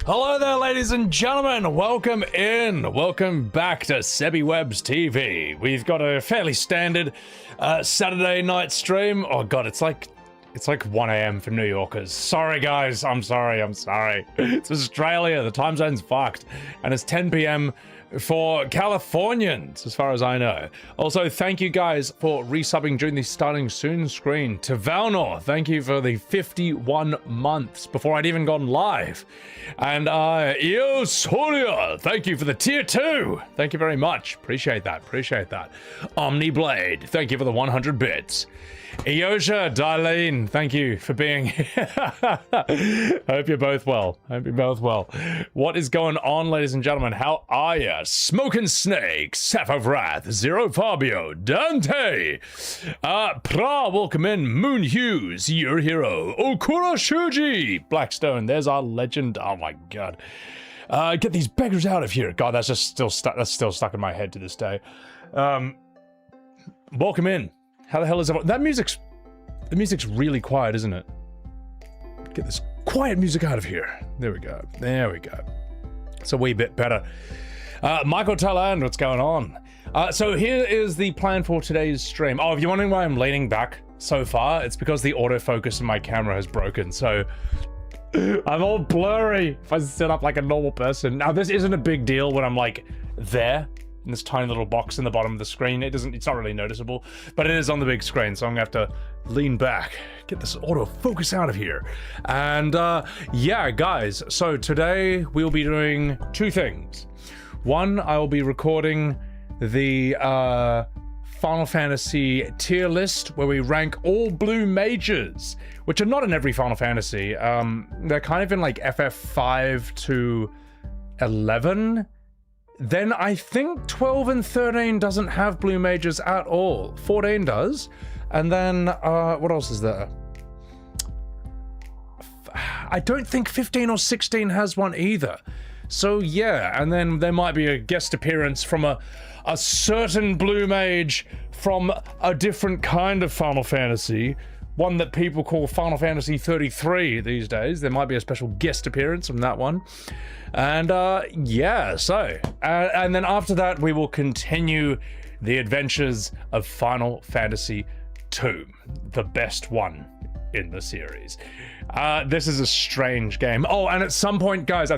Hello there, ladies and gentlemen. Welcome in. Welcome back to Sebi Webs TV. We've got a fairly standard Saturday night stream. Oh god, it's like 1 a.m. for New Yorkers. Sorry guys, I'm sorry. It's Australia, the time zone's fucked. And it's 10 p.m. for Californians, as far as I know. Also, thank you guys for resubbing during the starting soon screen. To Valnor, thank you for the 51 months before I'd even gone live. And Eosoria, thank you for the tier 2. Thank you very much. Appreciate that. Omniblade, thank you for the 100 bits. Eosha, Darlene, thank you for being here. Hope you're both well. What is going on, ladies and gentlemen? How are ya? Smoking Snake, Seth of Wrath, Zero Fabio, Dante, Pra, welcome in, Moon Hughes, your hero, Okura Shuji, Blackstone, there's our legend. Oh my god. Get these beggars out of here. God, that's still stuck in my head to this day. Welcome in. How the hell is that? The music's really quiet, isn't it? Get this quiet music out of here. There we go. It's a wee bit better. Michael Talland, what's going on? So here is the plan for today's stream. Oh, if you're wondering why I'm leaning back so far, it's because the autofocus in my camera has broken, so I'm all blurry if I sit up like a normal person. Now, this isn't a big deal when I'm like there, in this tiny little box in the bottom of the screen. It's not really noticeable, but it is on the big screen, so I'm gonna have to lean back, get this autofocus out of here. And yeah, guys, so today we'll be doing two things. One, I will be recording the Final Fantasy tier list where we rank all blue mages, which are not in every Final Fantasy. They're kind of in like FF5 to 11. Then I think 12 and 13 doesn't have blue mages at all. 14 does. And then, what else is there? I don't think 15 or 16 has one either. So yeah, and then there might be a guest appearance from a certain blue mage from a different kind of Final Fantasy. One that people call Final Fantasy 33 these days. There might be a special guest appearance from that one. And yeah, so, and then after that, we will continue the adventures of Final Fantasy II, the best one in the series. This is a strange game. Oh, and at some point, guys, I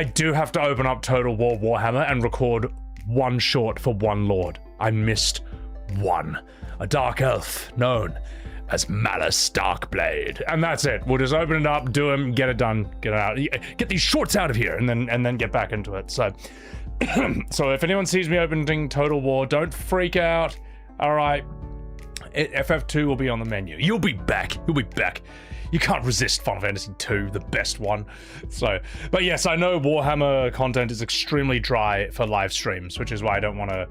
do have to open up Total War Warhammer and record one short for one lord. I missed one. A dark elf known as Malice Darkblade. And that's it. We'll just open it up, do them, get it done, get it out. Get these shorts out of here and then get back into it. So so if anyone sees me opening Total War, don't freak out. All right. FF2 will be on the menu. You'll be back. You can't resist Final Fantasy II, the best one. So, but yes, I know Warhammer content is extremely dry for live streams, which is why I don't want to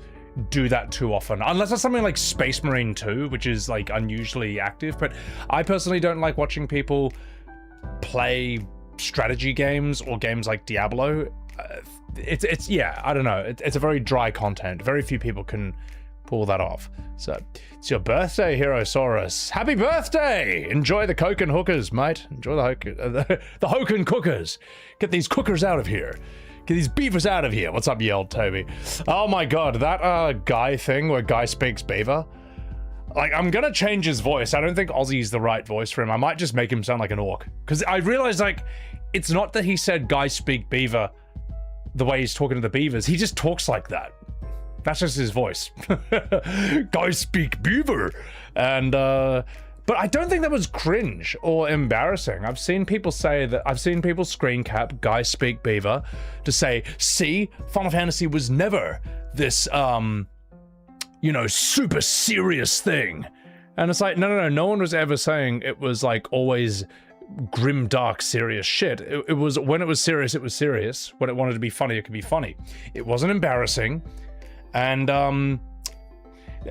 do that too often, unless it's something like Space Marine 2, which is like unusually active. But I personally don't like watching people play strategy games or games like Diablo. It's yeah, I don't know, it's a very dry content. Very few people can pull that off. So it's your birthday, Herosaurus. Happy birthday! Enjoy the coke and hookers, mate. Enjoy the hoke and cookers. Get these cookers out of here. Get these beavers out of here. What's up, yelled Toby? Oh my god, that guy thing where Guy speaks beaver. Like, I'm gonna change his voice. I don't think Aussie's the right voice for him. I might just make him sound like an orc. Because I realized, like, it's not that he said Guy speak beaver the way he's talking to the beavers. He just talks like that. That's just his voice. Guy speak beaver. And, but I don't think that was cringe or embarrassing. I've seen people screen cap Guy speak beaver to say, see, Final Fantasy was never this, you know, super serious thing. And it's like, no one was ever saying it was like always grim, dark, serious shit. It was, when it was serious, it was serious. When it wanted to be funny, it could be funny. It wasn't embarrassing. And,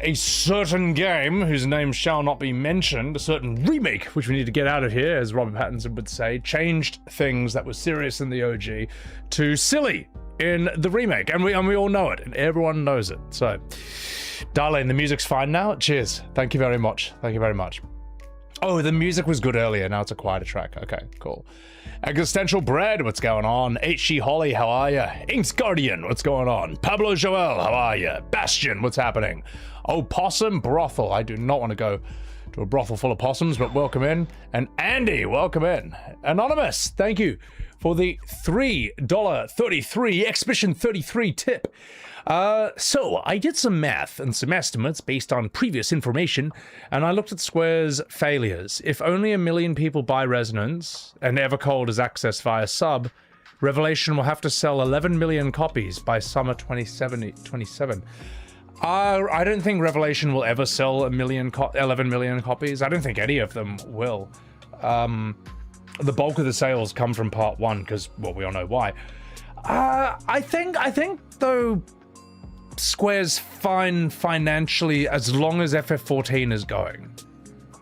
a certain game, whose name shall not be mentioned, a certain remake, which we need to get out of here, as Robert Pattinson would say, changed things that were serious in the OG to silly in the remake. And we all know it, and everyone knows it. So, Darlene, the music's fine now. Cheers. Thank you very much. Oh, the music was good earlier. Now it's a quieter track. Okay, cool. Existential Bread, what's going on? H.G. Holly, how are ya? Inks Guardian, what's going on? Pablo Joel, how are ya? Bastion, what's happening? Oh, Possum Brothel. I do not want to go to a brothel full of possums, but welcome in. And Andy, welcome in. Anonymous, thank you for the $3.33 Exhibition 33 tip. So I did some math and some estimates based on previous information, and I looked at Square's failures. If only 1 million people buy Resonance and Evercold is accessed via sub, Revelation will have to sell 11 million copies by summer 2027. I don't think Revelation will ever sell 11 million copies. I don't think any of them will. The bulk of the sales come from part 1 because, well, we all know why. I think though, Square's fine financially as long as FF14 is going.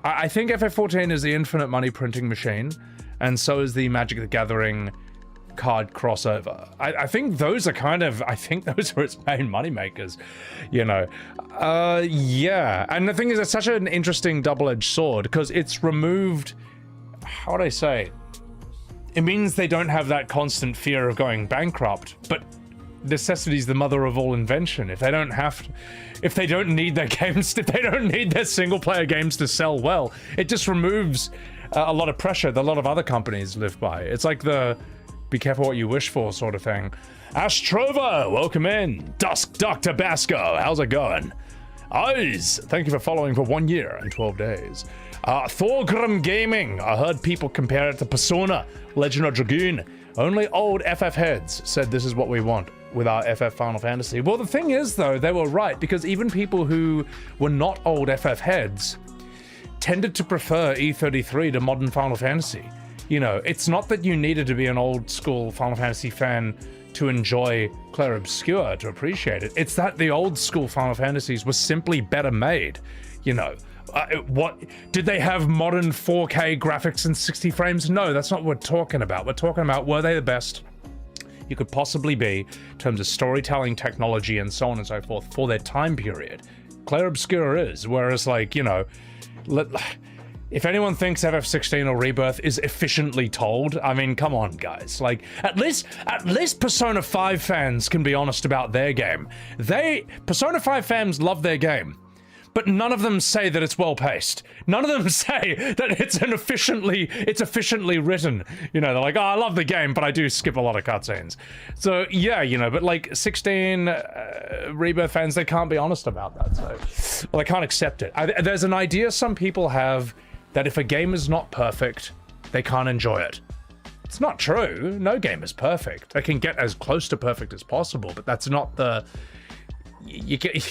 I think FF14 is the infinite money printing machine, and so is the Magic the Gathering card crossover. I think those are those are its main moneymakers, you know. Yeah, and the thing is, it's such an interesting double-edged sword because it's removed, how would I say? It means they don't have that constant fear of going bankrupt, but necessity is the mother of all invention. If they don't need their games, if they don't need their single-player games to sell well, it just removes a lot of pressure that a lot of other companies live by. It's like the be careful what you wish for sort of thing. Astrova, welcome in. Dusk Dr. Basco, how's it going? Eyes, thank you for following for 1 year and 12 days. Thorgrim Gaming, I heard people compare it to Persona, Legend of Dragoon. Only old FF heads said this is what we want with our FF Final Fantasy. Well, the thing is, though, they were right, because even people who were not old FF heads tended to prefer E33 to modern Final Fantasy. You know, it's not that you needed to be an old school Final Fantasy fan to enjoy Clair Obscur, to appreciate it. It's that the old school Final Fantasies were simply better made, you know. What did they have? Modern 4K graphics and 60 frames? No, that's not what we're talking about. We're talking about, were they the best you could possibly be in terms of storytelling, technology, and so on and so forth for their time period? Clair Obscur is, whereas, like, you know, if anyone thinks FF16 or Rebirth is efficiently told, I mean, come on, guys. Like, at least Persona 5 fans can be honest about their game. Persona 5 fans love their game, but none of them say that it's well paced. None of them say that it's efficiently written. You know, they're like, oh, I love the game, but I do skip a lot of cutscenes. So yeah, you know, but like 16 Rebirth fans, they can't be honest about that. So, well, they can't accept it. There's an idea some people have that if a game is not perfect, they can't enjoy it. It's not true. No game is perfect. They can get as close to perfect as possible, but that's not the...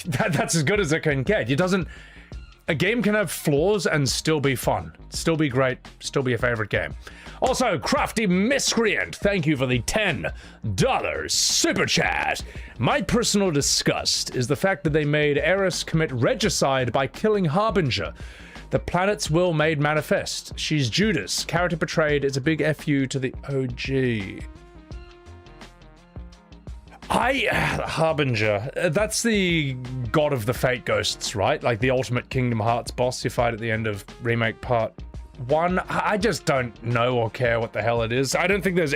that's as good as it can get. A game can have flaws and still be fun, still be great, still be a favorite game. Also, Crafty Miscreant, thank you for the $10 super chat. My personal disgust is the fact that they made Eris commit regicide by killing Harbinger. The planet's will made manifest. She's Judas. Character portrayed is a big FU to the OG. Harbinger, that's the god of the fate ghosts, right? Like the ultimate Kingdom Hearts boss you fight at the end of Remake Part 1. I just don't know or care what the hell it is. I don't think there's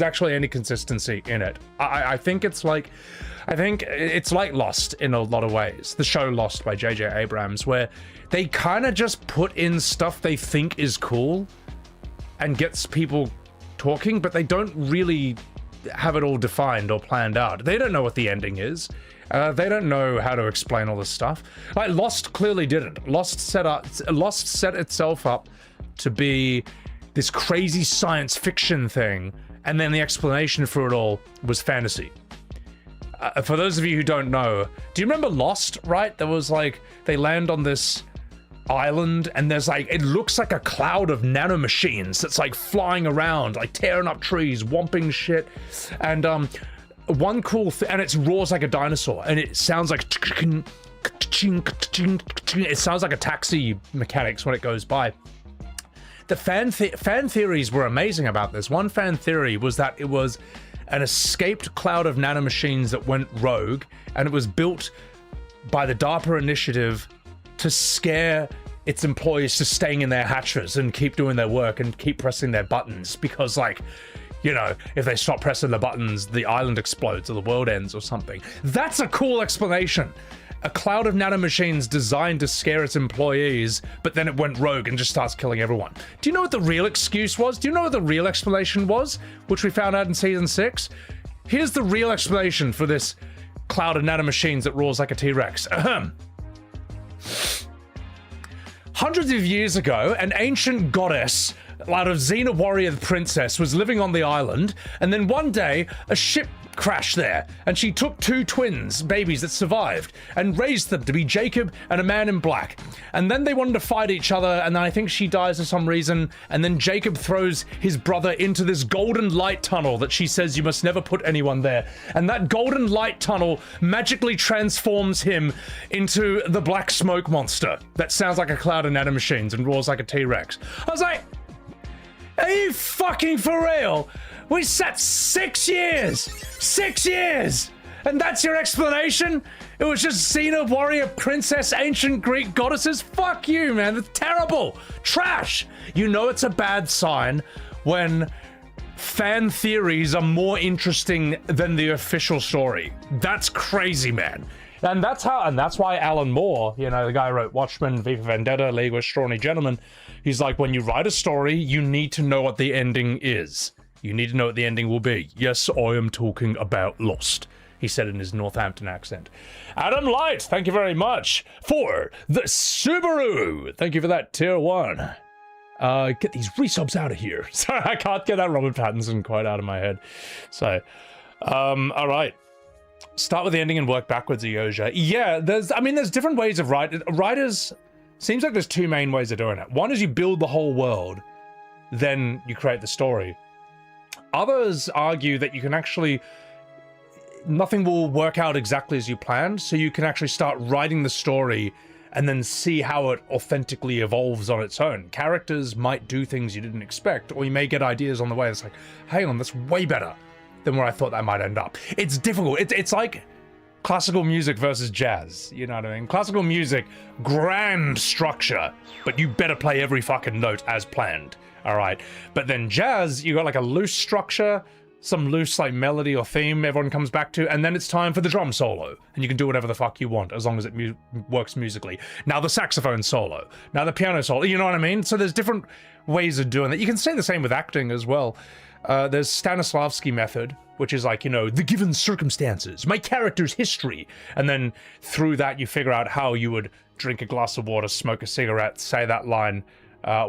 actually any consistency in it. I think it's like Lost in a lot of ways. The show Lost by J.J. Abrams, where they kind of just put in stuff they think is cool and gets people talking, but they don't really have it all defined or planned out. They don't know what the ending is. They don't know how to explain all this stuff. Like Lost clearly didn't. Lost set itself up to be this crazy science fiction thing, and then the explanation for it all was fantasy. For those of you who don't know, do you remember Lost, right? There was like, they land on this island and there's like, it looks like a cloud of nanomachines that's like flying around, like tearing up trees, whomping shit. And one cool thing, and it roars like a dinosaur, and it sounds like it sounds like a taxi mechanics when it goes by. The fan theories were amazing about this. One fan theory was that it was an escaped cloud of nanomachines that went rogue, and it was built by the DARPA initiative to scare its employees to staying in their hatches and keep doing their work and keep pressing their buttons because, like, you know, if they stop pressing the buttons, the island explodes or the world ends or something. That's a cool explanation. A cloud of nanomachines designed to scare its employees, but then it went rogue and just starts killing everyone. Do you know what the real excuse was? Do you know what the real explanation was? Which we found out in season 6? Here's the real explanation for this cloud of nanomachines that roars like a T-Rex. Ahem. Hundreds of years ago, an ancient goddess out of Xena Warrior the Princess was living on the island, and then one day a ship crashed there, and she took 2 twins, babies that survived, and raised them to be Jacob and a man in black. And then they wanted to fight each other, and then I think she dies for some reason, and then Jacob throws his brother into this golden light tunnel that she says you must never put anyone there. And that golden light tunnel magically transforms him into the black smoke monster that sounds like a cloud of nanomachines and roars like a T-Rex. I was like, are you fucking for real? We sat 6 years! 6 years! And that's your explanation? It was just Xena, warrior, princess, ancient Greek goddesses? Fuck you, man. That's terrible. Trash. You know it's a bad sign when fan theories are more interesting than the official story. That's crazy, man. And that's why Alan Moore, you know, the guy who wrote Watchmen, V for Vendetta, League of Extraordinary Gentlemen, he's like, when you write a story, you need to know what the ending is. You need to know what the ending will be. Yes, I am talking about Lost, he said in his Northampton accent. Adam Light, thank you very much for the Subaru. Thank you for that, tier 1. Get these resubs out of here. Sorry, I can't get that Robert Pattinson quite out of my head. So, all right. Start with the ending and work backwards, Eoja. Yeah, there's different ways of writing. Writers, seems like there's 2 main ways of doing it. One is you build the whole world, then you create the story. Others argue that you can actually, nothing will work out exactly as you planned, so you can actually start writing the story and then see how it authentically evolves on its own. Characters might do things you didn't expect, or you may get ideas on the way that's like, hang on, that's way better than where I thought that might end up. It's difficult. It's like classical music versus jazz, you know what I mean? Classical music, grand structure, but you better play every fucking note as planned. All right, but then jazz, you got like a loose structure, some loose like melody or theme everyone comes back to, and then it's time for the drum solo, and you can do whatever the fuck you want as long as it works musically. Now the saxophone solo, now the piano solo, you know what I mean? So there's different ways of doing that. You can say the same with acting as well. There's Stanislavski method, which is like, you know, the given circumstances, my character's history, and then through that you figure out how you would drink a glass of water, smoke a cigarette, say that line,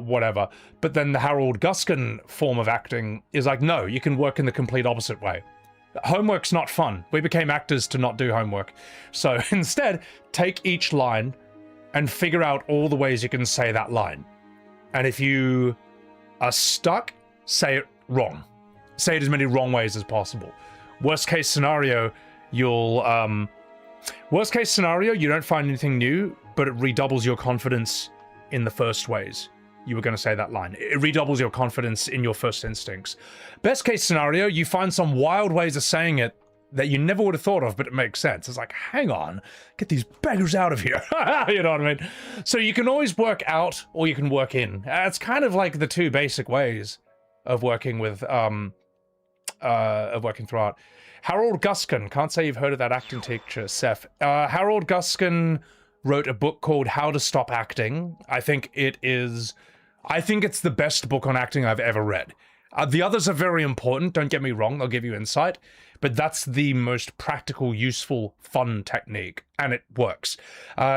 whatever. But then the Harold Guskin form of acting is like, no, you can work in the complete opposite way. Homework's not fun. We became actors to not do homework. So instead, take each line and figure out all the ways you can say that line. And if you are stuck, say it wrong. Say it as many wrong ways as possible. Worst case scenario, you don't find anything new, but it redoubles your confidence in the first ways you were going to say that line. It redoubles your confidence in your first instincts. Best case scenario, you find some wild ways of saying it that you never would have thought of, but it makes sense. It's like, hang on, get these beggars out of here. You know what I mean? So you can always work out or you can work in. It's kind of like the 2 basic ways of working with, working throughout. Harold Guskin, can't say you've heard of that acting teacher, Seth. Harold Guskin wrote a book called How to Stop Acting. I think it's the best book on acting I've ever read. The others are very important, don't get me wrong, they'll give you insight, but that's the most practical, useful, fun technique, and it works.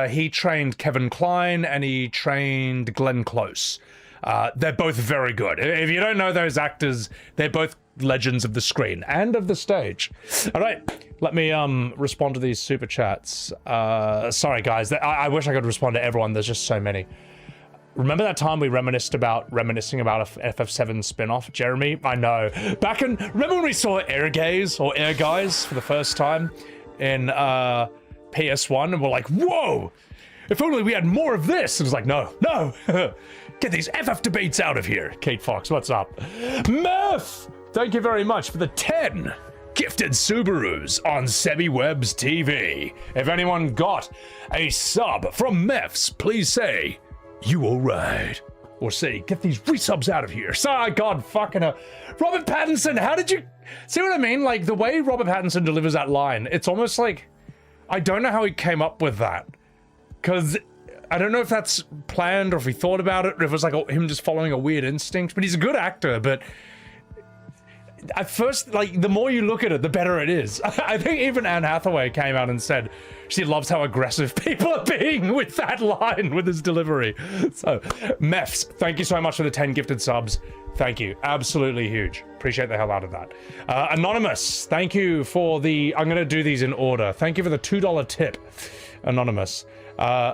He trained Kevin Kline, and he trained Glenn Close. They're both very good. If you don't know those actors, they're both legends of the screen and of the stage. All right, let me respond to these super chats. Sorry guys, I wish I could respond to everyone. There's just so many. Remember that time we reminiscing about a FF7 spin-off, Jeremy? I know. Remember when we saw Air Gaze or Air Guys for the first time in PS1, and we're like, whoa! If only we had more of this. And it was like, no. Get these FF debates out of here. Kate Fox, what's up? Meth! Thank you very much for the 10 gifted Subarus on SebiWebs TV. If anyone got a sub from Meths, please say, You alright? Or say, get these resubs out of here. So, God, fucking Robert Pattinson, how did you... See what I mean? Like, the way Robert Pattinson delivers that line, it's almost like... I don't know how he came up with that. Because I don't know if that's planned or if he thought about it, or if it was like him just following a weird instinct. But he's a good actor, but... At first, like, the more you look at it, the better it is. I think even Anne Hathaway came out and said she loves how aggressive people are being with that line, with his delivery. So, Mefs, thank you so much for the 10 gifted subs. Thank you. Absolutely huge. Appreciate the hell out of that. Anonymous, thank you for the... I'm going to do these in order. Thank you for the $2 tip, Anonymous.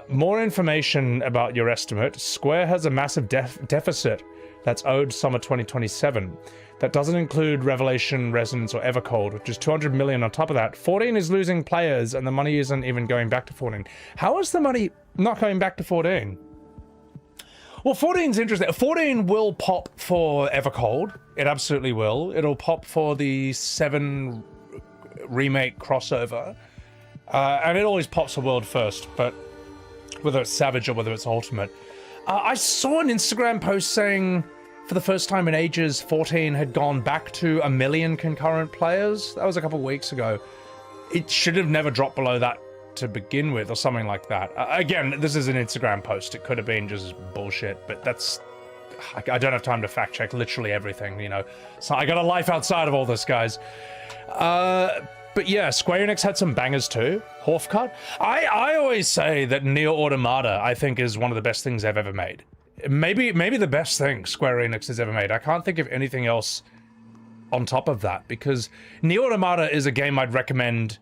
More information about your estimate. Square has a massive deficit that's owed summer 2027. That doesn't include Revelation, Resonance, or Evercold, which is 200 million on top of that. 14 is losing players, and the money isn't even going back to 14. How is the money not going back to 14? Well, 14's interesting. 14 will pop for Evercold. It absolutely will. It'll pop for the 7 remake crossover. And it always pops for World First, but whether it's Savage or whether it's Ultimate. I saw an Instagram post saying... For the first time in ages, 14 had gone back to 1 million concurrent players. That was a couple weeks ago. It should have never dropped below that to begin with, or something like that. Again, this is an Instagram post. It could have been just bullshit, but that's... I don't have time to fact check literally everything, you know. So I got a life outside of all this, guys. But yeah, Square Enix had some bangers too. Horfcut. I always say that Nier Automata, I think, is one of the best things they've ever made. Maybe the best thing Square Enix has ever made. I can't think of anything else on top of that, because Nier Automata is a game I'd recommend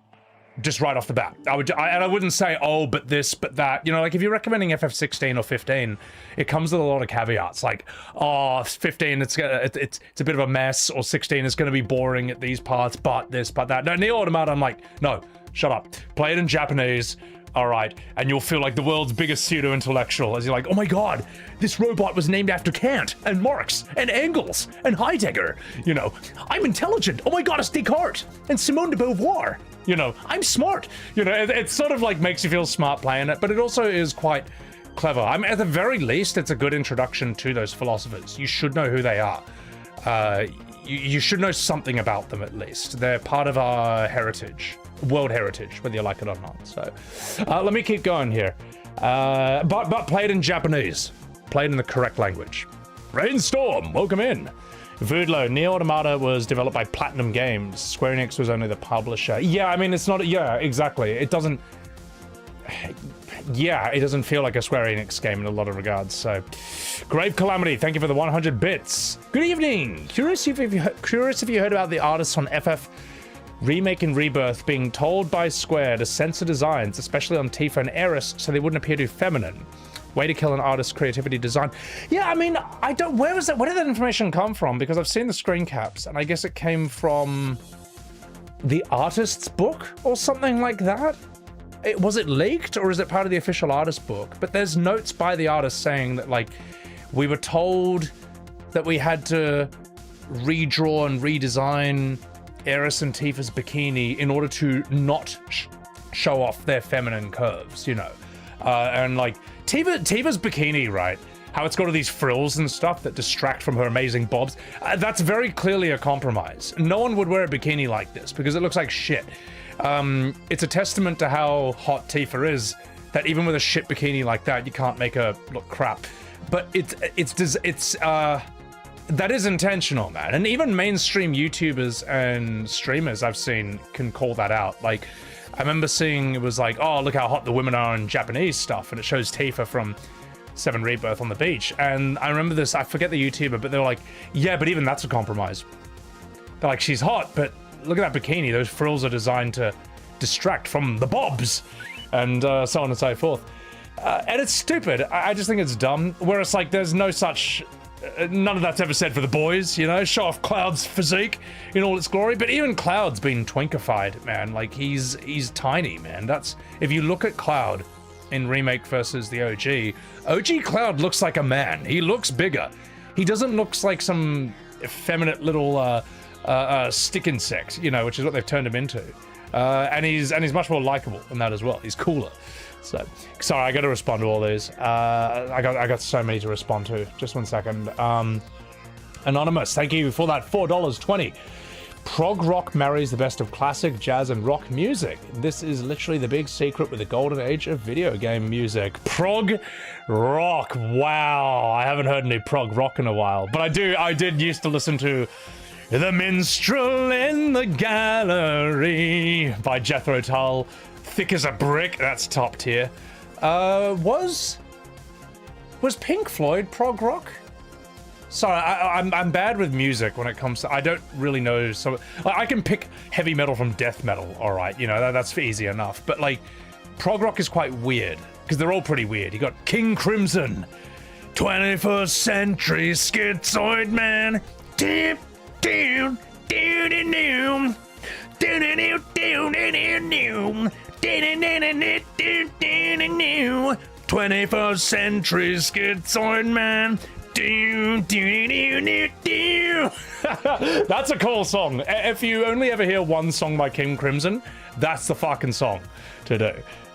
just right off the bat. And I wouldn't say, oh, but this, but that. You know, like if you're recommending FF16 or 15, it comes with a lot of caveats. Like, oh, 15, it's a bit of a mess, or 16 is going to be boring at these parts, but this, but that. No, Nier Automata, I'm like, no, shut up. Play it in Japanese. All right, and you'll feel like the world's biggest pseudo-intellectual as you're like, oh my god, this robot was named after Kant and Marx and Engels and Heidegger. You know, I'm intelligent. Oh my god, it's Descartes and Simone de Beauvoir. You know, I'm smart. You know, it sort of like makes you feel smart playing it, but it also is quite clever. I mean, at the very least, it's a good introduction to those philosophers. You should know who they are. You should know something about them at least. They're part of our heritage. World heritage, whether you like it or not. So let me keep going here. But played in Japanese. Played in the correct language. Rainstorm, welcome in. Voodlo, Nier Automata was developed by Platinum Games. Square Enix was only the publisher. Yeah, I mean, it's not... Yeah, exactly. It doesn't... Yeah, it doesn't feel like a Square Enix game in a lot of regards, so... Grave Calamity, thank you for the 100 bits. Good evening. Curious if you heard about the artists on FF Remake and Rebirth being told by Square to censor designs, especially on Tifa and Aeris, so they wouldn't appear too feminine. Way to kill an artist's creativity design. Yeah, I mean, I don't... Where was that? Where did that information come from? Because I've seen the screen caps, and I guess it came from the artist's book or something like that? Was it leaked, or is it part of the official artist book? But there's notes by the artist saying that, like, we were told that we had to redraw and redesign Aeris and Tifa's bikini in order to not show off their feminine curves, you know. And like Tifa's bikini, right? How it's got all these frills and stuff that distract from her amazing bobs. That's very clearly a compromise. No one would wear a bikini like this because it looks like shit. It's a testament to how hot Tifa is that even with a shit bikini like that, you can't make her look crap. But that is intentional, man. And even mainstream YouTubers and streamers I've seen can call that out. Like, I remember seeing, it was like, oh, look how hot the women are in Japanese stuff. And it shows Tifa from 7 Rebirth on the beach. And I remember this, I forget the YouTuber, but they were like, yeah, but even that's a compromise. They're like, she's hot, but look at that bikini. Those frills are designed to distract from the bobs. And so on and so forth. And it's stupid. I just think it's dumb. Whereas, like, there's no such... none of that's ever said for the boys, you know? Show off Cloud's physique in all its glory. But even Cloud's been twinkified, man. Like, he's tiny, man. That's... If you look at Cloud in Remake versus the OG Cloud looks like a man. He looks bigger. He doesn't look like some effeminate little stick insect, you know, which is what they've turned him into. And he's much more likable than that as well. He's cooler. So, sorry, I got to respond to all these. I got so many to respond to. Just 1 second. Anonymous, thank you for that $4.20. Prog rock marries the best of classic, jazz, and rock music. This is literally the big secret with the golden age of video game music. Prog rock. Wow, I haven't heard any prog rock in a while, but I did used to listen to The Minstrel in the Gallery by Jethro Tull. Thick as a Brick, that's top tier. Was Pink Floyd prog rock? Sorry, I'm bad with music when it comes to... I don't really know... So I can pick heavy metal from death metal, all right, you know, that's easy enough. But, like, prog rock is quite weird, because they're all pretty weird. You got King Crimson, 21st Century Schizoid Man, 21st Century Schizoid Man. That's a cool song. If you only ever hear one song by King Crimson, that's the fucking song to do.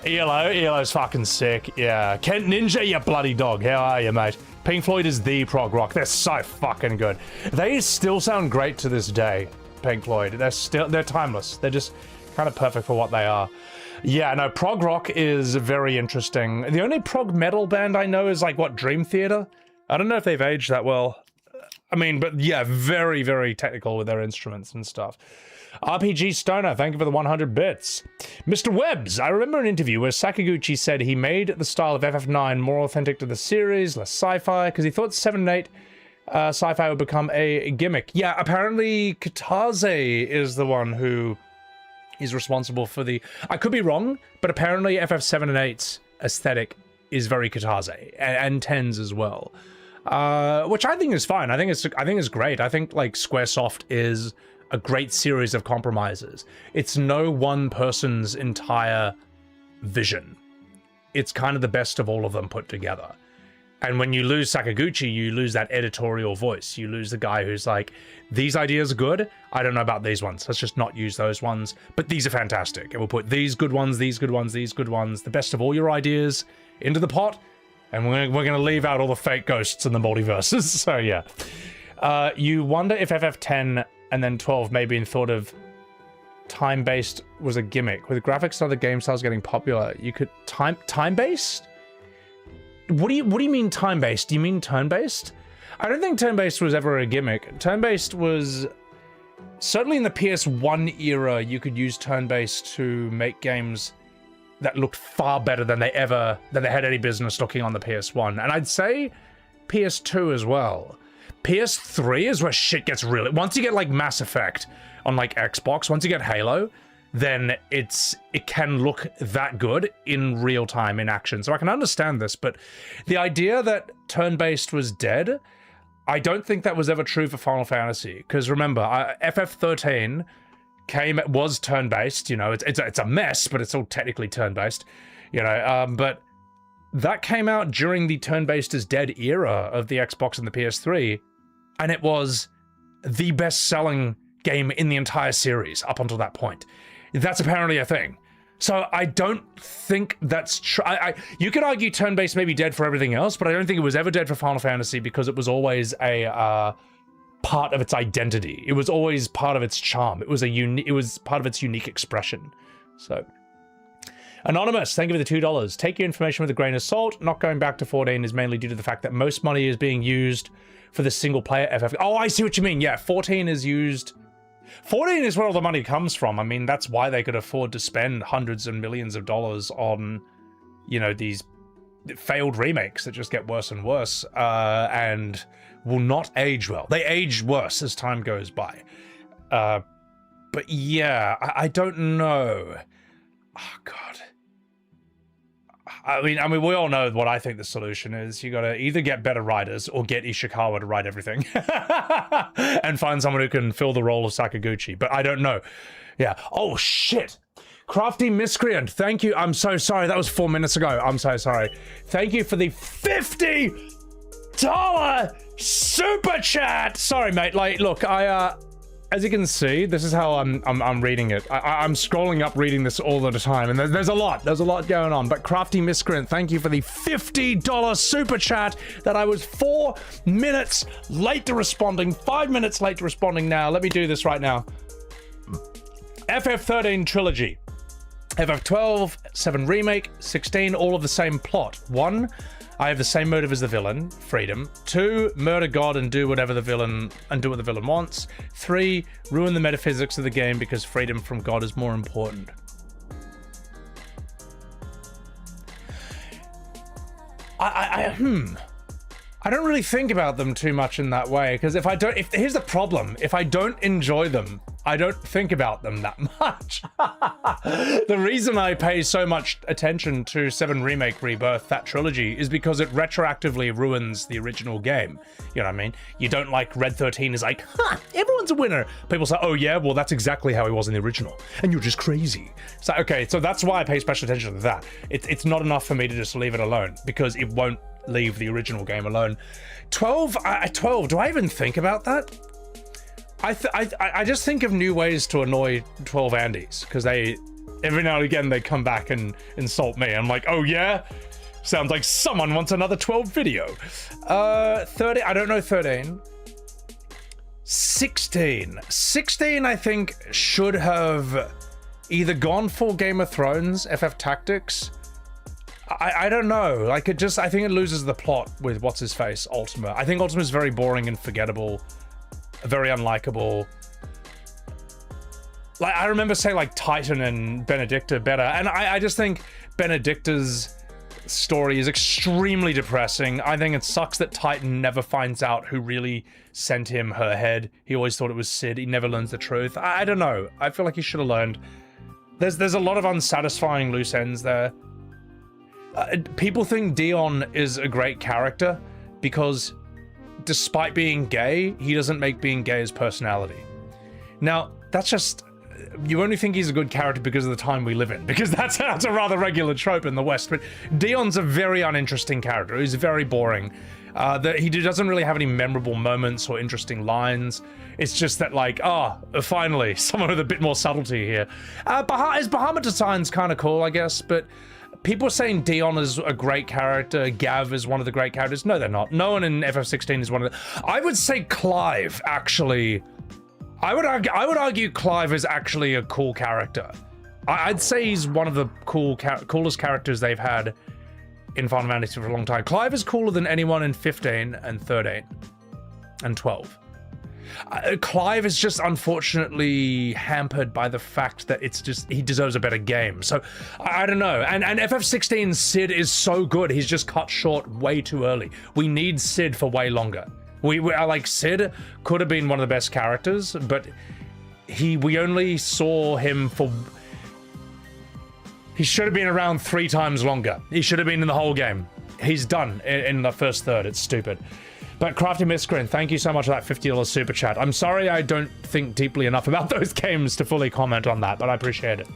ELO's fucking sick. Yeah. Kent Ninja, you bloody dog. How are you, mate? Pink Floyd is the prog rock. They're so fucking good. They still sound great to this day, Pink Floyd. They're timeless. They're just kind of perfect for what they are. Yeah, no, prog rock is very interesting. The only prog metal band I know is like, what, Dream Theater? I don't know if they've aged that well. I mean, but yeah, very, very technical with their instruments and stuff. RPG Stoner, thank you for the 100 bits. Mr. Webbs, I remember an interview where Sakaguchi said he made the style of FF9 more authentic to the series, less sci-fi, because he thought 7 and 8 sci-fi would become a gimmick. Yeah, apparently Kitase is the one who is responsible for the... I could be wrong, but apparently FF7 and 8's aesthetic is very Kitase, and 10's as well. Which I think is fine. I think it's great. I think like Squaresoft is a great series of compromises. It's no one person's entire vision. It's kind of the best of all of them put together. And when you lose Sakaguchi, you lose that editorial voice. You lose the guy who's like, these ideas are good. I don't know about these ones. Let's just not use those ones. But these are fantastic. And we'll put these good ones, these good ones, these good ones, the best of all your ideas into the pot. And we're going to leave out all the fake ghosts in the multiverses. So yeah. You wonder if FF10 and then 12 may be thought of time-based was a gimmick. With graphics and other game styles getting popular, you could... Time-based? What do you mean time-based? Do you mean turn-based? I don't think turn-based was ever a gimmick. Turn-based was... Certainly in the PS1 era, you could use turn-based to make games that looked far better than they had any business looking on the PS1. And I'd say PS2 as well. PS3 is where shit gets really... Once you get like Mass Effect on like Xbox, once you get Halo, then it can look that good in real time, in action. So I can understand this, but the idea that turn-based was dead, I don't think that was ever true for Final Fantasy. Because remember, FF13 was turn-based, you know, it's a mess, but it's still technically turn-based, you know, but that came out during the turn-based is dead era of the Xbox and the PS3, and it was the best-selling game in the entire series up until that point. That's apparently a thing. So I don't think that's true. You could argue turn-based may be dead for everything else, but I don't think it was ever dead for Final Fantasy because it was always a part of its identity. It was always part of its charm. It was part of its unique expression. So, Anonymous, thank you for the $2. Take your information with a grain of salt. Not going back to 14 is mainly due to the fact that most money is being used for the single-player FF. Oh, I see what you mean. Yeah, 14 is used... 14 is where all the money comes from. I mean, that's why they could afford to spend hundreds and millions of dollars on, you know, these failed remakes that just get worse and worse, and will not age well. They age worse as time goes by. But yeah, I don't know. Oh, God. I mean, we all know what I think the solution is. You gotta either get better writers or get Ishikawa to write everything. And find someone who can fill the role of Sakaguchi. But I don't know. Yeah. Oh, shit. Crafty Miscreant, thank you. I'm so sorry. That was 4 minutes ago. I'm so sorry. Thank you for the $50 super chat. Sorry, mate. Like, look, as you can see, this is how I'm reading it. I'm scrolling up reading this all the time, and there's a lot going on. But Crafty Miscreant, thank you for the $50 super chat that I was 4 minutes late to responding, 5 minutes late to responding now. Let me do this right now. FF13 trilogy. FF12, 7 remake, 16, all of the same plot. 1, I have the same motive as the villain, freedom. 2, murder God and do what the villain wants. 3, ruin the metaphysics of the game because freedom from God is more important. I don't really think about them too much in that way, because here's the problem, if I don't enjoy them, I don't think about them that much. The reason I pay so much attention to 7 Remake Rebirth, that trilogy, is because it retroactively ruins the original game. You know what I mean? You don't like Red 13 is like, everyone's a winner. People say, oh yeah, well that's exactly how he was in the original. And you're just crazy. So, okay, so that's why I pay special attention to that. It's not enough for me to just leave it alone, because it won't leave the original game alone. 12, do I even think about that? I just think of new ways to annoy 12 Andys, because every now and again they come back and insult me. I'm like, oh yeah? Sounds like someone wants another 12 video. 30, I don't know 13. 16 I think should have either gone full Game of Thrones, FF Tactics. I don't know, like I think it loses the plot with what's his face, Ultima. I think Ultima is very boring and forgettable, very unlikable. Like I remember saying like Titan and Benedicta better, and I just think Benedicta's story is extremely depressing. I think it sucks that Titan never finds out who really sent him her head. He always thought it was Cid. He never learns the truth. I don't know. I feel like he should have learned. There's a lot of unsatisfying loose ends there. People think Dion is a great character because despite being gay, he doesn't make being gay his personality. Now, that's just... You only think he's a good character because of the time we live in, because that's a rather regular trope in the West, but Dion's a very uninteresting character. He's very boring. He doesn't really have any memorable moments or interesting lines. It's just that, like, finally, someone with a bit more subtlety here. His Bahamut design's kind of cool, I guess, but people are saying Dion is a great character, Gav is one of the great characters. No, they're not. No one in FF16 is one of the... I would say Clive, actually... I would argue Clive is actually a cool character. I'd say he's one of the coolest characters they've had in Final Fantasy for a long time. Clive is cooler than anyone in 15 and 13 and 12. Clive is just unfortunately hampered by the fact that it's just, he deserves a better game. So I don't know. And FF16 Cid is so good. He's just cut short way too early. We need Cid for way longer. We like, Cid could have been one of the best characters, but we only saw him for... He should have been around 3 times longer. He should have been in the whole game. He's done in the first third. It's stupid. But Crafty Miscreant, thank you so much for that $50 super chat. I'm sorry I don't think deeply enough about those games to fully comment on that, but I appreciate it.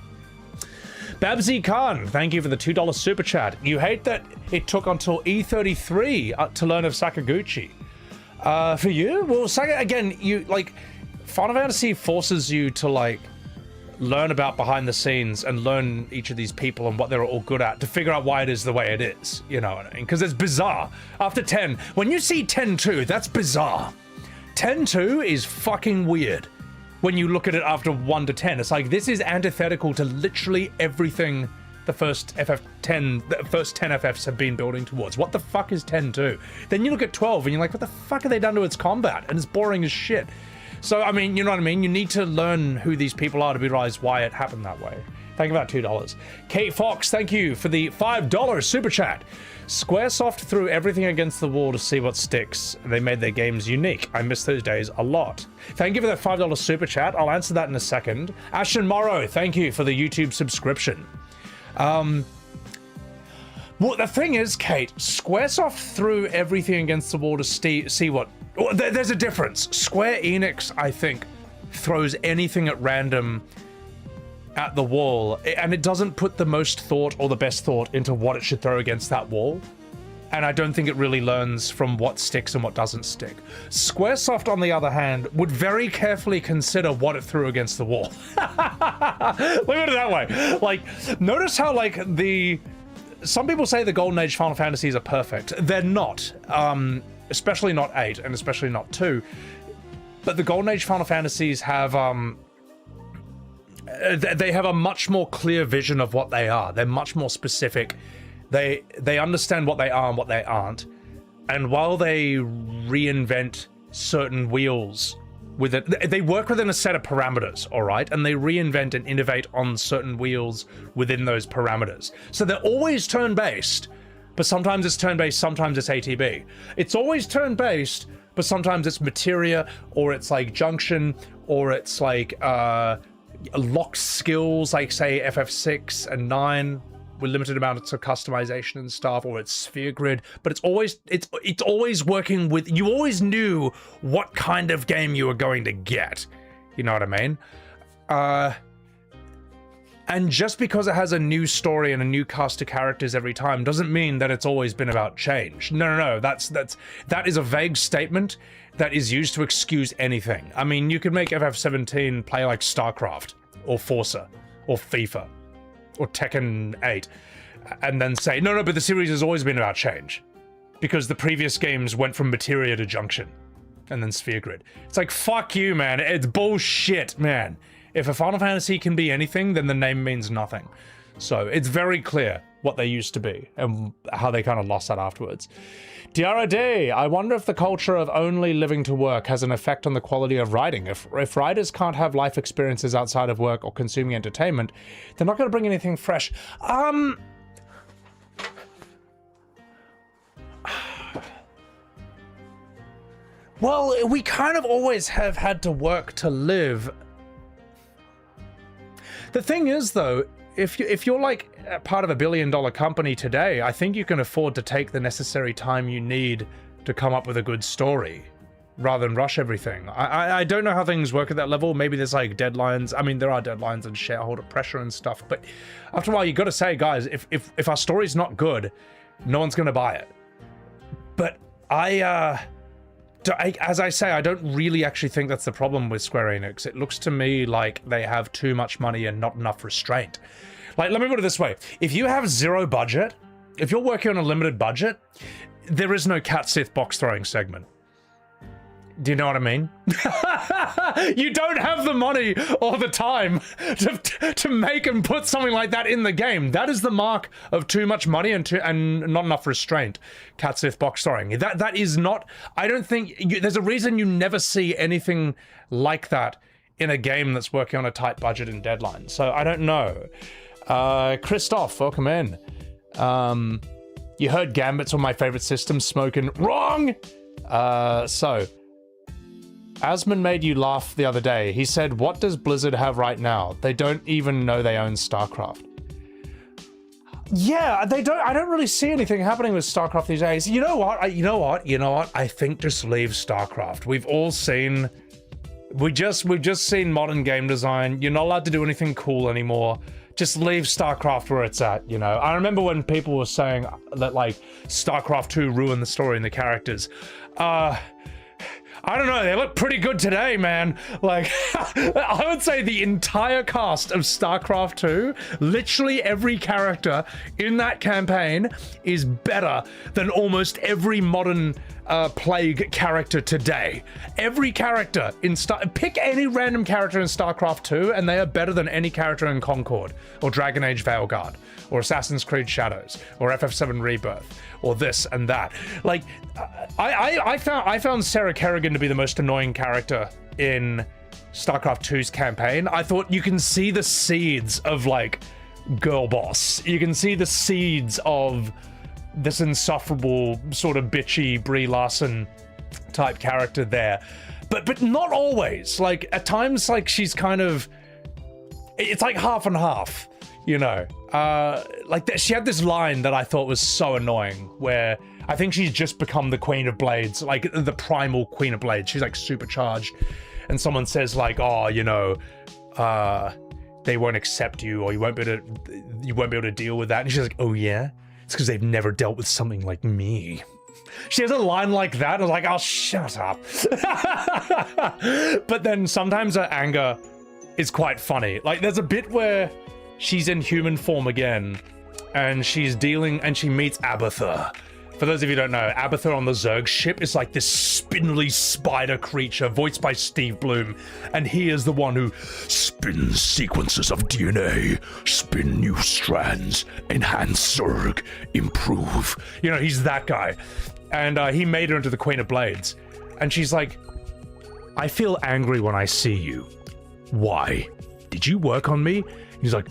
Babsy Khan, thank you for the $2 super chat. You hate that it took until E33 to learn of Sakaguchi. For you? Well, again, you, like, Final Fantasy forces you to, like, learn about behind the scenes and learn each of these people and what they're all good at to figure out why it is the way it is. You know what I mean? Because it's bizarre. After 10, when you see 10-2, that's bizarre. 10-2 is fucking weird. When you look at it after 1 to 10, it's like, this is antithetical to literally everything the first FF10, the first 10 FFs have been building towards. What the fuck is 10-2? Then you look at 12 and you're like, what the fuck have they done to its combat? And it's boring as shit. So, I mean, you know what I mean? You need to learn who these people are to realize why it happened that way. Thank you for that $2. Kate Fox, thank you for the $5 super chat. Squaresoft threw everything against the wall to see what sticks. They made their games unique. I miss those days a lot. Thank you for that $5 super chat. I'll answer that in a second. Ashton Morrow, thank you for the YouTube subscription. Well, the thing is, Kate, Squaresoft threw everything against the wall to see what... Well, there's a difference. Square Enix, I think, throws anything at random at the wall, and it doesn't put the most thought or the best thought into what it should throw against that wall. and I don't think it really learns from what sticks and what doesn't stick. Squaresoft, on the other hand, would very carefully consider what it threw against the wall. Look at it that way. Like, notice how, like, some people say the Golden Age Final Fantasies are perfect. They're not. Especially not 8, and especially not 2. But the Golden Age Final Fantasies have, they have a much more clear vision of what they are. They're much more specific. They understand what they are and what they aren't. And while they reinvent certain wheels with it, they work within a set of parameters, all right? And they reinvent and innovate on certain wheels within those parameters. So they're always turn-based, but sometimes it's turn-based, sometimes it's ATB. It's always turn-based, but sometimes it's materia, or it's like junction, or it's like locked skills, like say FF6 and 9 with limited amounts of customization and stuff, or it's sphere grid. But it's always working with. You always knew what kind of game you were going to get. You know what I mean? And just because it has a new story and a new cast of characters every time doesn't mean that it's always been about change. No. That is a vague statement that is used to excuse anything. I mean, you could make FF17 play like StarCraft or Forza or FIFA or Tekken 8 and then say, no, but the series has always been about change because the previous games went from materia to junction and then sphere grid. It's like, fuck you, man. It's bullshit, man. If a Final Fantasy can be anything, then the name means nothing. So it's very clear what they used to be and how they kind of lost that afterwards. DRD, I wonder if the culture of only living to work has an effect on the quality of writing. If writers can't have life experiences outside of work or consuming entertainment, they're not going to bring anything fresh. Well, we kind of always have had to work to live. The thing is, though, if you're like part of $1 billion company today, I think you can afford to take the necessary time you need to come up with a good story rather than rush everything. I don't know how things work at that level. Maybe there's like deadlines. I mean, there are deadlines and shareholder pressure and stuff, but after a while, you got to say, guys, if our story's not good, no one's going to buy it. But as I say, I don't really actually think that's the problem with Square Enix. It looks to me like they have too much money and not enough restraint. Like, let me put it this way. If you have zero budget, if you're working on a limited budget, there is no Cat Sith box throwing segment. Do you know what I mean? You don't have the money or the time to make and put something like that in the game. That is the mark of too much money and not enough restraint. Cat Sith box throwing. That is not. I don't think there's a reason you never see anything like that in a game that's working on a tight budget and deadline. So I don't know. Christoph, welcome in. You heard Gambit's one of my favorite systems. Smoking wrong. So. Asmon made you laugh the other day. He said, what does Blizzard have right now? They don't even know they own StarCraft. Yeah, they don't. I don't really see anything happening with StarCraft these days. You know what? You know what? I think just leave StarCraft. We've just seen modern game design. You're not allowed to do anything cool anymore. Just leave StarCraft where it's at, you know? I remember when people were saying that, like, StarCraft 2 ruined the story and the characters. I don't know, they look pretty good today, man. Like, I would say the entire cast of StarCraft 2, literally every character in that campaign is better than almost every modern Plague character today. Every character in pick any random character in StarCraft 2 and they are better than any character in Concord or Dragon Age Veilguard or Assassin's Creed Shadows or FF7 Rebirth or this and that. Like, I found Sarah Kerrigan to be the most annoying character in StarCraft 2's campaign. I thought you can see the seeds of like girl boss. You can see the seeds of this insufferable sort of bitchy Brie Larson type character there, but not always. Like at times, like she's kind of, it's like half and half, you know. She had this line that I thought was so annoying, where I think she's just become the Queen of Blades, like the primal Queen of Blades. She's like supercharged, and someone says like, oh, you know, they won't accept you, or you won't be able to deal with that. And she's like, oh yeah. It's because they've never dealt with something like me. She has a line like that. I was like, oh, shut up. But then sometimes her anger is quite funny. Like, there's a bit where she's in human form again, and she meets Abathur. For those of you who don't know, Abathur on the Zerg ship is like this spindly spider creature voiced by Steve Bloom, and he is the one who spins sequences of DNA, spin new strands, enhance Zerg, improve. You know, he's that guy. And he made her into the Queen of Blades. And she's like, I feel angry when I see you. Why? Did you work on me? He's like,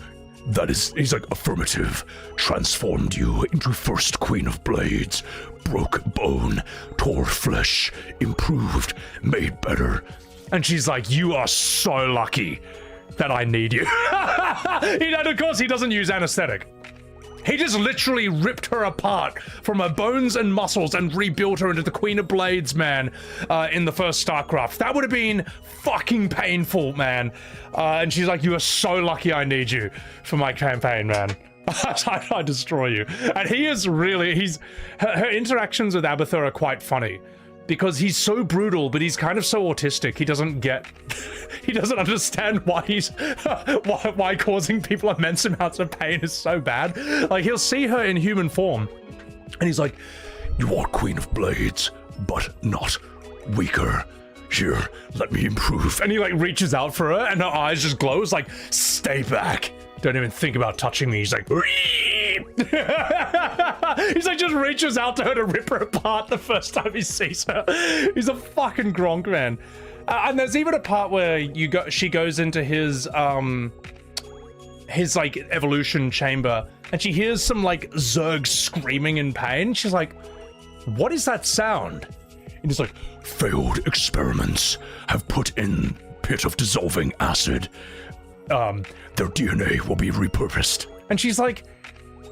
he's like, affirmative. Transformed you into first Queen of Blades. Broke bone, tore flesh, improved, made better. And she's like, you are so lucky that I need you. And of course, he doesn't use anesthetic. He just literally ripped her apart from her bones and muscles and rebuilt her into the Queen of Blades, man, in the first StarCraft. That would have been fucking painful, man. And she's like, you are so lucky I need you for my campaign, man. I destroy you. And he is really, her interactions with Abathur are quite funny. Because he's so brutal, but he's kind of so autistic. He doesn't understand why why causing people immense amounts of pain is so bad. Like, he'll see her in human form, and he's like, you are Queen of Blades, but not weaker. Here, let me improve. And he like reaches out for her, and her eyes just glow. It's like, stay back. Don't even think about touching me. He's like, he's like, just reaches out to her to rip her apart the first time he sees her. He's a fucking Gronk, man. And there's even a part where she goes into his like evolution chamber, and she hears some like Zerg screaming in pain. She's like, what is that sound? And he's like, failed experiments have put in pit of dissolving acid. Their DNA will be repurposed. And she's like,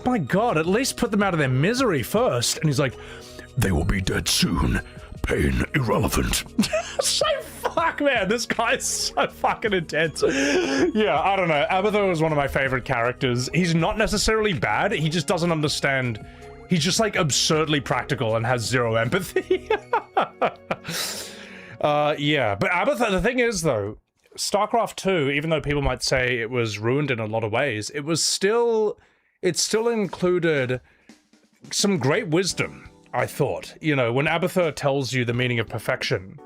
my God, at least put them out of their misery first. And he's like, they will be dead soon. Pain irrelevant. So fuck, man, this guy's so fucking intense. Yeah, I don't know. Abathur is one of my favorite characters. He's not necessarily bad. He just doesn't understand. He's just like absurdly practical and has zero empathy. Yeah, but Abathur, the thing is though, StarCraft 2, even though people might say it was ruined in a lot of ways, it still included some great wisdom, I thought. You know, when Abathur tells you the meaning of perfection,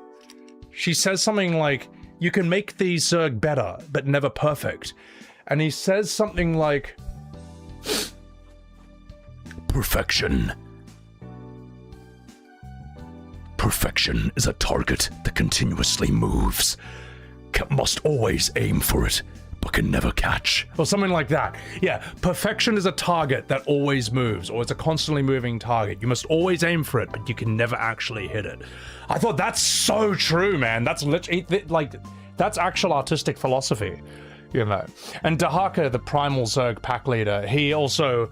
she says something like, you can make these Zerg better, but never perfect. And he says something like, perfection. Perfection is a target that continuously moves. Must always aim for it, but can never catch. Or something like that. Yeah, perfection is a target that always moves, or it's a constantly moving target. You must always aim for it, but you can never actually hit it. I thought that's so true, man. That's literally, like, that's actual artistic philosophy, you know. And Dahaka, the Primal Zerg pack leader, he also,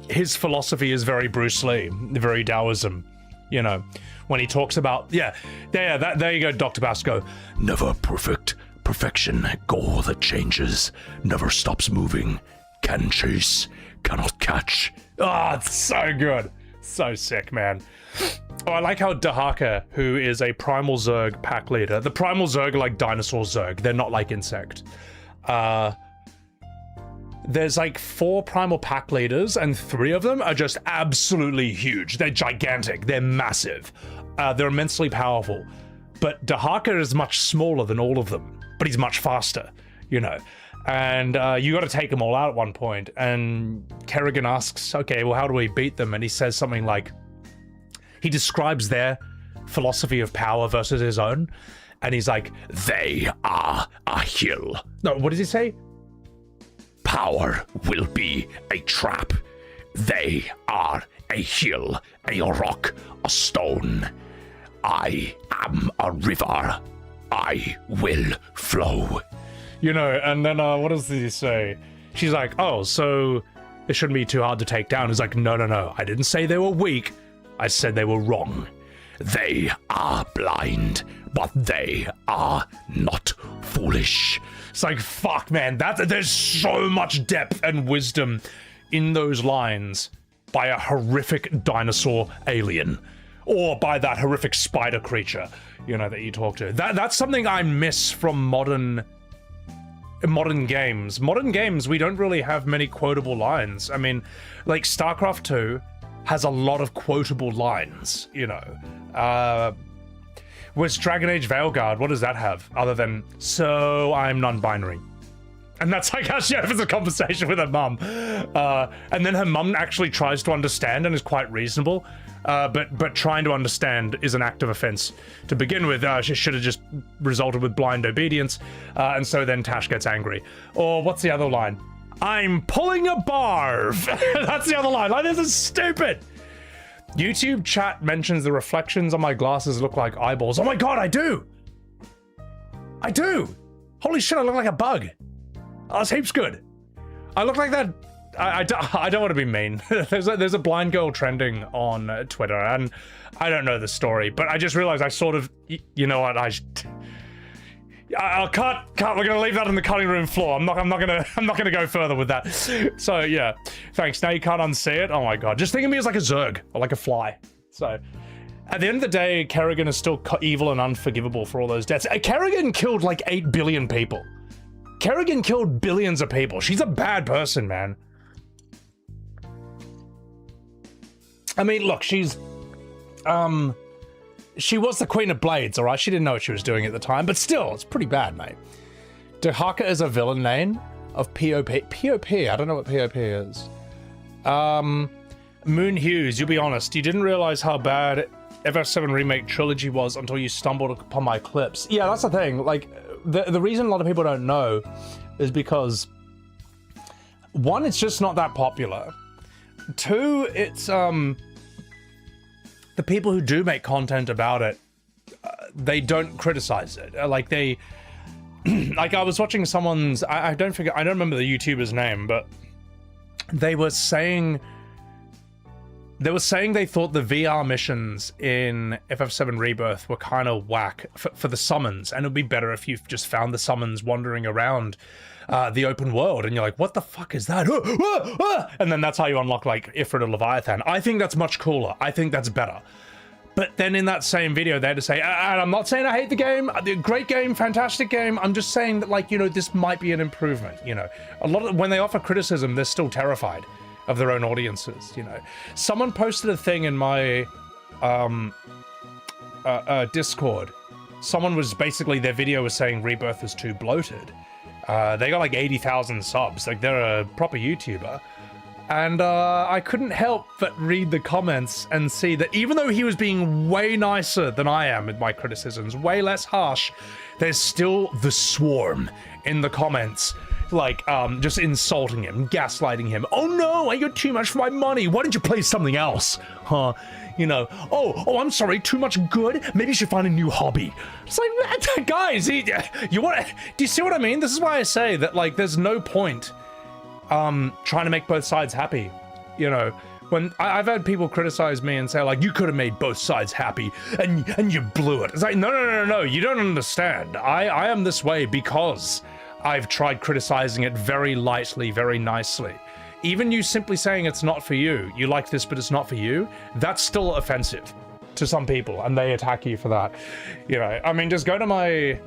his philosophy is very Bruce Lee, very Taoism, you know. When he talks about, there you go, Dr. Basco. Never perfect. Perfection, goal that changes, never stops moving, can chase, cannot catch. Ah, it's so good. So sick, man. Oh, I like how Dahaka, who is a Primal Zerg pack leader, the Primal Zerg are like dinosaur Zerg, they're not like insect. There's like 4 primal pack leaders, and 3 of them are just absolutely huge. They're gigantic, they're massive, they're immensely powerful. But Dahaka is much smaller than all of them, but he's much faster, you know. And you got to take them all out at one point. And Kerrigan asks, okay, well, how do we beat them? And he says something like, he describes their philosophy of power versus his own. And he's like, they are a hill. No, what does he say? Power will be a trap. They are a hill, a rock, a stone. I am a river. I will flow. You know, and then what does he say? She's like, oh, so it shouldn't be too hard to take down. He's like, no. I didn't say they were weak. I said they were wrong. They are blind, but they are not foolish. It's like, fuck, man, there's so much depth and wisdom in those lines by a horrific dinosaur alien, or by that horrific spider creature, you know, that you talk to. That's something I miss from modern games. Modern games, we don't really have many quotable lines. I mean, like StarCraft 2 has a lot of quotable lines, you know. Was Dragon Age Veilguard, what does that have other than, so I'm non-binary? And that's like how she has a conversation with her mum. And then her mum actually tries to understand and is quite reasonable. But trying to understand is an act of offense to begin with. She should have just resulted with blind obedience. And so then Tash gets angry. Or what's the other line? I'm pulling a barf. That's the other line. Like, this is stupid. YouTube chat mentions the reflections on my glasses look like eyeballs. Oh my god, I do! I do! Holy shit, I look like a bug. Oh, that's heaps good. I look like that. I don't want to be mean. there's a blind girl trending on Twitter, and I don't know the story, but I just realized I sort of, you know what, I'll cut. We're gonna leave that on the cutting room floor. I'm not gonna go further with that. So yeah, thanks. Now you can't unsee it. Oh my god, just think of me as like a Zerg or like a fly. So at the end of the day, Kerrigan is still evil and unforgivable for all those deaths. Kerrigan killed like 8 billion people. Kerrigan killed billions of people. She's a bad person, man. I mean, look, she's she was the Queen of Blades, all right? She didn't know what she was doing at the time, but still, it's pretty bad, mate. Dehaka is a villain name of POP. POP, I don't know what POP is. Moon Hughes, you'll be honest, you didn't realize how bad FF7 Remake Trilogy was until you stumbled upon my clips. Yeah, that's the thing. Like, the reason a lot of people don't know is because, one, it's just not that popular. Two, it's, the people who do make content about it, they don't criticize it. Like they, like I was watching someone's, I don't remember the YouTuber's name, but they were saying they thought the VR missions in FF7 Rebirth were kind of whack for the summons, and it would be better if you just found the summons wandering around the open world, and you're like, what the fuck is that? And then that's how you unlock like Ifrit or Leviathan. I think that's much cooler. I think that's better. But then in that same video, they had to say, and I'm not saying I hate the game, great game, fantastic game. I'm just saying that, like, you know, this might be an improvement. You know, a lot of when they offer criticism, they're still terrified of their own audiences. You know, someone posted a thing in my Discord. Someone was basically, their video was saying Rebirth is too bloated. They got like 80,000 subs, like they're a proper YouTuber. And I couldn't help but read the comments and see that even though he was being way nicer than I am with my criticisms, way less harsh, there's still the swarm in the comments, like just insulting him, gaslighting him. Oh no, I got too much for my money. Why don't you play something else? Huh? You know, oh, I'm sorry, too much good? Maybe you should find a new hobby. It's like, guys, do you see what I mean? This is why I say that, like, there's no point trying to make both sides happy. You know, when I've had people criticize me and say, like, you could have made both sides happy and you blew it. It's like, no, you don't understand. I am this way because I've tried criticizing it very lightly, very nicely. Even you simply saying it's not for you, you like this but it's not for you, that's still offensive to some people, and they attack you for that. You know, I mean, just go to my,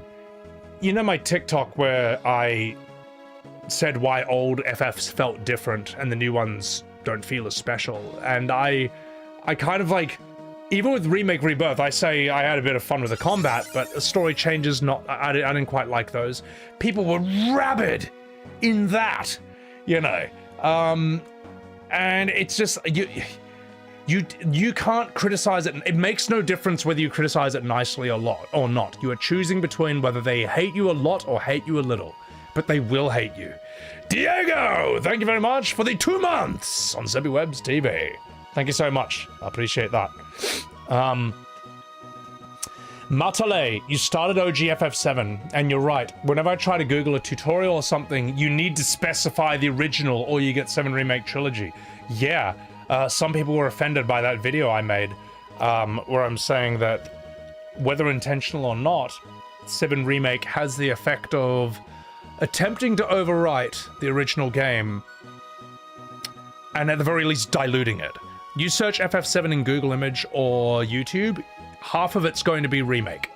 you know, my TikTok where I said why old FFs felt different and the new ones don't feel as special. And I kind of like, even with Remake Rebirth, I say I had a bit of fun with the combat, but the story changes, I didn't quite like those. People were rabid in that, you know. And it's just, you can't criticize it. It makes no difference whether you criticize it nicely or not. You are choosing between whether they hate you a lot or hate you a little, but they will hate you. Diego, thank you very much for the 2 months on Zebiwebs TV. Thank you so much. I appreciate that. Matale, you started OGFF7, and you're right. Whenever I try to Google a tutorial or something, you need to specify the original or you get 7 Remake Trilogy. Yeah, some people were offended by that video I made, where I'm saying that whether intentional or not, 7 Remake has the effect of attempting to overwrite the original game and at the very least diluting it. You search FF7 in Google Image or YouTube, half of it's going to be remake.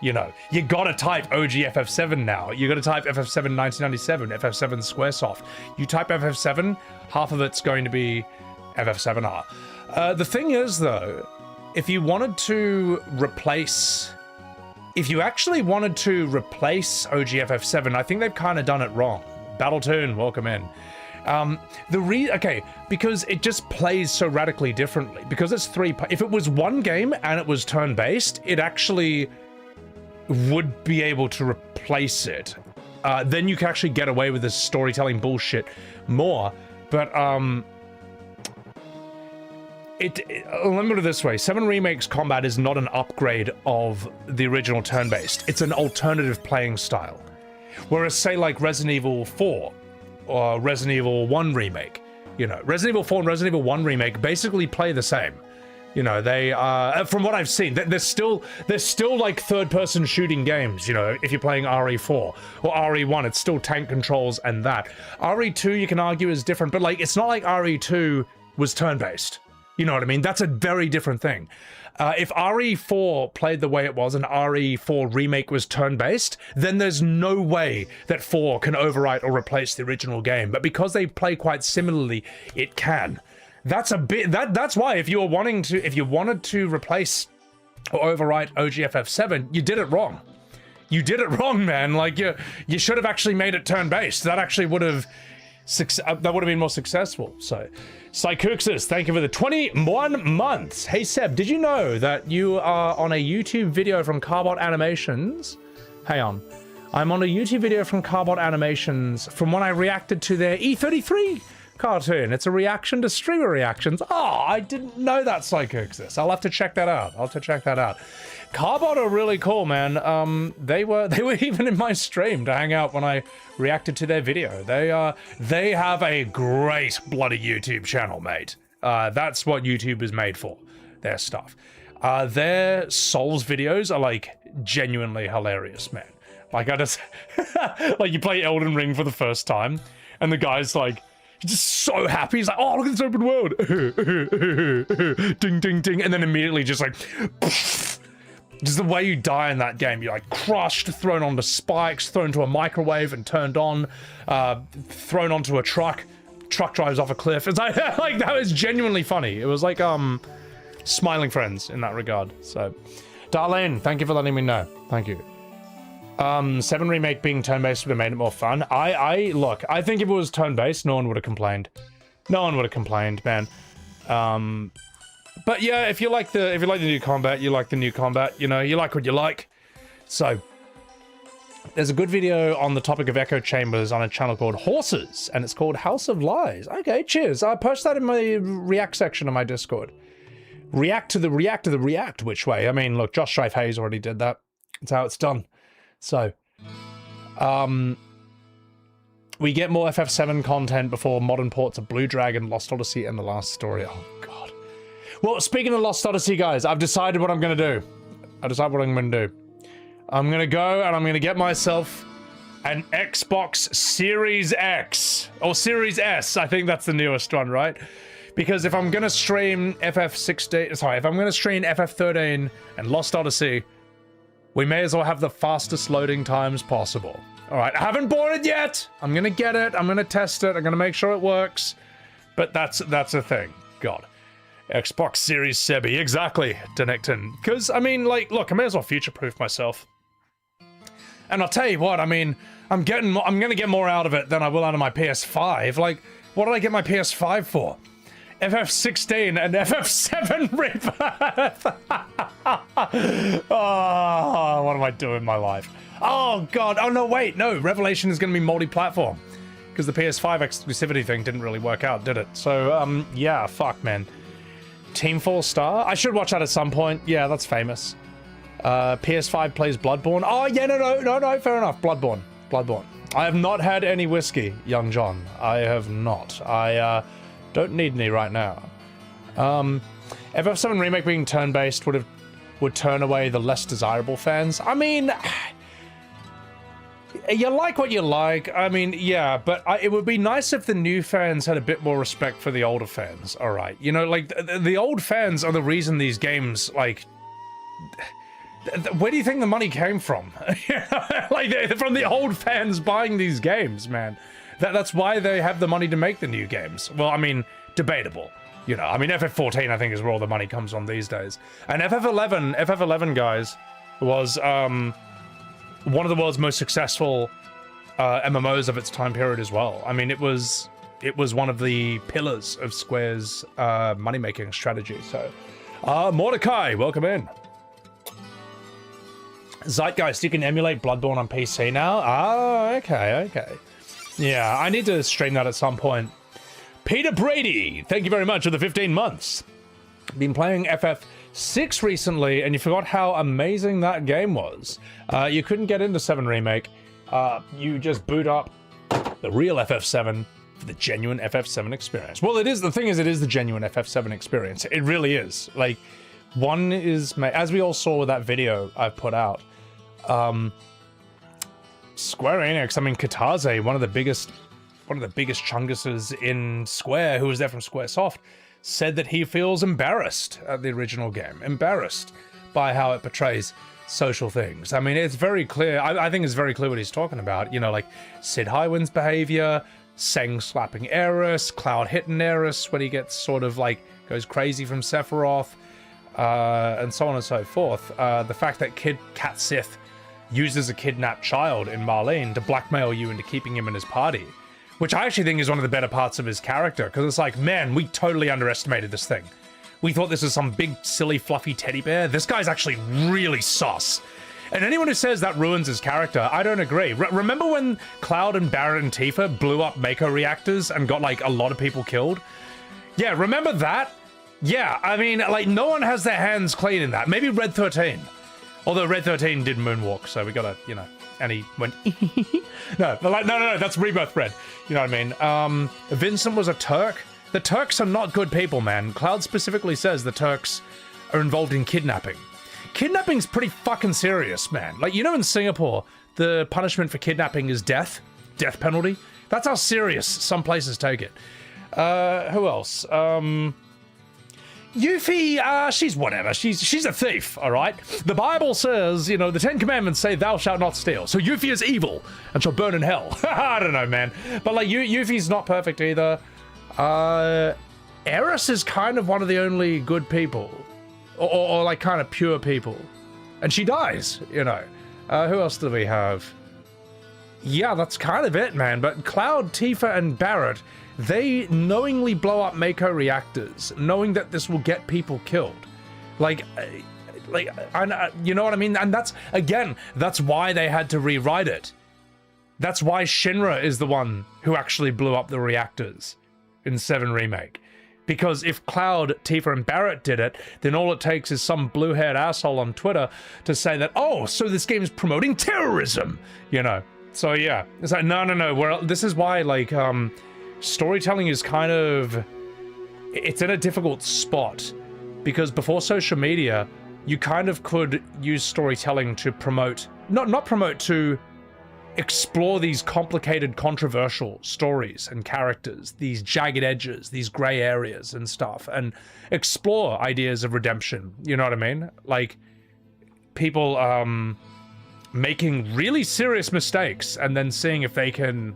You know, you gotta type OG FF7 now. You gotta type FF7 1997, FF7 Squaresoft. You type FF7, half of it's going to be FF7R. The thing is, though, if you wanted to replace... If you actually wanted to replace OG FF7, I think they've kind of done it wrong. Battletoon, welcome in. Okay, because it just plays so radically differently. Because it's if it was one game and it was turn-based, it actually would be able to replace it. Then you can actually get away with this storytelling bullshit more. But, let me put it this way. 7 Remake's combat is not an upgrade of the original turn-based. It's an alternative playing style. Whereas, say, like Resident Evil 4 or Resident Evil 1 Remake, you know, Resident Evil 4 and Resident Evil 1 Remake basically play the same. You know, they from what I've seen, they're still like third-person shooting games. You know, if you're playing RE4 or RE1, it's still tank controls and that. RE2, you can argue, is different, but like it's not like RE2 was turn-based. You know what I mean? That's a very different thing. If RE4 played the way it was and RE4 Remake was turn-based, then there's no way that 4 can overwrite or replace the original game. But because they play quite similarly, it can. That's a bit. That's why if you wanted to replace or overwrite OGFF7, you did it wrong. You did it wrong, man. Like you should have actually made it turn-based. That actually would have been more successful. So, Psychuxis, thank you for the 21 months. Hey Seb, did you know that you are on a YouTube video from Carbot Animations? Hang on. I'm on a YouTube video from Carbot Animations from when I reacted to their E33 cartoon. It's a reaction to streamer reactions. Oh, I didn't know that, Psychuxis. I'll have to check that out. Carbot are really cool, man. They were even in my stream to hang out when I reacted to their video. They have a great bloody YouTube channel, mate. That's what YouTube is made for. Their stuff. Their Souls videos are like genuinely hilarious, man. Like I just like you play Elden Ring for the first time, and the guy's like just so happy. He's like, oh, look at this open world. Ding, ding, ding. And then immediately just like, just the way you die in that game. You're like crushed, thrown onto spikes, thrown to a microwave and turned on, thrown onto a truck. Truck drives off a cliff. It's like, like that was genuinely funny. It was like, Smiling Friends in that regard. So, Darlene, thank you for letting me know. Thank you. 7 Remake being turn-based would have made it more fun. Look, I think if it was turn-based, no one would have complained. No one would have complained, man. But yeah, if you like the new combat, you like the new combat, you know, you like what you like. So, there's a good video on the topic of echo chambers on a channel called Horses, and it's called House of Lies. Okay, cheers. I'll post that in my React section of my Discord. React to the React, which way? I mean, look, Josh Strife Hayes already did that. That's how it's done. So, we get more FF7 content before modern ports of Blue Dragon, Lost Odyssey, and The Last Story. Oh, God. Well, speaking of Lost Odyssey, guys, I've decided what I'm going to do. I'm going to go and I'm going to get myself an Xbox Series X. Or Series S. I think that's the newest one, right? Because if I'm going to stream FF16... Sorry, if I'm going to stream FF13 and Lost Odyssey... we may as well have the fastest loading times possible. All right, I haven't bought it yet. I'm gonna get it. I'm gonna test it. I'm gonna make sure it works. But that's a thing. God. Xbox Series Sebi. Exactly, Denecton. Because, I mean, like, look, I may as well future-proof myself. And I'll tell you what, I mean, I'm gonna get more out of it than I will out of my PS5. Like, what did I get my PS5 for? FF16 and FF7 Rebirth. Oh, what am I doing in my life? Oh, God. Oh, no, wait. No, Revelation is going to be multi-platform. Because the PS5 exclusivity thing didn't really work out, did it? So, yeah, fuck, man. Team 4 Star? I should watch that at some point. Yeah, that's famous. PS5 plays Bloodborne. Oh, yeah, no, fair enough. Bloodborne. I have not had any whiskey, young John. I have not. I, don't need any right now. FF7 Remake being turn-based would turn away the less desirable fans. I mean, You like what you like. I mean, yeah, but it would be nice if the new fans had a bit more respect for the older fans. All right, you know, like the old fans are the reason these games, like, where do you think the money came from? Like, from the old fans buying these games, man. That's why they have the money to make the new games. Well, I mean, debatable. You know, I mean, FF14, I think, is where all the money comes from these days. And FF11, guys, was one of the world's most successful MMOs of its time period as well. I mean, it was one of the pillars of Square's money-making strategy. So, Mordecai, welcome in. Zeitgeist, you can emulate Bloodborne on PC now? Ah, okay. Yeah, I need to stream that at some point. Peter Brady, thank you very much for the 15 months. Been playing FF6 recently, and you forgot how amazing that game was. You couldn't get into 7 Remake. You just boot up the real FF7 for the genuine FF7 experience. Well, it is the genuine FF7 experience. It really is. Like, one is, as we all saw with that video I put out, Square Enix, I mean, Katase, one of the biggest chunguses in Square, who was there from Squaresoft, said that he feels embarrassed at the original game, embarrassed by how it portrays social things. I mean, it's very clear. I think it's very clear what he's talking about. You know, like Sid Highwind's behavior, Seng slapping Aeris, Cloud hitting Aeris when he gets sort of like goes crazy from Sephiroth, and so on and so forth. The fact that Cat Sith uses a kidnapped child in Marlene to blackmail you into keeping him in his party, which I actually think is one of the better parts of his character, because it's like, man, we totally underestimated this thing. We thought this was some big, silly, fluffy teddy bear. This guy's actually really sus. And anyone who says that ruins his character, I don't agree. Remember when Cloud and Barret and Tifa blew up Mako reactors and got, like, a lot of people killed? Yeah, remember that? Yeah, I mean, like, no one has their hands clean in that. Maybe Red 13. Although Red 13 did moonwalk, so we gotta, you know, and he went, no, that's Rebirth Red. You know what I mean? Vincent was a Turk. The Turks are not good people, man. Cloud specifically says the Turks are involved in kidnapping. Kidnapping's pretty fucking serious, man. Like, you know, in Singapore, the punishment for kidnapping is death penalty. That's how serious some places take it. Who else? Yuffie, she's whatever. She's a thief, all right? The Bible says, you know, the 10 Commandments say thou shalt not steal. So Yuffie is evil and shall burn in hell. I don't know, man. But, like, Yuffie's not perfect either. Aeris is kind of one of the only good people. Or like, kind of pure people. And she dies, you know. Who else do we have? Yeah, that's kind of it, man. But Cloud, Tifa, and Barret, they knowingly blow up Mako reactors, knowing that this will get people killed. Like, you know what I mean? And that's, again, that's why they had to rewrite it. That's why Shinra is the one who actually blew up the reactors in 7 Remake. Because if Cloud, Tifa, and Barret did it, then all it takes is some blue-haired asshole on Twitter to say that, oh, so this game is promoting terrorism, you know? So yeah, it's like, no, this is why, like, storytelling is kind of, it's in a difficult spot, because before social media, you kind of could use storytelling to promote, not promote, to explore these complicated, controversial stories and characters, these jagged edges, these gray areas and stuff, and explore ideas of redemption, you know what I mean? Like, people, making really serious mistakes and then seeing if they can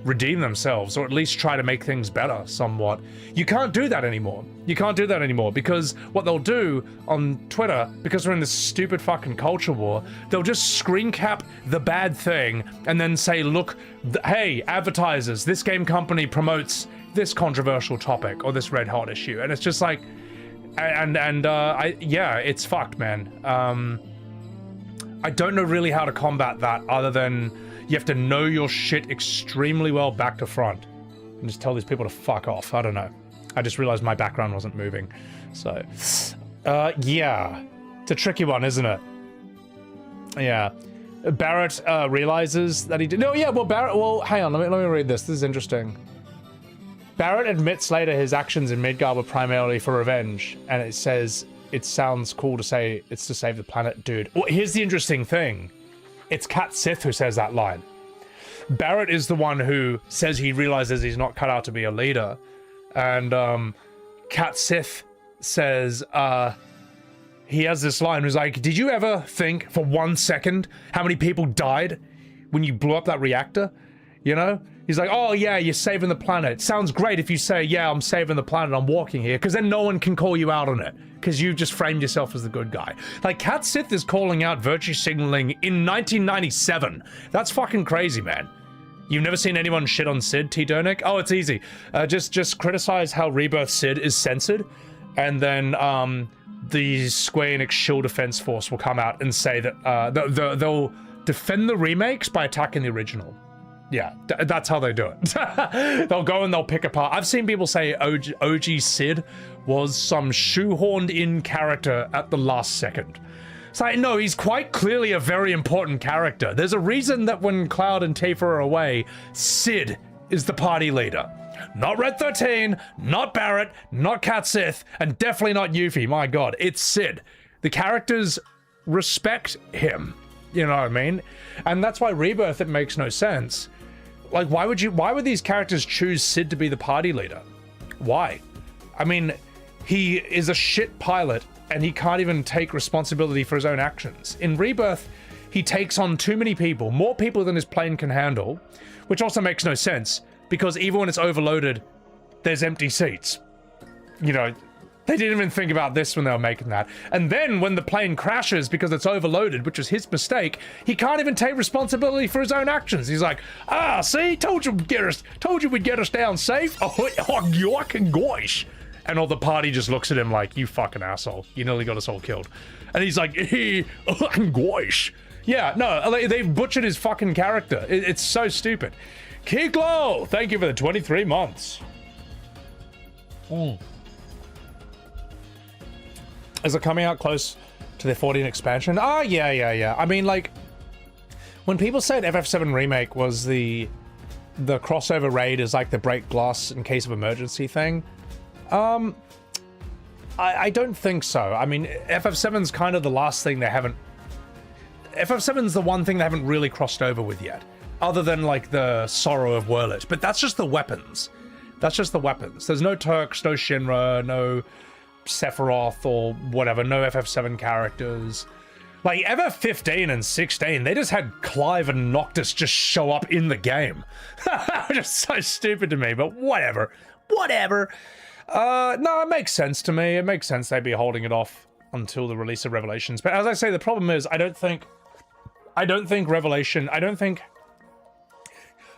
redeem themselves, or at least try to make things better somewhat. You can't do that anymore. You can't do that anymore, because what they'll do on Twitter, because we're in this stupid fucking culture war, they'll just screen cap the bad thing and then say, look, hey, advertisers, this game company promotes this controversial topic or this red hot issue. And it's just like, yeah, it's fucked, man. I don't know really how to combat that, other than you have to know your shit extremely well back to front and just tell these people to fuck off. I don't know. I just realized my background wasn't moving. So, yeah. It's a tricky one, isn't it? Yeah. Barret realizes that he did... No, yeah, well, Barret... Well, hang on. Let me read this. This is interesting. Barret admits later his actions in Midgard were primarily for revenge, and it says... It sounds cool to say it's to save the planet, dude. Well, here's the interesting thing. It's Cat Sith who says that line. Barrett is the one who says he realizes he's not cut out to be a leader. And Cat Sith says, he has this line who's like, did you ever think for 1 second how many people died when you blew up that reactor? You know? He's like, oh yeah, you're saving the planet. Sounds great if you say, yeah, I'm saving the planet, I'm walking here, because then no one can call you out on it, because you've just framed yourself as the good guy. Like, Cat Sith is calling out virtue signaling in 1997. That's fucking crazy, man. You've never seen anyone shit on Sid, T-Donic? Oh, it's easy. Just criticize how Rebirth Sid is censored, and then the Square Enix Shield Defense Force will come out and say that they'll defend the remakes by attacking the original. Yeah, that's how they do it. They'll go and they'll pick apart. I've seen people say OG Sid was some shoehorned in character at the last second. It's like, no, he's quite clearly a very important character. There's a reason that when Cloud and Tifa are away, Sid is the party leader. Not Red 13, not Barrett, not Cat Sith, and definitely not Yuffie. My god, it's Sid. The characters respect him. You know what I mean? And that's why Rebirth, it makes no sense. Like, why would these characters choose Sid to be the party leader? Why? I mean, he is a shit pilot and he can't even take responsibility for his own actions. In Rebirth, he takes on too many people, more people than his plane can handle, which also makes no sense because even when it's overloaded, there's empty seats. You know, they didn't even think about this when they were making that. And then when the plane crashes because it's overloaded, which was his mistake, he can't even take responsibility for his own actions. He's like, ah, see, told you we'd get us down safe. Oh, gosh. And all the party just looks at him like, you fucking asshole. You nearly got us all killed. And he's like, gosh. Yeah, no, they've butchered his fucking character. It's so stupid. Kiglo, thank you for the 23 months. Is it coming out close to their 14 expansion? Oh, yeah. I mean, like, when people said FF7 Remake was the crossover raid is like the break glass in case of emergency thing, I don't think so. I mean, FF7's kind of the last thing they haven't... FF7's the one thing they haven't really crossed over with yet, other than, like, the Sorrow of Werlit. But that's just the weapons. That's just the weapons. There's no Turks, no Shinra, no Sephiroth or whatever, no FF7 characters. Like, FF15 and 16, they just had Clive and Noctis just show up in the game. Just so stupid to me, but whatever. No, it makes sense to me. It makes sense they'd be holding it off until the release of Revelations. But as I say, the problem is I don't think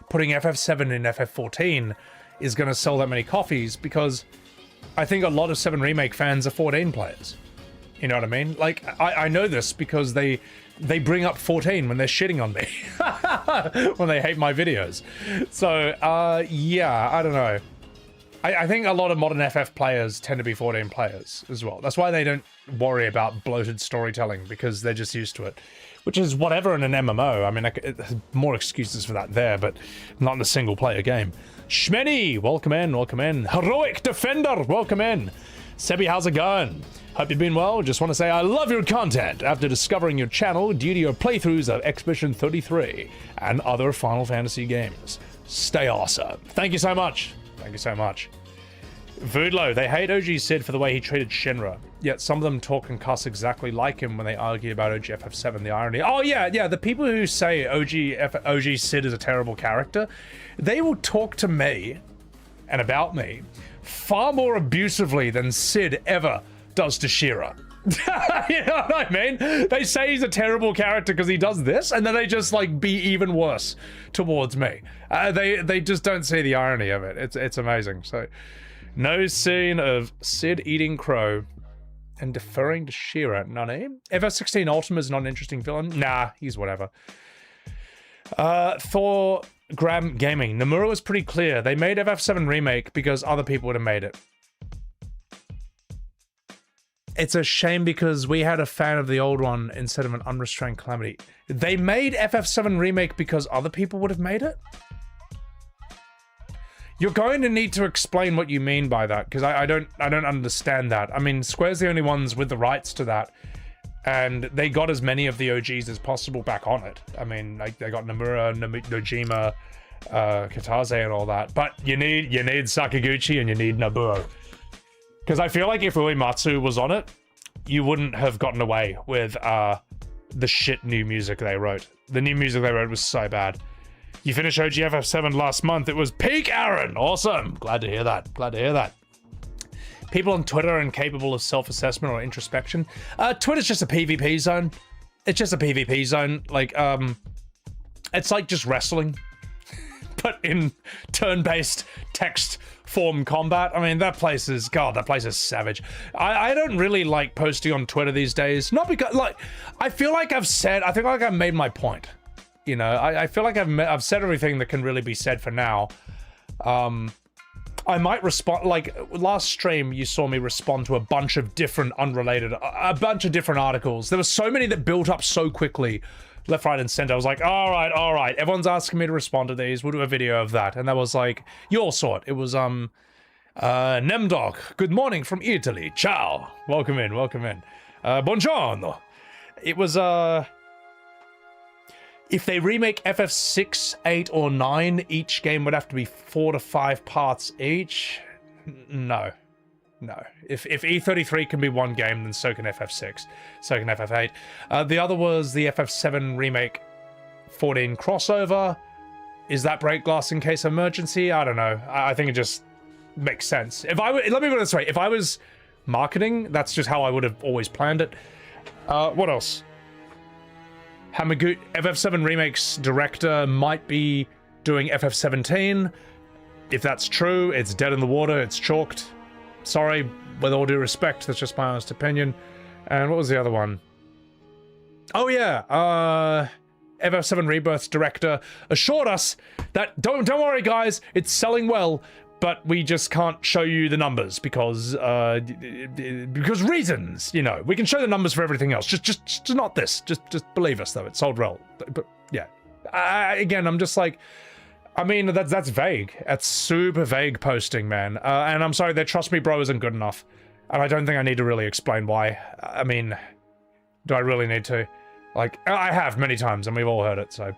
putting FF7 in FF14 is going to sell that many copies, because I think a lot of 7 Remake fans are 14 players. You know what I mean? Like, I know this because they bring up 14 when they're shitting on me. When they hate my videos. So, yeah, I don't know. I think a lot of modern FF players tend to be 14 players as well. That's why they don't worry about bloated storytelling, because they're just used to it. Which is whatever in an MMO. I mean, more excuses for that there, but not in a single player game. Shmeny, welcome in. Heroic Defender, welcome in. Sebi, how's it going? Hope you've been well. Just want to say I love your content after discovering your channel due to your playthroughs of Expedition 33 and other Final Fantasy games. Stay awesome. Thank you so much. Thank you so much. Voodlo, they hate OG Sid for the way he treated Shinra, yet some of them talk and cuss exactly like him when they argue about OG FF7, the irony. Oh yeah, the people who say OG Sid is a terrible character, they will talk to me and about me far more abusively than Sid ever does to Shira. You know what I mean? They say he's a terrible character because he does this, and then they just like be even worse towards me. They just don't see the irony of it. It's amazing. So, no scene of Sid eating crow and deferring to Shira. None. FF16 Ultima is not an interesting villain. Nah, he's whatever. Thor Graham Gaming. Nomura was pretty clear. They made FF7 Remake because other people would have made it. It's a shame because we had a fan of the old one instead of an unrestrained Calamity. They made FF7 Remake because other people would have made it? You're going to need to explain what you mean by that, because I don't understand that. I mean, Square's the only ones with the rights to that. and they got as many of the OGs as possible back on it. I mean, like they got Nomura, Nojima, Kitase, and all that. But you need Sakaguchi and you need Nobuo, because I feel like if Uematsu was on it, you wouldn't have gotten away with the shit new music they wrote. The new music they wrote was so bad. You finished OGFF7 last month. It was peak, Aaron. Awesome. Glad to hear that. Glad to hear that. People on Twitter are incapable of self-assessment or introspection. Twitter's just a PvP zone. It's just a PvP zone. Like, it's like just wrestling, but in turn-based text form combat. I mean, that place is savage. I don't really like posting on Twitter these days. Not because, like, I feel like I've made my point. You know, I feel like I've said everything that can really be said for now. I might respond, like last stream you saw me respond to a bunch of different unrelated, a bunch of different articles. There were so many that built up so quickly, left, right, and center. I was like, all right, everyone's asking me to respond to these. We'll do a video of that. And that was like, you all saw it. It was, Nemdog, good morning from Italy. Ciao. Welcome in. Buongiorno. It was, if they remake FF6, 8, or 9, each game would have to be 4 to 5 parts each. No. If E33 can be one game, then so can FF6, so can FF8. The other was the FF7 remake 14 crossover. Is that break glass in case of emergency? I don't know. I think it just makes sense. Let me put it this way. If I was marketing, that's just how I would have always planned it. What else? Hamaguchi, FF7 Remake's director might be doing FF17. If that's true, it's dead in the water, it's chalked. Sorry, with all due respect, that's just my honest opinion. And what was the other one? Oh yeah, FF7 Rebirth's director assured us that, don't worry guys, it's selling well, but we just can't show you the numbers because reasons, you know. We can show the numbers for everything else, just not this. Just believe us though, it sold well. But yeah, again, I'm just like, I mean, that's vague. That's super vague posting, man. And I'm sorry, that trust me, bro, isn't good enough. And I don't think I need to really explain why. I mean, do I really need to? Like, I have many times, and we've all heard it. So,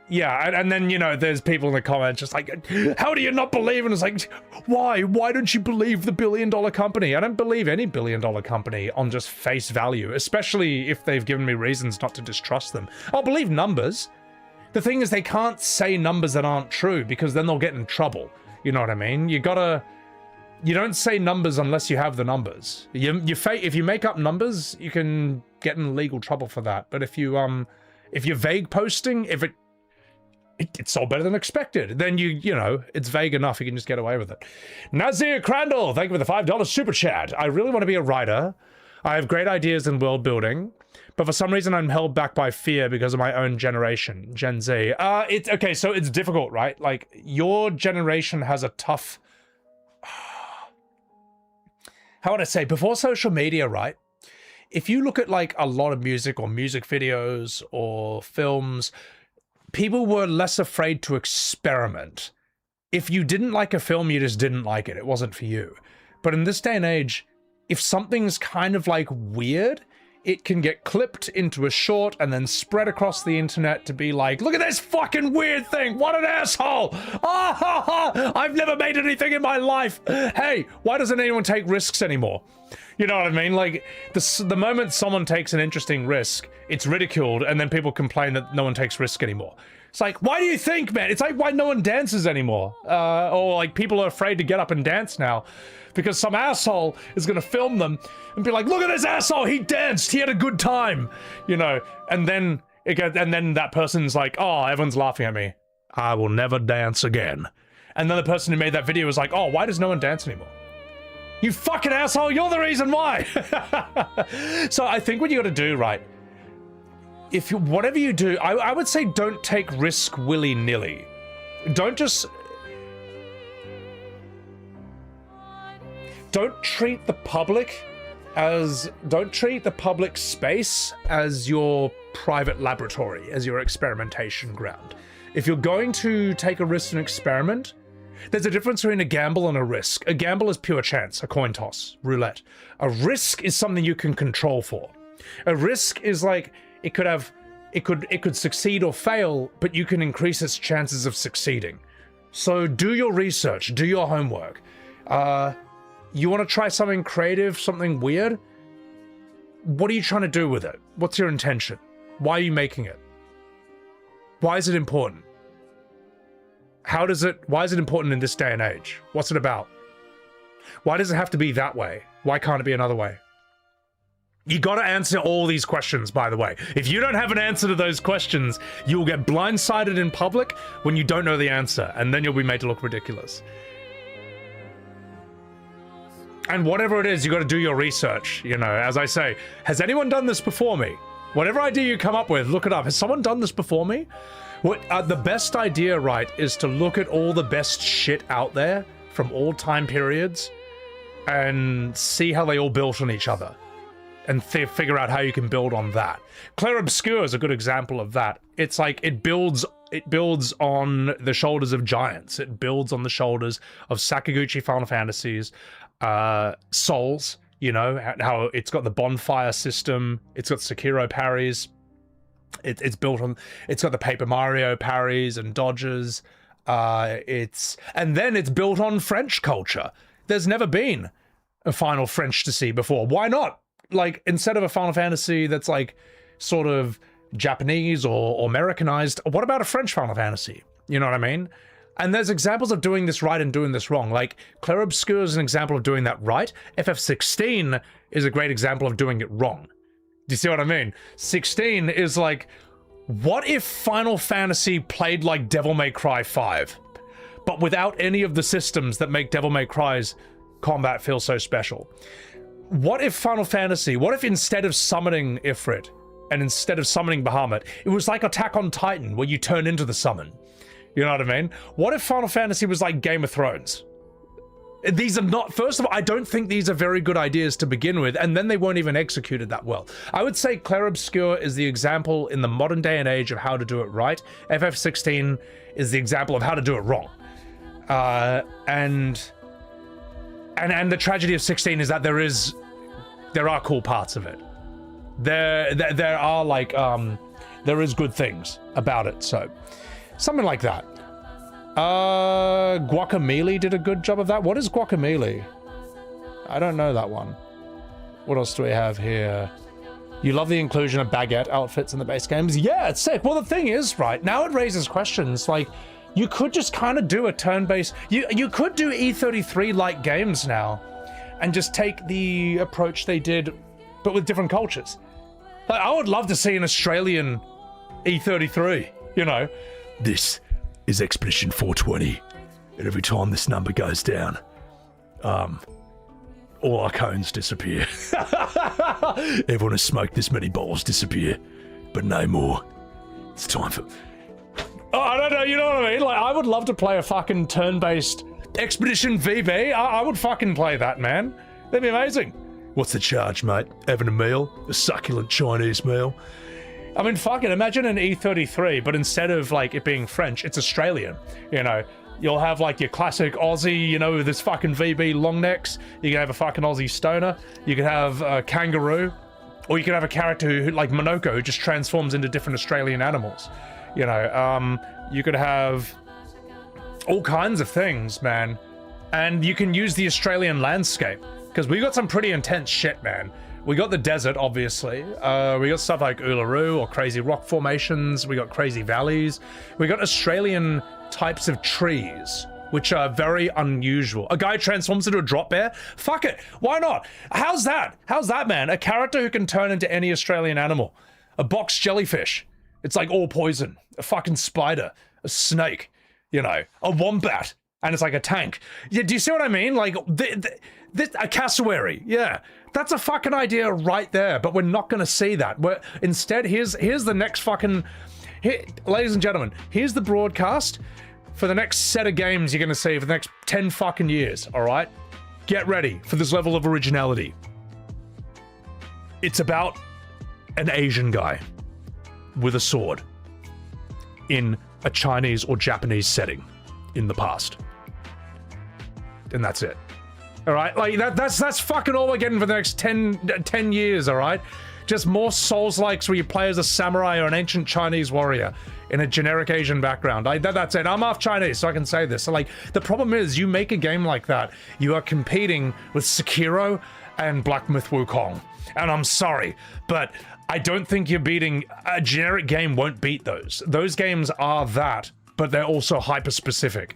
yeah, and then, you know, there's people in the comments just like, how do you not believe? And it's like, why? Why don't you believe the billion-dollar company? I don't believe any billion-dollar company on just face value, especially if they've given me reasons not to distrust them. I'll believe numbers. The thing is, they can't say numbers that aren't true because then they'll get in trouble. You know what I mean? You don't say numbers unless you have the numbers. If you make up numbers, you can get in legal trouble for that. But if you're vague posting, if it's sold better than expected, then you know, it's vague enough, you can just get away with it. Nazir Crandall, thank you for the $5 super chat. I really want to be a writer. I have great ideas in world building, but for some reason I'm held back by fear because of my own generation, Gen Z. It's okay, so it's difficult, right? Like, your generation has a tough, how would I say, before social media, right? If you look at like a lot of music or music videos or films, people were less afraid to experiment. If you didn't like a film, you just didn't like it. It wasn't for you. But in this day and age, if something's kind of like weird, it can get clipped into a short and then spread across the internet to be like, look at this fucking weird thing. What an asshole. Ah, ha, ha. I've never made anything in my life. Hey, why doesn't anyone take risks anymore? You know what I mean? Like, the moment someone takes an interesting risk, it's ridiculed, and then people complain that no one takes risk anymore. It's like, why do you think, man? It's like why no one dances anymore. Or like people are afraid to get up and dance now because some asshole is gonna film them and be like, look at this asshole, he danced, he had a good time, you know, and then that person's like, oh, everyone's laughing at me, I will never dance again. And then the person who made that video was like, oh, why does no one dance anymore? You fucking asshole, you're the reason why. So I think what you gotta do, right, whatever you do, I would say don't take risk willy-nilly. Don't treat the public space as your private laboratory, as your experimentation ground. If you're going to take a risk and experiment, there's a difference between a gamble and a risk. A gamble is pure chance, a coin toss, roulette. A risk is something you can control for. A risk is like it could succeed or fail, but you can increase its chances of succeeding. So do your research, do your homework. You want to try something creative, something weird? What are you trying to do with it? What's your intention? Why are you making it? Why is it important? Why is it important in this day and age? What's it about? Why does it have to be that way? Why can't it be another way? You gotta answer all these questions, by the way. If you don't have an answer to those questions, you'll get blindsided in public when you don't know the answer, and then you'll be made to look ridiculous. And whatever it is, you gotta do your research, you know, as I say. Has anyone done this before me? Whatever idea you come up with, look it up. Has someone done this before me? The best idea, right, is to look at all the best shit out there from all time periods and see how they all built on each other. And figure out how you can build on that. Clair Obscur is a good example of that. It's like it builds on the shoulders of giants. It builds on the shoulders of Sakaguchi Final Fantasies, Souls, you know, how it's got the bonfire system, it's got Sekiro parries, it's got the Paper Mario parries and dodges, and then it's built on French culture. There's never been a Final French to see before. Why not? Like, instead of a Final Fantasy that's like sort of Japanese or Americanized, what about a French Final Fantasy? You know what I mean? And there's examples of doing this right and doing this wrong. Like, Clair Obscur is an example of doing that right. FF16 is a great example of doing it wrong. Do you see what I mean? 16 is like, what if Final Fantasy played like Devil May Cry 5, but without any of the systems that make Devil May Cry's combat feel so special? What if instead of summoning Ifrit and instead of summoning Bahamut, it was like Attack on Titan where you turn into the summon? You know what I mean? What if Final Fantasy was like Game of Thrones? These are not, first of all, I don't think these are very good ideas to begin with, and then they weren't even executed that well. I would say Clair Obscur is the example in the modern day and age of how to do it right. FF16 is the example of how to do it wrong. And the tragedy of 16 is that there are cool parts of it. There are like there is good things about it. So something like that. Guacamelee did a good job of that. What is Guacamelee? I don't know that one. What else do we have here? You love the inclusion of baguette outfits in the base games. Yeah, it's sick. Well, the thing is, right now it raises questions like, you could just kind of do a turn-based... You could do E33-like games now and just take the approach they did, but with different cultures. Like, I would love to see an Australian E33, you know. This is Expedition 420, and every time this number goes down, all our cones disappear. Everyone who smoked this many bowls disappear, but no more. It's time for... Oh, I don't know, you know what I mean? Like, I would love to play a fucking turn-based Expedition VB. I would fucking play that, man. That'd be amazing. What's the charge, mate? Having a meal? A succulent Chinese meal? I mean, fucking imagine an E33, but instead of, like, it being French, it's Australian, you know? You'll have, like, your classic Aussie, you know, with this fucking VB long necks. You can have a fucking Aussie stoner. You can have a kangaroo. Or you can have a character who, like Monoko, who just transforms into different Australian animals. You know, you could have all kinds of things, man. And you can use the Australian landscape, because we got some pretty intense shit, man. We got the desert, obviously. We got stuff like Uluru or crazy rock formations. We got crazy valleys. We got Australian types of trees, which are very unusual. A guy transforms into a drop bear? Fuck it. Why not? How's that? How's that, man? A character who can turn into any Australian animal. A box jellyfish. It's like all poison. A fucking spider. A snake. You know, a wombat. And it's like a tank. Yeah, do you see what I mean? Like, a cassowary. Yeah. That's a fucking idea right there, but we're not going to see that. Instead, here's the next fucking... ladies and gentlemen, here's the broadcast for the next set of games you're going to see for the next 10 fucking years, all right? Get ready for this level of originality. It's about an Asian guy with a sword in a Chinese or Japanese setting in the past. And that's it. All right, like that's fucking all we're getting for the next 10 years, all right? Just more Souls-likes where you play as a samurai or an ancient Chinese warrior in a generic Asian background. That's it. I'm half Chinese, so I can say this. So, like, the problem is, you make a game like that, you are competing with Sekiro and Black Myth Wukong. And I'm sorry, but I don't think you're beating... A generic game won't beat those. Those games are that, but they're also hyper-specific.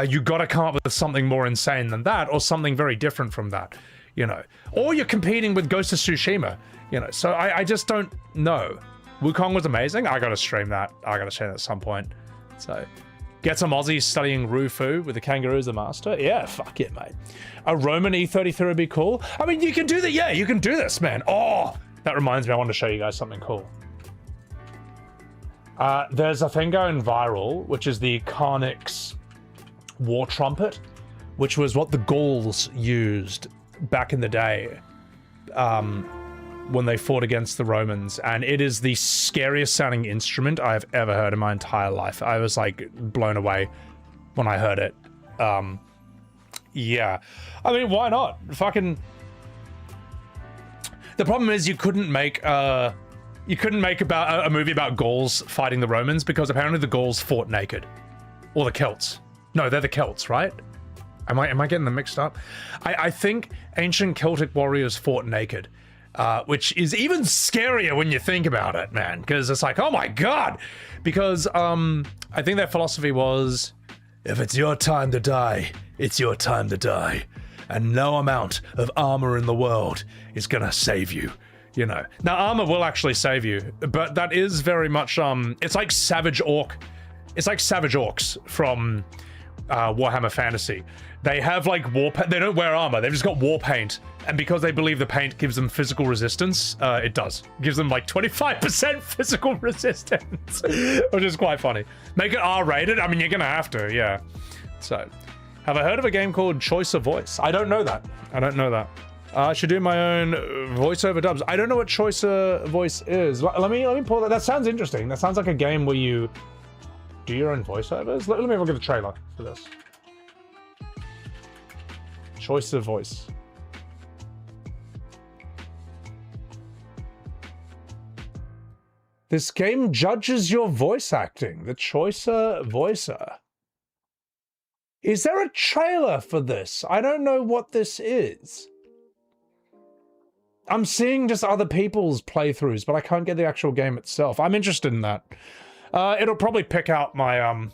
You gotta come up with something more insane than that, or something very different from that, you know. Or you're competing with Ghost of Tsushima, you know. So I just don't know. Wukong was amazing. I gotta stream that. I gotta stream that at some point. So, get some Aussies studying Rufu with the kangaroo as a master. Yeah, fuck it, mate. A Roman E33 would be cool. I mean, you can do that. Yeah, you can do this, man. Oh, that reminds me. I want to show you guys something cool. There's a thing going viral, which is the Carnix war trumpet, which was what the Gauls used back in the day. When they fought against the Romans, and it is the scariest sounding instrument I've ever heard in my entire life. I was like blown away when I heard it. Yeah, I mean, why not? Fucking. The problem is you couldn't make about a movie about Gauls fighting the Romans, because apparently the Gauls fought naked, or the Celts. No, they're the Celts, right? Am I getting them mixed up? I think ancient Celtic warriors fought naked. Which is even scarier when you think about it, man, because it's like, oh my god, because I think their philosophy was, if it's your time to die, it's your time to die, and no amount of armor in the world is gonna save you, you know. Now, armor will actually save you, but that is very much it's like Savage Orc. It's like Savage Orcs from Warhammer Fantasy. They have like they don't wear armor, they've just got war paint, and because they believe the paint gives them physical resistance, it does. It gives them like 25% physical resistance, which is quite funny. Make it R-rated? I mean, you're gonna have to, yeah. So, have I heard of a game called Choice of Voice? I don't know that. I don't know that. I should do my own voiceover dubs. I don't know what Choice of Voice is. Let me pull that. That sounds interesting. That sounds like a game where you do your own voiceovers. Let me look at the trailer for this. Choice of Voice. This game judges your voice acting. The Choicer Voicer. Is there a trailer for this? I don't know what this is. I'm seeing just other people's playthroughs, but I can't get the actual game itself. I'm interested in that. It'll probably pick out my,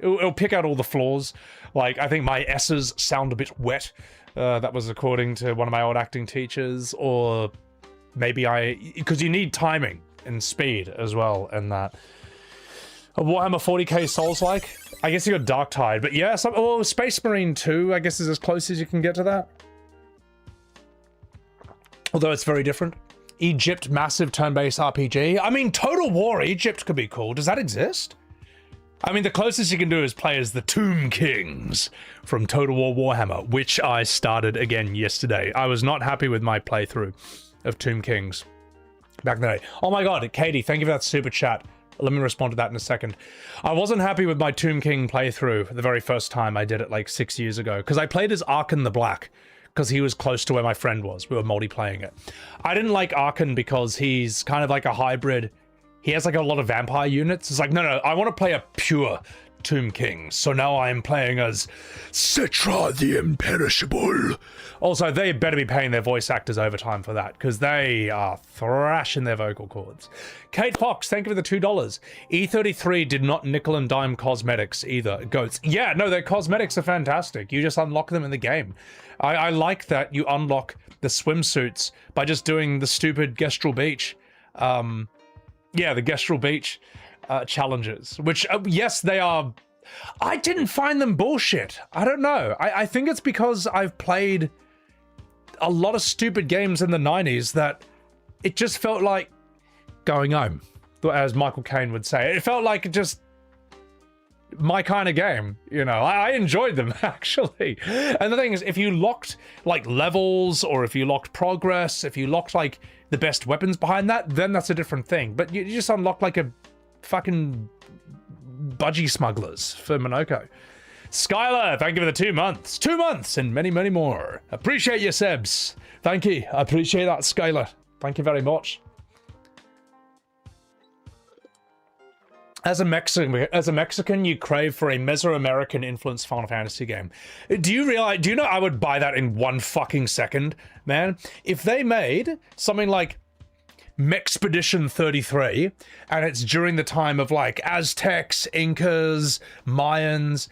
it'll pick out all the flaws. Like, I think my S's sound a bit wet. That was according to one of my old acting teachers. Or maybe because you need timing and speed as well in that. A Warhammer 40k Souls-like? I guess you got Darktide, but yeah, Space Marine 2, I guess, is as close as you can get to that. Although it's very different. Egypt, massive turn-based RPG. I mean, Total War Egypt could be cool. Does that exist? I mean, the closest you can do is play as the Tomb Kings from Total War Warhammer, which I started again yesterday. I was not happy with my playthrough of Tomb Kings back in the day. Oh my god, Katie, thank you for that super chat. Let me respond to that in a second. I wasn't happy with my Tomb King playthrough the very first time I did it like 6 years ago, because I played as Arkan the Black, because he was close to where my friend was. We were multiplaying it. I didn't like Arkan because he's kind of like a hybrid. He has like a lot of vampire units. It's like, no, I want to play a pure Tomb King. So now I'm playing as Citra the Imperishable. Also, they better be paying their voice actors overtime for that, because they are thrashing their vocal cords. Kate Fox, thank you for the $2. E33 did not nickel and dime cosmetics either. Goats. Yeah, no, their cosmetics are fantastic. You just unlock them in the game. I like that you unlock the swimsuits by just doing the stupid Gestral Beach. Yeah, the Gestral Beach challenges, which, yes, they are... I didn't find them bullshit. I don't know. I think it's because I've played a lot of stupid games in the 90s that it just felt like going home, as Michael Caine would say. It felt like just my kind of game, you know. I enjoyed them, actually. And the thing is, if you locked like levels, or if you locked progress, if you locked like the best weapons behind that, then that's a different thing. But you just unlock like a fucking budgie smugglers for Monoko. Skylar, thank you for the 2 months. 2 months and many, many more. Appreciate your subs. Thank you. I appreciate that, Skylar. Thank you very much. As a Mexican, you crave for a Mesoamerican influenced Final Fantasy game. Do you know I would buy that in one fucking second, man? If they made something like Mexpedition 33, and it's during the time of like Aztecs, Incas, Mayans,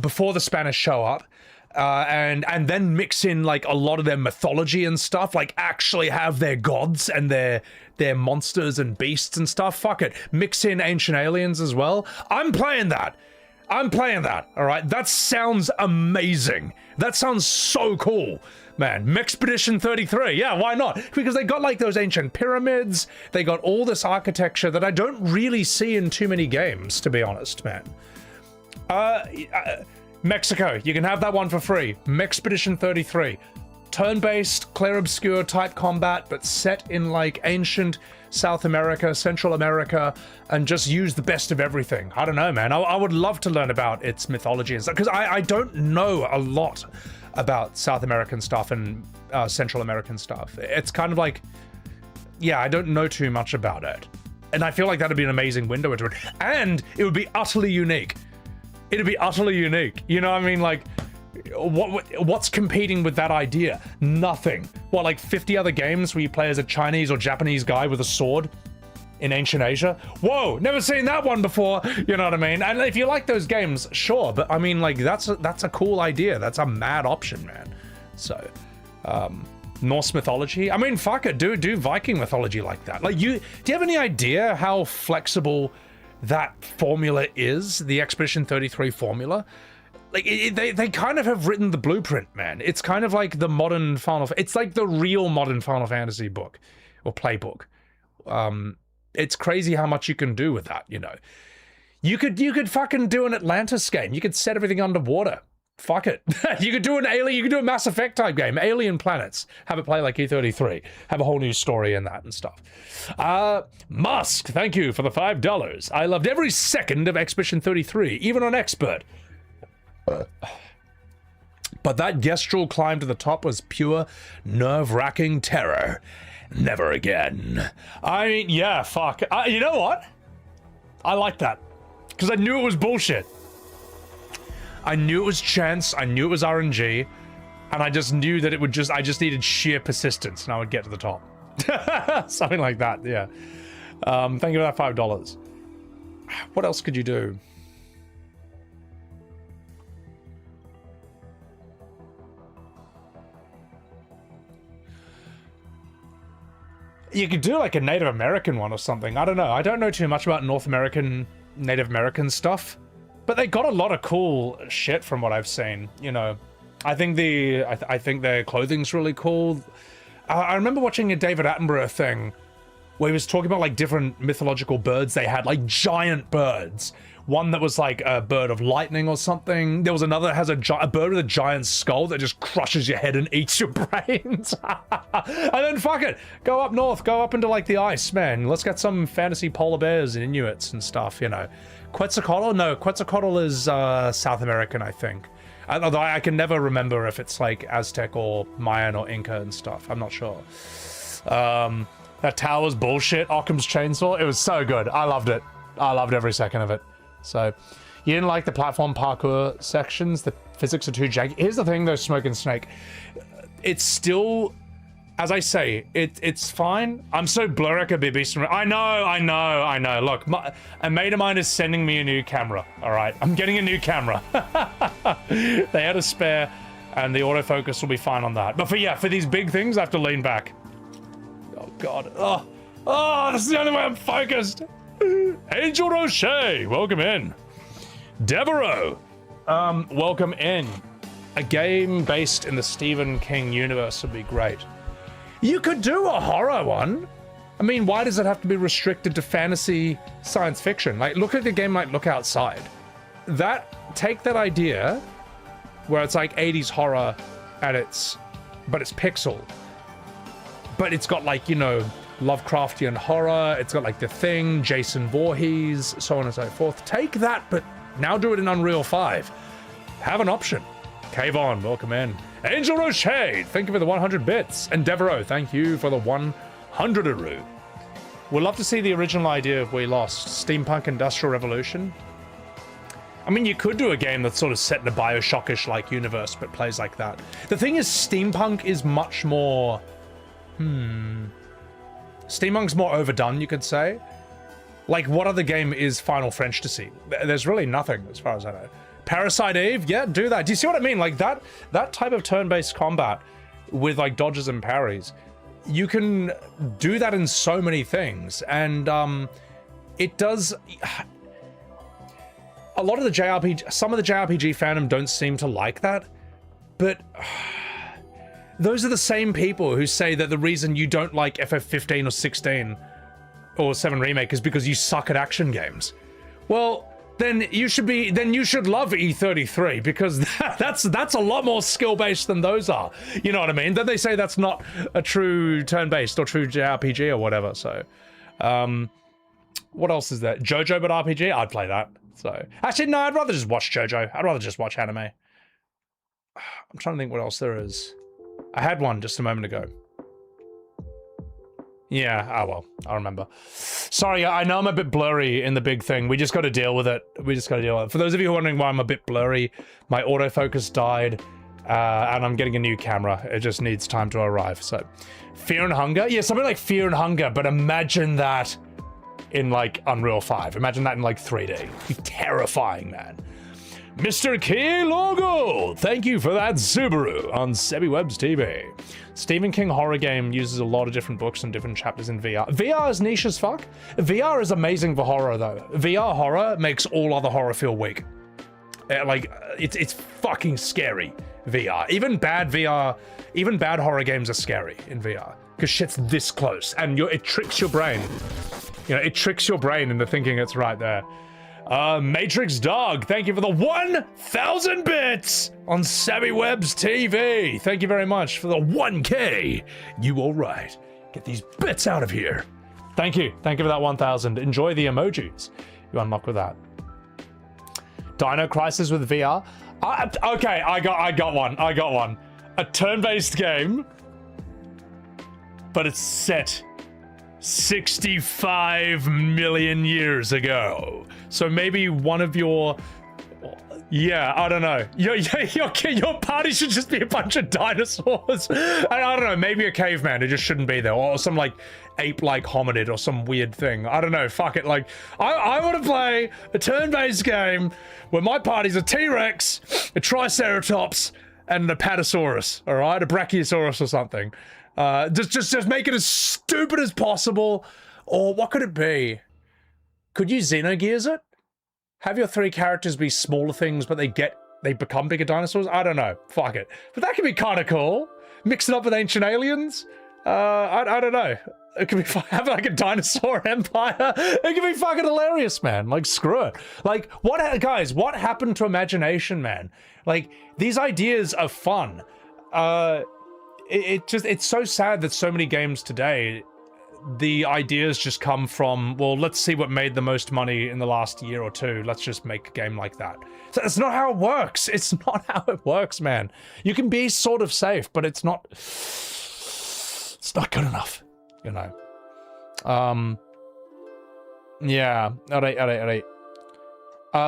before the Spanish show up, and then mix in like a lot of their mythology and stuff, like actually have their gods and their monsters and beasts and stuff. Fuck it. Mix in Ancient Aliens as well. I'm playing that. All right. That sounds amazing. That sounds so cool, man. Mexpedition 33. Yeah, why not? Because they got like those ancient pyramids. They got all this architecture that I don't really see in too many games, to be honest, man. Mexico, you can have that one for free. Mexpedition 33. Turn-based, Clair Obscur type combat, but set in like ancient South America, Central America, and just use the best of everything. I don't know, man. I would love to learn about its mythology and stuff, because I don't know a lot about South American stuff and Central American stuff. It's kind of like, yeah, I don't know too much about it. And I feel like that'd be an amazing window into it. And it would be utterly unique. It'd be utterly unique. You know what I mean? Like, what's competing with that idea? Nothing. What, like 50 other games where you play as a Chinese or Japanese guy with a sword in ancient Asia? Whoa, never seen that one before. You know what I mean? And if you like those games, sure. But I mean, like, that's a cool idea. That's a mad option, man. So, Norse mythology. I mean, fuck it. Do Viking mythology like that. Like, do you have any idea how flexible that formula is? The Expedition 33 formula? Like, they kind of have written the blueprint, man. It's kind of like the modern it's like the real modern Final Fantasy book or playbook. It's crazy how much you can do with that, you know. You could fucking do an Atlantis game. You could set everything underwater. Fuck it. You could do you could do a Mass Effect type game, alien planets. Have it play like E33. Have a whole new story in that and stuff. Musk, thank you for the $5. I loved every second of Expedition 33, even on Expert. But that gestural climb to the top was pure nerve-wracking terror. Never again. I mean, yeah, fuck. You know what? I like that. Because I knew it was bullshit. I knew it was chance, I knew it was RNG, and I just knew that I just needed sheer persistence and I would get to the top. Something like that, yeah. Thank you for that $5. What else could you do? You could do like a Native American one or something. I don't know. I don't know too much about North American, Native American stuff. But they got a lot of cool shit from what I've seen, you know. I think their clothing's really cool. I remember watching a David Attenborough thing where he was talking about like different mythological birds they had, like giant birds. One that was like a bird of lightning or something. There was another that has a bird with a giant skull that just crushes your head and eats your brains. And then fuck it, go up north, go up into like the ice, man. Let's get some fantasy polar bears and Inuits and stuff, you know. Quetzalcoatl? No, Quetzalcoatl is South American, I think. Although I can never remember if it's like Aztec or Mayan or Inca and stuff. I'm not sure. That tower's bullshit, Occam's Chainsaw. It was so good. I loved it. I loved every second of it. So, you didn't like the platform parkour sections? The physics are too janky. Here's the thing though, Smoke and Snake. It's still, as I say, it's fine. I'm so blurry a beast. I know. Look, a mate of mine is sending me a new camera. All right, I'm getting a new camera. They had a spare, and the autofocus will be fine on that. But for these big things, I have to lean back. Oh God. Oh, this is the only way I'm focused. Angel Roche, welcome in. Devereaux, welcome in. A game based in the Stephen King universe would be great. You could do a horror one. I mean, why does it have to be restricted to fantasy science fiction? Like, look at a game like Look Outside. Take that idea where it's like 80s horror and it's pixel. But it's got like, you know, Lovecraftian horror. It's got like The Thing, Jason Voorhees, so on and so forth. Take that, but now do it in Unreal 5. Have an option. Cave On, welcome in. Angel Roche, thank you for the 100 bits. And Devereaux, thank you for the 100-aroo. We'd love to see the original idea of We Lost, Steampunk Industrial Revolution. I mean, you could do a game that's sort of set in a Bioshock-ish like universe, but plays like that. The thing is, Steampunk is much more... Steampunk's more overdone, you could say. Like, what other game is Final Fantasy? There's really nothing, as far as I know. Parasite Eve? Yeah, do that. Do you see what I mean? Like, that type of turn-based combat with, like, dodges and parries, you can do that in so many things. And, it does... A lot of the JRPG... Some of the JRPG fandom don't seem to like that, but... Those are the same people who say that the reason you don't like FF15 or 16 or 7 Remake is because you suck at action games. Well, then you should love E33 because that's a lot more skill-based than those are. You know what I mean? Then they say that's not a true turn-based or true JRPG or whatever, so... what else is there? JoJo but RPG? I'd play that. So actually, no, I'd rather just watch JoJo. I'd rather just watch anime. I'm trying to think what else there is. I had one just a moment ago. Yeah, oh well, I'll remember. Sorry, I know I'm a bit blurry in the big thing. We just got to deal with it. For those of you who are wondering why I'm a bit blurry, my autofocus died, and I'm getting a new camera. It just needs time to arrive, so. Fear and Hunger? Yeah, something like Fear and Hunger, but imagine that in, like, Unreal 5. Imagine that in, like, 3D. It'd be terrifying, man. Mr. Key Logo! Thank you for that Subaru on SebiWebs TV. Stephen King horror game uses a lot of different books and different chapters in VR. VR is niche as fuck. VR is amazing for horror, though. VR horror makes all other horror feel weak. Like, it's fucking scary, VR. Even bad horror games are scary in VR. Because shit's this close, and it tricks your brain. You know, it tricks your brain into thinking it's right there. Matrix Dog, thank you for the 1,000 bits on SebiWebs TV. Thank you very much for the 1K. You all right? Get these bits out of here. Thank you. Thank you for that 1,000. Enjoy the emojis you unlock with that. Dino Crisis with VR. Okay, I got one. A turn-based game, but it's set 65 million years ago. So maybe one of your... Yeah, I don't know. Your party should just be a bunch of dinosaurs. I don't know, maybe a caveman who just shouldn't be there. Or some, like, ape-like hominid or some weird thing. I don't know, fuck it. Like, I want to play a turn-based game where my party's a T-Rex, a Triceratops, and a Patasaurus, alright? A Brachiosaurus or something. Just make it as stupid as possible. Or what could it be? Could you Xenogears it? Have your 3 characters be smaller things, but they become bigger dinosaurs? I don't know. Fuck it. But that could be kind of cool. Mix it up with Ancient Aliens. I don't know. It could be have like a dinosaur empire. It could be fucking hilarious, man. Like, screw it. Like, guys, what happened to imagination, man? Like, these ideas are fun. It's so sad that so many games today, the ideas just come from, well, let's see what made the most money in the last year or two. Let's just make a game like that. So that's not how it works. It's not how it works, man. You can be sort of safe, but it's not good enough, you know. Yeah, alright.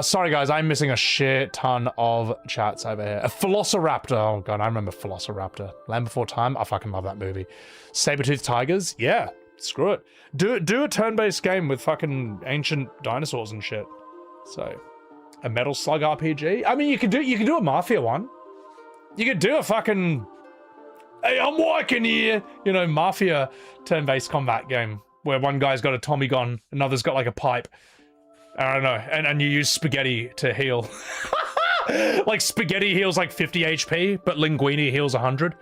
Sorry guys, I'm missing a shit ton of chats over here. A Velociraptor, oh god, I remember Velociraptor. Land Before Time, I fucking love that movie. Saber-toothed tigers, yeah, screw it. Do a turn-based game with fucking ancient dinosaurs and shit. So, a Metal Slug RPG? I mean, you could do a Mafia one. You could do a fucking, hey, I'm working here, you know, Mafia turn-based combat game where one guy's got a Tommy gun, another's got like a pipe. I don't know, and you use spaghetti to heal. Like, spaghetti heals like 50 HP, but linguine heals 100.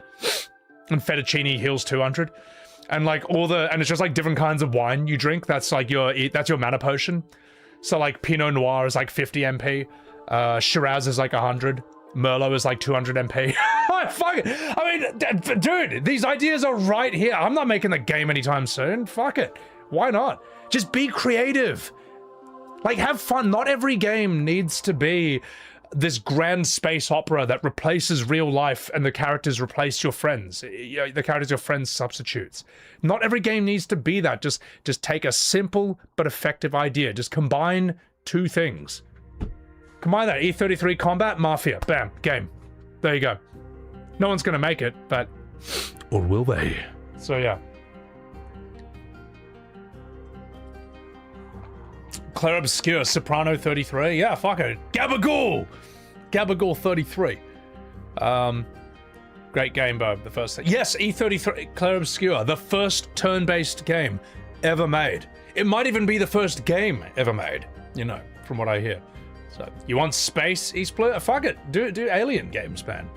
And fettuccine heals 200. And like and it's just like different kinds of wine you drink. That's like that's your mana potion. So like Pinot Noir is like 50 MP. Shiraz is like 100. Merlot is like 200 MP. Fuck it. I mean, dude, these ideas are right here. I'm not making the game anytime soon. Fuck it. Why not? Just be creative. Like, have fun. Not every game needs to be this grand space opera that replaces real life and the characters replace your friends. The characters your friends substitutes. Not every game needs to be that. Just take a simple but effective idea. Just combine two things. Combine that. E33 combat, Mafia. Bam. Game. There you go. No one's gonna make it, but... Or will they? So yeah. Claire Obscure, Soprano 33. Yeah, fuck it. Gabagool! Gabagool 33. Great game, Bo. The first thing. Yes, E33, Claire Obscure. The first turn-based game ever made. It might even be the first game ever made, you know, from what I hear. So, you want space, E-Split? Fuck it. Do alien games, man.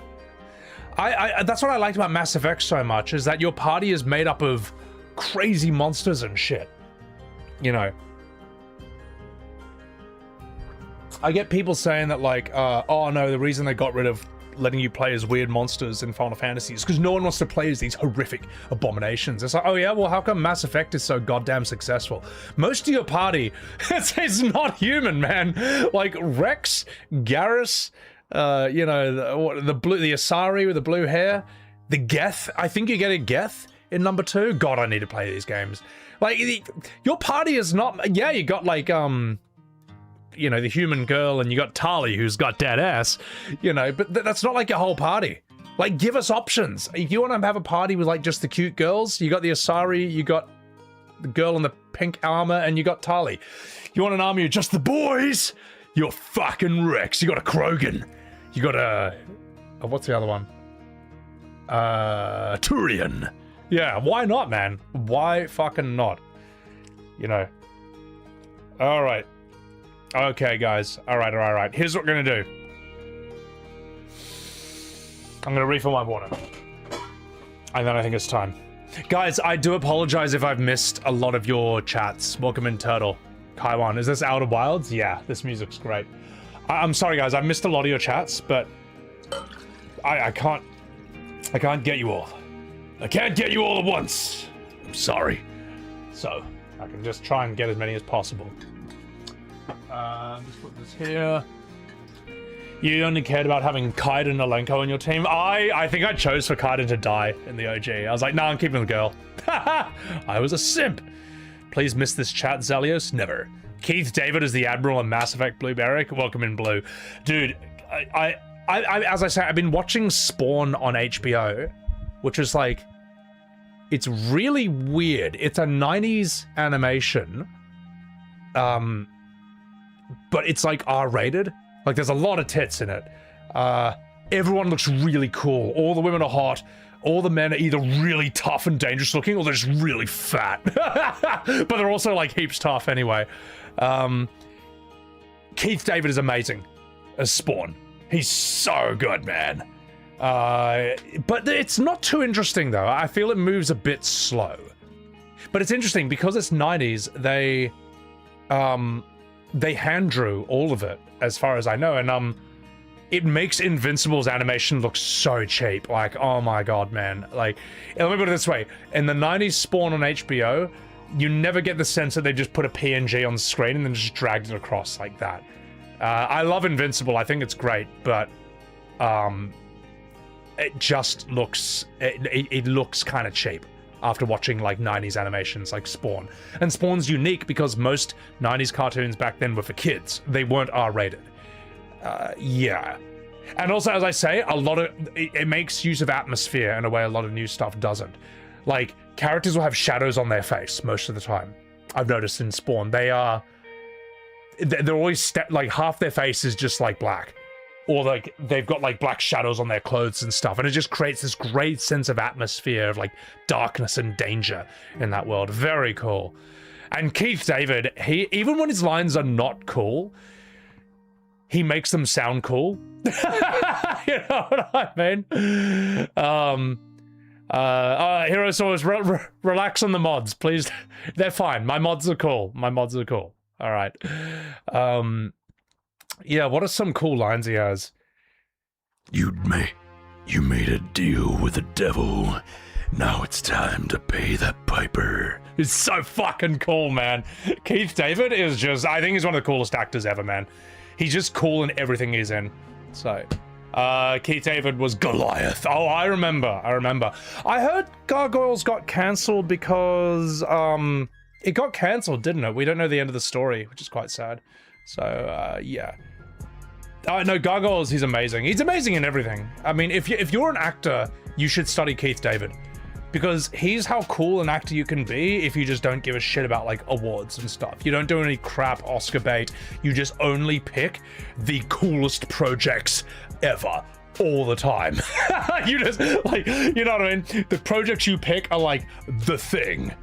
That's what I liked about Mass Effect so much, is that your party is made up of crazy monsters and shit. You know. I get people saying that, like, oh no, the reason they got rid of letting you play as weird monsters in Final Fantasy is because no one wants to play as these horrific abominations. It's like, oh yeah, well, how come Mass Effect is so goddamn successful? Most of your party is not human, man. Like Rex, Garrus, you know, the Asari with the blue hair, the Geth. I think you get a Geth in number 2. God, I need to play these games. Like, your party is not. Yeah, you got like you know, the human girl, and you got Tali, who's got dead ass, you know, but that's not like your whole party. Like, give us options. If you want to have a party with, like, just the cute girls, you got the Asari, you got the girl in the pink armor, and you got Tali. You want an army of just the boys? You're fucking Rex. You got a Krogan. You got a what's the other one? Turian. Yeah, why not, man? Why fucking not? You know. All right. Okay, guys. All right. Here's what we're gonna do. I'm gonna refill my water. And then I think it's time. Guys, I do apologize if I've missed a lot of your chats. Welcome in, Turtle. Kaiwan, is this Outer Wilds? Yeah, this music's great. I'm sorry, guys. I missed a lot of your chats, but I can't get you all. I can't get you all at once. I'm sorry. So, I can just try and get as many as possible. Just put this here. You only cared about having Kaiden and Alenko on your team. I think I chose for Kaiden to die in the OG. I was like, nah, I'm keeping the girl. I was a simp. Please miss this chat, Zelios. Never. Keith David is the Admiral in Mass Effect Blue Beric. Welcome in, Blue. Dude, I as I say, I've been watching Spawn on HBO, which is like, it's really weird. It's a 90s animation. But it's like R-rated. Like, there's a lot of tits in it. Everyone looks really cool. All the women are hot. All the men are either really tough and dangerous looking, or they're just really fat. But they're also, like, heaps tough anyway. Keith David is amazing as Spawn. He's so good, man. But it's not too interesting, though. I feel it moves a bit slow. But it's interesting, because it's 90s, they hand drew all of it, as far as I know, and it makes Invincible's animation look so cheap. Like, oh my god, man. Like, let me put it this way. In the 90s Spawn on HBO, you never get the sense that they just put a PNG on the screen and then just dragged it across like that. I love Invincible. I think it's great, but it just looks... It looks kind of cheap after watching, like, 90s animations like Spawn. And Spawn's unique because most 90s cartoons back then were for kids. They weren't R-rated. Yeah. And also, as I say, a lot of... It makes use of atmosphere in a way a lot of new stuff doesn't. Like, characters will have shadows on their face most of the time. I've noticed in Spawn. They are... They're always... like, half their face is just, like, black. Or, like, they've got, like, black shadows on their clothes and stuff. And it just creates this great sense of atmosphere of, like, darkness and danger in that world. Very cool. And Keith David, even when his lines are not cool, he makes them sound cool. You know what I mean? Hero Source, relax on the mods, please. They're fine. My mods are cool. All right. Yeah, what are some cool lines he has? You made a deal with the devil. Now it's time to pay the piper. It's so fucking cool, man. Keith David is just, I think he's one of the coolest actors ever, man. He's just cool in everything he's in. So, Keith David was Goliath. Oh, I remember. I heard Gargoyles got cancelled because, it got cancelled, didn't it? We don't know the end of the story, which is quite sad. So, yeah. No, Gargoyles, he's amazing. He's amazing in everything. I mean, if you're an actor, you should study Keith David. Because he's how cool an actor you can be if you just don't give a shit about, like, awards and stuff. You don't do any crap Oscar bait. You just only pick the coolest projects ever. All the time. You just, like, you know what I mean? The projects you pick are, like, The Thing.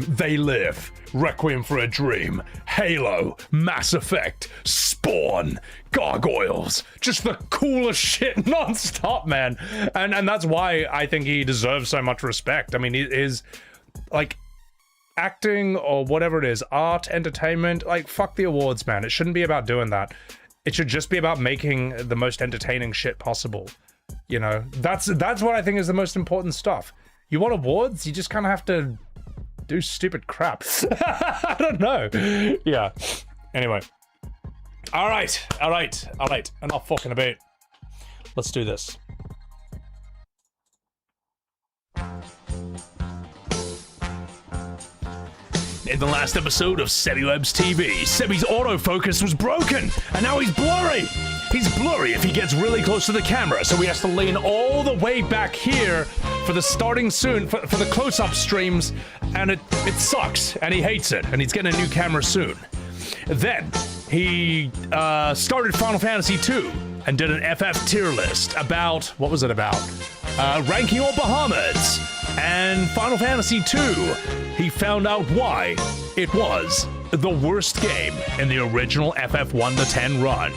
They Live, Requiem for a Dream, Halo, Mass Effect, Spawn, Gargoyles, just the coolest shit non-stop, man. And that's why I think he deserves so much respect. I mean, his, like, acting or whatever it is, art, entertainment, like, fuck the awards, man. It shouldn't be about doing that. It should just be about making the most entertaining shit possible. You know, that's what I think is the most important stuff. You want awards? You just kind of have to do stupid crap. I don't know. Yeah. Anyway. All right. Enough fucking about. Let's do this. In the last episode of Sebiwebs TV, Sebi's autofocus was broken, and now he's blurry. He's blurry if he gets really close to the camera, so he has to lean all the way back here for the starting soon, for the close-up streams, and it sucks, and he hates it, and he's getting a new camera soon. Then, he started Final Fantasy II, and did an FF tier list about, what was it about? Ranking all Bahamut's, and Final Fantasy II. He found out why it was the worst game in the original FF 1-10 run.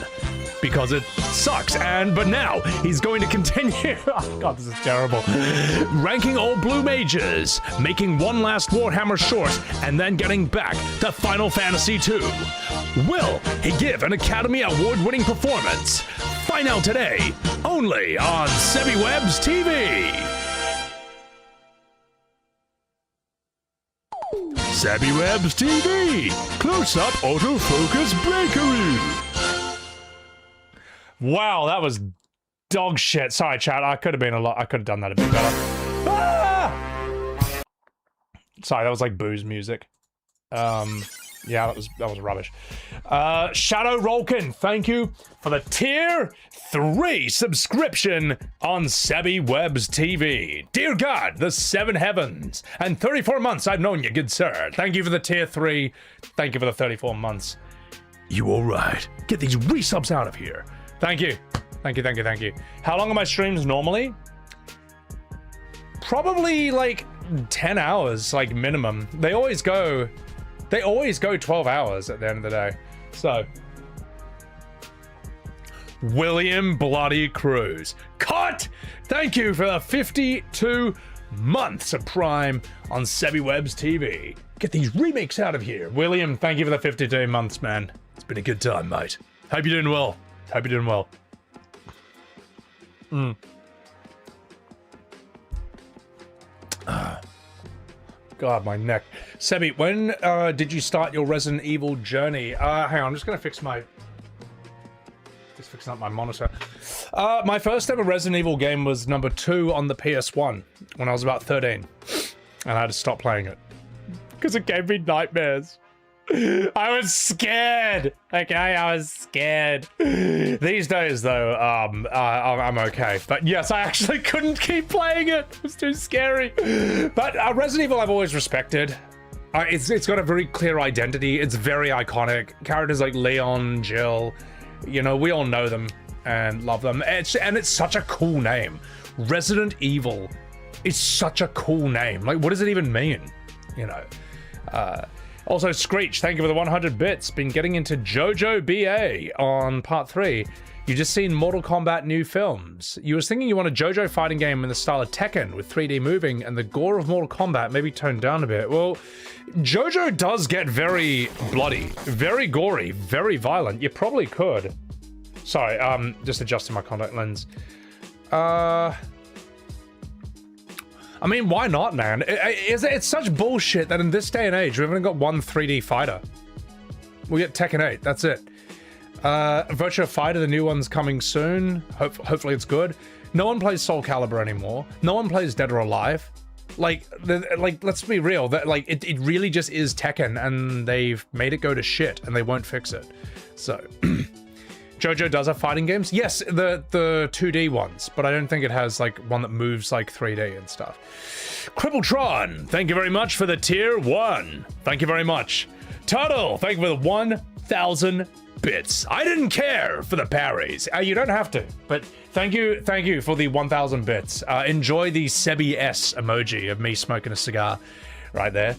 Because it sucks, but now he's going to continue. Oh god, this is terrible. Ranking all blue mages, making one last Warhammer short, and then getting back to Final Fantasy II. Will he give an Academy Award-winning performance? Find out today, only on Sebiwebs TV. Sebiwebs TV, close-up autofocus breakery. Wow, that was dog shit. Sorry, chat. I could have done that a bit better. Ah! Sorry, that was like booze music. Yeah, that was rubbish. Shadow Rolkin, thank you for the tier 3 subscription on Sebiwebs TV. Dear God, the 7 heavens, and 34 months I've known you, good sir. Thank you for the tier 3. Thank you for the 34 months. You all right? Get these resubs out of here. Thank you. Thank you. How long are my streams normally? Probably like 10 hours, like minimum. They always go 12 hours at the end of the day. So, William Bloody Cruz. Cut! Thank you for the 52 months of Prime on Sebiwebs TV. Get these remakes out of here. William, thank you for the 52 months, man. It's been a good time, mate. Hope you're doing well. God, my neck. Sebi, when did you start your Resident Evil journey? Hang on, I'm just gonna fixing up my monitor. My first ever Resident Evil game was number 2 on the PS1 when I was about 13. And I had to stop playing it. Because it gave me nightmares. I was scared. Okay, I was scared. These days, though, I'm okay. But yes, I actually couldn't keep playing it. It was too scary. But Resident Evil, I've always respected. It's got a very clear identity. It's very iconic. Characters like Leon, Jill, you know, we all know them and love them. And it's such a cool name. Resident Evil is such a cool name. Like, what does it even mean? You know. Also, Screech, thank you for the 100 bits. Been getting into JoJo BA on part 3. You just seen Mortal Kombat new films. You was thinking you want a JoJo fighting game in the style of Tekken with 3D moving and the gore of Mortal Kombat maybe toned down a bit. Well, JoJo does get very bloody, very gory, very violent. You probably could. Sorry, just adjusting my contact lens. I mean, why not, man? It's such bullshit that in this day and age, we've only got one 3D fighter. We get Tekken 8, that's it. Virtua Fighter, the new one's coming soon. Hopefully it's good. No one plays Soul Calibur anymore. No one plays Dead or Alive. Like, let's be real. That it really just is Tekken, and they've made it go to shit, and they won't fix it. So, JoJo does have fighting games. Yes, the 2D ones, but I don't think it has like one that moves like 3D and stuff. Crippletron, thank you very much for the tier 1. Thank you very much. Turtle, thank you for the 1,000 bits. I didn't care for the parries. You don't have to, but thank you for the 1,000 bits. Enjoy the Sebi S emoji of me smoking a cigar right there.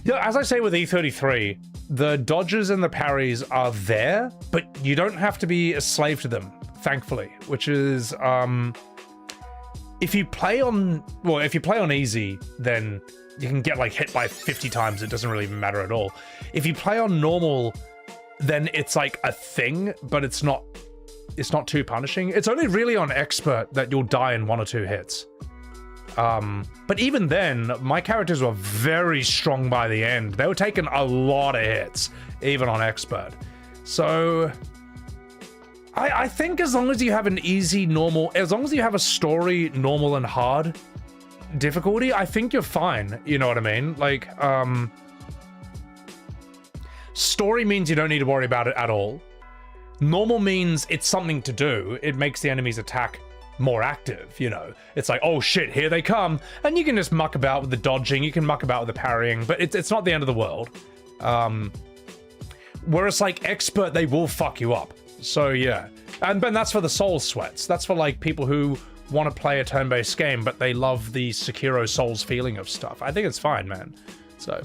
Yeah, as I say with E33, the dodges and the parries are there, but you don't have to be a slave to them, thankfully, which is, if you play on easy, then you can get like hit by 50 times. It doesn't really matter at all. If you play on normal, then it's like a thing, but it's not too punishing. It's only really on expert that you'll die in 1 or 2 hits. But even then, my characters were very strong by the end. They were taking a lot of hits, even on expert. So I think as long as you have an easy, normal, as long as you have a story, normal and hard difficulty, I think you're fine. You know what I mean? Like, story means you don't need to worry about it at all. Normal means it's something to do. It makes the enemy's attack more active, you know. It's like, oh shit, here they come. And you can just muck about with the dodging, you can muck about with the parrying, but it's not the end of the world. Whereas like expert, they will fuck you up. So yeah. And Ben, that's for the soul sweats. That's for like people who want to play a turn-based game, but they love the Sekiro Souls feeling of stuff. I think it's fine, man. So,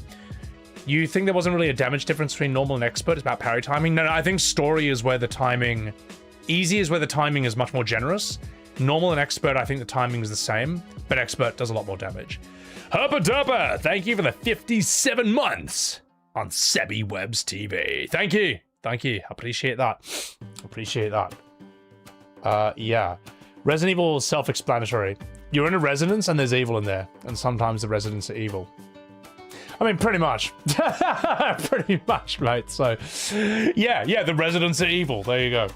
you think there wasn't really a damage difference between normal and expert? It's about parry timing? No, I think story is where the timing... Easy is where the timing is much more generous. Normal and expert, I think the timing is the same, but expert does a lot more damage. Herpa Derpa, thank you for the 57 months on Sebi Webs TV. Thank you. Thank you. Appreciate that. Appreciate that. Yeah. Resident Evil is self-explanatory. You're in a residence and there's evil in there, and sometimes the residents are evil. I mean, pretty much. Pretty much, mate. So, yeah, the residents are evil. There you go.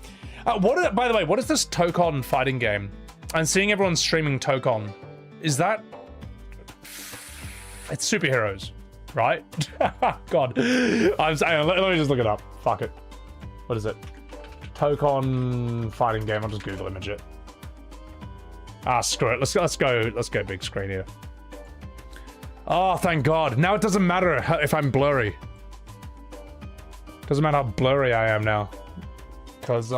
By the way, what is this Tokon fighting game? And seeing everyone streaming Tokon, is that... It's superheroes, right? God. I'm saying, let me just look it up. Fuck it. What is it? Tokon fighting game. I'll just Google image it. Ah, screw it. Let's go big screen here. Oh, thank God. Now it doesn't matter if I'm blurry. Doesn't matter how blurry I am now. Because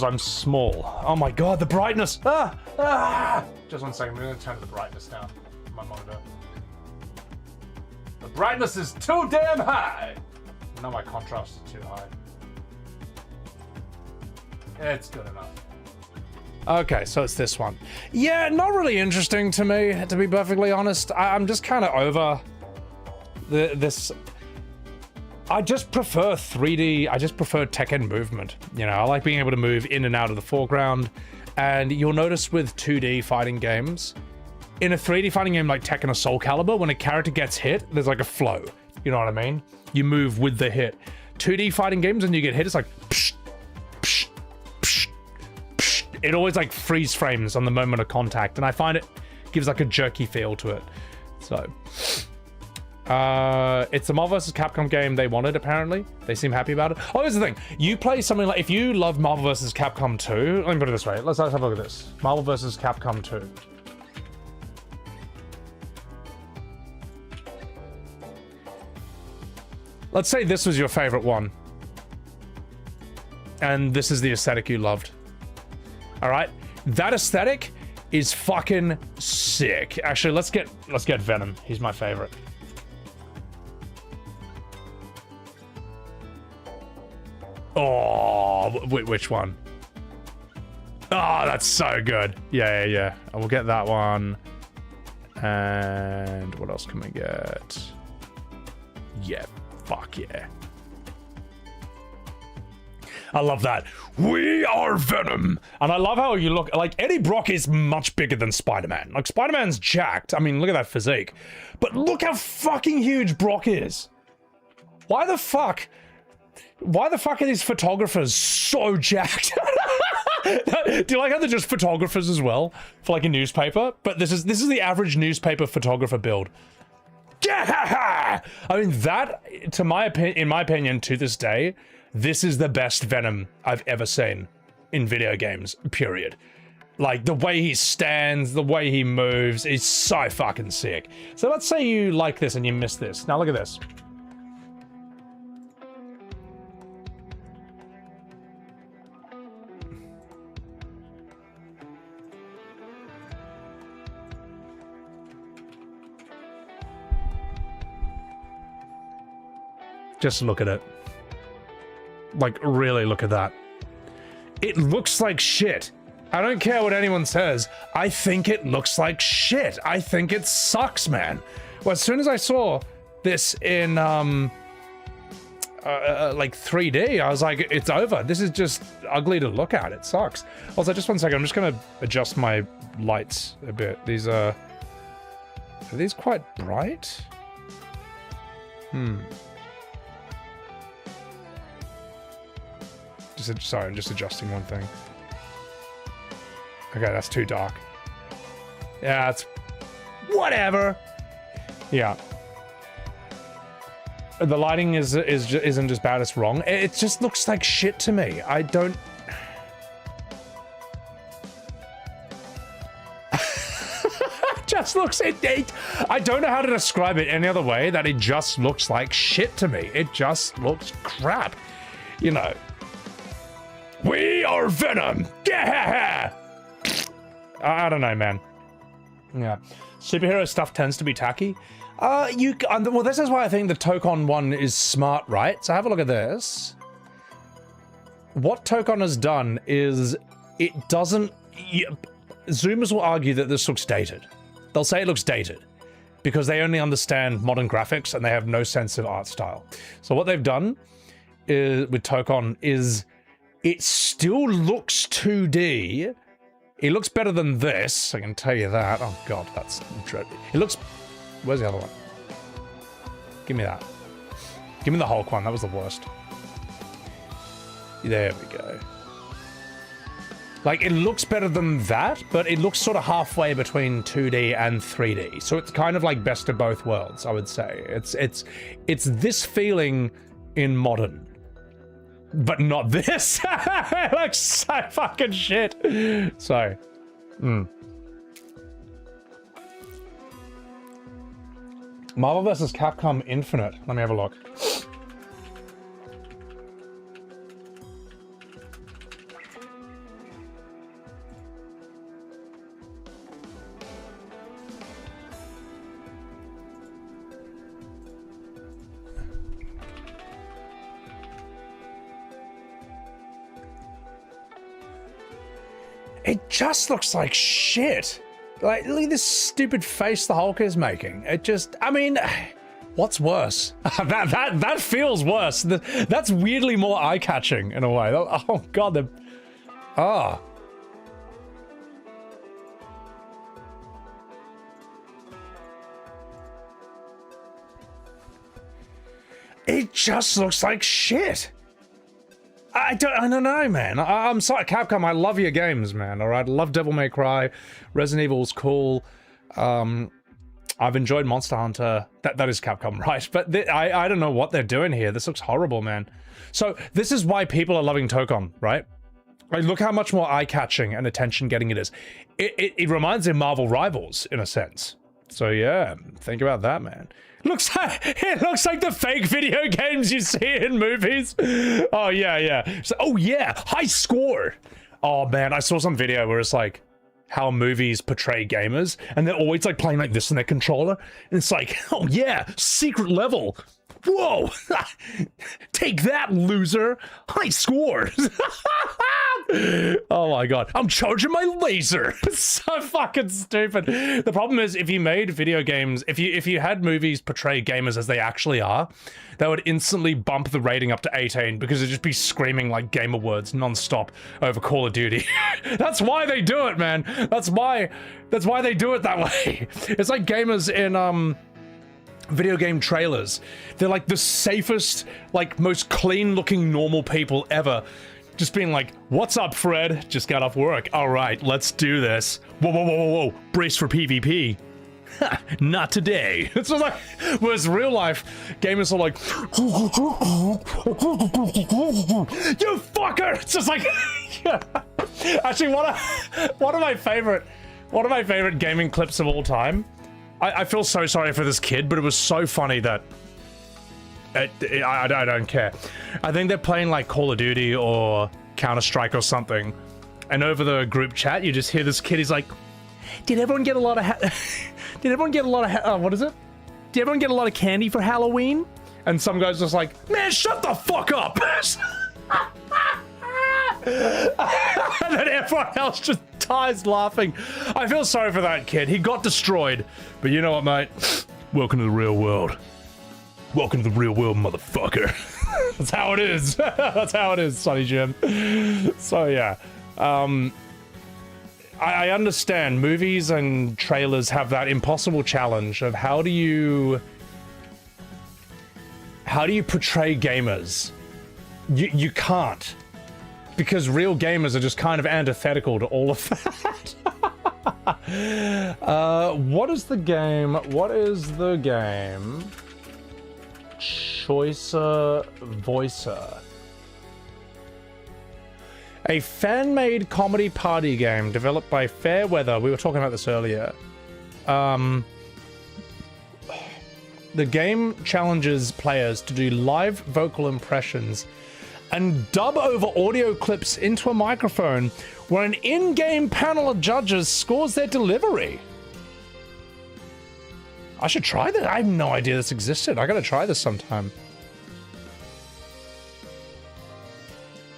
I'm small. Oh my God, the brightness. Just 1 second, I'm gonna turn the brightness down on my monitor. The brightness is too damn high. Now my contrast is too high. It's good enough. Okay, so it's this one. Yeah, not really interesting to me, to be perfectly honest. I'm just kind of over this. I just prefer 3D. I just prefer Tekken movement. You know, I like being able to move in and out of the foreground. And you'll notice with 2D fighting games, in a 3D fighting game like Tekken or Soul Calibur, when a character gets hit, there's like a flow. You know what I mean? You move with the hit. 2D fighting games, when you get hit, it's like psh, psh, psh, psh. It always like freeze frames on the moment of contact, and I find it gives like a jerky feel to it. So, it's a Marvel vs. Capcom game they wanted, apparently. They seem happy about it. Oh, here's the thing. You play something like, if you love Marvel vs. Capcom 2, let me put it this way. Let's have a look at this. Marvel vs. Capcom 2. Let's say this was your favorite one. And this is the aesthetic you loved. All right? That aesthetic is fucking sick. Actually, let's get Venom. He's my favorite. Oh, which one? Oh, that's so good. Yeah. I will get that one. And what else can we get? Yeah, fuck yeah. I love that. We are Venom. And I love how you look. Like, Eddie Brock is much bigger than Spider-Man. Like, Spider-Man's jacked. I mean, look at that physique. But look how fucking huge Brock is. Why the fuck Why the fuck are these photographers so jacked? Do you like how they're just photographers as well for like a newspaper? But this is the average newspaper photographer build. Yeah! I mean, that, in my opinion, to this day, this is the best Venom I've ever seen in video games, period. Like, the way he stands, the way he moves is so fucking sick. So let's say you like this and you miss this. Now look at this. Just look at it. Like, really look at that. It looks like shit. I don't care what anyone says. I think it looks like shit. I think it sucks, man. Well, as soon as I saw this in, like 3D, I was like, it's over. This is just ugly to look at. It sucks. Also, just one second. I'm just gonna adjust my lights a bit. These are these quite bright? Sorry, I'm just adjusting one thing. Okay, that's too dark. Yeah, it's whatever. Yeah, the lighting isn't just bad; it's wrong. It just looks like shit to me. I don't. Just looks it. I don't know how to describe it any other way. That it just looks like shit to me. It just looks crap. You know. We are Venom! Yeah! I don't know, man. Yeah. Superhero stuff tends to be tacky. Well, this is why I think the Tokon one is smart, right? So have a look at this. What Tokon has done is it doesn't... Zoomers will argue that this looks dated. They'll say it looks dated because they only understand modern graphics and they have no sense of art style. So what they've done is, with Tokon is... It still looks 2D. It looks better than this, I can tell you that. Oh god, that's dreadful. It looks... Where's the other one? Give me that. Give me the Hulk one, that was the worst. There we go. Like, it looks better than that, but it looks sort of halfway between 2D and 3D. So it's kind of like best of both worlds, I would say. It's this feeling in modern. But not this. It looks so fucking shit. So, Marvel vs. Capcom Infinite. Let me have a look. It just looks like shit. Like, look at this stupid face the Hulk is making. It just, I mean, what's worse? that feels worse. That's weirdly more eye-catching in a way. Oh god, It just looks like shit. I don't know, man. I'm sorry, Capcom, I love your games, man, alright? I love Devil May Cry, Resident Evil's cool, I've enjoyed Monster Hunter, that is Capcom, right? But I don't know what they're doing here, this looks horrible, man. So, this is why people are loving Tokon, right? Like, look how much more eye-catching and attention-getting it is. It reminds me of Marvel Rivals, in a sense. So yeah, think about that, man. It looks like the fake video games you see in movies. Oh yeah. So, oh yeah, high score. Oh man, I saw some video where it's like how movies portray gamers, and they're always like playing like this in their controller, and it's like, oh yeah, secret level. Whoa! Take that, loser! High scores! Oh my god, I'm charging my laser! It's so fucking stupid. The problem is, if you made video games, if you had movies portray gamers as they actually are, that would instantly bump the rating up to 18 because it'd just be screaming like gamer words non-stop over Call of Duty. That's why they do it, man. That's why they do it that way. It's like gamers in video game trailers. They're like the safest, like most clean looking normal people ever. Just being like, what's up, Fred? Just got off work. All right, let's do this. Whoa, whoa, whoa, whoa, whoa. Brace for PvP. Not today. It's just like, whereas real life gamers are like, you fucker. It's just like, yeah. Actually, one of my favorite gaming clips of all time. I feel so sorry for this kid, but it was so funny that I don't care. I think they're playing like Call of Duty or Counter-Strike or something, and over the group chat, you just hear this kid. He's like, "Did everyone get a lot of what is it? Did everyone get a lot of candy for Halloween?" And some guy's just like, "Man, shut the fuck up!" And then everyone else just dies laughing. I feel sorry for that kid. He got destroyed. But you know what, mate? Welcome to the real world. Welcome to the real world, motherfucker. That's how it is. That's how it is, Sonny Jim. So, yeah. I understand movies and trailers have that impossible challenge of how do you portray gamers? You can't. Because real gamers are just kind of antithetical to all of that. What is the game? What is the game? Choicer Voicer. A fan-made comedy party game developed by Fairweather. We were talking about this earlier. The game challenges players to do live vocal impressions and dub over audio clips into a microphone where an in-game panel of judges scores their delivery. I should try that. I have no idea this existed. I gotta try this sometime.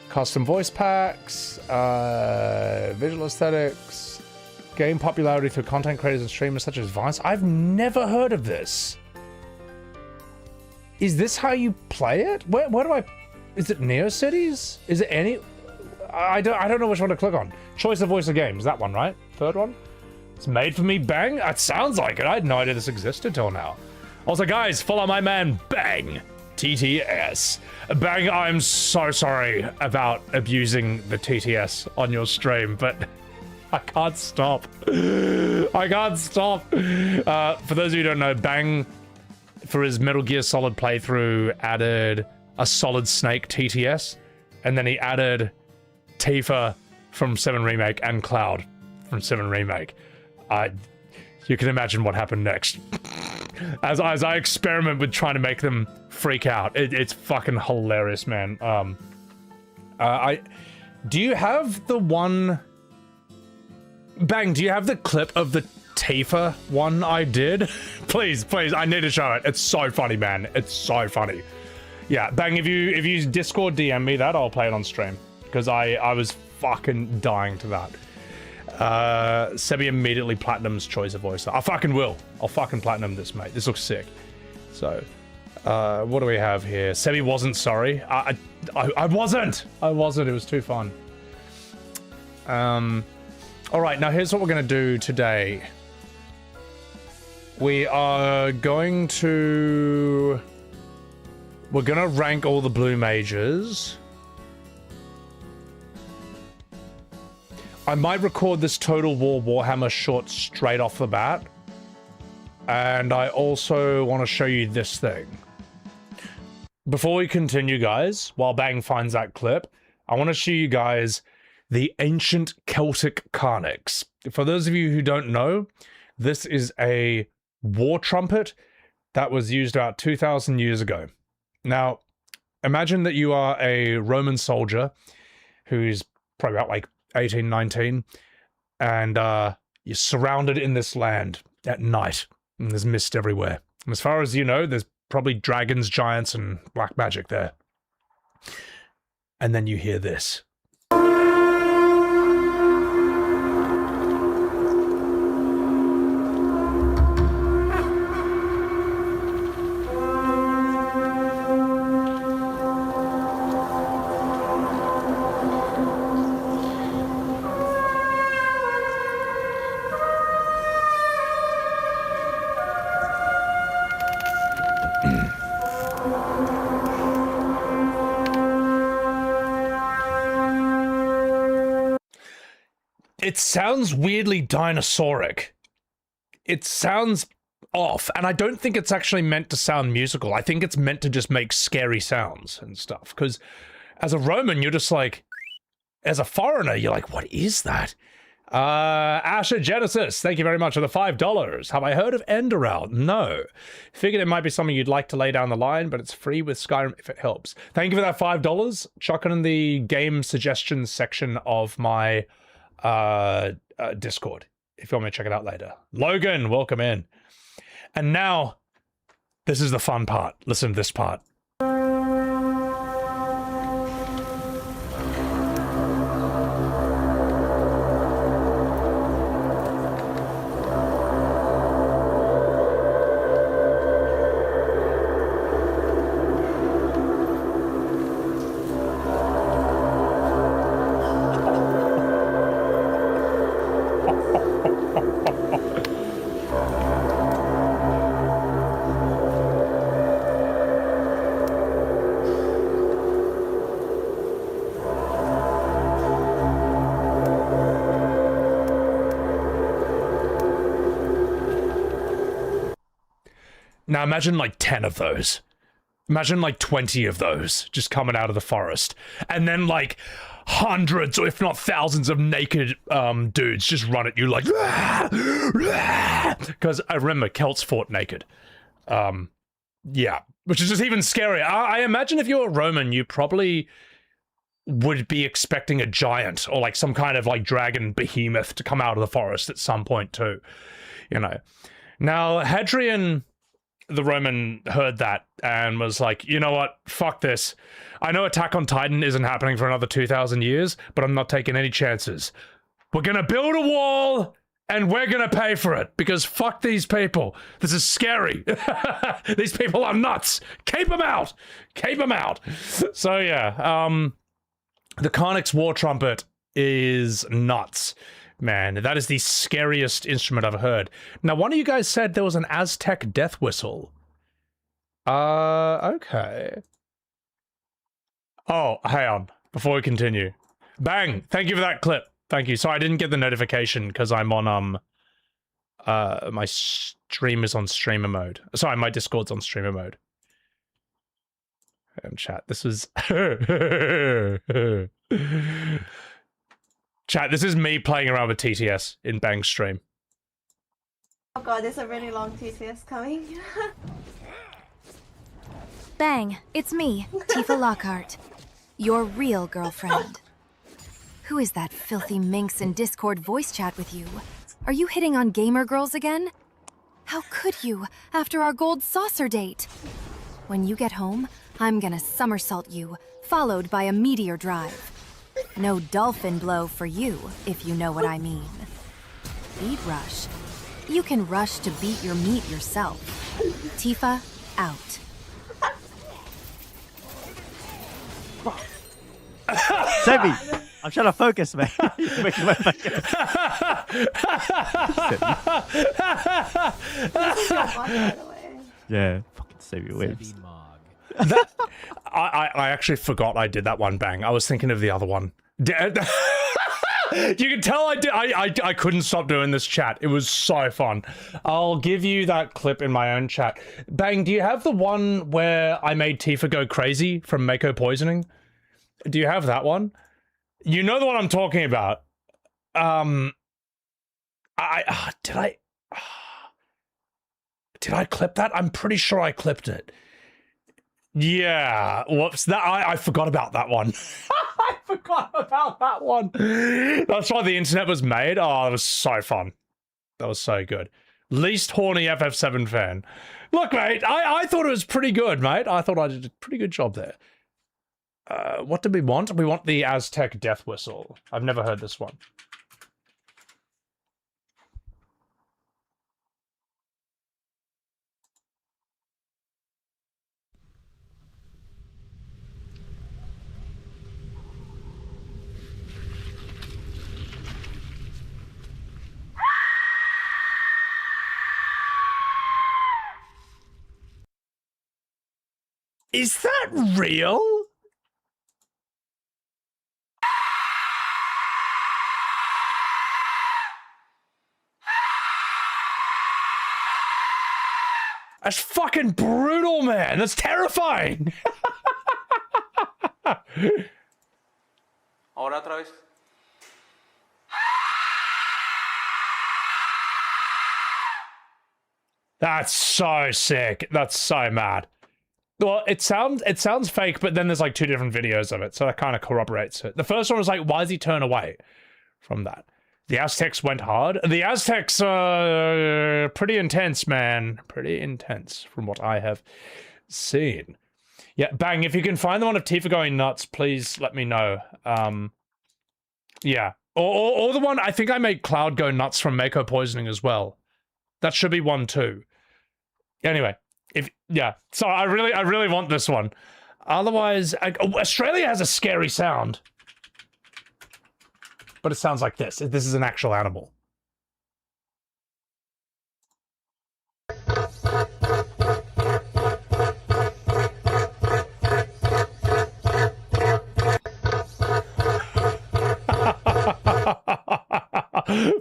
Custom voice packs, visual aesthetics, game popularity through content creators and streamers such as Vines. I've never heard of this. Is this how you play it? Where do I... Is it NeoCities? Is it any... I don't know which one to click on. Choice of voice of games. That one, right? Third one? It's made for me, Bang? That sounds like it. I had no idea this existed till now. Also, guys, follow my man, Bang. TTS. Bang, I'm so sorry about abusing the TTS on your stream, but I can't stop. I can't stop. For those of you who don't know, Bang, for his Metal Gear Solid playthrough, added a Solid Snake TTS, and then he added Tifa from 7 Remake and Cloud from 7 Remake. You can imagine what happened next. As I experiment with trying to make them freak out. It's fucking hilarious, man. Do you have the one... Bang, do you have the clip of the Tifa one I did? Please, I need to show it. It's so funny, man. It's so funny. Yeah, Bang, if you Discord DM me that, I'll play it on stream. Because I was fucking dying to that. Sebi immediately platinums Choice of Voice. I fucking will. I'll fucking platinum this, mate. This looks sick. So, what do we have here? Sebi wasn't sorry. I wasn't. It was too fun. All right, now here's what we're going to do today. We're going to rank all the blue mages. I might record this Total War Warhammer short straight off the bat. And I also want to show you this thing. Before we continue, guys, while Bang finds that clip, I want to show you guys the ancient Celtic Carnyx. For those of you who don't know, this is a war trumpet that was used about 2,000 years ago. Now, imagine that you are a Roman soldier who's probably about like 18, 19, and you're surrounded in this land at night, and there's mist everywhere. And as far as you know, there's probably dragons, giants, and black magic there. And then you hear this. It sounds weirdly dinosauric. It sounds off, and I don't think it's actually meant to sound musical. I think it's meant to just make scary sounds and stuff, because as a Roman, you're just like, as a foreigner, you're like, what is that? Asher Genesis, thank you very much for the $5. Have I heard of Enderal? No. Figured it might be something you'd like to lay down the line, but it's free with Skyrim if it helps. Thank you for that $5. Chuck it in the game suggestions section of my Discord if you want me to check it out later. Logan, welcome in. And now, this is the fun part. Listen to this part. Now imagine like 10 of those. Imagine like 20 of those just coming out of the forest. And then like hundreds, or if not thousands of naked dudes just run at you like, because I remember Celts fought naked. Yeah, which is just even scarier. I imagine if you're a Roman, you probably would be expecting a giant or like some kind of like dragon behemoth to come out of the forest at some point too, you know. Now, Hadrian the Roman heard that and was like, you know what, fuck this. I know Attack on Titan isn't happening for another 2,000 years, but I'm not taking any chances. We're gonna build a wall, and we're gonna pay for it, because fuck these people. This is scary. These people are nuts. Keep them out. Keep them out. So yeah, the Carnix War Trumpet is nuts. Man, that is the scariest instrument I've heard. Now, one of you guys said there was an Aztec death whistle. Okay. Oh, hang on. Before we continue. Bang! Thank you for that clip. Thank you. Sorry, I didn't get the notification because I'm on, my stream is on streamer mode. Sorry, my Discord's on streamer mode. Chat, this is... Chat, this is me playing around with TTS in Bang's stream. Oh god, there's a really long TTS coming. Bang, it's me, Tifa Lockhart. Your real girlfriend. Who is that filthy minx in Discord voice chat with you? Are you hitting on gamer girls again? How could you, after our gold saucer date? When you get home, I'm gonna somersault you, followed by a meteor drive. No dolphin blow for you, if you know what I mean. Beat rush. You can rush to beat your meat yourself. Tifa, out. Sebi, I'm trying to focus, man. You're making my focus. Yeah, fucking Sebi wins. I actually forgot I did that one, Bang. I was thinking of the other one. You can tell I did. I couldn't stop doing this chat. It was so fun. I'll give you that clip in my own chat. Bang, do you have the one where I made Tifa go crazy from Mako poisoning? Do you have that one? You know the one I'm talking about. Did I clip that? I'm pretty sure I clipped it. Yeah, whoops, that I forgot about that one. I forgot about that one. That's why the internet was made. Oh, it was so fun. That was so good. Least horny FF7 fan. Look, mate, I thought it was pretty good, mate. I thought I did a pretty good job there. What did we want? We want the Aztec death whistle. I've never heard this one. Is that real? That's fucking brutal, man. That's terrifying. Ahora otra vez. That's so sick. That's so mad. Well, it sounds fake, but then there's like 2 different videos of it, so that kind of corroborates it. The first one was like, why does he turn away from that? The Aztecs went hard. The Aztecs are pretty intense, man. Pretty intense from what I have seen. Yeah, Bang, if you can find the one of Tifa going nuts, please let me know. Yeah. Or the one, I think I made Cloud go nuts from Mako poisoning as well. That should be one too. Anyway, so I really want this one. Otherwise, Australia has a scary sound. But it sounds like this. This is an actual animal.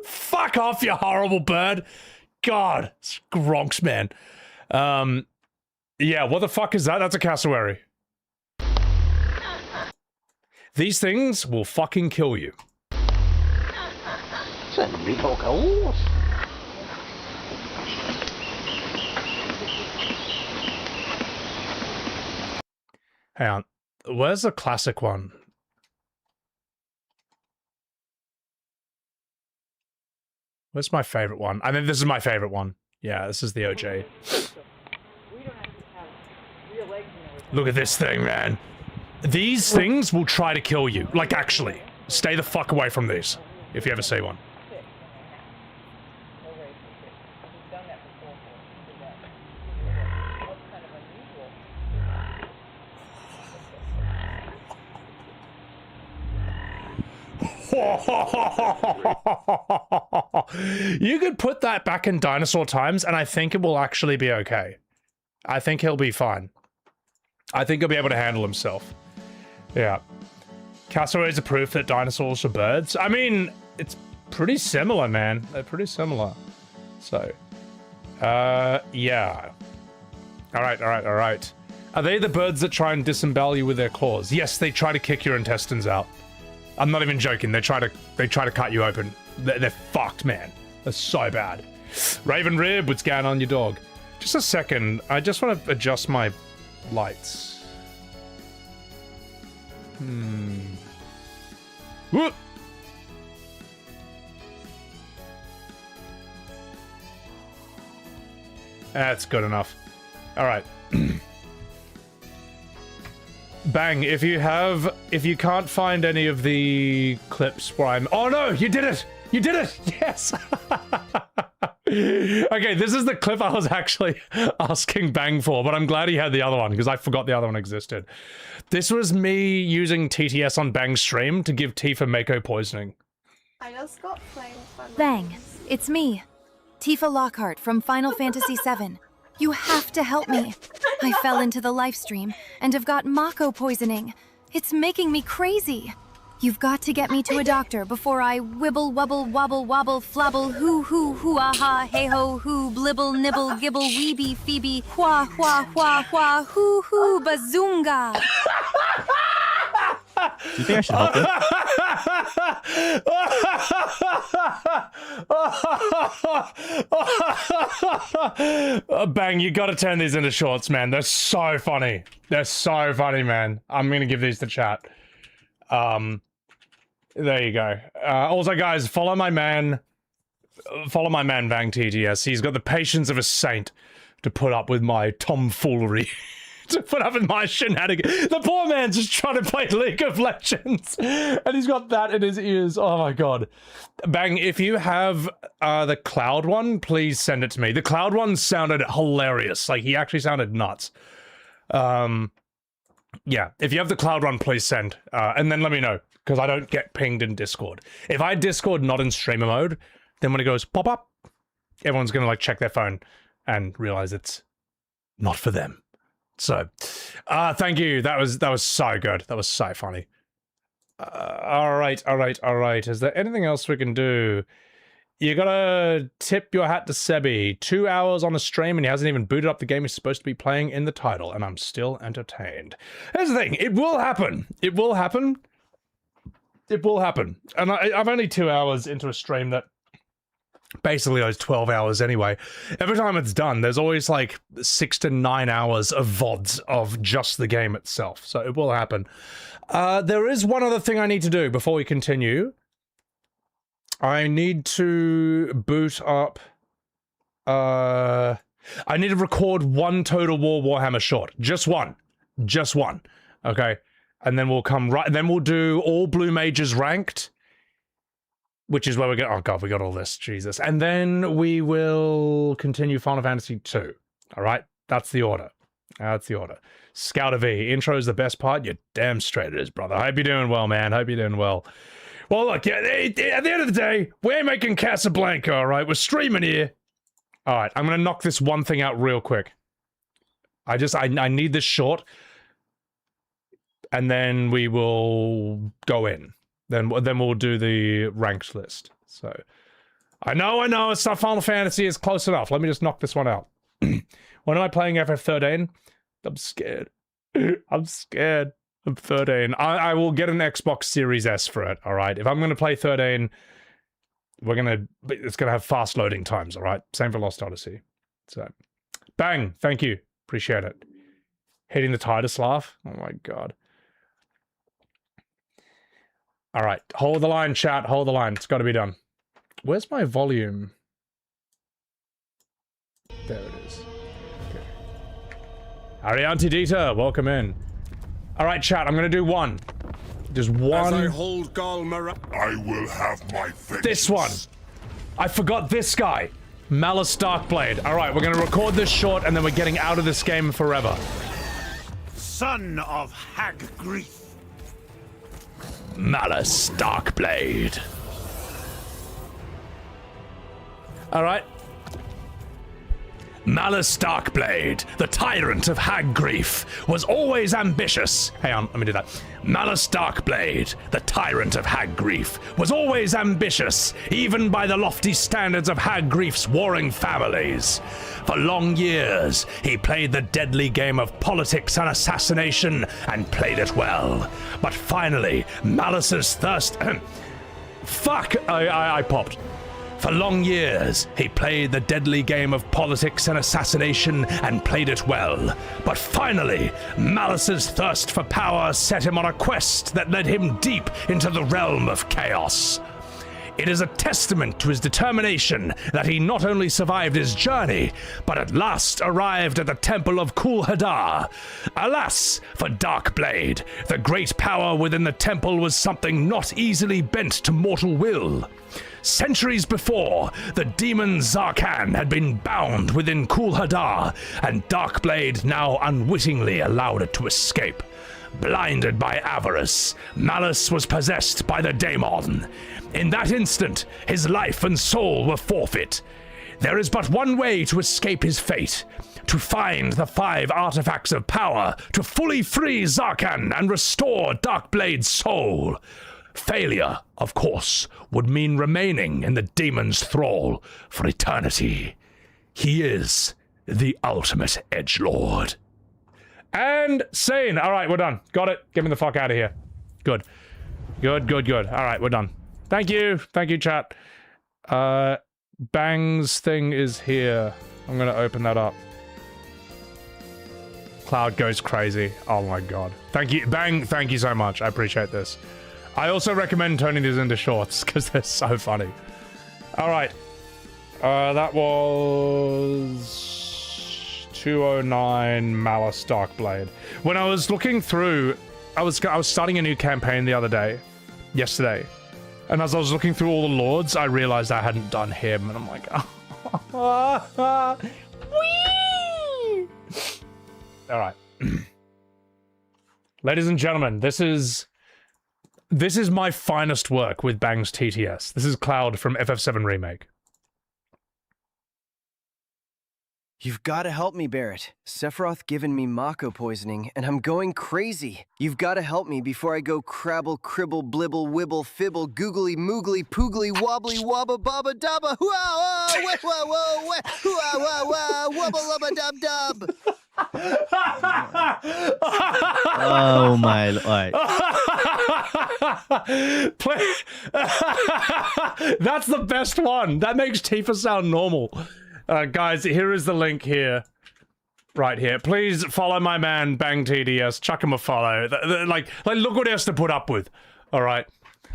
Fuck off, you horrible bird. God, Gronks, man. Yeah, what the fuck is that? That's a cassowary. These things will fucking kill you. Hang on. Where's the classic one? Where's my favorite one? I think this is my favorite one. Yeah, this is the OJ. Look at this thing, man. These things will try to kill you. Like, actually. Stay the fuck away from these, if you ever see one. You could put that back in dinosaur times, and I think it will actually be okay. I think he'll be fine. I think he'll be able to handle himself. Yeah. Cassowaries are proof that dinosaurs are birds. I mean, it's pretty similar, man. They're pretty similar. So, yeah. All right. Are they the birds that try and disembowel you with their claws? Yes, they try to kick your intestines out. I'm not even joking. They try to cut you open. They're fucked, man. They're so bad. Raven Rib, what's going on, your dog? Just a second. I just want to adjust my lights. Whoop. That's good enough. All right. Bang, if you can't find any of the clips where I'm... Oh no, you did it! You did it! Yes! Okay, this is the clip I was actually asking Bang for, but I'm glad he had the other one, because I forgot the other one existed. This was me using TTS on Bang's stream to give Tifa Mako poisoning. I just got playing fun. Bang, it's me, Tifa Lockhart from Final Fantasy VII. You have to help me. I fell into the live stream and have got Mako poisoning. It's making me crazy. You've got to get me to a doctor before I wibble, wubble, wobble, wobble, flubble, hoo, aha, hey ho, hoo, blibble, nibble, gibble, weeby, phoebe, hua, hoo, bazoonga. Do you think I should help you? Bang, you gotta turn these into shorts, man. They're so funny. They're so funny, man. I'm gonna give these to chat. There you go. Also, guys, follow my man Bang TTS. He's got the patience of a saint to put up with my tomfoolery. To put up with my shenanigans. The poor man's just trying to play League of Legends. And he's got that in his ears. Oh my god. Bang, if you have the Cloud one, please send it to me. The Cloud one sounded hilarious. Like, he actually sounded nuts. Yeah, if you have the Cloud one, please send. And then let me know, because I don't get pinged in Discord. If I Discord not in streamer mode, then when it goes pop up, everyone's gonna like check their phone and realize it's not for them. So, thank you. That was so good. That was so funny. All right. Is there anything else we can do You gotta tip your hat to Sebi. 2 hours on a stream and he hasn't even booted up the game he's supposed to be playing in the title, and I'm still entertained. Here's the thing, it will happen. It will happen. It will happen. And I'm only 2 hours into a stream that basically those 12 hours anyway. Every time it's done, there's always like 6 to 9 hours of VODs of just the game itself. So it will happen. There is one other thing I need to do before we continue. I need to boot up... I need to record one Total War Warhammer short. Just one. Just one. Okay? And then we'll come right... Then we'll do all Blue Mages ranked. Which is where we go... Oh god, we got all this. Jesus. And then we will continue Final Fantasy 2. Alright? That's the order. That's the order. Scouter V. Intro is the best part. You're damn straight it is, brother. I hope you're doing well, man. Hope you're doing well. Well, look, at the end of the day, we're making Casablanca, all right? We're streaming here. All right, I'm going to knock this one thing out real quick. I need this short. And then we will go in. Then we'll do the ranked list. So, I know, it's not Final Fantasy. It's close enough. Let me just knock this one out. When am I playing FF13? I'm scared. I'm scared. I'm 13. I will get an Xbox Series S for it, alright? If I'm going to play 13, it's going to have fast loading times, alright? Same for Lost Odyssey. So, bang! Thank you. Appreciate it. Hitting the Titus laugh? Oh my god. Alright, hold the line, chat. Hold the line. It's got to be done. Where's my volume? There it is. Okay. Arianti Dita, welcome in. Alright, chat, I'm gonna do one. Just one. As I hold Galmar, I will have my vengeance. This one. I forgot this guy. Malice Darkblade. Alright, we're gonna record this short and then we're getting out of this game forever. Son of Hag Grief. Malice Darkblade. Alright. Malice Darkblade, the tyrant of Haggrief, was always ambitious. Hang on, let me do that. Malice Darkblade, the tyrant of Haggrief, was always ambitious, even by the lofty standards of Haggrief's warring families. For long years, he played the deadly game of politics and assassination, and played it well. But finally, Malice's thirst... Fuck! I popped. For long years, he played the deadly game of politics and assassination and played it well. But finally, Malice's thirst for power set him on a quest that led him deep into the realm of chaos. It is a testament to his determination that he not only survived his journey, but at last arrived at the Temple of Kulhadar. Alas, for Darkblade, the great power within the temple was something not easily bent to mortal will. Centuries before, the demon Zarkan had been bound within Kulhadar, and Darkblade now unwittingly allowed it to escape. Blinded by avarice, Malice was possessed by the daemon. In that instant, his life and soul were forfeit. There is but one way to escape his fate: to find the 5 artifacts of power, to fully free Zarkan and restore Darkblade's soul. Failure, of course, would mean remaining in the demon's thrall for eternity. He is the ultimate edgelord. And sane. All right, we're done. Got it. Get me the fuck out of here. Good. Good. All right, we're done. Thank you. Thank you, chat. Bang's thing is here. I'm gonna open that up. Cloud goes crazy. Oh my god. Thank you, Bang. Thank you so much. I appreciate this. I also recommend turning these into shorts because they're so funny. All right. That was 209 Malice Darkblade. When I was looking through, I was starting a new campaign the other day, yesterday, and as I was looking through all the lords, I realized I hadn't done him, and I'm like, whee! All right, ladies and gentlemen, this is my finest work with Bang's TTS. This is Cloud from FF7 Remake. You've got to help me, Barrett. Sephiroth given me Mako poisoning, and I'm going crazy. You've got to help me before I go crabble, cribble, blibble, wibble, fibble, googly, moogly, poogly, wobbly, wabba, baba, dabba, whoa, whoa, whoa, whoa, whoa, whoa, whoa, wobble, lubba, dub, dub. Oh my lord. That's the best one. That makes Tifa sound normal. Guys, here is the link here. Right here. Please follow my man, Bang TDS. Chuck him a follow. Like, look what he has to put up with. All right.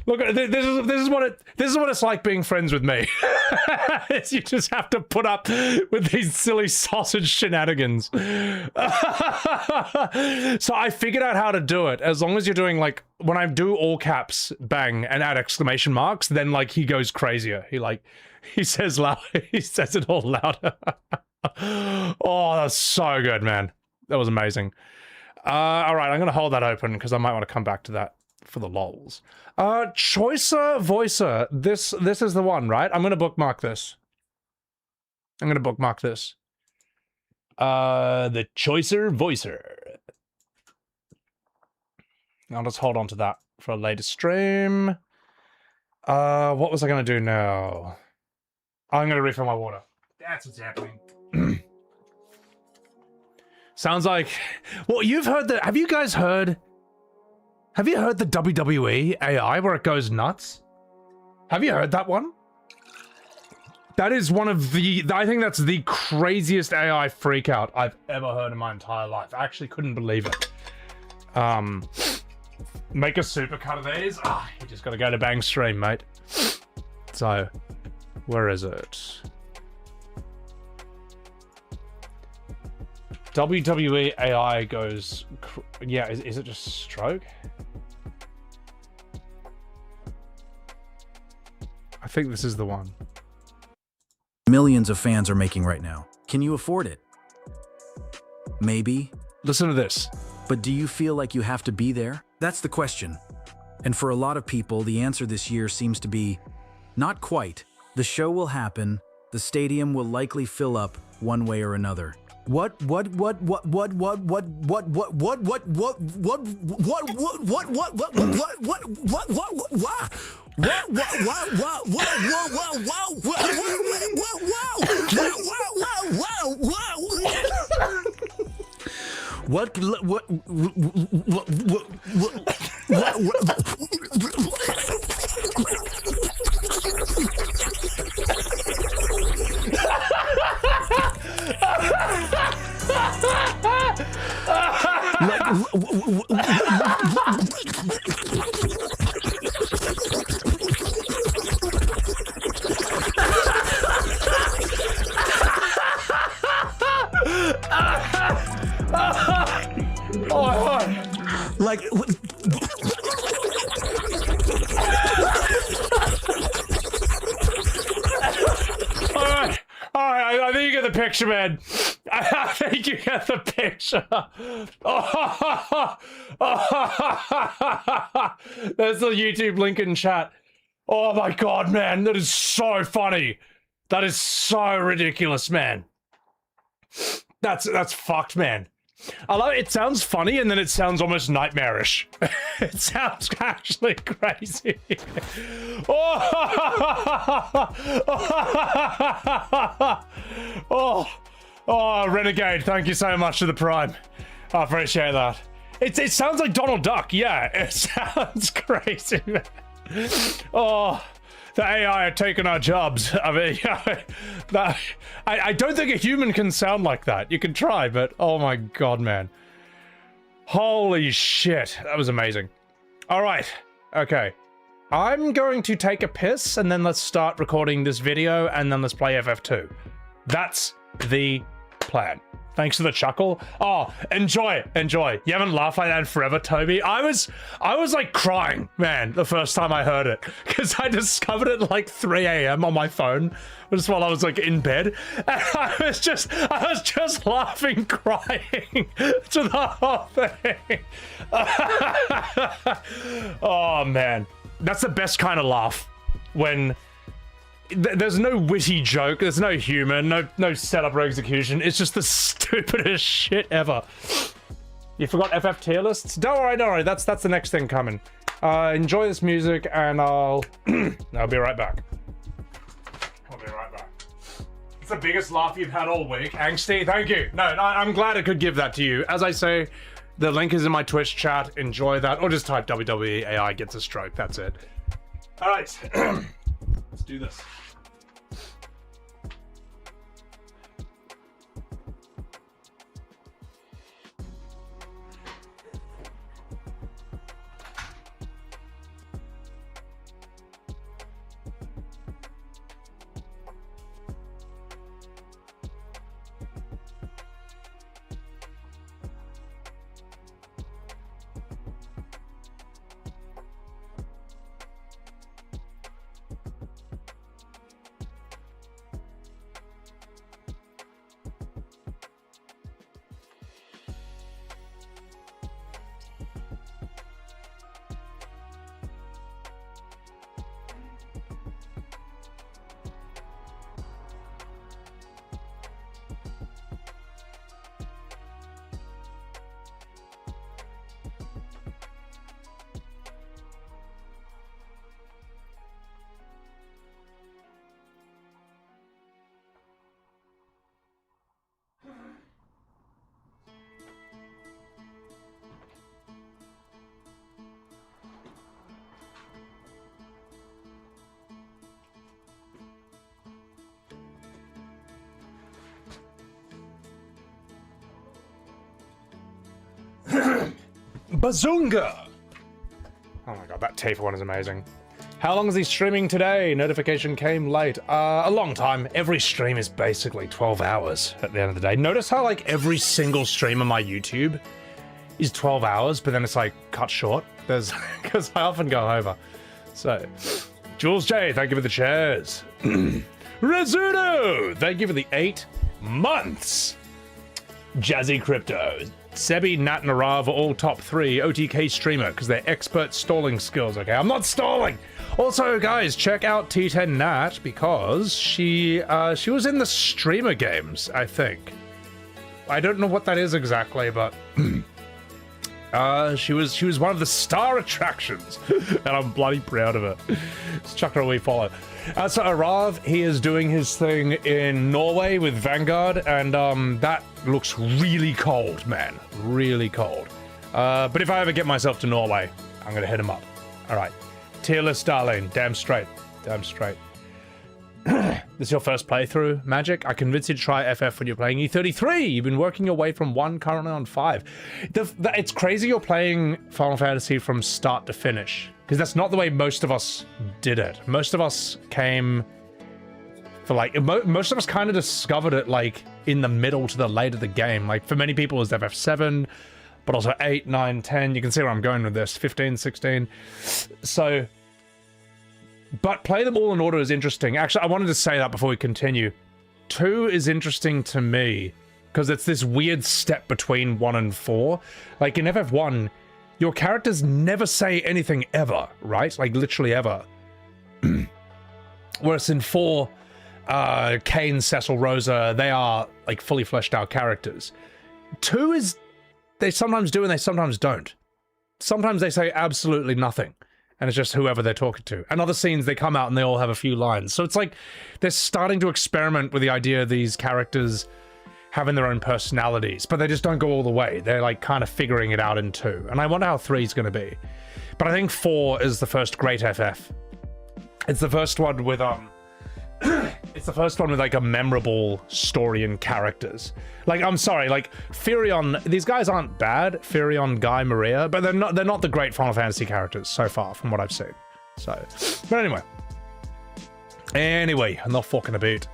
Look, this is what it's like being friends with me. You just have to put up with these silly sausage shenanigans. So I figured out how to do it. As long as you're doing, like, when I do all caps, bang, and add exclamation marks, then, like, he goes crazier. He says loud. He says it all louder. Oh, that's so good, man. That was amazing. All right, I'm gonna hold that open because I might want to come back to that for the lols. Choicer Voicer. This is the one, right? I'm gonna bookmark this. The Choicer Voicer. I'll just hold on to that for a later stream. What was I gonna do now? I'm gonna refill my water. That's what's happening. Sounds like... Well, you've heard the... Have you guys heard... Have you heard the WWE AI where it goes nuts? Have you heard that one? That is one of the... I think that's the craziest AI freakout I've ever heard in my entire life. I actually couldn't believe it. Make a supercut of these. You just gotta go to Bang Stream, mate. So, where is it? WWE AI goes... Yeah, is it just stroke? I think this is the one. Millions of fans are making right now. Can you afford it? Maybe. Listen to this. But do you feel like you have to be there? That's the question. And for a lot of people, the answer this year seems to be not quite. The show will happen. The stadium will likely fill up one way or another. What Alright, I think you get the picture, man. I think you get the picture. There's the YouTube link in chat. Oh my god, man, that is so funny. That is so ridiculous, man. That's fucked, man. I love it. It sounds funny and then it sounds almost nightmarish. It sounds actually crazy. Oh, Renegade, thank you so much for the Prime. I appreciate that. It sounds like Donald Duck, yeah. It sounds crazy, man. Oh, the AI are taking our jobs. I mean, I don't think a human can sound like that. You can try, but oh my god, man. Holy shit, that was amazing. All right, okay. I'm going to take a piss and then let's start recording this video and then let's play FF2. That's the plan. Thanks for the chuckle. Oh, enjoy. You haven't laughed like that in forever, Toby. I was like crying, man, the first time I heard it because I discovered it like 3 a.m. on my phone, just while I was like in bed, and I was just laughing, crying to the whole thing. Oh man, that's the best kind of laugh when there's no witty joke, there's no humor, no setup or execution. It's just the stupidest shit ever. You forgot FF tier lists? Don't worry. That's the next thing coming. Enjoy this music, and I'll be right back. It's the biggest laugh you've had all week, Angsty. Thank you. No, I'm glad I could give that to you. As I say, the link is in my Twitch chat. Enjoy that, or just type WWE AI gets a stroke. That's it. All right, let's do this. Bazunga! Oh my god, that Tifa one is amazing. How long is he streaming today? Notification came late. A long time. Every stream is basically 12 hours at the end of the day. Notice how like every single stream on my YouTube is 12 hours, but then it's like cut short. There's because I often go over. So, Jules J, thank you for the chairs. Rezuno, thank you for the 8 months. Jazzy Crypto, Sebi, Nat, and Arav are all top 3 OTK streamer because they're expert stalling skills. Okay, I'm not stalling. Also, guys, check out T10 Nat because she was in the streamer games, I think. I don't know what that is exactly, but she was one of the star attractions, and I'm bloody proud of her. Let's chuck her a wee follow. So Arav, he is doing his thing in Norway with Vanguard, and that looks really cold, man. Really cold. But if I ever get myself to Norway, I'm gonna hit him up. All right. Tier list, darling. Damn straight. Damn straight. This is your first playthrough, Magic? I convinced you to try FF when you're playing E33. You've been working your way from 1, currently on 5. It's crazy you're playing Final Fantasy from start to finish, because that's not the way most of us did it. Most of us came for like, most of us kind of discovered it like in the middle to the late of the game. Like for many people it was FF7, but also 8, 9, 10. You can see where I'm going with this. 15, 16. So, but play them all in order is interesting. Actually, I wanted to say that before we continue. 2 is interesting to me because it's this weird step between 1 and 4. Like in FF1, your characters never say anything ever, right? Like literally ever. Whereas in 4, Kain, Cecil, Rosa, they are like fully fleshed out characters. 2 is, they sometimes do and they sometimes don't. Sometimes they say absolutely nothing, and it's just whoever they're talking to. And other scenes, they come out and they all have a few lines. So it's like they're starting to experiment with the idea of these characters having their own personalities, but they just don't go all the way. They're like kind of figuring it out in 2. And I wonder how 3 is going to be. But I think 4 is the first great FF. It's the first one with it's the first one with like a memorable story and characters. Like, I'm sorry, like Firion, these guys aren't bad, Firion, Guy, Maria, but they're not the great Final Fantasy characters so far from what I've seen. So, but anyway, I'm not fucking about.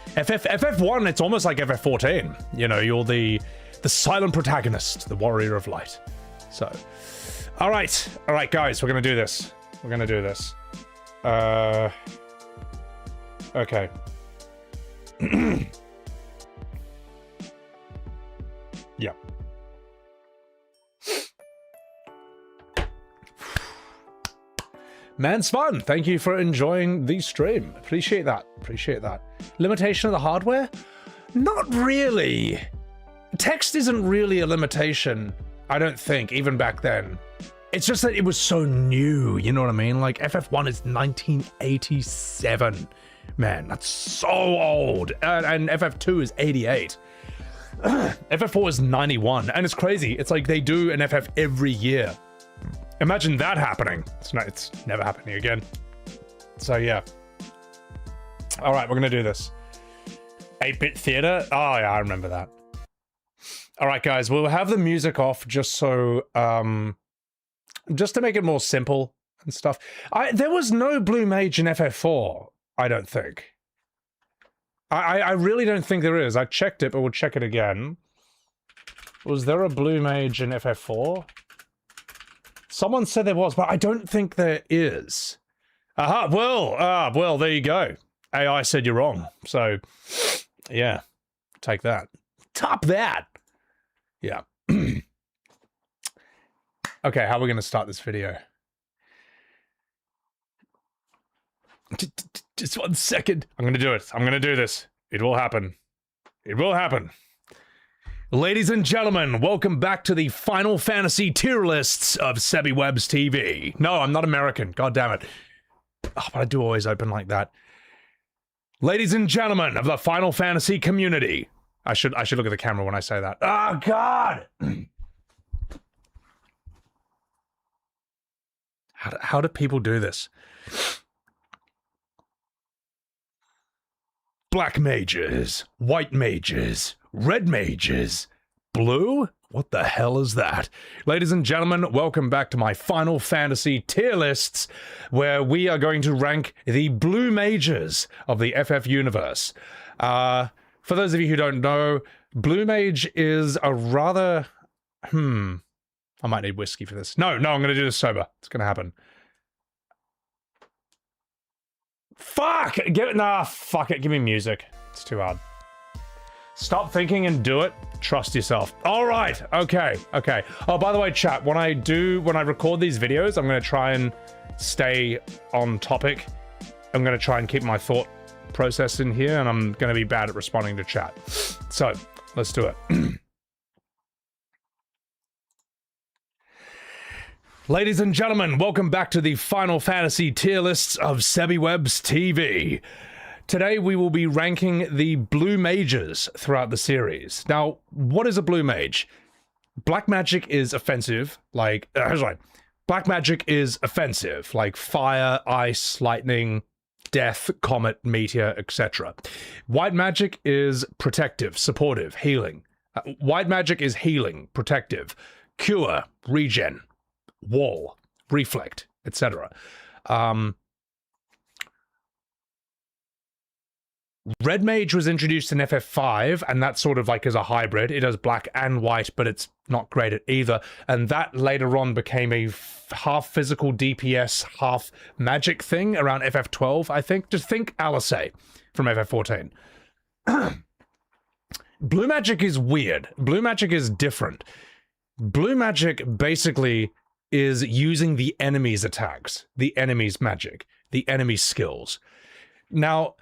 FF1, it's almost like FF14. You know, you're the silent protagonist, the warrior of light. So, all right, guys, we're gonna do this. Okay. Yeah. Man's fun. Thank you for enjoying the stream. Appreciate that. Appreciate that. Limitation of the hardware? Not really. Text isn't really a limitation, I don't think, even back then. It's just that it was so new, you know what I mean? Like, FF1 is 1987. Man, that's so old. And FF2 is 88. FF4 is 91. And it's crazy. It's like they do an FF every year. Imagine that happening. It's never happening again. So, yeah. All right, we're going to do this. 8-bit theater? Oh, yeah, I remember that. All right, guys, we'll have the music off just so... just to make it more simple and stuff. There was no Blue Mage in FF4, I don't think. I really don't think there is. I checked it, but we'll check it again. Was there a Blue Mage in FF4? Someone said there was, but I don't think there is. Aha, well, there you go. AI said you're wrong. So, yeah, take that. Top that. Yeah. Okay, how are we going to start this video? Just 1 second. I'm going to do it. I'm going to do this. It will happen. It will happen. Ladies and gentlemen, welcome back to the Final Fantasy tier lists of SebiWebs TV. No, I'm not American. God damn it. Oh, but I do always open like that. Ladies and gentlemen of the Final Fantasy community. I should look at the camera when I say that. Oh, God! How do people do this? Black mages, white mages, red mages, blue? What the hell is that? Ladies and gentlemen, welcome back to my Final Fantasy tier lists, where we are going to rank the blue mages of the FF universe. For those of you who don't know, blue mage is a rather... I might need whiskey for this. No, I'm going to do this sober. It's going to happen. Fuck! Fuck it. Give me music. It's too hard. Stop thinking and do it. Trust yourself. All right. Okay. Oh, by the way, chat, when I record these videos, I'm going to try and stay on topic. I'm going to try and keep my thought process in here, and I'm going to be bad at responding to chat. So, let's do it. Ladies and gentlemen, welcome back to the Final Fantasy tier lists of SebiWebs TV. Today we will be ranking the blue mages throughout the series. Now, what is a blue mage? Black magic is offensive, like... Black magic is offensive, like fire, ice, lightning, death, comet, meteor, etc. White magic is protective, supportive, healing. White magic is healing, protective, cure, regen, wall, reflect, etc. Red mage was introduced in FF5, and that sort of like is a hybrid. It does black and white, but it's not great at either. And that later on became a half physical DPS, half magic thing around FF12, I think. Just think Alice from FF14. Blue magic is weird. Blue magic is different. Blue magic basically is using the enemy's attacks, the enemy's magic, the enemy's skills. Now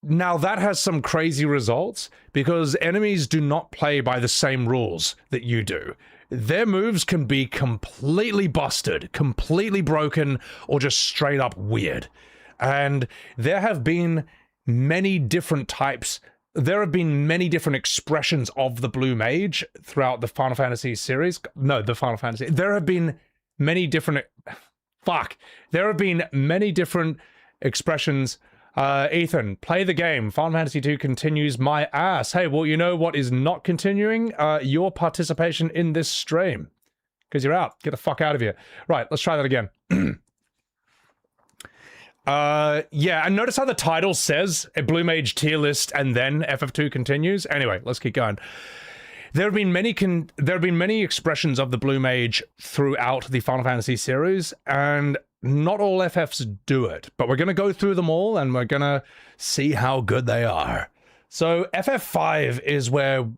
that has some crazy results because enemies do not play by the same rules that you do. Their moves can be completely busted, completely broken, or just straight up weird. And there have been many different types. There have been many different expressions of the blue mage throughout the Final Fantasy series. No, the Final Fantasy. There have been many different... There have been many different expressions. Ethan, play the game. Final Fantasy 2 continues my ass. Hey, well, you know what is not continuing? Your participation in this stream. Because you're out. Get the fuck out of here. Right, let's try that again. Yeah, and notice how the title says a Blue Mage tier list and then FF2 continues. Anyway, let's keep going. There have been many expressions of the Blue Mage throughout the Final Fantasy series, and not all FFs do it. But we're going to go through them all, and we're going to see how good they are. So FF5 is where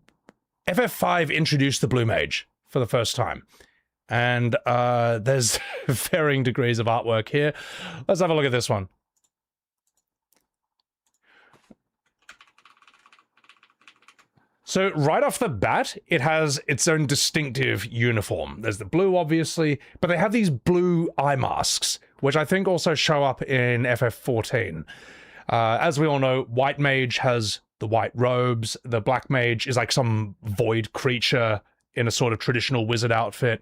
FF5 introduced the Blue Mage for the first time. And there's varying degrees of artwork here. Let's have a look at this one. So right off the bat, it has its own distinctive uniform. There's the blue, obviously, but they have these blue eye masks, which I think also show up in FF14. As we all know, White Mage has the white robes. The Black Mage is like some void creature in a sort of traditional wizard outfit.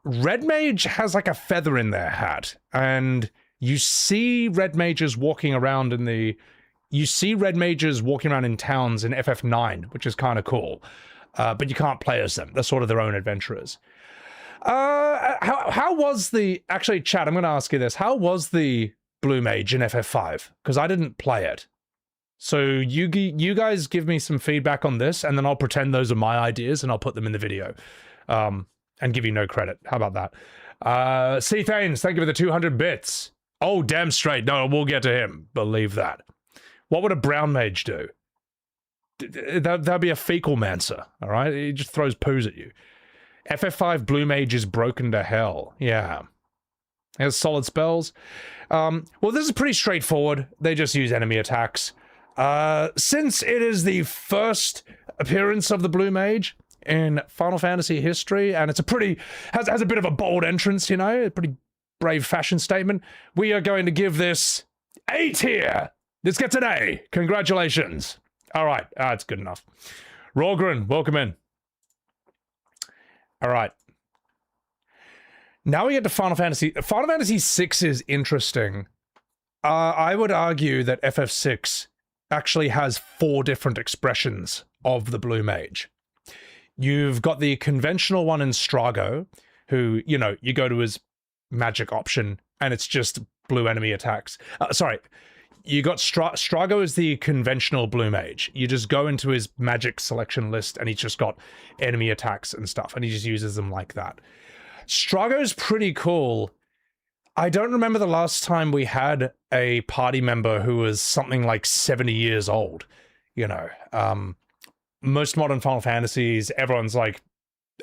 Red Mage has like a feather in their hat, and you see Red Mages walking around in the... You see Red Mages walking around in towns in FF9, which is kind of cool. But you can't play as them. They're sort of their own adventurers. How was the... Actually, chat, I'm going to ask you this. How was the Blue Mage in FF5? Because I didn't play it. So you guys give me some feedback on this, and then I'll pretend those are my ideas, and I'll put them in the video. And give you no credit. How about that? C. Thanes, thank you for the 200 bits. Oh, damn straight. No, we'll get to him. Believe that. What would a brown mage do? That'd be a fecal mancer, all right? He just throws poos at you. FF5 blue mage is broken to hell. Yeah. Has solid spells. Well, this is pretty straightforward. They just use enemy attacks. Since it is the first appearance of the blue mage in Final Fantasy history, and it's a pretty... has a bit of a bold entrance, you know? A pretty brave fashion statement. We are going to give this A tier. This gets an A. Congratulations. All right. That's good enough. Rorgren, welcome in. All right. Now we get to Final Fantasy. Final Fantasy VI is interesting. I would argue that FF6 actually has 4 different expressions of the Blue Mage. You've got the conventional one in Strago, who, you know, you go to his magic option, and it's just blue enemy attacks. Sorry. You got Strago is the conventional blue mage. You just go into his magic selection list and he's just got enemy attacks and stuff, and he just uses them like that. Strago's pretty cool. I don't remember the last time we had a party member who was something like 70 years old. You know, most modern Final Fantasies, everyone's like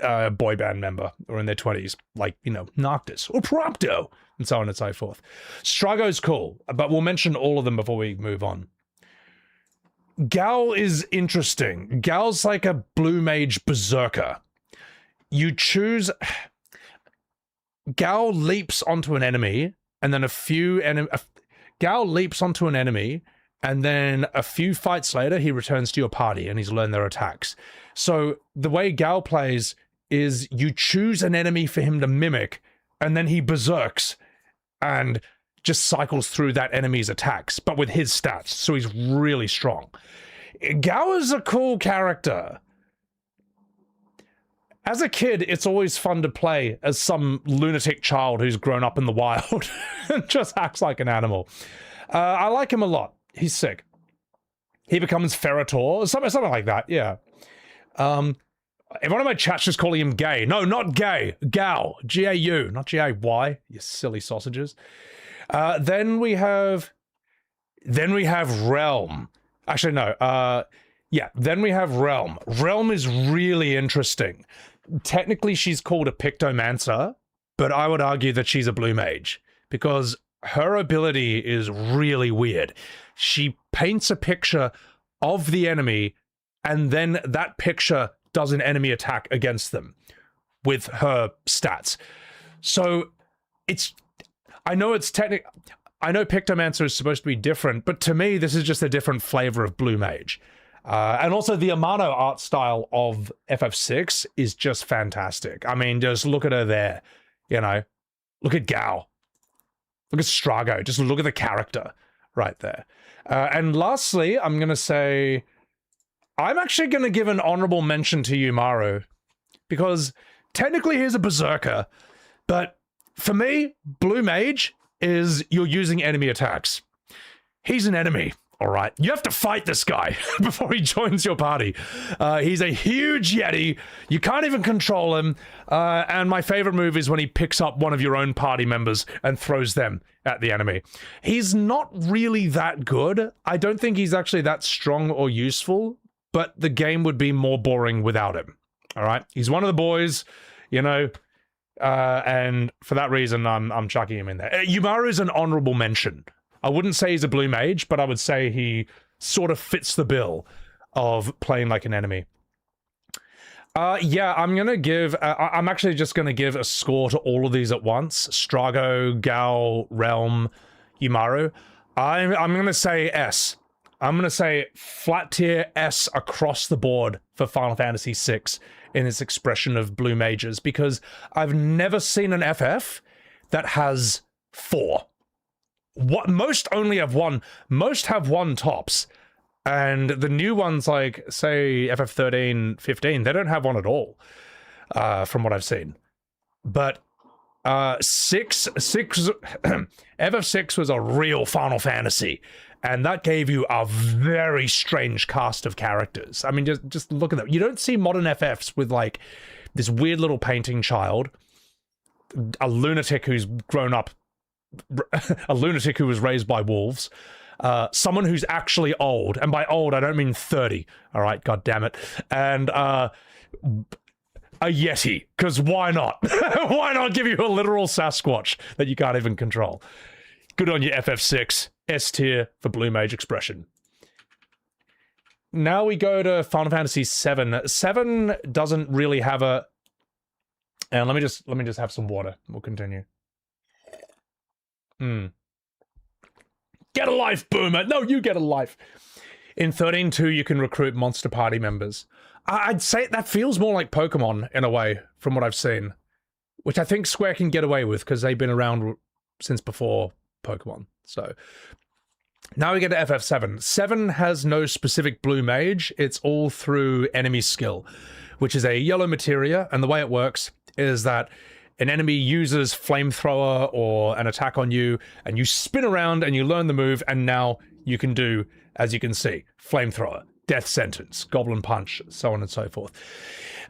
a boy band member or in their 20s, like, you know, Noctis or Prompto, and so on and so forth. Strago's cool, but we'll mention all of them before we move on. Gal is interesting. Gal's like a blue mage berserker. You choose... Gal leaps onto an enemy, and then Gal leaps onto an enemy, and then a few fights later, he returns to your party, and he's learned their attacks. So the way Gal plays is you choose an enemy for him to mimic, and then he berserks, and just cycles through that enemy's attacks, but with his stats, so he's really strong. Gal is a cool character. As a kid, it's always fun to play as some lunatic child who's grown up in the wild and just acts like an animal. I like him a lot. He's sick. He becomes Ferrator, something like that, yeah. One of my chats just calling him gay. No, not gay. Gal. G-A-U, not G-A-Y, you silly sausages. Then we have Realm. Actually, no. Yeah, then we have Realm. Realm is really interesting. Technically, she's called a Pictomancer, but I would argue that she's a blue mage because her ability is really weird. She paints a picture of the enemy, and then that picture does an enemy attack against them with her stats. So it's... I know Pictomancer is supposed to be different, but to me, this is just a different flavor of blue mage. And also the Amano art style of FF6 is just fantastic. I mean, just look at her there, you know. Look at Gal. Look at Strago. Just look at the character right there. And lastly, I'm going to say, I'm actually going to give an honorable mention to Yumaru, because technically he's a berserker, but for me, blue mage is you're using enemy attacks. He's an enemy. All right, you have to fight this guy before he joins your party. He's a huge yeti. You can't even control him. And my favorite move is when he picks up one of your own party members and throws them at the enemy. He's not really that good. I don't think he's actually that strong or useful, but the game would be more boring without him. All right, he's one of the boys, you know. And for that reason, I'm chucking him in there. Yumaru is an honorable mention. I wouldn't say he's a blue mage, but I would say he sort of fits the bill of playing like an enemy. Yeah, I'm gonna give. I'm actually just gonna give a score to all of these at once: Strago, Gao, Realm, Yumaru. I'm gonna say S. I'm gonna say flat tier S across the board for Final Fantasy VI in its expression of blue mages, because I've never seen an FF that has 4. What most only have 1. Most have 1 tops. And the new ones, like, say, FF13, 15, they don't have 1 at all, from what I've seen. But 6 FF6 was a real Final Fantasy, and that gave you a very strange cast of characters. I mean, just look at them. You don't see modern FFs with, like, this weird little painting child, a lunatic who's grown up, a lunatic who was raised by wolves, someone who's actually old, and by old I don't mean 30, all right, god damn it, and a Yeti, because why not? Why not give you a literal Sasquatch that you can't even control? Good on you, FF6. S tier for blue mage expression. Now we go to Final Fantasy VII. 7 doesn't really have a... And let me just have some water. We'll continue. Get a life, Boomer! No, you get a life! In 13.2, you can recruit monster party members. I'd say that feels more like Pokemon, in a way, from what I've seen. Which I think Square can get away with, because they've been around since before Pokemon. So, now we get to FF7. 7 has no specific blue mage, it's all through enemy skill, which is a yellow materia, and the way it works is that an enemy uses flamethrower or an attack on you, and you spin around and you learn the move, and now you can do, as you can see, flamethrower, death sentence, goblin punch, so on and so forth.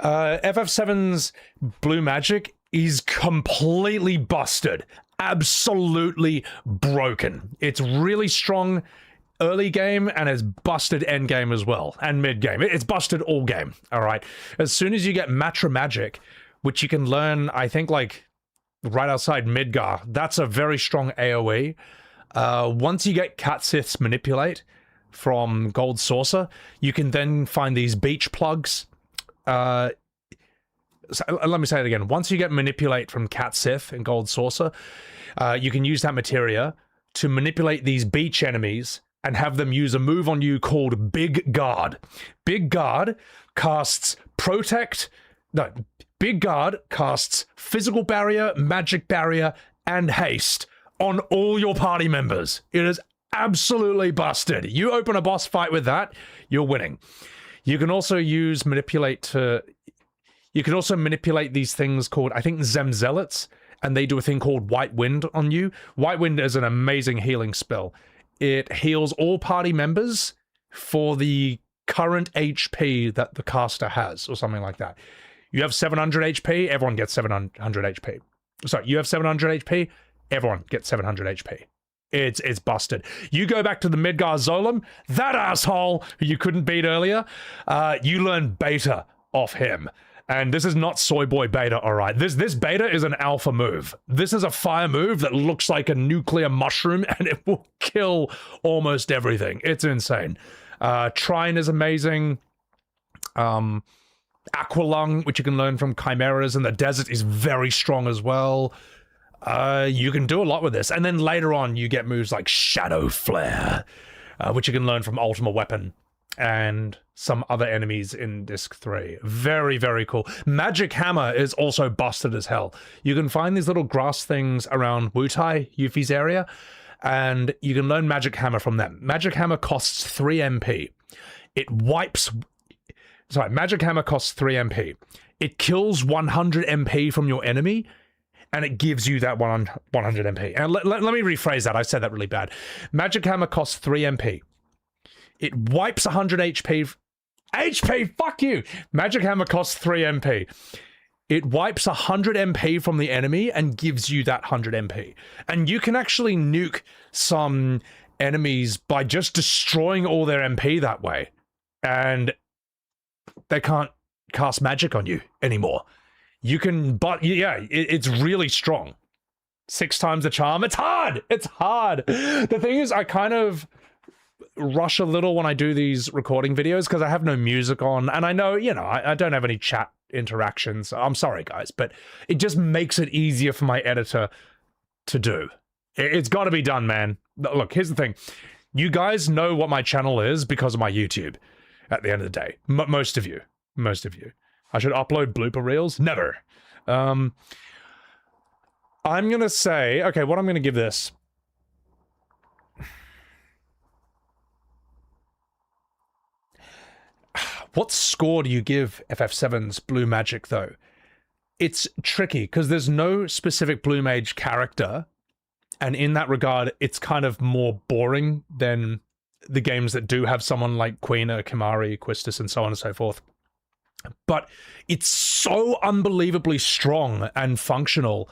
FF7's blue magic is completely busted, absolutely broken. It's really strong early game, and it's busted end game as well, and mid game. It's busted all game, all right? As soon as you get Matra Magic, which you can learn, I think, like, right outside Midgar, that's a very strong AoE. Once you get Cat Sith's Manipulate from Gold Saucer, you can then find these beach plugs. So let me say it again. Once you get Manipulate from Cat Sith and Gold Saucer, you can use that materia to manipulate these beach enemies and have them use a move on you called Big Guard. Big Guard casts Big Guard casts Physical Barrier, Magic Barrier, and Haste on all your party members. It is absolutely busted. You open a boss fight with that, you're winning. You can also use Manipulate to... You can also manipulate these things called, I think, Zemzealots, and they do a thing called White Wind on you. White Wind is an amazing healing spell. It heals all party members for the current HP that the caster has, or something like that. You have 700 HP, everyone gets 700 HP. Sorry, you have 700 HP, everyone gets 700 HP. It's busted. You go back to the Midgar Zolom, that asshole who you couldn't beat earlier, you learn Beta off him. And this is not Soy Boy Beta, all right? This Beta is an alpha move. This is a fire move that looks like a nuclear mushroom, and it will kill almost everything. It's insane. Trine is amazing. Aqualung, which you can learn from Chimeras in the desert, is very strong as well. You can do a lot with this. And then later on, you get moves like Shadow Flare, which you can learn from Ultima Weapon and some other enemies in Disc 3. Very, very cool. Magic Hammer is also busted as hell. You can find these little grass things around Wutai, Yuffie's area, and you can learn Magic Hammer from them. Magic Hammer costs 3 MP. Magic Hammer costs 3 MP. It kills 100 MP from your enemy, and it gives you that 100 MP. And let me rephrase that. I said that really bad. Magic Hammer costs 3 MP. It wipes 100 HP. HP, fuck you! Magic Hammer costs 3 MP. It wipes 100 MP from the enemy and gives you that 100 MP. And you can actually nuke some enemies by just destroying all their MP that way. And they can't cast magic on you anymore. You can, but yeah, it's really strong. 6 times the charm. It's hard. It's hard. The thing is, I kind of rush a little when I do these recording videos because I have no music on, and I know, you know, I don't have any chat interactions. I'm sorry, guys, but it just makes it easier for my editor to do. It's got to be done, man. Look, here's the thing. You guys know what my channel is because of my YouTube at the end of the day. Most of you. I should upload blooper reels? Never. I'm going to say, okay, what I'm going to give this. What score do you give FF7's Blue Magic, though? It's tricky, because there's no specific Blue Mage character, and in that regard, it's kind of more boring than the games that do have someone like Quina, Kimahri, Quistis, and so on and so forth. But it's so unbelievably strong and functional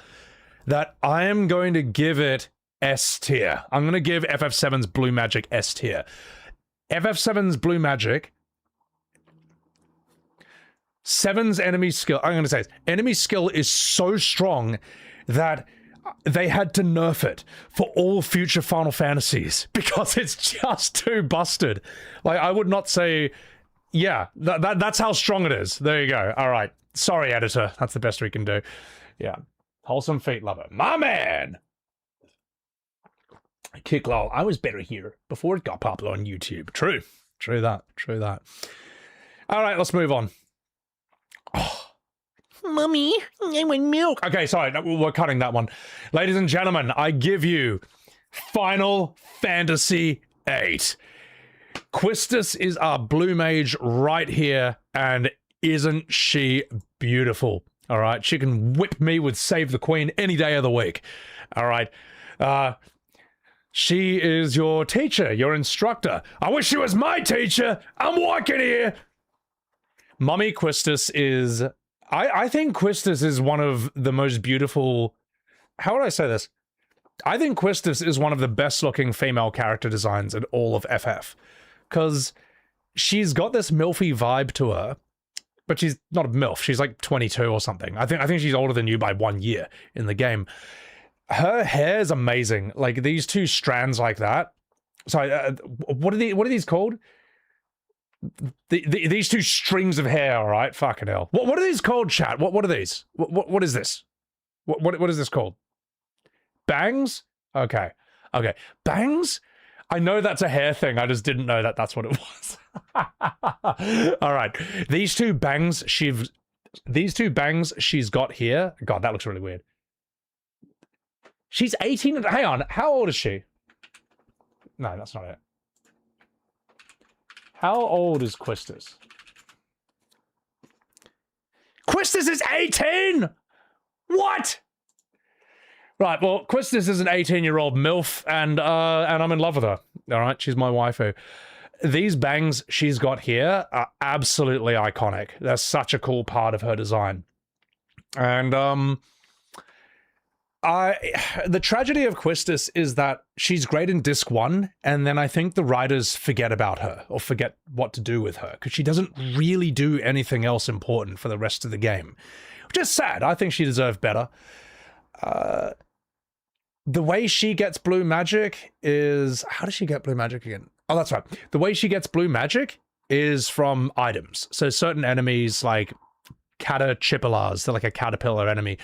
that I am going to give it S tier. I'm going to give FF7's Blue Magic S tier. FF7's Blue Magic... 7's enemy skill, I'm going to say this, enemy skill is so strong that they had to nerf it for all future Final Fantasies because it's just too busted. Like, I would not say, yeah, that's how strong it is. There you go. All right. Sorry, editor. That's the best we can do. Yeah. Wholesome Feet Lover. My man! Kick lol. I was better here before it got popular on YouTube. True. True that. All right, let's move on. Oh. Mummy, I want milk. Okay, sorry, no, we're cutting that one. Ladies and gentlemen, I give you Final Fantasy VIII. Quistis is our Blue Mage right here, and isn't she beautiful? All right, she can whip me with Save the Queen any day of the week. All right, she is your teacher, your instructor. I wish she was my teacher. I'm walking here. Mummy Quistis is... I think Quistis is one of the most beautiful... How would I say this? I think Quistis is one of the best-looking female character designs in all of FF. Because she's got this MILFy vibe to her, but she's not a MILF. She's like 22 or something. I think she's older than you by 1 year in the game. Her hair is amazing. Like, these two strands like that. Sorry, what are these called? These two strings of hair, all right? Fucking hell. What are these called, chat? What are these? What is this? What is this called? Bangs? Okay. Bangs? I know that's a hair thing. I just didn't know that that's what it was. All right. These two bangs she's got here. God, that looks really weird. She's 18. Hang on. How old is she? No, that's not it. How old is Quistis? Quistis is 18! What? Right, well, Quistis is an 18-year-old MILF, and I'm in love with her. All right, she's my waifu. These bangs she's got here are absolutely iconic. They're such a cool part of her design. And, the tragedy of Quistis is that she's great in Disc 1, and then I think the writers forget about her, or forget what to do with her, because she doesn't really do anything else important for the rest of the game. Which is sad. I think she deserved better. The way she gets Blue Magic is... How does she get Blue Magic again? Oh, that's right. The way she gets Blue Magic is from items. So certain enemies, like Caterpillars, they're like a caterpillar enemy,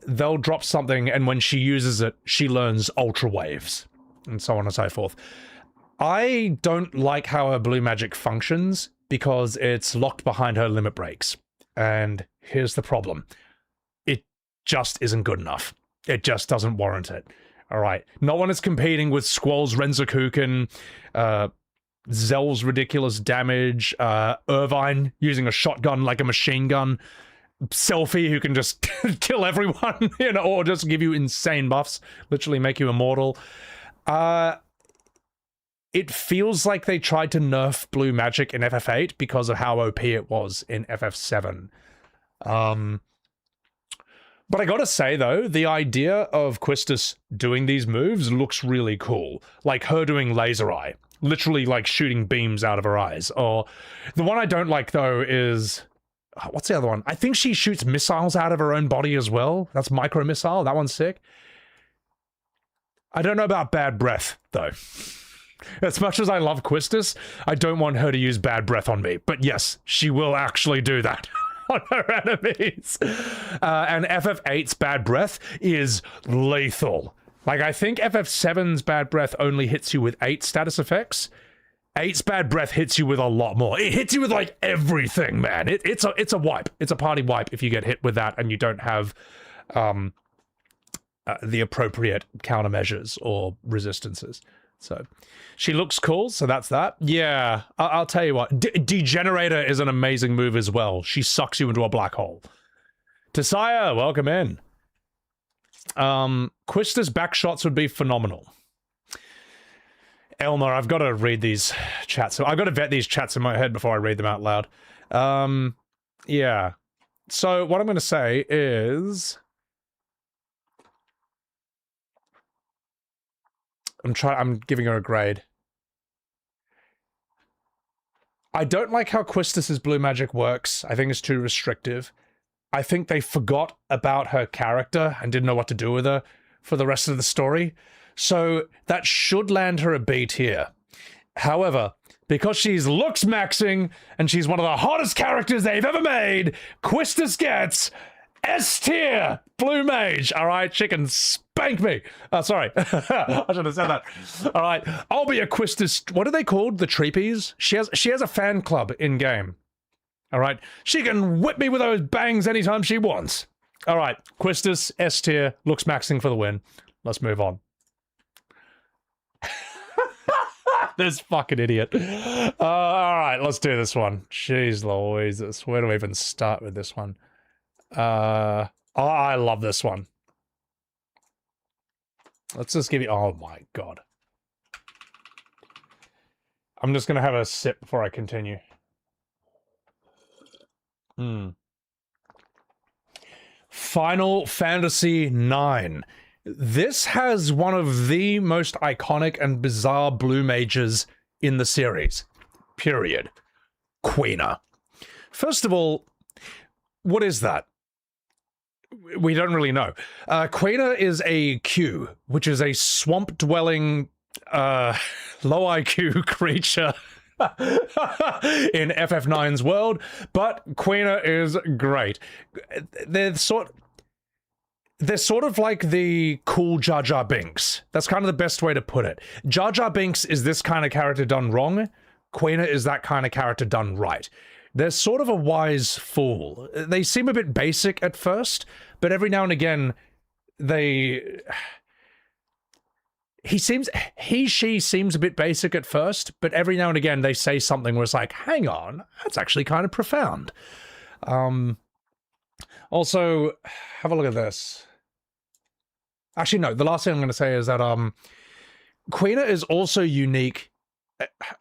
they'll drop something, and when she uses it, she learns Ultra Waves, and so on and so forth. I don't like how her Blue Magic functions, because it's locked behind her limit breaks. And here's the problem. It just isn't good enough. It just doesn't warrant it. All right. No one is competing with Squall's Renzokuken, Zell's ridiculous damage, Irvine using a shotgun like a machine gun, Selphie who can just kill everyone, you know, or just give you insane buffs, literally make you immortal. It feels like they tried to nerf Blue Magic in FF8 because of how OP it was in FF7. But I gotta say, though, the idea of Quistis doing these moves looks really cool. Like her doing Laser Eye, literally like shooting beams out of her eyes. Or the one I don't like, though, is what's the other one? I think she shoots missiles out of her own body as well. That's micro missile. That one's sick. I don't know about bad breath though. As much as I love Quistis, I don't want her to use bad breath on me. But yes, she will actually do that on her enemies. And FF8's bad breath is lethal. Like, I think FF7's bad breath only hits you with 8 status effects. 8's bad breath hits you with a lot more. It hits you with, like, everything, man. It's a wipe. It's a party wipe if you get hit with that and you don't have the appropriate countermeasures or resistances. So, she looks cool, so that's that. Yeah, I'll tell you what. Degenerator is an amazing move as well. She sucks you into a black hole. Tesaya, welcome in. Quistis backshots would be phenomenal. Elmer, I've got to read these chats. So I've got to vet these chats in my head before I read them out loud. Yeah. So what I'm going to say is... I'm giving her a grade. I don't like how Quistis' blue magic works. I think it's too restrictive. I think they forgot about her character and didn't know what to do with her for the rest of the story. So that should land her a B tier. However, because she's looks maxing and she's one of the hottest characters they've ever made, Quistis gets S tier blue mage. All right, she can spank me. Oh, sorry. I should have said that. All right, I'll be a Quistis. What are they called? The Treepies? She has a fan club in game. All right, she can whip me with those bangs anytime she wants. All right, Quistis S tier, looks maxing for the win. Let's move on. This fucking idiot. All right, let's do this one. Jeez Louise, where do we even start with this one? Oh, I love this one. Let's just give you... Oh my god. I'm just gonna have a sip before I continue. Final Fantasy IX. This has one of the most iconic and bizarre blue mages in the series. Period. Quina. First of all, what is that? We don't really know. Quina is a Q, which is a swamp-dwelling, low IQ creature in FF9's world, but Quina is great. They're sort of like the cool Jar Jar Binks. That's kind of the best way to put it. Jar Jar Binks is this kind of character done wrong. Quina is that kind of character done right. They're sort of a wise fool. They seem a bit basic at first, but every now and again, she seems a bit basic at first, but every now and again they say something where it's like, hang on, that's actually kind of profound. Also, have a look at this. Actually, no, the last thing I'm going to say is that Quina is also unique.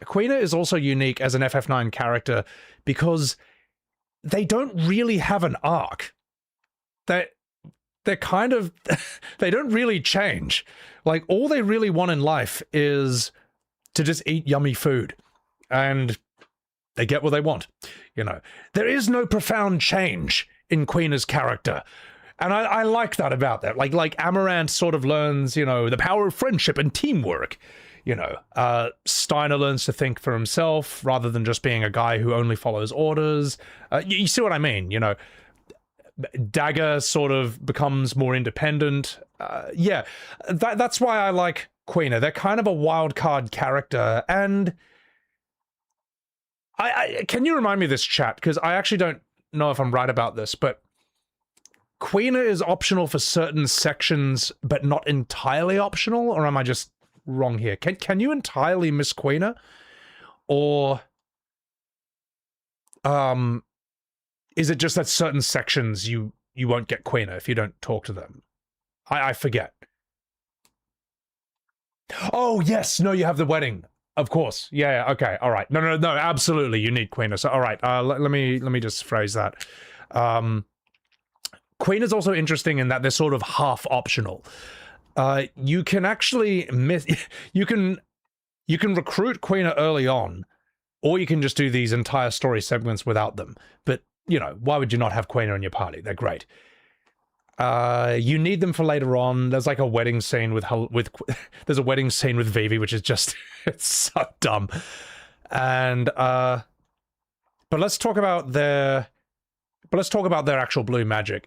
Quina is also unique as an FF9 character because they don't really have an arc. They're kind of... they don't really change. Like, all they really want in life is to just eat yummy food. And they get what they want, you know. There is no profound change in Quina's character. And I like that about that. Like Amaranth sort of learns, you know, the power of friendship and teamwork. You know, Steiner learns to think for himself rather than just being a guy who only follows orders. You see what I mean? You know, Dagger sort of becomes more independent. Yeah, that's why I like Quina. They're kind of a wild card character. And can you remind me of this, chat? Because I actually don't know if I'm right about this, but Quina is optional for certain sections, but not entirely optional, or am I just wrong here? Can you entirely miss Quina? Or is it just that certain sections you won't get Quina if you don't talk to them? I forget. Oh yes, no, you have the wedding. Of course. Yeah, okay, all right. No, absolutely, you need Quina. So all right, let me just phrase that. Quina is also interesting in that they're sort of half optional. You can actually you can recruit Quina early on, or you can just do these entire story segments without them. But you know, why would you not have Quina in your party? They're great. You need them for later on. There's like a wedding scene with there's a wedding scene with Vivi, which is just it's so dumb. And but let's talk about their actual blue magic.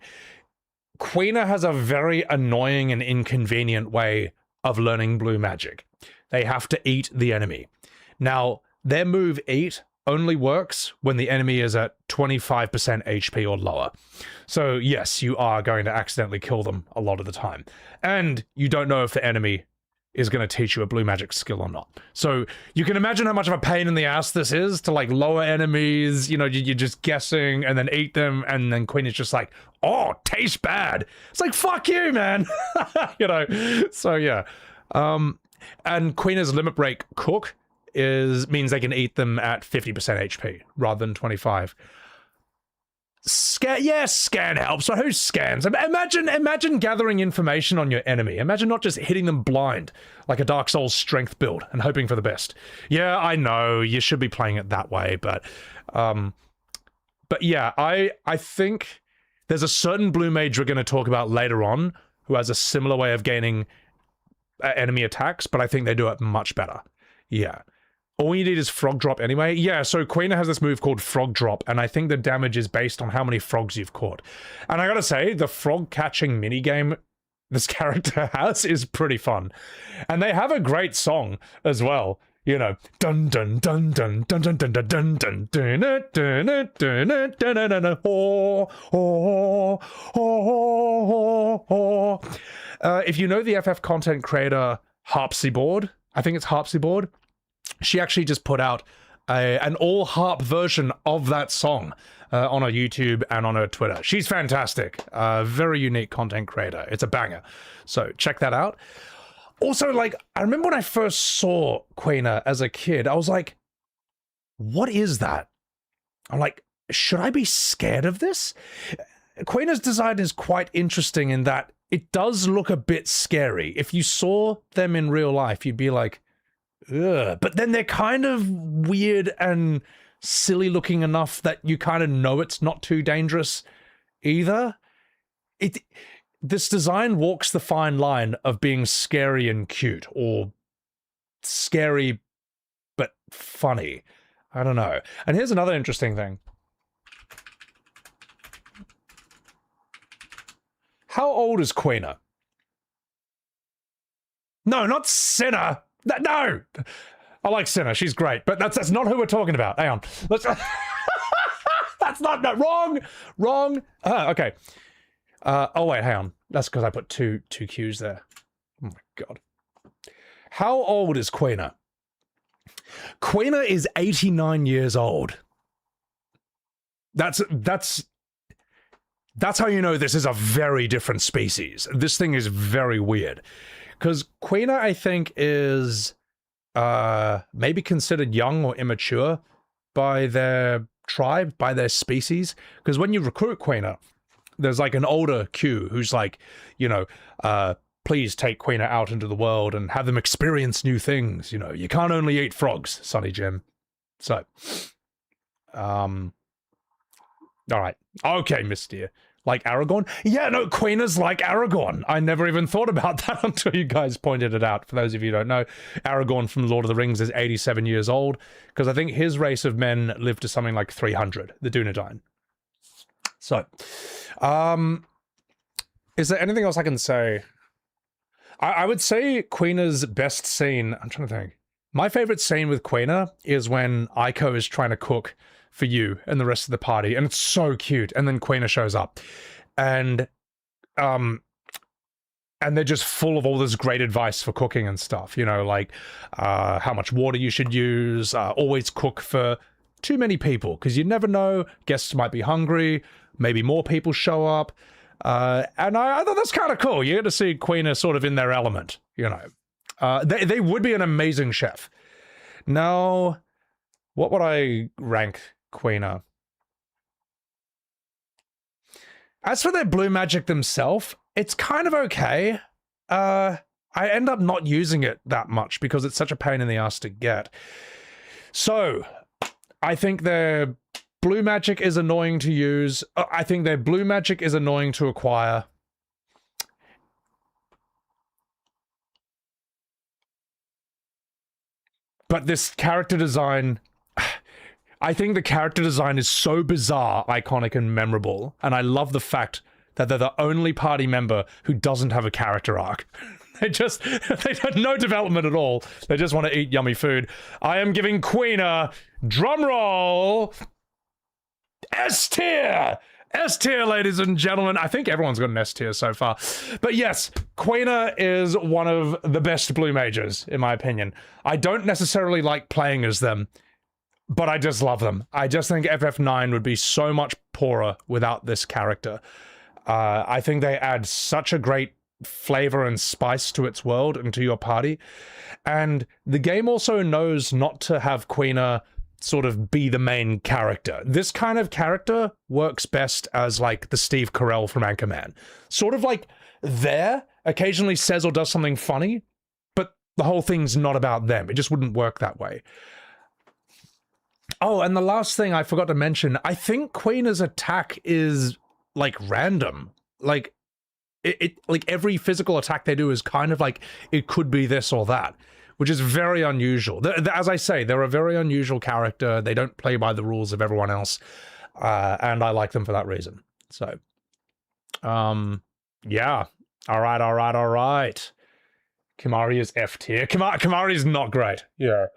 Quina has a very annoying and inconvenient way of learning blue magic. They have to eat the enemy. Now, their move Eat only works when the enemy is at 25% HP or lower. So yes, you are going to accidentally kill them a lot of the time. And you don't know if the enemy is going to teach you a blue magic skill or not. So you can imagine how much of a pain in the ass this is to like lower enemies, you know, you're just guessing and then eat them, and then Queen is just like, oh, tastes bad. It's like, fuck you, man. You know, so yeah. And Queen's limit break cook means they can eat them at 50% HP rather than 25. Scan helps. So who scans? Imagine gathering information on your enemy. Imagine not just hitting them blind like a Dark Souls strength build and hoping for the best. Yeah, I know you should be playing it that way, but yeah, I think there's a certain blue mage we're going to talk about later on who has a similar way of gaining enemy attacks, but I think they do it much better. Yeah. All you need is frog drop anyway. Yeah, so Quina has this move called frog drop, and I think the damage is based on how many frogs you've caught. And I gotta say, the frog catching minigame this character has is pretty fun. And they have a great song as well. You know, dun dun dun dun dun dun dun dun dun dun dun dun dun dun dun dun. If you know the FF content creator Harpsyboard, I think it's Harpsyboard, she actually just put out an all-harp version of that song on her YouTube and on her Twitter. She's fantastic. Very unique content creator. It's a banger. So check that out. Also, like, I remember when I first saw Quina as a kid, I was like, what is that? I'm like, should I be scared of this? Quina's design is quite interesting in that it does look a bit scary. If you saw them in real life, you'd be like, ugh. But then they're kind of weird and silly looking enough that you kind of know it's not too dangerous either. This design walks the fine line of being scary and cute, or scary but funny. I don't know. And here's another interesting thing. How old is Quina? No, not Senna. No! I like Senna. She's great. But that's not who we're talking about. Hang on. Let's... That's not... No, wrong. Okay. Oh, wait, hang on. That's because I put two Qs there. Oh, my God. How old is Quina? Quina is 89 years old. That's how you know this is a very different species. This thing is very weird. Because Quina, I think, is maybe considered young or immature by their tribe, by their species. Because when you recruit Quina, there's like an older Q who's like, you know, please take Quina out into the world and have them experience new things. You know, you can't only eat frogs, Sonny Jim. So, all right. Okay, Miss Deer. Like Aragorn? Yeah, no, Quina's like Aragorn. I never even thought about that until you guys pointed it out. For those of you who don't know, Aragorn from Lord of the Rings is 87 years old, because I think his race of men lived to something like 300, the Dunedain. So, is there anything else I can say? I would say Quina's best scene, I'm trying to think. My favorite scene with Quina is when Aiko is trying to cook for you and the rest of the party, and it's so cute, and then Quina shows up, and they're just full of all this great advice for cooking and stuff, you know, like how much water you should use, always cook for too many people, because you never know, guests might be hungry, maybe more people show up, and I thought that's kind of cool. You get to see Quina sort of in their element, you know. They would be an amazing chef. Now, what would I rank Quina? As for their blue magic themselves, it's kind of okay. I end up not using it that much because it's such a pain in the ass to get. So, I think they're blue magic is annoying to use. I think their blue magic is annoying to acquire. But this character design, I think the character design is so bizarre, iconic, and memorable. And I love the fact that they're the only party member who doesn't have a character arc. They had no development at all. They just want to eat yummy food. I am giving Quina, drumroll, S tier! S tier, ladies and gentlemen. I think everyone's got an S tier so far. But yes, Quina is one of the best blue mages, in my opinion. I don't necessarily like playing as them, but I just love them. I just think FF9 would be so much poorer without this character. I think they add such a great flavor and spice to its world and to your party. And the game also knows not to have Quina sort of be the main character. This kind of character works best as like the Steve Carell from Anchorman. Sort of like there, occasionally says or does something funny, but the whole thing's not about them. It just wouldn't work that way. Oh, and the last thing I forgot to mention, I think Quina's attack is like random. Like it like every physical attack they do is kind of like it could be this or that, which is very unusual. As I say, they're a very unusual character. They don't play by the rules of everyone else, and I like them for that reason. So, yeah. All right. Kimahri is F tier. Kimahri is not great. Yeah.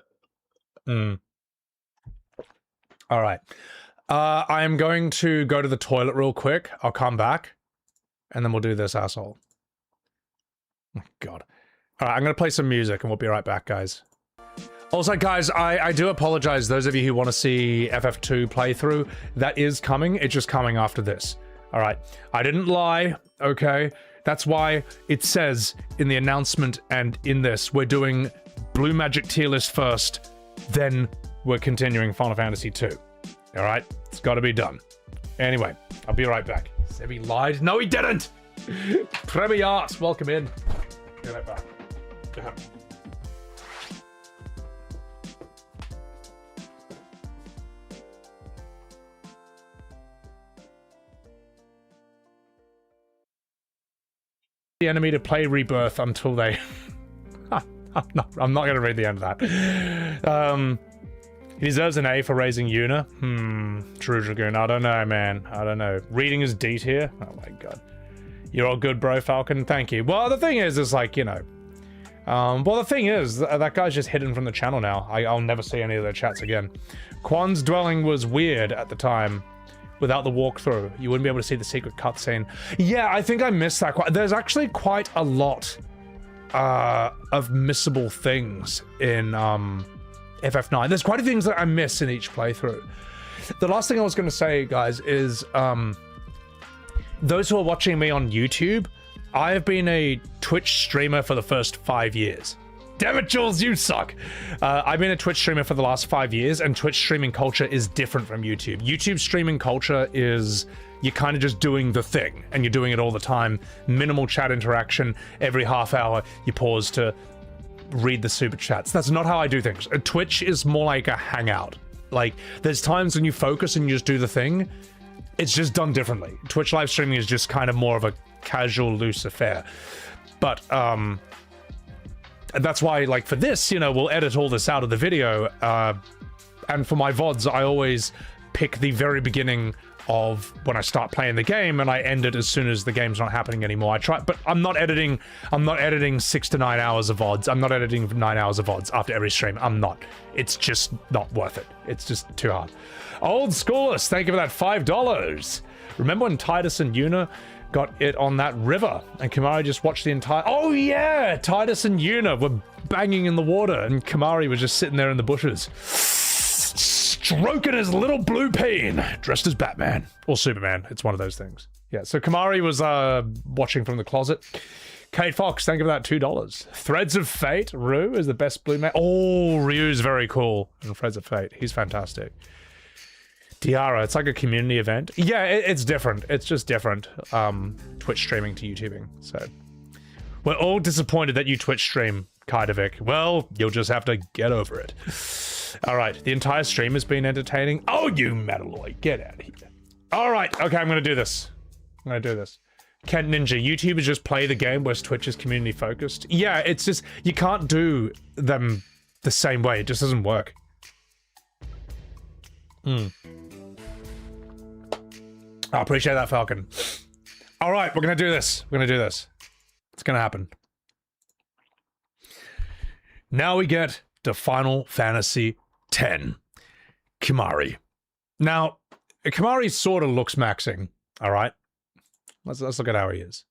All right. I am going to go to the toilet real quick. I'll come back, and then we'll do this asshole. Oh, God. All right, I'm going to play some music, and we'll be right back, guys. Also, guys, I do apologize. Those of you who want to see FF2 playthrough, that is coming. It's just coming after this. All right. I didn't lie, okay? That's why it says in the announcement and in this, we're doing Blue Magic tier list first, then we're continuing Final Fantasy 2. All right? It's got to be done. Anyway, I'll be right back. Sebi lied. No, he didn't! Premias, welcome in. Be right back. The enemy to play Rebirth until they... I'm not going to read the end of that. He deserves an A for raising Yuna. True Dragoon. I don't know, man. I don't know. Reading is D tier. Oh my god. You're all good, bro, Falcon. Thank you. Well, the thing is like, you know... well, the thing is, that guy's just hidden from the channel now. I'll never see any of their chats again. Quan's dwelling was weird at the time. Without the walkthrough, you wouldn't be able to see the secret cutscene. Yeah, I think I missed that. There's actually quite a lot of missable things in FF9. There's quite a few things that I miss in each playthrough. The last thing I was going to say, guys, is those who are watching me on YouTube, I have been a Twitch streamer for the first 5 years. Damn it, Jules, you suck. I've been a Twitch streamer for the last 5 years, and Twitch streaming culture is different from YouTube. YouTube streaming culture is you're kind of just doing the thing, and you're doing it all the time. Minimal chat interaction. Every half hour, you pause to read the super chats. That's not how I do things. Twitch is more like a hangout. Like, there's times when you focus and you just do the thing. It's just done differently. Twitch live streaming is just kind of more of a casual, loose affair. But, that's why, like, for this, you know, we'll edit all this out of the video, and for my VODs, I always pick the very beginning of when I start playing the game, and I end it as soon as the game's not happening anymore. I try, but I'm not editing 6 to 9 hours of VODs. I'm not editing 9 hours of VODs after every stream. I'm not. It's just not worth it. It's just too hard. Old Schoolers, thank you for that $5. Remember when Titus and Yuna got it on that river, and Kimahri just watched the entire... Oh yeah! Titus and Yuna were banging in the water, and Kimahri was just sitting there in the bushes, stroking his little blue peen, dressed as Batman. Or Superman, it's one of those things. Yeah, so Kimahri was watching from the closet. Kate Fox, thank you for that $2. Threads of Fate, Rue is the best blue man. Oh, Ryu's very cool in Threads of Fate. He's fantastic. Tiara, it's like a community event. Yeah, it's different. It's just different. Twitch streaming to YouTubing. So we're all disappointed that you Twitch stream, Kaidovic. Well, you'll just have to get over it. All right, the entire stream has been entertaining. Oh, you Metaloid, get out of here. All right, okay, I'm gonna do this. Kent Ninja, YouTubers just play the game whereas Twitch is community focused. Yeah, it's just, you can't do them the same way. It just doesn't work. I appreciate that, Falcon. All right, we're gonna do this. It's gonna happen. Now we get to Final Fantasy X. Kimahri. Now, Kimahri sort of looks maxing, all right? Let's look at how he is.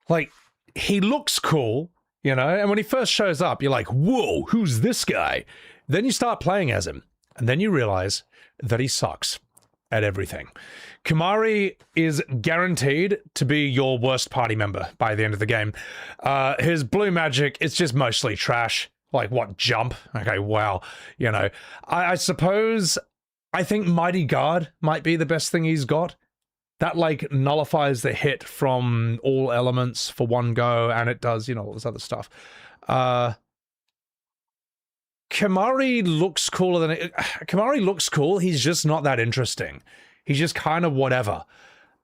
Like, he looks cool, you know? And when he first shows up, you're like, whoa, who's this guy? Then you start playing as him, and then you realize that he sucks at everything. Kimahri is guaranteed to be your worst party member by the end of the game. His blue magic, it's just mostly trash. Like, what, jump? Okay, wow. You know, I suppose, I think Mighty Guard might be the best thing he's got. That, like, nullifies the hit from all elements for one go, and it does, you know, all this other stuff. Kimahri looks cooler than it. Kimahri looks cool, he's just not that interesting. He's just kind of whatever.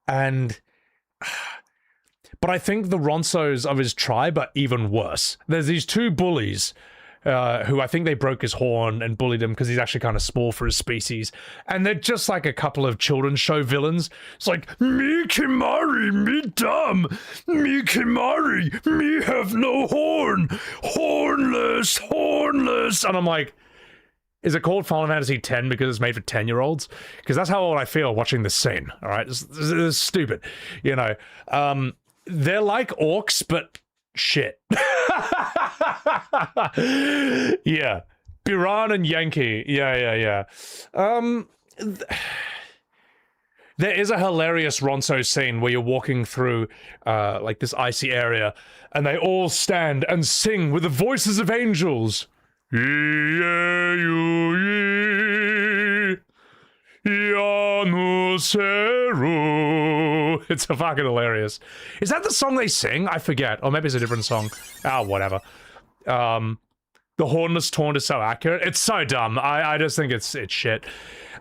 And... But I think the Ronsos of his tribe are even worse. There's these two bullies who I think they broke his horn and bullied him because he's actually kind of small for his species. And they're just like a couple of children's show villains. It's like, me Kimahri, me dumb. Me Kimahri, me have no horn. Hornless, hornless. And I'm like, is it called Final Fantasy X because it's made for 10-year-olds? Because that's how old I feel watching this scene, all right? It's stupid, you know. They're like orcs, but shit. Yeah. Biran and Yankee. Yeah. There is a hilarious Ronso scene where you're walking through like this icy area and they all stand and sing with the voices of angels. It's a fucking hilarious. Is that the song they sing? I forget. Or maybe it's a different song. Whatever. The Hornless Taunt is so accurate. It's so dumb. I just think it's shit.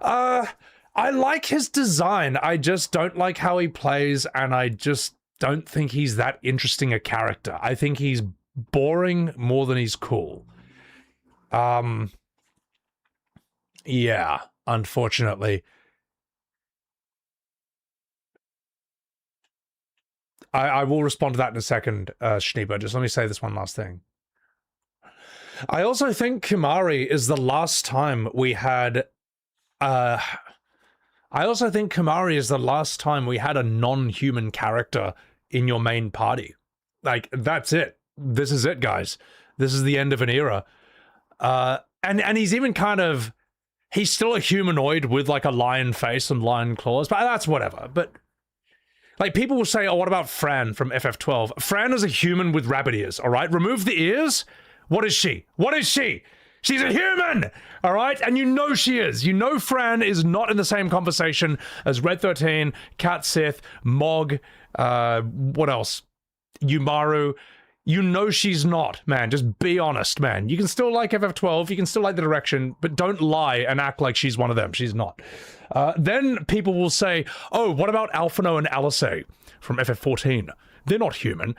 I like his design. I just don't like how he plays, and I just don't think he's that interesting a character. I think he's boring more than he's cool. Yeah, unfortunately. I will respond to that in a second, Schneeber. Just let me say this one last thing. I also think Kimahri is the last time we had... I also think Kimahri is the last time we had a non-human character in your main party. Like, that's it. This is it, guys. This is the end of an era. And he's even kind of... He's still a humanoid with, like, a lion face and lion claws, but that's whatever. But... Like, people will say, oh, what about Fran from FF12? Fran is a human with rabbit ears, all right? Remove the ears. What is she? What is she? She's a human, all right? And you know she is. You know Fran is not in the same conversation as Red 13, Cat Sith, Mog, what else? Yumaru. You know she's not, man. Just be honest, man. You can still like FF12, you can still like the direction, but don't lie and act like she's one of them. She's not. Then people will say, oh, what about Alphino and Alisaie from FF14? They're not human.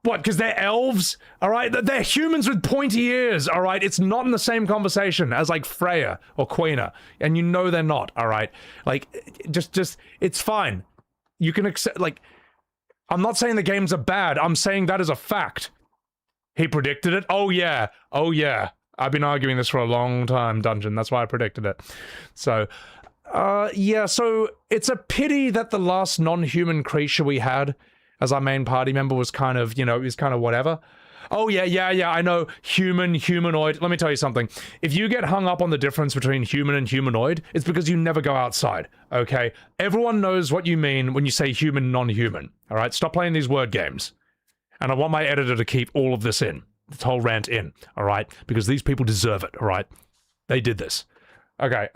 What, because they're elves? All right, they're humans with pointy ears, all right? It's not in the same conversation as, like, Freya or Quina, and you know they're not, all right? Like, just, it's fine. You can accept, like, I'm not saying the games are bad, I'm saying that is a fact. He predicted it? Oh, yeah. I've been arguing this for a long time, Dungeon, that's why I predicted it. So, yeah, so it's a pity that the last non-human creature we had as our main party member was kind of, you know, he was kind of whatever. Oh, yeah, I know. Human, humanoid. Let me tell you something. If you get hung up on the difference between human and humanoid, it's because you never go outside, okay? Everyone knows what you mean when you say human, non-human, all right? Stop playing these word games. And I want my editor to keep all of this in, this whole rant in, all right? Because these people deserve it, all right? They did this. Okay,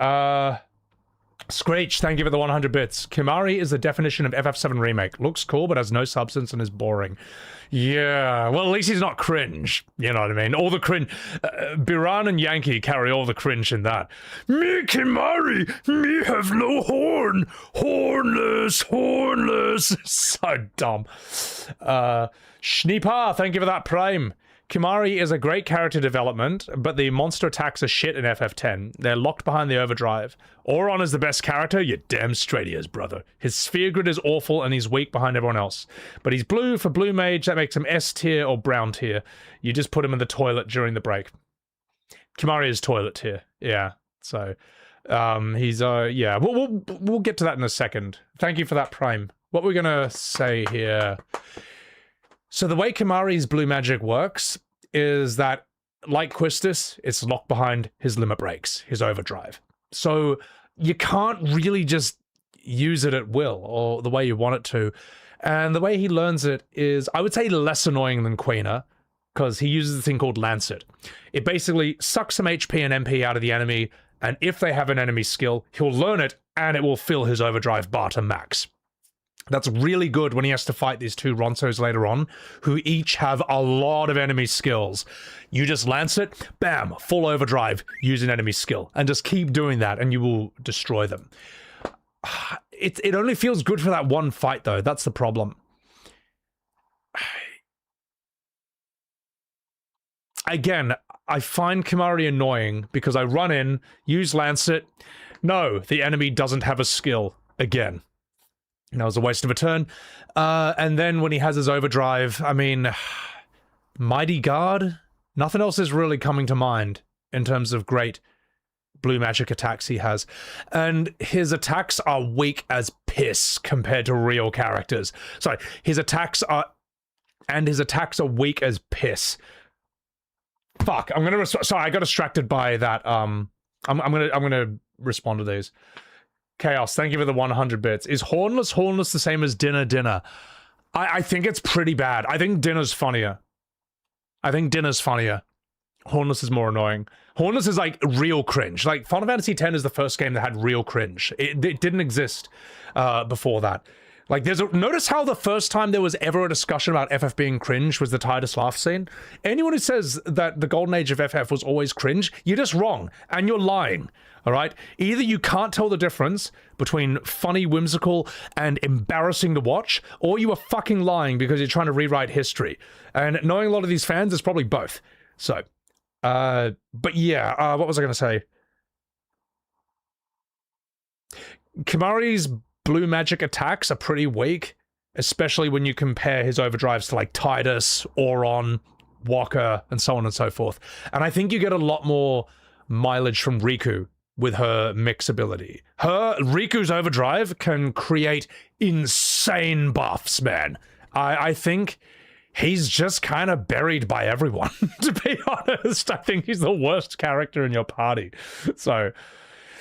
Screech, thank you for the 100 bits. Kimari is the definition of FF7 Remake. Looks cool, but has no substance and is boring. Yeah, well, at least he's not cringe. You know what I mean? All the cringe. Biran and Yankee carry all the cringe in that. Me, Kimari, me have no horn. Hornless, hornless. So dumb. Schneepa, thank you for that prime. Kimari is a great character development, but the monster attacks are shit in FF10. They're locked behind the overdrive. Auron is the best character? You're damn straight he is, brother. His sphere grid is awful and he's weak behind everyone else. But he's blue for blue mage, that makes him S tier or brown tier. You just put him in the toilet during the break. Kimari is toilet tier, yeah. So, he's, yeah. We'll get to that in a second. Thank you for that prime. What we're gonna say here... So the way Kimari's blue magic works is that, like Quistis, it's locked behind his limit breaks, his overdrive. So you can't really just use it at will, or the way you want it to. And the way he learns it is, I would say, less annoying than Quina, because he uses a thing called Lancet. It basically sucks some HP and MP out of the enemy, and if they have an enemy skill, he'll learn it, and it will fill his overdrive bar to max. That's really good when he has to fight these two Ronsos later on, who each have a lot of enemy skills. You just lance it, bam, full overdrive, use an enemy skill, and just keep doing that, and you will destroy them. It only feels good for that one fight, though. That's the problem. Again, I find Kimari annoying because I run in, use Lancet. No, the enemy doesn't have a skill again. That was a waste of a turn. And then when he has his overdrive, I mean, Mighty Guard? Nothing else is really coming to mind in terms of great blue magic attacks he has. And his attacks are weak as piss compared to real characters. Sorry, his attacks are weak as piss. Fuck, I'm gonna sorry, I got distracted by that. I'm gonna respond to these. Chaos, thank you for the 100 bits. Is Hornless the same as Dinner? I think it's pretty bad. I think Dinner's funnier. Hornless is more annoying. Hornless is like real cringe. Like Final Fantasy X is the first game that had real cringe. It didn't exist before that. Like notice how the first time there was ever a discussion about FF being cringe was the Tidus laugh scene. Anyone who says that the golden age of FF was always cringe, you're just wrong and you're lying. All right? Either you can't tell the difference between funny, whimsical, and embarrassing to watch, or you are fucking lying because you're trying to rewrite history. And knowing a lot of these fans is probably both. So, but yeah, what was I going to say? Kimari's blue magic attacks are pretty weak, especially when you compare his overdrives to like Tidus, Auron, Walker, and so on and so forth. And I think you get a lot more mileage from Riku with her mix ability. Riku's overdrive can create insane buffs, man. I think he's just kind of buried by everyone, to be honest. I think he's the worst character in your party. So,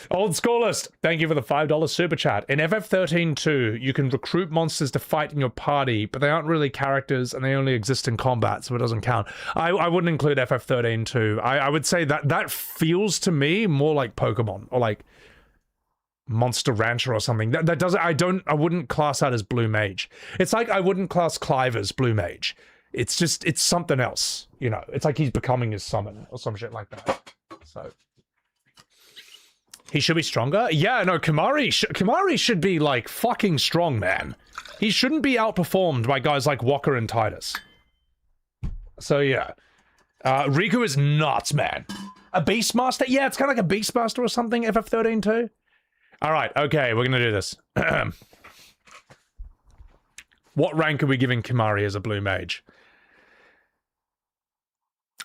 Old Schoolist, thank you for the $5 super chat. In FF13-2, you can recruit monsters to fight in your party, but they aren't really characters and they only exist in combat, so it doesnesn't count. I wouldn't include FF13-2. I would say that feels to me more like Pokemon or like Monster Rancher or something. That doesn't. I wouldn't class that as Blue Mage. It's like I wouldn't class Clive as Blue Mage. It's something else. You know, it's like he's becoming his summon or some shit like that. So. He should be stronger? Yeah, no, Kimari should be, like, fucking strong, man. He shouldn't be outperformed by guys like Walker and Tidus. So, yeah. Riku is nuts, man. A Beastmaster? Yeah, it's kind of like a Beastmaster or something, FF13 too. Alright, okay, we're gonna do this. What rank are we giving Kimari as a blue mage?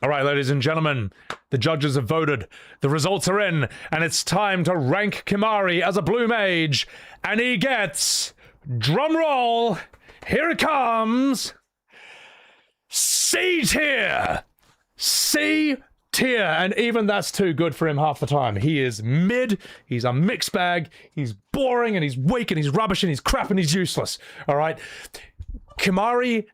All right, ladies and gentlemen, the judges have voted. The results are in, and it's time to rank Kimari as a blue mage. And he gets, drum roll, here it comes, C tier. C tier, and even that's too good for him half the time. He is mid, he's a mixed bag, he's boring, and he's weak, and he's rubbish, and he's crap, and he's useless. All right? Kimari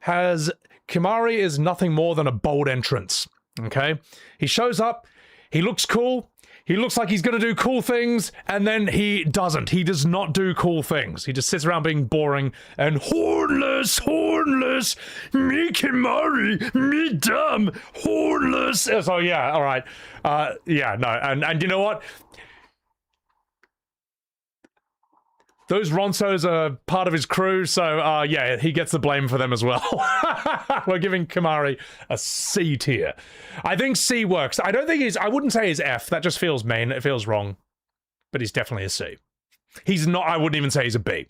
is nothing more than a bold entrance. Okay, he shows up, he looks cool, He looks like he's going to do cool things, and then he doesn't. He does not do cool things. He just sits around being boring and hornless, me Kimari, me dumb, hornless. So yeah, all right. Yeah, no, and you know what? Those Ronsos are part of his crew, so yeah, he gets the blame for them as well. We're giving Kimari a C tier. I think C works. I don't think he's, I wouldn't say he's F. That just feels mean. It feels wrong. But he's definitely a C. He's not, I wouldn't even say he's a B.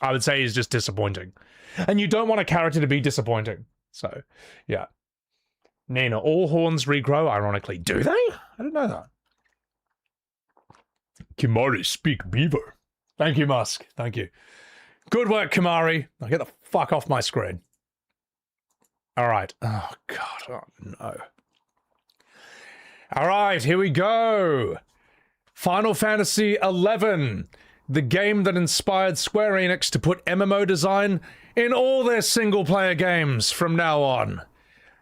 I would say he's just disappointing. And you don't want a character to be disappointing. So, yeah. Nina, all horns regrow, ironically. Do they? I didn't know that. Kimari, speak beaver. Thank you, Musk. Thank you. Good work, Kimari. Now get the fuck off my screen. All right. Oh, God. Oh, no. All right, here we go. Final Fantasy XI, the game that inspired Square Enix to put MMO design in all their single-player games from now on.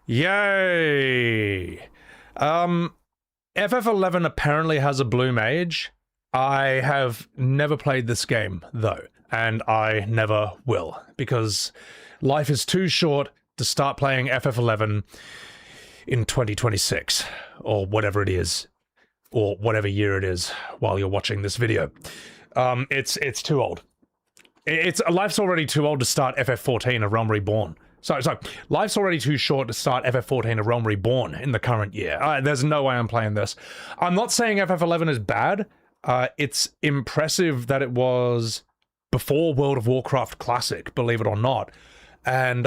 Yay! FF11 apparently has a blue mage. I have never played this game, though, and I never will, because life is too short to start playing FF11 in 2026, or whatever it is, or whatever year it is while you're watching this video. It's too old. Life's already too old to start FF14, A Realm Reborn. So life's already too short to start FF14, A Realm Reborn in the current year. There's no way I'm playing this. I'm not saying FF11 is bad. It's impressive that it was before World of Warcraft Classic, believe it or not. And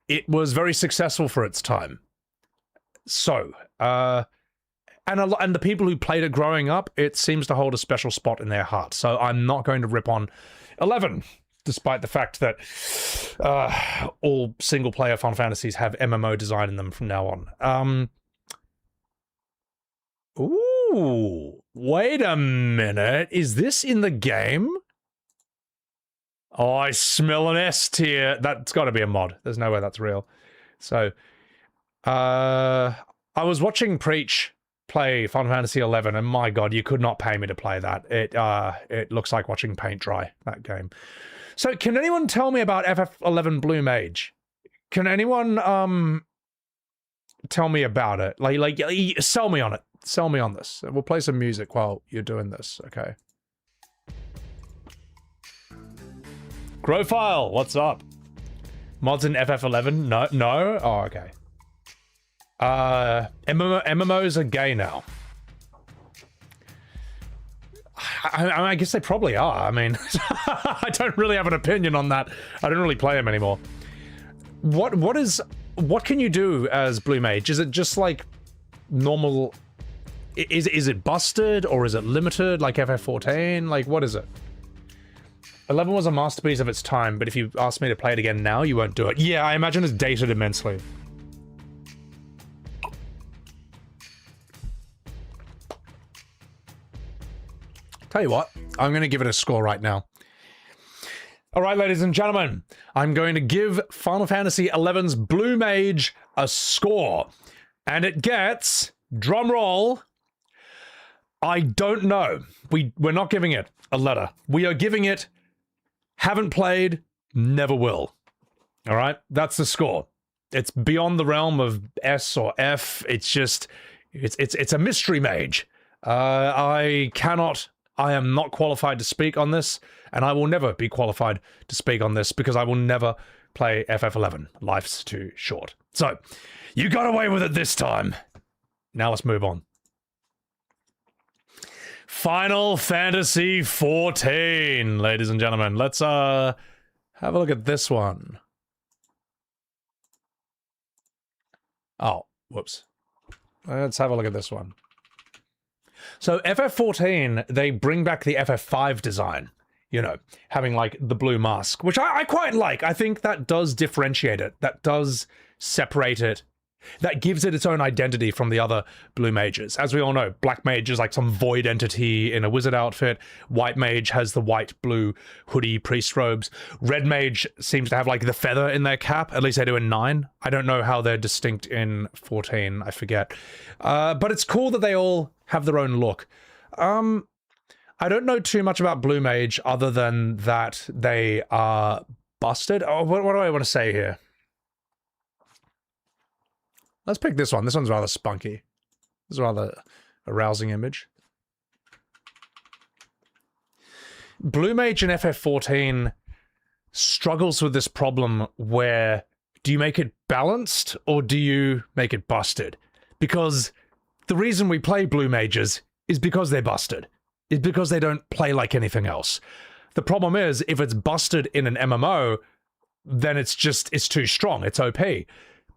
it was very successful for its time. So, and the people who played it growing up, it seems to hold a special spot in their heart. So I'm not going to rip on 11, despite the fact that all single-player Final Fantasies have MMO design in them from now on. Ooh, wait a minute. Is this in the game? Oh, I smell an S tier. That's got to be a mod. There's no way that's real. So, I was watching Preach play Final Fantasy XI, and my god, you could not pay me to play that. It looks like watching paint dry, that game. So, can anyone tell me about FF11 Blue Mage? Can anyone, tell me about it? Like, sell me on it. Sell me on this. We'll play some music while you're doing this, okay? Growfile, what's up? Mods in FF11? No? Oh, okay. MMOs are gay now. I guess they probably are. I mean, I don't really have an opinion on that. I don't really play them anymore. What can you do as Blue Mage? Is it just like normal? Is it busted or is it limited like FF14? Like, what is it? 11 was a masterpiece of its time, but if you ask me to play it again now, you won't do it. Yeah, I imagine it's dated immensely. Tell you what, I'm going to give it a score right now. All right, ladies and gentlemen, I'm going to give Final Fantasy XI's Blue Mage a score. And it gets, drum roll, I don't know. We're not giving it a letter. We are giving it haven't played, never will. All right? That's the score. It's beyond the realm of S or F. It's just, it's a mystery mage. I am not qualified to speak on this, and I will never be qualified to speak on this because I will never play FF11. Life's too short. So, you got away with it this time. Now let's move on. Final Fantasy XIV, ladies and gentlemen. Let's have a look at this one. Oh, whoops. Let's have a look at this one. So FF14, they bring back the FF5 design, you know, having like the blue mask, which I quite like. I think that does differentiate it. That does separate it. That gives it its own identity from the other blue mages. As we all know, black mage is like some void entity in a wizard outfit. White mage has the white blue hoodie priest robes. Red mage seems to have like the feather in their cap. At least they do in 9. I don't know how they're distinct in 14. I forget. But it's cool that they all have their own look. I don't know too much about Blue Mage other than that they are busted. Oh, what do I want to say here? Let's pick this one. This one's rather spunky. This is rather a rousing image. Blue Mage in FF14 struggles with this problem where do you make it balanced or do you make it busted? Because the reason we play Blue Mages is because they're busted. It's because they don't play like anything else. The problem is, if it's busted in an MMO, then it's too strong, it's OP.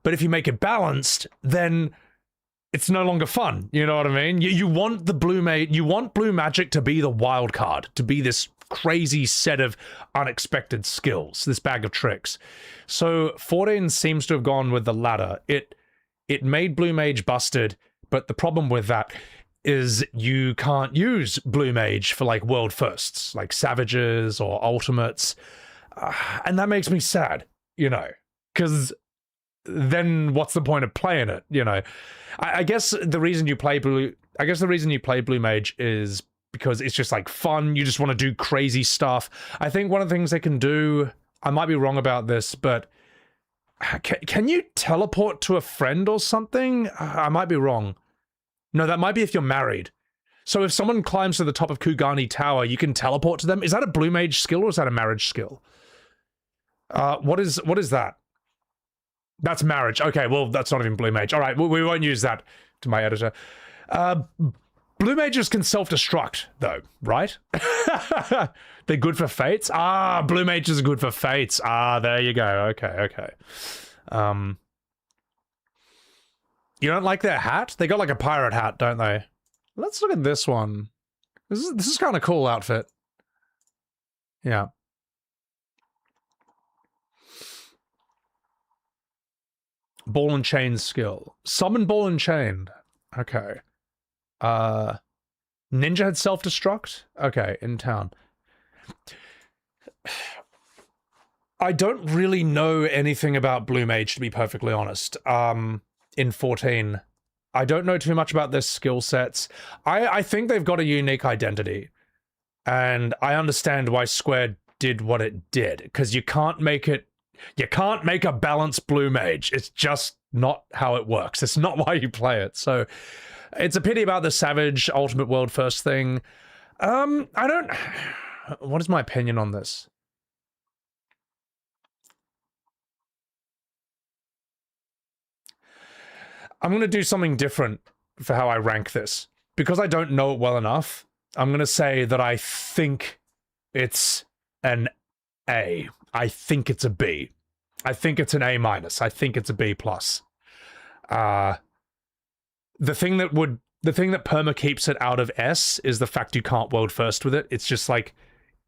But if you make it balanced, then it's no longer fun, you know what I mean? You want the Blue Mage, you want Blue Magic to be the wild card, to be this crazy set of unexpected skills, this bag of tricks. So 14 seems to have gone with the latter. It made Blue Mage busted, but the problem with that is you can't use Blue Mage for like world firsts, like Savages or Ultimates. And that makes me sad, you know, because then what's the point of playing it, you know? I guess the reason you play Blue Mage is because it's just like fun. You just want to do crazy stuff. I think one of the things they can do, I might be wrong about this, but can you teleport to a friend or something? I might be wrong. No, that might be if you're married. So if someone climbs to the top of Kugani Tower, you can teleport to them. Is that a Blue Mage skill or is that a marriage skill? What is that? That's marriage. Okay, well, that's not even Blue Mage. All right, we won't use that to my editor. Blue Mages can self-destruct, though, right? They're good for fates? Ah, Blue Mages are good for fates. Ah, there you go. Okay. You don't like their hat? They got like a pirate hat, don't they? Let's look at this one. This is kind of cool outfit. Yeah. Ball and chain skill. Summon ball and chain. Okay. Ninja had self-destruct? Okay, in town. I don't really know anything about Blue Mage, to be perfectly honest. In 14. I don't know too much about their skill sets. I think they've got a unique identity. And I understand why Square did what it did. Because you can't make a balanced Blue Mage. It's just not how it works. It's not why you play it. So it's a pity about the Savage Ultimate World First thing. What is my opinion on this? I'm going to do something different for how I rank this. Because I don't know it well enough, I'm going to say that I think it's an A. I think it's a B. I think it's an A-. I think it's a B+. The thing that perma keeps it out of S is the fact you can't world first with it. It's just like,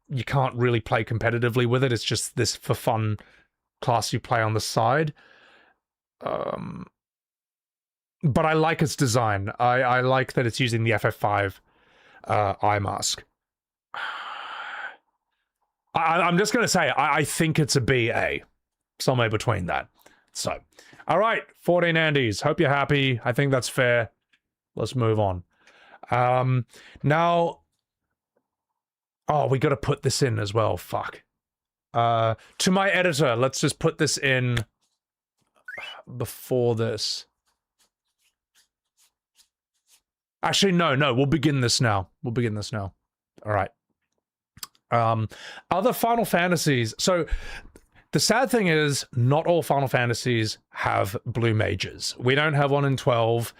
you can't really play competitively with it. It's just this for fun class you play on the side. But I like its design. I like that it's using the FF5 eye mask. I'm just going to say, I think it's a B-A. Somewhere between that. So, all right, 14 Andes. Hope you're happy. I think that's fair. Let's move on. Now... Oh, we got to put this in as well. Fuck. To my editor, let's just put this in before this. Actually, no. We'll begin this now. All right. Other Final Fantasies. So, the sad thing is, not all Final Fantasies have Blue Mages. We don't have one in 12.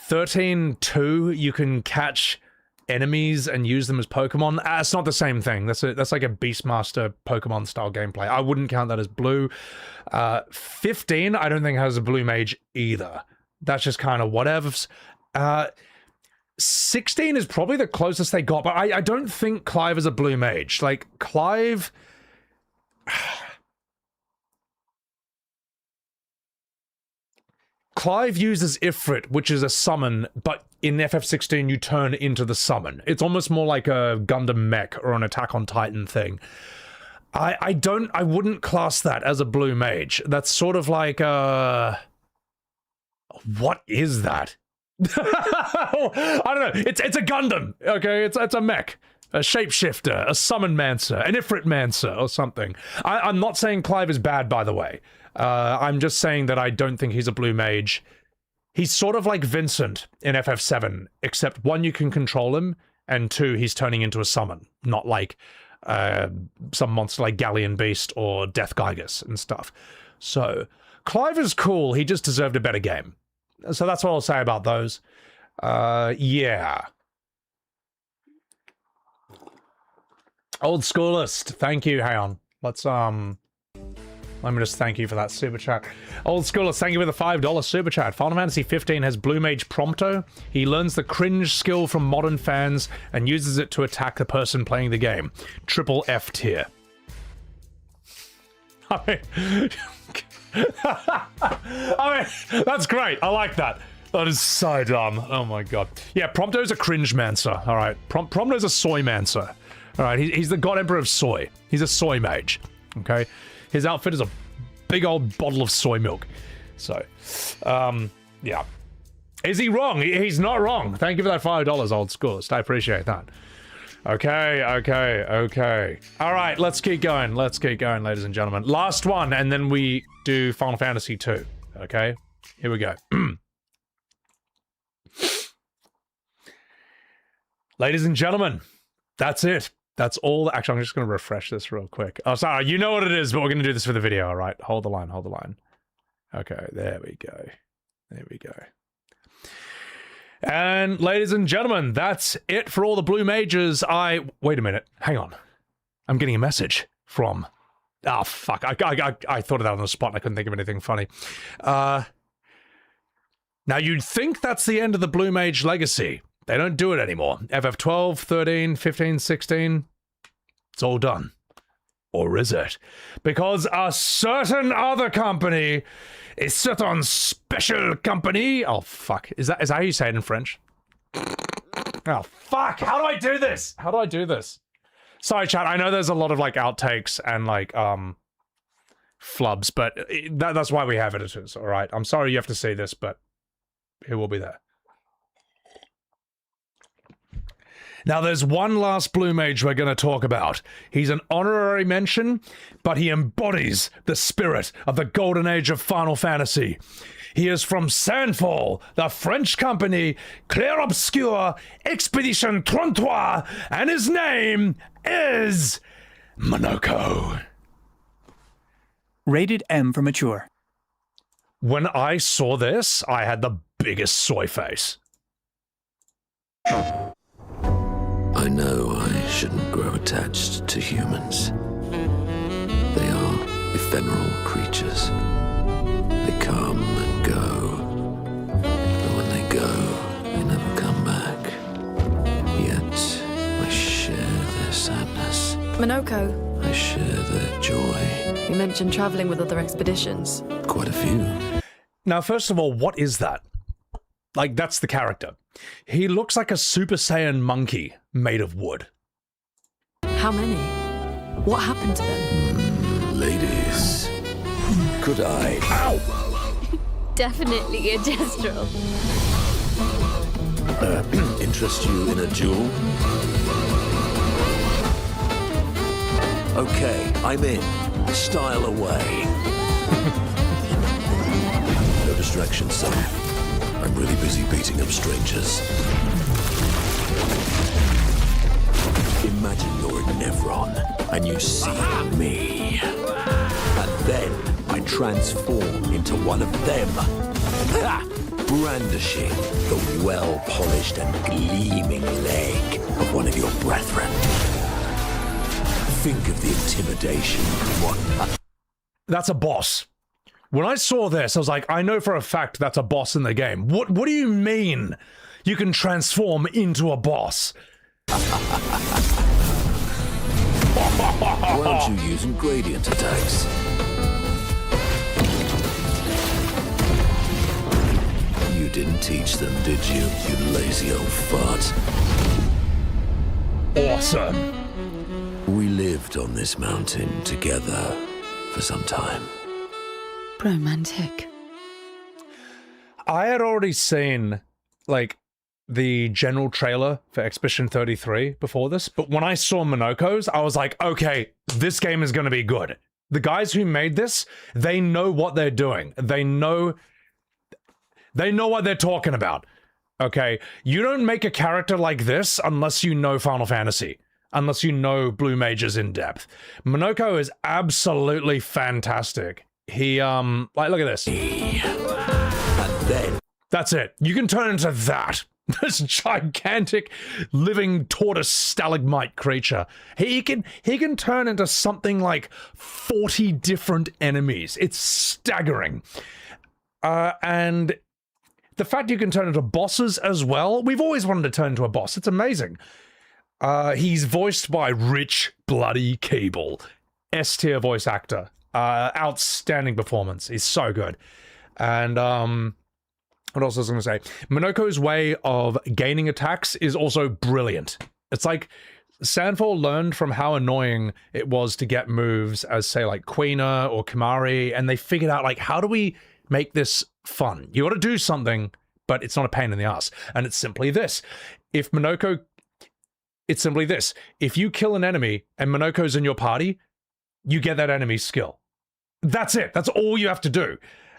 13-2, you can catch enemies and use them as Pokemon. It's not the same thing. That's like a Beastmaster Pokemon style gameplay. I wouldn't count that as blue. 15, I don't think has a Blue Mage either. That's just kind of whatever. 16 is probably the closest they got, but I don't think Clive is a Blue Mage. Like, Clive... Clive uses Ifrit, which is a summon, but in FF16 you turn into the summon. It's almost more like a Gundam mech or an Attack on Titan thing. I wouldn't class that as a Blue Mage. That's sort of like what is that? I don't know. It's a Gundam. Okay, it's a mech, a shapeshifter, a summon mancer, an Ifrit mancer, or something. I'm not saying Clive is bad, by the way. I'm just saying that I don't think he's a blue mage. He's sort of like Vincent in FF7, except one, you can control him, and two, he's turning into a summon, not like some monster like Galleon Beast or Death Gygus and stuff. So, Clive is cool, he just deserved a better game. So that's what I'll say about those. Yeah. Old Schoolist, thank you, hang on. Let me just thank you for that super chat. Old Schoolist, thank you for the $5 super chat. Final Fantasy 15 has Blue Mage Prompto. He learns the cringe skill from modern fans and uses it to attack the person playing the game. Triple F tier. I mean, that's great. I like that. That is so dumb. Oh my god. Yeah, Prompto's a cringe mancer. All right. Prompto's a soy mancer. All right. He's the God Emperor of soy. He's a soy mage. Okay. His outfit is a big old bottle of soy milk. So, yeah. Is he wrong? He's not wrong. Thank you for that $5, Old Schoolist. I appreciate that. Okay. All right, let's keep going. Let's keep going, ladies and gentlemen. Last one, and then we do Final Fantasy 2. Okay? Here we go. Ladies and gentlemen, that's it. That's all. Actually, I'm just going to refresh this real quick. Oh, sorry. You know what it is, but we're going to do this for the video. All right. Hold the line. Hold the line. Okay. There we go. There we go. And ladies and gentlemen, that's it for all the blue mages. Wait a minute. Hang on. I'm getting a message from... Oh, fuck. I thought of that on the spot and I couldn't think of anything funny. Now, you'd think that's the end of the blue mage legacy. They don't do it anymore. FF12, 13, 15, 16, it's all done. Or is it? Because a certain other company, a certain special company... Oh, fuck. Is that how you say it in French? Oh, fuck. How do I do this? How do I do this? Sorry, chat. I know there's a lot of, like, outtakes and, like, flubs, but that's why we have editors, all right? I'm sorry you have to see this, but it will be there. Now, there's one last blue mage we're going to talk about. He's an honorary mention, but he embodies the spirit of the golden age of Final Fantasy. He is from Sandfall, the French company Clair Obscur Expedition 33, and his name is Monoko. Rated M for mature. When I saw this, I had the biggest soy face. I know I shouldn't grow attached to humans. They are ephemeral creatures. They come and go. But when they go, they never come back. Yet, I share their sadness. Monoko. I share their joy. You mentioned traveling with other expeditions. Quite a few. Now, first of all, what is that? Like, that's the character. He looks like a Super Saiyan monkey made of wood. How many? What happened to them? Ladies, could I... Ow! Definitely a Destro. interest you in a duel? Okay, I'm in. Style away. No distractions, son. I'm really busy beating up strangers. Imagine you're a Nevron, and you see me. And then I transform into one of them. Ha! Brandishing the well-polished and gleaming leg of one of your brethren. Think of the intimidation. That's a boss. When I saw this, I was like, I know for a fact that's a boss in the game. What do you mean you can transform into a boss? Why aren't you using gradient attacks? You didn't teach them, did you, you lazy old fart? Awesome. We lived on this mountain together for some time. Romantic. I had already seen like the general trailer for Expedition 33 before this, but when I saw Monoko's, I was like, okay, this game is going to be good. The guys who made this, they know what they're doing. They know what they're talking about. Okay, you don't make a character like this unless you know Final Fantasy, unless you know Blue Mages in depth. Monoko is absolutely fantastic. He, like, look at this. And then That's it. You can turn into that. This gigantic living tortoise stalagmite creature. He can turn into something like 40 different enemies. It's staggering. And the fact you can turn into bosses as well. We've always wanted to turn into a boss. It's amazing. He's voiced by Rich Bloody Cable. S-tier voice actor. Outstanding performance. He's so good. And, what else was I going to say? Monoko's way of gaining attacks is also brilliant. It's like Sandfall learned from how annoying it was to get moves as, say, like Quina or Kimahri, and they figured out, like, how do we make this fun? You got to do something, but it's not a pain in the ass. And it's simply this. It's simply this. If you kill an enemy and Monoko's in your party, you get that enemy's skill. That's it. That's all you have to do.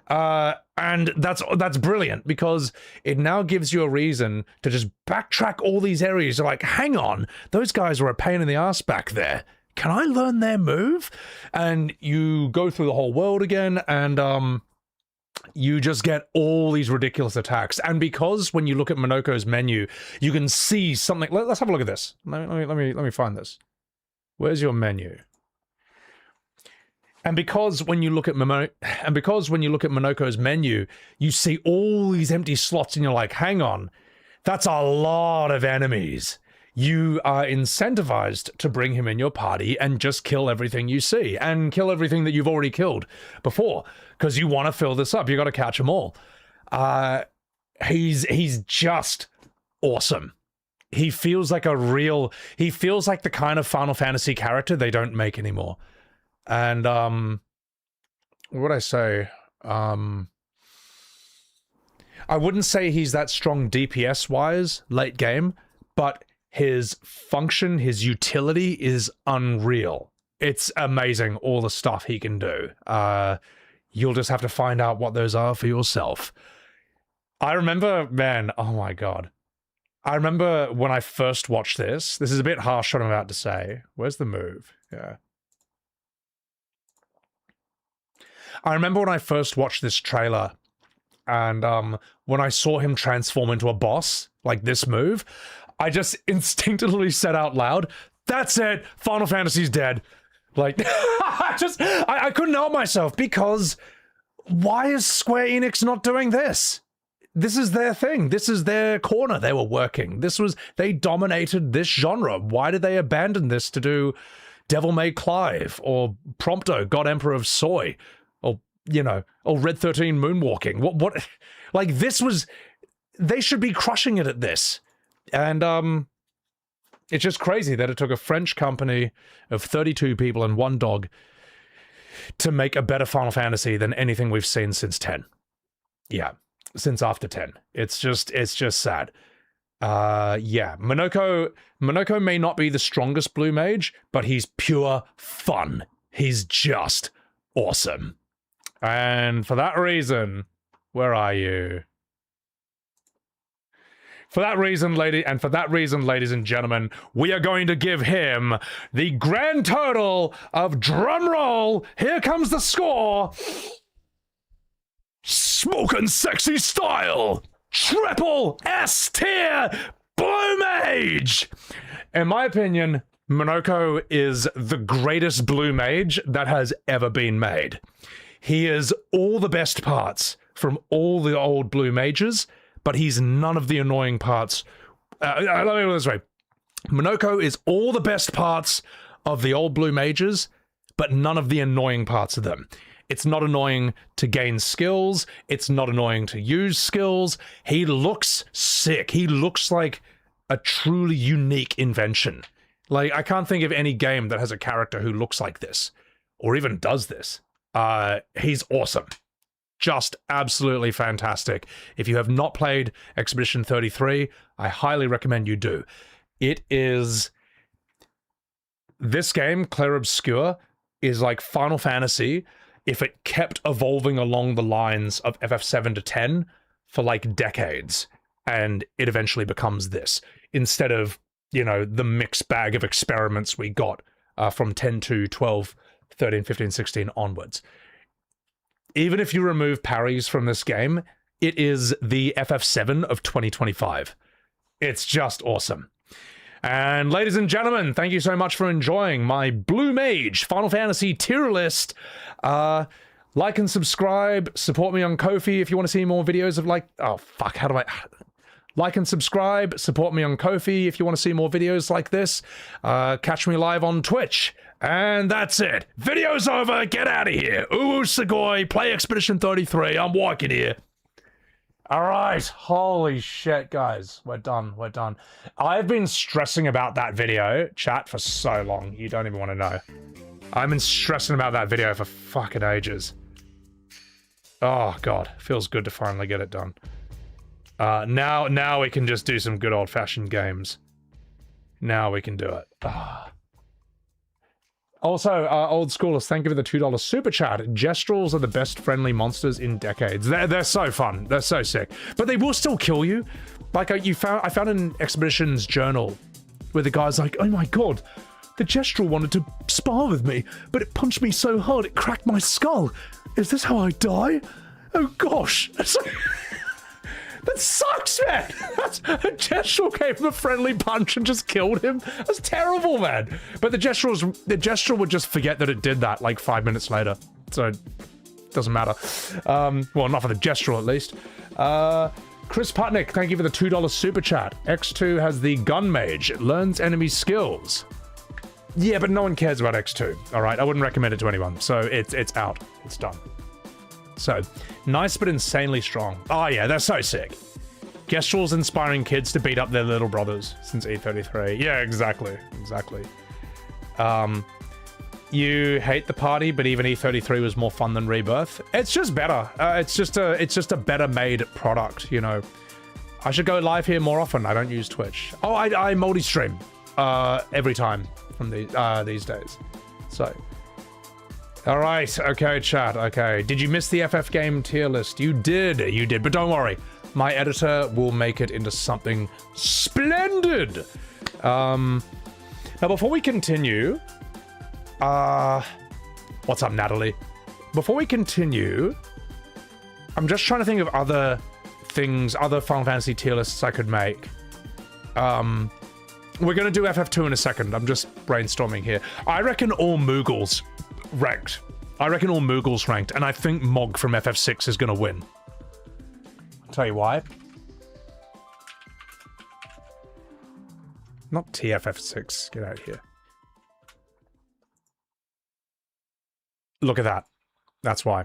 And that's brilliant because it now gives you a reason to just backtrack all these areas. You're like, hang on, those guys were a pain in the ass back there. Can I learn their move? And you go through the whole world again, and you just get all these ridiculous attacks. And because when you look at Monoko's menu, you can see something. Let's have a look at this. Let me find this. Where's your menu? And because when you look at Monoko's menu, you see all these empty slots, and you're like, hang on, that's a lot of enemies. You are incentivized to bring him in your party and just kill everything you see, and kill everything that you've already killed before, because you want to fill this up. You got to catch them all. He's just awesome. He feels like the kind of Final Fantasy character they don't make anymore. And what would I say? I wouldn't say he's that strong DPS wise late game, but his function, his utility is unreal. It's amazing, all the stuff he can do. You'll just have to find out what those are for yourself. I remember, man, oh my god. I remember when I first watched this is a bit harsh what I'm about to say. Where's the move? Yeah. I remember when I first watched this trailer, and when I saw him transform into a boss, like this move, I just instinctively said out loud, that's it, Final Fantasy's dead. Like, I couldn't help myself, because why is Square Enix not doing this? This is their thing. This is their corner they were working. They dominated this genre. Why did they abandon this to do Devil May Clive, or Prompto, God Emperor of Soy? Or Red 13 Moonwalking. What? Like, they should be crushing it at this. And, it's just crazy that it took a French company of 32 people and one dog to make a better Final Fantasy than anything we've seen since 10. Yeah, since after 10. It's just sad. Yeah, Monoko may not be the strongest blue mage, but he's pure fun. He's just awesome. And for that reason, where are you? For that reason, ladies and gentlemen, we are going to give him the grand total of, drumroll, here comes the score, Smokin' Sexy Style, triple S tier Blue Mage. In my opinion, Monoko is the greatest Blue Mage that has ever been made. He is all the best parts from all the old Blue Mages, but he's none of the annoying parts. Let me put it this way. Monoko is all the best parts of the old Blue Mages, but none of the annoying parts of them. It's not annoying to gain skills. It's not annoying to use skills. He looks sick. He looks like a truly unique invention. Like, I can't think of any game that has a character who looks like this, or even does this. He's awesome. just absolutely fantastic. If you have not played Expedition 33, I highly recommend you do. It is... This game, Clair Obscur, is like Final Fantasy if it kept evolving along the lines of FF7 to 10 for like decades, and it eventually becomes this, instead of, you know, the mixed bag of experiments we got from 10 to 12, 13, 15, 16 onwards. Even if you remove parries from this game, it is the FF7 of 2025. It's just awesome. And ladies and gentlemen, thank you so much for enjoying my Blue Mage Final Fantasy tier list. Like and subscribe, support me on Ko-fi if you want to see more videos of like, oh fuck, how do I... Like and subscribe, support me on Ko-fi if you want to see more videos like this. Catch me live on Twitch. And that's it. Video's over, get out of here. Uwu Sugoi, play Expedition 33, I'm walking here. Alright, holy shit, guys. We're done, we're done. I've been stressing about that video, chat, for so long. You don't even want to know. I've been stressing about that video for fucking ages. Oh, God. Feels good to finally get it done. Now we can just do some good old-fashioned games. Now we can do it. Also, old schoolers, thank you for the $2 super chat. Jestrels are the best friendly monsters in decades. They're so fun. They're so sick. But they will still kill you. Like, I found an Expedition's journal where the guy's like, oh my god, the Jestrel wanted to spar with me, but it punched me so hard it cracked my skull. Is this how I die? Oh gosh. That sucks, man! A Jestrel gave him a friendly punch and just killed him. That's terrible, man. But the Jestrel would just forget that it did that like 5 minutes later. So, it doesn't matter. Well, not for the Jestrel, at least. Chris Putnick, thank you for the $2 super chat. X2 has the Gun Mage. It learns enemy skills. Yeah, but no one cares about X2, alright? I wouldn't recommend it to anyone. So, it's out. It's done. So, nice but insanely strong. Oh yeah, they're so sick. Gestrel's inspiring kids to beat up their little brothers since E33. Yeah, exactly. Exactly. You hate the party, but even E33 was more fun than Rebirth. It's just better. It's just a better made product, you know. I should go live here more often. I don't use Twitch. Oh, I multi-stream every time from these days. So... Alright, okay, chat, okay. Did you miss the FF game tier list? You did, but don't worry. My editor will make it into something splendid! Now, before we continue... what's up, Natalie? Before we continue, I'm just trying to think of other things, other Final Fantasy tier lists I could make. We're gonna do FF2 in a second. I'm just brainstorming here. I reckon all Moogles ranked. I reckon all Moogles ranked, and I think Mog from FF6 is gonna win. I'll tell you why. Not TFF6. Get out of here. Look at that. That's why.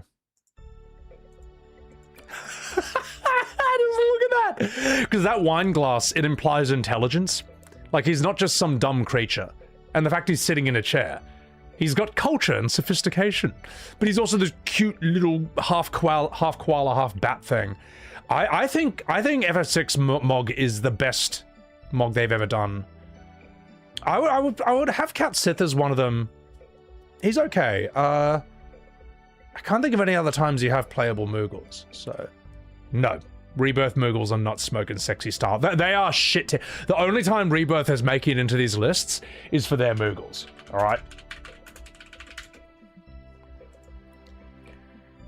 Just look at that! Because that wine glass, it implies intelligence. Like, he's not just some dumb creature. And the fact he's sitting in a chair. He's got culture and sophistication, but he's also this cute little half koala, half bat thing. I think FF6 Mog is the best Mog they've ever done. I would have Cat Sith as one of them. He's okay. I can't think of any other times you have playable Moogles. So, no. Rebirth Moogles are not smoking sexy style. They are shit. The only time Rebirth is making it into these lists is for their Moogles. All right.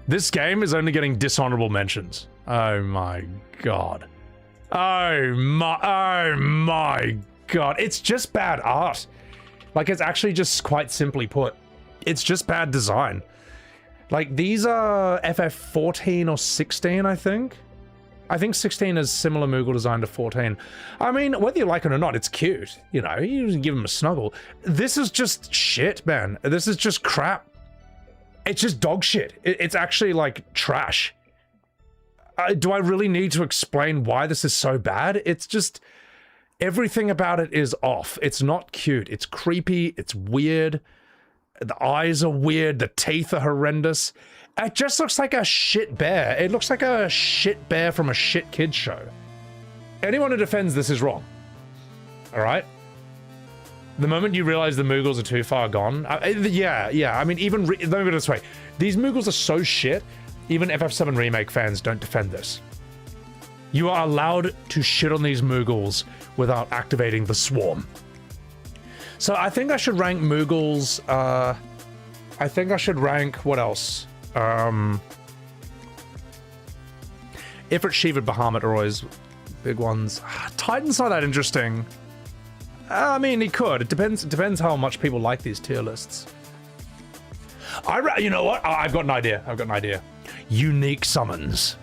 This game is only getting dishonorable mentions. Oh my god. Oh my god. It's just bad art. Like, it's actually just quite simply put. It's just bad design. Like, these are FF14 or 16, I think. I think 16 is similar Moogle design to 14. I mean, whether you like it or not, it's cute. You know, you give them a snuggle. This is just shit, man. This is just crap. It's just dog shit. It's actually, like, trash. Do I really need to explain why this is so bad? It's just... everything about it is off. It's not cute. It's creepy. It's weird. The eyes are weird. The teeth are horrendous. It just looks like a shit bear. It looks like a shit bear from a shit kids show. Anyone who defends this is wrong. All right? The moment you realize the Moogles are too far gone, yeah. I mean, even let me put it this way: these Moogles are so shit. Even FF7 remake fans don't defend this. You are allowed to shit on these Moogles without activating the swarm. So I think I should rank Moogles. I think I should rank what else? Ifrit, Shiva, Bahamut are always big ones. Titan's not that interesting. I mean, he could. It depends how much people like these tier lists. You know what? I've got an idea. Unique summons.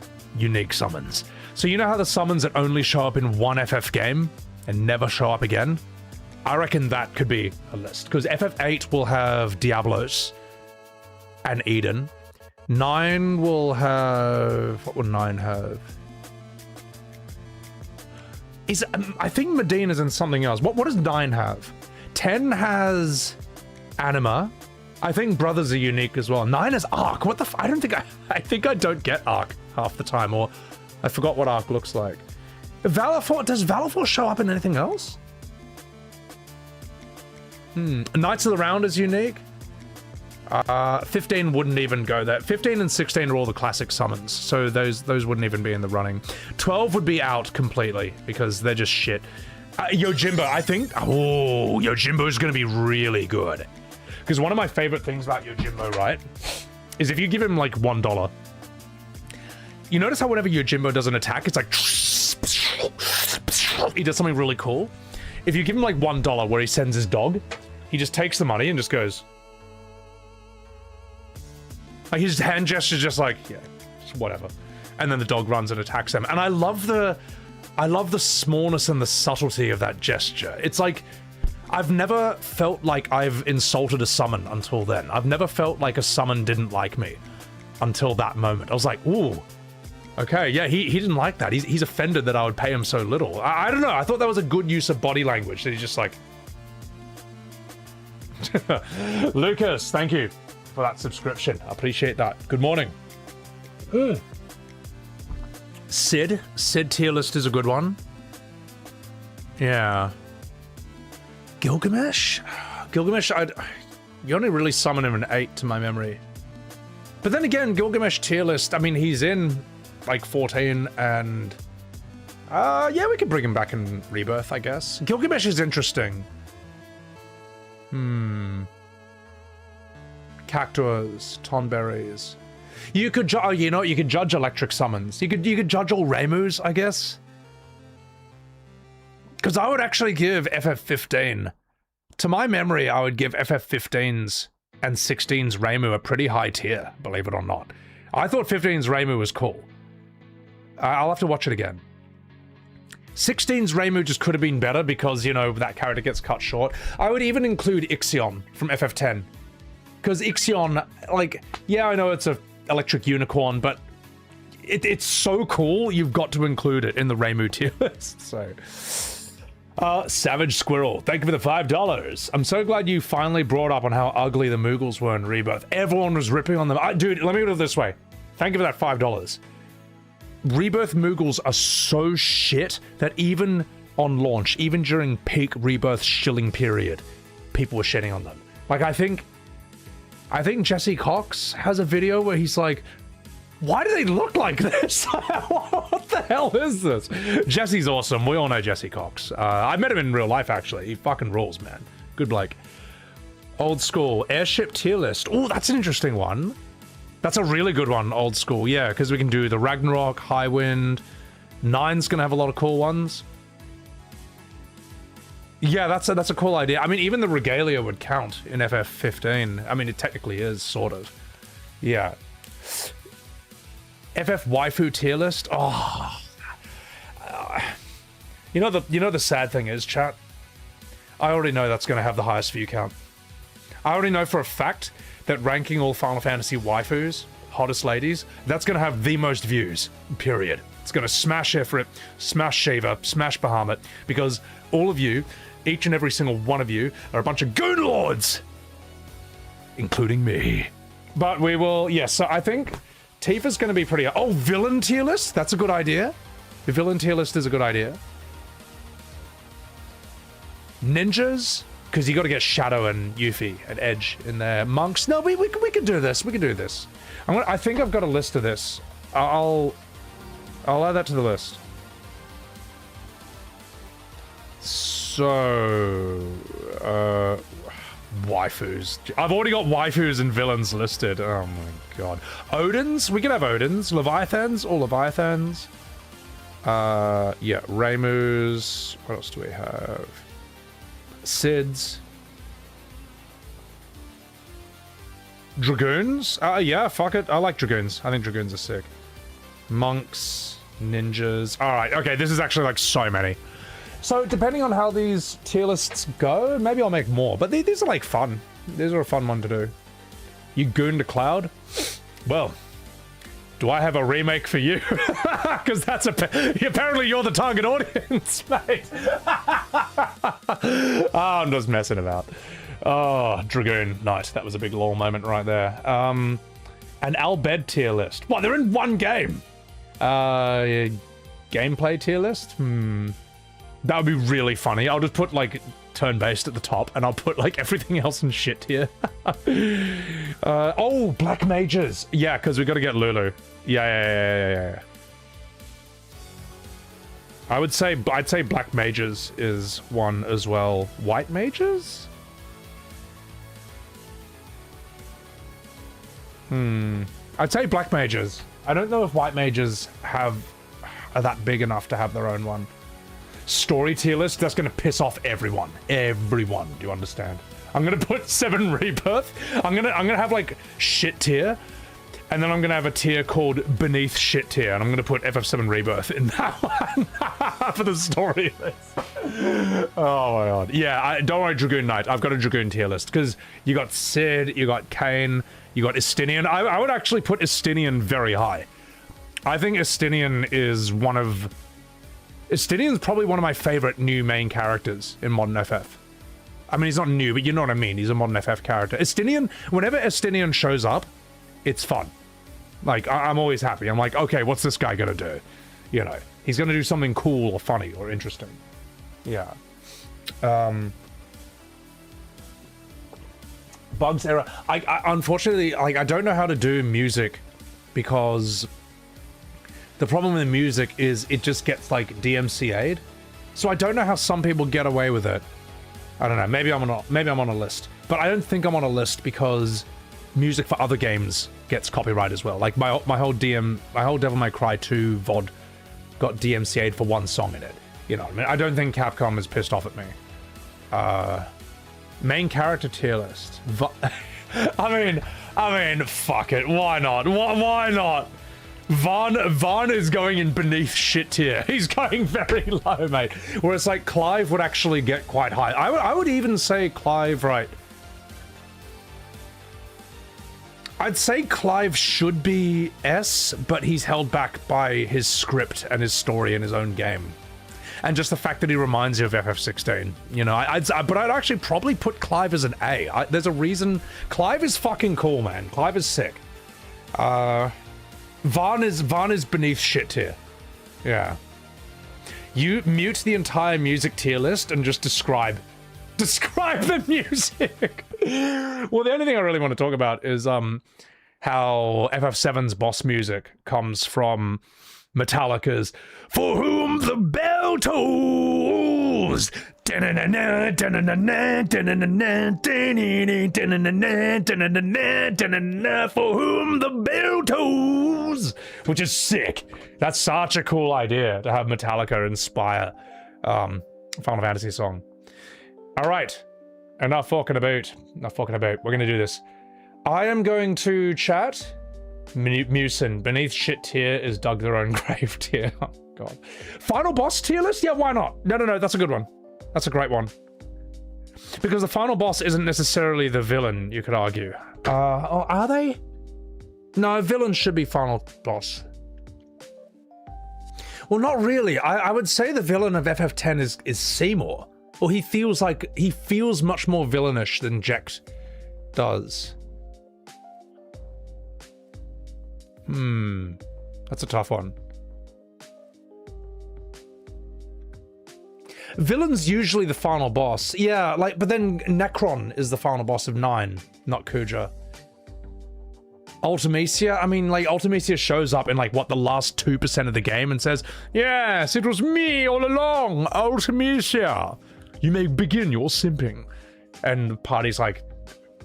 So you know how the summons that only show up in one FF game and never show up again? I reckon that could be a list. Because FF8 will have Diablos and Eden. 9 will have... What would 9 have? I think Medina's in something else. What does 9 have? 10 has Anima. I think Brothers are unique as well. 9 is Arc. What the I think I don't get Arc half the time, or I forgot what Arc looks like. Does Valifor show up in anything else? Knights of the Round is unique. 15 wouldn't even go there. 15 and 16 are all the classic summons, so those wouldn't even be in the running. 12 would be out completely because they're just shit. Yojimbo, I think. Oh, Yojimbo is going to be really good. Because one of my favorite things about Yojimbo, right, is if you give him like $1, you notice how whenever Yojimbo does an attack, it's like he does something really cool. If you give him like $1 where he sends his dog, he just takes the money and just goes. Like his hand gesture, just like, yeah, just whatever, and then the dog runs and attacks them. And I love the smallness and the subtlety of that gesture. It's like I've never felt like I've insulted a summon until then. I've never felt like a summon didn't like me until that moment. I was like, ooh, okay, yeah, he didn't like that. He's offended that I would pay him so little. I don't know. I thought that was a good use of body language. That he's just like, Lucas, thank you for that subscription. I appreciate that. Good morning. Sid tier list is a good one. Yeah. Gilgamesh, you only really summon him in 8 to my memory. But then again, Gilgamesh tier list, I mean, he's in like 14 and yeah, we could bring him back in Rebirth, I guess. Gilgamesh is interesting. Cactuars, Tonberries. You could you could judge electric summons. You could judge all Raymus, I guess. Because I would actually give FF15, to my memory, I would give FF15's and 16's Raymu a pretty high tier, believe it or not. I thought 15's Raymu was cool. I'll have to watch it again. 16's Raymu just could have been better because, you know, that character gets cut short. I would even include Ixion from FF10. Because Ixion, like, yeah, I know it's a electric unicorn, but it's so cool, you've got to include it in the Raymu tier list, so... Savage Squirrel, thank you for the $5. I'm so glad you finally brought up on how ugly the Moogles were in Rebirth. Everyone was ripping on them. Dude, let me put it this way. Thank you for that $5. Rebirth Moogles are so shit that even on launch, even during peak Rebirth shilling period, people were shitting on them. Like, I think Jesse Cox has a video where he's like, why do they look like this? What the hell is this? Jesse's awesome. We all know Jesse Cox. I met him in real life, actually. He fucking rules, man. Good Blake. Old school. Airship tier list. Oh, that's an interesting one. That's a really good one, old school. Yeah, because we can do the Ragnarok, Highwind. 9's going to have a lot of cool ones. Yeah, that's a cool idea. I mean, even the Regalia would count in FF15. I mean, it technically is, sort of. Yeah. FF waifu tier list. Oh, you know the sad thing is, chat. I already know that's going to have the highest view count. I already know for a fact that ranking all Final Fantasy waifus, hottest ladies, that's going to have the most views. Period. It's going to smash Ifrit, smash Shiva, smash Bahamut, because all of you, each and every single one of you, are a bunch of goon lords. including me. But we will, yes, so I think Tifa's going to be pretty... Oh, villain tier list? That's a good idea. The villain tier list is a good idea. Ninjas? Because you got to get Shadow and Yuffie and Edge in there. Monks? No, we can do this. We can do this. I think I've got a list of this. I'll add that to the list. So, waifus. I've already got waifus and villains listed. Oh my god. Odins? We can have Odins. Leviathans? All Leviathans. Yeah, Raymus. What else do we have? Sids. Dragoons? Yeah, fuck it. I like Dragoons. I think Dragoons are sick. Monks. Ninjas. Alright, okay, this is actually like so many. So, depending on how these tier lists go, maybe I'll make more. But these are like fun. These are a fun one to do. You goon to Cloud? Well, do I have a remake for you? Because that's apparently you're the target audience, mate. Oh, I'm just messing about. Oh, Dragoon. Nice. That was a big lore moment right there. An Al Bhed tier list. What? They're in one game. Gameplay tier list? That would be really funny. I'll just put like turn-based at the top and I'll put like everything else in shit tier. Oh, Black Mages. Yeah, because we got to get Lulu. Yeah. I'd say Black Mages is one as well. White Mages? I'd say Black Mages. I don't know if White Mages are that big enough to have their own one. Story tier list, that's gonna piss off everyone. Everyone, do you understand? I'm gonna put 7 Rebirth. I'm gonna have like shit tier, and then I'm gonna have a tier called beneath shit tier, and I'm gonna put FF7 Rebirth in that one for the story list. Oh my god. Yeah, don't worry, Dragoon Knight. I've got a Dragoon tier list because you got Cid, you got Kain, you got Estinian. I would actually put Estinian very high. I think Estinian is Estinian's probably one of my favorite new main characters in Modern FF. I mean, he's not new, but you know what I mean. He's a Modern FF character. Estinian, whenever Estinian shows up, it's fun. Like, I'm always happy. I'm like, okay, what's this guy gonna do? You know, he's gonna do something cool or funny or interesting. Yeah. Bugs era. I unfortunately, like, I don't know how to do music because the problem with music is it just gets like DMCA'd. So I don't know how some people get away with it. I don't know. Maybe I'm on a list, but I don't think I'm on a list because music for other games gets copyright as well. Like my whole Devil May Cry 2 VOD got DMCA'd for one song in it. You know what I mean? I don't think Capcom is pissed off at me. Main character tier list. I mean, fuck it. Why not? Why not? Vaughn is going in beneath shit tier. He's going very low, mate. Whereas like Clive would actually get quite high. I would even say Clive, right? I'd say Clive should be S, but he's held back by his script and his story in his own game. And just the fact that he reminds you of FF16. You know, but I'd actually probably put Clive as an A. There's a reason. Clive is fucking cool, man. Clive is sick. Vaughn is beneath shit tier. Yeah. You mute the entire music tier list and just describe the music. Well, the only thing I really want to talk about is how FF7's boss music comes from Metallica's "For Whom the Bell Tolls." For whom the bell tolls, which is sick. That's such a cool idea to have Metallica inspire Final Fantasy song. All right, enough fucking about. We're gonna do this. I am going to chat. Musin, beneath shit tier is dug their own grave tier. Oh god. Final boss tier list? Yeah, why not? No, that's a good one. That's a great one. Because the final boss isn't necessarily the villain, you could argue. Oh, are they? No, villain should be final boss. Well, not really. I would say the villain of FF10 is Seymour. Or he feels much more villainish than Jecht does. That's a tough one. Villain's usually the final boss. Yeah, like, but then Necron is the final boss of 9, not Kuja. Ultimecia, I mean, like, Ultimecia shows up in, like, what, the last 2% of the game and says, yes, it was me all along, Ultimecia. You may begin your simping. And the party's like,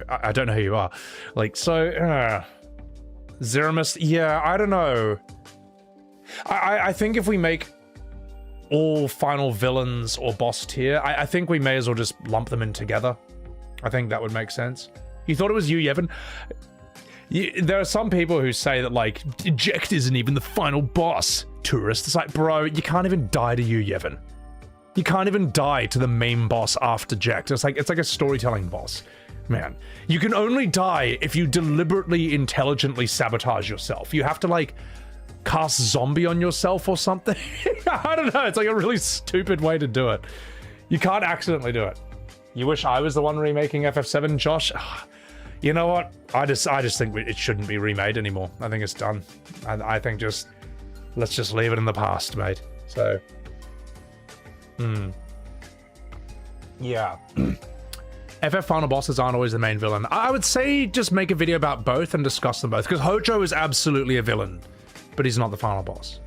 I don't know who you are. Like, so, Zeramus, yeah, I don't know. I think if we make all final villains or boss tier, I think we may as well just lump them in together. I think that would make sense. You thought it was you, Yevon? There are some people who say that, like, Eject isn't even the final boss. Tourist, it's like, bro, you can't even die to you, Yevon. You can't even die to the main boss after Eject. It's like a storytelling boss. Man, you can only die if you deliberately, intelligently sabotage yourself. You have to, like, cast zombie on yourself or something. I don't know. It's like a really stupid way to do it. You can't accidentally do it. You wish I was the one remaking FF7, Josh? You know what? I just think it shouldn't be remade anymore. I think it's done. I think let's just leave it in the past, mate. So, yeah. FF final bosses aren't always the main villain. I would say just make a video about both and discuss them both, because Hojo is absolutely a villain, but he's not the final boss.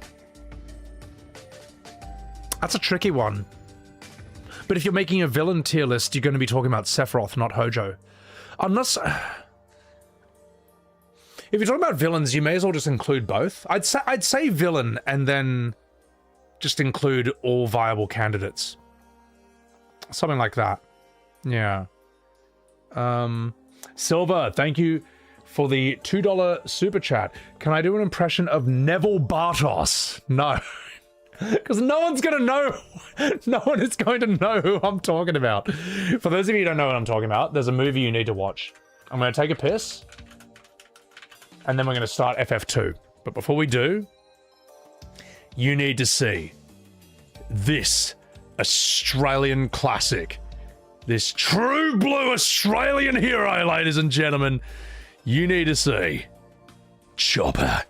That's a tricky one. But if you're making a villain tier list, you're going to be talking about Sephiroth, not Hojo. Unless... if you're talking about villains, you may as well just include both. I'd say villain and then just include all viable candidates. Something like that. Yeah. Silver, thank you for the $2 super chat. Can I do an impression of Neville Bartos? No. Because no one's going to know. No one is going to know who I'm talking about. For those of you who don't know what I'm talking about, there's a movie you need to watch. I'm going to take a piss. And then we're going to start FF2. But before we do, you need to see this Australian classic. This true blue Australian hero, ladies and gentlemen. You need to see Chopper.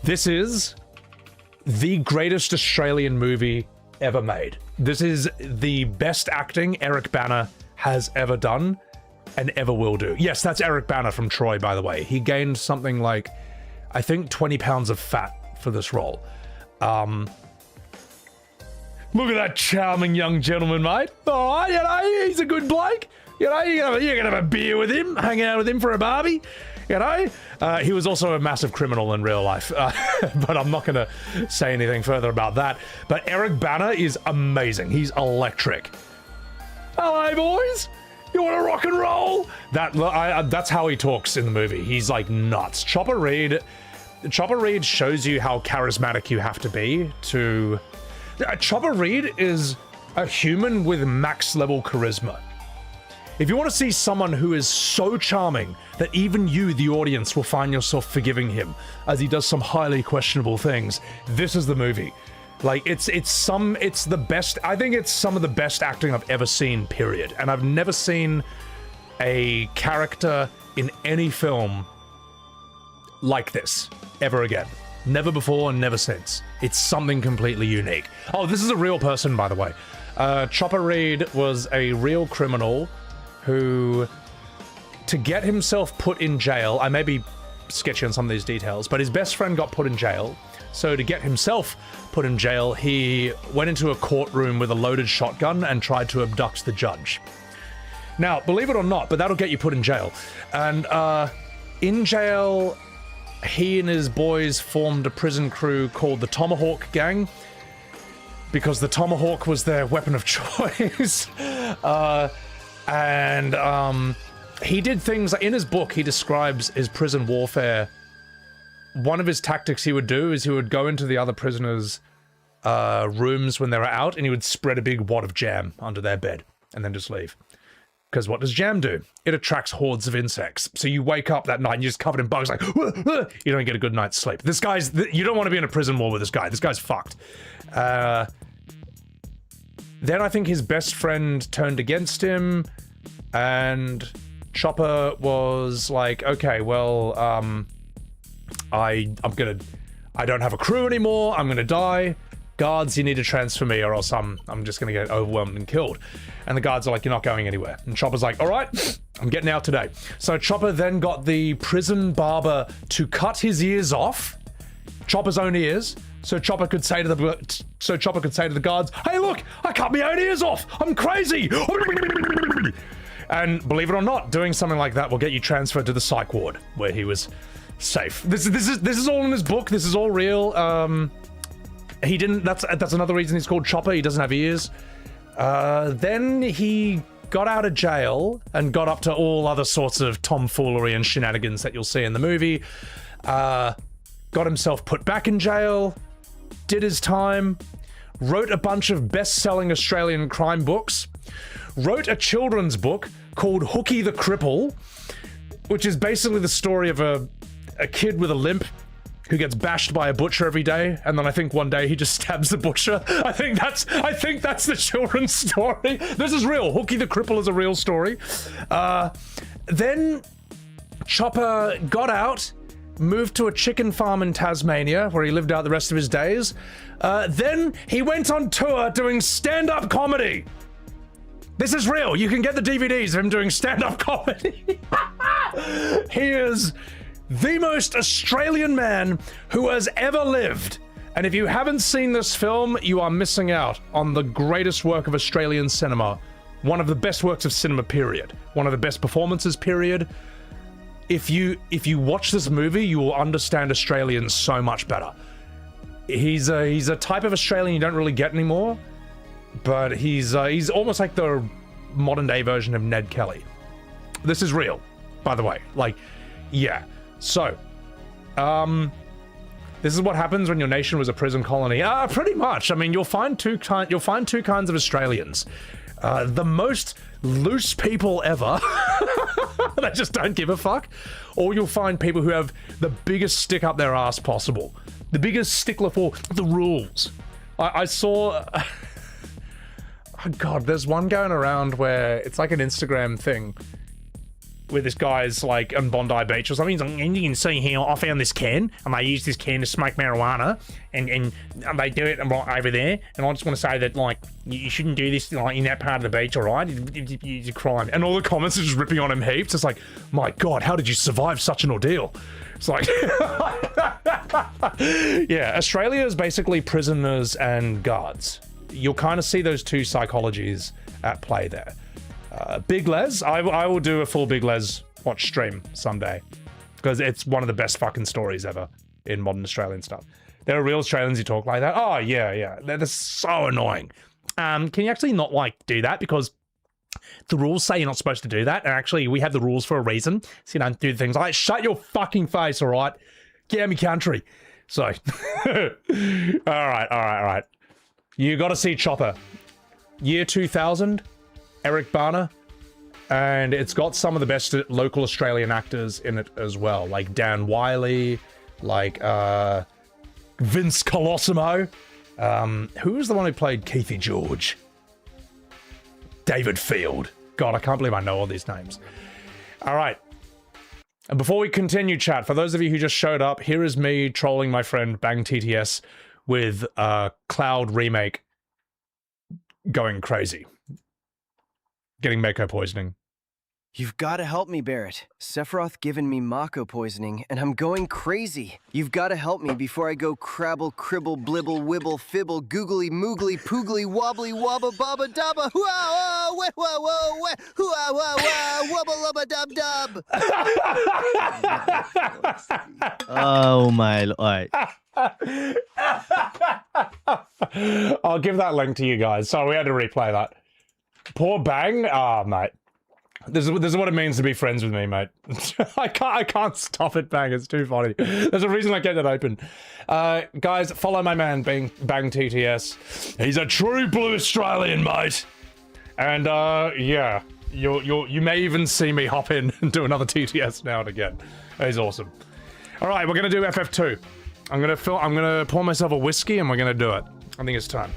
This is the greatest Australian movie ever made. This is the best acting Eric Bana has ever done and ever will do. Yes, that's Eric Bana from Troy, by the way. He gained something like, I think, 20 pounds of fat for this role. Look at that charming young gentleman, mate. Oh, you know, he's a good bloke. You know, you're gonna have a beer with him, hang out with him for a barbie. You know, he was also a massive criminal in real life, but I'm not going to say anything further about that. But Eric Bana is amazing. He's electric. Hello, boys. You want to rock and roll? That's how he talks in the movie. He's like nuts. Chopper Reed shows you how charismatic you have to be to... Chopper Reed is a human with max level charisma. If you want to see someone who is so charming that even you, the audience, will find yourself forgiving him as he does some highly questionable things, this is the movie. Like, it's the best. I think it's some of the best acting I've ever seen, period. And I've never seen a character in any film like this ever again. Never before and never since. It's something completely unique. Oh, this is a real person, by the way. Chopper Reed was a real criminal who, to get himself put in jail, I may be sketchy on some of these details, but his best friend got put in jail. So to get himself put in jail, he went into a courtroom with a loaded shotgun and tried to abduct the judge. Now, believe it or not, but that'll get you put in jail. And in jail, he and his boys formed a prison crew called the Tomahawk Gang, because the Tomahawk was their weapon of choice. And he did things, in his book, he describes his prison warfare. One of his tactics he would do is he would go into the other prisoners' rooms when they were out, and he would spread a big wad of jam under their bed, and then just leave. Because what does jam do? It attracts hordes of insects. So you wake up that night and you're just covered in bugs, like, you don't get a good night's sleep. This guy's, you don't want to be in a prison war with this guy. This guy's fucked. Then I think his best friend turned against him, and Chopper was like, okay, well, I don't have a crew anymore. I'm gonna die. Guards, you need to transfer me or else I'm just gonna get overwhelmed and killed. And the guards are like, you're not going anywhere. And Chopper's like, all right, I'm getting out today. So Chopper then got the prison barber to cut his ears off, Chopper's own ears, so Chopper could say to the guards, hey look, I cut my own ears off. I'm crazy. And believe it or not, doing something like that will get you transferred to the psych ward where he was safe. This is all in his book. This is all real. He didn't. That's another reason he's called Chopper. He doesn't have ears. Then he got out of jail and got up to all other sorts of tomfoolery and shenanigans that you'll see in the movie. Got himself put back in jail. Did his time. Wrote a bunch of best-selling Australian crime books. Wrote a children's book called Hooky the Cripple, which is basically the story of a kid with a limp who gets bashed by a butcher every day, and then I think one day he just stabs the butcher. I think that's the children's story. This is real. Hooky the Cripple is a real story. Then Chopper got out, moved to a chicken farm in Tasmania, where he lived out the rest of his days. Then he went on tour doing stand-up comedy. This is real. You can get the DVDs of him doing stand-up comedy. He is the most Australian man who has ever lived. And if you haven't seen this film, you are missing out on the greatest work of Australian cinema. One of the best works of cinema, period. One of the best performances, period. If you watch this movie, you will understand Australians so much better. He's a type of Australian you don't really get anymore, but he's almost like the modern day version of Ned Kelly. This is real, by the way. Like, yeah. So, this is what happens when your nation was a prison colony. Pretty much. I mean, you'll find two kinds of Australians. The most loose people ever. They just don't give a fuck. Or you'll find people who have the biggest stick up their ass possible. The biggest stickler for the rules. I saw... Oh god, there's one going around where it's like an Instagram thing where this guy's like on Bondi Beach or something. He's like, and you can see here, I found this can, and they use this can to smoke marijuana, and they do it right over there. And I just want to say that, like, you shouldn't do this like in that part of the beach, all right? It's a crime. And all the comments are just ripping on him heaps. It's like, my god, how did you survive such an ordeal? It's like, yeah, Australia is basically prisoners and guards. You'll kind of see those two psychologies at play there. Big Les, I will do a full Big Les watch stream someday, because it's one of the best fucking stories ever in modern Australian stuff. There are real Australians who talk like that. Oh yeah, they're so annoying. Can you actually not like do that, because the rules say you're not supposed to do that, and actually we have the rules for a reason, so you don't do things like shut your fucking face, all right? Get out of my country. So, all right. You got to see Chopper. Year 2000. Eric Bana, and it's got some of the best local Australian actors in it as well, like Dan Wiley, like Vince Colosimo. Who was the one who played Keithy George? David Field. God, I can't believe I know all these names. All right. And before we continue, chat, for those of you who just showed up, here is me trolling my friend Bang TTS with Cloud Remake going crazy. Getting Mako poisoning. You've got to help me, Barrett. Sephiroth given me Mako poisoning, and I'm going crazy. You've got to help me before I go crabble, cribble, blibble, wibble, fibble, googly, moogly, poogly, wobbly, wobba, baba, dabba, whoa, whoa, whoa, whoa, whoa, whoa, whoa, wobble, lubba, dub, dub. Oh my lord. I'll give that link to you guys. Sorry, we had to replay that. Poor Bang. Mate. This is what it means to be friends with me, mate. I can't stop it, Bang. It's too funny. There's a reason I kept it open. Guys, follow my man, Bang TTS. He's a true blue Australian, mate. And yeah, you may even see me hop in and do another TTS now and again. He's awesome. All right, we're gonna do FF2. I'm gonna pour myself a whiskey and we're gonna do it. I think it's time.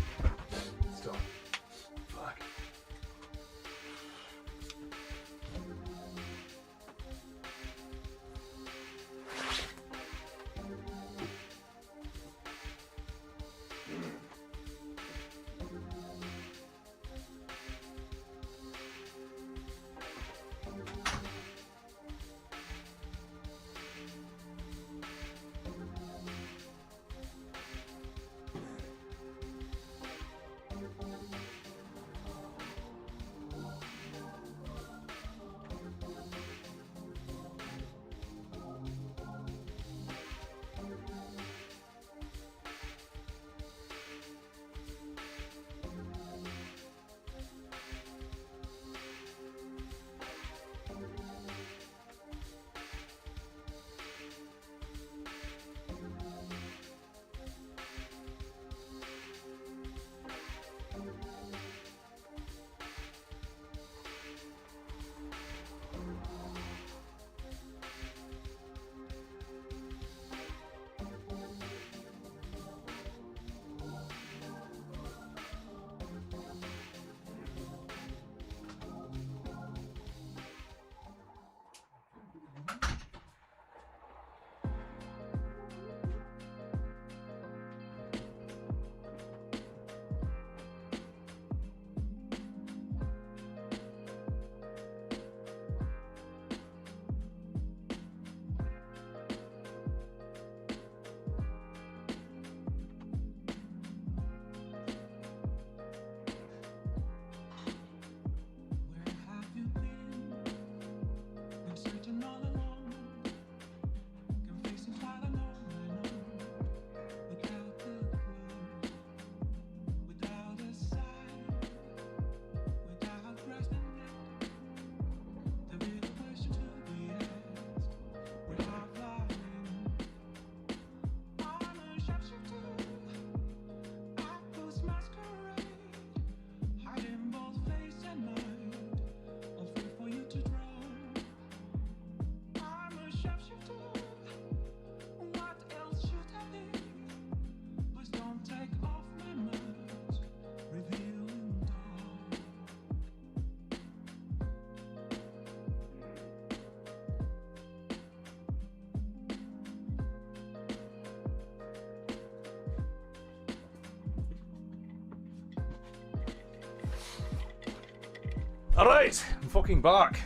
Alright, I'm fucking back.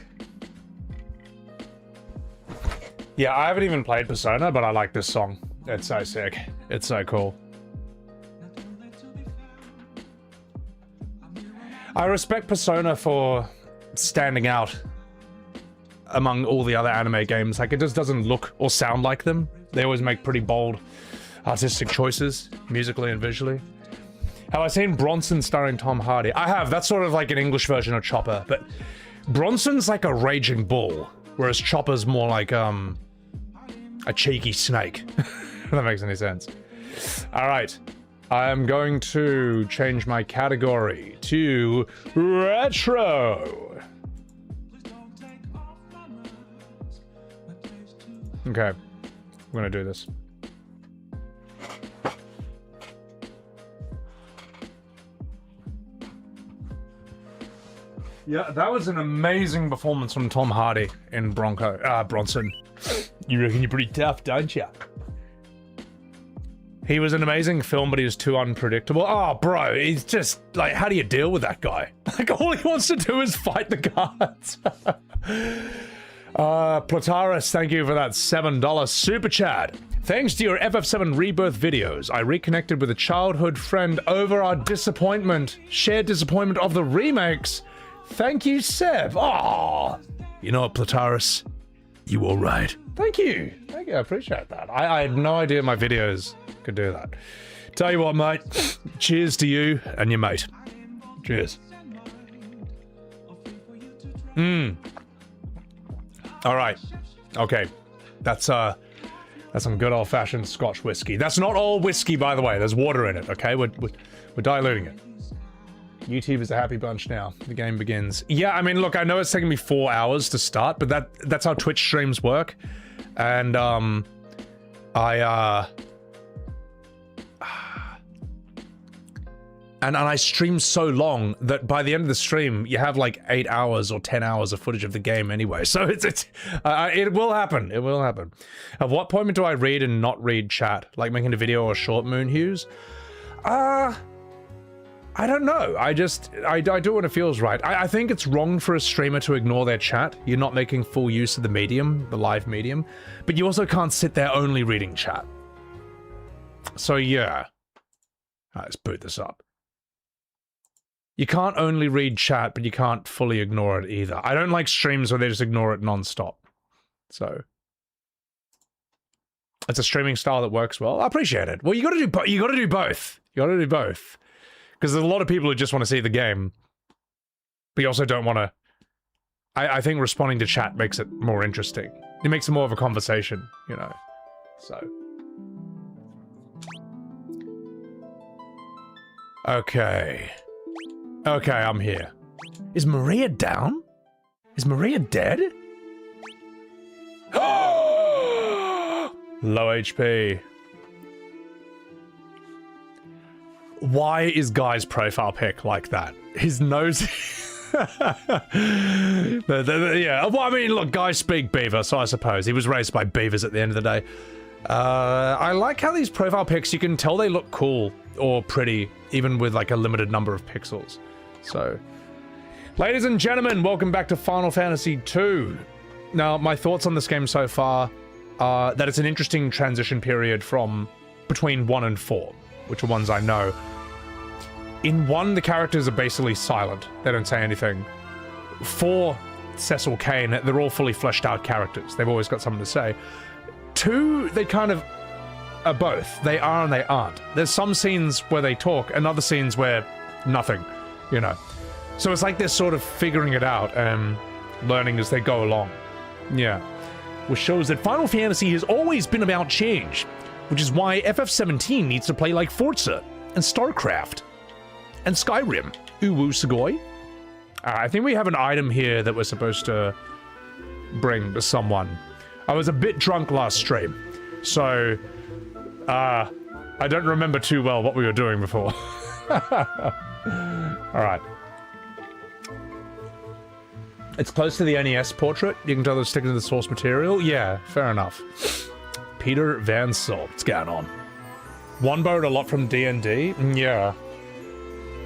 Yeah, I haven't even played Persona, but I like this song. It's so sick. It's so cool. I respect Persona for standing out among all the other anime games. Like, it just doesn't look or sound like them. They always make pretty bold artistic choices, musically and visually. Have I seen Bronson starring Tom Hardy? I have. That's sort of like an English version of Chopper, but Bronson's like a raging bull, whereas Chopper's more like a cheeky snake. If that makes any sense. All right. I am going to change my category to retro. Okay. I'm gonna do this. Yeah, that was an amazing performance from Tom Hardy in Bronson. You reckon you're pretty tough, don't you? He was an amazing film, but he was too unpredictable. Oh, bro, he's just, like, how do you deal with that guy? Like, all he wants to do is fight the guards. Plataris, thank you for that $7 super chat. Thanks to your FF7 Rebirth videos, I reconnected with a childhood friend over our shared disappointment of the remakes. Thank you, Seb. Oh, you know what, Plataris? You all right. Thank you. Thank you, I appreciate that. I had no idea my videos could do that. Tell you what, mate. Cheers to you and your mate. Cheers. All right. Okay. That's some good old-fashioned Scotch whiskey. That's not all whiskey, by the way. There's water in it. Okay, we're diluting it. YouTube is a happy bunch now. The game begins. Yeah, I mean, look, I know it's taking me 4 hours to start, but that's how Twitch streams work. And I stream so long that by the end of the stream, you have like 8 hours or 10 hours of footage of the game anyway. So it will happen. It will happen. At what point do I read and not read chat? Like making a video or short, Moon Hughes? I don't know. I do what it feels right. I think it's wrong for a streamer to ignore their chat. You're not making full use of the medium, the live medium. But you also can't sit there only reading chat. So yeah. All right, let's boot this up. You can't only read chat, but you can't fully ignore it either. I don't like streams where they just ignore it non-stop. So it's a streaming style that works well. I appreciate it. Well, you got to do both. You got to do both. Because there's a lot of people who just want to see the game, but you also don't want to. I think responding to chat makes it more interesting. It makes it more of a conversation, you know. So. Okay. Okay, I'm here. Is Maria down? Is Maria dead? Low HP. Why is Guy's profile pic like that? His nose... yeah, well, I mean, look, Guys speak beaver, so I suppose. He was raised by beavers at the end of the day. I like how these profile pics, you can tell they look cool or pretty, even with like a limited number of pixels. So, ladies and gentlemen, welcome back to Final Fantasy II. Now, my thoughts on this game so far are that it's an interesting transition period from between 1 and 4, which are ones I know. In 1, the characters are basically silent. They don't say anything. 4, Cecil Kane, they're all fully fleshed out characters. They've always got something to say. 2, they kind of are both. They are and they aren't. There's some scenes where they talk and other scenes where nothing, you know. So it's like they're sort of figuring it out and learning as they go along. Yeah. Which shows that Final Fantasy has always been about change, which is why FF17 needs to play like Forza and StarCraft and Skyrim. Uwu Sugoi. I think we have an item here that we're supposed to bring to someone. I was a bit drunk last stream, so I don't remember too well what we were doing before. Alright. It's close to the NES portrait. You can tell they're sticking to the source material. Yeah, fair enough. Peter Van Salt. What's going on? One borrowed a lot from D&D? Yeah.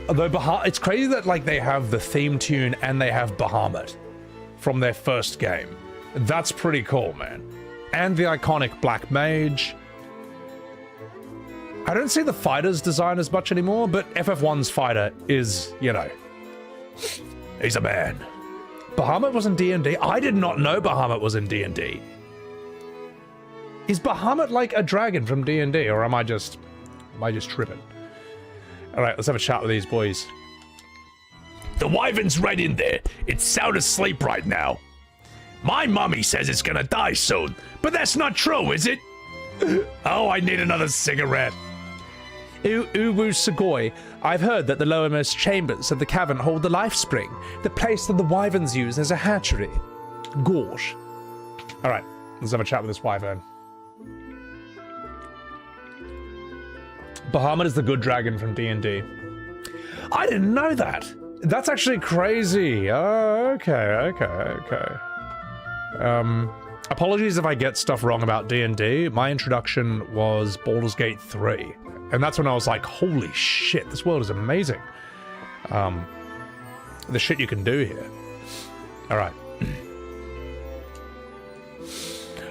Although it's crazy that like they have the theme tune and they have Bahamut from their first game. That's pretty cool, man. And the iconic Black Mage. I don't see the fighter's design as much anymore, but FF1's fighter is, you know, he's a man. Bahamut was in D&D? I did not know Bahamut was in D&D. Is Bahamut like a dragon from D&D, or am I just tripping? All right, let's have a chat with these boys. The wyvern's right in there. It's sound asleep right now. My mummy says it's gonna die soon, but that's not true, is it? Oh, I need another cigarette. Uwu Sugoi, I've heard that the lowermost chambers of the cavern hold the life spring, the place that the wyverns use as a hatchery. Gorge. All right, let's have a chat with this wyvern. Bahamut is the good dragon from D&D. I didn't know that. That's actually crazy. Oh, okay. Apologies if I get stuff wrong about D&D. My introduction was Baldur's Gate 3. And that's when I was like, holy shit, this world is amazing. The shit you can do here. All right.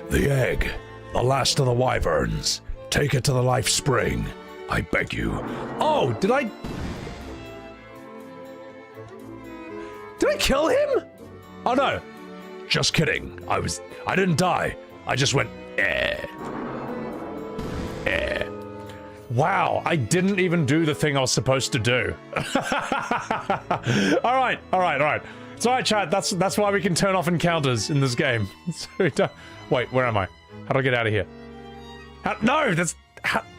The egg. The last of the wyverns. Take it to the life spring. I beg you. Oh, did I kill him? Oh no. Just kidding. I didn't die. I just went, eh. Wow, I didn't even do the thing I was supposed to do. All right. It's all right, chat. That's why we can turn off encounters in this game. Wait, where am I? How do I get out of here? No,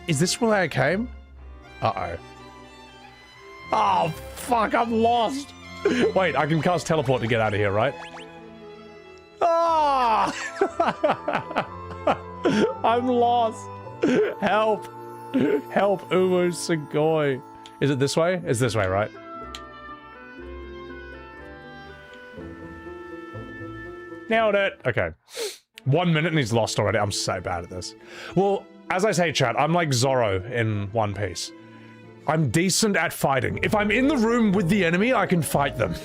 is this where I came? Uh-oh. Oh, fuck, I'm lost. Wait, I can cast teleport to get out of here, right? Ah! I'm lost. Help. Help, Uwu Sugoi. Is it this way? It's this way, right? Nailed it. Okay. 1 minute and he's lost already. I'm so bad at this. Well, as I say, chat, I'm like Zoro in One Piece. I'm decent at fighting. If I'm in the room with the enemy, I can fight them.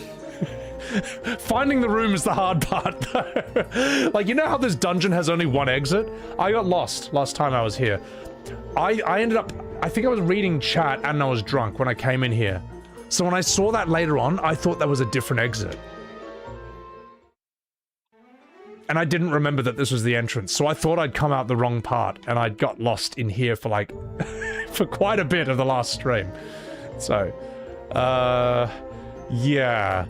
Finding the room is the hard part, though. Like, you know how this dungeon has only one exit? I got lost last time I was here. I ended up, I think I was reading chat and I was drunk when I came in here. So when I saw that later on, I thought that was a different exit. And I didn't remember that this was the entrance, so I thought I'd come out the wrong part, and I got lost in here for like, for quite a bit of the last stream. So, yeah.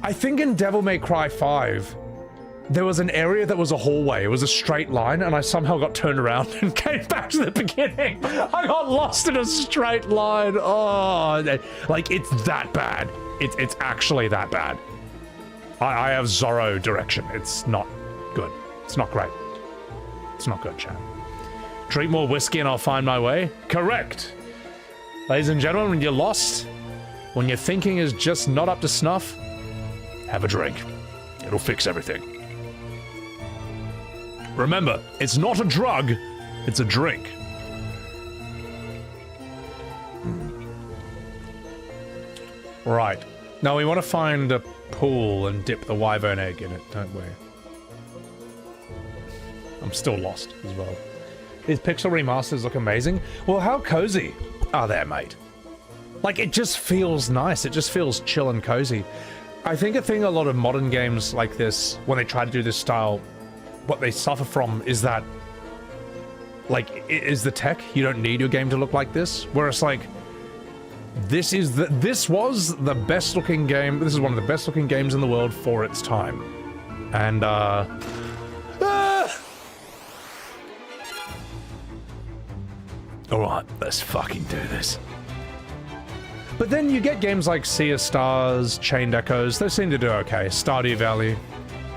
I think in Devil May Cry 5, there was an area that was a hallway. It was a straight line, and I somehow got turned around and came back to the beginning. I got lost in a straight line. Oh, like, it's that bad. It's actually that bad. I have Zorro direction. It's not good. It's not great. It's not good, chat. Drink more whiskey and I'll find my way? Correct. Ladies and gentlemen, when you're lost, when your thinking is just not up to snuff, have a drink. It'll fix everything. Remember, it's not a drug, it's a drink. Right. Now we want to find a pool and dip the wyvern egg in it, don't we? I'm still lost as well. These pixel remasters look amazing. Well, how cozy are they, mate? Like, it just feels nice. It just feels chill and cozy. I think a thing a lot of modern games like this, when they try to do this style, what they suffer from is that, like, is the tech. You don't need your game to look like this. Whereas, like, this was the best looking game. This is one of the best looking games in the world for its time. And, Alright, let's fucking do this. But then you get games like Sea of Stars, Chained Echoes. They seem to do okay. Stardew Valley.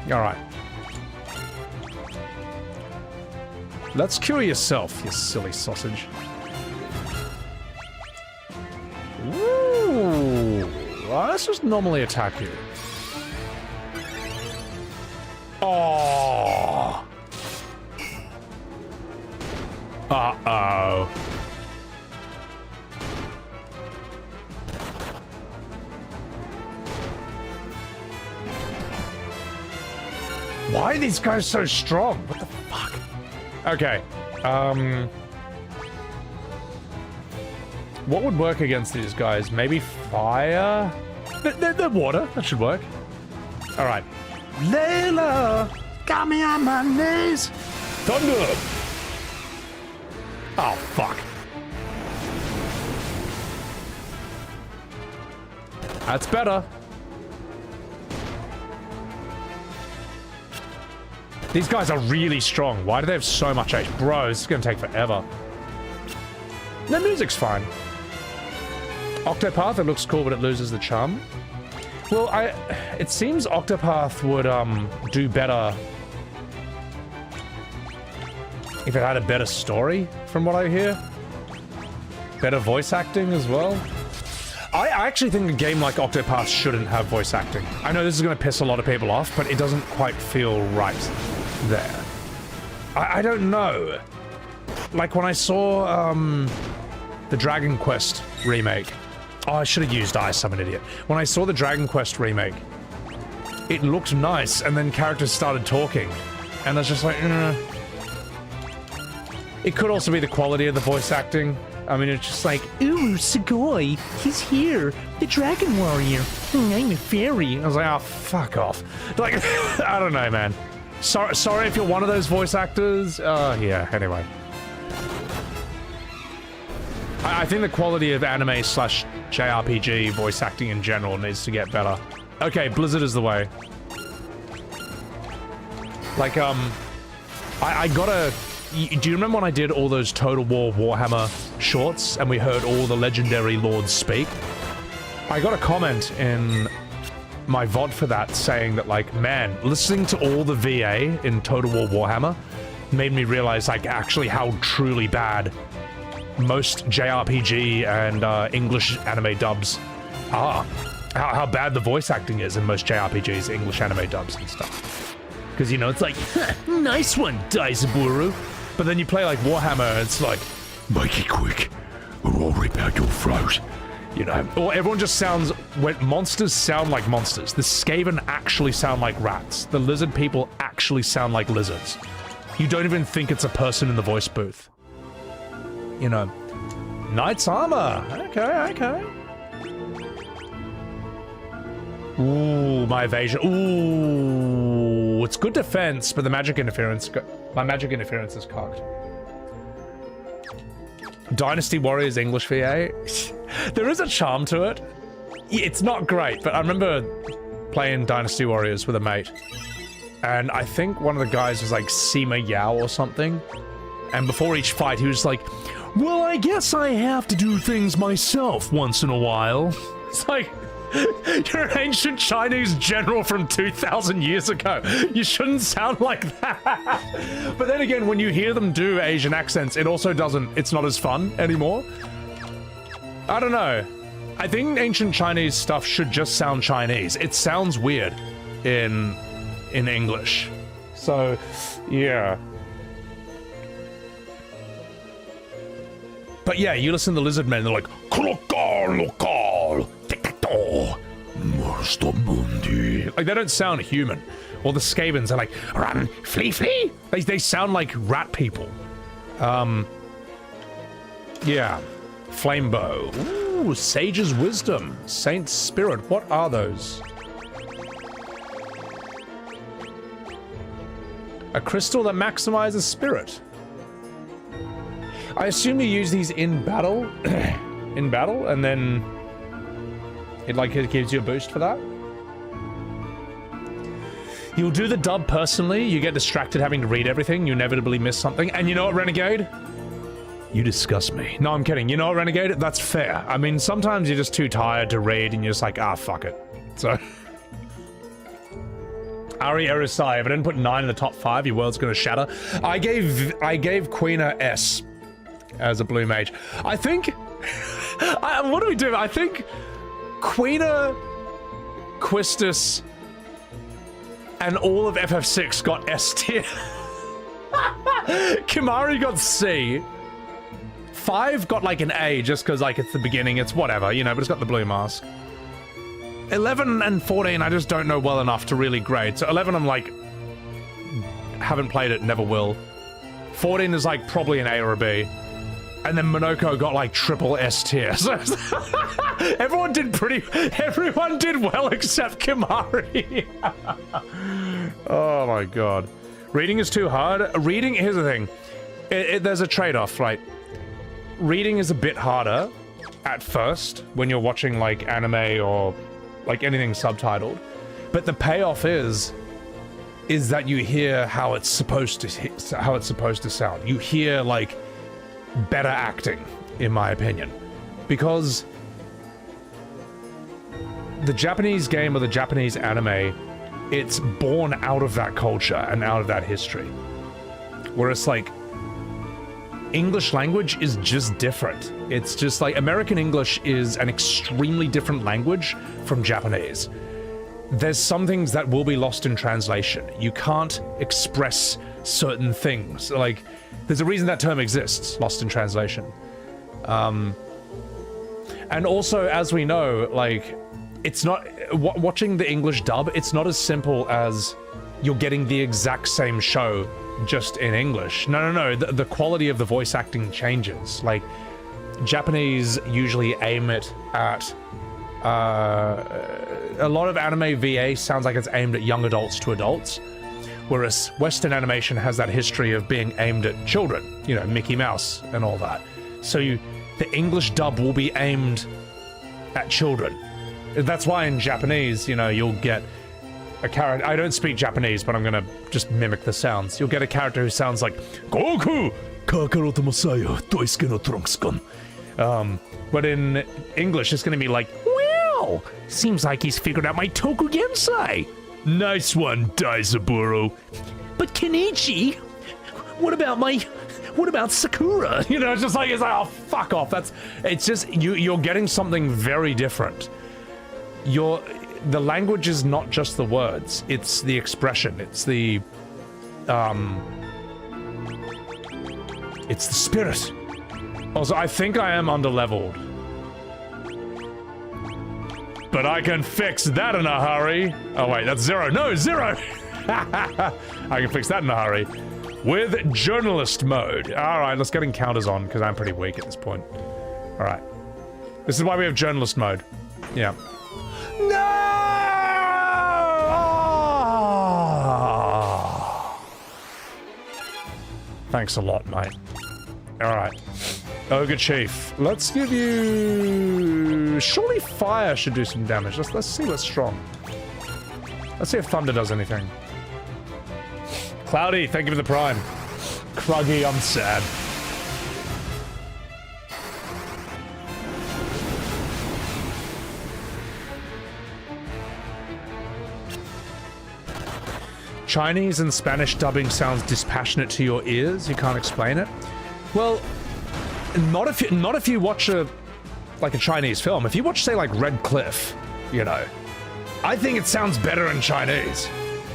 Alright. Let's cure yourself, you silly sausage. Ooh. Well, let's just normally attack you. Oh. Uh-oh. Why are these guys so strong? What the fuck? Okay. What would work against these guys? Maybe fire? The water. That should work. All right. Layla! Got me on my knees! Thunder! Oh, fuck. That's better. These guys are really strong. Why do they have so much HP? Bro, this is gonna take forever. The music's fine. Octopath, it looks cool, but it loses the charm. Well, it seems Octopath would do better if it had a better story, from what I hear. Better voice acting as well. I actually think a game like Octopath shouldn't have voice acting. I know this is going to piss a lot of people off, but it doesn't quite feel right there. I don't know. Like when I saw the Dragon Quest remake. Oh, I should have used Ice, I'm an idiot. When I saw the Dragon Quest remake, it looked nice, and then characters started talking. And I was just like, It could also be the quality of the voice acting. I mean, it's just like, ooh, Sugoi, he's here, the Dragon Warrior. I'm a fairy. I was like, oh, fuck off. Like, I don't know, man. Sorry if you're one of those voice actors. Yeah, anyway. I think the quality of anime / JRPG voice acting in general needs to get better. Okay, Blizzard is the way. Like, I gotta... Do you remember when I did all those Total War Warhammer shorts and we heard all the legendary lords speak? I got a comment in my VOD for that saying that, like, man, listening to all the VA in Total War Warhammer made me realize, like, actually how truly bad most JRPG and English anime dubs are. How bad the voice acting is in most JRPGs, English anime dubs and stuff. Because, you know, it's like, nice one, Daisaburu. But then you play like Warhammer and it's like, make it quick, or I'll rip out your throat. You know, or everyone just sounds, when monsters sound like monsters. The Skaven actually sound like rats. The lizard people actually sound like lizards. You don't even think it's a person in the voice booth. You know, Knight's Armor. Okay. Ooh, my evasion. Ooh, it's good defense, but the magic interference. My magic interference is cocked. Dynasty Warriors English VA. There is a charm to it. It's not great, but I remember playing Dynasty Warriors with a mate, and I think one of the guys was like Sima Yao or something. And before each fight, he was like, "Well, I guess I have to do things myself once in a while." It's like, you're an ancient Chinese general from 2,000 years ago. You shouldn't sound like that. But then again, when you hear them do Asian accents, it also doesn't, it's not as fun anymore. I don't know. I think ancient Chinese stuff should just sound Chinese. It sounds weird in English. So, yeah. But yeah, you listen to Lizard Men, they're like, like, they don't sound human. Or the Skavens are like, run, flee, flee. They sound like rat people. Yeah. Flamebow. Ooh, Sage's Wisdom. Saint's Spirit. What are those? A crystal that maximizes spirit. I assume you use these in battle. In battle, and then it gives you a boost for that. You'll do the dub personally, you get distracted having to read everything, you inevitably miss something, and you know what, Renegade? You disgust me. No, I'm kidding. You know what, Renegade? That's fair. I mean, sometimes you're just too tired to read, and you're just like, ah, fuck it. So... Ari Erusai, if I didn't put 9 in the top 5, your world's gonna shatter. I gave Queen a S as a blue mage. I think... what do we do? I think Queen, Quistis, and all of FF6 got S tier. Kimari got C. 5 got like an A just because like it's the beginning, it's whatever, you know, but it's got the blue mask. 11 and 14 I just don't know well enough to really grade. So 11 I'm like, haven't played it, never will. 14 is like probably an A or a B. And then Monoko got like triple S tier. So everyone did well except Kimahri. Oh my god. Reading is too hard. Reading, here's the thing. There's a trade-off, right? Reading is a bit harder at first when you're watching like anime or like anything subtitled. But the payoff is that you hear how it's supposed to sound. You hear like better acting, in my opinion, because the Japanese game or the Japanese anime, it's born out of that culture and out of that history. Whereas like English language is just different. It's just like American English is an extremely different language from Japanese. There's some things that will be lost in translation. You can't express certain things. Like, there's a reason that term exists, lost in translation. And also, as we know, like, it's not... watching the English dub, it's not as simple as you're getting the exact same show just in English. No. The quality of the voice acting changes. Like, Japanese usually aim it at... a lot of anime VA sounds like it's aimed at young adults to adults, whereas Western animation has that history of being aimed at children, you know, Mickey Mouse and all that. So the English dub will be aimed at children. That's why in Japanese, you know, you'll get a character... I don't speak Japanese, but I'm gonna just mimic the sounds. You'll get a character who sounds like Goku! Kakaro to Masaya, Toisuke no Trunks-kun. But in English, it's gonna be like, well, seems like he's figured out my Toku Gensai. Nice one, Daizaburo. But Kenichi, what about Sakura? You know, it's like, oh, fuck off. It's just, you're getting something very different. The language is not just the words, it's the expression, it's the spirit. Also, I think I am underleveled. But I can fix that in a hurry. Oh wait, that's 0. No, 0! I can fix that in a hurry. With journalist mode. Alright, let's get encounters on, because I'm pretty weak at this point. Alright. This is why we have journalist mode. Yeah. No! Oh! Thanks a lot, mate. Alright. Ogre Chief. Let's give you... Surely fire should do some damage. Let's see what's strong. Let's see if thunder does anything. Cloudy, thank you for the prime. Cruggy, I'm sad. Chinese and Spanish dubbing sounds dispassionate to your ears. You can't explain it. Well, not if you watch a Chinese film. If you watch, say, like Red Cliff, you know, I think it sounds better in Chinese.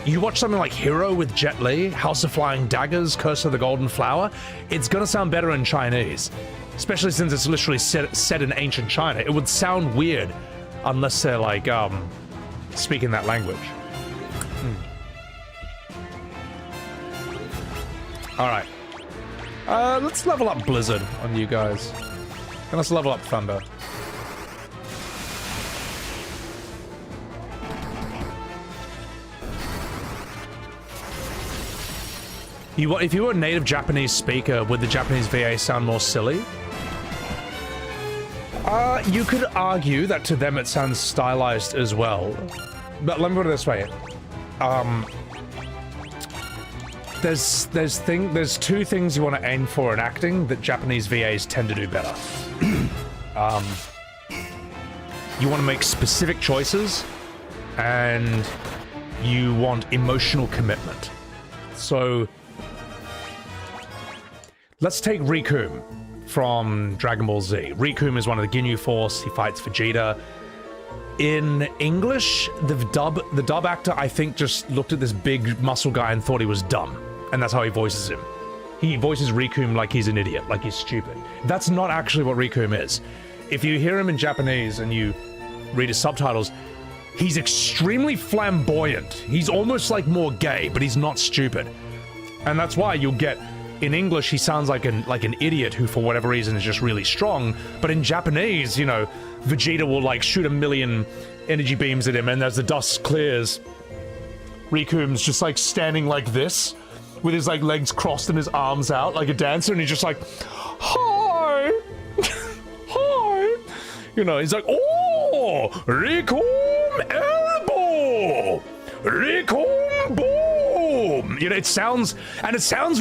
You watch something like Hero with Jet Li, House of Flying Daggers, Curse of the Golden Flower, it's gonna sound better in Chinese. Especially since it's literally set in ancient China. It would sound weird unless they're like, speaking that language. Alright. Let's level up Blizzard on you guys. And let's level up Thunder. If you were a native Japanese speaker, would the Japanese VA sound more silly? You could argue that to them it sounds stylized as well. But let me put it this way. There's two things you want to aim for in acting that Japanese VAs tend to do better. You want to make specific choices, and you want emotional commitment. So, let's take Riku from Dragon Ball Z. Riku is one of the Ginyu Force. He fights Vegeta. In English, the dub actor, I think, just looked at this big muscle guy and thought he was dumb. And that's how he voices him. He voices Riku like he's an idiot, like he's stupid. That's not actually what Riku is. If you hear him in Japanese and you read his subtitles, he's extremely flamboyant. He's almost like more gay, but he's not stupid. And that's why you'll get, in English, he sounds like an idiot who, for whatever reason, is just really strong. But in Japanese, you know, Vegeta will, like, shoot a million energy beams at him, and as the dust clears, Riku's just, like, standing like this, with his, like, legs crossed and his arms out, like a dancer, and he's just like, hi! Hi! You know, he's like, oh! Rikum elbow! Rikum boom! You know, it sounds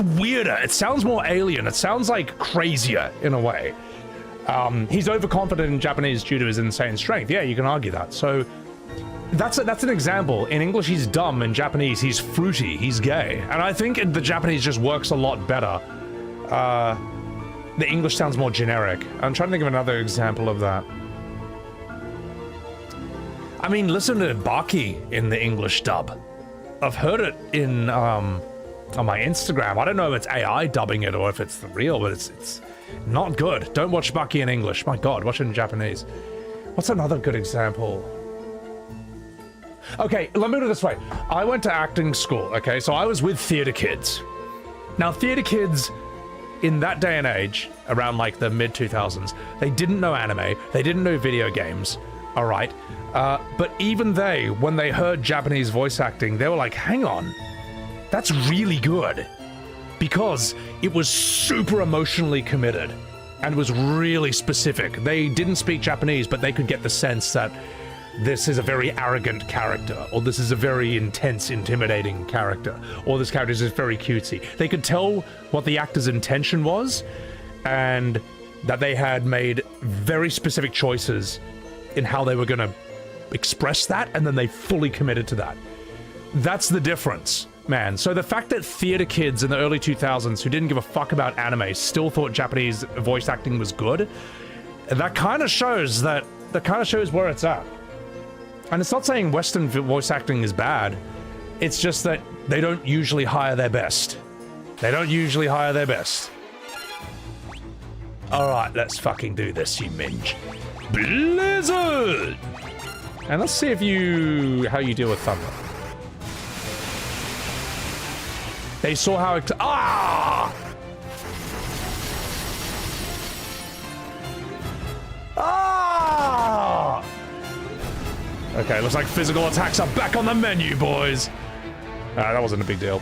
weirder, it sounds more alien, it sounds like crazier in a way. He's overconfident in Japanese due to his insane strength. Yeah, you can argue that. So that's an example. In English, he's dumb. In Japanese, he's fruity. He's gay. And I think the Japanese just works a lot better. The English sounds more generic. I'm trying to think of another example of that. I mean, listen to Baki in the English dub. I've heard it in on my Instagram. I don't know if it's AI dubbing it or if it's the real, but it's not good. Don't watch Baki in English. My God, watch it in Japanese. What's another good example? Okay, let me put it this way. I went to acting school, okay? So I was with theater kids. Now, theater kids in that day and age, around like the mid-2000s, they didn't know anime, they didn't know video games, all right? But even they, when they heard Japanese voice acting, they were like, hang on, that's really good. Because it was super emotionally committed and was really specific. They didn't speak Japanese, but they could get the sense that this is a very arrogant character, or this is a very intense, intimidating character, or this character is just very cutesy. They could tell what the actor's intention was, and that they had made very specific choices in how they were going to express that, and then they fully committed to that. That's the difference, man. So the fact that theater kids in the early 2000s who didn't give a fuck about anime still thought Japanese voice acting was good, that kind of shows where it's at. And it's not saying Western voice acting is bad. It's just that they don't usually hire their best. They don't usually hire their best. All right, let's fucking do this, you minge. Blizzard! And let's see if how you deal with thunder. They saw how it... Ah! Ah! Okay, looks like physical attacks are back on the menu, boys. That wasn't a big deal.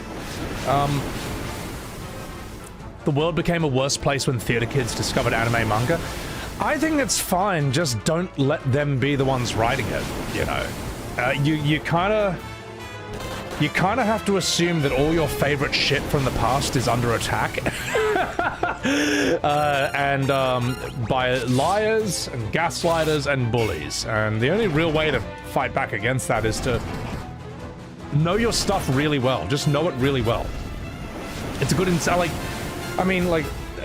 The world became a worse place when theater kids discovered anime manga. I think it's fine, just don't let them be the ones writing it, you know. You kind of have to assume that all your favorite shit from the past is under attack. By liars and gaslighters and bullies. And the only real way to fight back against that is to know your stuff really well. Just know it really well. It's a good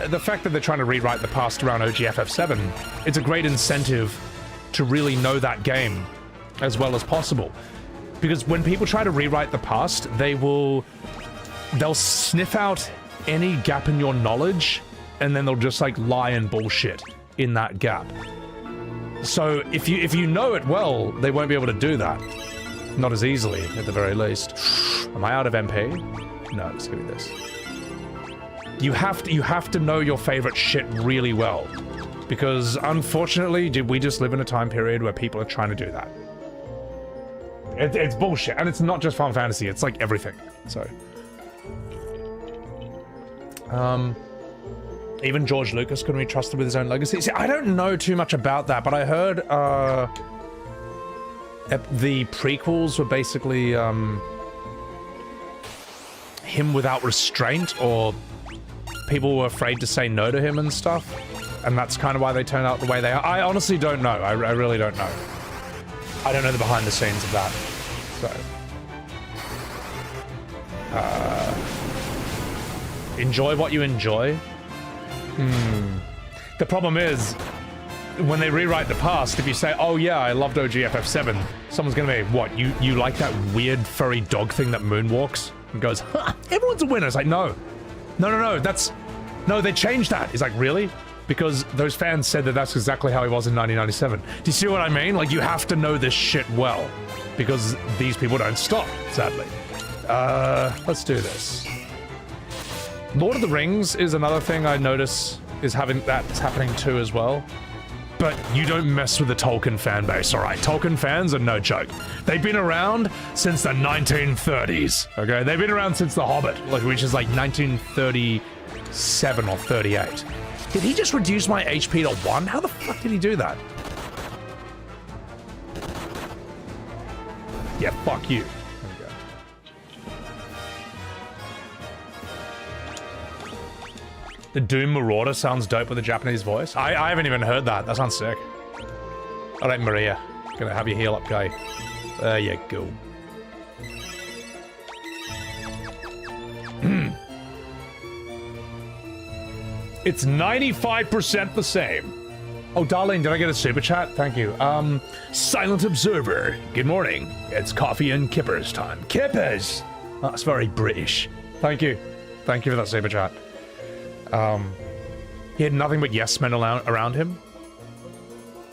the fact that they're trying to rewrite the past around OGFF7, it's a great incentive to really know that game as well as possible. Because when people try to rewrite the past, they'll sniff out any gap in your knowledge, and then they'll just like lie and bullshit in that gap. So if you know it well, they won't be able to do that. Not as easily, at the very least. Am I out of MP? No, let's give me this. You have to know your favorite shit really well. Because unfortunately, we just live in a time period where people are trying to do that. It's bullshit, and it's not just Final Fantasy, it's like everything, so. Even George Lucas couldn't be trusted with his own legacy. See, I don't know too much about that, but I heard, the prequels were basically, him without restraint, or people were afraid to say no to him and stuff, and that's kind of why they turned out the way they are. I honestly don't know, I really don't know. I don't know the behind the scenes of that, so. Enjoy what you enjoy? The problem is, when they rewrite the past, if you say, oh yeah, I loved OGFF7, someone's gonna be, what, you like that weird furry dog thing that moonwalks? And goes, ha, everyone's a winner. It's like, no, they changed that. It's like, really? Because those fans said that that's exactly how he was in 1997. Do you see what I mean? Like, you have to know this shit well, because these people don't stop, sadly. Let's do this. Lord of the Rings is another thing I notice is that's happening too as well. But you don't mess with the Tolkien fan base, all right? Tolkien fans are no joke. They've been around since the 1930s, okay? They've been around since The Hobbit, which is like 1937 or 38. Did he just reduce my HP to 1? How the fuck did he do that? Yeah, fuck you. There we go. The Doom Marauder sounds dope with a Japanese voice. I haven't even heard that. That sounds sick. All right, Maria. Gonna have you heal up, guy. There you go. It's 95% the same. Oh, darling, did I get a super chat? Thank you. Silent Observer. Good morning. It's coffee and kippers time. Kippers! That's very British. Thank you. Thank you for that super chat. He had nothing but yes men around him.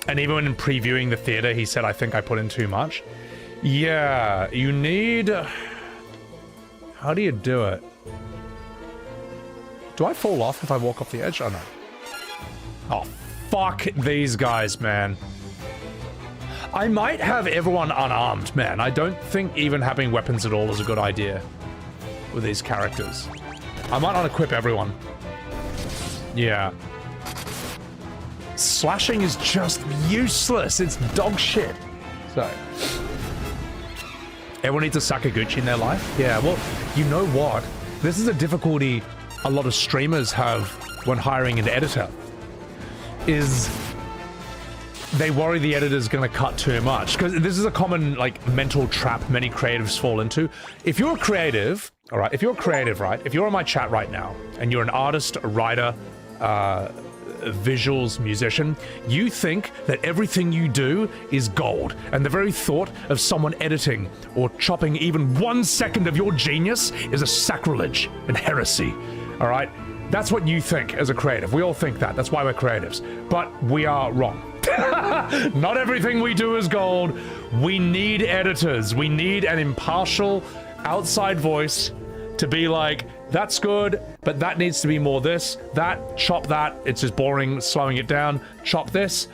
And even when previewing the theater, he said, I think I put in too much. Yeah, you need... How do you do it? Do I fall off if I walk off the edge? Oh, no. Oh, fuck these guys, man. I might have everyone unarmed, man. I don't think even having weapons at all is a good idea with these characters. I might unequip everyone. Yeah. Slashing is just useless. It's dog shit. So. Everyone needs a Sakaguchi in their life? Yeah, well, you know what? This is a difficulty a lot of streamers have when hiring an editor. Is they worry the editor's gonna cut too much. Because this is a common, like, mental trap many creatives fall into. If you're a creative, all right, if you're a creative, right, if you're on my chat right now, and you're an artist, a writer, visuals, musician, you think that everything you do is gold, and the very thought of someone editing or chopping even 1 second of your genius is a sacrilege and heresy, all right? That's what you think as a creative. We all think that. That's why we're creatives. But we are wrong. Not everything we do is gold. We need editors. We need an impartial outside voice to be like, that's good, but that needs to be more this, that, chop that, it's just boring, slowing it down, chop this,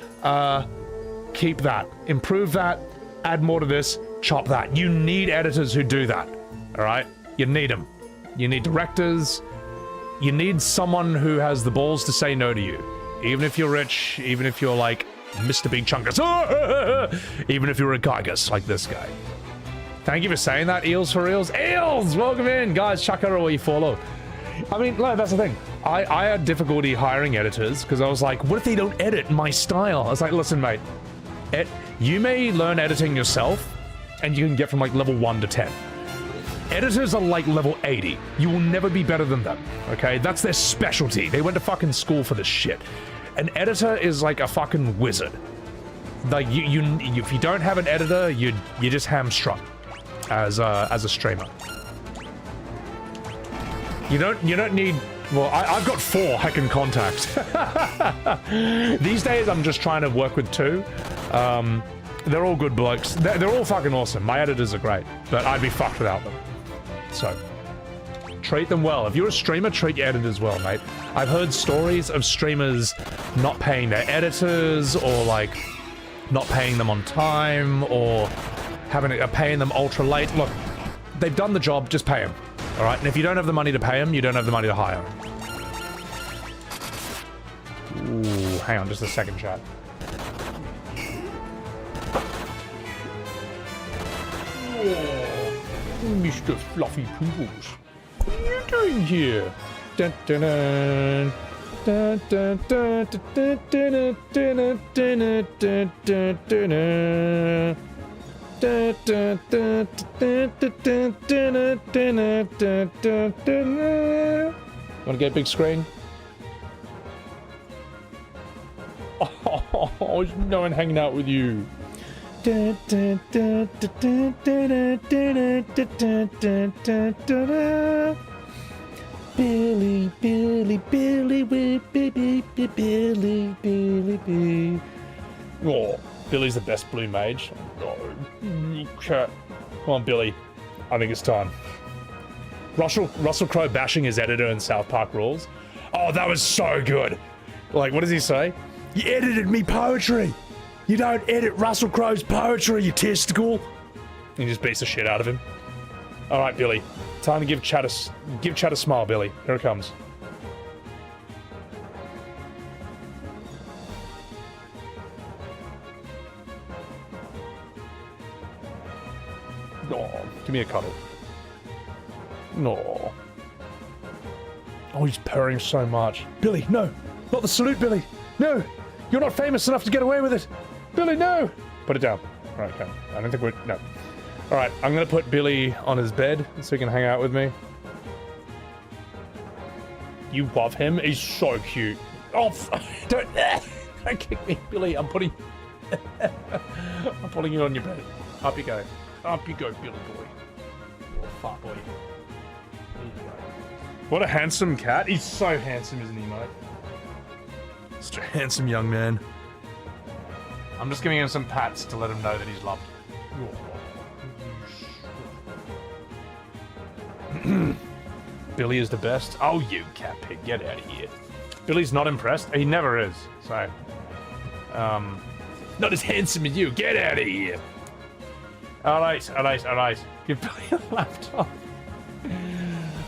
keep that, improve that, add more to this, chop that. You need editors who do that, all right? You need them. You need directors. You need someone who has the balls to say no to you. Even if you're rich, even if you're like Mr. Big Chunkus, even if you're a Gygus like this guy. Thank you for saying that, Eels for Reals. Eels, welcome in. Guys, chuck out where you follow. I mean, look, that's the thing. I had difficulty hiring editors because I was like, what if they don't edit my style? I was like, listen, mate, you may learn editing yourself and you can get from like level 1 to 10. Editors are like level 80. You will never be better than them, okay? That's their specialty. They went to fucking school for this shit. An editor is like a fucking wizard. Like, if you don't have an editor, you're just hamstrung as a streamer. You don't need... Well, I've got 4 heckin' contacts. These days, I'm just trying to work with 2. They're all good blokes. They're all fucking awesome. My editors are great, but I'd be fucked without them. So, treat them well. If you're a streamer, treat your editors well, mate. I've heard stories of streamers not paying their editors, or like not paying them on time, or paying them ultra late. Look, they've done the job, just pay them. All right, and if you don't have the money to pay them, you don't have the money to hire them. Ooh, hang on just a second, chat. Oh, Mr. Fluffy Poodles. What are you doing here? Dun, dun, dun. Dun, dun, dun, dun, dun, dun, dun, dun, dun, dun, dun. Dun, dun, dun, dun, dun, dun, dun, dun, dun, dun. Wanna get a big screen? Oh, there's no one hanging out with you. Dun, dun, dun, dun, dun, dun, dun, dun, dun, dun. Billy, Billy, Billy, Billy, Billy, Billy, Billy, Billy. Oh, Billy's the best blue mage. Oh, come on, Billy. I think it's time. Russell Crowe bashing his editor in South Park Rules. Oh, that was so good. Like, what does he say? You edited me poetry. You don't edit Russell Crowe's poetry, you testicle. And he just beats the shit out of him. All right, Billy. Time to give chat a smile, Billy. Here it comes. No, give me a cuddle. No. Oh, he's purring so much. Billy, no. Not the salute, Billy. No. You're not famous enough to get away with it. Billy, no. Put it down. All right, okay. I don't think we're... No. All right, I'm going to put Billy on his bed so he can hang out with me. You love him? He's so cute. Oh, don't kick me, Billy. I'm putting you on your bed. Up you go. Up you go, Billy boy. Oh, fat boy. There you go. What a handsome cat. He's so handsome, isn't he, mate? Such a handsome young man. I'm just giving him some pats to let him know that he's loved. Billy is the best. Oh, you cat pig, get out of here. Billy's not impressed. He never is. So, not as handsome as you. Get out of here. All right. Give Billy a laptop.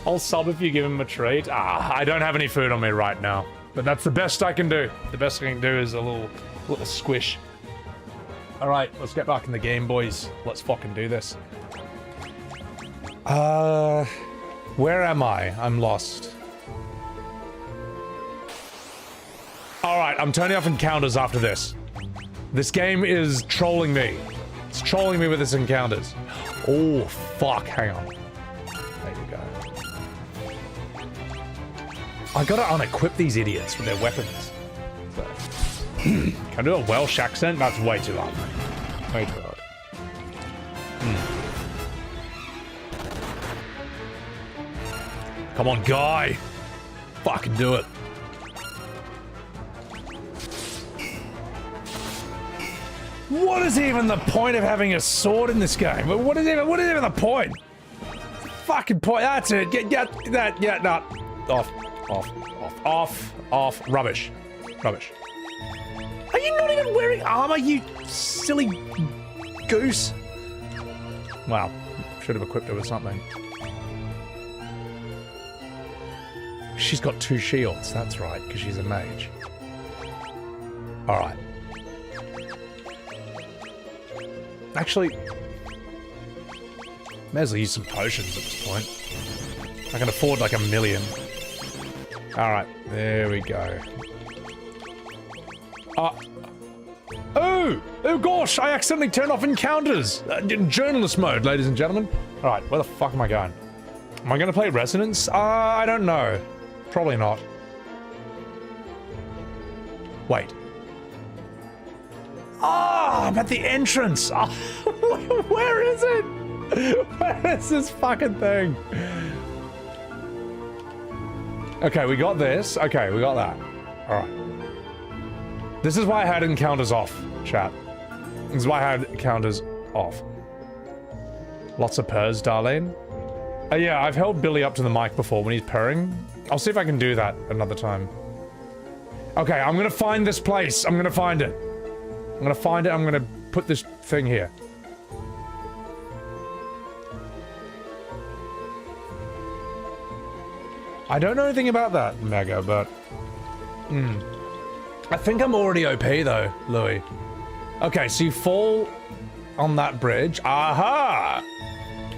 I'll sub if you give him a treat. I don't have any food on me right now, but that's the best I can do. The best I can do is a little squish. All right, let's get back in the game, boys. Let's fucking do this. Where am I? I'm lost. All right, I'm turning off encounters after this. This game is trolling me. It's trolling me with its encounters. Oh, fuck. Hang on. There you go. I gotta unequip these idiots with their weapons. So. Can I do a Welsh accent? That's way too hard. Way too hard. Come on, guy. Fucking do it. What is even the point of having a sword in this game? What is even the point? Fucking point. That's it. Get that. Yeah, no. Off. Rubbish. Are you not even wearing armor, you silly goose? Wow. Should have equipped her with something. She's got 2 shields. That's right, because she's a mage. All right. Actually, may as well use some potions at this point. I can afford like 1 million. Alright, there we go. Oh gosh, I accidentally turned off encounters! In journalist mode, ladies and gentlemen. Alright, where the fuck am I going? Am I going to play Resonance? I don't know. Probably not. Wait. I'm at the entrance! Where is it? Where is this fucking thing? Okay, we got this. Okay, we got that. Alright. This is why I had encounters off, chat. This is why I had encounters off. Lots of purrs, Darlene. Yeah, I've held Billy up to the mic before when he's purring. I'll see if I can do that another time. Okay, I'm gonna find this place. I'm gonna find it. I'm gonna find it. I'm gonna put this thing here. I don't know anything about that, Mega, but... I think I'm already OP, though, Louis. Okay, so you fall on that bridge. Aha!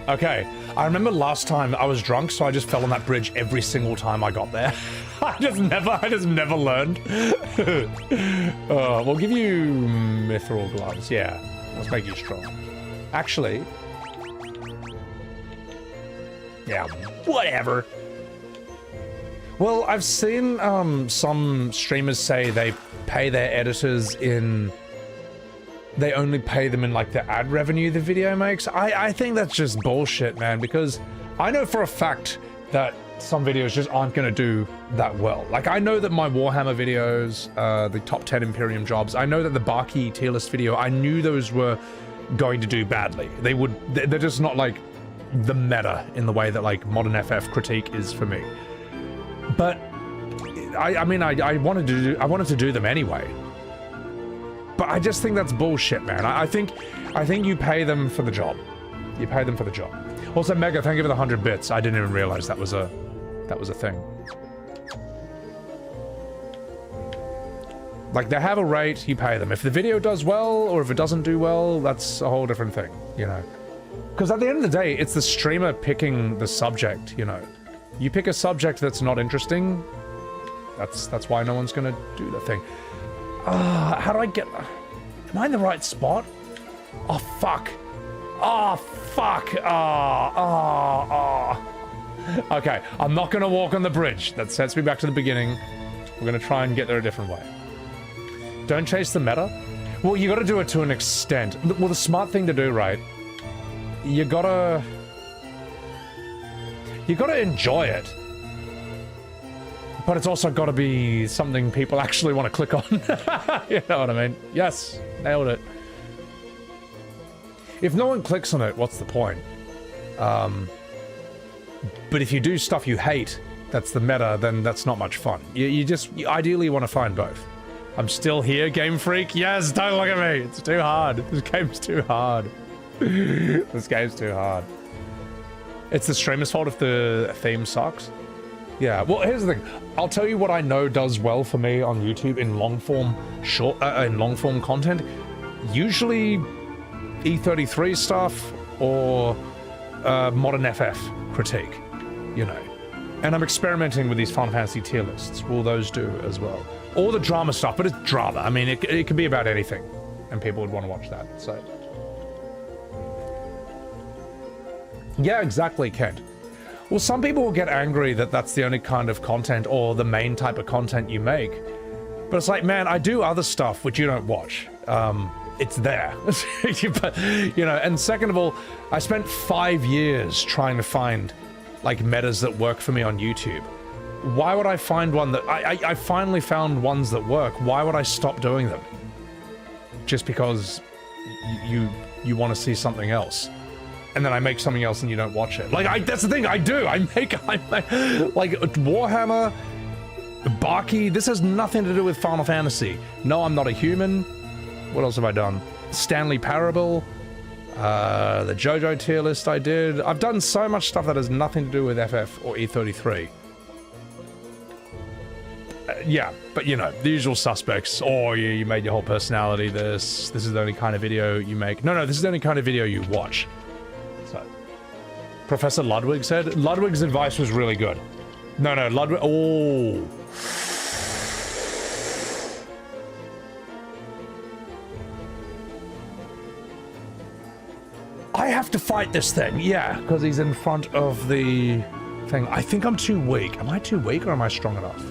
Okay, I remember last time I was drunk, so I just fell on that bridge every single time I got there. I just never learned. We'll give you mithril gloves. Yeah, let's make you strong. Actually, yeah, whatever. Well, I've seen some streamers say they pay their editors in... They only pay them in, like, the ad revenue the video makes. I think that's just bullshit, man, because I know for a fact that some videos just aren't going to do that well. Like, I know that my Warhammer videos, the top 10 Imperium jobs, I know that the Barkey tier list video, I knew those were going to do badly. They're just not, like, the meta in the way that like modern FF critique is for me. But I mean, I wanted to do them anyway. But I just think that's bullshit, man. I think you pay them for the job. You pay them for the job. Also, Mega, thank you for the 100 bits. I didn't even realize that was a thing. Like, they have a rate, you pay them. If the video does well, or if it doesn't do well, that's a whole different thing, you know? Because at the end of the day, it's the streamer picking the subject, you know? You pick a subject that's not interesting, that's why no one's gonna do the thing. How do I get... Am I in the right spot? Oh, fuck. Oh, fuck. Okay, I'm not gonna walk on the bridge. That sets me back to the beginning. We're gonna try and get there a different way. Don't chase the meta? Well, you gotta do it to an extent. Well, the smart thing to do, right? You gotta enjoy it. But it's also gotta be something people actually want to click on. You know what I mean? Yes, nailed it. If no one clicks on it, what's the point? But if you do stuff you hate, that's the meta, then that's not much fun. You ideally want to find both. I'm still here, Game Freak. Yes, don't look at me. It's too hard. This game's too hard. This game's too hard. It's the streamer's fault if the theme sucks. Yeah, well, here's the thing. I'll tell you what I know does well for me on YouTube in long-form content. Usually E33 stuff or modern FF critique, you know. And I'm experimenting with these Final Fantasy tier lists. Will those do as well? Or the drama stuff, but it's drama. I mean, it could be about anything, and people would want to watch that, so. Yeah, exactly, Kent. Well, some people will get angry that that's the only kind of content or the main type of content you make. But it's like, man, I do other stuff which you don't watch. It's there. But, you know, and second of all, I spent 5 years trying to find, like, metas that work for me on YouTube. Why would I find one that... I finally found ones that work. Why would I stop doing them? Just because you want to see something else. And then I make something else and you don't watch it. Like, that's the thing, I do. I make like, Warhammer, Baki, this has nothing to do with Final Fantasy. No, I'm not a human. What else have I done? Stanley Parable, the JoJo tier list I did. I've done so much stuff that has nothing to do with FF or E33. Yeah, but you know, the usual suspects. Oh, you made your whole personality this. This is the only kind of video you make. No, this is the only kind of video you watch. So, Professor Ludwig said. Ludwig's advice was really good. No, Ludwig. Oh. I have to fight this thing. Yeah, because he's in front of the thing. I think I'm too weak. Am I too weak or am I strong enough?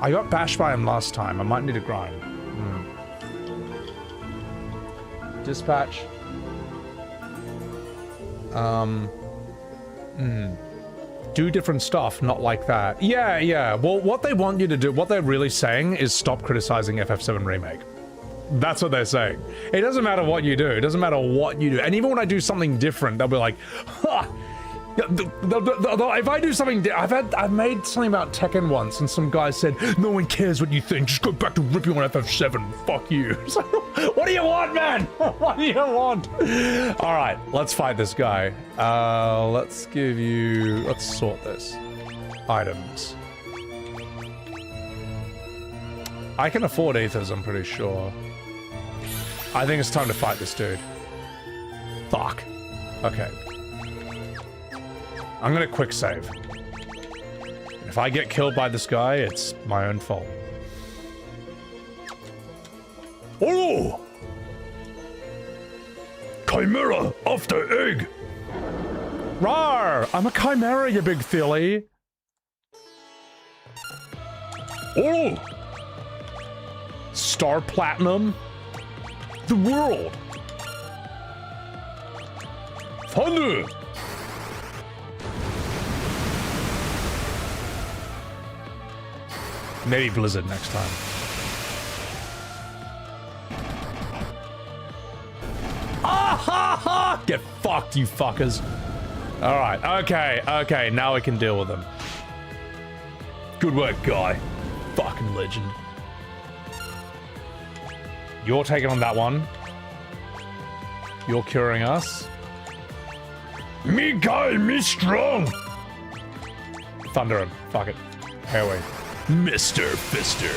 I got bashed by him last time. I might need to grind. Dispatch. Do different stuff, not like that. Yeah. Well, what they want you to do, what they're really saying is stop criticizing FF7 Remake. That's what they're saying. It doesn't matter what you do. It doesn't matter what you do. And even when I do something different, they'll be like, ha! If I do something, I've made something about Tekken once, and some guy said, "No one cares what you think. Just go back to ripping on FF7. Fuck you." So, what do you want, man? What do you want? All right, let's fight this guy. Let's sort this. Items. I can afford ethers, I'm pretty sure. I think it's time to fight this dude. Fuck. Okay. I'm gonna quick save. If I get killed by this guy, it's my own fault. Oh! Chimera after egg! Rawr! I'm a chimera, you big filly! Oh! Star Platinum? The world! Thunder! Maybe Blizzard next time. Ah ha ha! Get fucked! fucked, you fuckers. All right, okay, now we can deal with them. Good work, guy. Fucking legend. You're taking on that one. You're curing us. Me guy, me strong. Thunder him. Fuck it. Airway. Mr. Fister.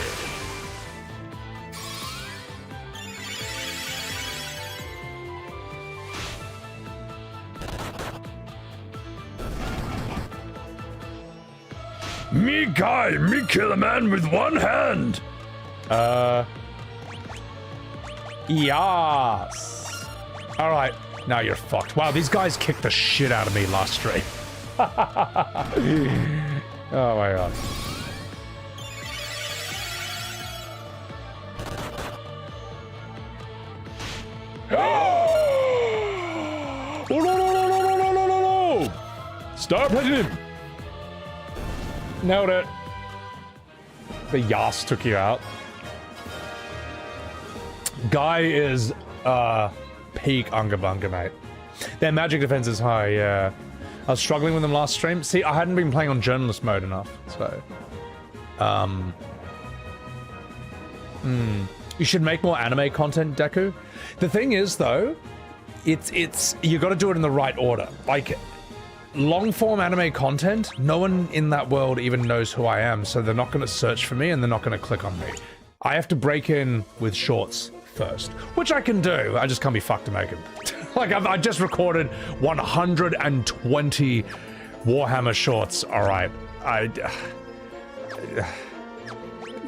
Me guy, me kill a man with one hand. Yes. All right, now you're fucked. Wow, these guys kicked the shit out of me last stream. Oh my god. Oh no! Stop hitting him! Nailed it. The Yas took you out. Guy is peak Unga Bunga, mate. Their magic defense is high, yeah. I was struggling with them last stream. See, I hadn't been playing on journalist mode enough, so... You should make more anime content, Deku. The thing is, though, it's you gotta do it in the right order. Like, long-form anime content, no one in that world even knows who I am, so they're not gonna search for me and they're not gonna click on me. I have to break in with shorts first, which I can do. I just can't be fucked to make it. Like, I just recorded 120 Warhammer shorts. All right,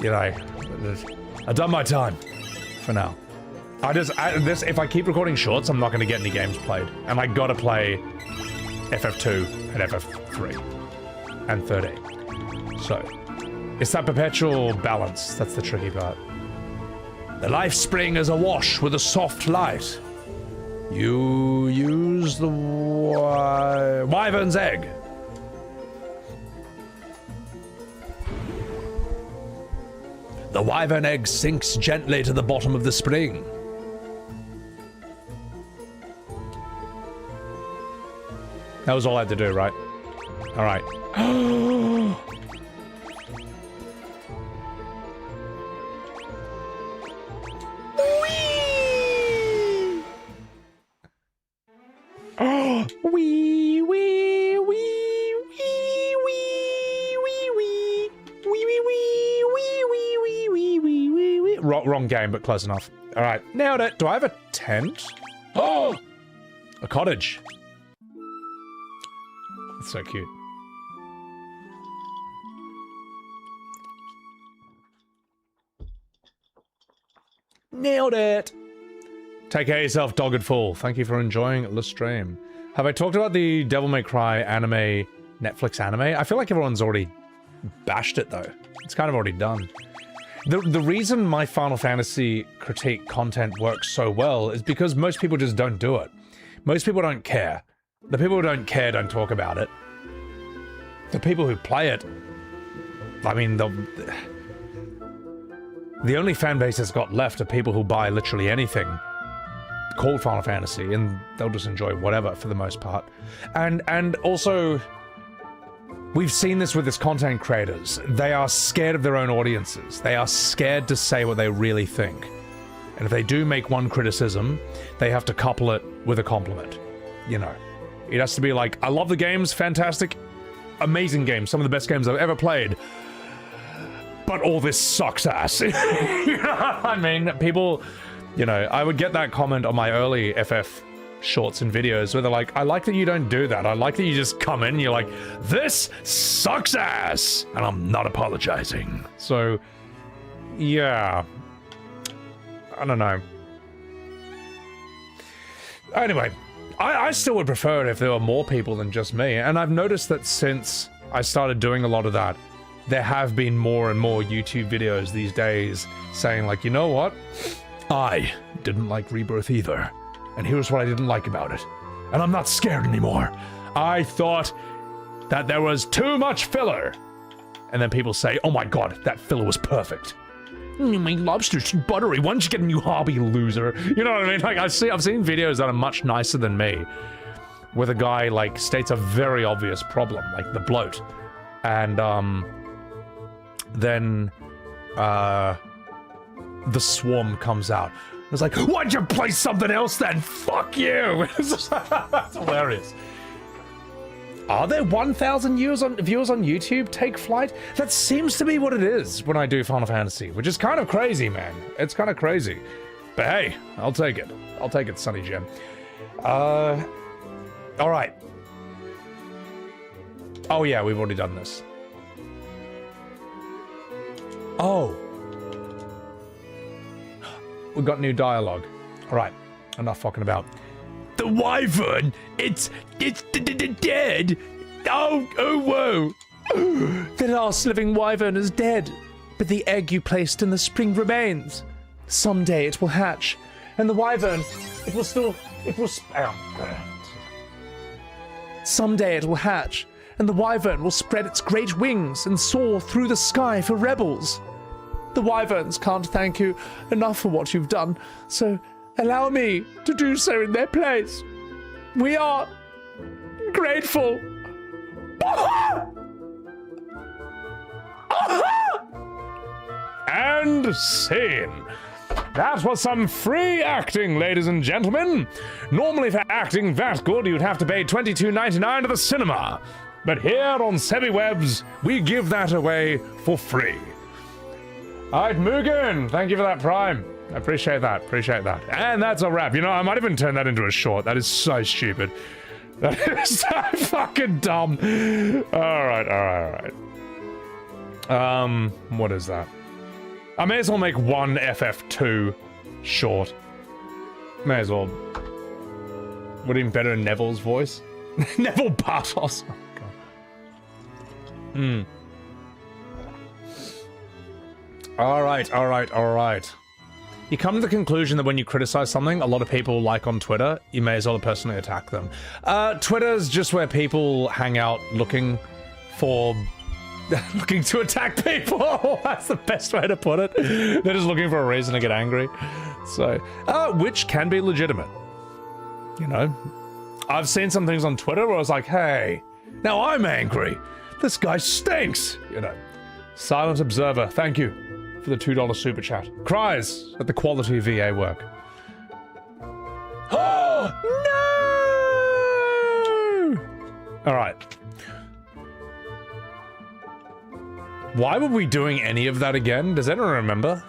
you know, I've done my time for now. If I keep recording shorts, I'm not going to get any games played, and I gotta play FF2 and FF3 and 13. So it's that perpetual balance that's the tricky part. The life spring is awash with a soft light. You use the wyvern's egg. The wyvern egg sinks gently to the bottom of the spring. That was all I had to do, right? All right. Wrong game, but close enough. All right, nailed it. Do I have a tent? Oh, a cottage. That's so cute. Nailed it. Take care of yourself, Dogged Fool. Thank you for enjoying the stream. Have I talked about the Devil May Cry anime, Netflix anime? I feel like everyone's already bashed it, though. It's kind of already done. The reason my Final Fantasy critique content works so well is because most people just don't do it. Most people don't care. The people who don't care don't talk about it. The people who play it, I mean, the only fan base that's got left are people who buy literally anything called Final Fantasy, and they'll just enjoy whatever for the most part. And also, we've seen this with its content creators. They are scared of their own audiences. They are scared to say what they really think. And if they do make one criticism, they have to couple it with a compliment. You know, it has to be like, I love the games, fantastic, amazing games, some of the best games I've ever played. But all this sucks ass. You know what I mean? People, you know, I would get that comment on my early FF shorts and videos where they're like, I like that you don't do that. I like that you just come in and you're like, this sucks ass, and I'm not apologizing. So, yeah. I don't know. Anyway, I still would prefer it if there were more people than just me, and I've noticed that since I started doing a lot of that, there have been more and more YouTube videos these days saying like, you know what? I didn't like Rebirth either. And here's what I didn't like about it. And I'm not scared anymore. I thought that there was too much filler. And then people say, oh my god, that filler was perfect. My lobster's too buttery. Why don't you get a new hobby, loser? You know what I mean? Like, I've seen videos that are much nicer than me. where the guy like states a very obvious problem, like the bloat, and then the swarm comes out. It's like, why'd you play something else then? Fuck you! That's hilarious. Are there 1,000 viewers on YouTube take flight? That seems to be what it is when I do Final Fantasy, which is kind of crazy, man. It's kind of crazy. But hey, I'll take it. I'll take it, Sunny Gem. Alright. Oh yeah, we've already done this. Oh. We've got new dialogue. Alright, enough fucking about. The wyvern, it's dead. Oh, whoa. The last living wyvern is dead, but the egg you placed in the spring remains. Someday it will hatch, and the wyvern, Someday it will hatch, and the wyvern will spread its great wings and soar through the sky for rebels. The wyverns can't thank you enough for what you've done, so allow me to do so in their place. We are grateful. And scene. That was some free acting, ladies and gentlemen. Normally for acting that good, you'd have to pay $22.99 to the cinema. But here on SebiWebs, we give that away for free. Alright, Mugen, thank you for that Prime. I appreciate that, And that's a wrap. You know, I might even turn that into a short. That is so stupid. That is so fucking dumb. Alright. What is that? I may as well make one FF2 short. May as well. Would even better than Neville's voice. Neville Bartos. Oh, God. Alright. You come to the conclusion that when you criticize something a lot of people like on Twitter, you may as well personally attack them. Twitter's just where people hang out looking to attack people. That's the best way to put it. They're just looking for a reason to get angry. So, which can be legitimate. You know, I've seen some things on Twitter where I was like, hey, now I'm angry. This guy stinks. You know, Silent Observer, thank you for the $2 super chat. Cries at the quality of VA work. Oh, no! All right. Why were we doing any of that again? Does anyone remember?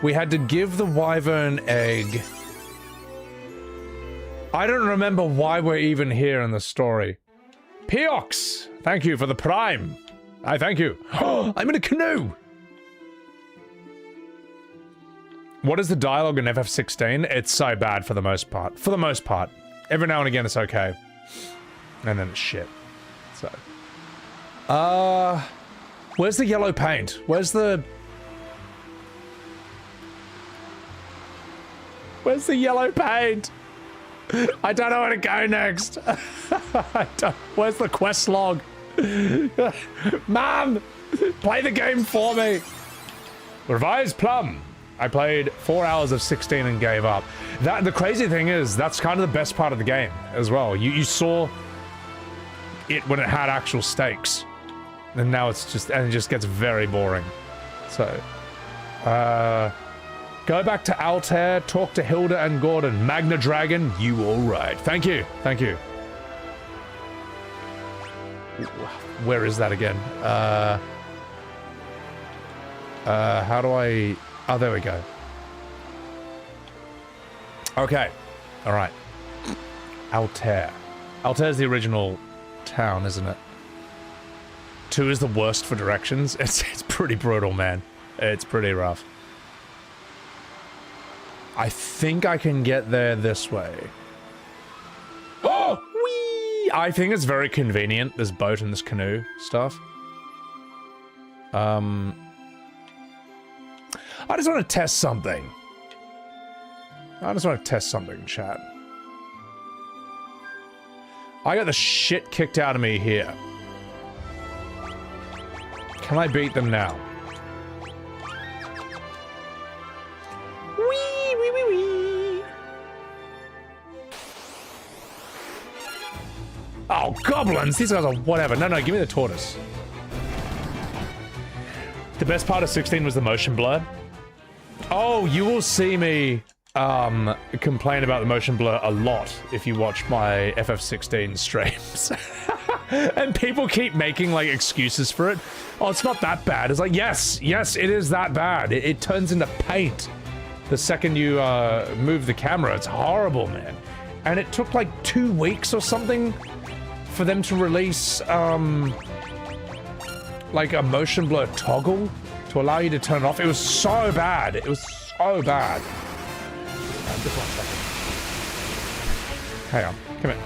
We had to give the wyvern egg. I don't remember why we're even here in the story. Piox, thank you for the Prime. I thank you. I'm in a canoe. What is the dialogue in FF16? It's so bad for the most part. For the most part. Every now and again it's okay. And then it's shit. So. Where's the yellow paint? Where's the yellow paint? I don't know where to go next. Where's the quest log? Mom, play the game for me. Revised Plum. I played 4 hours of 16 and gave up. The crazy thing is, that's kind of the best part of the game as well. You saw it when it had actual stakes. And now it just gets very boring. So, go back to Altair, talk to Hilda and Gordon. Magna Dragon, you alright. Thank you. Where is that again? How do I... Oh, there we go. Okay. Alright. Altair. Altair's the original town, isn't it? 2 is the worst for directions. It's pretty brutal, man. It's pretty rough. I think I can get there this way. Oh! Whee! I think it's very convenient, this boat and this canoe stuff. I just want to test something. Chat. I got the shit kicked out of me here. Can I beat them now? Wee. Oh, goblins! These guys are whatever. No, give me the tortoise. The best part of 16 was the motion blur. Oh, you will see me complain about the motion blur a lot if you watch my FF16 streams. And people keep making like excuses for it. Oh, it's not that bad. It's like, yes, it is that bad. It turns into paint the second you move the camera. It's horrible, man. And it took like 2 weeks or something for them to release like a motion blur toggle to allow you to turn it off. It was so bad. It was so bad. Just 1 second. Hang on. Come here.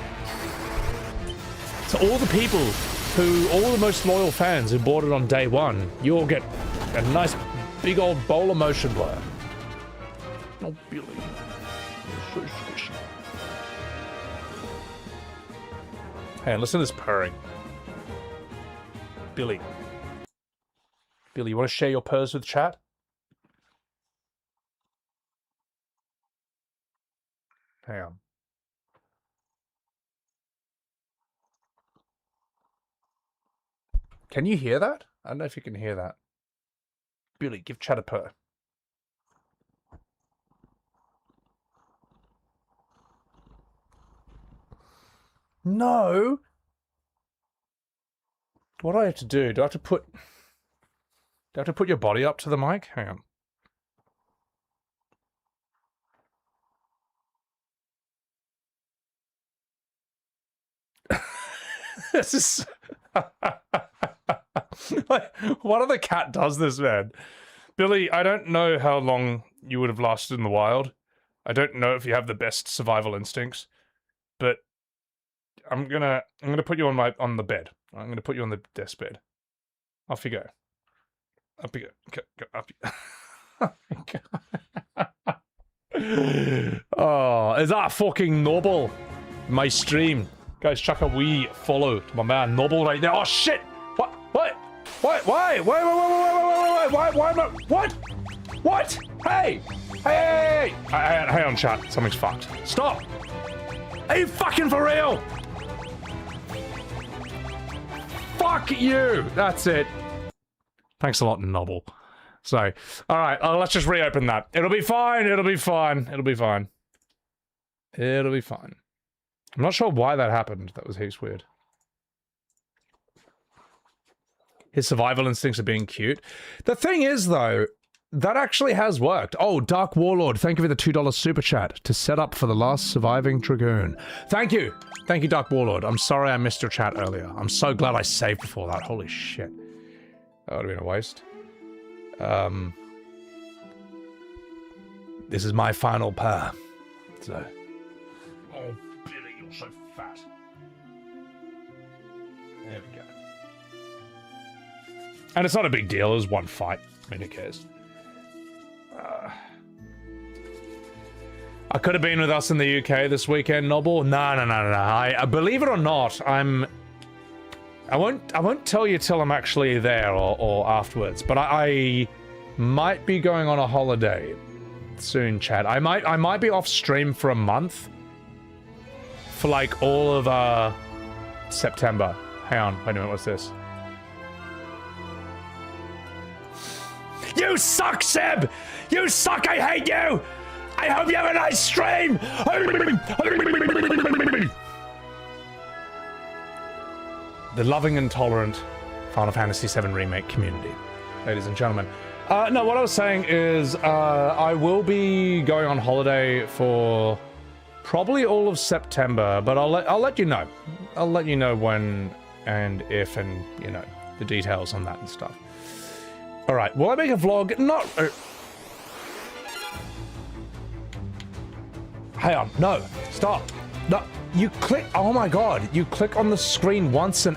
So all the people all the most loyal fans who bought it on day 1, you all get a nice big old bowl of motion blur. Oh, Billy. You're so squishy. Hey, listen to this purring. Billy. Billy, you want to share your purrs with chat? Hang on. Can you hear that? I don't know if you can hear that. Billy, give chat a purr. No! What do I have to do? Do I have to put your body up to the mic? Hang on. This is... Like, what other cat does this, man? Billy, I don't know how long you would have lasted in the wild. I don't know if you have the best survival instincts, but I'm gonna put you on the bed. I'm gonna put you on the desk bed. Off you go. Up you go. Go up you. Oh, is that fucking Noble? My stream. Guys, chuck a wee follow to my man Noble right there. Oh shit! What? What? What? Why? Why am I... What? What? Hey! Hey! Hang on, chat. Something's fucked. Stop! Are you fucking for real? Fuck you! That's it. Thanks a lot, Noble. So, alright, let's just reopen that. It'll be fine, it'll be fine, it'll be fine. It'll be fine. I'm not sure why that happened. That was heaps weird. His survival instincts are being cute. The thing is, though, that actually has worked. Oh, Dark Warlord, thank you for the $2 super chat to set up for the last surviving Dragoon. Thank you. Thank you, Dark Warlord. I'm sorry I missed your chat earlier. I'm so glad I saved before that. Holy shit. That would have been a waste. This is my final pair. So... Oh, Billy, you're so fat. There we go. And it's not a big deal. It was one fight. I mean, who cares? I could have been with us in the UK this weekend, Noble. No. I believe it or not, I won't tell you till I'm actually there or afterwards. But I might be going on a holiday soon, chat. I might be off stream for a month. For like all of September. Hang on, wait a minute, what's this? You suck, Seb! You suck, I hate you! I hope you have a nice stream! The loving and tolerant Final Fantasy VII Remake community, ladies and gentlemen. No, what I was saying is, I will be going on holiday for probably all of September, but I'll let you know. I'll let you know when and if and, you know, the details on that and stuff. Alright, will I make a vlog? Not... Hang on, no, stop. No, you click... Oh my god, you click on the screen once and...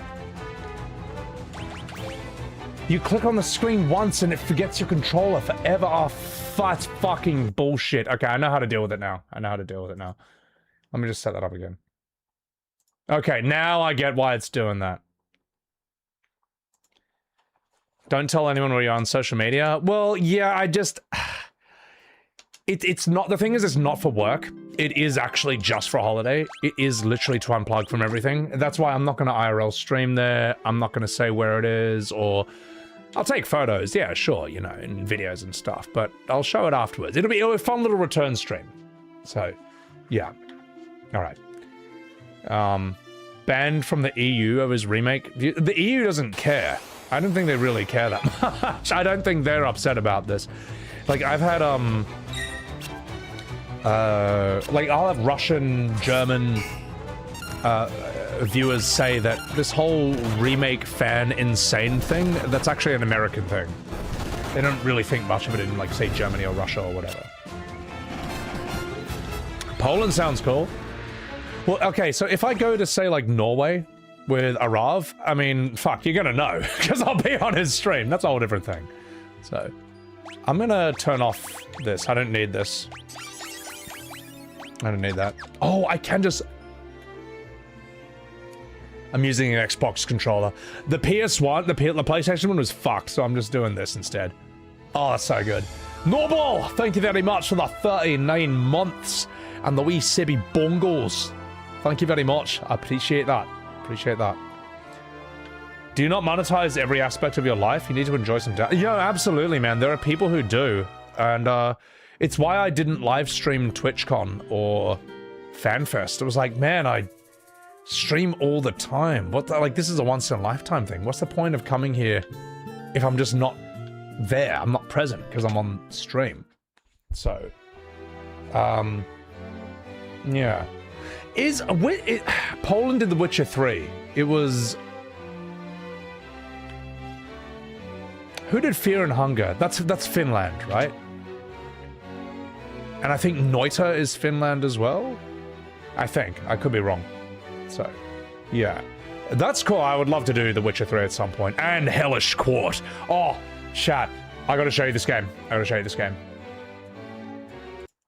You click on the screen once and it forgets your controller forever. Oh, that's fucking bullshit. Okay, I know how to deal with it now. Let me just set that up again. Okay, now I get why it's doing that. Don't tell anyone where you're on social media. Well, yeah, It's not, the thing is, it's not for work. It is actually just for a holiday. It is literally to unplug from everything. That's why I'm not going to IRL stream there. I'm not going to say where it is, or I'll take photos. Yeah, sure, you know, and videos and stuff, but I'll show it afterwards. It'll be a fun little return stream. So, yeah. All right. Banned from the EU of his remake. The EU doesn't care. I don't think they really care that much. I don't think they're upset about this. Like, I've had, like, I'll have Russian, German, viewers say that this whole remake fan insane thing, that's actually an American thing. They don't really think much of it in, like, say, Germany or Russia or whatever. Poland sounds cool. Well, okay, so if I go to, say, like, Norway with Arav, I mean, fuck, you're gonna know, because I'll be on his stream. That's a whole different thing. So, I'm gonna turn off this. I don't need this. I don't need that. Oh, I can just... I'm using an Xbox controller. The PS1, the PlayStation one was fucked, so I'm just doing this instead. Oh, that's so good. Noble, thank you very much for the 39 months and the wee sibby bongles. Thank you very much. I appreciate that. Appreciate that. Do you not monetize every aspect of your life? You need to enjoy some time. Yeah, absolutely, man. There are people who do. And it's why I didn't live stream TwitchCon or FanFest. It was like, man, I stream all the time. What the, like, this is a once-in-a-lifetime thing. What's the point of coming here if I'm just not there? I'm not present because I'm on stream. So, yeah. Poland did The Witcher 3. It was... Who did Fear and Hunger? That's Finland, right? And I think Noita is Finland as well? I think. I could be wrong. So, yeah. That's cool. I would love to do The Witcher 3 at some point. And Hellish Court. Oh, chat. I gotta show you this game. I gotta show you this game.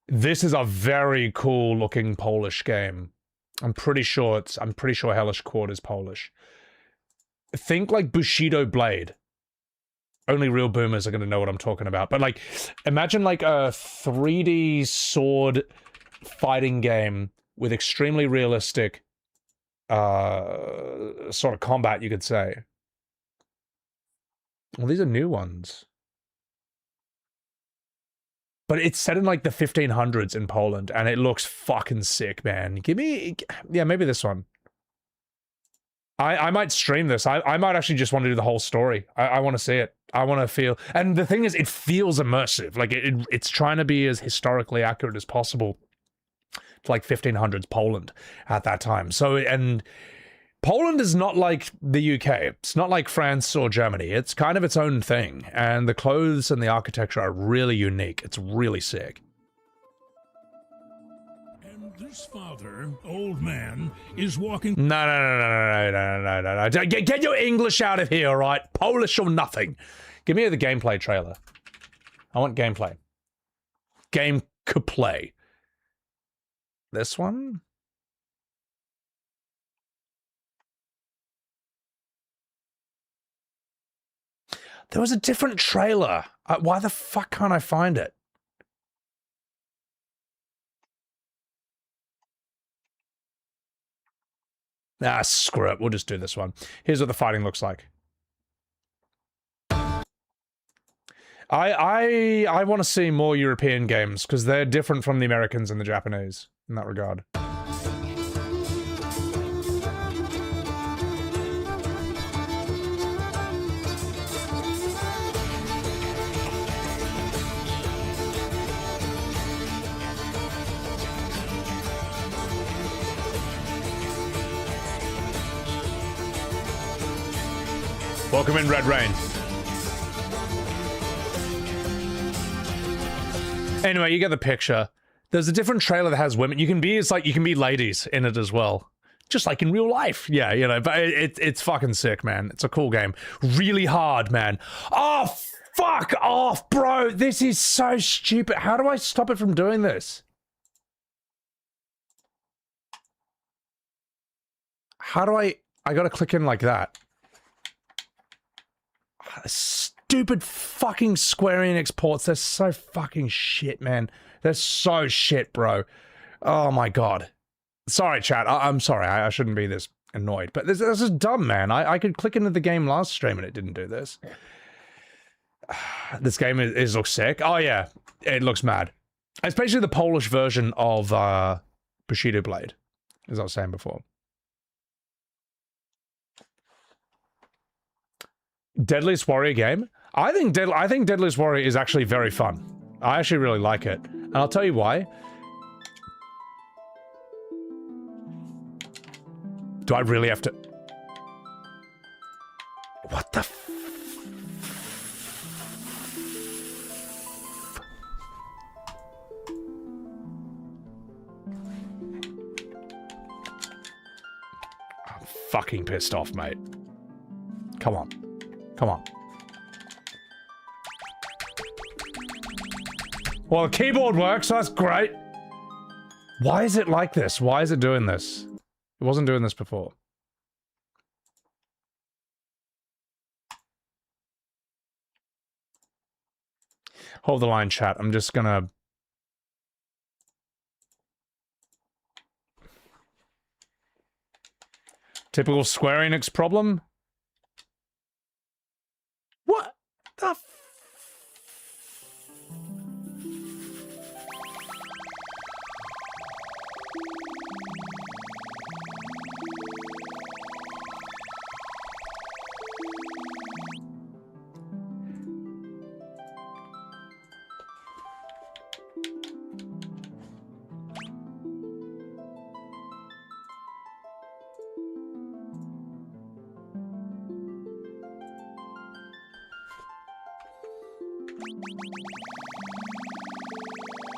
This is a very cool looking Polish game. I'm pretty sure Hellish Court is Polish. Think like Bushido Blade. Only real boomers are going to know what I'm talking about. But, like, imagine, like, a 3D sword fighting game with extremely realistic sort of combat, you could say. Well, these are new ones. But it's set in, like, the 1500s in Poland, and it looks fucking sick, man. Give me... Yeah, maybe this one. I might stream this. I might actually just want to do the whole story. I want to see it. I want to feel... And the thing is, it feels immersive. Like, it's trying to be as historically accurate as possible to, like, 1500s Poland at that time. So, and Poland is not like the UK. It's not like France or Germany. It's kind of its own thing. And the clothes and the architecture are really unique. It's really sick. This father, old man, is walking... No. Get your English out of here, all right? Polish or nothing. Give me the gameplay trailer. I want gameplay. Game could play. This one? There was a different trailer. Why the fuck can't I find it? Ah, screw it. We'll just do this one. Here's what the fighting looks like. I want to see more European games because they're different from the Americans and the Japanese in that regard. Welcome in, Red Rain. Anyway, you get the picture. There's a different trailer that has women. You can be, it's like, you can be ladies in it as well. Just like in real life. Yeah, you know, but it's fucking sick, man. It's a cool game. Really hard, man. Oh, fuck off, bro. This is so stupid. How do I stop it from doing this? How do I gotta click in like that. stupid fucking Square Enix ports. They're so fucking shit, man. They're so shit, bro. Oh my god. Sorry, chat. I'm sorry. I shouldn't be this annoyed. But this is dumb, man. I could click into the game last stream and it didn't do this. This game looks sick. Oh yeah, it looks mad. Especially the Polish version of Bushido Blade, as I was saying before. Deadliest Warrior game? I think Deadliest Warrior is actually very fun. I actually really like it. And I'll tell you why. Do I really have to... What the f... I'm fucking pissed off, mate. Come on. Come on. Well, the keyboard works, so that's great. Why is it like this? Why is it doing this? It wasn't doing this before. Hold the line, chat. I'm just gonna... Typical Square Enix problem? What the f...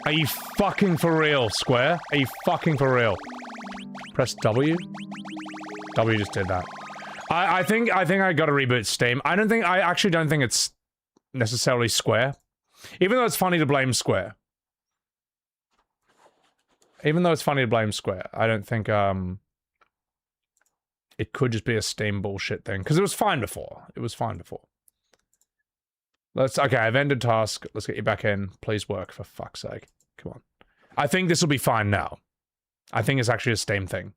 Are you fucking for real, Square? Are you fucking for real? Press W? W just did that. I think I gotta reboot Steam. I actually don't think it's necessarily Square. Even though it's funny to blame Square. Even though it's funny to blame Square, I don't think, it could just be a Steam bullshit thing. Because it was fine before. It was fine before. Okay, I've ended task. Let's get you back in. Please work, for fuck's sake. Come on. I think this will be fine now. I think it's actually a Steam thing.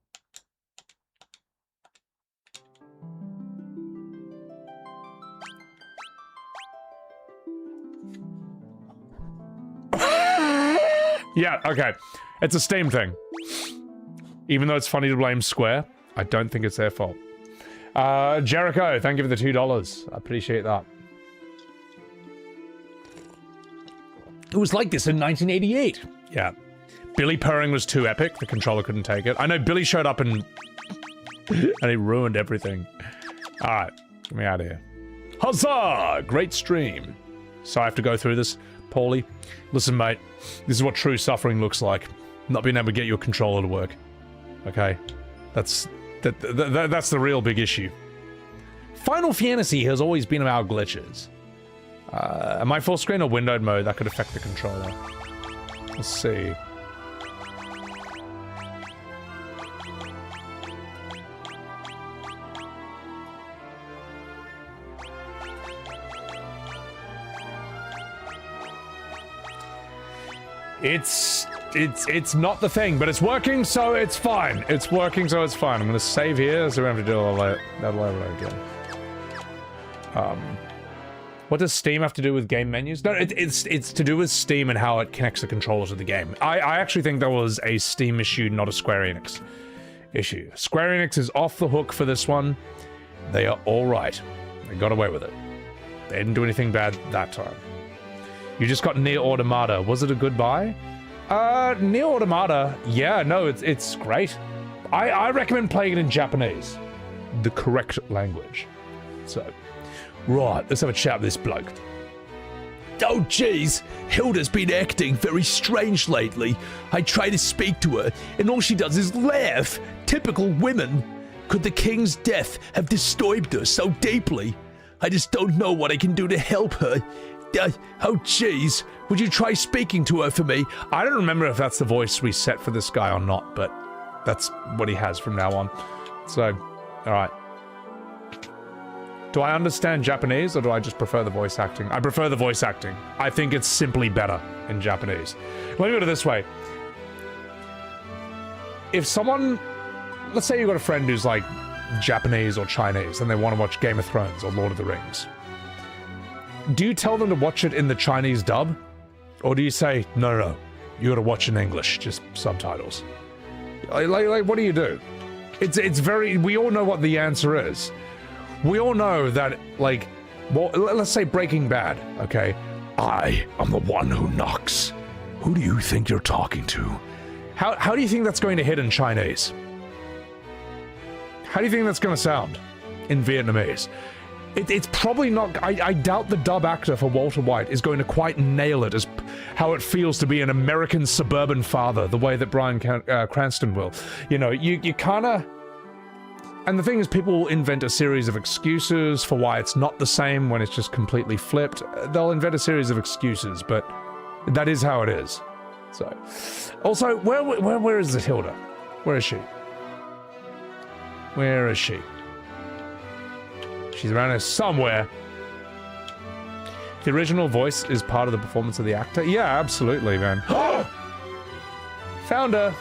Yeah, okay. It's a Steam thing. Even though it's funny to blame Square, I don't think it's their fault. Jericho, thank you for the $2. I appreciate that. It was like this in 1988. Yeah. Billy purring was too epic. The controller couldn't take it. I know Billy showed up and... and he ruined everything. Alright. Get me out of here. Huzzah! Great stream. So I have to go through this, Paulie. Listen, mate. This is what true suffering looks like. Not being able to get your controller to work. Okay? That's the real big issue. Final Fantasy has always been about glitches. Am I full screen or windowed mode? That could affect the controller. Let's see. It's not the thing, but it's working, so it's fine. It's working, so it's fine. I'm gonna save here, so we don't have to do all that over again. What does Steam have to do with game menus? No, it's to do with Steam and how it connects the controllers with the game. I actually think that was a Steam issue, not a Square Enix issue. Square Enix is off the hook for this one. They are all right. They got away with it. They didn't do anything bad that time. You just got Nier Automata. Was it a good buy? Nier Automata, yeah, no, it's great. I recommend playing it in Japanese. The correct language. So, right, let's have a chat with this bloke. Oh jeez, Hilda's been acting very strange lately. I try to speak to her, and all she does is laugh. Typical women. Could the king's death have disturbed her so deeply? I just don't know what I can do to help her. Oh jeez, would you try speaking to her for me? I don't remember if that's the voice we set for this guy or not, but that's what he has from now on. So, alright. Do I understand Japanese or do I just prefer the voice acting? I prefer the voice acting. I think it's simply better in Japanese. Let me put it this way. If someone, let's say you've got a friend who's like Japanese or Chinese and they want to watch Game of Thrones or Lord of the Rings, do you tell them to watch it in the Chinese dub? Or do you say, no, you gotta watch in English, just subtitles? Like what do you do? It's very, we all know what the answer is. We all know that, like, well, let's say Breaking Bad, okay? I am the one who knocks. Who do you think you're talking to? How do you think that's going to hit in Chinese? How do you think that's going to sound in Vietnamese? It's probably not... I doubt the dub actor for Walter White is going to quite nail it as how it feels to be an American suburban father, the way that Bryan Cranston will. You know, you kind of... And the thing is, people will invent a series of excuses for why it's not the same when it's just completely flipped. They'll invent a series of excuses, but that is how it is. So, also, where is Hilda? Where is she? Where is she? She's around here somewhere. The original voice is part of the performance of the actor? Yeah, absolutely, man. Found her.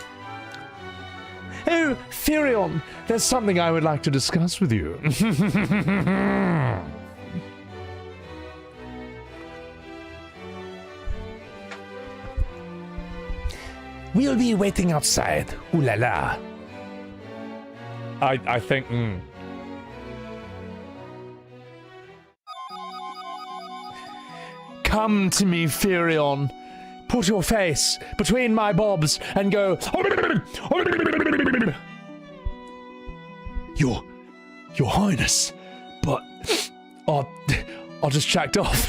Oh, Furion, there's something I would like to discuss with you. We'll be waiting outside. Ooh la la. I think... Come to me, Furion. Put your face between my bobs and go... Your Highness, but I just checked off.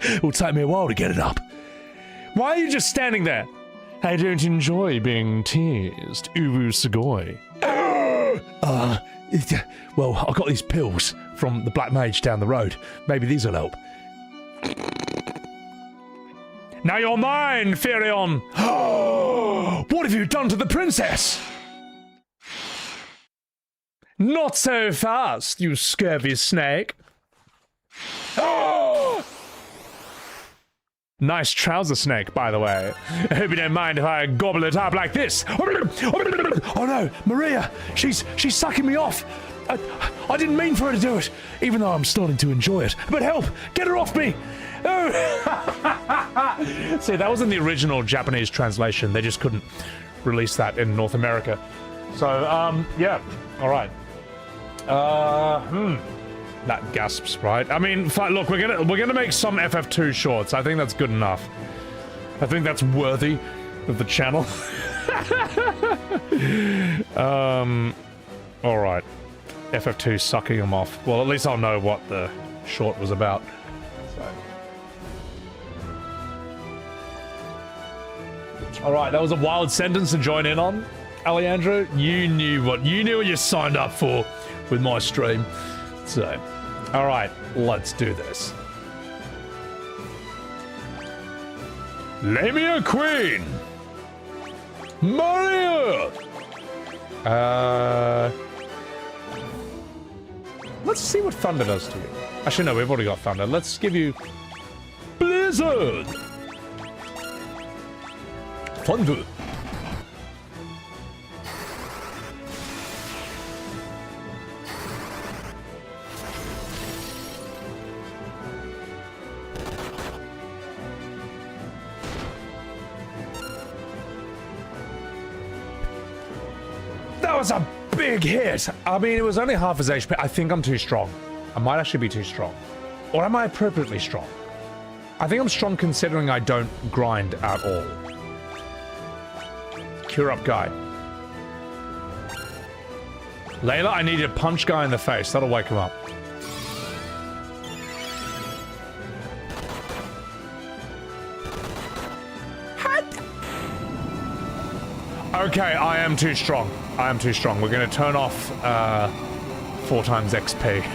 It'll take me a while to get it up. Why are you just standing there? I don't enjoy being teased, Uwu Sugoi. Well, I got these pills from the Black Mage down the road. Maybe these will help. Now you're mine, Furion! What have you done to the princess? Not so fast, you scurvy snake. Nice trouser snake, by the way. I hope you don't mind if I gobble it up like this. Oh no, Maria, she's sucking me off. I didn't mean for her to do it, even though I'm starting to enjoy it. But help, get her off me. Oh. See, that was in the original Japanese translation. They just couldn't release that in North America. So, yeah, all right. That gasps, right? I mean, look, we're gonna make some FF2 shorts. I think that's good enough. I think that's worthy of the channel. All right. FF2 sucking them off. Well, at least I'll know what the short was about. So. All right, that was a wild sentence to join in on, Alejandro. You knew what you signed up for with my stream. So, all right, let's do this. Lamia Queen! Maria! Let's see what Thunder does to you. Actually, no, we've already got Thunder. Let's give you... Blizzard! Thunder! That was a big hit. I mean, it was only half his HP. I think I'm too strong. I might actually be too strong. Or am I appropriately strong? I think I'm strong considering I don't grind at all. Cure up guy. Layla, I need you to punch guy in the face. That'll wake him up. Okay, I am too strong. I am too strong. We're going to turn off 4 times XP.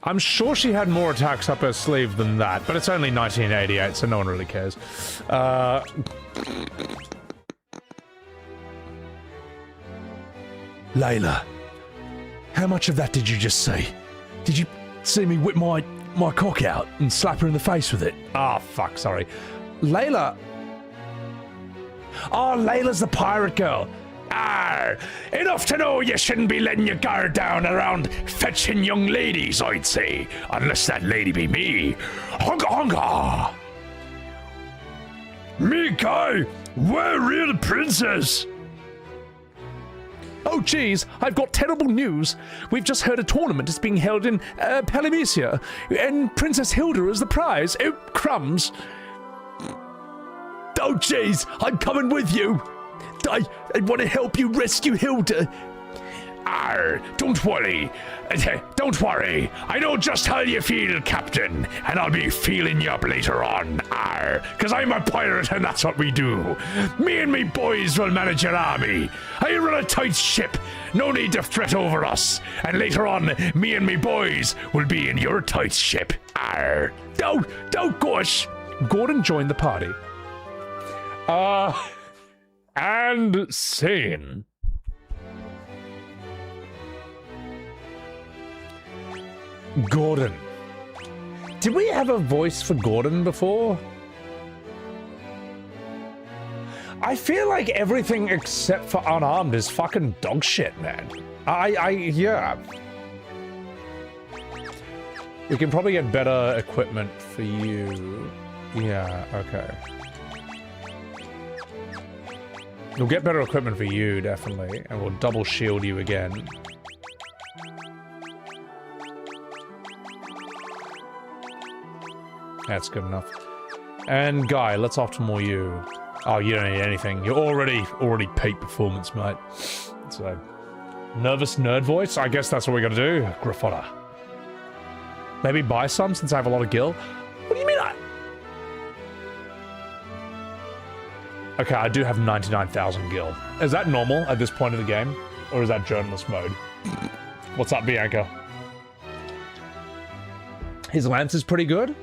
I'm sure she had more attacks up her sleeve than that, but it's only 1988, so no one really cares. Layla, How much of that did you just see? Did you see me whip my cock out and slap her in the face with it? Ah, fuck, sorry. Layla. Oh, Layla's the pirate girl. Arr, enough to know you shouldn't be letting your guard down around fetching young ladies, I'd say. Unless that lady be me. Honka honka! Me guy, where real princess? Oh, geez, I've got terrible news. We've just heard a tournament is being held in Palamecia, and Princess Hilda is the prize. Oh, crumbs. Oh, jeez, I'm coming with you. I want to help you rescue Hilda. Arr, don't worry. Don't worry. I know just how you feel, Captain, and I'll be feeling you up later on. Arr, because I'm a pirate and that's what we do. Me and me boys will manage your army. I run a tight ship. No need to fret over us. And later on, me and me boys will be in your tight ship. Arr. Don't gosh. Gordon joined the party. And scene. Gordon. Did we have a voice for Gordon before? I feel like everything except for Unarmed is fucking dog shit, man. Yeah. We can probably get better equipment for you. Yeah, okay. We'll get better equipment for you, definitely, and we'll double shield you again. That's good enough. And Guy, let's optimal you. Oh, you don't need anything. You're already peak performance, mate. So, nervous nerd voice? I guess that's what we gotta do. Grafada. Maybe buy some since I have a lot of gil. What do you mean Okay, I do have 99,000 gil. Is that normal at this point of the game? Or is that journalist mode? What's up, Bianca? His lance is pretty good.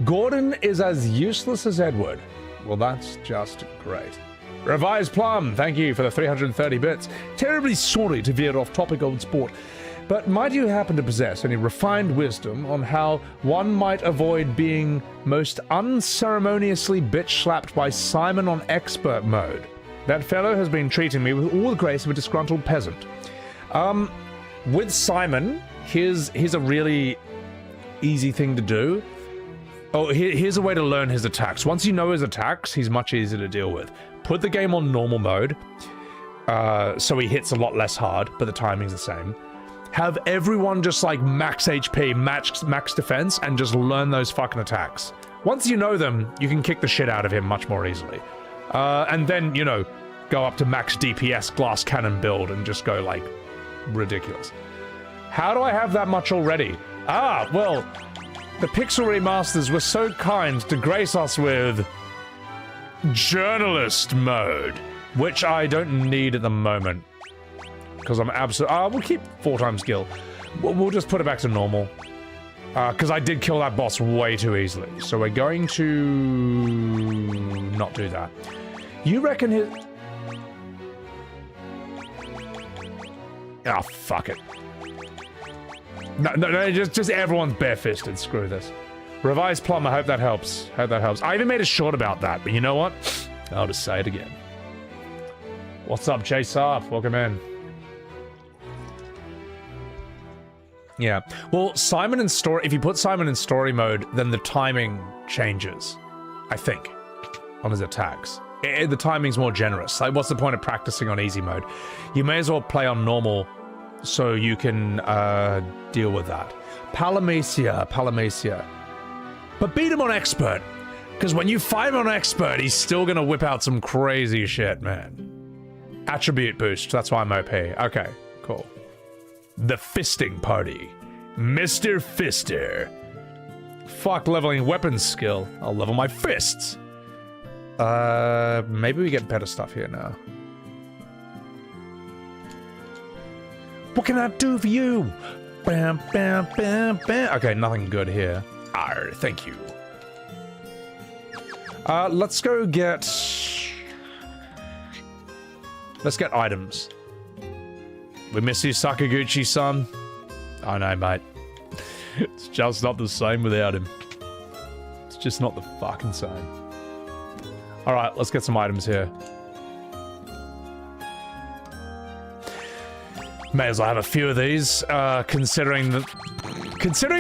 Gordon is as useless as Edward. Well, that's just great. Revised Plum, thank you for the 330 bits. Terribly sorry to veer off topic, old sport, but might you happen to possess any refined wisdom on how one might avoid being most unceremoniously bitch-slapped by Simon on expert mode? That fellow has been treating me with all the grace of a disgruntled peasant. With Simon, here's a really easy thing to do. Oh, here's a way to learn his attacks. Once you know his attacks, he's much easier to deal with. Put the game on normal mode, so he hits a lot less hard, but the timing's the same. Have everyone just like max HP, max defense, and just learn those fucking attacks. Once you know them, you can kick the shit out of him much more easily. And then, you know, go up to max DPS glass cannon build and just go like ridiculous. How do I have that much already? Ah, well, the Pixel Remasters were so kind to grace us with journalist mode, which I don't need at the moment. Because I'm absolutely... we'll keep 4 times skill. We'll just put it back to normal. Because I did kill that boss way too easily. So we're going to... not do that. You reckon his... Ah, fuck it. No, just everyone's bare-fisted. Screw this. Revised Plum, I hope that helps. I even made a short about that, but you know what? I'll just say it again. What's up, Chase Sarp? Welcome in. Yeah. Well, Simon in story... If you put Simon in story mode, then the timing changes. I think. On his attacks. The timing's more generous. Like, what's the point of practicing on easy mode? You may as well play on normal so you can deal with that. Palamecia. But beat him on expert. Because when you fight him on expert, he's still going to whip out some crazy shit, man. Attribute boost. That's why I'm OP. Okay, cool. The Fisting Party. Mr. Fister. Fuck leveling weapons skill. I'll level my fists. Maybe we get better stuff here now. What can I do for you? Bam, bam, bam, bam. Okay, nothing good here. Arr, thank you. Let's go get... Let's get items. We miss you, Sakaguchi-san. I know, mate. It's just not the same without him. It's just not the fucking same. Alright, let's get some items here. May as well have a few of these. Considering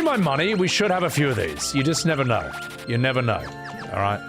my money, we should have a few of these. You just never know. You never know. Alright?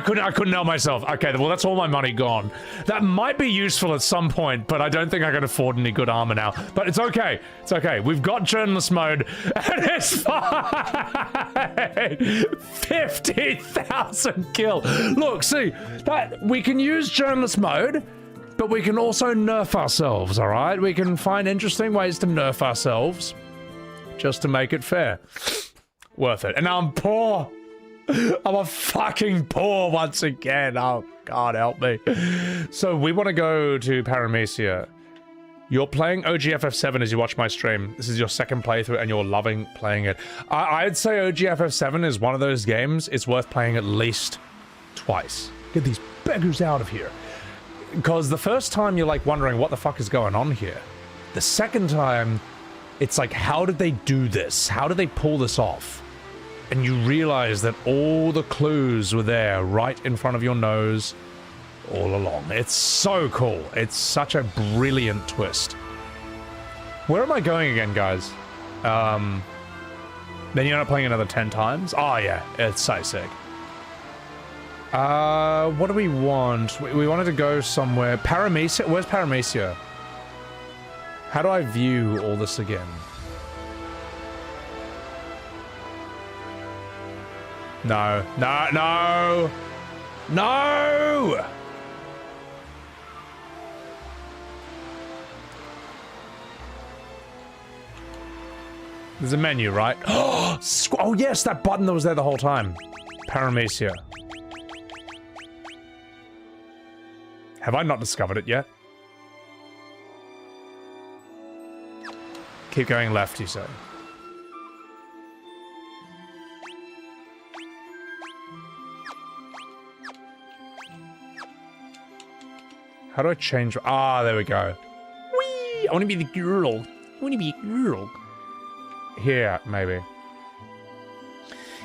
I couldn't help myself. Okay, well, that's all my money gone. That might be useful at some point, but I don't think I can afford any good armor now. But it's okay. It's okay. We've got journalist mode, and it's fine. 50,000 kill. Look, see, that we can use journalist mode, but we can also nerf ourselves, all right? We can find interesting ways to nerf ourselves just to make it fair. Worth it. And now I'm poor. I'm a fucking poor once again. Oh, God help me. So we want to go to Paramecia. You're playing OGFF7 as you watch my stream. This is your second playthrough and you're loving playing it. I'd say OGFF7 is one of those games it's worth playing at least twice. Get these beggars out of here. Because the first time you're like wondering what the fuck is going on here. The second time, it's like, how did they do this? How did they pull this off? And you realize that all the clues were there right in front of your nose all along. It's so cool. It's such a brilliant twist. Where am I going again, guys? Then you're not playing another 10 times? Oh, yeah. It's so sick. What do we want? We wanted to go somewhere. Paramecia? Where's Paramecia? How do I view all this again? No. No, no! No! There's a menu, right? Oh, yes, that button that was there the whole time. Paramecia. Have I not discovered it yet? Keep going left, you say. How do I change? Ah, there we go. Whee! I want to be the girl. I want to be a girl. Here, maybe.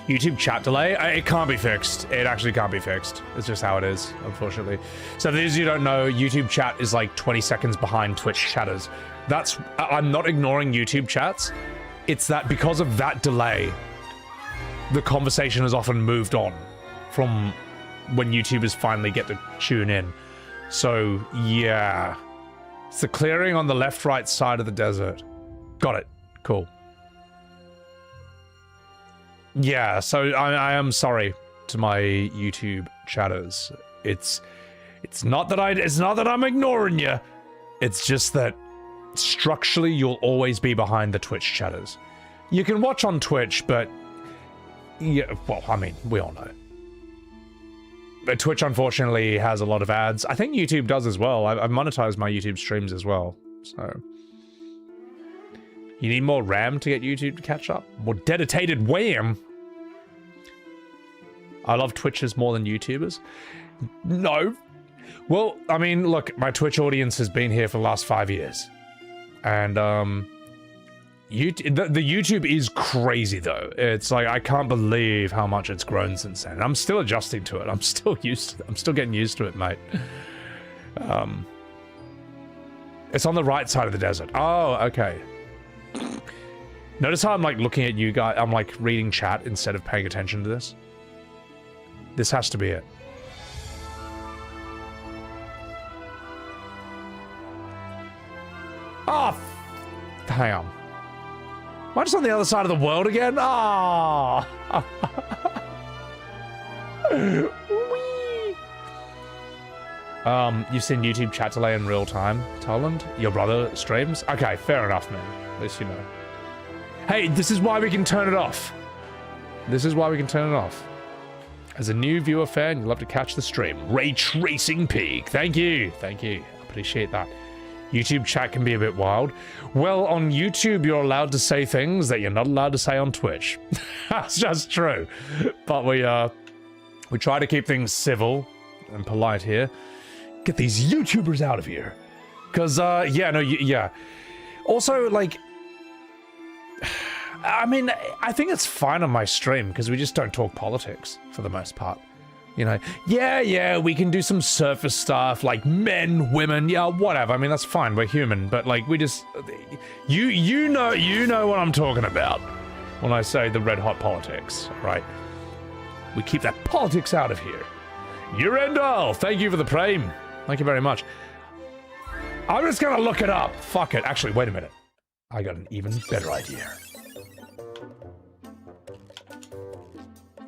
YouTube chat delay? It can't be fixed. It actually can't be fixed. It's just how it is, unfortunately. So for those of you who don't know, YouTube chat is like 20 seconds behind Twitch chatters. That's... I'm not ignoring YouTube chats. It's that because of that delay, the conversation has often moved on from when YouTubers finally get to tune in. So, yeah. It's the clearing on the left-right side of the desert. Got it. Cool. Yeah, so I am sorry to my YouTube chatters. It's not that I'm ignoring you. It's just that structurally you'll always be behind the Twitch chatters. You can watch on Twitch, but yeah, well, I mean, we all know. But Twitch, unfortunately, has a lot of ads. I think YouTube does as well. I've monetized my YouTube streams as well, so... You need more RAM to get YouTube to catch up? More dedicated wham! I love Twitchers more than YouTubers? No. Well, I mean, look, my Twitch audience has been here for the last 5 years. And, the YouTube is crazy, though. It's like, I can't believe how much it's grown since then. I'm still adjusting to it. I'm still getting used to it, mate. It's on the right side of the desert. Oh, okay. Notice how I'm, like, looking at you guys. I'm, like, reading chat instead of paying attention to this. This has to be it. Oh, hang on. Am I just on the other side of the world again? Ah! You've seen YouTube chat delay in real time, Toland? Your brother streams? Okay, fair enough, man. At least you know. Hey, this is why we can turn it off. This is why we can turn it off. As a new viewer fan, you'll love to catch the stream. Ray Tracing Peak. Thank you. Thank you. Appreciate that. YouTube chat can be a bit wild. Well, on YouTube, you're allowed to say things that you're not allowed to say on Twitch. That's just true. But we try to keep things civil and polite here. Get these YouTubers out of here. Because, yeah. Also, like, I mean, I think it's fine on my stream because we just don't talk politics for the most part. You know, yeah, we can do some surface stuff like men, women, yeah, whatever. I mean, that's fine. We're human, but like we just, you know what I'm talking about when I say the red hot politics, right? We keep that politics out of here. Urendal, thank you for the prime. Thank you very much. I'm just gonna look it up. Fuck it. Actually, wait a minute. I got an even better idea.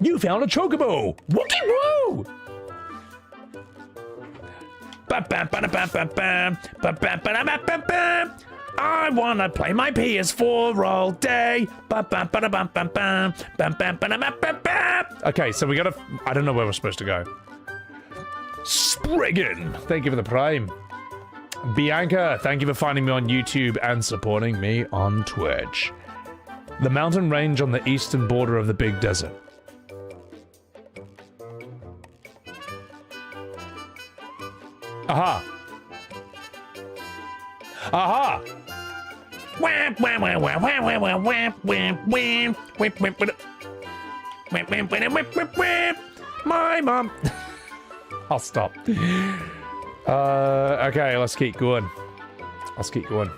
You found a chocobo! Wookie woo! I wanna play my PS4 all day. Okay, so we gotta. I don't know where we're supposed to go. Spriggan! Thank you for the prime. Bianca, thank you for finding me on YouTube and supporting me on Twitch. The mountain range on the eastern border of the Big Desert. Aha! Aha! My mom. I'll stop. Okay, let's keep going. Let's keep going.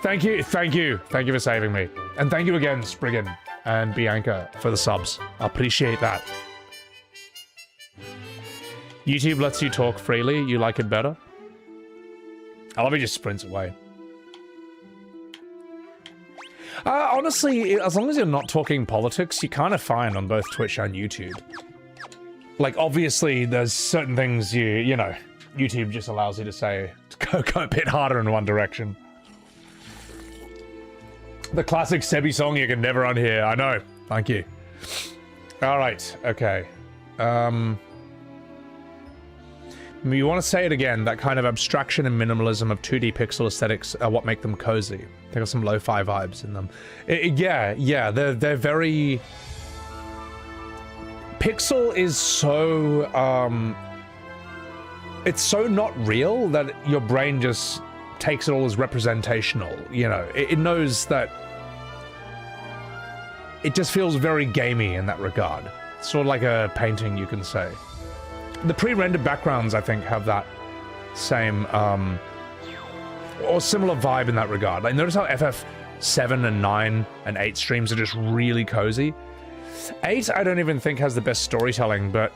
Thank you for saving me. And thank you again, Spriggan and Bianca, for the subs. I appreciate that. YouTube lets you talk freely. You like it better? I love it just sprints away. Honestly, as long as you're not talking politics, you're kind of fine on both Twitch and YouTube. Like, obviously, there's certain things you know, YouTube just allows you to say, go a bit harder in one direction. The classic Sebi song you can never unhear. I know. Thank you. Alright, okay. You want to say it again, that kind of abstraction and minimalism of 2D pixel aesthetics are what make them cozy. They got some lo-fi vibes in them. Yeah, they're very... Pixel is so, it's so not real that your brain just takes it all as representational, you know? It knows that... It just feels very gamey in that regard. It's sort of like a painting, you can say. The pre-rendered backgrounds, I think, have that same, or similar vibe in that regard. Like, notice how FF7 and 9 and 8 streams are just really cozy. 8, I don't even think has the best storytelling, but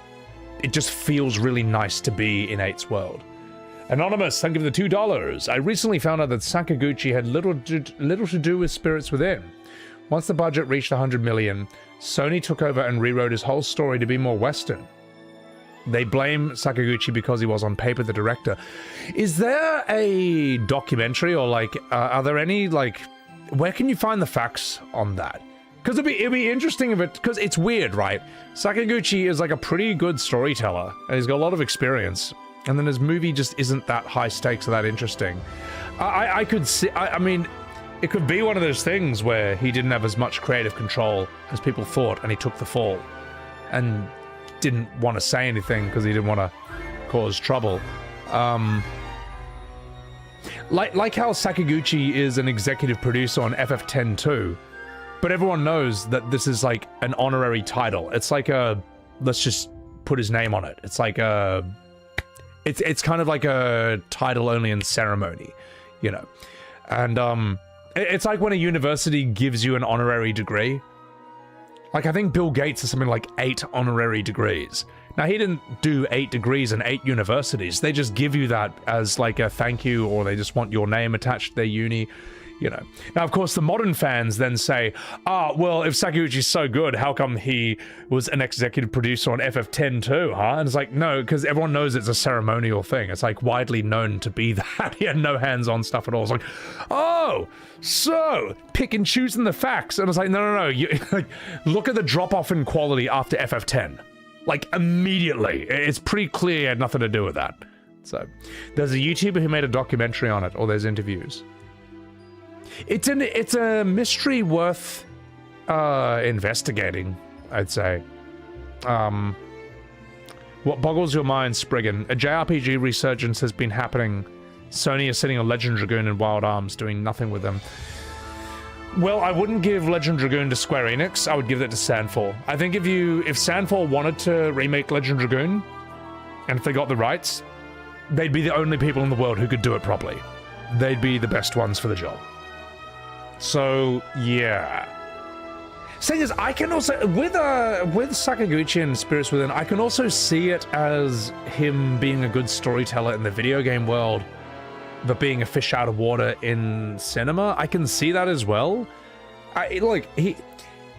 it just feels really nice to be in 8's world. Anonymous, thank you for the $2. I recently found out that Sakaguchi had little to do with Spirits Within. Once the budget reached 100 million, Sony took over and rewrote his whole story to be more Western. They blame Sakaguchi because he was on paper the director. Is there a documentary or like, are there any like, where can you find the facts on that? Because it'd be interesting if it, because it's weird, right? Sakaguchi is like a pretty good storyteller and he's got a lot of experience. And then his movie just isn't that high stakes or that interesting. I could see, I mean, it could be one of those things where he didn't have as much creative control as people thought and he took the fall. And didn't want to say anything because he didn't want to cause trouble. Like how Sakaguchi is an executive producer on FF10 too, but everyone knows that this is like an honorary title. It's like a, let's just put his name on it. It's like a, it's kind of like a title only in ceremony, you know. And it's like when a university gives you an honorary degree. Like, I think Bill Gates has something like 8 honorary degrees. Now, he didn't do 8 degrees in 8 universities. They just give you that as, like, a thank you, or they just want your name attached to their uni. You know. Now, of course, the modern fans then say, well, if Sakaguchi's so good, how come he was an executive producer on FF10 too, huh? And it's like, no, because everyone knows it's a ceremonial thing. It's like widely known to be that. He had no hands-on stuff at all. It's like, oh, so pick and choosing the facts. And it's like, no. You, like, look at the drop-off in quality after FF10. Like, immediately. It's pretty clear it had nothing to do with that. So, there's a YouTuber who made a documentary on it, or there's interviews. It's a mystery worth investigating, I'd say. What boggles your mind, Spriggan? A JRPG resurgence has been happening. Sony is sitting on Legend Dragoon and Wild Arms, doing nothing with them. Well, I wouldn't give Legend Dragoon to Square Enix. I would give that to Sandfall. I think if Sandfall wanted to remake Legend Dragoon, and if they got the rights, they'd be the only people in the world who could do it properly. They'd be the best ones for the job. So, yeah. Thing is, I can also, with Sakaguchi and Spirits Within, I can also see it as him being a good storyteller in the video game world, but being a fish out of water in cinema. I can see that as well.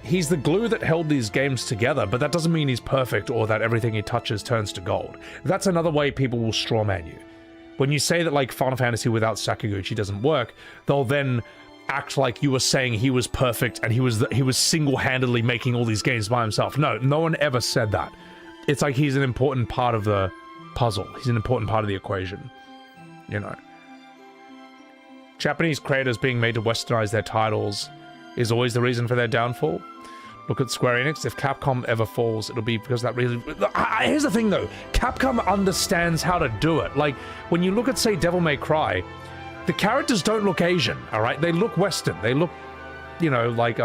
He's the glue that held these games together, but that doesn't mean he's perfect or that everything he touches turns to gold. That's another way people will strawman you. When you say that, like, Final Fantasy without Sakaguchi doesn't work, they'll then act like you were saying he was perfect and he was single-handedly making all these games by himself. No one ever said that. It's like he's an important part of the puzzle. He's an important part of the equation. You know. Japanese creators being made to westernize their titles is always the reason for their downfall. Look at Square Enix. If Capcom ever falls, it'll be because of that reason. Here's the thing, though. Capcom understands how to do it. Like, when you look at, say, Devil May Cry, the characters don't look Asian, alright? They look Western. They look, you know, like,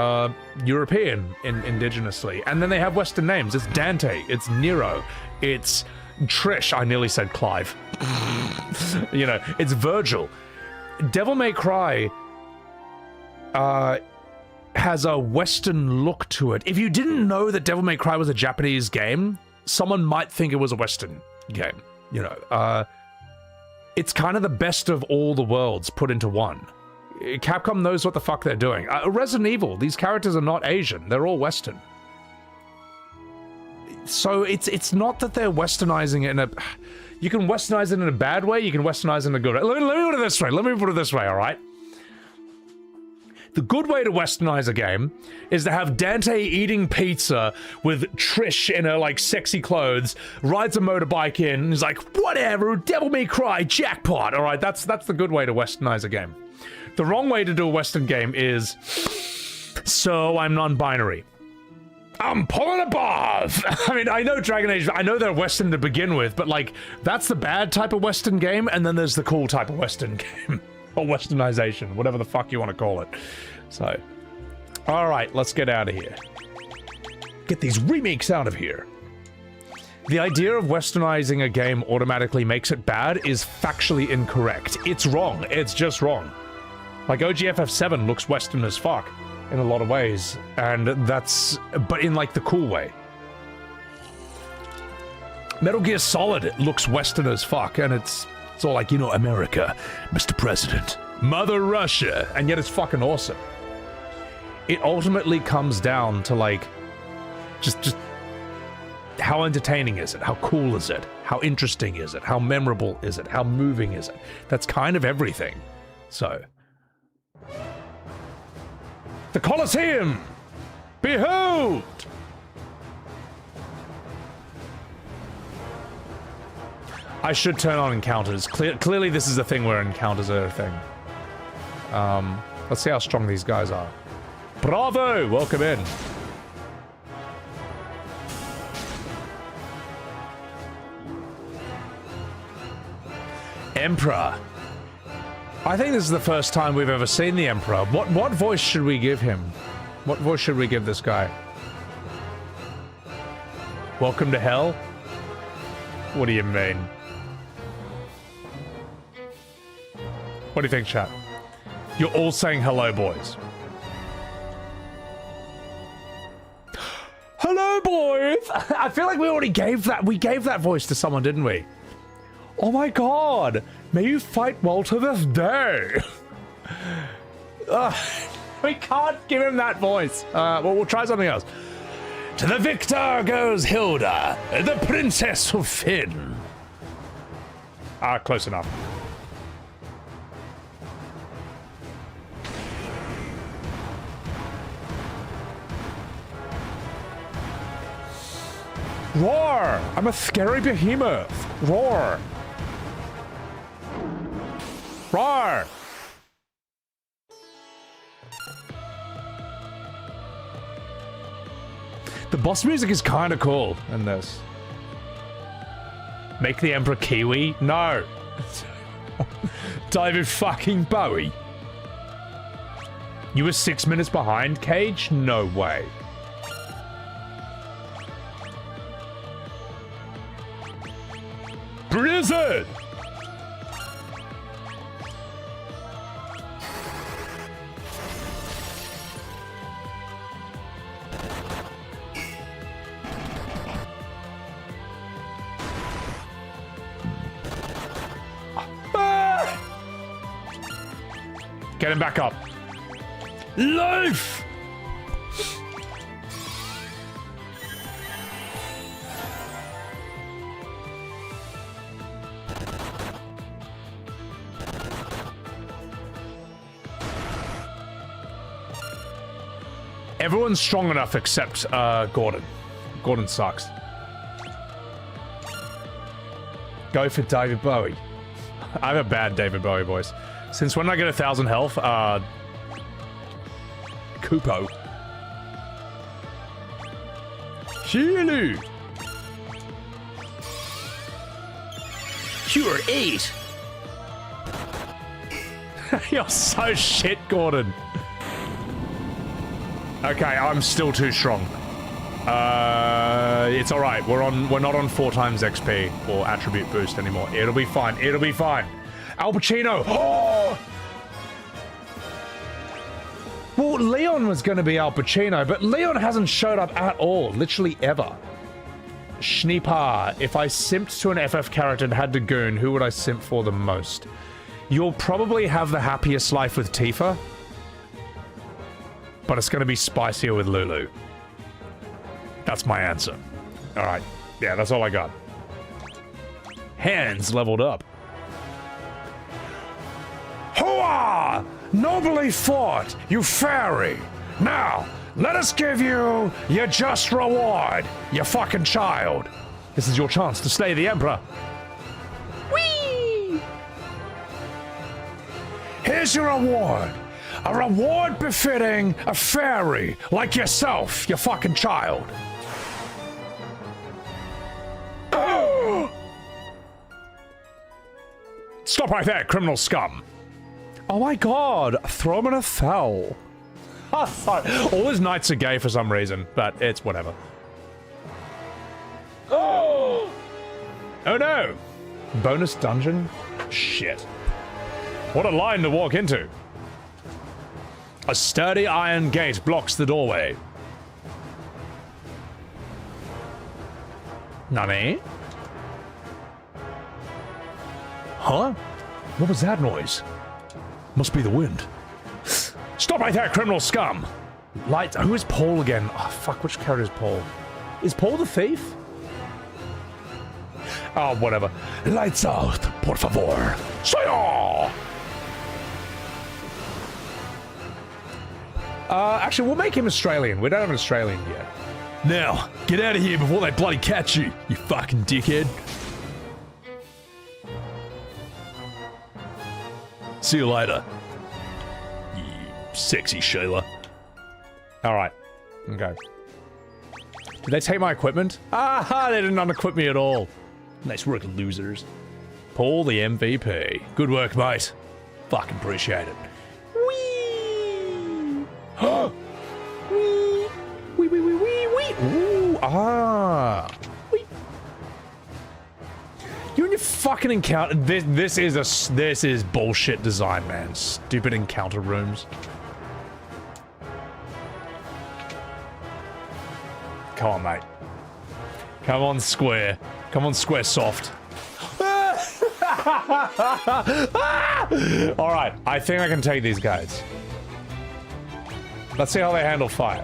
European indigenously. And then they have Western names. It's Dante. It's Nero. It's Trish. I nearly said Clive. You know, it's Virgil. Devil May Cry, has a Western look to it. If you didn't know that Devil May Cry was a Japanese game, someone might think it was a Western game. You know, it's kind of the best of all the worlds put into one. Capcom knows what the fuck they're doing. Resident Evil, these characters are not Asian. They're all Western. So it's not that they're westernizing it in a... You can westernize it in a bad way, you can westernize it in a good way. Let me put it this way, alright? The good way to westernize a game is to have Dante eating pizza with Trish in her, like, sexy clothes, rides a motorbike in, and is like, whatever, Devil May Cry, jackpot, alright? That's the good way to westernize a game. The wrong way to do a Western game is, so I'm non-binary. I'm pulling above! I mean, I know Dragon Age, I know they're Western to begin with, but, like, that's the bad type of Western game, and then there's the cool type of Western game. Or Westernization, whatever the fuck you want to call it. So, alright, let's get out of here. Get these remakes out of here. The idea of westernizing a game automatically makes it bad is factually incorrect. It's wrong. It's just wrong. Like, OGFF7 looks Western as fuck in a lot of ways, and that's... but in, like, the cool way. Metal Gear Solid looks Western as fuck, and it's all like, you know, America, Mr. President, Mother Russia, and yet it's fucking awesome. It ultimately comes down to, like, just how entertaining is it? How cool is it? How interesting is it? How memorable is it? How moving is it? That's kind of everything. So... The Colosseum! Behold! I should turn on encounters. Clearly this is a thing where encounters are a thing. Let's see how strong these guys are. Bravo! Welcome in. Emperor. I think this is the first time we've ever seen the Emperor. What voice should we give him? What voice should we give this guy? Welcome to hell? What do you mean? What do you think, chat? You're all saying hello, boys. Hello, boys! I feel like we already gave that. We gave that voice to someone, didn't we? Oh my god! May you fight well to this day! We can't give him that voice. Well, we'll try something else. To the victor goes Hilda, the princess of Finn. Close enough. Roar! I'm a scary behemoth. Roar! Roar! The boss music is kind of cool in this. Make the Emperor Kiwi? No. David fucking Bowie. You were 6 minutes behind, Cage? No way. Blizzard! Get him back up. Life! Everyone's strong enough except Gordon. Gordon sucks. Go for David Bowie. I have a bad David Bowie voice. Since when I get 1,000 health, Kupo. Shilu! You're 8. You're so shit, Gordon. Okay, I'm still too strong. It's alright. We're not on 4 times XP or attribute boost anymore. It'll be fine. It'll be fine. Al Pacino! Oh! Well, Leon was going to be Al Pacino, but Leon hasn't showed up at all, literally ever. Schneepa, if I simped to an FF character and had to goon, who would I simp for the most? You'll probably have the happiest life with Tifa, but it's going to be spicier with Lulu. That's my answer. Alright, yeah, that's all I got. Hands leveled up. Hooah! Nobly fought, you fairy! Now, let us give you your just reward, you fucking child. This is your chance to slay the Emperor. Whee! Here's your reward. A reward befitting a fairy like yourself, you fucking child. Stop right there, criminal scum. Oh my god, throw him in a foul. Oh, sorry. All his knights are gay for some reason, but it's whatever. Oh! Oh no! Bonus dungeon? Shit. What a line to walk into. A sturdy iron gate blocks the doorway. Nani? Huh? What was that noise? Must be the wind. Stop right there, criminal scum! Lights. Who is Paul again? Oh, fuck, which character is Paul? Is Paul the thief? Oh, whatever. Lights out, por favor. Soyo! Actually, we'll make him Australian. We don't have an Australian yet. Now, get out of here before they bloody catch you, you fucking dickhead. See you later. You sexy Sheila. Alright. Okay. Did they take my equipment? Aha! They didn't unequip me at all. Nice work, losers. Paul the MVP. Good work, mate. Fucking appreciate it. Whee! Whee! Wee wee wee wee wee! Ooh! Ah! Whee! You and your fucking encounter. This is bullshit design, man. Stupid encounter rooms. Come on, mate. Come on, Square. Come on, Square Soft. Alright, I think I can take these guys. Let's see how they handle fire.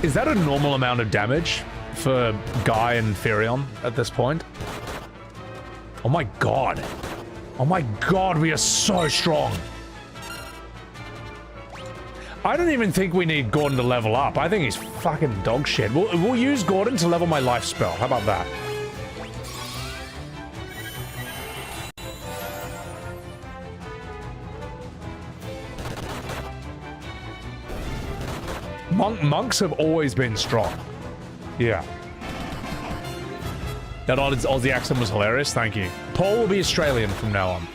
Is that a normal amount of damage for Guy and Firion at this point? Oh my god. Oh my god, we are so strong. I don't even think we need Gordon to level up. I think he's fucking dog shit. We'll use Gordon to level my life spell. How about that? Monks have always been strong. Yeah. That Aussie accent was hilarious. Thank you. Paul will be Australian from now on.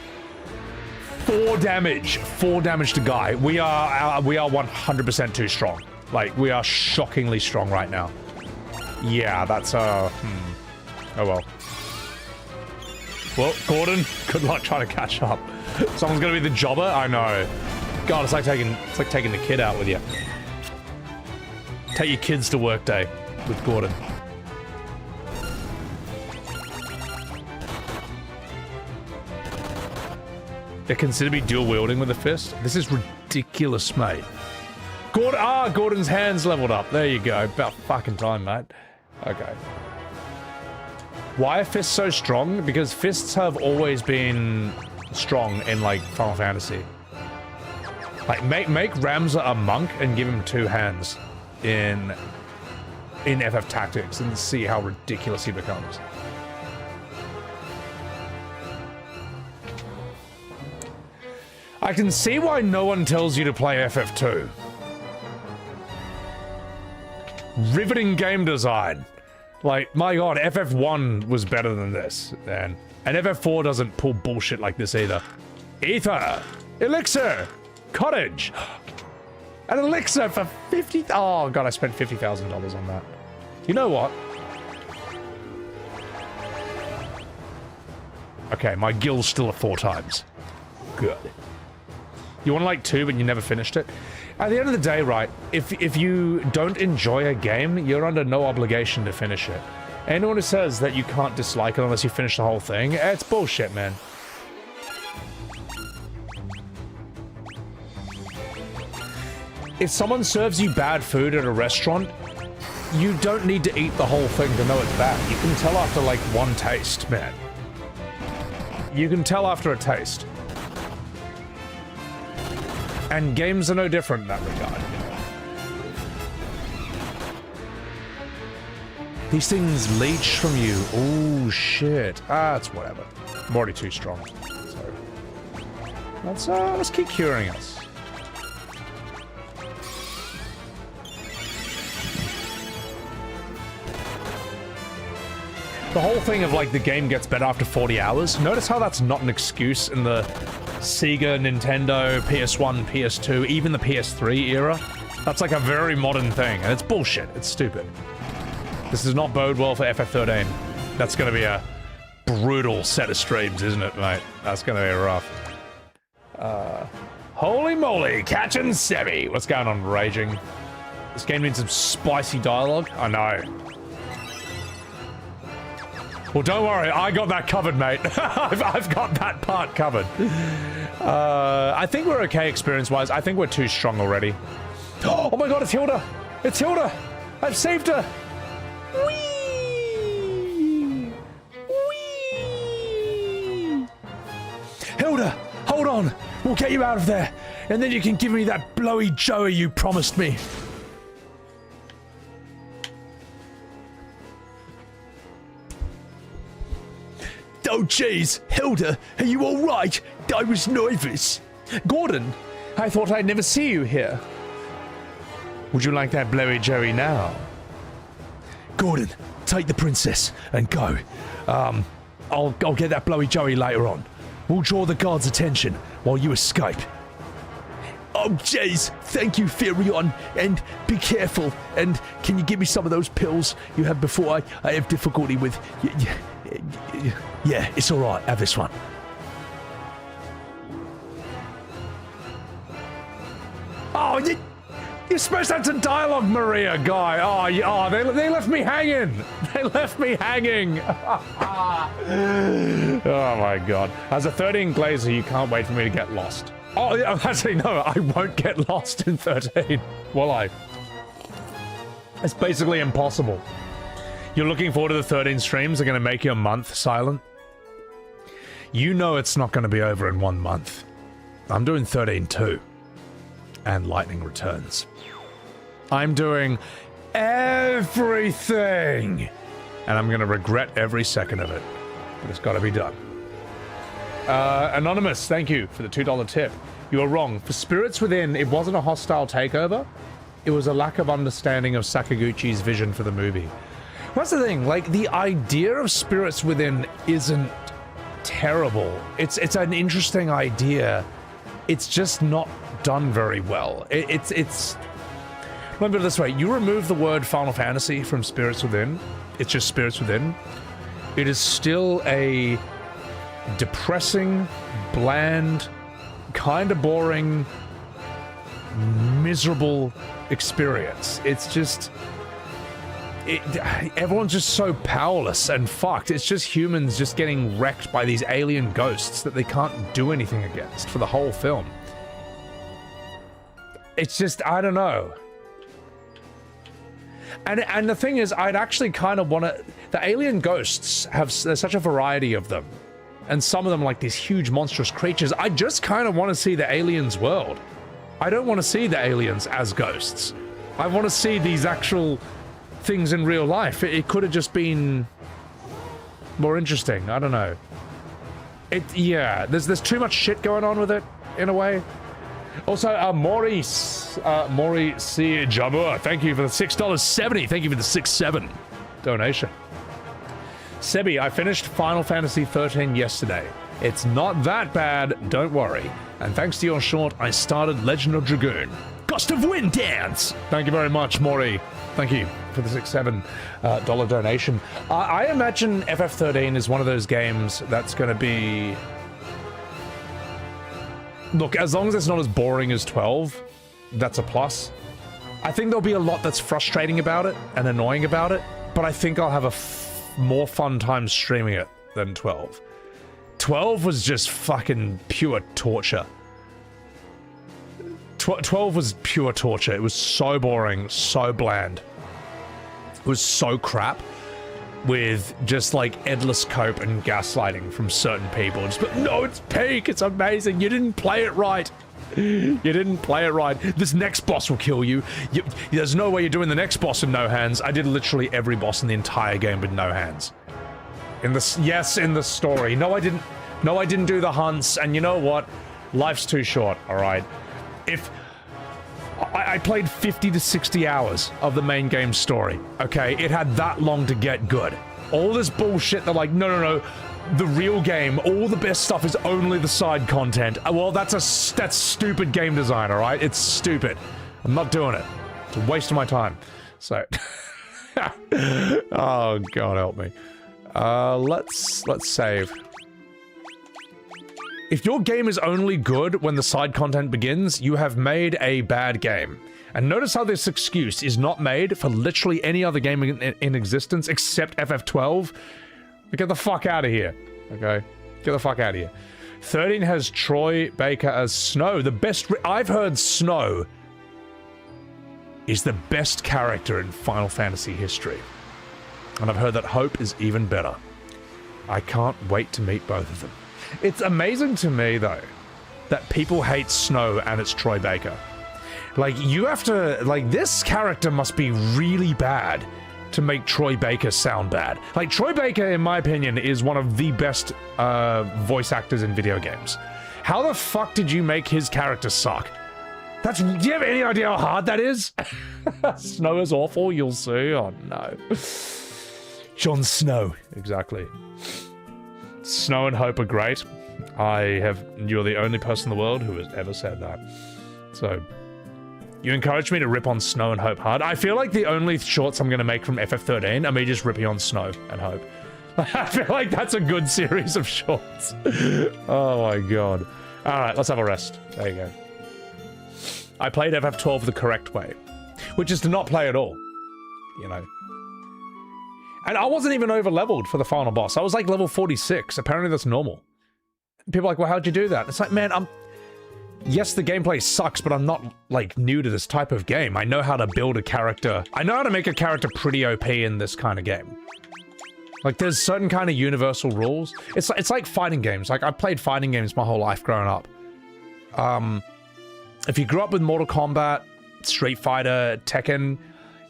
4 damage. 4 damage to Guy. We are 100% too strong. Like, we are shockingly strong right now. Yeah, that's Oh well. Well, Gordon, good luck trying to catch up. Someone's gonna be the jobber? I know. God, it's like taking the kid out with you. Take your kids to work day with Gordon. They consider me dual wielding with a fist? This is ridiculous, mate. Gordon's hands leveled up. There you go. About fucking time, mate. Okay. Why are fists so strong? Because fists have always been strong in, like, Final Fantasy. Like, make Ramza a monk and give him 2 hands in FF Tactics and see how ridiculous he becomes. I can see why no one tells you to play FF2. Riveting game design. Like, my god, FF1 was better than this, man. And FF4 doesn't pull bullshit like this either. Ether! Elixir! Cottage! An elixir for 50... Oh, god, I spent $50,000 on that. You know what? Okay, my guild's still at 4 times. Good. You want like 2, but you never finished it? At the end of the day, right, if you don't enjoy a game, you're under no obligation to finish it. Anyone who says that you can't dislike it unless you finish the whole thing, it's bullshit, man. If someone serves you bad food at a restaurant, you don't need to eat the whole thing to know it's bad. You can tell after, like, 1 taste, man. You can tell after a taste. And games are no different in that regard. These things leech from you. Oh, shit. It's whatever. I'm already too strong. So, let's keep curing us. The whole thing of, like, the game gets better after 40 hours. Notice how that's not an excuse in the Sega, Nintendo, PS1, PS2, even the PS3 era. That's like a very modern thing, and it's bullshit. It's stupid. This does not bode well for FF13. That's gonna be a brutal set of streams, isn't it, mate? That's gonna be rough. Holy moly, catching Sebby. What's going on, Raging? This game needs some spicy dialogue. I know. Well, don't worry, I got that covered, mate. I've got that part covered. I think we're okay experience-wise. I think we're too strong already. Oh my god, it's Hilda! It's Hilda! I've saved her! Whee! Whee! Hilda, hold on! We'll get you out of there, and then you can give me that blowy Joey you promised me. Oh jeez, Hilda, are you alright? I was nervous. Gordon, I thought I'd never see you here. Would you like that blowy Joey now? Gordon, take the princess and go. I'll get that blowy Joey later on. We'll draw the guards' attention while you escape. Oh jeez, thank you, Firion, and be careful. And can you give me some of those pills you had before I have difficulty with... Yeah, it's alright. Have this one. Oh, You're supposed to have some dialogue, Maria, guy. Oh, they left me hanging. They left me hanging. Oh my god. As a 13 Glazer, you can't wait for me to get lost. Oh, yeah, actually, no, I won't get lost in 13. Will I? It's basically impossible. You're looking forward to the 13 streams? They're going to make you a month silent? You know it's not going to be over in 1 month. I'm doing 13 too. And Lightning Returns. I'm doing everything! And I'm going to regret every second of it. But it's got to be done. Anonymous, thank you for the $2 tip. You were wrong. For Spirits Within, it wasn't a hostile takeover. It was a lack of understanding of Sakaguchi's vision for the movie. What's the thing? Like, the idea of Spirits Within isn't terrible. It's an interesting idea. It's just not done very well. It's let me put it this way. You remove the word Final Fantasy from Spirits Within. It's just Spirits Within. It is still a depressing, bland, kind of boring, miserable experience. It's just... everyone's just so powerless and fucked. It's just humans just getting wrecked by these alien ghosts that they can't do anything against for the whole film. It's just, I don't know. And the thing is, I'd actually kind of want to... The alien ghosts there's such a variety of them. And some of them like these huge monstrous creatures. I just kind of want to see the aliens' world. I don't want to see the aliens as ghosts. I want to see these actual things in real life. It could have just been more interesting. I don't know. Yeah, there's too much shit going on with it, in a way. Also, Maurice C. Jabur, thank you for the $6.70. Thank you for the 6-7 donation. Sebi, I finished Final Fantasy 13 yesterday. It's not that bad, don't worry. And thanks to your short, I started Legend of Dragoon. Gust of Wind Dance! Thank you very much, Maury. Thank you for the $6-7 donation. I imagine FF13 is one of those games that's going to be... Look, as long as it's not as boring as 12, that's a plus. I think there'll be a lot that's frustrating about it and annoying about it, but I think I'll have a more fun time streaming it than 12. 12 was just fucking pure torture. 12 was pure torture. It was so boring, so bland. It was so crap, with just like endless cope and gaslighting from certain people. Just, but no, it's peak, it's amazing. You didn't play it right. You didn't play it right. This next boss will kill you. There's no way you're doing the next boss in no hands. I did literally every boss in the entire game with no hands. In the story. No, I didn't do the hunts. And you know what? Life's too short. All right. If I played 50 to 60 hours of the main game story. Okay, it had that long to get good. All this bullshit. They're like, no. The real game, all the best stuff is only the side content. Well, that's stupid game design, all right? It's stupid. I'm not doing it. It's a waste of my time. So, oh God, help me. Let's save. If your game is only good when the side content begins, you have made a bad game. And notice how this excuse is not made for literally any other game in existence except FF12. Get the fuck out of here, okay? Get the fuck out of here. 13 has Troy Baker as Snow. The best... I've heard Snow is the best character in Final Fantasy history. And I've heard that Hope is even better. I can't wait to meet both of them. It's amazing to me, though, that people hate Snow and it's Troy Baker. Like, you have to... Like, this character must be really bad to make Troy Baker sound bad. Like, Troy Baker, in my opinion, is one of the best voice actors in video games. How the fuck did you make his character suck? Do you have any idea how hard that is? Snow is awful, you'll see. Oh, no. Jon Snow. Exactly. Snow and Hope are great. You're the only person in the world who has ever said that. So... You encouraged me to rip on Snow and Hope hard. I feel like the only shorts I'm going to make from FF13 are me just ripping on Snow and Hope. I feel like that's a good series of shorts. Oh my god. Alright, let's have a rest. There you go. I played FF12 the correct way, which is to not play at all, you know. And I wasn't even over-leveled for the final boss. I was like level 46. Apparently that's normal. People are like, well, how'd you do that? It's like, man, yes, the gameplay sucks, but I'm not, like, new to this type of game. I know how to build a character. I know how to make a character pretty OP in this kind of game. Like, there's certain kind of universal rules. It's like fighting games. Like, I've played fighting games my whole life growing up. If you grew up with Mortal Kombat, Street Fighter, Tekken,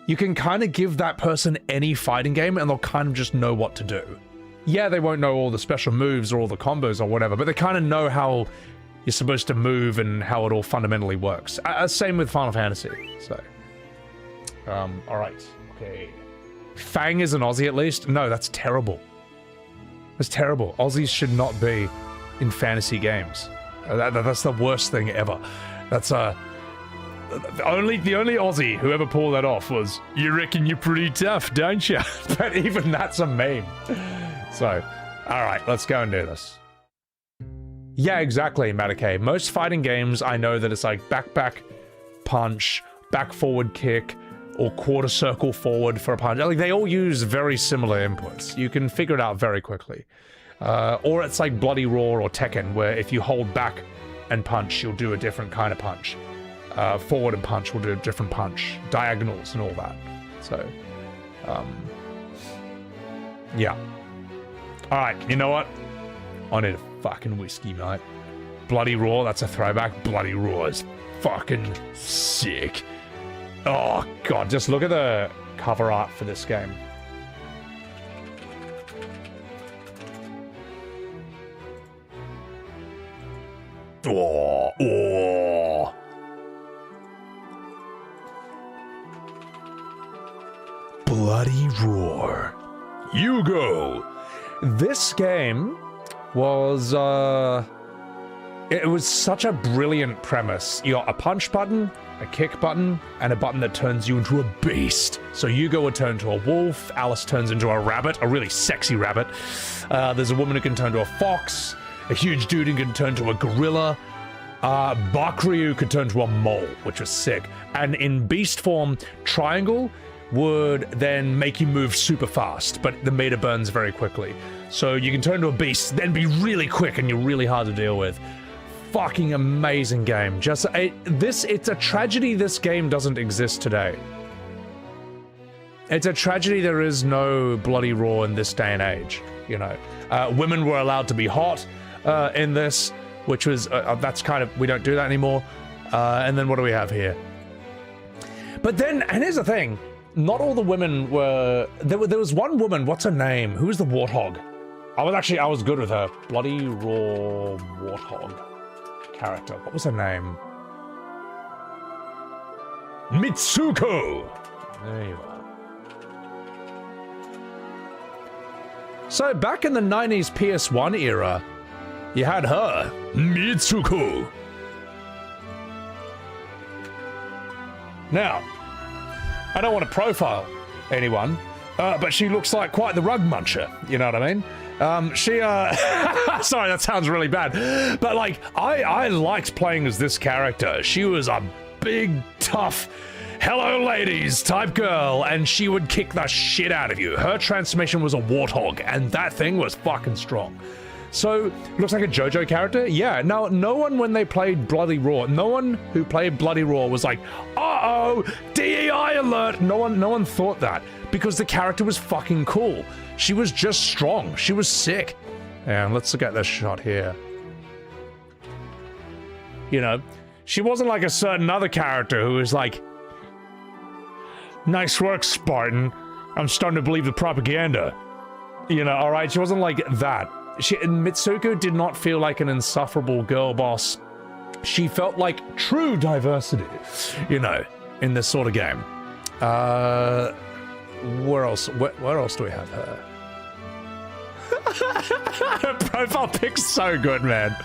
you can kind of give that person any fighting game and they'll kind of just know what to do. Yeah, they won't know all the special moves or all the combos or whatever, but they kind of know how you're supposed to move and how it all fundamentally works. Same with Final Fantasy, so. Alright, okay. Fang is an Aussie at least? No, that's terrible. That's terrible. Aussies should not be in fantasy games. That's the worst thing ever. That's the only Aussie who ever pulled that off was, you reckon you're pretty tough, don't you? But even that's a meme. So, alright, let's go and do this. Yeah, exactly, Matakay. Most fighting games, I know that it's like back punch, back forward kick, or quarter circle forward for a punch. Like, they all use very similar inputs. You can figure it out very quickly. Or it's like Bloody Roar or Tekken, where if you hold back and punch, you'll do a different kind of punch. Forward and punch will do a different punch. Diagonals and all that. So, yeah. Alright, you know what? I need a fucking whiskey, mate. Bloody Roar, that's a throwback. Bloody Roar is fucking sick. Oh, God, just look at the cover art for this game. Oh. Bloody Roar. You go. This game was, it was such a brilliant premise. You got a punch button, a kick button, and a button that turns you into a beast. So Yugo would turn to a wolf, Alice turns into a rabbit, a really sexy rabbit. There's a woman who can turn to a fox, a huge dude who can turn to a gorilla. Bakryu could turn to a mole, which was sick. And in beast form, Triangle would then make you move super fast, but the meter burns very quickly. So you can turn to a beast, then be really quick and you're really hard to deal with. Fucking amazing game. Just it's a tragedy this game doesn't exist today. It's a tragedy there is no Bloody Roar in this day and age, you know. Women were allowed to be hot in this, which was, that's kind of, we don't do that anymore. And then what do we have here? But then, and here's the thing, not all the women were, there was one woman, what's her name? Who was the warthog? I was good with her. Bloody Roar warthog character. What was her name? Mitsuko! There you are. So back in the 90s PS1 era, you had her, Mitsuko. Now, I don't want to profile anyone, but she looks like quite the rug muncher, you know what I mean? Sorry, that sounds really bad, but like, I liked playing as this character. She was a big, tough, hello ladies type girl, and she would kick the shit out of you. Her transformation was a warthog, and that thing was fucking strong. So, looks like a JoJo character? Yeah, now, no one when they played Bloody Roar, no one who played Bloody Roar was like, uh-oh, DEI alert! No one thought that, because the character was fucking cool. She was just strong. She was sick. And let's look at this shot here. You know, she wasn't like a certain other character who was like, nice work, Spartan. I'm starting to believe the propaganda. You know, alright? She wasn't like that. Mitsuko did not feel like an insufferable girl boss. She felt like true diversity, you know, in this sort of game. Where else do we have her? Her profile pic's so good, man.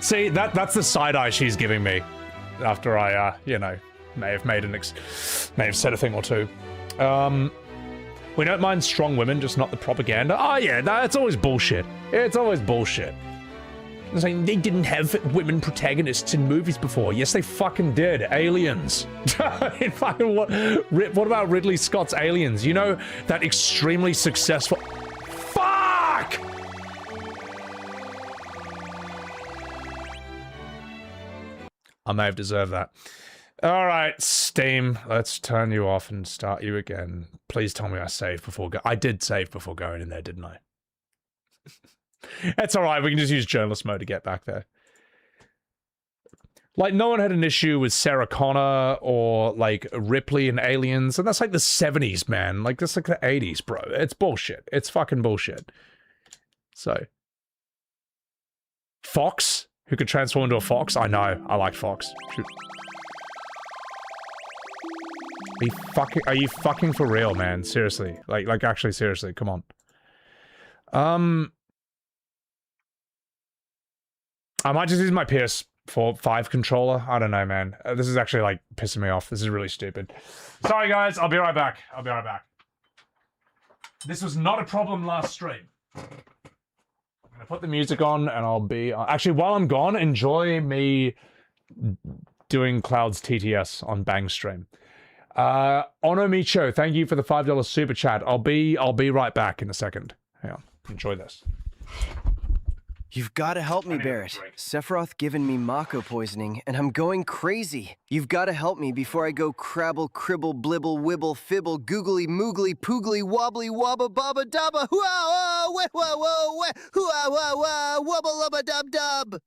See, that's the side eye she's giving me after I, you know, may have said a thing or two. We don't mind strong women, just not the propaganda. Oh yeah, no, it's always bullshit. It's always bullshit. It's like, they didn't have women protagonists in movies before. Yes, they fucking did. Aliens. What about Ridley Scott's Aliens? You know, that extremely successful... Fuck! I may have deserved that. All right, Steam. Let's turn you off and start you again. Please tell me I saved before I did save before going in there, didn't I? It's all right. We can just use journalist mode to get back there. Like, no one had an issue with Sarah Connor or, like, Ripley in Aliens. And that's like the 70s, man. Like, that's like the 80s, bro. It's bullshit. It's fucking bullshit. So. Fox? Who could transform into a fox? I know. I like Fox. Shoot. Are you fucking for real, man? Seriously. Like actually, seriously. Come on. I might just use my PS5 controller. I don't know, man. This is actually, like, pissing me off. This is really stupid. Sorry, guys. I'll be right back. I'll be right back. This was not a problem last stream. I'm gonna put the music on, and I'll be... Actually, while I'm gone, enjoy me doing Cloud's TTS on Bang stream. Onomicho, thank you for the $5 super chat. I'll be right back in a second. Hang on. Enjoy this. You've got to help me, Barrett. Sephiroth given me Mako poisoning, and I'm going crazy. You've got to help me before I go crabble, cribble, blibble, wibble, fibble, googly, moogly, poogly, wobbly, wobba, baba, dabba, hoo-ah, wah, wah, wah, wah, hoo-ah, wah, wah, wobble, lubba, dub, dub.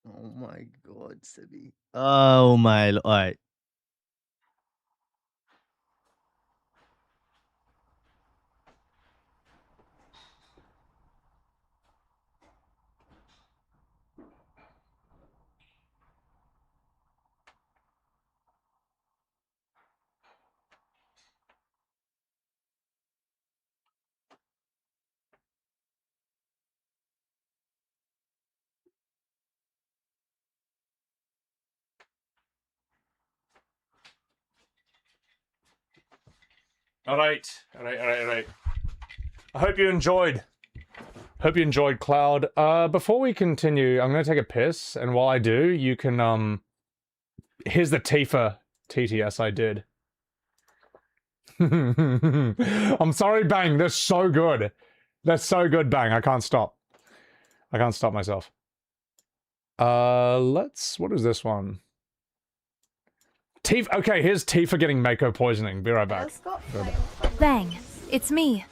Oh my god, Sebi. Oh my... Alright. All right. I hope you enjoyed. Cloud. Before we continue, I'm gonna take a piss, and while I do, you can here's the Tifa TTS I did. I'm sorry, Bang. They're so good. They're so good, Bang. I can't stop. I can't stop myself. What is this one? Tifa. Okay, here's Tifa getting Mako poisoning. Be right back. Bang, it's me,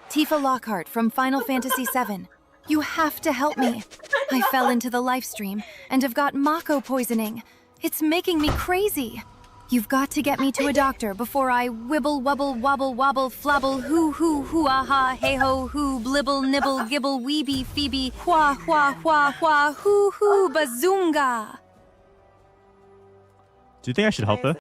Tifa Lockhart from Final Fantasy VII. You have to help me. I fell into the live stream and have got Mako poisoning. It's making me crazy. You've got to get me to a doctor before I wibble, wubble, wobble, wobble, flubble, hoo, aha, hey ho, hoo, blibble, nibble, gibble, weeby, phoebe, hua, hoo, bazoonga. Do you think I should help her?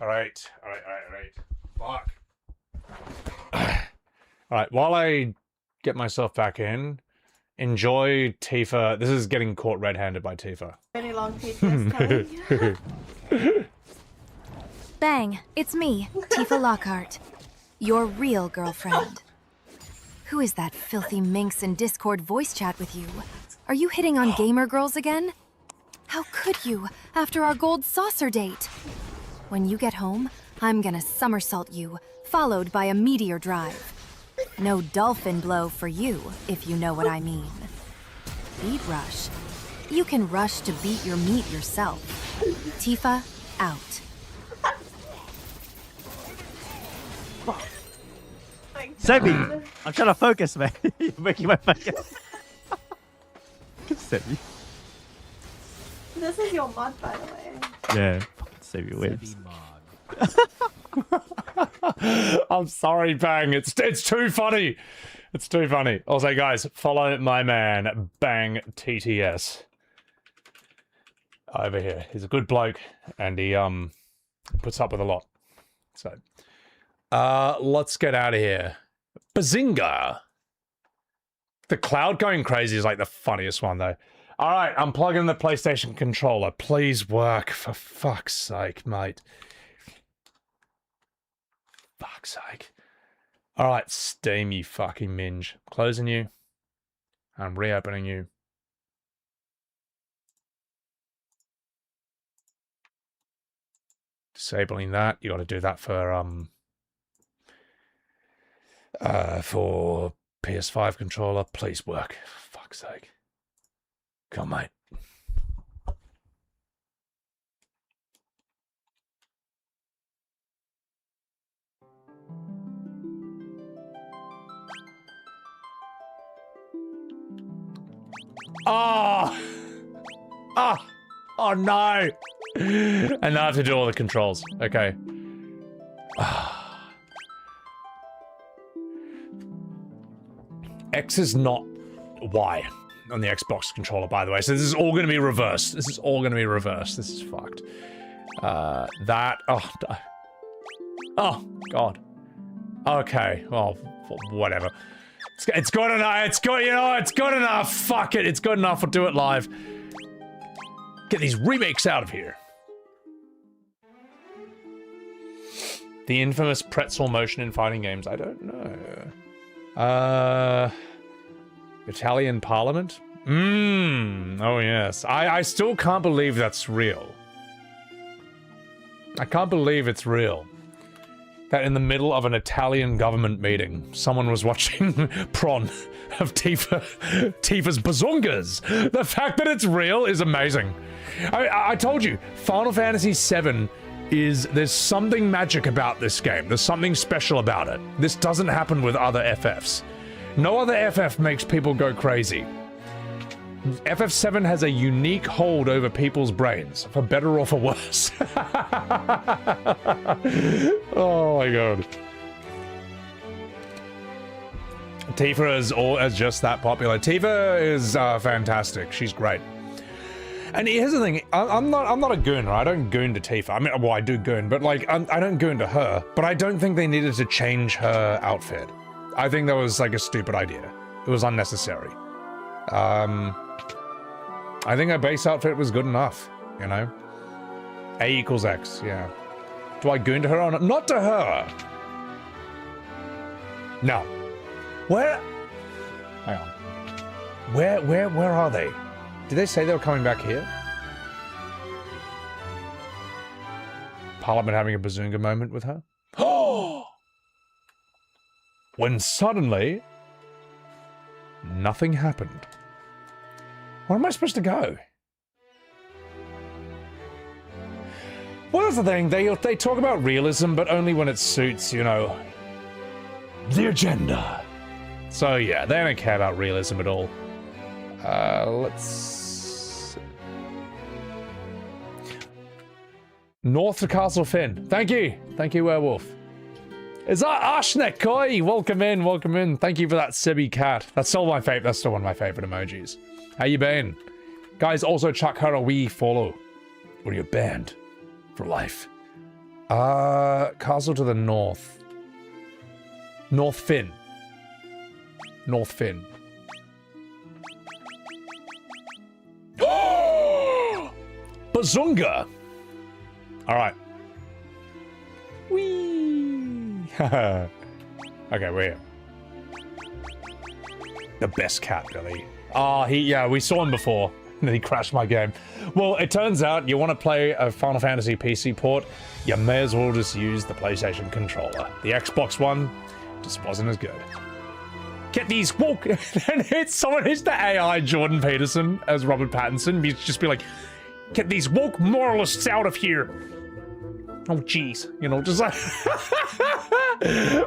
All right. Fuck. All right, while I get myself back in, enjoy Tifa. This is getting caught red-handed by Tifa. Really long TTS coming. Bang, it's me, Tifa Lockhart. Your real girlfriend. Who is that filthy minx in Discord voice chat with you? Are you hitting on gamer girls again? How could you, after our gold saucer date? When you get home, I'm gonna somersault you, followed by a meteor drive. No dolphin blow for you, if you know what I mean. Beat rush. You can rush to beat your meat yourself. Tifa, out. Sebi! I'm trying to focus, man. You're making my focus. Sebi. This is your mod, by the way. Yeah. Sebi wins. I'm sorry, Bang. It's too funny. It's too funny. Also, guys, follow my man, Bang TTS. Over here. He's a good bloke, and he puts up with a lot. So, let's get out of here. Bazinga! The cloud going crazy is like the funniest one, though. Alright, I'm plugging the PlayStation controller. Please work, for fuck's sake, mate. Fuck's sake. Alright, Steam, you fucking minge. Closing you. I'm reopening you. Disabling that. You gotta do that for PS5 controller. Please work. For fuck's sake. Come on, mate. Oh! Oh! Oh no! And now I have to do all the controls. Okay. X is not Y on the Xbox controller, by the way. So this is all going to be reversed. This is all going to be reversed. This is fucked. That... Oh, God. Okay. Well, whatever. It's good enough. It's good, you know, it's good enough. Fuck it. It's good enough. We'll do it live. Get these remakes out of here. The infamous pretzel motion in fighting games. I don't know. Italian Parliament? Oh yes. I still can't believe that's real. I can't believe it's real. That in the middle of an Italian government meeting, someone was watching Prawn of Tifa's Bazongas. The fact that it's real is amazing. I told you, Final Fantasy VII there's something magic about this game. There's something special about it. This doesn't happen with other FFs. No other FF makes people go crazy. FF7 has a unique hold over people's brains, for better or for worse. Oh my god. Tifa is just that popular. Tifa is fantastic. She's great. And here's the thing, I'm not a goon, right? I don't goon to Tifa. I mean, well, I do goon, but like, I don't goon to her. But I don't think they needed to change her outfit. I think that was like a stupid idea. It was unnecessary. I think her base outfit was good enough, you know? A equals X, yeah. Do I goon to her or not? Not to her! No. Where? Hang on. Where are they? Did they say they were coming back here? Parliament having a bazooka moment with her? Oh! When suddenly, nothing happened. Where am I supposed to go? Well, that's the thing. They talk about realism, but only when it suits, you know, the agenda. So yeah, they don't care about realism at all. Let's... North to Castle Finn. Thank you, Werewolf. Is that Ashnek Koi? Welcome in, welcome in. Thank you for that Sibby cat. That's still my favorite. That's still one of my favorite emojis. How you been? Guys, also chuck her a wee follow. Or you're banned for life. Castle to the north. North Finn. North Finn. Bazunga! Alright. Whee! Okay, we're here. The best cat, Billy. Oh, yeah, we saw him before. And then he crashed my game. Well, it turns out you want to play a Final Fantasy PC port, you may as well just use the PlayStation controller. The Xbox One just wasn't as good. Get these walk and it's someone hits the AI Jordan Peterson as Robert Pattinson. He'd just be like, get these woke moralists out of here. Oh jeez, you know, just like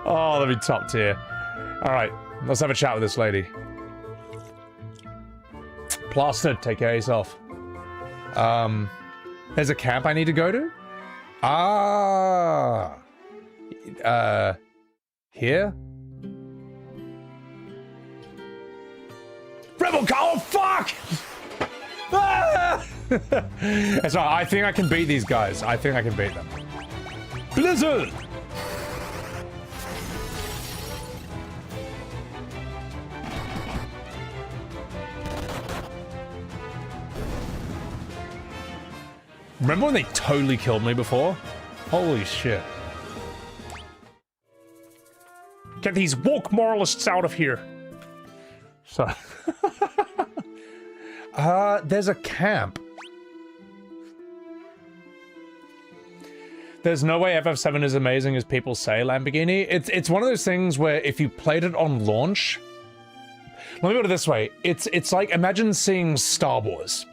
oh, that'd be top tier. Alright, let's have a chat with this lady. Plastered, take care of yourself. There's a camp I need to go to? Ah. Here? Rebel car! Oh, fuck! Ah! That's right, I think I can beat these guys. I think I can beat them. Blizzard! Remember when they totally killed me before? Holy shit. Get these woke moralists out of here. So. There's a camp. There's no way FF7 is amazing as people say, Lamborghini. It's one of those things where if you played it on launch... Let me put it this way. It's like, imagine seeing Star Wars.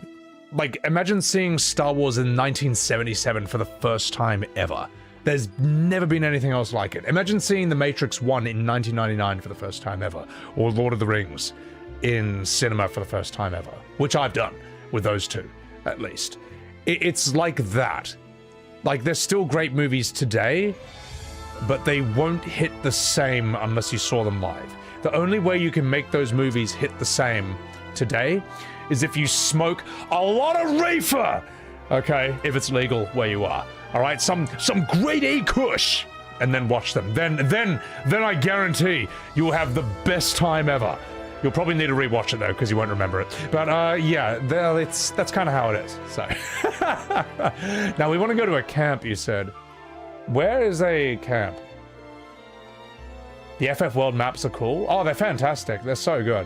Like, imagine seeing Star Wars in 1977 for the first time ever. There's never been anything else like it. Imagine seeing The Matrix 1 in 1999 for the first time ever. Or Lord of the Rings in cinema for the first time ever. Which I've done with those two, at least. It's like that. Like, they're still great movies today, but they won't hit the same unless you saw them live. The only way you can make those movies hit the same today is if you smoke a lot of reefer, okay, if it's legal where you are. All right, some grade A kush, and then watch them. Then I guarantee you will have the best time ever. You'll probably need to rewatch it though, because you won't remember it. But yeah, that's kind of how it is. So now we want to go to a camp. You said, where is a camp? The FF World maps are cool. Oh, they're fantastic. They're so good.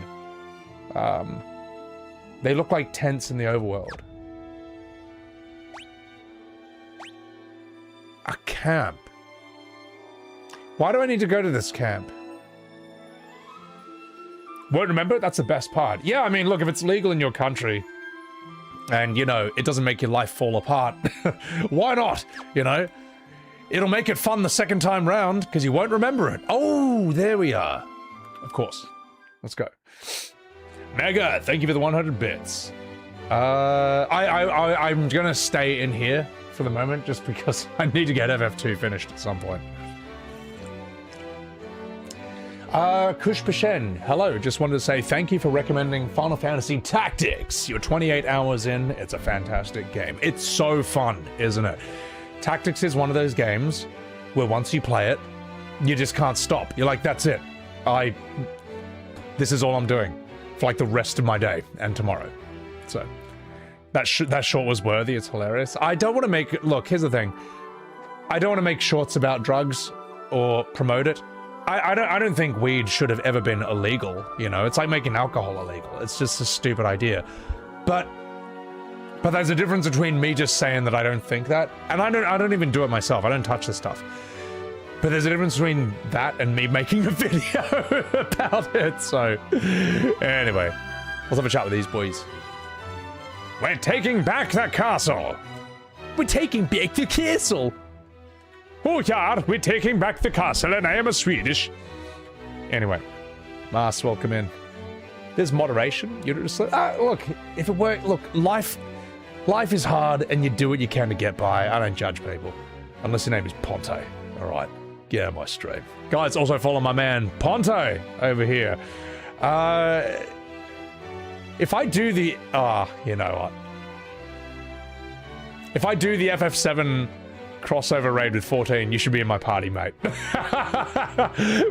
They look like tents in the overworld. A camp. Why do I need to go to this camp? Won't remember it? That's the best part. Yeah, I mean, look, if it's legal in your country and, you know, it doesn't make your life fall apart, why not? You know? It'll make it fun the second time round because you won't remember it. Oh, there we are. Of course. Let's go. Mega, thank you for the 100 bits. I'm gonna stay in here for the moment just because I need to get FF2 finished at some point. Kush Pashen, hello, just wanted to say thank you for recommending Final Fantasy Tactics. You're 28 hours in, it's a fantastic game. It's so fun, isn't it? Tactics is one of those games where once you play it, you just can't stop. You're like, that's it. This is all I'm doing for like the rest of my day and tomorrow. So that short was worthy, it's hilarious. I don't want to make, look, here's the thing. I don't want to make shorts about drugs or promote it. I don't think weed should have ever been illegal, you know? It's like making alcohol illegal. It's just a stupid idea. But there's a difference between me just saying that I don't think that, and I don't even do it myself. I don't touch this stuff. But there's a difference between that and me making a video about it. So anyway, let's have a chat with these boys. We're taking back the castle. We're taking back the castle. Oh yeah, we're taking back the castle and I am a Swedish. Anyway, Mars, welcome in. There's moderation. You're just like, look, if it works, look, life is hard and you do what you can to get by. I don't judge people. Unless your name is Ponto. All right, get out of my stream. Guys, also follow my man Ponto over here. If I do the, you know what? If I do the FF7 crossover raid with 14, you should be in my party, mate.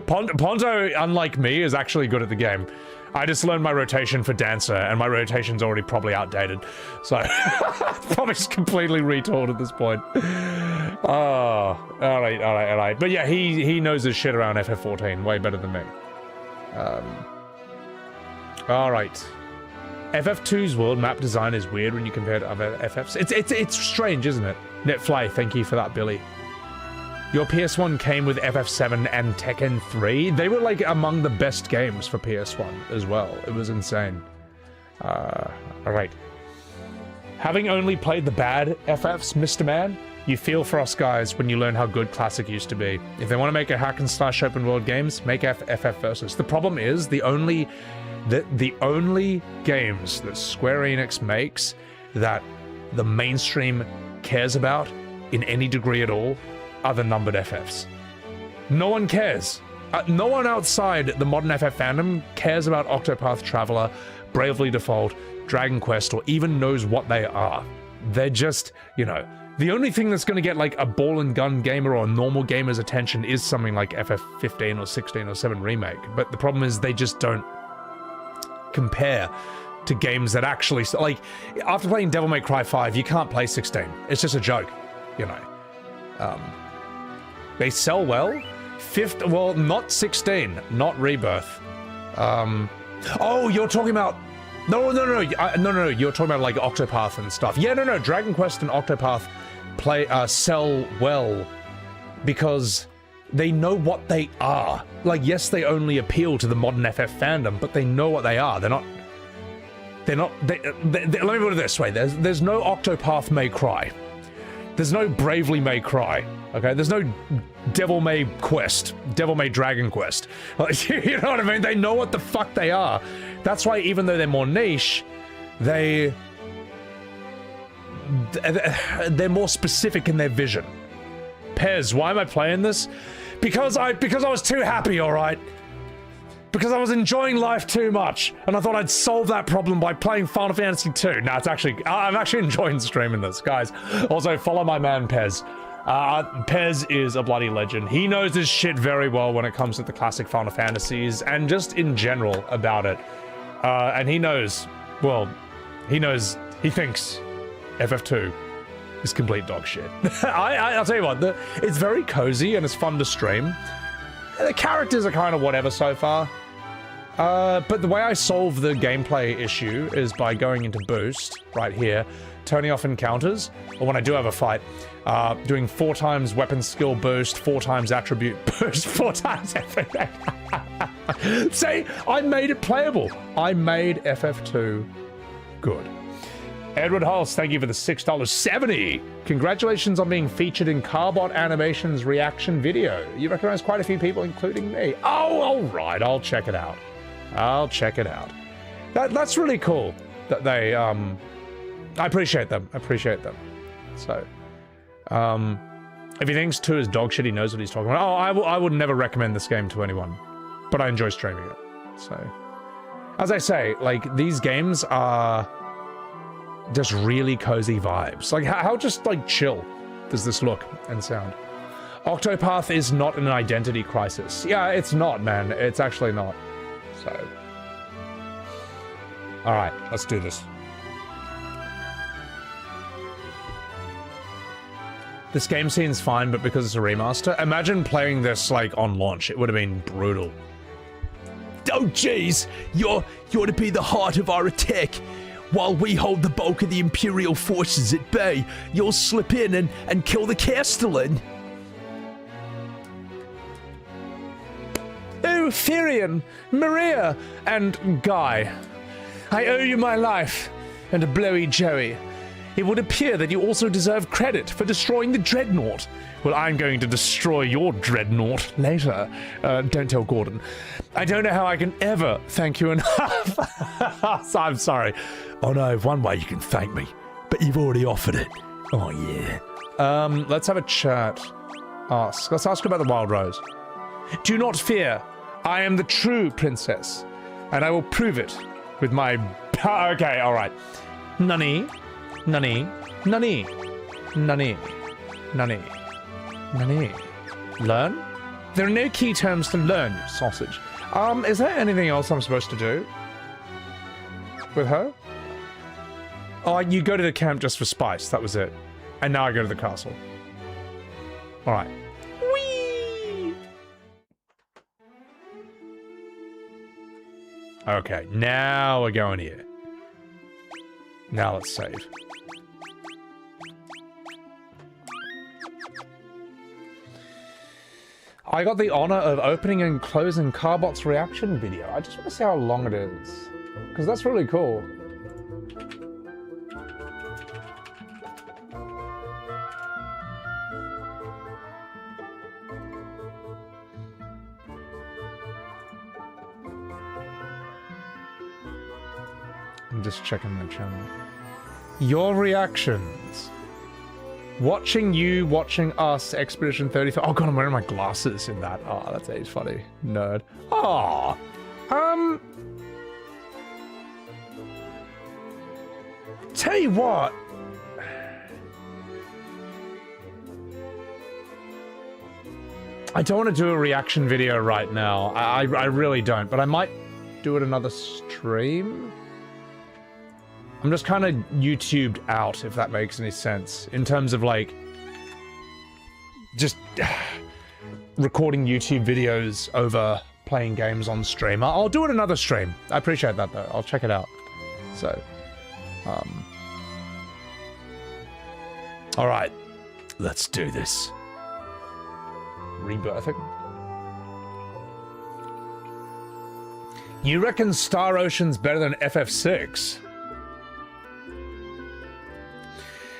Ponto, unlike me, is actually good at the game. I just learned my rotation for Dancer, and my rotation's already probably outdated. So, probably just completely retooled at this point. Oh, alright. But yeah, he knows his shit around FF14 way better than me. Alright. FF2's world map design is weird when you compare it to other FFs. It's strange, isn't it? Netfly, thank you for that, Billy. Your PS1 came with FF7 and Tekken 3. They were like among the best games for PS1 as well. It was insane. Alright. Having only played the bad FFs, Mr. Man, you feel for us guys when you learn how good Classic used to be. If they want to make a hack and slash open world games, make FF Versus. The problem is the only games that Square Enix makes that the mainstream cares about in any degree at all are the numbered FFs. No one cares. No one outside the modern FF fandom cares about Octopath Traveler, Bravely Default, Dragon Quest, or even knows what they are. They're just, you know, the only thing that's going to get like a ball and gun gamer or a normal gamer's attention is something like FF15 or 16 or 7 Remake. But the problem is they just don't compare to games that actually, like, after playing Devil May Cry 5, you can't play 16. It's just a joke, you know. They sell well. Well, not 16, not Rebirth. Oh, you're talking about... No, you're talking about like Octopath and stuff. Yeah, no, Dragon Quest and Octopath sell well because they know what they are. Like, yes, they only appeal to the modern FF fandom, but they know what they are. Let me put it this way. There's no Octopath May Cry. There's no Bravely May Cry. Okay, there's no Devil May Quest, Devil May Dragon Quest. You know what I mean? They know what the fuck they are. That's why even though they're more niche, they're more specific in their vision. Pez, why am I playing this? Because I was too happy, alright? Because I was enjoying life too much, and I thought I'd solve that problem by playing Final Fantasy II. No, I'm actually enjoying streaming this, guys. Also, follow my man Pez. Pez is a bloody legend. He knows his shit very well when it comes to the classic Final Fantasies, and just in general about it. And he knows, he thinks FF2 is complete dog shit. I'll tell you what, it's very cozy and it's fun to stream. The characters are kind of whatever so far. But the way I solve the gameplay issue is by going into Boost, right here, turning off encounters, or when I do have a fight, doing 4 times weapon skill boost, 4 times attribute boost, 4 times everything. See, I made it playable. I made FF2 good. Edward Hulse, thank you for the $6.70. Congratulations on being featured in Carbot Animation's reaction video. You recognize quite a few people, including me. Oh, all right, I'll check it out. I'll check it out. That's really cool that they, I appreciate them. So, if he thinks 2 is dog shit, he knows what he's talking about. Oh, I would never recommend this game to anyone, but I enjoy streaming it. So, as I say, like, these games are just really cozy vibes. Like, how just, like, chill does this look and sound? Octopath is not an identity crisis. Yeah, it's not, man. It's actually not. So, alright, let's do this. This game seems fine, but because it's a remaster, imagine playing this, like, on launch. It would have been brutal. Oh, jeez! You're to be the heart of our attack. While we hold the bulk of the Imperial forces at bay, you'll slip in and kill the Castellan. Oh, Therian, Maria, and Guy. I owe you my life, and a blowy Joey. It would appear that you also deserve credit for destroying the Dreadnought. Well, I'm going to destroy your Dreadnought later. Don't tell Gordon. I don't know how I can ever thank you enough. So I'm sorry. I know of one way you can thank me, but you've already offered it. Oh, yeah. Let's have a chat. Let's ask about the Wild Rose. Do not fear. I am the true princess, and I will prove it with my... Okay, alright. Nani? Nani? Nani? Nani? Nani? Nani? Learn? There are no key terms to learn, you sausage. Is there anything else I'm supposed to do? With her? Oh, you go to the camp just for spice, that was it. And now I go to the castle. Alright. Whee! Okay, now we're going here. Now let's save. I got the honor of opening and closing Carbot's reaction video. I just want to see how long it is, because that's really cool. I'm just checking my channel. Your reactions. Watching you, watching us, Expedition 35. Oh god, I'm wearing my glasses in that. Oh, that's age funny. Nerd. Oh. Tell you what. I don't want to do a reaction video right now. I really don't, but I might do it another stream. I'm just kind of YouTubed out, if that makes any sense, in terms of like just recording YouTube videos over playing games on stream. I'll do it another stream. I appreciate that though. I'll check it out. So, all right, let's do this. Rebirthing. You reckon Star Ocean's better than FF6?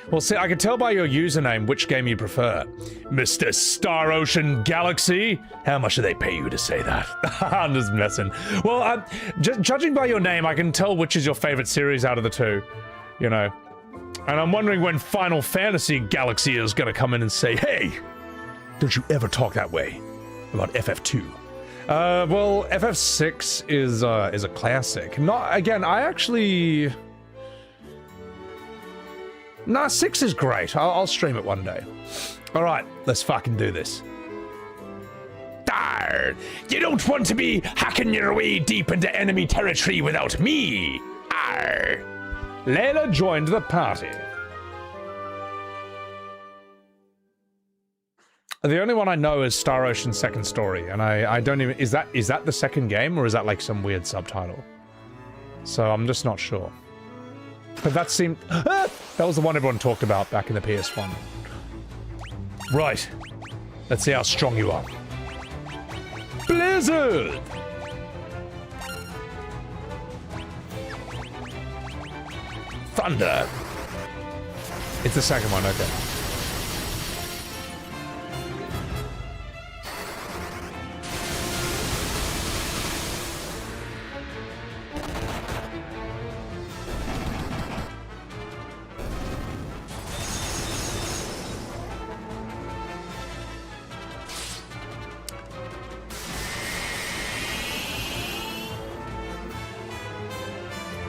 Well, see, I can tell by your username which game you prefer. Mr. Star Ocean Galaxy? How much do they pay you to say that? I'm just messing. Well, judging by your name, I can tell which is your favorite series out of the two, you know. And I'm wondering when Final Fantasy Galaxy is gonna come in and say, hey, don't you ever talk that way about FF2. Well, FF6 is a classic. Again, I actually... Nah, 6 is great. I'll stream it one day. Alright, let's fucking do this. Darn! You don't want to be hacking your way deep into enemy territory without me! Arr! Layla joined the party. The only one I know is Star Ocean Second Story, and I don't even... Is that the second game, or is that like some weird subtitle? So I'm just not sure. But that seemed... that was the one everyone talked about back in the PS1. Right. Let's see how strong you are. Blizzard! Thunder. It's the second one, okay.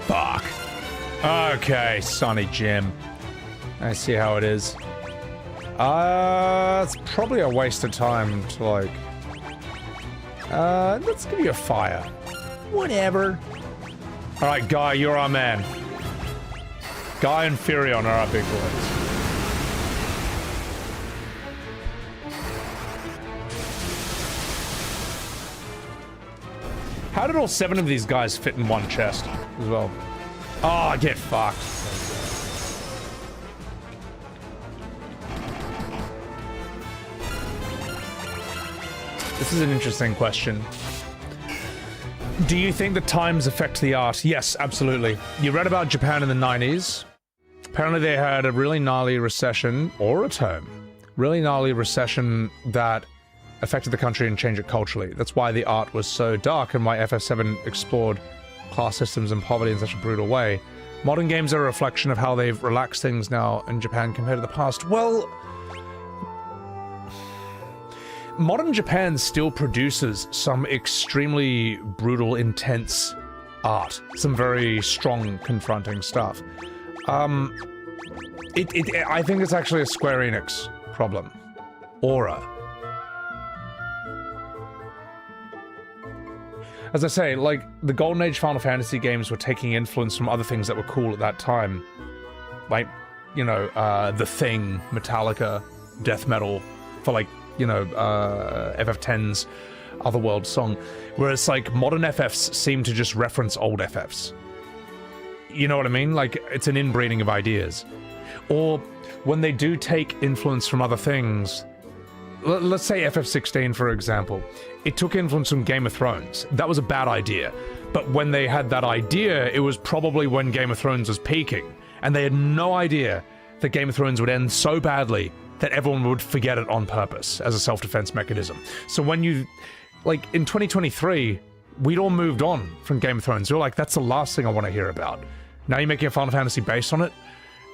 Fuck. Okay, Sonny Jim. I see how it is. It's probably a waste of time to like... let's give you a fire. Whatever. Alright, Guy, you're our man. Guy and Furion are our big boys. How did all 7 of these guys fit in one chest as well? Oh, get fucked. This is an interesting question. Do you think the times affect the art? Yes, absolutely. You read about Japan in the 90s. Apparently they had a really gnarly recession, or a term. Really gnarly recession that affected the country and changed it culturally. That's why the art was so dark and why FF7 explored class systems and poverty in such a brutal way. Modern games are a reflection of how they've relaxed things now in Japan compared to the past. Well, modern Japan still produces some extremely brutal, intense art. Some very strong, confronting stuff. I think it's actually a Square Enix problem. Aura. As I say, like, the Golden Age Final Fantasy games were taking influence from other things that were cool at that time. Like, you know, The Thing, Metallica, death metal, for like, you know, FF10's Otherworld song. Whereas, like, modern FFs seem to just reference old FFs. You know what I mean? Like, it's an inbreeding of ideas. Or, when they do take influence from other things... Let's say FF16, for example. It took influence from Game of Thrones. That was a bad idea. But when they had that idea, it was probably when Game of Thrones was peaking. And they had no idea that Game of Thrones would end so badly that everyone would forget it on purpose as a self-defense mechanism. So when you... Like, in 2023, we'd all moved on from Game of Thrones. You're like, that's the last thing I want to hear about. Now you're making a Final Fantasy based on it?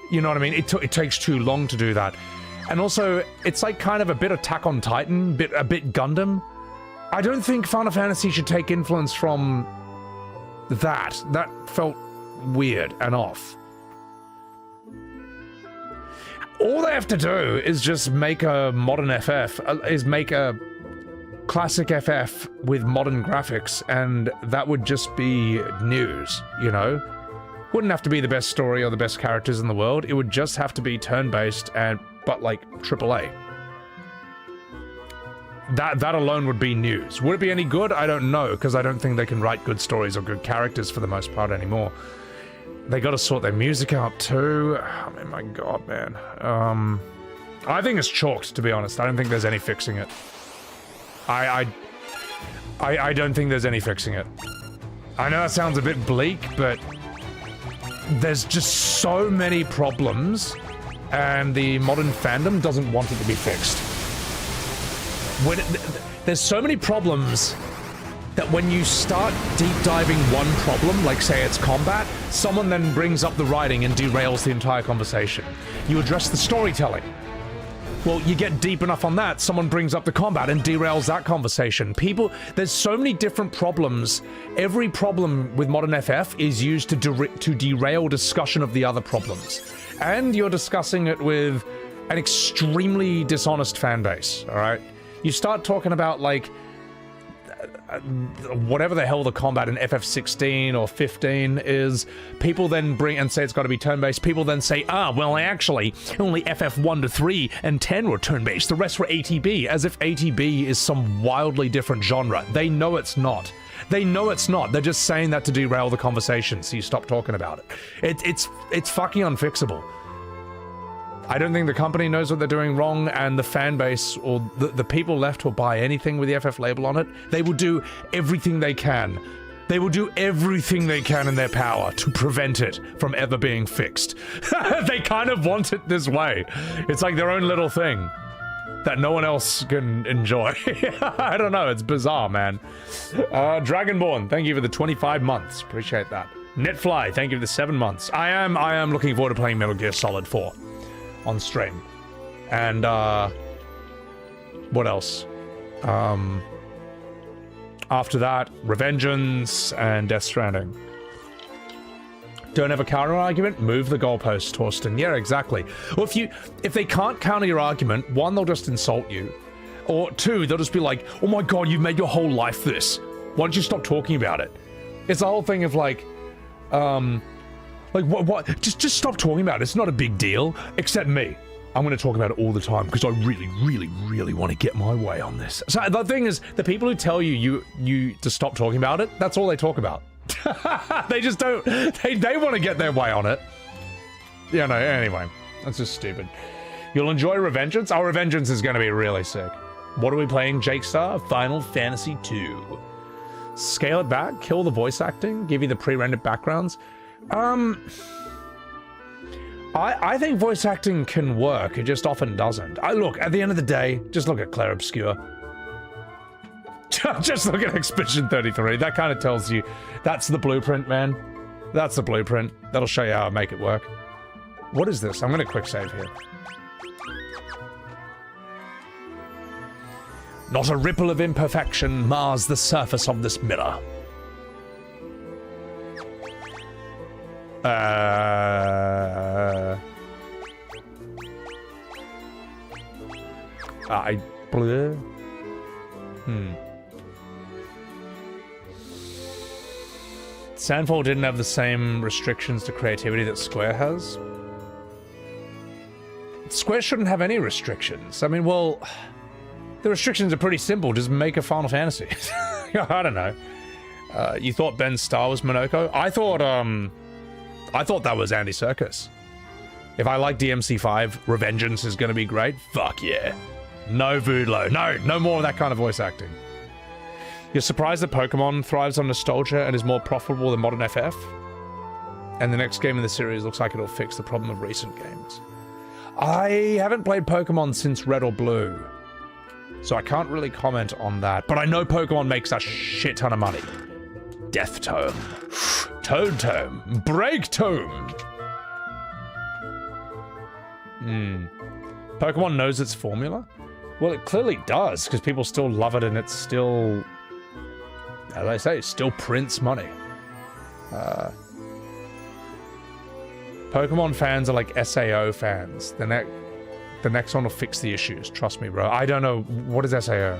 You know what I mean? It takes too long to do that. And also, it's like kind of a bit Attack on Titan, a bit Gundam. I don't think Final Fantasy should take influence from that. That felt weird and off. All they have to do is just make a modern FF, make a classic FF with modern graphics, and that would just be news, you know? Wouldn't have to be the best story or the best characters in the world. It would just have to be turn-based but like AAA. That alone would be news. Would it be any good? I don't know, because I don't think they can write good stories or good characters for the most part anymore. They gotta sort their music out too. I mean, my god, man. I think it's chalked, to be honest. I don't think there's any fixing it. I don't think there's any fixing it. I know that sounds a bit bleak, but there's just so many problems, and the modern fandom doesn't want it to be fixed. There's so many problems that when you start deep diving one problem, like say it's combat, someone then brings up the writing and derails the entire conversation. You address the storytelling. Well, you get deep enough on that, someone brings up the combat and derails that conversation. There's so many different problems. Every problem with modern FF is used to derail discussion of the other problems. And you're discussing it with an extremely dishonest fan base, all right? You start talking about, like, whatever the hell the combat in FF16 or 15 is, people then bring and say it's got to be turn-based. People then say, well, actually, only FF1 to 3 and 10 were turn-based. The rest were ATB, as if ATB is some wildly different genre. They know it's not. They know it's not. They're just saying that to derail the conversation, so you stop talking about it. It's fucking unfixable. I don't think the company knows what they're doing wrong, and the fan base, or the people left who'll buy anything with the FF label on it, they will do everything they can. They will do everything they can in their power to prevent it from ever being fixed. They kind of want it this way. It's like their own little thing that no one else can enjoy. I don't know, it's bizarre, man. Dragonborn, thank you for the 25 months. Appreciate that. Netfly, thank you for the 7 months. I am looking forward to playing Metal Gear Solid 4. On stream. And what else? After that, Revengeance and Death Stranding. Don't have a counter argument? Move the goalposts, Torsten. Yeah, exactly. Well, if they can't counter your argument, one, they'll just insult you. Or two, they'll just be like, oh my god, you've made your whole life this. Why don't you stop talking about it? It's the whole thing of like, what? Just stop talking about it. It's not a big deal. Except me. I'm going to talk about it all the time because I really, really, really want to get my way on this. So the thing is, the people who tell you to stop talking about it, that's all they talk about. They just don't. They want to get their way on it. You know. Anyway, that's just stupid. You'll enjoy Revengeance. Our Revengeance is going to be really sick. What are we playing, Jake Star? Final Fantasy II. Scale it back. Kill the voice acting. Give you the pre-rendered backgrounds. I think voice acting can work, it just often doesn't. Look, at the end of the day, just look at Claire Obscure. Just look at Expedition 33, that kind of tells you, that's the blueprint, man. That's the blueprint. That'll show you how to make it work. What is this? I'm gonna quick save here. Not a ripple of imperfection mars the surface of this mirror. Sandfall didn't have the same restrictions to creativity that Square has. Square shouldn't have any restrictions. I mean, well, the restrictions are pretty simple. Just make a Final Fantasy. I don't know. You thought Ben Starr was Monoko? I thought that was Andy Serkis. If I like DMC5, Revengeance is gonna be great. Fuck yeah. No Voodoo. No more of that kind of voice acting. You're surprised that Pokemon thrives on nostalgia and is more profitable than modern FF? And the next game in the series looks like it'll fix the problem of recent games. I haven't played Pokemon since Red or Blue, so I can't really comment on that. But I know Pokemon makes a shit ton of money. Death Tome. Toad Tome. Break Tome. Pokemon knows its formula? Well, it clearly does, because people still love it and it's still, as I say, still prints money. Pokemon fans are like SAO fans. The next one will fix the issues. Trust me, bro. I don't know. What is SAO?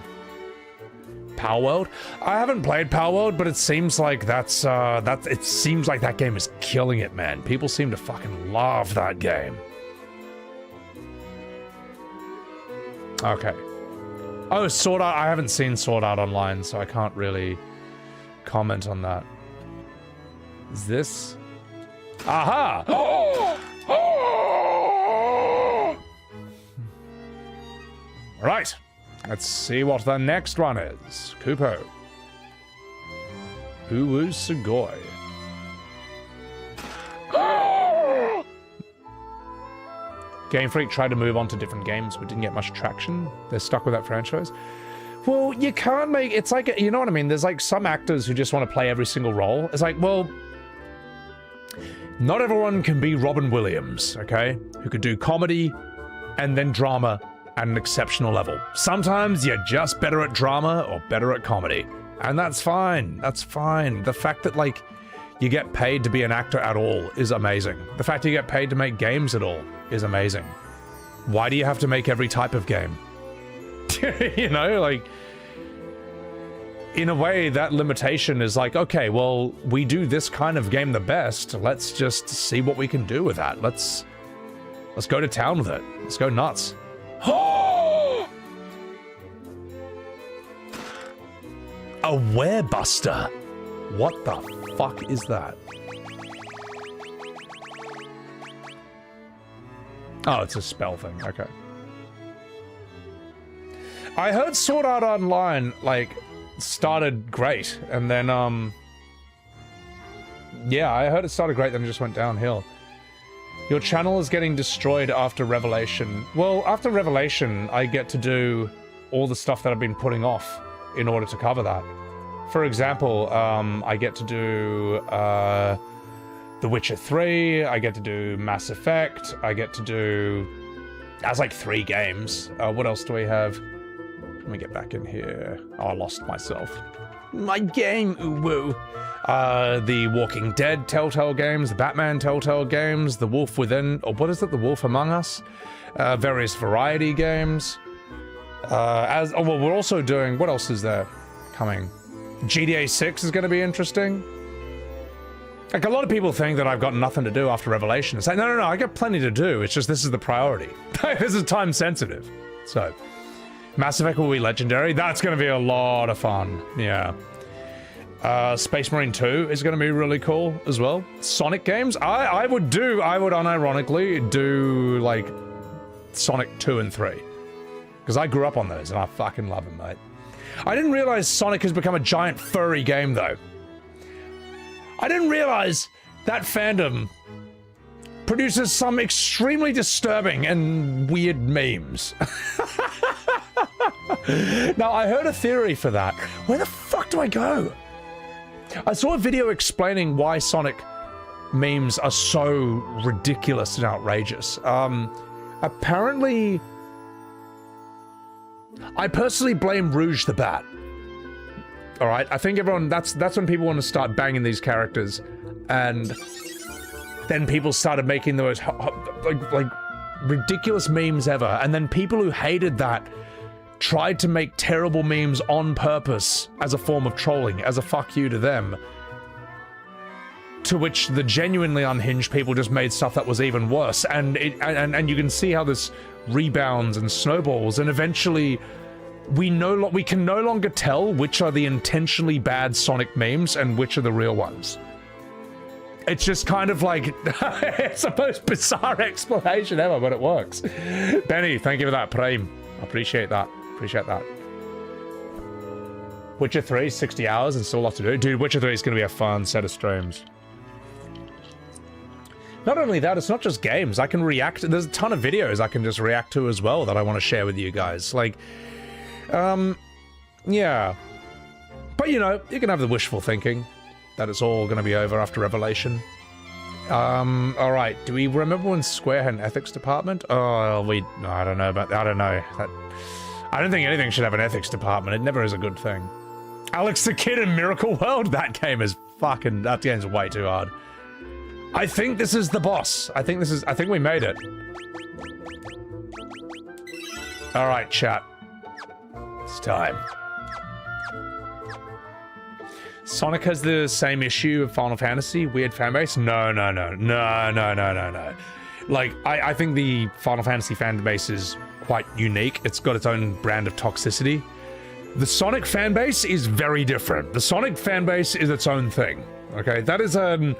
Power World? I haven't played Power World, but it seems like it seems like that game is killing it, man. People seem to fucking love that game. Okay. Oh, Sword Art. I haven't seen Sword Art Online, so I can't really comment on that. Is this? Aha! Right. Let's see what the next one is. Kupo. Uwu Sugoi. Game Freak tried to move on to different games but didn't get much traction. They're stuck with that franchise. Well, you can't make... It's like... You know what I mean? There's like some actors who just want to play every single role. It's like, well... Not everyone can be Robin Williams, okay? Who could do comedy and then drama at an exceptional level. Sometimes you're just better at drama or better at comedy. And that's fine. That's fine. The fact that, like, you get paid to be an actor at all is amazing. The fact you get paid to make games at all is amazing. Why do you have to make every type of game? You know, like... In a way, that limitation is like, okay, well, we do this kind of game the best. Let's just see what we can do with that. Let's go to town with it. Let's go nuts. A Werebuster. What the fuck is that? Oh, it's a spell thing. Okay. I heard Sword Art Online, like, started great, and then, yeah, I heard it started great, then it just went downhill. Your channel is getting destroyed after Revelation. Well, after Revelation, I get to do all the stuff that I've been putting off in order to cover that. For example, I get to do, The Witcher 3, I get to do Mass Effect, I get to do... That's like 3 games. What else do we have? Let me get back in here. Oh, I lost myself. My game, woo. The Walking Dead Telltale games, the Batman Telltale games, The Wolf Within, or what is it, The Wolf Among Us? Various variety games. Well, we're also doing, what else is there coming? GTA 6 is going to be interesting. Like, a lot of people think that I've got nothing to do after Revelation. It's like, no, I got plenty to do. It's just this is the priority. This is time sensitive. So... Mass Effect will be legendary. That's going to be a lot of fun. Yeah. Space Marine 2 is going to be really cool as well. Sonic games. I would unironically do, like, Sonic 2 and 3. Because I grew up on those and I fucking love them, mate. I didn't realize Sonic has become a giant furry game, though. I didn't realize that fandom produces some extremely disturbing and weird memes. Now, I heard a theory for that. Where the fuck do I go? I saw a video explaining why Sonic memes are so ridiculous and outrageous. Apparently... I personally blame Rouge the Bat. Alright, I think everyone... That's when people want to start banging these characters. And then people started making the most... like ridiculous memes ever. And then people who hated that tried to make terrible memes on purpose as a form of trolling, as a fuck you to them. To which the genuinely unhinged people just made stuff that was even worse. And you can see how this rebounds and snowballs, and eventually we can no longer tell which are the intentionally bad Sonic memes and which are the real ones. It's just kind of like, it's the most bizarre explanation ever, but it works. Benny, thank you for that, Prime. I appreciate that. Appreciate that. Witcher 3, 60 hours and still a lot to do. Dude, Witcher 3 is going to be a fun set of streams. Not only that, it's not just games. I can react. There's a ton of videos I can just react to as well that I want to share with you guys. Like, yeah. But, you know, you can have the wishful thinking that it's all going to be over after Revelation. All right. Do we remember when Square had an ethics department? Oh, I don't know about that. I don't know. I don't think anything should have an ethics department. It never is a good thing. Alex the Kid in Miracle World? That game is fucking... That game's way too hard. I think this is the boss. I think we made it. All right, chat. It's time. Sonic has the same issue of Final Fantasy, weird fanbase? No. Like, I think the Final Fantasy fanbase is quite unique. It's got its own brand of toxicity. The Sonic fanbase is very different. The Sonic fanbase is its own thing. Okay, that is a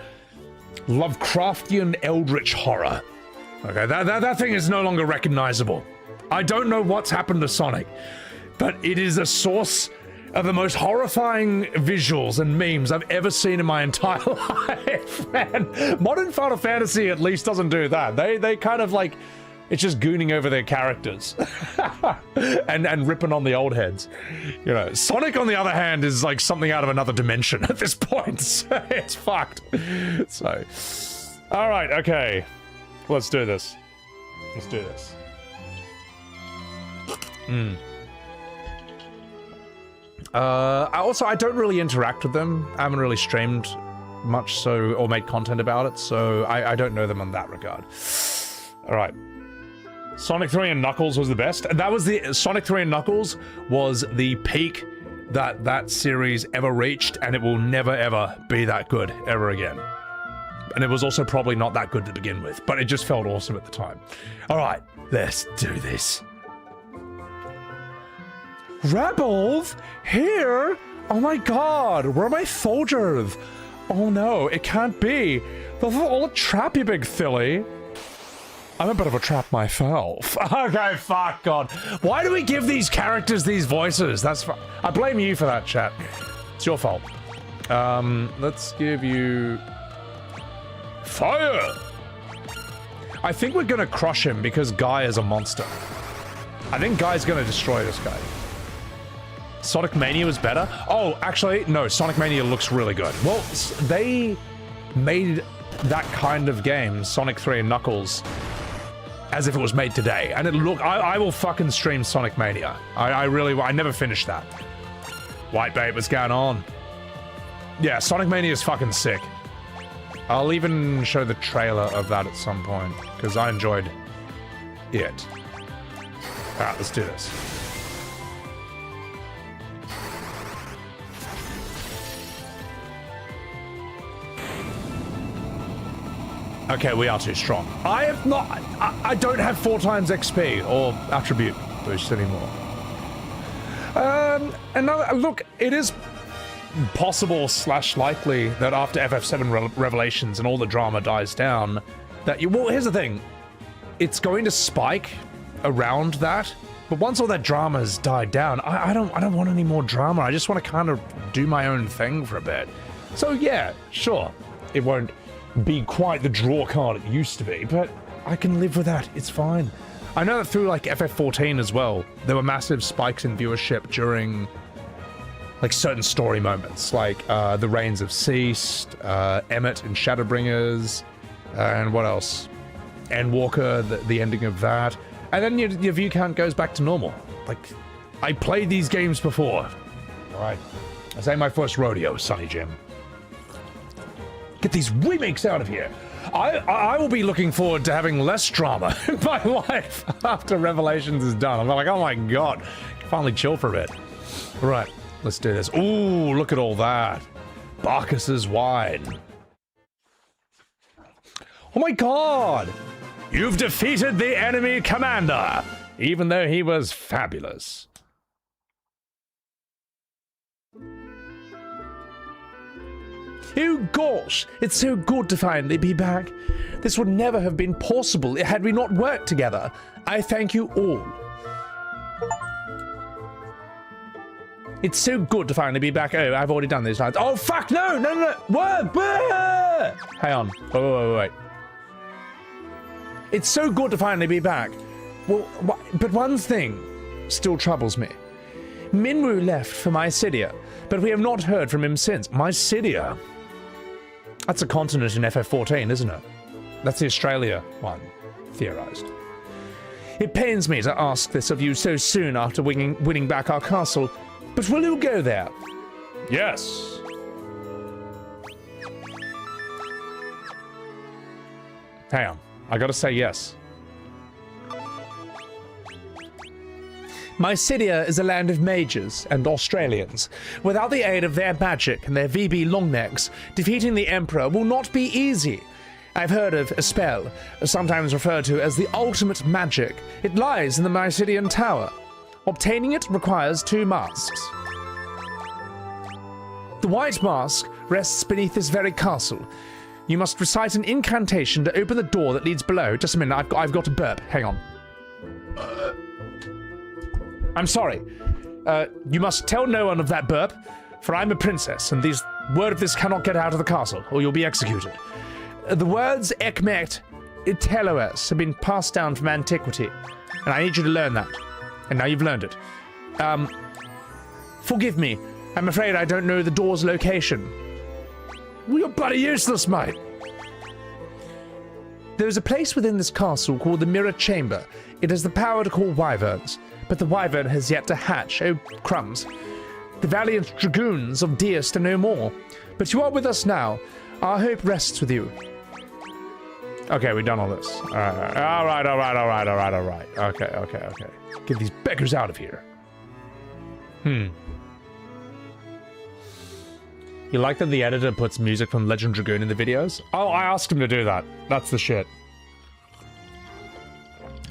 Lovecraftian eldritch horror. Okay, that thing is no longer recognizable. I don't know what's happened to Sonic, but it is a source of the most horrifying visuals and memes I've ever seen in my entire life. Man, modern Final Fantasy at least doesn't do that. They kind of like, it's just gooning over their characters and ripping on the old heads. You know, Sonic on the other hand is like something out of another dimension at this point. So it's fucked. So, all right, okay, let's do this. Let's do this. Also, I don't really interact with them. I haven't really streamed much, so, or made content about it, so I don't know them in that regard. All right. Sonic 3 and Knuckles was the best. That was the... Sonic 3 and Knuckles was the peak that series ever reached, and it will never, ever be that good ever again. And it was also probably not that good to begin with, but it just felt awesome at the time. All right, let's do this. Rebels? Here? Oh my god, where are my soldiers? Oh no, it can't be. Those are all a trap, you big silly. I'm a bit of a trap myself. Okay, fuck God. Why do we give these characters these voices? I blame you for that, chat. It's your fault. Let's give you... Fire! I think we're gonna crush him because Guy is a monster. I think Guy's gonna destroy this guy. Sonic Mania was better? Oh, actually, no, Sonic Mania looks really good. Well, they made that kind of game, Sonic 3 and Knuckles, as if it was made today. And it look, I will fucking stream Sonic Mania. I never finished that. White Bait, what's going on? Yeah, Sonic Mania is fucking sick. I'll even show the trailer of that at some point, because I enjoyed it. Alright, let's do this. Okay, we are too strong. I have not... I don't have 4 times XP or attribute boost anymore. Look, it is possible / likely that after FF7 Revelations and all the drama dies down, that you... Well, here's the thing. It's going to spike around that, but once all that drama has died down, I don't want any more drama. I just want to kind of do my own thing for a bit. So yeah, sure. It won't be quite the draw card it used to be, but I can live with that. It's fine. I know that through like FF14 as well, there were massive spikes in viewership during like certain story moments, like the Reigns of Ceased, Emmett in Shadowbringers, and what else? Endwalker, the ending of that, and then your view count goes back to normal. Like, I played these games before. All right, this ain't my first rodeo, Sonny Jim. Get these remakes out of here. I will be looking forward to having less drama in my life after Revelations is done. I'm like, oh my god, finally chill for a bit. All right, let's do this. Ooh, look at all that. Bacchus's wine. Oh my god! You've defeated the enemy commander, even though he was fabulous. Oh gosh, it's so good to finally be back. This would never have been possible had we not worked together. I thank you all. It's so good to finally be back. Oh, I've already done these lines. Oh fuck, no. What? Hang on. Wait. It's so good to finally be back. Well, but one thing still troubles me. Minwu left for Mysidia, but we have not heard from him since. Mysidia? That's a continent in FF14, isn't it? That's the Australia one, theorized. It pains me to ask this of you so soon after winning back our castle, but will you go there? Yes. Hang on, I gotta say yes. Mysidia is a land of mages and Australians. Without the aid of their magic and their VB longnecks, defeating the Emperor will not be easy. I've heard of a spell, sometimes referred to as the ultimate magic. It lies in the Mysidian Tower. Obtaining it requires 2 masks. The White Mask rests beneath this very castle. You must recite an incantation to open the door that leads below. Just a minute, I've got to burp. Hang on. I'm sorry. You must tell no one of that burp, for I'm a princess, and word of this cannot get out of the castle, or you'll be executed. The words Ekmet Teloes have been passed down from antiquity, and I need you to learn that. And now you've learned it. Forgive me. I'm afraid I don't know the door's location. Well, you're bloody useless, mate. There's a place within this castle called the Mirror Chamber. It has the power to call wyverns, but the wyvern has yet to hatch. Oh, crumbs. The valiant dragoons of Deist are no more. But you are with us now. Our hope rests with you. Okay, we've done all this. All right. Okay. Get these beggars out of here. You like that the editor puts music from Legend Dragoon in the videos? Oh, I asked him to do that. That's the shit.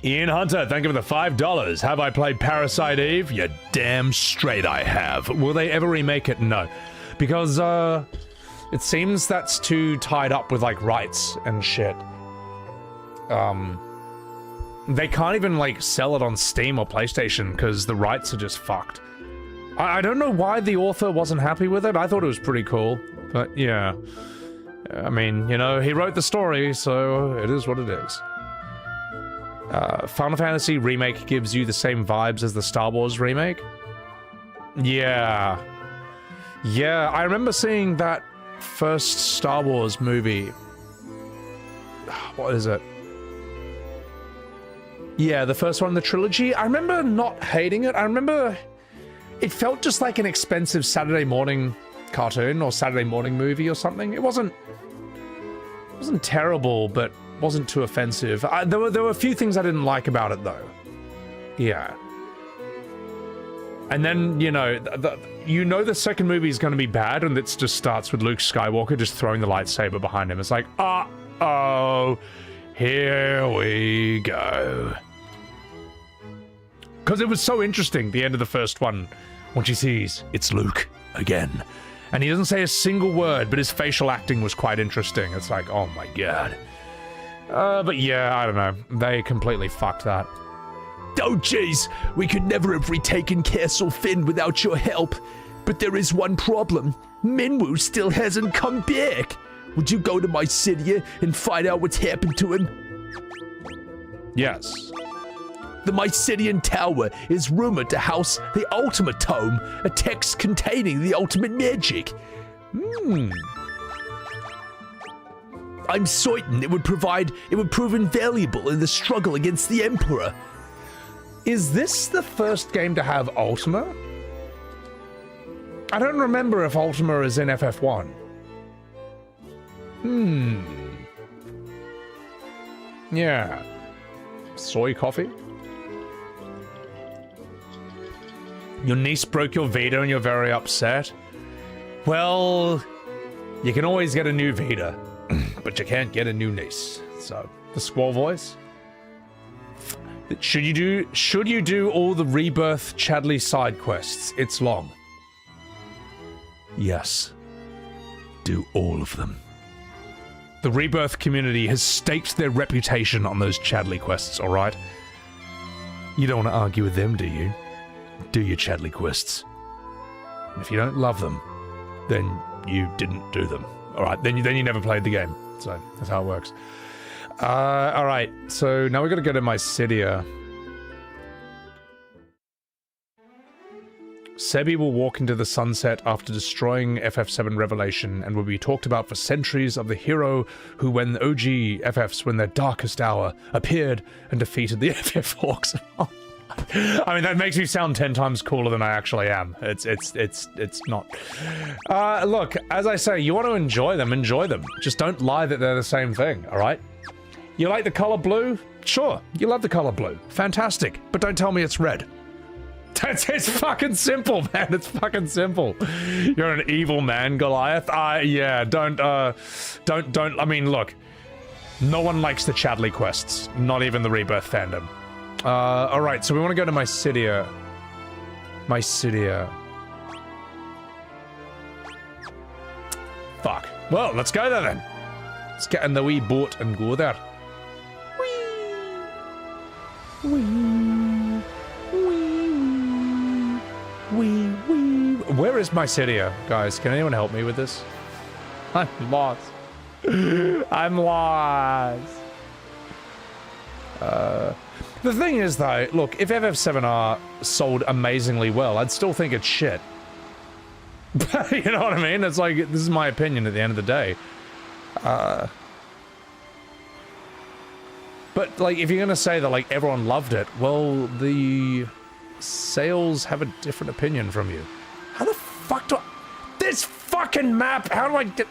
Ian Hunter, thank you for the $5. Have I played Parasite Eve? You damn straight I have. Will they ever remake it? No. Because, it seems that's too tied up with, like, rights and shit. They can't even, like, sell it on Steam or PlayStation because the rights are just fucked. I don't know why the author wasn't happy with it. I thought it was pretty cool. But, yeah. I mean, you know, he wrote the story, so it is what it is. Final Fantasy Remake gives you the same vibes as the Star Wars remake? Yeah. Yeah, I remember seeing that first Star Wars movie. What is it? Yeah, the first one in the trilogy. I remember not hating it. I remember it felt just like an expensive Saturday morning cartoon or Saturday morning movie or something. It wasn't terrible, but wasn't too offensive. There were a few things I didn't like about it, though. Yeah. And then, you know, the second movie is going to be bad, and it just starts with Luke Skywalker just throwing the lightsaber behind him. It's like, uh-oh, here we go. Because it was so interesting, the end of the first one, when she sees it's Luke again. And he doesn't say a single word, but his facial acting was quite interesting. It's like, oh my god. But yeah, I don't know. They completely fucked that. Oh jeez, we could never have retaken Castle Finn without your help. But there is one problem. Minwu still hasn't come back. Would you go to Mysidia and find out what's happened to him? Yes. The Mysidian Tower is rumored to house the Ultimate Tome, a text containing the ultimate magic. I'm certain it would prove invaluable in the struggle against the Emperor. Is this the first game to have Ultima? I don't remember if Ultima is in FF1. Yeah. Soy coffee? Your niece broke your Vita and you're very upset? Well, you can always get a new Vita, but you can't get a new niece. So, the squall voice? Should you do all the Rebirth Chadley side quests? It's long. Yes. Do all of them. The Rebirth community has staked their reputation on those Chadley quests, alright? You don't want to argue with them, do you? Do your Chadley quests. And if you don't love them, then you didn't do them. Alright, then you never played the game. So, that's how it works. Alright, so now we gotta go to Mysidia. Sebi will walk into the sunset after destroying FF7 Revelation and will be talked about for centuries of the hero who, when OG FFs, when their darkest hour, appeared and defeated the FF Hawks. I mean, that makes me sound 10 times cooler than I actually am. It's not. Look, as I say, you want to enjoy them, enjoy them. Just don't lie that they're the same thing, alright? You like the color blue? Sure, you love the color blue. Fantastic. But don't tell me it's red. It's fucking simple, man. It's fucking simple. You're an evil man, Goliath. Yeah, don't, I mean, look. No one likes the Chadley quests. Not even the Rebirth fandom. Alright, so we want to go to Mysidia. Mysidia. Fuck. Well, let's go there then. Let's get in the wee boat and go there. Where is Mysidia, guys? Can anyone help me with this? I'm lost. I'm lost. The thing is, though, look, if FF7R sold amazingly well, I'd still think it's shit. You know what I mean? It's like, this is my opinion at the end of the day. But, like, if you're gonna say that, like, everyone loved it, well, the sales have a different opinion from you. How the fuck do I... This fucking map! How do I get...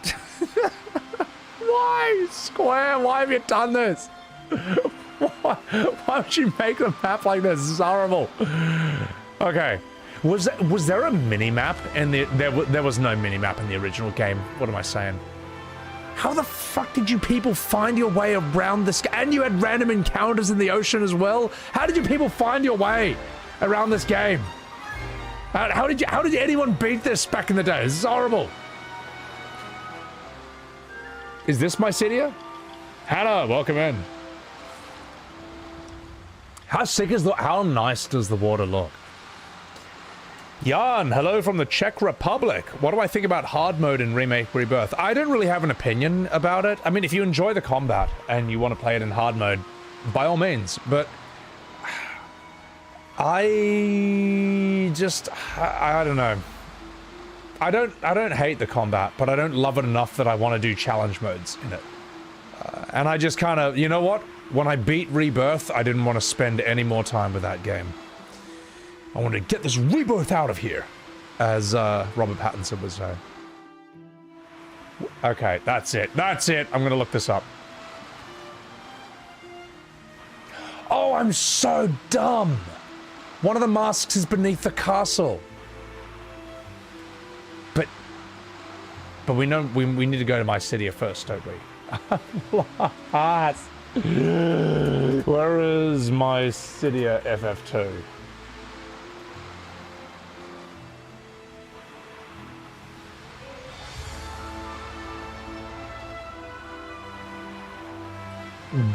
Why, Square? Why have you done this? Why would you make a map like this? This is horrible. Okay. Was there a mini-map in the... There was no mini-map in the original game. What am I saying? How the fuck did you people find your way around this? And you had random encounters in the ocean as well? How did you people find your way around this game? How did anyone beat this back in the day? This is horrible. Is this Mysidia? Hannah, welcome in. How sick is how nice does the water look? Jan, hello from the Czech Republic. What do I think about hard mode in Remake Rebirth? I don't really have an opinion about it. I mean, if you enjoy the combat and you want to play it in hard mode, by all means, but I don't know. I don't hate the combat, but I don't love it enough that I want to do challenge modes in it. And I just kind of, you know what? When I beat Rebirth, I didn't want to spend any more time with that game. I wanted to get this Rebirth out of here, as Robert Pattinson would say. Okay, that's it. That's it. I'm going to look this up. Oh, I'm so dumb. One of the masks is beneath the castle. But we know we need to go to Mysidia first, don't we? Where is Mysidia FF2?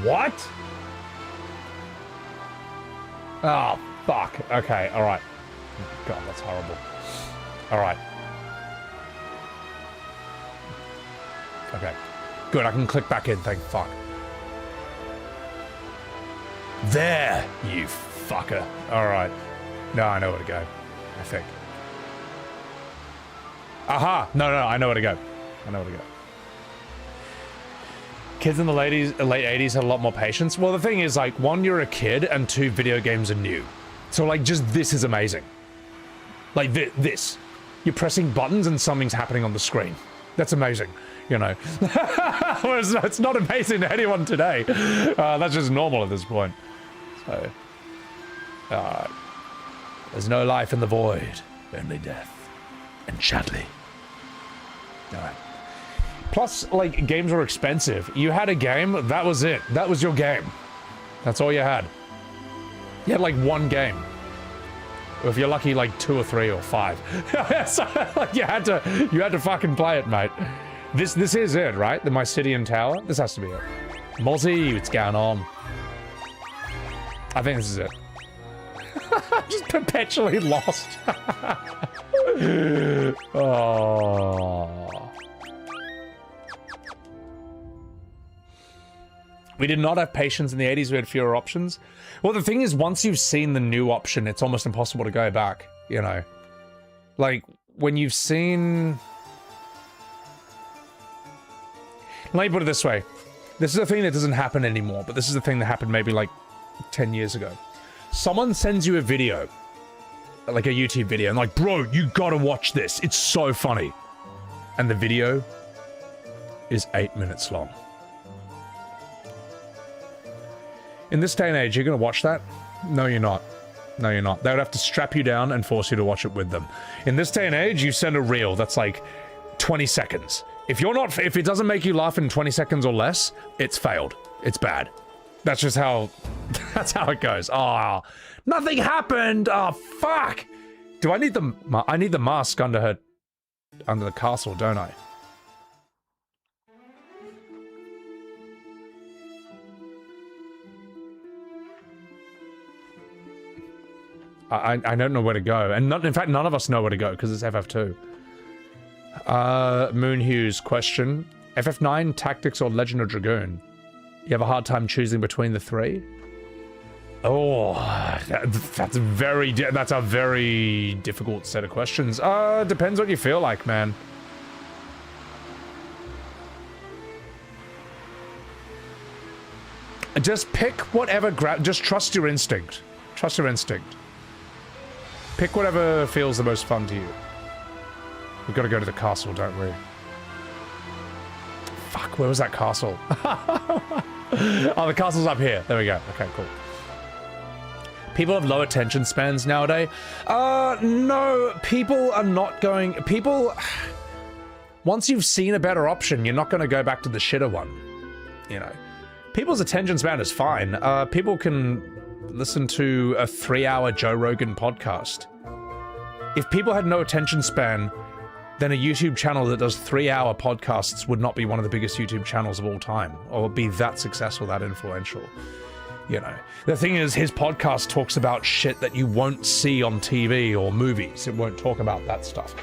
What? Oh, fuck. Okay, alright. God, that's horrible. Alright. Okay. Good, I can click back in, thank fuck. There, you fucker. Alright. No, I know where to go. I think. Aha! No, I know where to go. I know where to go. Kids in the late 80s had a lot more patience. Well, the thing is, like, one, you're a kid, and two, video games are new. So, like, just this is amazing. Like, this. You're pressing buttons and something's happening on the screen. That's amazing, you know. It's not amazing to anyone today. That's just normal at this point. So, there's no life in the void, only death. And Chadley. Alright. Plus, like, games were expensive. You had a game, that was it. That was your game. That's all you had. You had, like, one game. Or if you're lucky, like, 2 or 3 or 5. So, like, you had to fucking play it, mate. This is it, right? The Mysidian Tower? This has to be it. Multi, what's going on? I think this is it. I'm just perpetually lost. Oh. We did not have patience in the 80s, we had fewer options. Well, the thing is, once you've seen the new option, it's almost impossible to go back, you know. Like, when you've seen... Let me put it this way. This is a thing that doesn't happen anymore, but this is a thing that happened maybe like 10 years ago. Someone sends you a video, like a YouTube video, and like, bro, you gotta watch this. It's so funny. And the video is 8 minutes long. In this day and age, you're gonna watch that? No, you're not. No, you're not. They would have to strap you down and force you to watch it with them. In this day and age, you send a reel that's like 20 seconds. If it doesn't make you laugh in 20 seconds or less, it's failed. It's bad. That's just how, that's how it goes. Oh, nothing happened. Oh, fuck. Do I need the mask under the castle, don't I? I don't know where to go. And in fact, none of us know where to go because it's FF2. Moon Hughes question. FF9, Tactics, or Legend of Dragoon? You have a hard time choosing between the three? Oh, that's a very difficult set of questions. Depends what you feel like, man. Just pick whatever just trust your instinct. Trust your instinct. Pick whatever feels the most fun to you. We've got to go to the castle, don't we? Fuck, where was that castle? Oh, the castle's up here. There we go. Okay, cool. People have low attention spans nowadays. No, people are not going... Once you've seen a better option, you're not going to go back to the shitter one. You know. People's attention span is fine. People can listen to a 3-hour Joe Rogan podcast. If people had no attention span, then a YouTube channel that does 3-hour podcasts would not be one of the biggest YouTube channels of all time, or be that successful, that influential. You know, the thing is, his podcast talks about shit that you won't see on TV or movies. It won't talk about that stuff.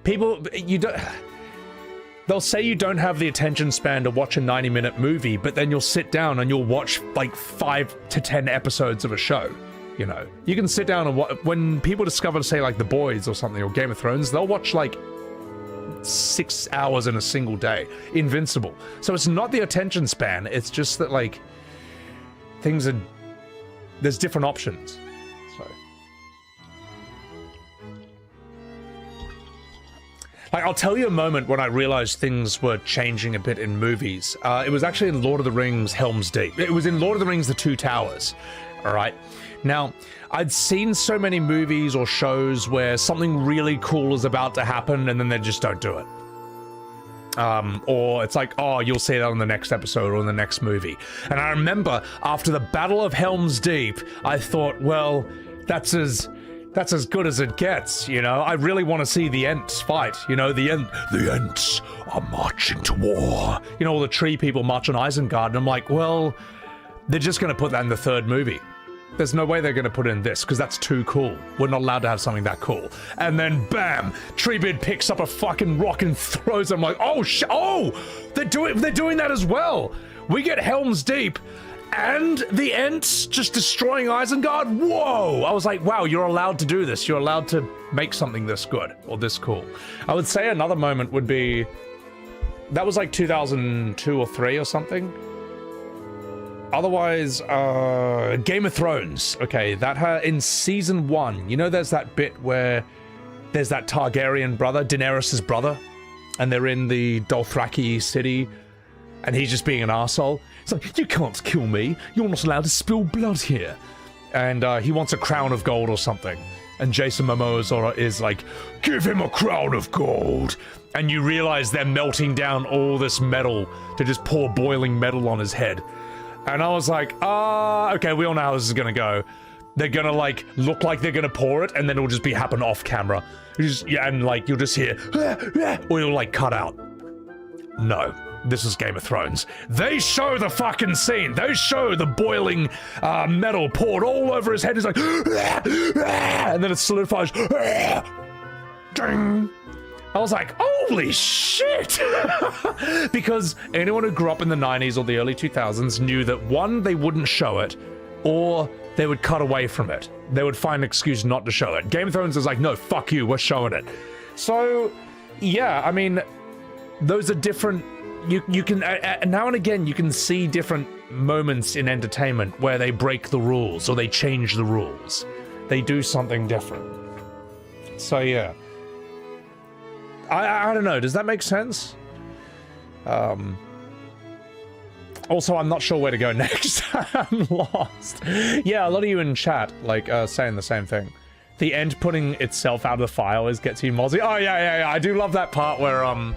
People, you don't... They'll say you don't have the attention span to watch a 90-minute movie, but then you'll sit down and you'll watch like 5 to 10 episodes of a show. You know, you can sit down and when people discover, say, like The Boys or something, or Game of Thrones, they'll watch like 6 hours in a single day. Invincible. So it's not the attention span, it's just that, like, there's different options. So. Like, I'll tell you a moment when I realized things were changing a bit in movies. It was actually in Lord of the Rings Helm's Deep. It was in Lord of the Rings The Two Towers. Alright? Now, I'd seen so many movies or shows where something really cool is about to happen and then they just don't do it. Or it's like, oh, you'll see that on the next episode or in the next movie. And I remember after the Battle of Helm's Deep, I thought, well, that's as good as it gets, you know? I really want to see the Ents fight, you know? The Ents are marching to war. You know, all the tree people march on Isengard, and I'm like, well, they're just going to put that in the third movie. There's no way they're going to put it in this, because that's too cool. We're not allowed to have something that cool. And then, bam! Treebeard picks up a fucking rock and throws it. I'm like, oh, they're doing that as well! We get Helm's Deep, and the Ents just destroying Isengard? Whoa! I was like, wow, you're allowed to do this. You're allowed to make something this good, or this cool. I would say another moment would be... That was like 2002 or 3 or something. Otherwise, Game of Thrones. Okay, that in season 1, you know there's that bit where there's that Targaryen brother, Daenerys' brother, and they're in the Dothraki city, and he's just being an arsehole. It's like, you can't kill me. You're not allowed to spill blood here. And he wants a crown of gold or something. And Jason Momoa is like, give him a crown of gold. And you realize they're melting down all this metal to just pour boiling metal on his head. And I was like, okay, we all know how this is gonna go. They're gonna, like, look like they're gonna pour it, and then it'll just happen off camera. And, like, you'll just hear, or you'll, like, cut out. No, this is Game of Thrones. They show the fucking scene. They show the boiling metal poured all over his head. He's like, and then it solidifies. Ding. I was like, holy shit! Because anyone who grew up in the 90s or the early 2000s knew that, one, they wouldn't show it, or they would cut away from it. They would find an excuse not to show it. Game of Thrones is like, no, fuck you, we're showing it. So, yeah, I mean, those are different. You can now and again you can see different moments in entertainment where they break the rules or they change the rules. They do something different. So yeah, I don't know. Does that make sense? Also, I'm not sure where to go next. I'm lost. Yeah, a lot of you in chat like saying the same thing. The end putting itself out of the fire always gets you, Mozzie. Oh yeah. I do love that part where I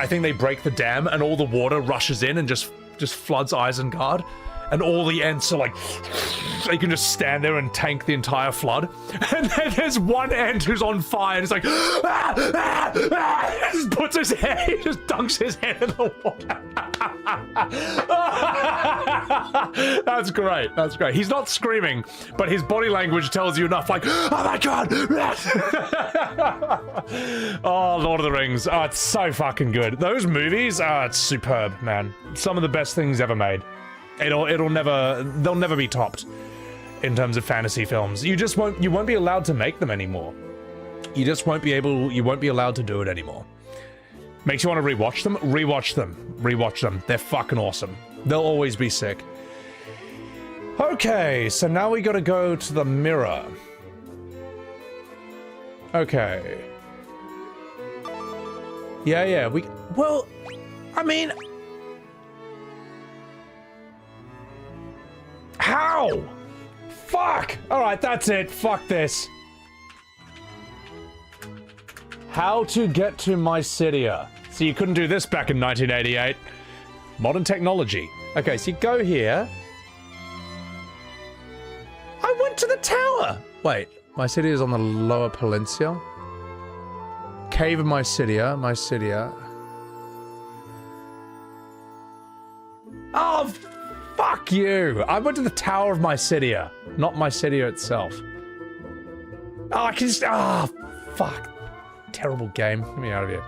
think they break the dam and all the water rushes in and just floods Isengard, and all the Ents are like, they can just stand there and tank the entire flood. And then there's one Ent who's on fire and it's like, just puts his head, he just dunks his head in the water. That's great. That's great. He's not screaming, but his body language tells you enough. Like, oh my god! Oh, Lord of the Rings. Oh, it's so fucking good. Those movies are superb, man. Some of the best things ever made. They'll never be topped in terms of fantasy films. You won't be allowed to make them anymore. You won't be allowed to do it anymore. Makes you want to rewatch them? Rewatch them. They're fucking awesome. They'll always be sick. Okay, so now we gotta go to the mirror. Okay. Yeah, well, I mean... How? Fuck! Alright, that's it. Fuck this. How to get to Mysidia. So you couldn't do this back in 1988. Modern technology. Okay, so you go here. I went to the tower! Wait, Mysidia is on the Lower Peninsula? Cave of Mysidia. Oh, fuck you! I went to the Tower of Mysidia, not Mysidia itself. Oh, I can just... Ah, oh, fuck. Terrible game. Get me out of here.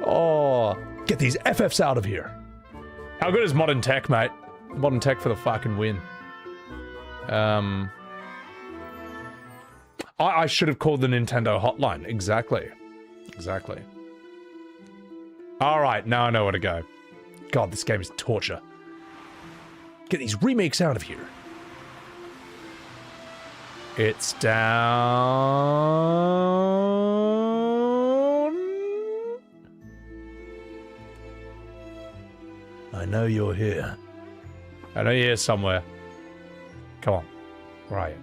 Oh, get these FFs out of here. How good is modern tech, mate? Modern tech for the fucking win. I should have called the Nintendo hotline. Exactly. Alright, now I know where to go. God, this game is torture. Get these remakes out of here. It's down. I know you're here. I know you're here somewhere. Come on. Where are you?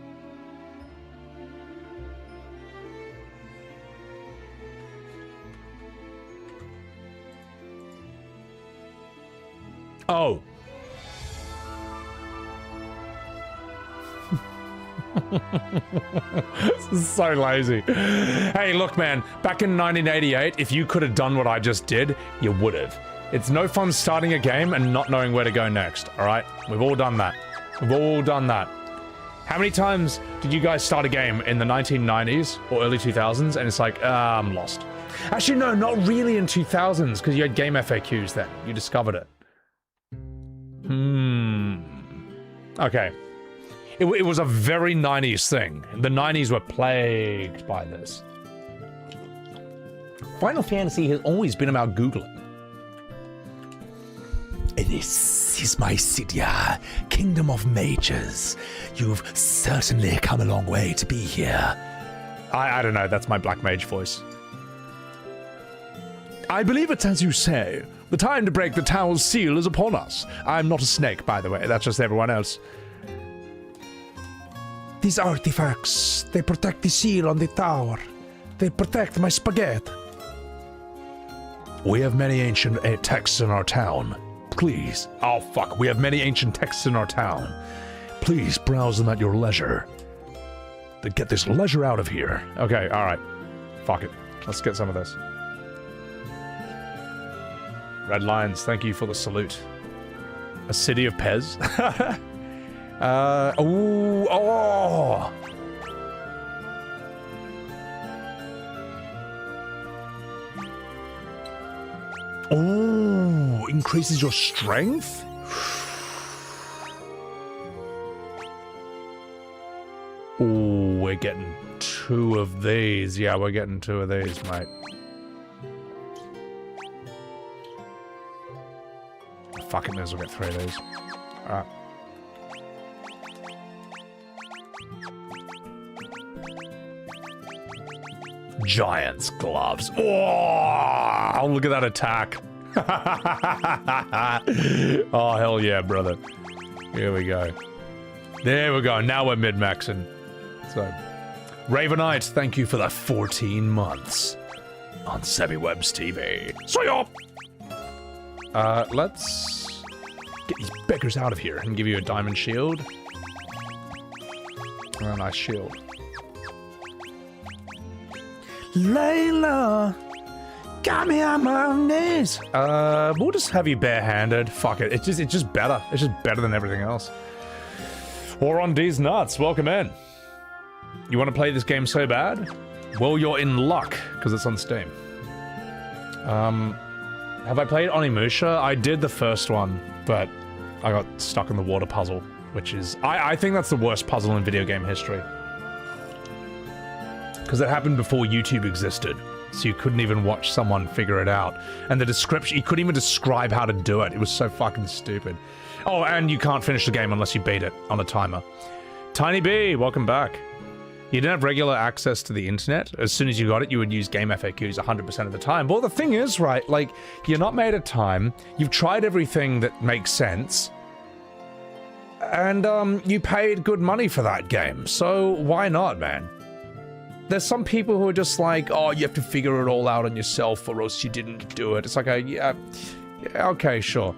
Oh. This is so lazy. Hey, look, man. Back in 1988, if you could have done what I just did, you would have. It's no fun starting a game and not knowing where to go next, alright? We've all done that. How many times did you guys start a game in the 1990s or early 2000s and it's like, I'm lost? Actually, no, not really in 2000s, because you had game FAQs then. You discovered it. Okay. It was a very 90s thing. The 90s were plagued by this. Final Fantasy has always been about Googling. This is Mysidia, Kingdom of Mages. You've certainly come a long way to be here. I don't know, that's my Black Mage voice. I believe it's as you say. The time to break the tower's seal is upon us. I'm not a snake, by the way. That's just everyone else. These artifacts, they protect the seal on the tower. They protect my spaghetti. We have many ancient texts in our town. Please. Oh, fuck. We have many ancient texts in our town. Please browse them at your leisure. Then get this leisure out of here. Okay, alright. Fuck it. Let's get some of this. Red Lions, thank you for the salute. A city of Pez? Oh! Oh, increases your strength? getting 2 of these. Yeah, we're getting 2 of these, mate. Fuck it, may as well get 3 of these. Alright. Giant's gloves. Oh, look at that attack. Oh, hell yeah, brother. Here we go. There we go. Now we're mid-maxing. So, Ravenite, thank you for the 14 months on SebiWebs TV. So let's get these beggars out of here and give you a diamond shield. And a nice shield. Layla, got me on my knees. We'll just have you barehanded. Fuck it. It's just better. It's just better than everything else. Or on D's nuts. Welcome in. You want to play this game so bad? Well, you're in luck because it's on Steam. Have I played Onimusha? I did the first one, but I got stuck in the water puzzle, which is I think that's the worst puzzle in video game history. Because it happened before YouTube existed, so you couldn't even watch someone figure it out. And the description, you couldn't even describe how to do it. It was so fucking stupid. Oh, and you can't finish the game unless you beat it on a timer. Tiny B, welcome back. You didn't have regular access to the internet. As soon as you got it, you would use game FAQs 100% of the time. Well, the thing is, right, like, you're not made of time. You've tried everything that makes sense. And, you paid good money for that game. So, why not, man? There's some people who are just like, oh, you have to figure it all out on yourself or else you didn't do it. It's like, yeah, okay, sure.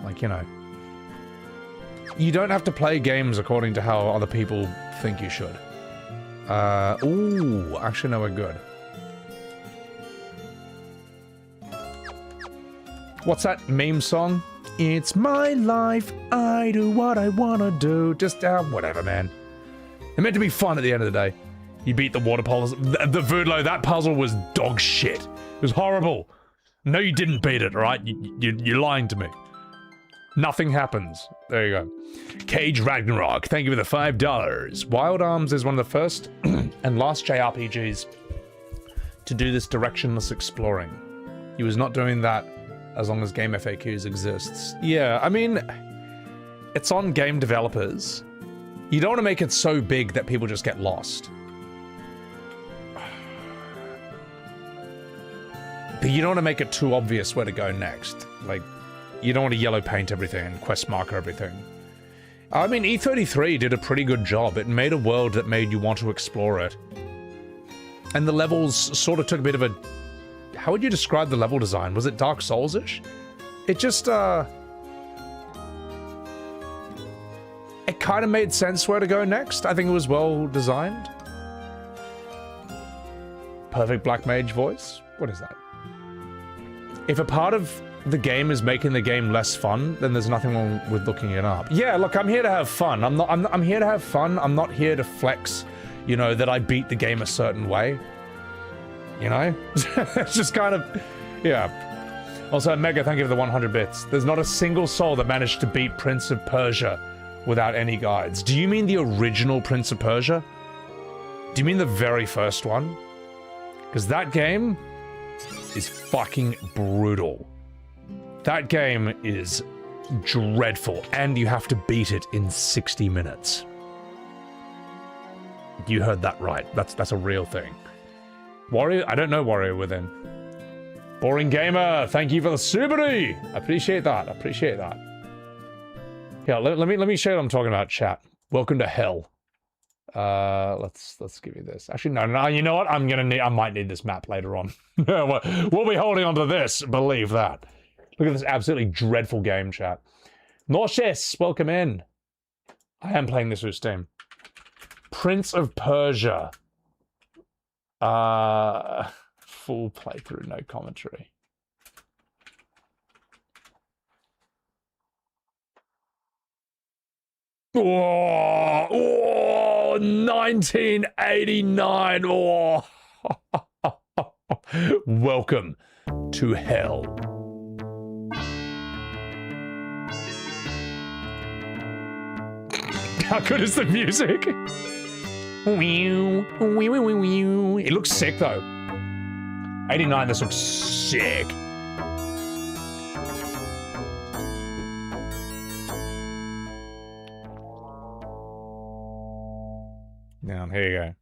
Like, you know. You don't have to play games according to how other people think you should. Ooh, actually, no, we're good. What's that meme song? It's my life, I do what I wanna do. Just, whatever, man. It meant to be fun at the end of the day. You beat the water puzzle. The Voodlo, that puzzle was dog shit. It was horrible. No, you didn't beat it, alright? You're lying to me. Nothing happens. There you go. Cage Ragnarok, thank you for the $5. Wild Arms is one of the first and last JRPGs to do this directionless exploring. He was not doing that as long as Game FAQs exists. Yeah, I mean, it's on game developers. You don't want to make it so big that people just get lost. But you don't want to make it too obvious where to go next. Like, you don't want to yellow paint everything and quest marker everything. I mean, E33 did a pretty good job. It made a world that made you want to explore it. And the levels sort of took a bit of a... How would you describe the level design? Was it Dark Souls-ish? It just, it kind of made sense where to go next. I think it was well designed. Perfect Black Mage voice? What is that? If a part of the game is making the game less fun, then there's nothing wrong with looking it up. Yeah, look, I'm here to have fun. I'm here to have fun. I'm not here to flex, you know, that I beat the game a certain way. You know? It's just kind of, yeah. Also, Mega, thank you for the 100 bits. There's not a single soul that managed to beat Prince of Persia without any guides. Do you mean the original Prince of Persia? Do you mean the very first one? Because that game is fucking brutal. That game is dreadful, and you have to beat it in 60 minutes. You heard that right. That's a real thing. Warrior, I don't know Warrior Within. Boring Gamer, thank you for the Subaru. I appreciate that. I appreciate that. Yeah, let me show you what I'm talking about, chat. Welcome to hell. Let's give you this. Actually, no, you know what? I might need this map later on. We'll be holding on to this, believe that. Look at this absolutely dreadful game, chat. Nauseous, welcome in. I am playing this with Steam. Prince of Persia. Full playthrough, no commentary. Oh, 1989. Oh. Welcome to hell. How good is the music? It looks sick though. 89, this looks sick. Now, here you go.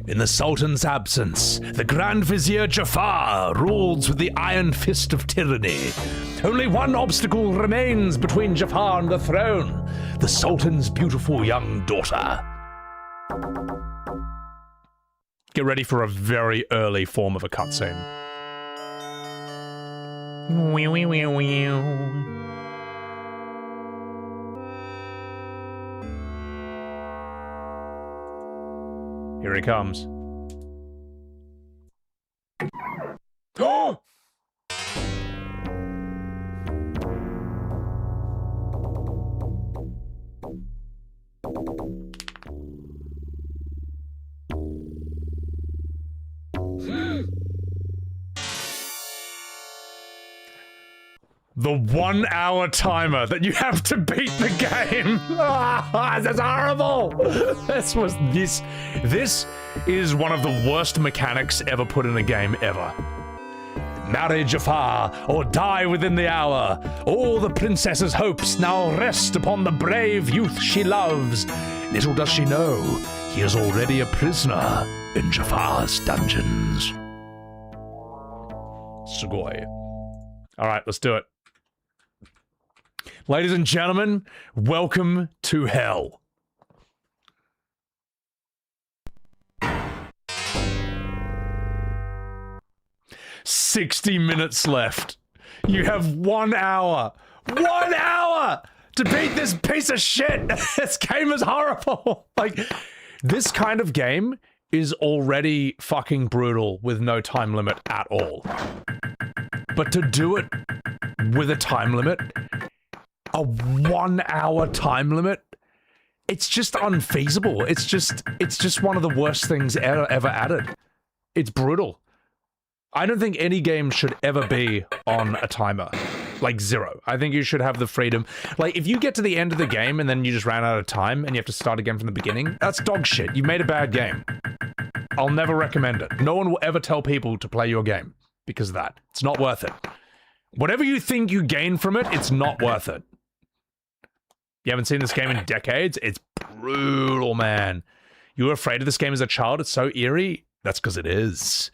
In the Sultan's absence, the Grand Vizier Jafar rules with the iron fist of tyranny. Only one obstacle remains between Jafar and the throne, the Sultan's beautiful young daughter. Get ready for a very early form of a cutscene. Here he comes. Oh! The 1 hour timer that you have to beat the game. That's horrible. This is one of the worst mechanics ever put in a game ever. Marry Jafar or die within the hour. All the princess's hopes now rest upon the brave youth she loves. Little does she know, he is already a prisoner in Jafar's dungeons. Sugoi. All right, let's do it. Ladies and gentlemen, welcome to hell. $60 left. You have 1 hour. 1 hour to beat this piece of shit. This game is horrible. Like, this kind of game is already fucking brutal with no time limit at all. But to do it with a time limit, a 1 hour time limit, it's just unfeasible. It's just one of the worst things ever added. It's brutal. I don't think any game should ever be on a timer. Like 0. I think you should have the freedom. Like, if you get to the end of the game and then you just ran out of time and you have to start again from the beginning, that's dog shit. You made a bad game. I'll never recommend it. No one will ever tell people to play your game because of that. It's not worth it. Whatever you think you gain from it, it's not worth it. You haven't seen this game in decades? It's brutal, man. You were afraid of this game as a child? It's so eerie? That's because it is.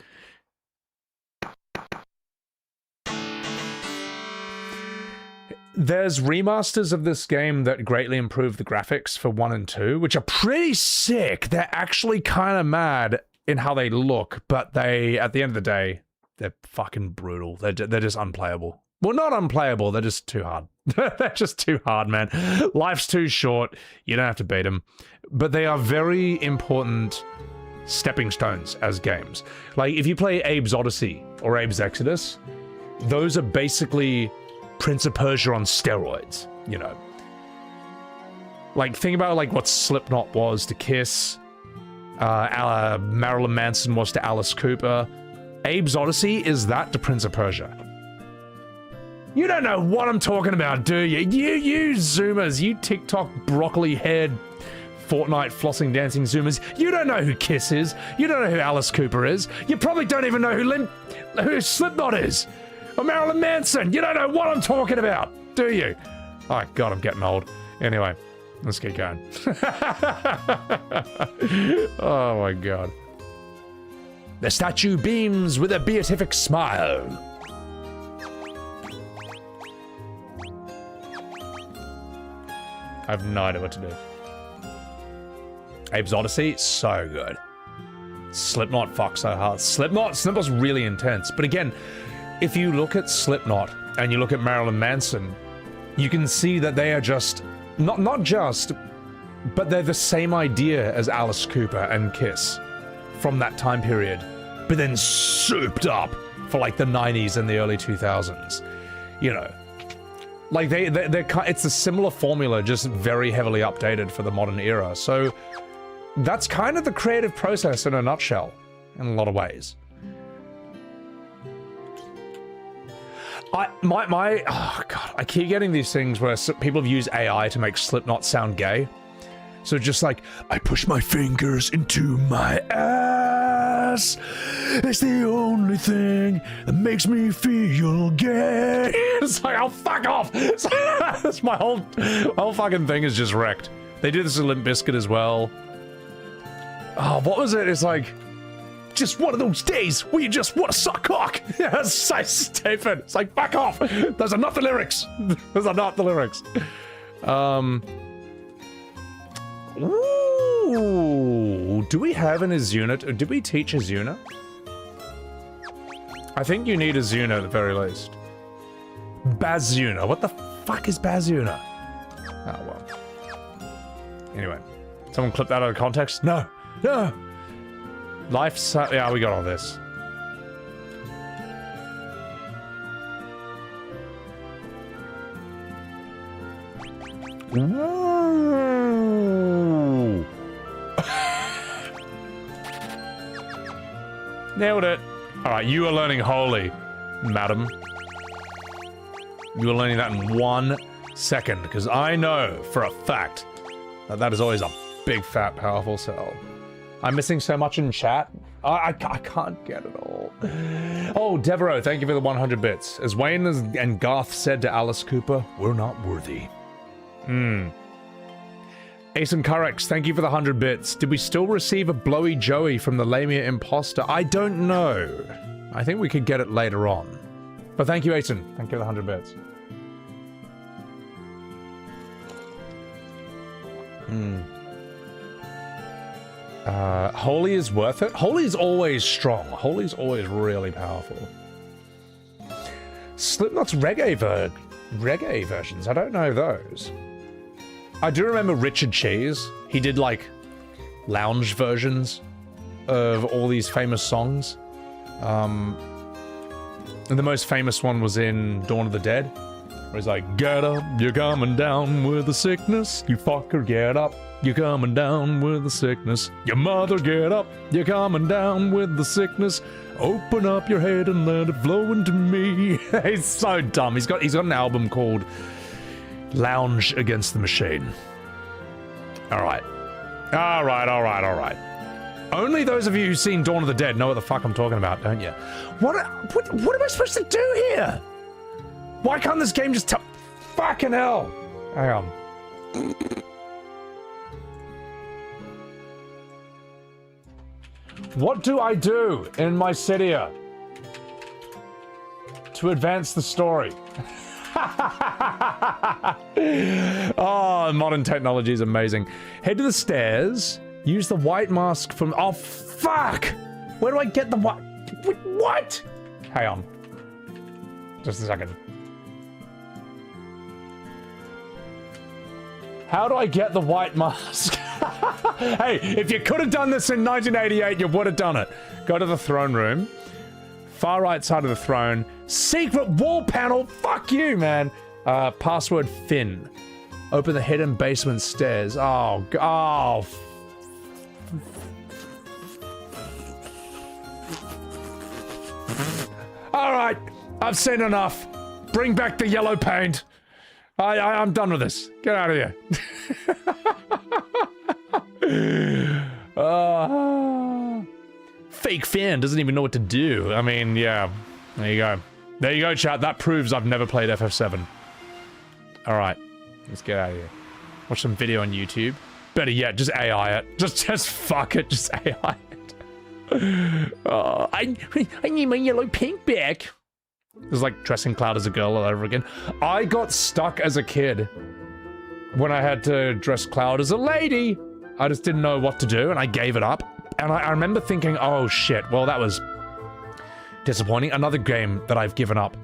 There's remasters of this game that greatly improve the graphics for 1 and 2, which are pretty sick. They're actually kind of mad in how they look, but they, at the end of the day, they're fucking brutal. They're just unplayable. Well, not unplayable, they're just too hard. They're just too hard, man. Life's too short. You don't have to beat them. But they are very important stepping stones as games. Like, if you play Abe's Odyssey or Abe's Exodus, those are basically Prince of Persia on steroids, you know. Like, think about like what Slipknot was to Kiss, Marilyn Manson was to Alice Cooper. Abe's Odyssey is that to Prince of Persia. You don't know what I'm talking about, do you? You Zoomers, you TikTok broccoli-haired, Fortnite flossing dancing Zoomers, you don't know who Kiss is. You don't know who Alice Cooper is. You probably don't even know who Slipknot is. Or Marilyn Manson. You don't know what I'm talking about, do you? Oh, God, I'm getting old. Anyway, let's keep going. Oh, my God. The statue beams with a beatific smile. I have no idea what to do. Abe's Odyssey, so good. Slipknot, fuck so hard. Slipknot's really intense. But again, if you look at Slipknot and you look at Marilyn Manson, you can see that they are just, not just, but they're the same idea as Alice Cooper and Kiss from that time period, but then souped up for like the 90s and the early 2000s. You know, like it's a similar formula, just very heavily updated for the modern era. So that's kind of the creative process in a nutshell, in a lot of ways. Oh God, I keep getting these things where people have used AI to make Slipknot sound gay. So just like, I push my fingers into my ass. It's the only thing that makes me feel gay. It's like, oh, fuck off. That's my whole fucking thing is just wrecked. They do this with Limp Bizkit as well. Oh, what was it? It's like, just one of those days where you just want to suck cock. Yeah, that's so stupid. It's like, fuck off. Those are not the lyrics. Those are not the lyrics. Ooh, do we have an Izuna? Did we teach Izuna? I think you need Izuna at the very least. Bazuna. What the fuck is Bazuna? Oh, well. Anyway. Someone clip that out of context? No. No. Life's... yeah, we got all this. Ooh. Nailed it. Alright, you are learning Holy, madam. You are learning that in 1 second, because I know for a fact that that is always a big, fat, powerful cell. I'm missing so much in chat. I can't get it all. Oh, Devereaux, thank you for the 100 bits. As Wayne and Garth said to Alice Cooper, we're not worthy. Ace and Curex, thank you for the 100 bits. Did we still receive a Blowy Joey from the Lamia Imposter? I don't know. I think we could get it later on. But thank you, Asen. Thank you for the 100 bits. Holy is worth it. Holy is always strong. Holy is always really powerful. Slipknot's reggae versions. I don't know those. I do remember Richard Cheese. He did like lounge versions of all these famous songs. And the most famous one was in Dawn of the Dead, where he's like, get up, you're coming down with the sickness. You fucker, get up, you're coming down with the sickness. Your mother, get up, you're coming down with the sickness. Open up your head and let it flow into me. He's so dumb. He's got an album called Lounge Against the Machine. Alright. Alright. Only those of you who've seen Dawn of the Dead know what the fuck I'm talking about, don't you? What am I supposed to do here? Why can't this game just tell... Fucking hell! Hang on. What do I do in my Cydia to advance the story? Oh, modern technology is amazing. Head to the stairs. Use the white mask from... Oh, fuck! Where do I get the white... What? Hang on. Just a second. How do I get the white mask? Hey, if you could have done this in 1988, you would have done it. Go to the throne room. Far right side of the throne. Secret wall panel. Fuck you, man. Password Finn. Open the hidden basement stairs. Oh. Alright, I've seen enough. Bring back the yellow paint. I'm done with this. Get out of here. Fake fan doesn't even know what to do. I mean, yeah. There you go. There you go, chat. That proves I've never played FF7. Alright. Let's get out of here. Watch some video on YouTube. Better yet, just AI it. Just fuck it. Just AI it. I need my yellow paint back. It was like dressing Cloud as a girl all over again. I got stuck as a kid when I had to dress Cloud as a lady. I just didn't know what to do, and I gave it up. And I remember thinking, oh shit, well that was disappointing. Another game that I've given up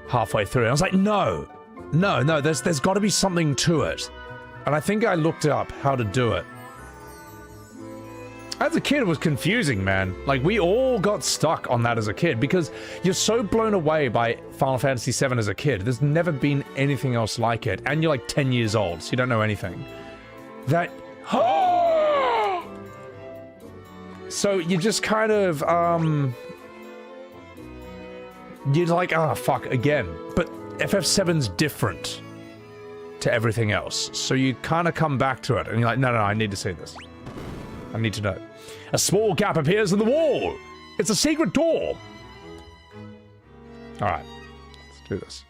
halfway through. And I was like, no, there's got to be something to it. And I think I looked up how to do it. As a kid, it was confusing, man. Like, we all got stuck on that as a kid because you're so blown away by Final Fantasy VII as a kid. There's never been anything else like it. And you're like 10 years old, so you don't know anything. That... So you just kind of, you're like, oh, fuck, again. But FF7's different. to everything else. So you kind of come back to it, and you're like, no, I need to see this. I need to know. A small gap appears in the wall. It's a secret door. All right, let's do this.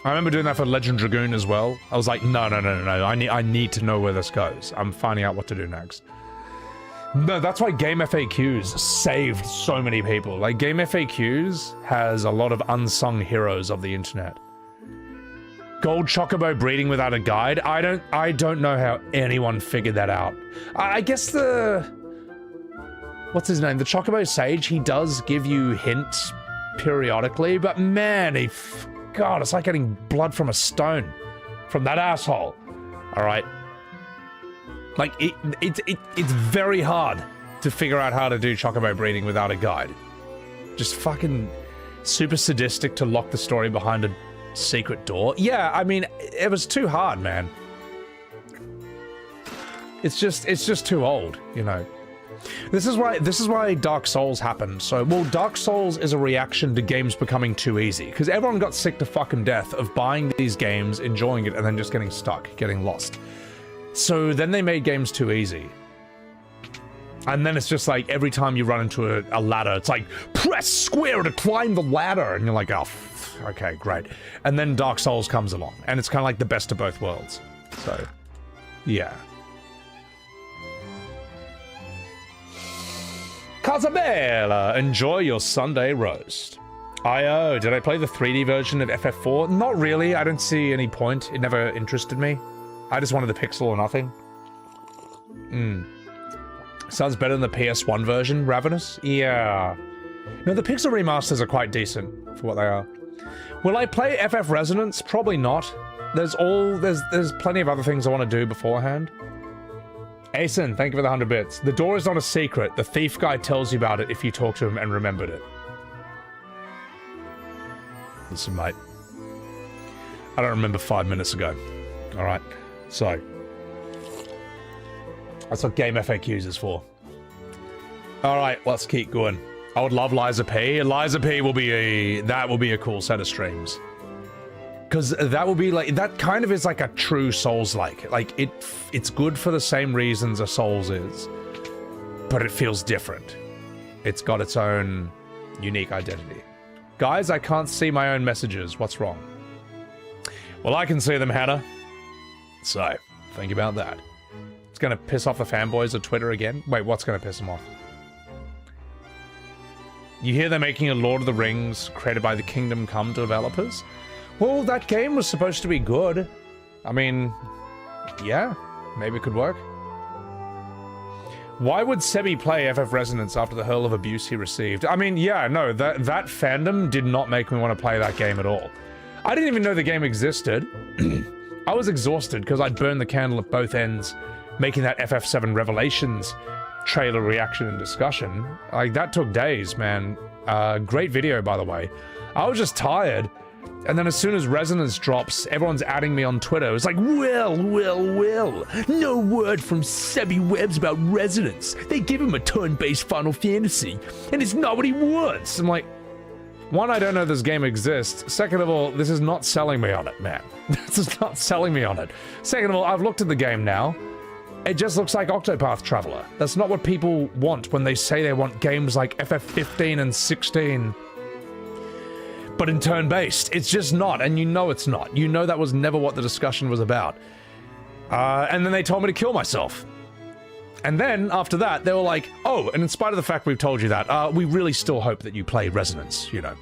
I remember doing that for Legend Dragoon as well. I was like, no. I need to know where this goes. I'm finding out what to do next. No, that's why Game FAQs saved so many people. Like, Game FAQs has a lot of unsung heroes of the internet. Gold Chocobo breeding without a guide. I don't know how anyone figured that out. I guess what's his name? The Chocobo Sage, he does give you hints periodically, but man, God, it's like getting blood from a stone from that asshole. All right. Like, it's very hard to figure out how to do Chocobo breeding without a guide. Just fucking super sadistic to lock the story behind a secret door. Yeah, I mean, it was too hard, man. It's just too old, you know. This is why Dark Souls happened. So, well, Dark Souls is a reaction to games becoming too easy, because everyone got sick to fucking death of buying these games, enjoying it, and then just getting stuck, getting lost. So then they made games too easy. And then it's just like, every time you run into a ladder, it's like, press square to climb the ladder. And you're like, oh, okay, great. And then Dark Souls comes along, and it's kind of like the best of both worlds. So, yeah. Casabella, enjoy your Sunday roast. IO, did I play the 3D version of FF4? Not really, I don't see any point. It never interested me. I just wanted the pixel or nothing. Sounds better than the PS1 version, Ravenous? Yeah. No, the pixel remasters are quite decent for what they are. Will I play FF Resonance? Probably not. There's plenty of other things I want to do beforehand. Asen, thank you for the 100 bits. The door is not a secret. The thief guy tells you about it if you talk to him and remembered it. Listen, mate. I don't remember 5 minutes ago. Alright. So. That's what Game FAQs is for. Alright, let's keep going. I would love Liza P. Liza P will be a cool set of streams. Because that will be like, that kind of is like a true Souls-like. Like, it's good for the same reasons a Souls is, but it feels different. It's got its own unique identity. Guys, I can't see my own messages. What's wrong? Well, I can see them, Hannah. So, think about that. It's gonna piss off the fanboys of Twitter again? Wait, what's gonna piss them off? You hear they're making a Lord of the Rings created by the Kingdom Come developers? Well, that game was supposed to be good. I mean, yeah, maybe it could work. Why would Sebi play FF Resonance after the hurl of abuse he received? I mean, yeah, no, that fandom did not make me want to play that game at all. I didn't even know the game existed. I was exhausted because I'd burned the candle at both ends, making that FF7 Revelations trailer reaction and discussion. Like, that took days, man. Great video, by the way. I was just tired. And then as soon as Resonance drops, everyone's adding me on Twitter. It's like, well, no word from Sebi Webbs about Resonance. They give him a turn-based Final Fantasy, and it's not what he wants. I'm like, one, I don't know this game exists. Second of all, this is not selling me on it, man. This is not selling me on it. Second of all, I've looked at the game now. It just looks like Octopath Traveler. That's not what people want when they say they want games like FF15 and 16. But in turn-based, it's just not, and you know it's not. You know that was never what the discussion was about. And then they told me to kill myself. And then, after that, they were like, oh, and in spite of the fact we've told you that, we really still hope that you play Resonance, you know.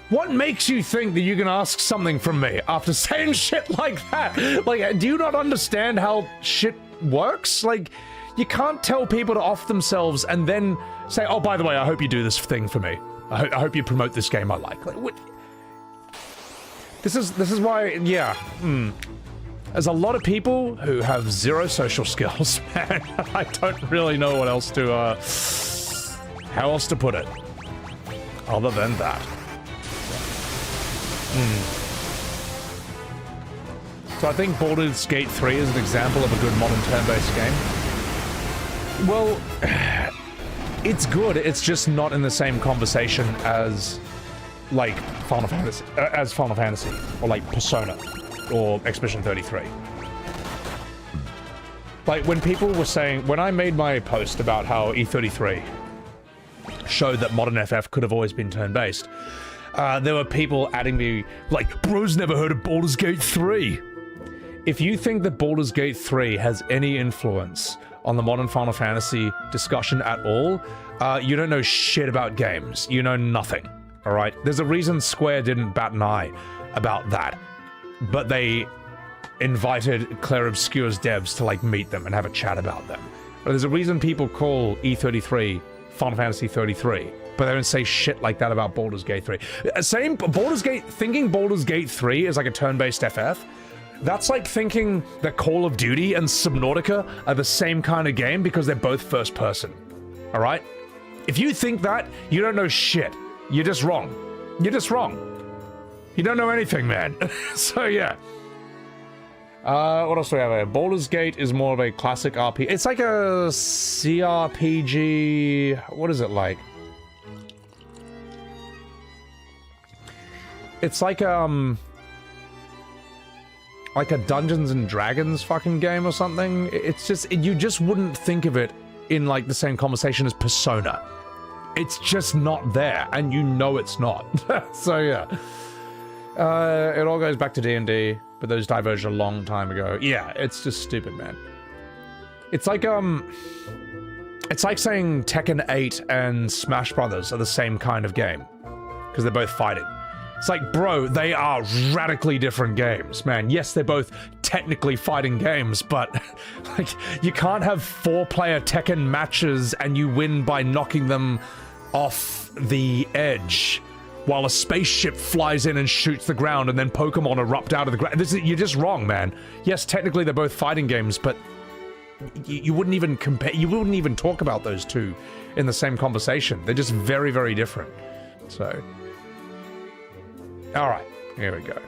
What makes you think that you can ask something from me after saying shit like that? Like, do you not understand how shit works? Like, you can't tell people to off themselves and then say, oh, by the way, I hope you do this thing for me. I hope you promote this game I like. Like, what? This is why, yeah. There's a lot of people who have zero social skills, man. I don't really know what else to, how else to put it. Other than that. So I think Baldur's Gate 3 is an example of a good modern turn-based game. Well, It's good. It's just not in the same conversation as like Final Fantasy, or like Persona, or Expedition 33. Like when people were saying, when I made my post about how E33 showed that modern FF could have always been turn-based, there were people adding me like, bro's never heard of Baldur's Gate 3. If you think that Baldur's Gate 3 has any influence on the modern Final Fantasy discussion at all, you don't know shit about games. You know nothing, all right? There's a reason Square didn't bat an eye about that, but they invited Claire Obscure's devs to like meet them and have a chat about them. But there's a reason people call E33 Final Fantasy 33, but they don't say shit like that about Baldur's Gate 3. Thinking Baldur's Gate 3 is like a turn-based FF, that's like thinking that Call of Duty and Subnautica are the same kind of game because they're both first person. All right? If you think that, you don't know shit. You're just wrong. You're just wrong. You don't know anything, man. So yeah. What else do we have here? Baldur's Gate is more of a classic RPG. It's like a CRPG. What is it like? It's like a Dungeons and Dragons fucking game or something. It's just, you just wouldn't think of it in like the same conversation as Persona. It's just not there, and you know it's not. So yeah. It all goes back to D&D, but those diverged a long time ago. Yeah, it's just stupid, man. It's like saying Tekken 8 and Smash Brothers are the same kind of game, because they're both fighting. It's like, bro, they are radically different games, man. Yes, they're both technically fighting games, but like, you can't have 4-player Tekken matches and you win by knocking them off the edge while a spaceship flies in and shoots the ground and then Pokemon erupt out of the ground. You're just wrong, man. Yes, technically they're both fighting games, but you wouldn't even compare, you wouldn't even talk about those two in the same conversation. They're just very, very different. So, all right, here we go.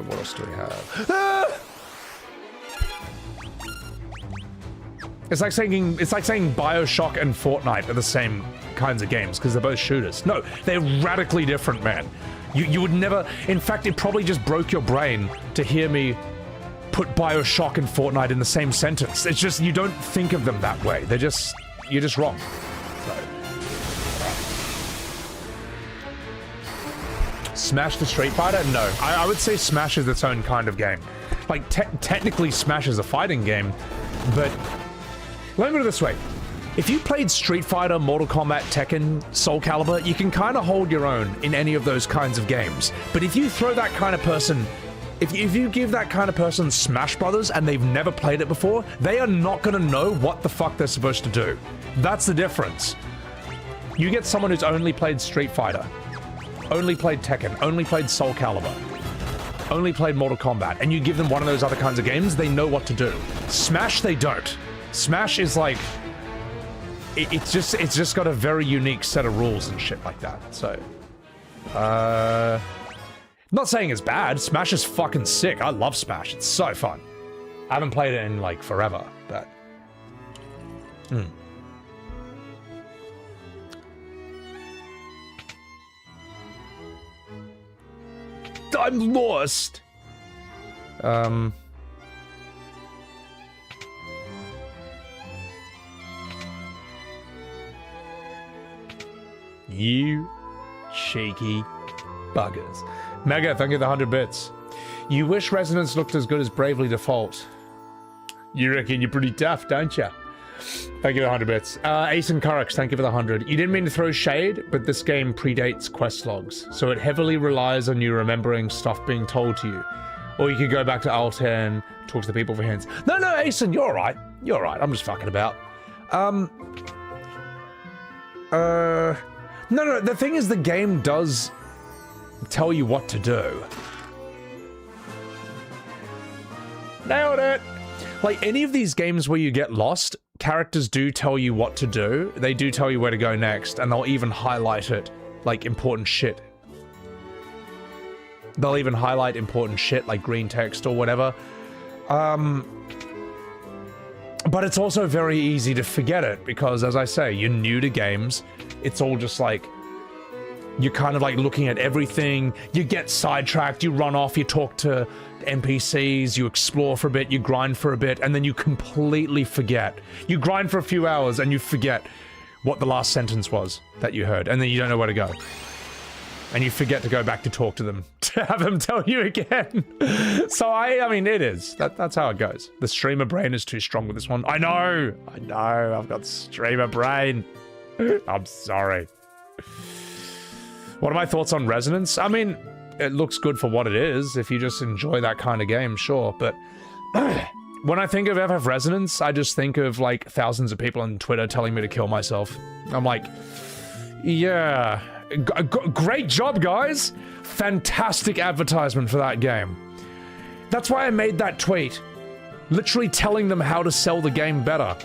What else do we have? Ah! It's like saying BioShock and Fortnite are the same kinds of games because they're both shooters. No, they're radically different, man. You would never. In fact, it probably just broke your brain to hear me put BioShock and Fortnite in the same sentence. It's just you don't think of them that way. You're just wrong. So. Smash the Street Fighter? No, I would say Smash is its own kind of game. Like technically, Smash is a fighting game, but. Let me put it this way. If you played Street Fighter, Mortal Kombat, Tekken, Soul Calibur, you can kind of hold your own in any of those kinds of games. But if you throw that kind of person, if you give that kind of person Smash Brothers and they've never played it before, they are not going to know what the fuck they're supposed to do. That's the difference. You get someone who's only played Street Fighter, only played Tekken, only played Soul Calibur, only played Mortal Kombat, and you give them one of those other kinds of games, they know what to do. Smash, they don't. Smash is like, it's just got a very unique set of rules and shit like that. So, not saying it's bad. Smash is fucking sick. I love Smash. It's so fun. I haven't played it in like forever, but. I'm lost. You cheeky buggers. Mega, thank you for the 100 bits. You wish Resonance looked as good as Bravely Default. You reckon you're pretty tough, don't you? Thank you for the 100 bits. Ace and Currux, thank you for the 100. You didn't mean to throw shade, but this game predates quest logs, so it heavily relies on you remembering stuff being told to you. Or you could go back to Altair, talk to the people for hints. No, Ace, you're alright. You're alright. I'm just fucking about. No, the thing is the game does tell you what to do. Nailed it! Like, any of these games where you get lost, characters do tell you what to do. They do tell you where to go next, and they'll even highlight it, like, important shit. They'll even highlight important shit, like green text or whatever. But it's also very easy to forget it because, as I say, you're new to games. It's all just like, you're kind of like looking at everything. You get sidetracked, you run off, you talk to NPCs, you explore for a bit, you grind for a bit, and then you completely forget. You grind for a few hours and you forget what the last sentence was that you heard, and then you don't know where to go. And you forget to go back to talk to them, to have them tell you again. So I mean, it is. That's how it goes. The streamer brain is too strong with this one. I know, I've got streamer brain. I'm sorry. What are my thoughts on Resonance? I mean, it looks good for what it is. If you just enjoy that kind of game, sure. But when I think of FF Resonance, I just think of like thousands of people on Twitter telling me to kill myself. I'm like, yeah, great job, guys. Fantastic advertisement for that game. That's why I made that tweet, literally telling them how to sell the game better.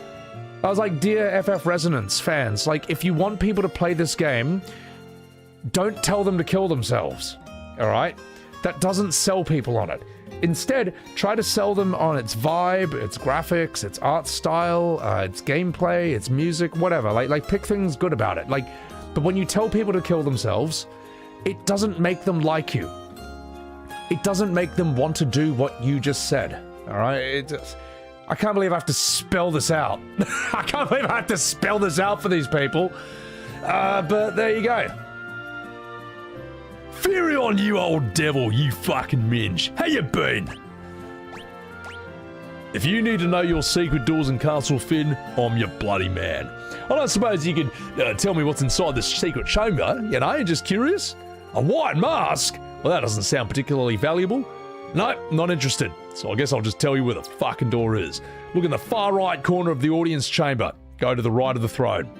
I was like, dear FF Resonance fans, like, if you want people to play this game, don't tell them to kill themselves, all right? That doesn't sell people on it. Instead, try to sell them on its vibe, its graphics, its art style, its gameplay, its music, whatever. Like pick things good about it. Like, but when you tell people to kill themselves, it doesn't make them like you. It doesn't make them want to do what you just said, all right? I can't believe I have to spell this out. I can't believe I have to spell this out for these people. But there you go. Fury on you, old devil, you fucking minge. How you been? If you need to know your secret doors in Castle Finn, I'm your bloody man. I don't suppose you could tell me what's inside this secret chamber, you know, just curious? A white mask? Well, that doesn't sound particularly valuable. No, not interested. So I guess I'll just tell you where the fucking door is. Look in the far right corner of the audience chamber. Go to the right of the throne.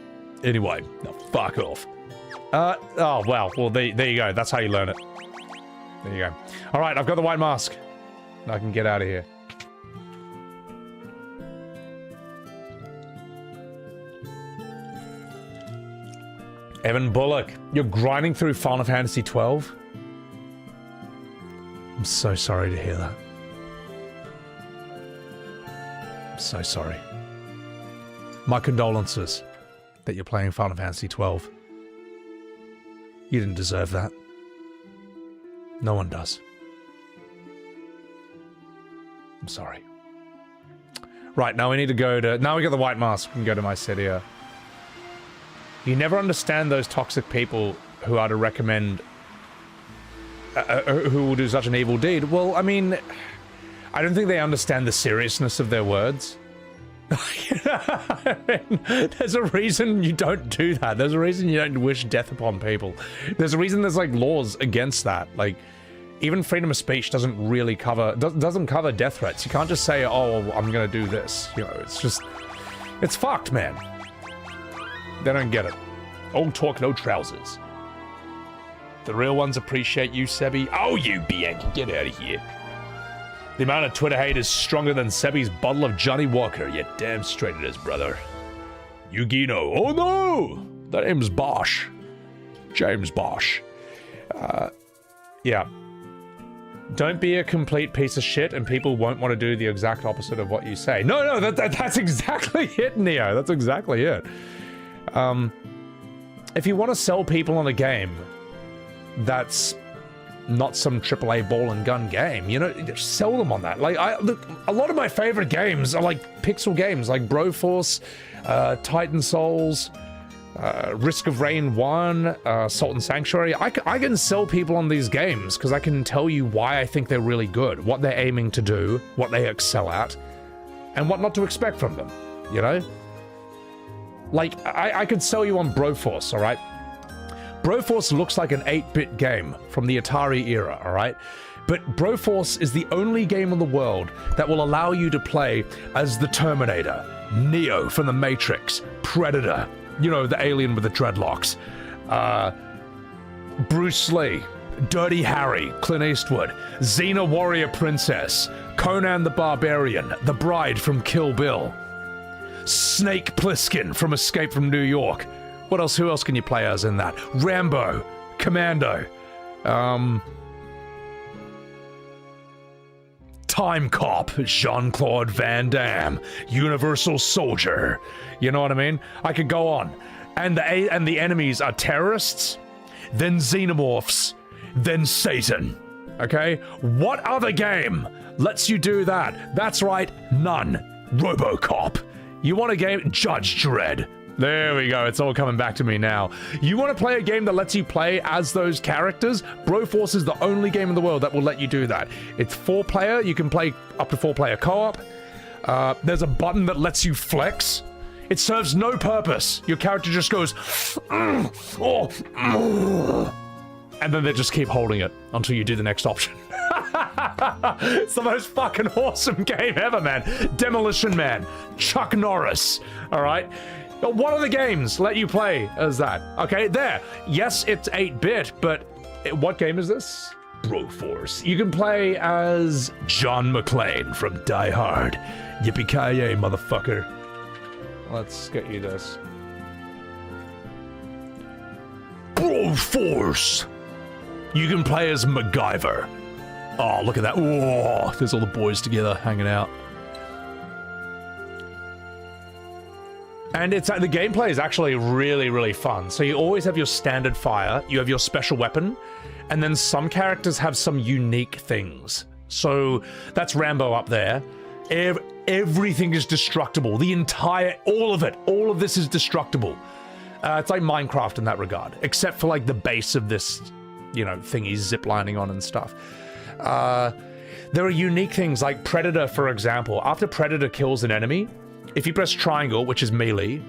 Anyway, now fuck off. Oh, well, there you go. That's how you learn it. There you go. All right, I've got the white mask. I can get out of here. Evan Bullock, you're grinding through Final Fantasy 12? I'm so sorry to hear that. I'm so sorry. My condolences that you're playing Final Fantasy 12. You didn't deserve that. No one does. I'm sorry. Right, now we need to go to... Now we got the white mask, we can go to Mycedia. You never understand those toxic people who are to recommend... who will do such an evil deed. Well, I mean... I don't think they understand the seriousness of their words. I mean, there's a reason you don't do that. There's a reason you don't wish death upon people. There's a reason there's like laws against that. Like, even freedom of speech doesn't really cover doesn't cover death threats. You can't just say, "Oh, I'm gonna do this." You know, it's just, it's fucked, man. They don't get it. Old talk, no trousers. The real ones appreciate you, Sebi. Oh, you Bianchi, get out of here. The amount of Twitter hate is stronger than Sebi's bottle of Johnny Walker. Yeah, damn straight it is, brother. Yugino. Oh no! That name's Bosch. James Bosch. Yeah. Don't be a complete piece of shit and people won't want to do the exact opposite of what you say. No, that's exactly it, Neo. That's exactly it. If you want to sell people on a game that's not some AAA ball and gun game, you know, just sell them on that. Like, look, a lot of my favorite games are like pixel games, like Broforce, Titan Souls, Risk of Rain 1, Salt and Sanctuary. I can sell people on these games because I can tell you why I think they're really good, what they're aiming to do, what they excel at, and what not to expect from them, you know? Like, I could sell you on Broforce, alright? Broforce looks like an 8-bit game from the Atari era, alright? But Broforce is the only game in the world that will allow you to play as the Terminator, Neo from the Matrix, Predator, you know, the alien with the dreadlocks, Bruce Lee, Dirty Harry, Clint Eastwood, Xena Warrior Princess, Conan the Barbarian, the Bride from Kill Bill, Snake Plissken from Escape from New York. What else? Who else can you play as in that? Rambo, Time Cop, Jean-Claude Van Damme, Universal Soldier. You know what I mean? I could go on. And the enemies are terrorists, then xenomorphs, then Satan. Okay? What other game lets you do that? That's right, none. RoboCop. You want a game? Judge Dredd. There we go, it's all coming back to me now. You want to play a game that lets you play as those characters? Broforce is the only game in the world that will let you do that. It's 4-player, you can play up to 4-player co-op. There's a button that lets you flex. It serves no purpose. Your character just goes, and then they just keep holding it until you do the next option. It's the most fucking awesome game ever, man. Demolition Man, Chuck Norris, all right? What other games let you play as that? Okay, there. Yes, it's 8-bit, but what game is this? Broforce. You can play as John McClane from Die Hard. Yippee-ki-yay, motherfucker. Let's get you this. Broforce. You can play as MacGyver. Oh, look at that. Whoa, there's all the boys together hanging out. And it's the gameplay is actually really, really fun. So you always have your standard fire, you have your special weapon, and then some characters have some unique things. So that's Rambo up there. Everything is destructible. All of this is destructible. It's like Minecraft in that regard, except for like the base of this, you know, thing he's ziplining on and stuff. There are unique things like Predator, for example. After Predator kills an enemy, if you press triangle, which is melee,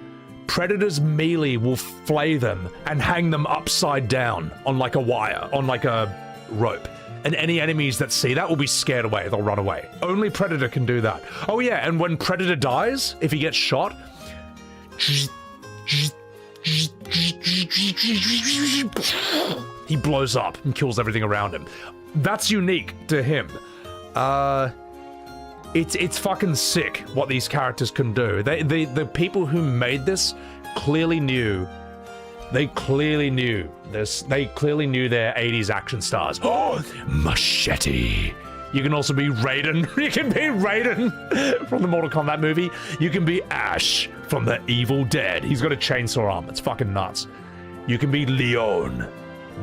Predator's melee will flay them and hang them upside down on like a wire, on like a rope. And any enemies that see that will be scared away. They'll run away. Only Predator can do that. Oh yeah, and when Predator dies, if he gets shot, he blows up and kills everything around him. That's unique to him. It's fucking sick what these characters can do. The people who made this clearly knew. They clearly knew this. They clearly knew their 80s action stars. Oh, Machete. You can also be Raiden. You can be Raiden from the Mortal Kombat movie. You can be Ash from the Evil Dead. He's got a chainsaw arm. It's fucking nuts. You can be Leon,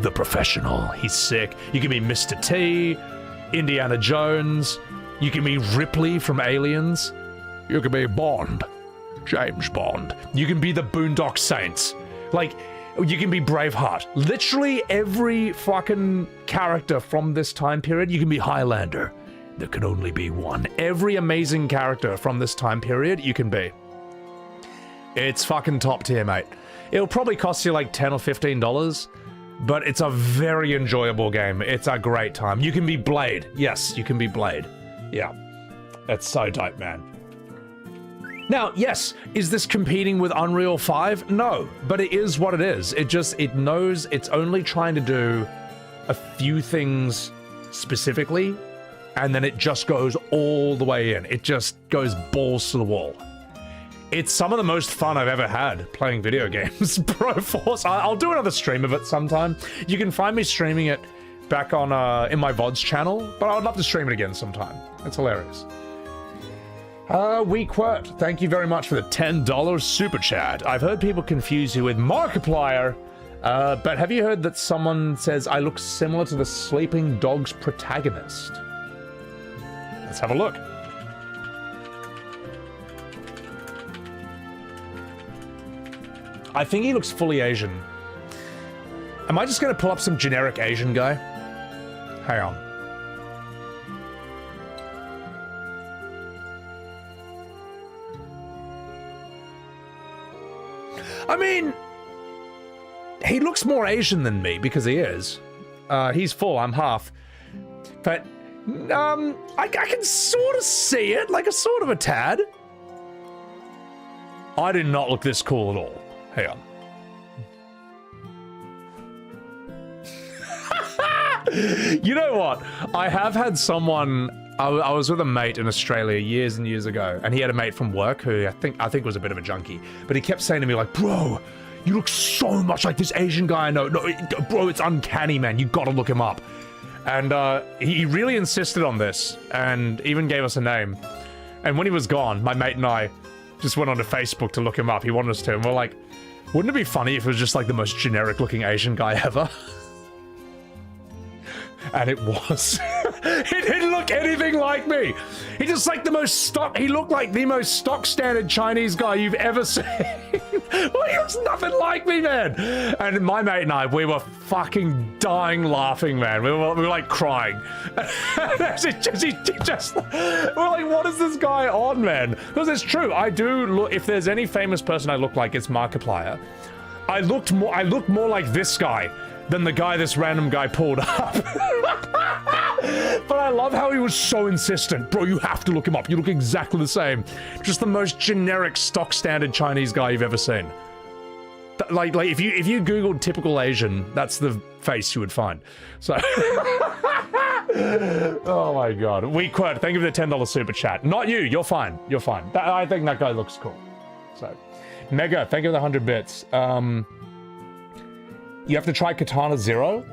the professional. He's sick. You can be Mr. T, Indiana Jones. You can be Ripley from Aliens. You can be Bond, James Bond. You can be the Boondock Saints. Like, you can be Braveheart. Literally every fucking character from this time period. You can be Highlander. There can only be one. Every amazing character from this time period you can be. It's fucking top tier, mate. It'll probably cost you like $10 or $15, but it's a very enjoyable game. It's a great time. You can be Blade. Yes, you can be Blade. Yeah, that's so dope, man. Now, yes, is this competing with Unreal 5? No, but it is what it is. It knows it's only trying to do a few things specifically, and then it just goes all the way in. It just goes balls to the wall. It's some of the most fun I've ever had playing video games. Broforce, I'll do another stream of it sometime. You can find me streaming it back on in my VODs channel, but I'd love to stream it again sometime. It's hilarious. WeQuert, thank you very much for the $10 super chat. I've heard people confuse you with Markiplier, but have you heard that someone says I look similar to the Sleeping Dogs protagonist? Let's have a look. I think he looks fully Asian. Am I just gonna pull up some generic Asian guy? Hang on. I mean, he looks more Asian than me because he is. He's full, I'm half. But, I can sort of see it, like a sort of a tad. I did not look this cool at all. Hang on. You know what? I have had someone. I was with a mate in Australia years and years ago, and he had a mate from work who I think was a bit of a junkie. But he kept saying to me like, "Bro, you look so much like this Asian guy I know. No, bro, it's uncanny, man. You gotta look him up." And he really insisted on this and even gave us a name. And when he was gone, my mate and I just went onto Facebook to look him up. He wanted us to, and we're like, wouldn't it be funny if it was just like the most generic looking Asian guy ever? And it was. He didn't look anything like me. He just like the most stock. He looked like the most stock standard Chinese guy you've ever seen. Well, he looks nothing like me, man. And my mate and I, we were fucking dying laughing, man. We were like crying. We're like, what is this guy on, man? Because it's true. I do look. If there's any famous person I look like, it's Markiplier. I looked more like this guy than the guy this random guy pulled up. But I love how he was so insistent. Bro, you have to look him up. You look exactly the same. Just the most generic, stock standard Chinese guy you've ever seen. Like if you Googled typical Asian, that's the face you would find. So, oh my god. WeQuert, thank you for the $10 super chat. Not you. You're fine. You're fine. I think that guy looks cool. So, Mega, thank you for the 100 bits. You have to try Katana Zero?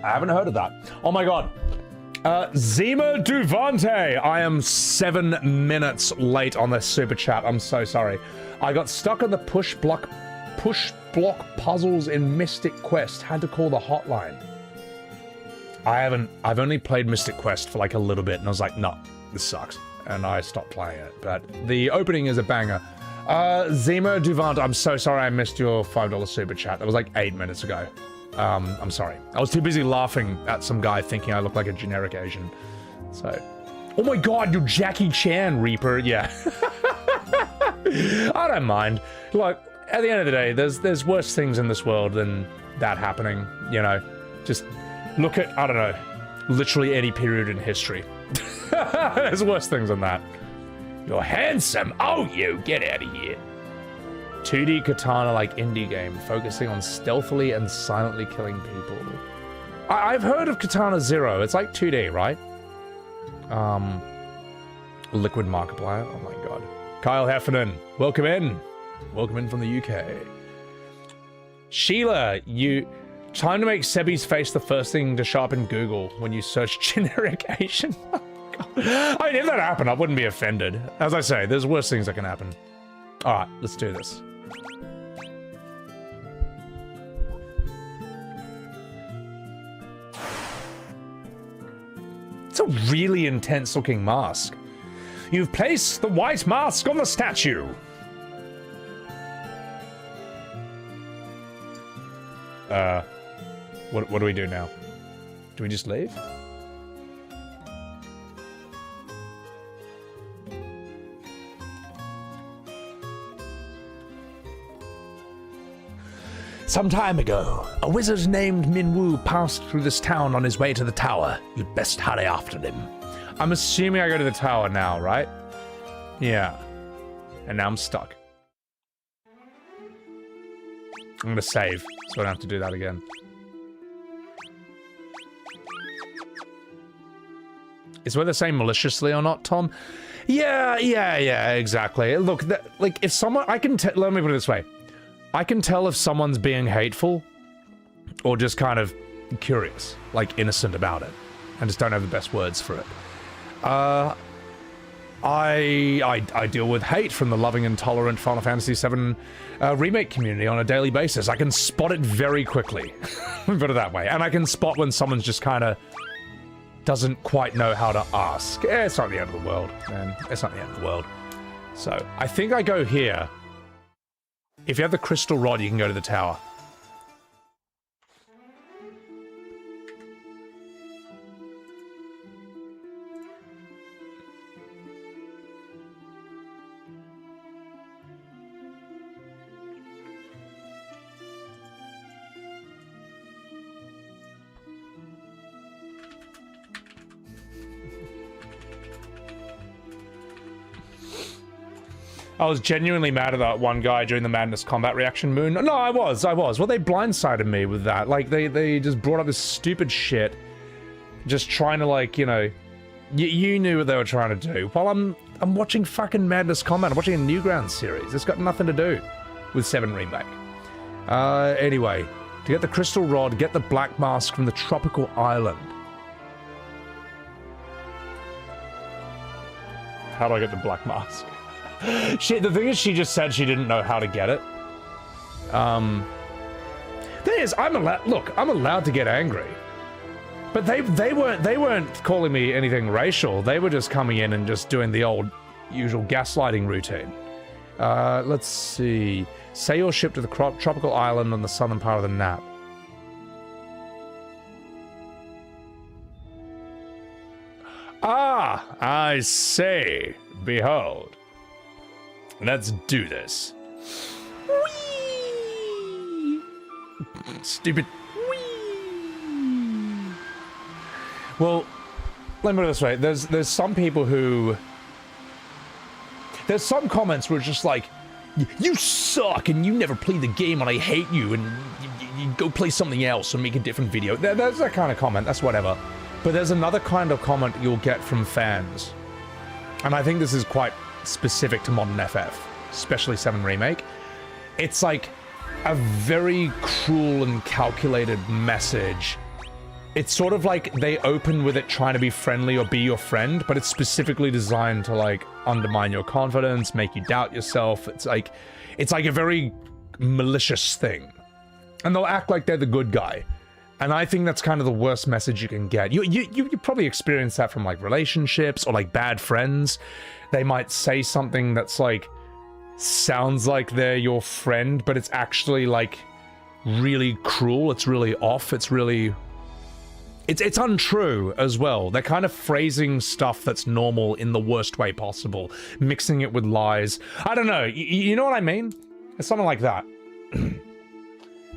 I haven't heard of that. Oh my god. Zima Duvante. I am 7 minutes late on this super chat. I'm so sorry. I got stuck on the push block puzzles in Mystic Quest. Had to call the hotline. I've only played Mystic Quest for like a little bit and I was like, no, this sucks. And I stopped playing it. But the opening is a banger. Zima Duvant, I'm so sorry I missed your $5 super chat. That was like 8 minutes ago. I'm sorry. I was too busy laughing at some guy thinking I looked like a generic Asian. So, oh my god, you're Jackie Chan, Reaper. Yeah. I don't mind. Look, at the end of the day, there's worse things in this world than that happening, you know. Just look at, I don't know, literally any period in history. There's worse things than that. You're handsome. Oh, you get out of here. 2D katana-like indie game, focusing on stealthily and silently killing people. I've heard of Katana Zero. It's like 2D, right? Liquid Markiplier. Oh my god. Kyle Heffernan, welcome in. Welcome in from the UK. Sheila, time to make Sebi's face the first thing to show up in Google when you search generic Asian. I mean, if that happened, I wouldn't be offended. As I say, there's worse things that can happen. Alright, let's do this. It's a really intense looking mask. You've placed the white mask on the statue. What do we do now? Do we just leave? Some time ago, a wizard named Minwu passed through this town on his way to the tower. You'd best hurry after him. I'm assuming I go to the tower now, right? Yeah. And now I'm stuck. I'm gonna save, so I don't have to do that again. Is what they're saying maliciously or not, Tom? Yeah, exactly. Look, like, if someone... let me put it this way. I can tell if someone's being hateful or just kind of curious, like innocent about it. I just don't have the best words for it. I deal with hate from the loving and tolerant Final Fantasy VII remake community on a daily basis. I can spot it very quickly. Put it that way. And I can spot when someone's just kind of doesn't quite know how to ask. It's not the end of the world, man. It's not the end of the world. So, I think I go here. If you have the crystal rod, you can go to the tower. I was genuinely mad at that one guy during the Madness Combat reaction, Moon. No, I was. Well, they blindsided me with that. Like, they just brought up this stupid shit. Just trying to, like, you know... You knew what they were trying to do. While I'm watching fucking Madness Combat. I'm watching a Newgrounds series. It's got nothing to do with 7 Remake. Anyway. To get the crystal rod, get the black mask from the tropical island. How do I get the black mask? The thing is, she just said she didn't know how to get it. Thing is, I'm allowed to get angry. But they weren't calling me anything racial. They were just coming in and just doing the old usual gaslighting routine. Let's see. Say your ship to the tropical island on the southern part of the Nap. Ah, I say. Behold. Let's do this. Whee! Stupid. Whee! Well, let me put it this way. There's some people who... There's some comments where it's just like, you suck and you never play the game and I hate you and you go play something else or make a different video. There's that kind of comment, that's whatever. But there's another kind of comment you'll get from fans. And I think this is quite specific to modern FF, especially 7 Remake. It's like a very cruel and calculated message. It's sort of like they open with it trying to be friendly or be your friend, but it's specifically designed to like undermine your confidence, make you doubt yourself. It's like a very malicious thing. And they'll act like they're the good guy. And I think that's kind of the worst message you can get. You probably experience that from like relationships or like bad friends. They might say something that's like, sounds like they're your friend, but it's actually like really cruel. It's really off. It's really... It's untrue as well. They're kind of phrasing stuff that's normal in the worst way possible, mixing it with lies. I don't know. You know what I mean? It's something like that.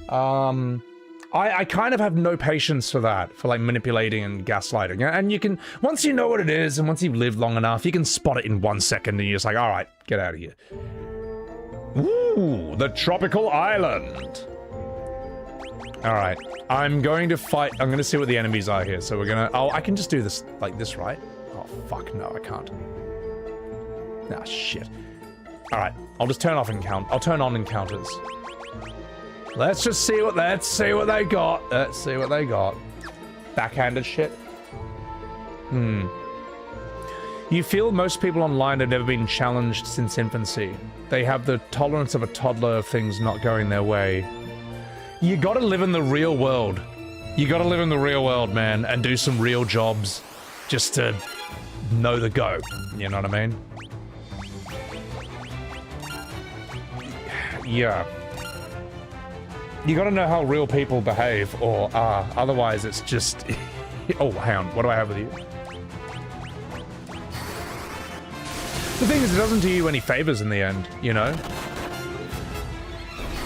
I kind of have no patience for that, for like manipulating and gaslighting. And you can, once you know what it is, and once you've lived long enough, you can spot it in 1 second, and you're just like, all right, get out of here. Ooh, the tropical island. All right, I'm going to fight. I'm going to see what the enemies are here. So we're going to... Oh, I can just do this like this, right? Oh, fuck. No, I can't. Ah, shit. All right, I'll just turn off I'll turn on encounters. Let's just see what... Let's see what they got. Let's see what they got. Backhanded shit. You feel most people online have never been challenged since infancy. They have the tolerance of a toddler of things not going their way. You gotta live in the real world. You gotta live in the real world, man, and do some real jobs just to know the go. You know what I mean? Yeah. You gotta know how real people behave or are. Otherwise, it's just... Oh, hang on. What do I have with you? The thing is, it doesn't do you any favors in the end, you know?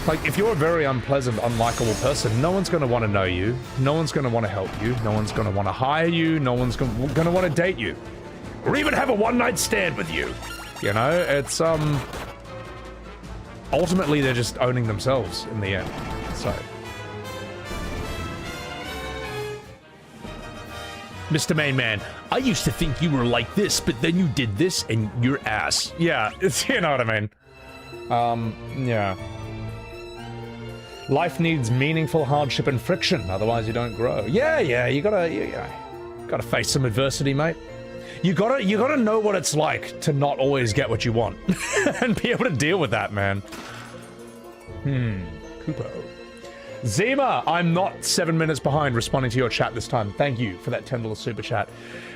Like, if you're a very unpleasant, unlikable person, no one's gonna want to know you. No one's gonna want to help you. No one's gonna want to hire you. No one's gonna want to date you. Or even have a one-night stand with you. You know, it's, ultimately, they're just owning themselves in the end. So... Mr. Main Man, I used to think you were like this, but then you did this and you're ass. Yeah, it's, you know what I mean. Yeah. Life needs meaningful hardship and friction, otherwise you don't grow. Yeah, you gotta face some adversity, mate. You gotta know what it's like to not always get what you want. And be able to deal with that, man. Kupo. Zima, I'm not 7 minutes behind responding to your chat this time. Thank you for that $10 super chat.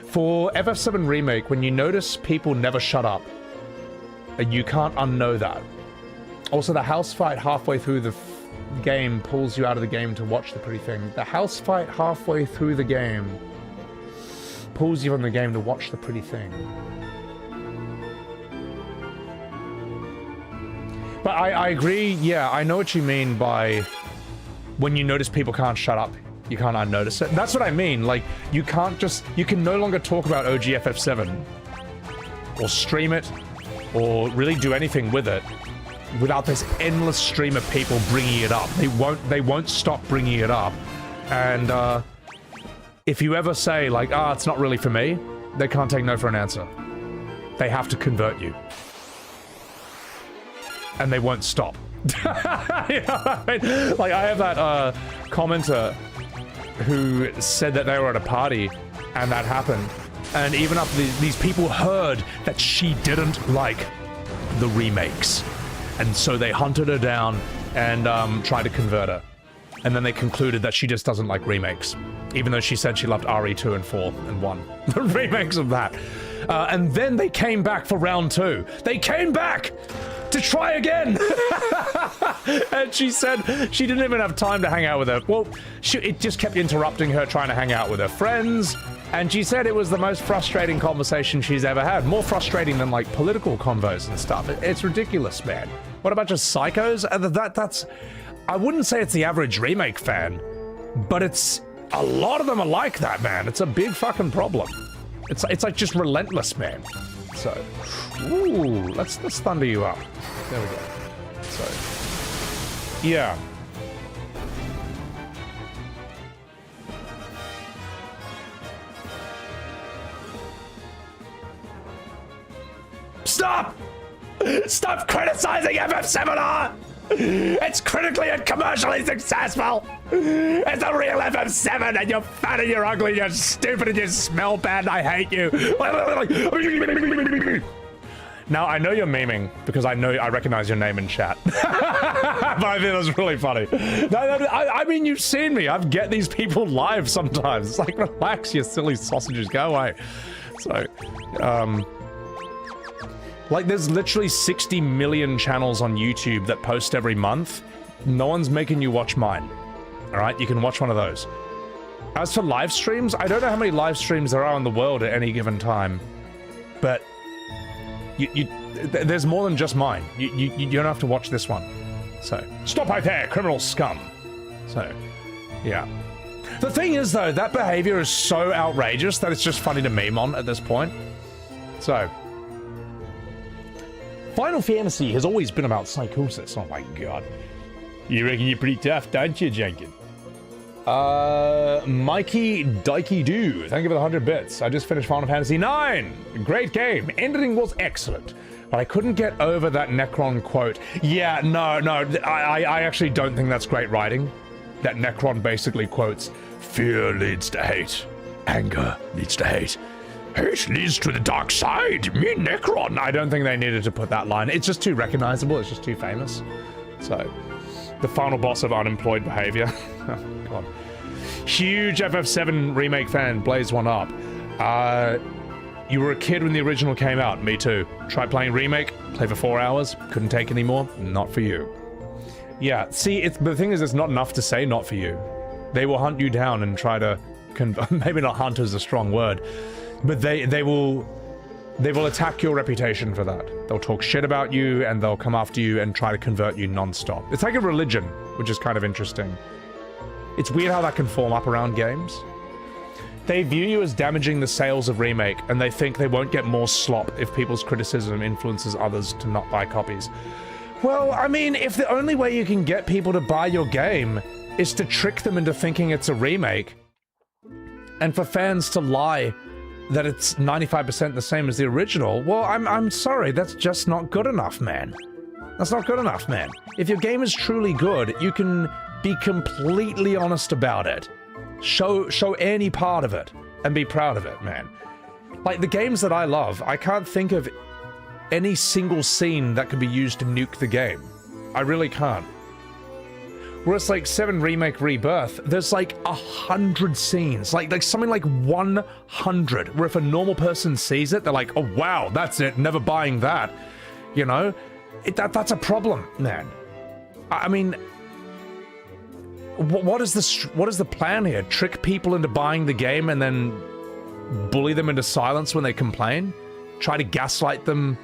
For FF7 Remake, when you notice people never shut up, you can't unknow that. Also, the house fight halfway through the game pulls you out of the game to watch the pretty thing. The house fight halfway through the game pulls you from the game to watch the pretty thing. But I agree, yeah, I know what you mean by when you notice people can't shut up, you can't unnotice it. That's what I mean, like, you can't just, you can no longer talk about OG FF7 or stream it or really do anything with it without this endless stream of people bringing it up. They won't stop bringing it up. And if you ever say like, it's not really for me, they can't take no for an answer. They have to convert you. And they won't stop. You know what I mean? Like, I have that commenter who said that they were at a party and that happened. And even after these people heard that she didn't like the remakes. And so they hunted her down and tried to convert her. And then they concluded that she just doesn't like remakes. Even though she said she loved RE2 and 4 and 1. The remakes of that. And then they came back for round 2. They came back to try again. And she said she didn't even have time to hang out with her. Well, it just kept interrupting her trying to hang out with her friends. And she said it was the most frustrating conversation she's ever had. More frustrating than, like, political convos and stuff. It's ridiculous, man. What a bunch of psychos? That's... I wouldn't say it's the average remake fan, but it's... A lot of them are like that, man. It's a big fucking problem. It's like just relentless, man. So... Ooh, let's thunder you up. There we go. So... Yeah. Stop! Stop criticizing FF7R! It's critically and commercially successful! It's a real FF7 and you're fat and you're ugly and you're stupid and you smell bad and I hate you! Now, I know you're memeing because I recognize your name in chat. But I think that's really funny. I mean, you've seen me. I get these people live sometimes. It's like, relax, you silly sausages. Go away. So, like, there's literally 60 million channels on YouTube that post every month. No one's making you watch mine. All right? You can watch one of those. As for live streams, I don't know how many live streams there are in the world at any given time. But there's more than just mine. You don't have to watch this one. So, stop right there, criminal scum. So, yeah. The thing is, though, that behavior is so outrageous that it's just funny to meme on at this point. So... Final Fantasy has always been about psychosis. Oh my god. You reckon you're pretty tough, don't you, Jenkins? Mikey Dikey Doo. Thank you for the 100 bits. I just finished Final Fantasy IX. Great game. Ending was excellent. But I couldn't get over that Necron quote. Yeah, no. I actually don't think that's great writing. That Necron basically quotes, "Fear leads to hate. Anger leads to hate. Hate leads to the dark side. Me, Necron." I don't think they needed to put that line. It's just too recognizable. It's just too famous. So, the final boss of unemployed behavior. Oh, God. Huge FF7 remake fan. Blaze one up. You were a kid when the original came out. Me too. Tried playing remake. Play for 4 hours. Couldn't take any more. Not for you. Yeah, see, the thing is, it's not enough to say not for you. They will hunt you down and try to... maybe not hunt is a strong word. But they will attack your reputation for that. They'll talk shit about you and they'll come after you and try to convert you non-stop. It's like a religion, which is kind of interesting. It's weird how that can form up around games. They view you as damaging the sales of Remake, and they think they won't get more slop if people's criticism influences others to not buy copies. Well, I mean, if the only way you can get people to buy your game is to trick them into thinking it's a remake, and for fans to lie that it's 95% the same as the original, well, I'm sorry, that's just not good enough, man. That's not good enough, man. If your game is truly good, you can be completely honest about it. Show any part of it, and be proud of it, man. Like, the games that I love, I can't think of any single scene that could be used to nuke the game. I really can't. Whereas, like, 7 Remake Rebirth, there's like 100 scenes, like something like 100, where if a normal person sees it, they're like, oh wow, that's it, never buying that. You know? That's a problem, man. I mean, what is the plan here? Trick people into buying the game and then bully them into silence when they complain? Try to gaslight them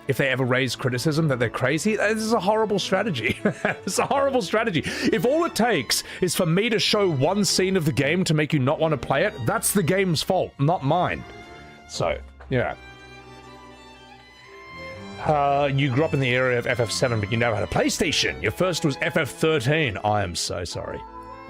if they ever raise criticism that they're crazy? This is a horrible strategy. It's a horrible strategy. If all it takes is for me to show one scene of the game to make you not want to play it, that's the game's fault, not mine. So, yeah. You grew up in the era of FF7, but you never had a PlayStation. Your first was FF13. I am so sorry.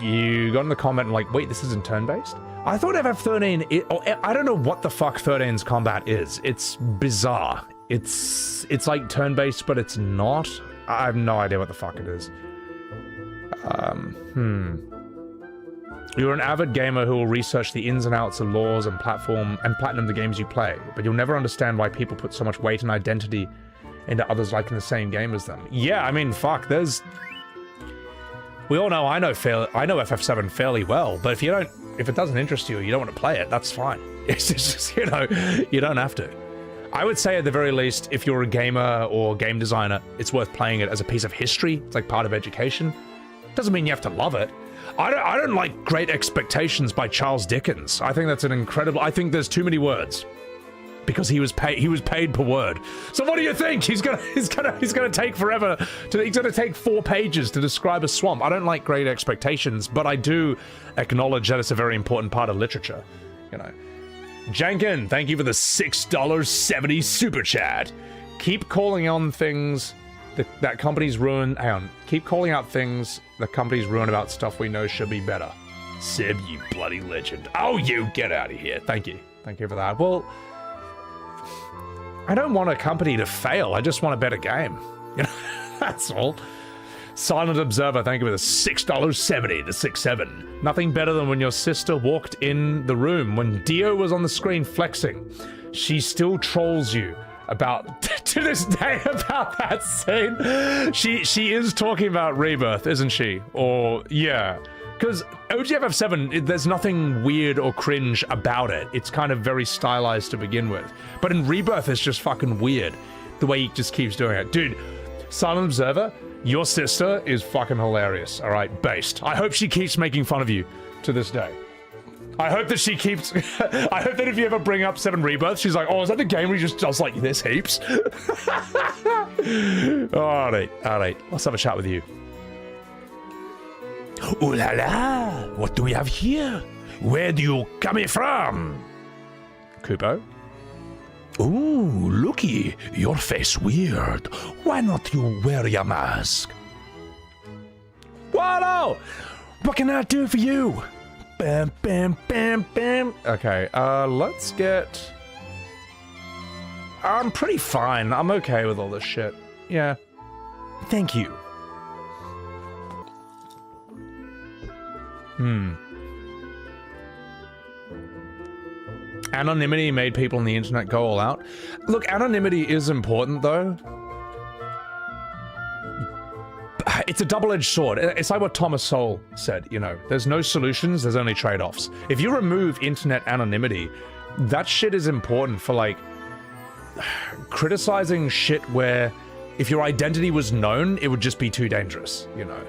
You got in the comment and like, wait, this isn't turn-based? I thought FF13... I don't know what the fuck 13's combat is. It's bizarre. It's like turn-based, but it's not. I have no idea what the fuck it is. You're an avid gamer who will research the ins and outs of laws and platinum the games you play, but you'll never understand why people put so much weight and identity into others liking the same game as them. Yeah, I mean, fuck, there's... We all know I know FF7 fairly well, but if it doesn't interest you, you don't want to play it, that's fine. It's just, you know, you don't have to. I would say at the very least, if you're a gamer or game designer, it's worth playing it as a piece of history. It's like part of education. Doesn't mean you have to love it. I don't like Great Expectations by Charles Dickens. I think that's an incredible... I think there's too many words. Because he was paid per word. So what do you think? He's gonna take forever he's gonna take 4 pages to describe a swamp. I don't like Great Expectations, but I do acknowledge that it's a very important part of literature. You know. Jankin, thank you for the $6.70 super chat. Keep calling on things that companies ruin. Hang on. Keep calling out things that companies ruin about stuff we know should be better. Sib, you bloody legend. Oh, you get out of here. Thank you. Thank you for that. Well, I don't want a company to fail. I just want a better game. You know, that's all. Silent Observer, thank you for the $6.70 to 6.7. Nothing better than when your sister walked in the room when Dio was on the screen flexing. She still trolls you about to this day about that scene. She is talking about Rebirth, isn't she? Or yeah. Because OGFF7, there's nothing weird or cringe about it. It's kind of very stylized to begin with. But in Rebirth, it's just fucking weird. The way he just keeps doing it. Dude, Silent Observer, your sister is fucking hilarious, alright? Based. I hope she keeps making fun of you to this day. I hope that she keeps... I hope that if you ever bring up 7 Rebirth, she's like, oh, is that the game where he just does like this heaps? Alright. Let's have a chat with you. Ooh la la! What do we have here? Where do you coming from? Kubo? Ooh, looky, your face weird. Why not you wear your mask? Wallow! What can I do for you? Bam, bam, bam, bam. Okay, let's get... I'm pretty fine. I'm okay with all this shit. Yeah. Thank you. Anonymity made people on the internet go all out. Look, anonymity is important, though. It's a double-edged sword. It's like what Thomas Sowell said, you know. There's no solutions, there's only trade-offs. If you remove internet anonymity, that shit is important for, like, criticizing shit where if your identity was known, it would just be too dangerous, you know.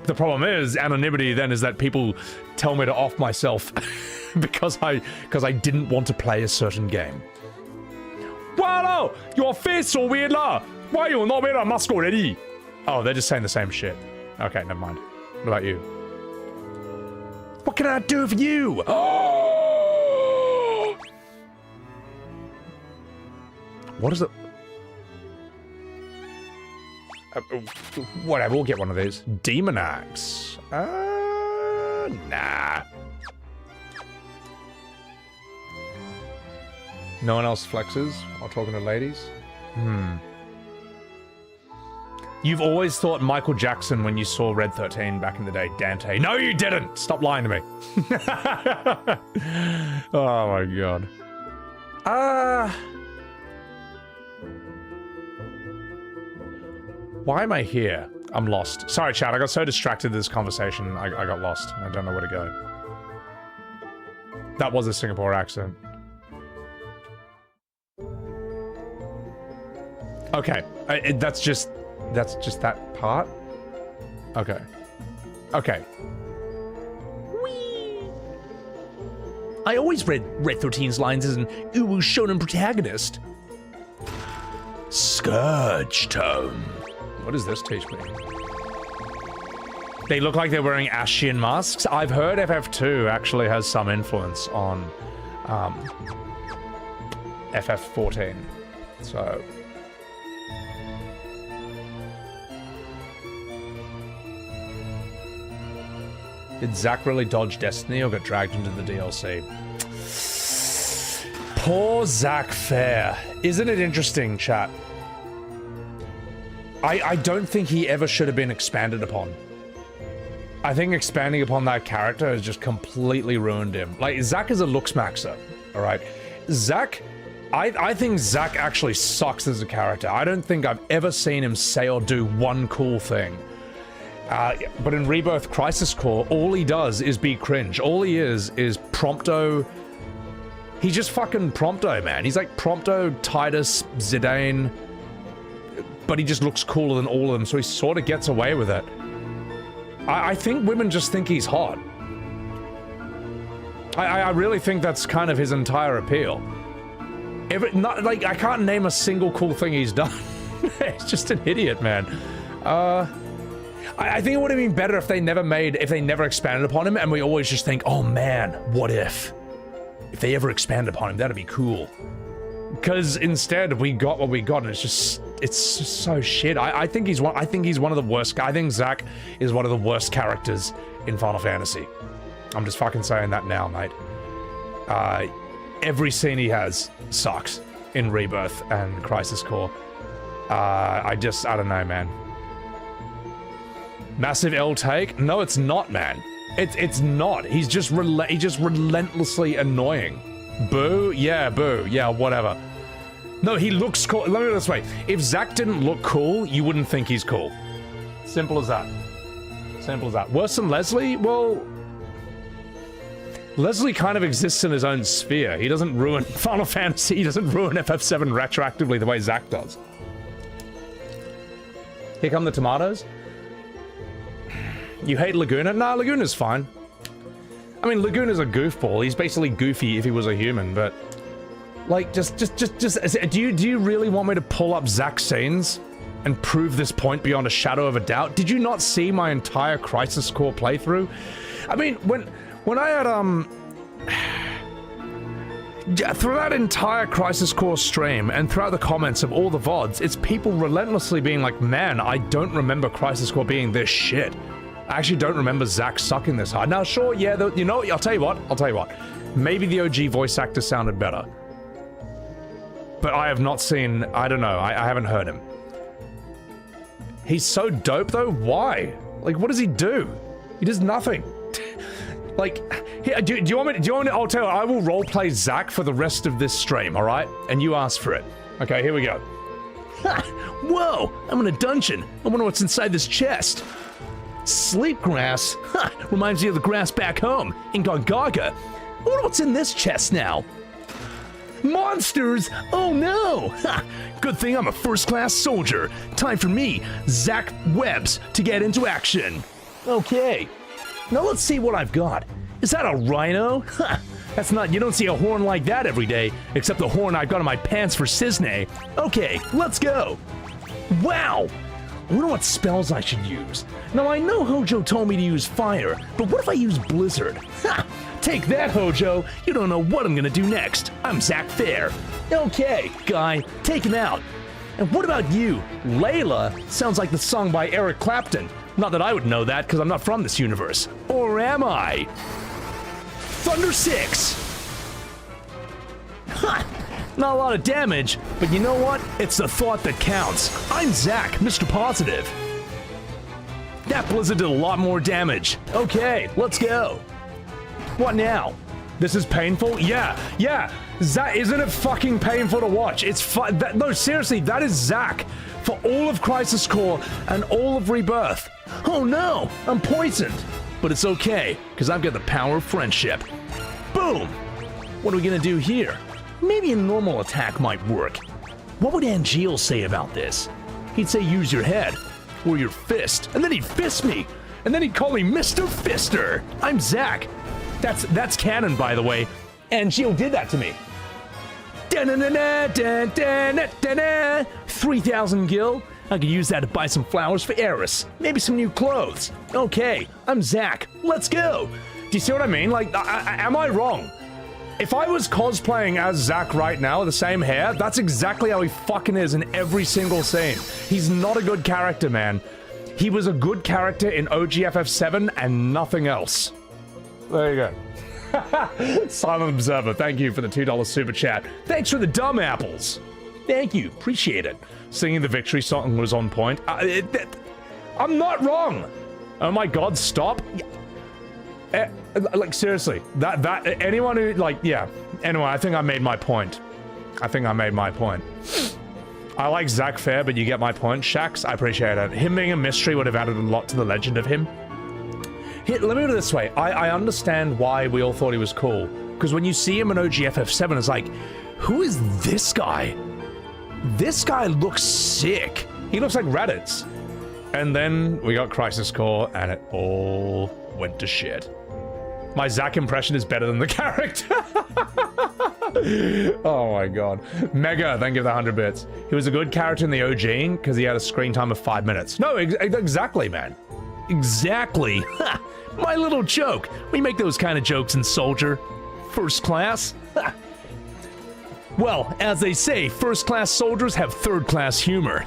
The problem is, anonymity then is that people tell me to off myself because I didn't want to play a certain game. Wallow! Your face so weird lah! Why you not wearing a mask already? Oh, they're just saying the same shit. Okay, never mind. What about you? What can I do for you? Oh! What is it? Whatever, we'll get one of these. Demon Axe. Nah. No one else flexes while talking to ladies? You've always thought Michael Jackson when you saw Red 13 back in the day, Dante. No, you didn't! Stop lying to me. Oh my god. Why am I here? I'm lost. Sorry, chat. I got so distracted in this conversation, I got lost. I don't know where to go. That was a Singapore accent. Okay. That's just that part? Okay. Okay. Whee! I always read Red 13's lines as an Uwu Shonen protagonist. Scourge Tone. What does this teach me? They look like they're wearing Ascian masks. I've heard FF2 actually has some influence on FF14. So... Did Zack really dodge Destiny or get dragged into the DLC? Poor Zack Fair. Isn't it interesting, chat? I don't think he ever should have been expanded upon. I think expanding upon that character has just completely ruined him. Like, Zack is a looks maxer, alright? Zack, I think Zack actually sucks as a character. I don't think I've ever seen him say or do one cool thing. But in Rebirth Crisis Core, all he does is be cringe. All he is Prompto. He's just fucking Prompto, man. He's like Prompto, Titus, Zidane, but he just looks cooler than all of them, so he sort of gets away with it. I think women just think he's hot. I really think that's kind of his entire appeal. I can't name a single cool thing he's done. He's just an idiot, man. I think it would have been better if they never expanded upon him, and we always just think, oh man, what if? If they ever expanded upon him, that'd be cool. Because instead, we got what we got, and it's just so shit. I think he's one of the worst. I think Zack is one of the worst characters in Final Fantasy. I'm just fucking saying that now, mate. Every scene he has sucks in Rebirth and Crisis Core. I don't know, man. Massive L take? No, it's not, man. It's not. He's just relentlessly annoying. Boo? Yeah, boo. Yeah, whatever. No, he looks cool. Let me put it this way. If Zack didn't look cool, you wouldn't think he's cool. Simple as that. Simple as that. Worse than Leslie? Well, Leslie kind of exists in his own sphere. He doesn't ruin Final Fantasy. He doesn't ruin FF7 retroactively the way Zack does. Here come the tomatoes. You hate Laguna? Nah, Laguna's fine. I mean, Laguna's a goofball. He's basically Goofy if he was a human, but... Like, just... Do you really want me to pull up Zack's scenes and prove this point beyond a shadow of a doubt? Did you not see my entire Crisis Core playthrough? I mean, when I had, through that entire Crisis Core stream and throughout the comments of all the VODs, it's people relentlessly being like, man, I don't remember Crisis Core being this shit. I actually don't remember Zack sucking this hard. Now, sure, yeah, you know, I'll tell you what. Maybe the OG voice actor sounded better. But I have not seen, I don't know, I haven't heard him. He's so dope, though? Why? Like, what does he do? He does nothing. Like, here, do you want me, I'll tell you, I will roleplay Zack for the rest of this stream, alright? And you ask for it. Okay, here we go. Whoa, I'm in a dungeon. I wonder what's inside this chest. Sleep grass? Reminds me of the grass back home in Gongaga. I wonder what's in this chest now. Monsters! Oh no! Good thing I'm a first-class soldier. Time for me, Zack Webbs, to get into action. Okay. Now let's see what I've got. Is that a rhino? That's not, you don't see a horn like that every day, except the horn I've got in my pants for Cisne. Okay, let's go. Wow! I wonder what spells I should use. Now I know Hojo told me to use fire, but what if I use blizzard? Ha! Take that, Hojo! You don't know what I'm gonna do next. I'm Zack Fair. Okay, guy, take him out. And what about you? Layla sounds like the song by Eric Clapton. Not that I would know that, because I'm not from this universe. Or am I? Thunder 6! Ha! Not a lot of damage, but you know what? It's the thought that counts. I'm Zack, Mr. Positive. That blizzard did a lot more damage. Okay, let's go. What now? This is painful? Yeah. Zack, isn't it fucking painful to watch? It's no, seriously, that is Zack for all of Crisis Core and all of Rebirth. Oh no, I'm poisoned. But it's okay, because I've got the power of friendship. Boom! What are we gonna do here? Maybe a normal attack might work. What would Angeal say about this? He'd say use your head, or your fist, and then he'd fist me, and then he'd call me Mr. Fister. I'm Zack. That's canon, by the way. Angeal did that to me. 3,000 gil. I could use that to buy some flowers for Eris. Maybe some new clothes. Okay, I'm Zack. Let's go. Do you see what I mean? Like, am I wrong? If I was cosplaying as Zack right now with the same hair, that's exactly how he fucking is in every single scene. He's not a good character, man. He was a good character in OGFF7 and nothing else. There you go. Silent Observer, thank you for the $2 super chat. Thanks for the dumb apples. Thank you. Appreciate it. Singing the victory song was on point. I'm not wrong. Oh my god, stop. Like, seriously. Anyone who, like, yeah. Anyway, I think I made my point. I like Zack Fair, but you get my point. Shax, I appreciate it. Him being a mystery would have added a lot to the legend of him. Here, let me put it this way. I understand why we all thought he was cool. Because when you see him in OGFF7, it's like, who is this guy? This guy looks sick. He looks like Raditz. And then we got Crisis Core, and it all went to shit. My Zack impression is better than the character. Oh my god. Mega, thank you for the 100 bits. He was a good character in the OG because he had a screen time of 5 minutes. No, exactly, man. Exactly. My little joke. We make those kind of jokes in Soldier. First class. Well, as they say, first-class soldiers have third-class humor.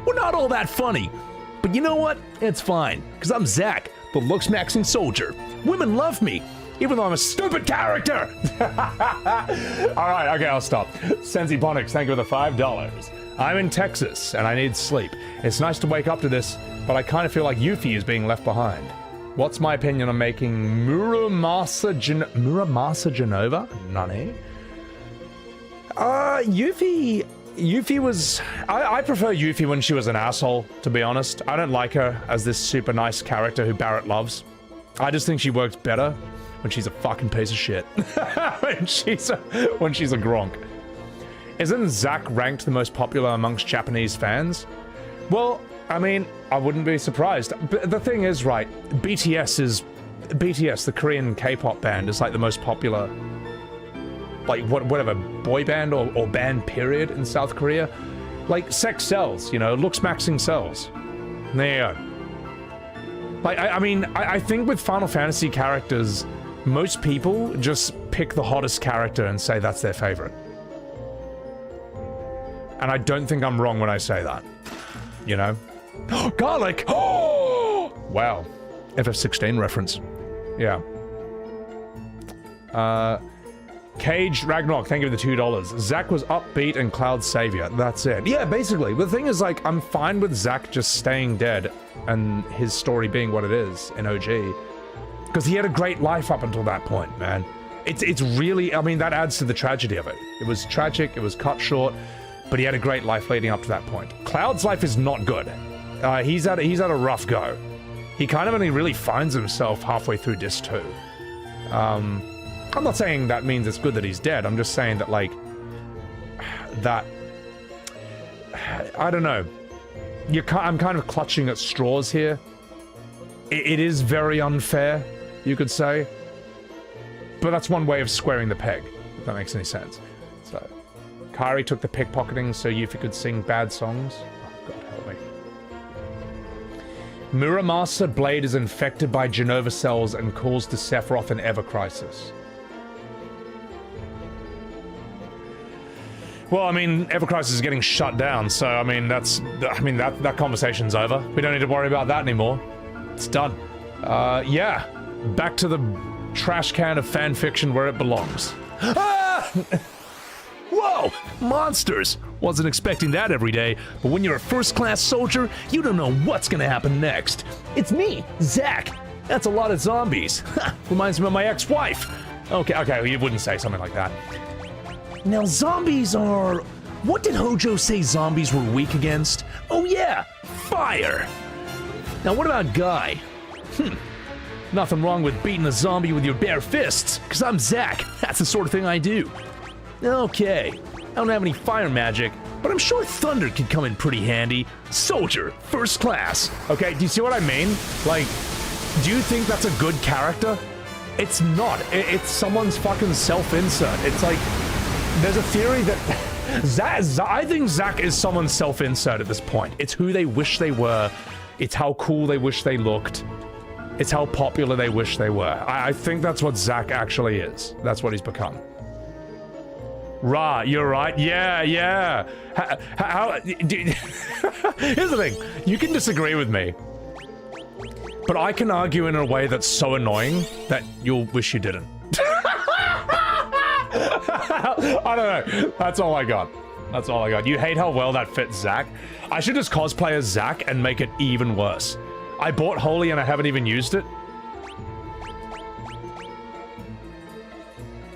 We're not all that funny. But you know what? It's fine, because I'm Zack, the looks-maxing soldier. Women love me, even though I'm a stupid character! Alright, okay, I'll stop. Sensi Ponix, thank you for the $5. I'm in Texas, and I need sleep. It's nice to wake up to this, but I kind of feel like Yuffie is being left behind. What's my opinion on making Muramasa Genova? Nani? Yuffie was... I prefer Yuffie when she was an asshole, to be honest. I don't like her as this super nice character who Barrett loves. I just think she works better when she's a fucking piece of shit. when she's a Gronk. Isn't Zack ranked the most popular amongst Japanese fans? Well, I mean, I wouldn't be surprised. But the thing is, right, BTS, the Korean K-pop band, is like the most popular... like whatever boy band or band period in South Korea. Like sex sells, you know, looks maxing sells. There you go. Like I mean I think with Final Fantasy characters, most people just pick the hottest character and say that's their favorite. And I don't think I'm wrong when I say that. You know? Garlic! Oh! Wow. FF16 reference. Yeah. Cage Ragnarok, thank you for the $2. Zack was upbeat and Cloud's savior. That's it. Yeah, basically. The thing is, like, I'm fine with Zack just staying dead and his story being what it is in OG. Because he had a great life up until that point, man. It's really, I mean, that adds to the tragedy of it. It was tragic, it was cut short, but he had a great life leading up to that point. Cloud's life is not good. He's had a rough go. He kind of only really finds himself halfway through Disc 2. I'm not saying that means it's good that he's dead. I'm just saying that, like, that... I don't know. I'm kind of clutching at straws here. It is very unfair, you could say. But that's one way of squaring the peg, if that makes any sense. So, Kairi took the pickpocketing so Yuffie could sing bad songs. Oh, God help me. Muramasa Blade is infected by Genova cells and calls to Sephiroth in Ever Crisis. Well, I mean, Ever Crisis is getting shut down, so I mean that conversation's over. We don't need to worry about that anymore. It's done. Yeah, back to the trash can of fan fiction where it belongs. Ah! Whoa, monsters! Wasn't expecting that every day, but when you're a first-class soldier, you don't know what's gonna happen next. It's me, Zack. That's a lot of zombies. Reminds me of my ex-wife. Okay, you wouldn't say something like that. Now, zombies are... What did Hojo say zombies were weak against? Oh yeah, fire! Now what about Guy? Nothing wrong with beating a zombie with your bare fists, because I'm Zack. That's the sort of thing I do. Okay, I don't have any fire magic, but I'm sure thunder could come in pretty handy. Soldier, first class. Okay, do you see what I mean? Like, do you think that's a good character? It's not. It's someone's fucking self-insert. It's like... There's a theory that I think Zack is someone's self-insert at this point. It's who they wish they were. It's how cool they wish they looked. It's how popular they wish they were. I think that's what Zack actually is. That's what he's become. Ra, you're right. Yeah. Here's the thing. You can disagree with me. But I can argue in a way that's so annoying that you'll wish you didn't. I don't know. That's all I got. That's all I got. You hate how well that fits Zack? I should just cosplay as Zack and make it even worse. I bought Holy and I haven't even used it.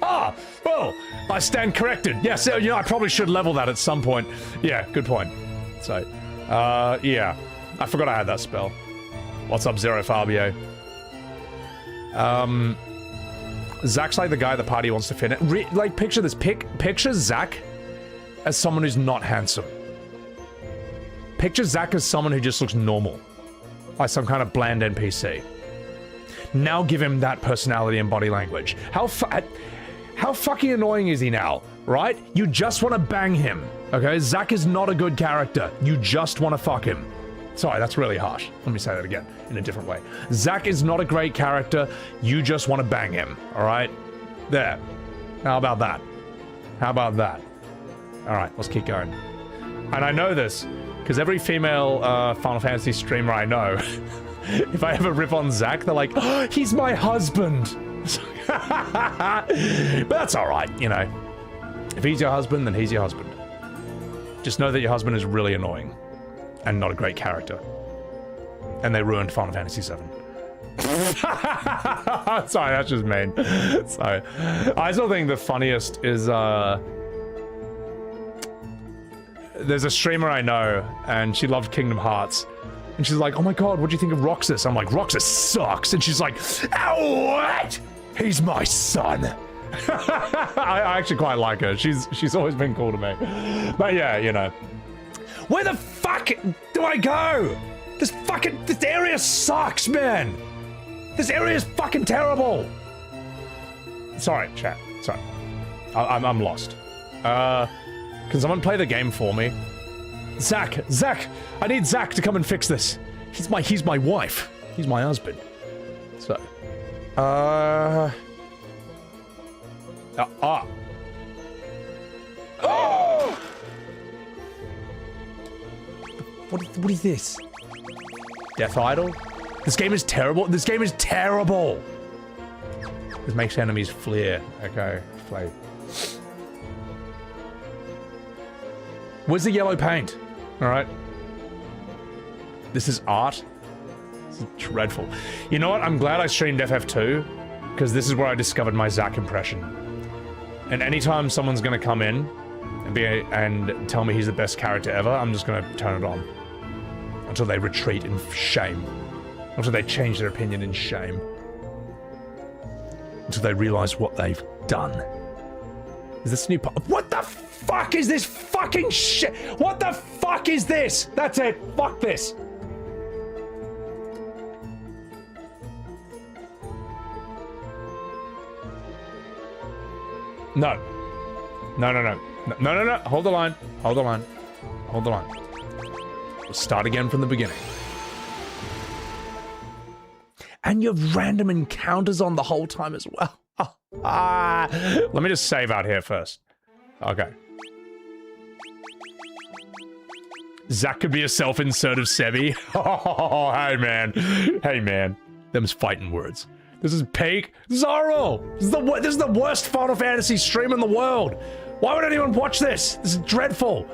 Ah! Well, I stand corrected. Yes, you know, I probably should level that at some point. Yeah, good point. So, yeah. I forgot I had that spell. What's up, Zero Fabio? Zack's like the guy the party wants to fit in. Like, picture this. Picture Zack as someone who's not handsome. Picture Zack as someone who just looks normal. Like some kind of bland NPC. Now give him that personality and body language. How fucking annoying is he now, right? You just want to bang him, okay? Zack is not a good character. You just want to fuck him. Sorry, that's really harsh. Let me say that again, in a different way. Zack is not a great character. You just want to bang him, alright? There. How about that? How about that? Alright, let's keep going. And I know this, because every female Final Fantasy streamer I know, if I ever rip on Zack, they're like, oh, he's my husband! But that's alright, you know. If he's your husband, then he's your husband. Just know that your husband is really annoying. And not a great character. And they ruined Final Fantasy VII. Sorry, that's just mean. Sorry. I still think the funniest is, there's a streamer I know, and she loved Kingdom Hearts. And she's like, oh my god, what do you think of Roxas? I'm like, Roxas sucks. And she's like, oh, what? He's my son. I actually quite like her. She's always been cool to me. But yeah, you know. Where the fuck do I go? This area sucks, man. This area is fucking terrible. Sorry, chat. Sorry. I'm lost. Can someone play the game for me? Zack! I need Zack to come and fix this. He's my wife. He's my husband. So. Oh! What is this? Death Idol? This game is terrible. This game is terrible. This makes enemies flare. Okay, flare. Where's the yellow paint? All right. This is art. This is dreadful. You know what? I'm glad I streamed FF2 because this is where I discovered my Zack impression. And anytime someone's gonna come in and tell me he's the best character ever, I'm just gonna turn it on until they retreat in shame, until they change their opinion in shame, until they realize what they've done. Is this new part? What the fuck is this fucking shit? What the fuck is this? That's it. Fuck this. No. No. Hold the line. Hold the line. Hold the line. We'll start again from the beginning. And you have random encounters on the whole time as well. Let me just save out here first. Okay. Zack could be a self-insert of Sebi. Oh, hey man. Hey man. Them's fighting words. This is peak. Zoro! This is the worst Final Fantasy stream in the world. Why would anyone watch this? This is dreadful.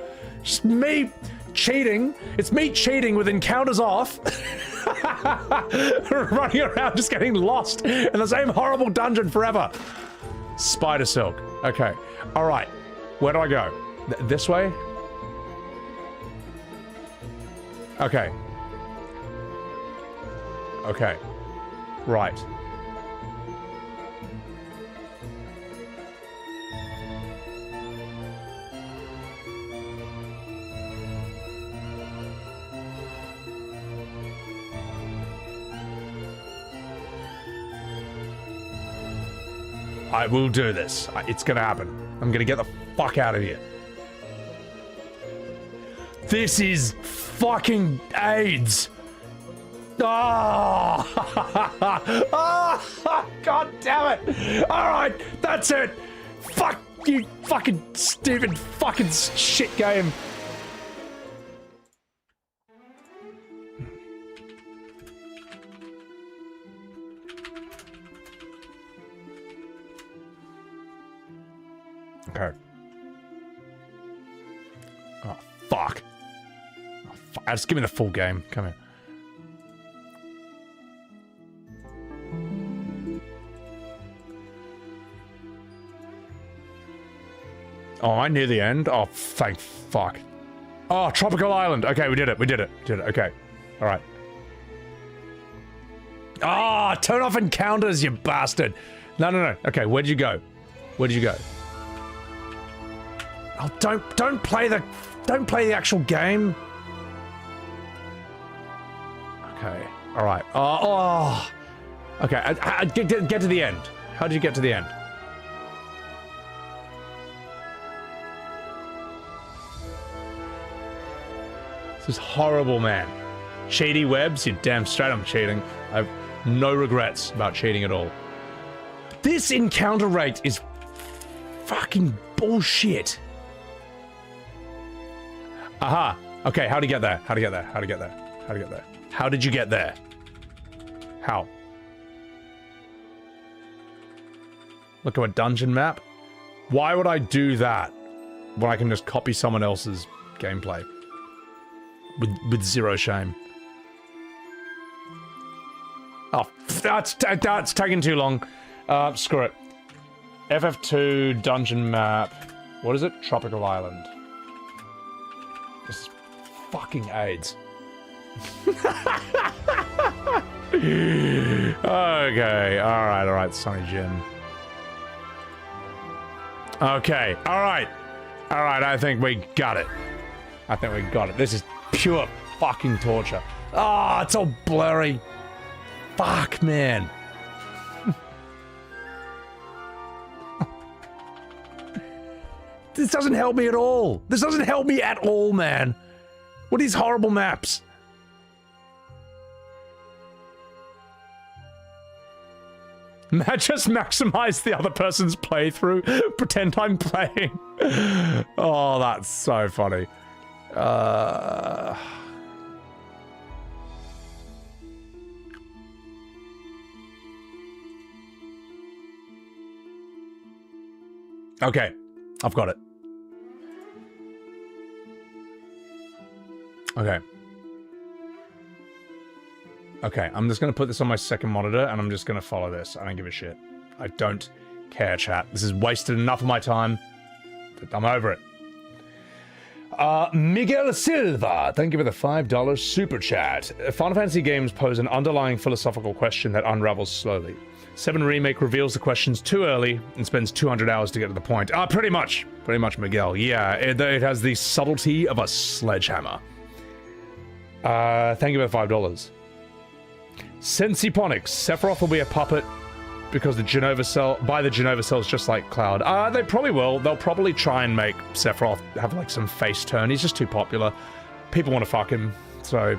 Just me cheating. It's me cheating with encounters off. Running around just getting lost in the same horrible dungeon forever. Spider Silk. Okay. Alright. Where do I go? This way? Okay. Okay. Right. I will do this. It's gonna happen. I'm gonna get the fuck out of here. This is fucking AIDS. Oh, oh god damn it. Alright, that's it. Fuck you, fucking stupid fucking shit game. Okay. fuck. Just give me the full game. Come here. Oh, am I near the end? Oh, thank fuck. Oh, Tropical Island. Okay, we did it. We did it. Did it. Okay. All right. Ah, turn off encounters, you bastard. No, no, no. Okay, where'd you go? Where'd you go? Oh, don't play the actual game. Okay. All right. Oh. Okay. Get to the end. How did you get to the end? This is horrible, man. Cheaty webs? You're damn straight I'm cheating. I have no regrets about cheating at all. This encounter rate is fucking bullshit. Aha. Okay, how to get there? How to get there? How to get there? How to get there? How did you get there? How? Look at a dungeon map. Why would I do that when I can just copy someone else's gameplay? With zero shame. Oh, that's taking too long. Screw it. FF2 dungeon map. What is it? Tropical Island. This is fucking AIDS. Okay, alright, Sonny Jim. Okay, alright, I think we got it. This is pure fucking torture. Ah, oh, it's all blurry. Fuck, man. This doesn't help me at all. This doesn't help me at all, man. What are these horrible maps? Just maximize the other person's playthrough. Pretend I'm playing. Oh, that's so funny. Okay, I've got it. Okay, I'm just gonna put this on my second monitor and I'm just gonna follow this. I don't give a shit. I don't care, chat. This has wasted enough of my time. I'm over it. Miguel Silva, thank you for the $5 super chat. Final Fantasy games pose an underlying philosophical question that unravels slowly. 7 Remake reveals the questions too early and spends 200 hours to get to the point. Pretty much, Miguel. Yeah, it has the subtlety of a sledgehammer. Thank you for the $5. Sensiponics, Sephiroth will be a puppet because the Genova Cell, by the Genova Cells, just like Cloud. They probably will. They'll probably try and make Sephiroth have like some face turn. He's just too popular. People want to fuck him, so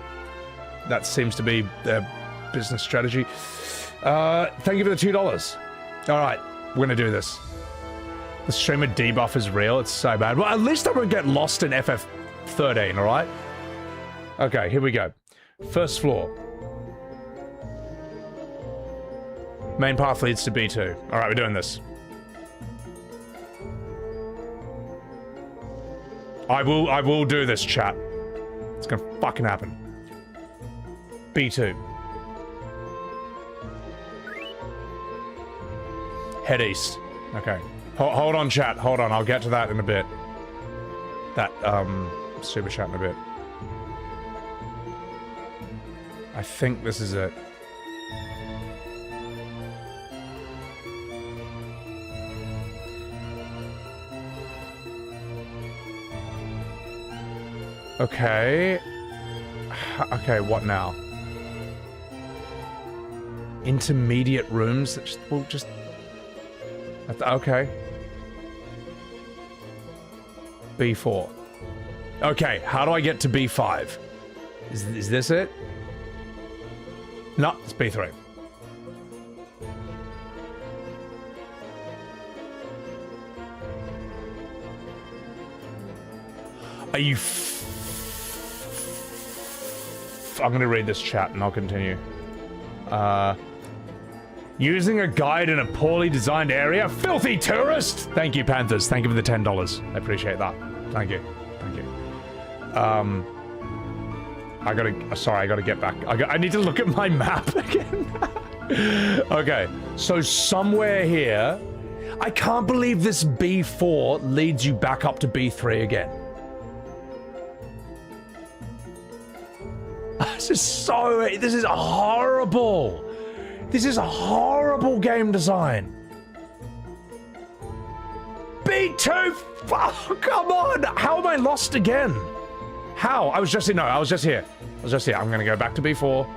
that seems to be their business strategy. Thank you for the $2. All right, we're gonna do this. The streamer debuff is real. It's so bad. Well, at least I won't get lost in FF13. All right. Okay, here we go. First floor. Main path leads to B2. All right, we're doing this. I will do this, chat. It's gonna fucking happen. B2. Head east. Okay. Hold on, chat. Hold on. I'll get to that in a bit. That, super chat in a bit. I think this is it. Okay. Okay, what now? Intermediate rooms that will just... Okay. B4. Okay, how do I get to B5? Is this it? No, it's B3. Are you I'm gonna read this chat and I'll continue. Using a guide in a poorly designed area? Filthy tourist! Thank you, Panthers. Thank you for the $10. I appreciate that. Thank you. Thank you. I gotta get back. I need to look at my map again. Okay, so somewhere here, I can't believe this B4 leads you back up to B3 again. This is horrible. This is a horrible game design. B2, oh, come on. How am I lost again? How? I was just here. I'm gonna go back to B4.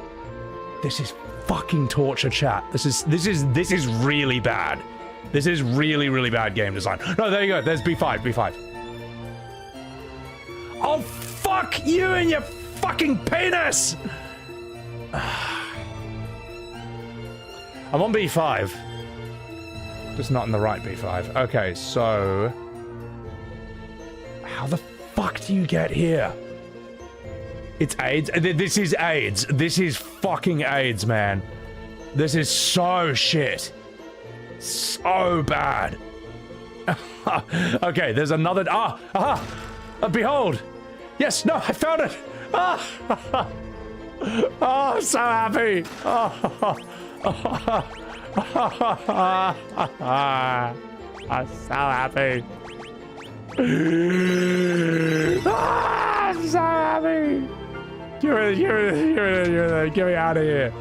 This is fucking torture, chat. This is really bad. This is really, really bad game design. No, there you go. There's B5. Oh, fuck you and your fucking penis! I'm on B5. Just not in the right B5. Okay, so... How the fuck do you get here? It's AIDS? This is AIDS. This is fucking AIDS, man. This is so shit. So bad. Okay, there's another... behold! Yes, no, I found it! Oh, I'm so happy! I'm so happy. I'm so happy. Get me out of here.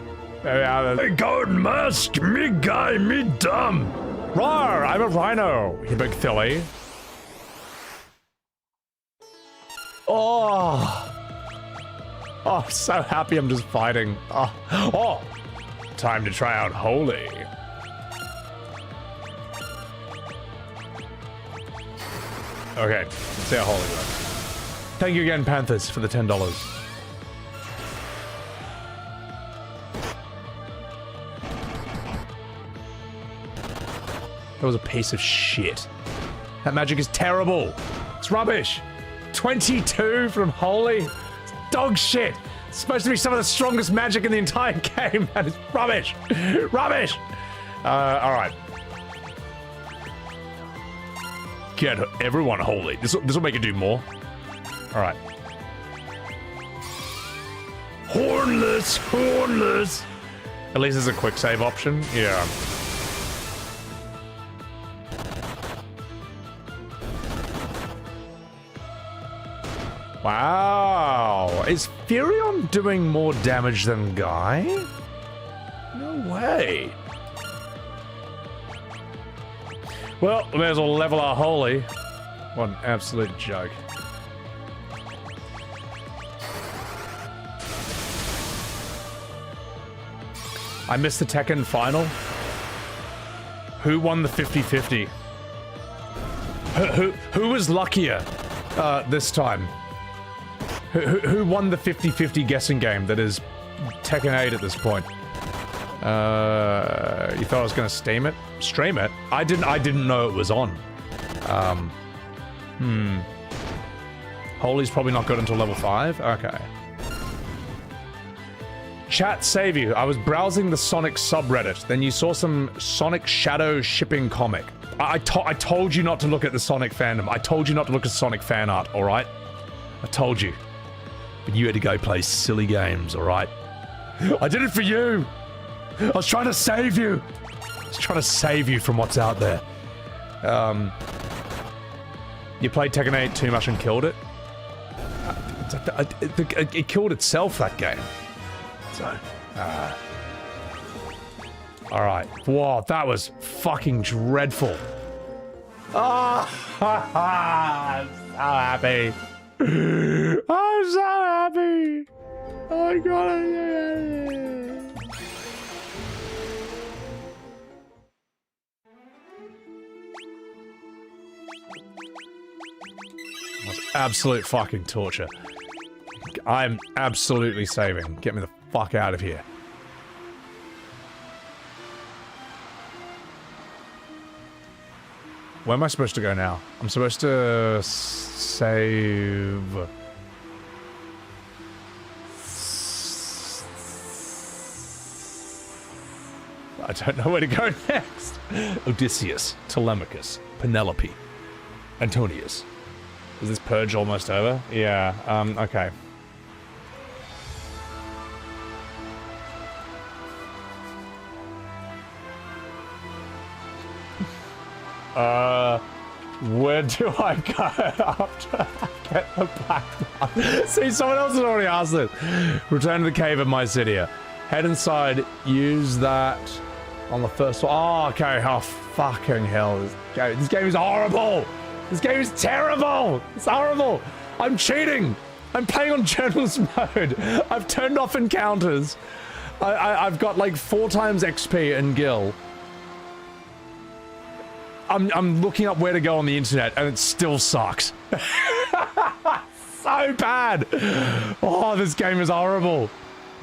Get me out of here. Golden mask, me guy, me dumb. Rawr, I'm a rhino, you big filly. Oh, I'm so happy I'm just fighting. Oh, time to try out Holy. Okay, let's see how Holy works. Thank you again, Panthers, for the $10. That was a piece of shit. That magic is terrible. It's rubbish. 22 from Holy. It's dog shit. It's supposed to be some of the strongest magic in the entire game. That is rubbish. Rubbish. Alright. Get everyone Holy. This will make it do more. Alright. Hornless. At least there's a quick save option. Yeah. Wow. Is Furion doing more damage than Guy? No way. Well, we may as well level our Holy. What an absolute joke. I missed the Tekken final. Who won the 50-50? Who was luckier this time? Who won the 50-50 guessing game that is Tekken 8 at this point? You thought I was gonna stream it? Stream it? I didn't know it was on. Holy's probably not good until level 5? Okay. Chat save you. I was browsing the Sonic subreddit. Then you saw some Sonic Shadow shipping comic. I told you not to look at the Sonic fandom. I told you not to look at Sonic fan art, alright? I told you. But you had to go play silly games, alright? I did it for you! I was trying to save you! I was trying to save you from what's out there. You played Tekken 8 too much and killed it? It killed itself, that game. So, alright. Whoa, that was fucking dreadful. Oh, I'm so happy. I'm so happy. Oh my god. That's absolute fucking torture. I'm absolutely saving. Get me the fuck out of here. Where am I supposed to go now? I'm supposed to save... I don't know where to go next. Odysseus, Telemachus, Penelope, Antonius. Is this purge almost over? Yeah, okay. Where do I go after I get the black one? See, someone else has already asked this. Return to the cave of Mysidia. Head inside, use that on the first one. Oh, okay. Oh, fucking hell. This game is horrible. This game is terrible. It's horrible. I'm cheating. I'm playing on journalist mode. I've turned off encounters. I've got like 4 times XP and Gil. I'm looking up where to go on the internet and it still sucks. So bad. Oh, this game is horrible.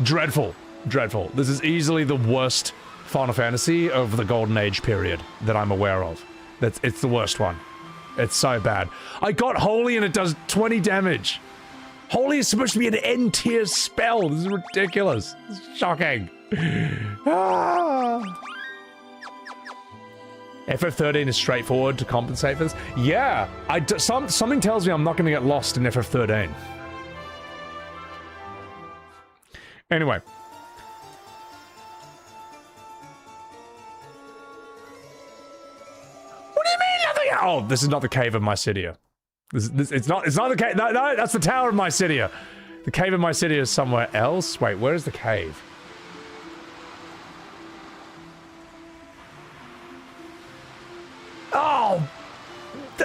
Dreadful. Dreadful. This is easily the worst Final Fantasy of the Golden Age period that I'm aware of. It's the worst one. It's so bad. I got Holy and it does 20 damage. Holy is supposed to be an N-tier spell. This is ridiculous. This is shocking. Ah. FF13 is straightforward to compensate for this. Yeah, something tells me I'm not going to get lost in FF13. Anyway. What do you mean nothing? Oh, this is not the cave of Mysidia. It's not the cave. No, that's the tower of Mysidia. The cave of Mysidia is somewhere else. Wait, where is the cave?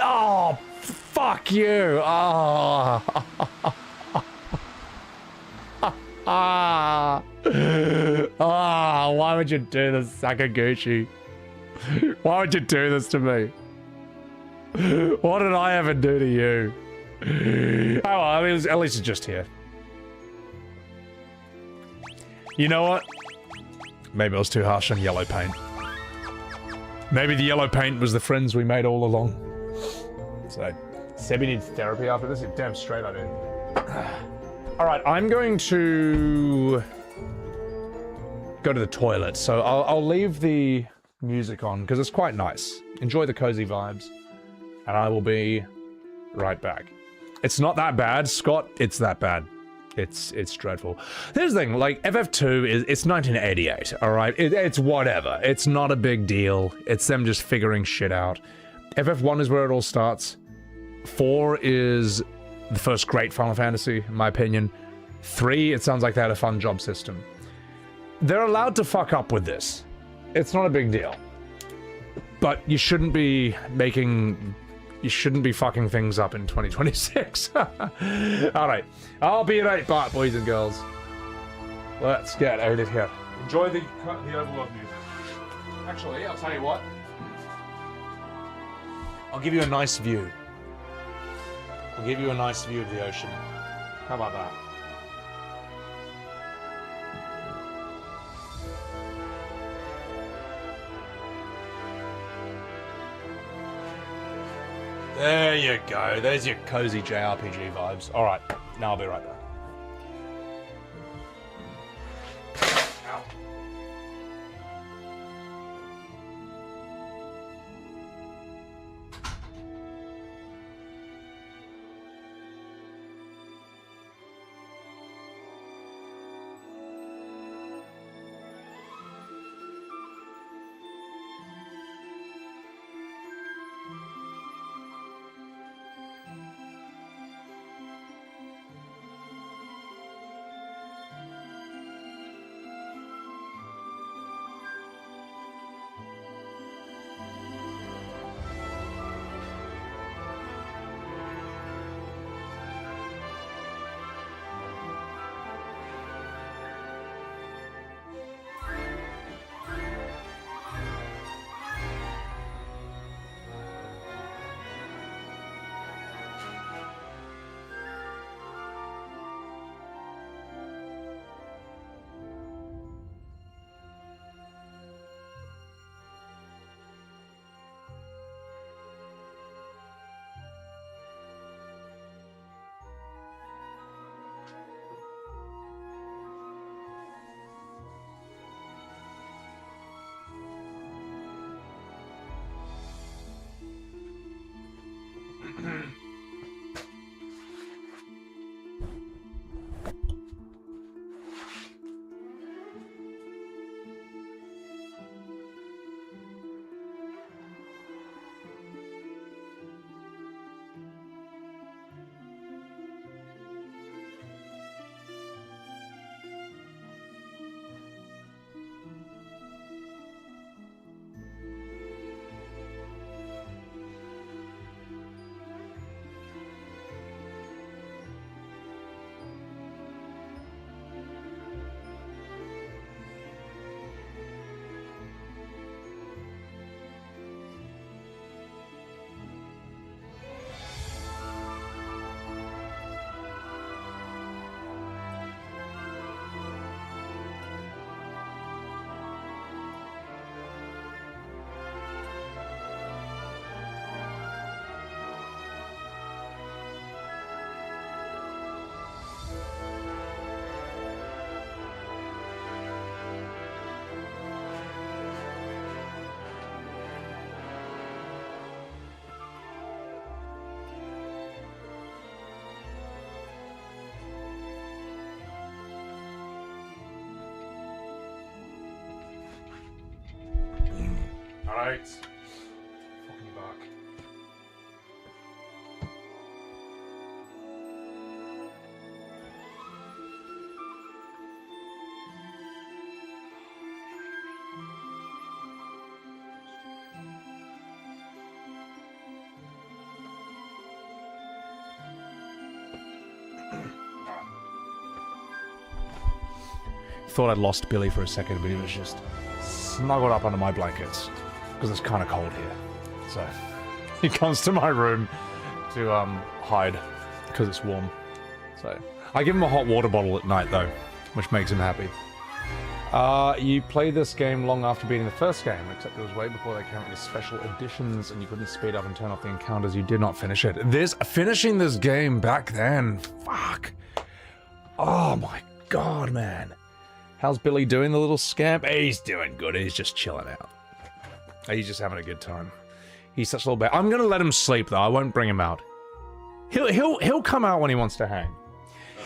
Oh, fuck you. Oh. Why would you do this, Sakaguchi? Why would you do this to me? What did I ever do to you? Oh, well, I mean, at least it's just here. You know what? Maybe I was too harsh on yellow paint. Maybe the yellow paint was the friends we made all along. So, Sebi needs therapy after this. You're damn straight I do. Alright, I'm going to go to the toilet. So I'll leave the music on because it's quite nice. Enjoy the cozy vibes. And I will be right back. It's not that bad, Scott. It's that bad. It's dreadful. Here's the thing, like, FF2 it's 1988, alright? It's whatever. It's not a big deal. It's them just figuring shit out. FF1 is where it all starts. 4 is the first great Final Fantasy, in my opinion. 3, it sounds like they had a fun job system. They're allowed to fuck up with this. It's not a big deal. But you shouldn't be making... You shouldn't be fucking things up in 2026. Alright. I'll be right back, boys and girls. Let's get out of here. Enjoy the overworld music. Actually, I'll tell you what. I'll give you a nice view. I'll give you a nice view of the ocean. How about that? There you go. There's your cozy JRPG vibes. Alright, now I'll be right back. Ow. Alright. Fucking back. Thought I'd lost Billy for a second, but he was just snuggled up under my blankets because it's kind of cold here. So he comes to my room to hide because it's warm. So I give him a hot water bottle at night though, which makes him happy. You played this game long after beating the first game, except it was way before they came out with special editions and you couldn't speed up and turn off the encounters. You did not finish it. Finishing this game back then, fuck. Oh my god, man. How's Billy doing, the little scamp? He's doing good. He's just chilling out. He's just having a good time. He's such a little bit. I'm gonna let him sleep though. I won't bring him out. He'll come out when he wants to hang.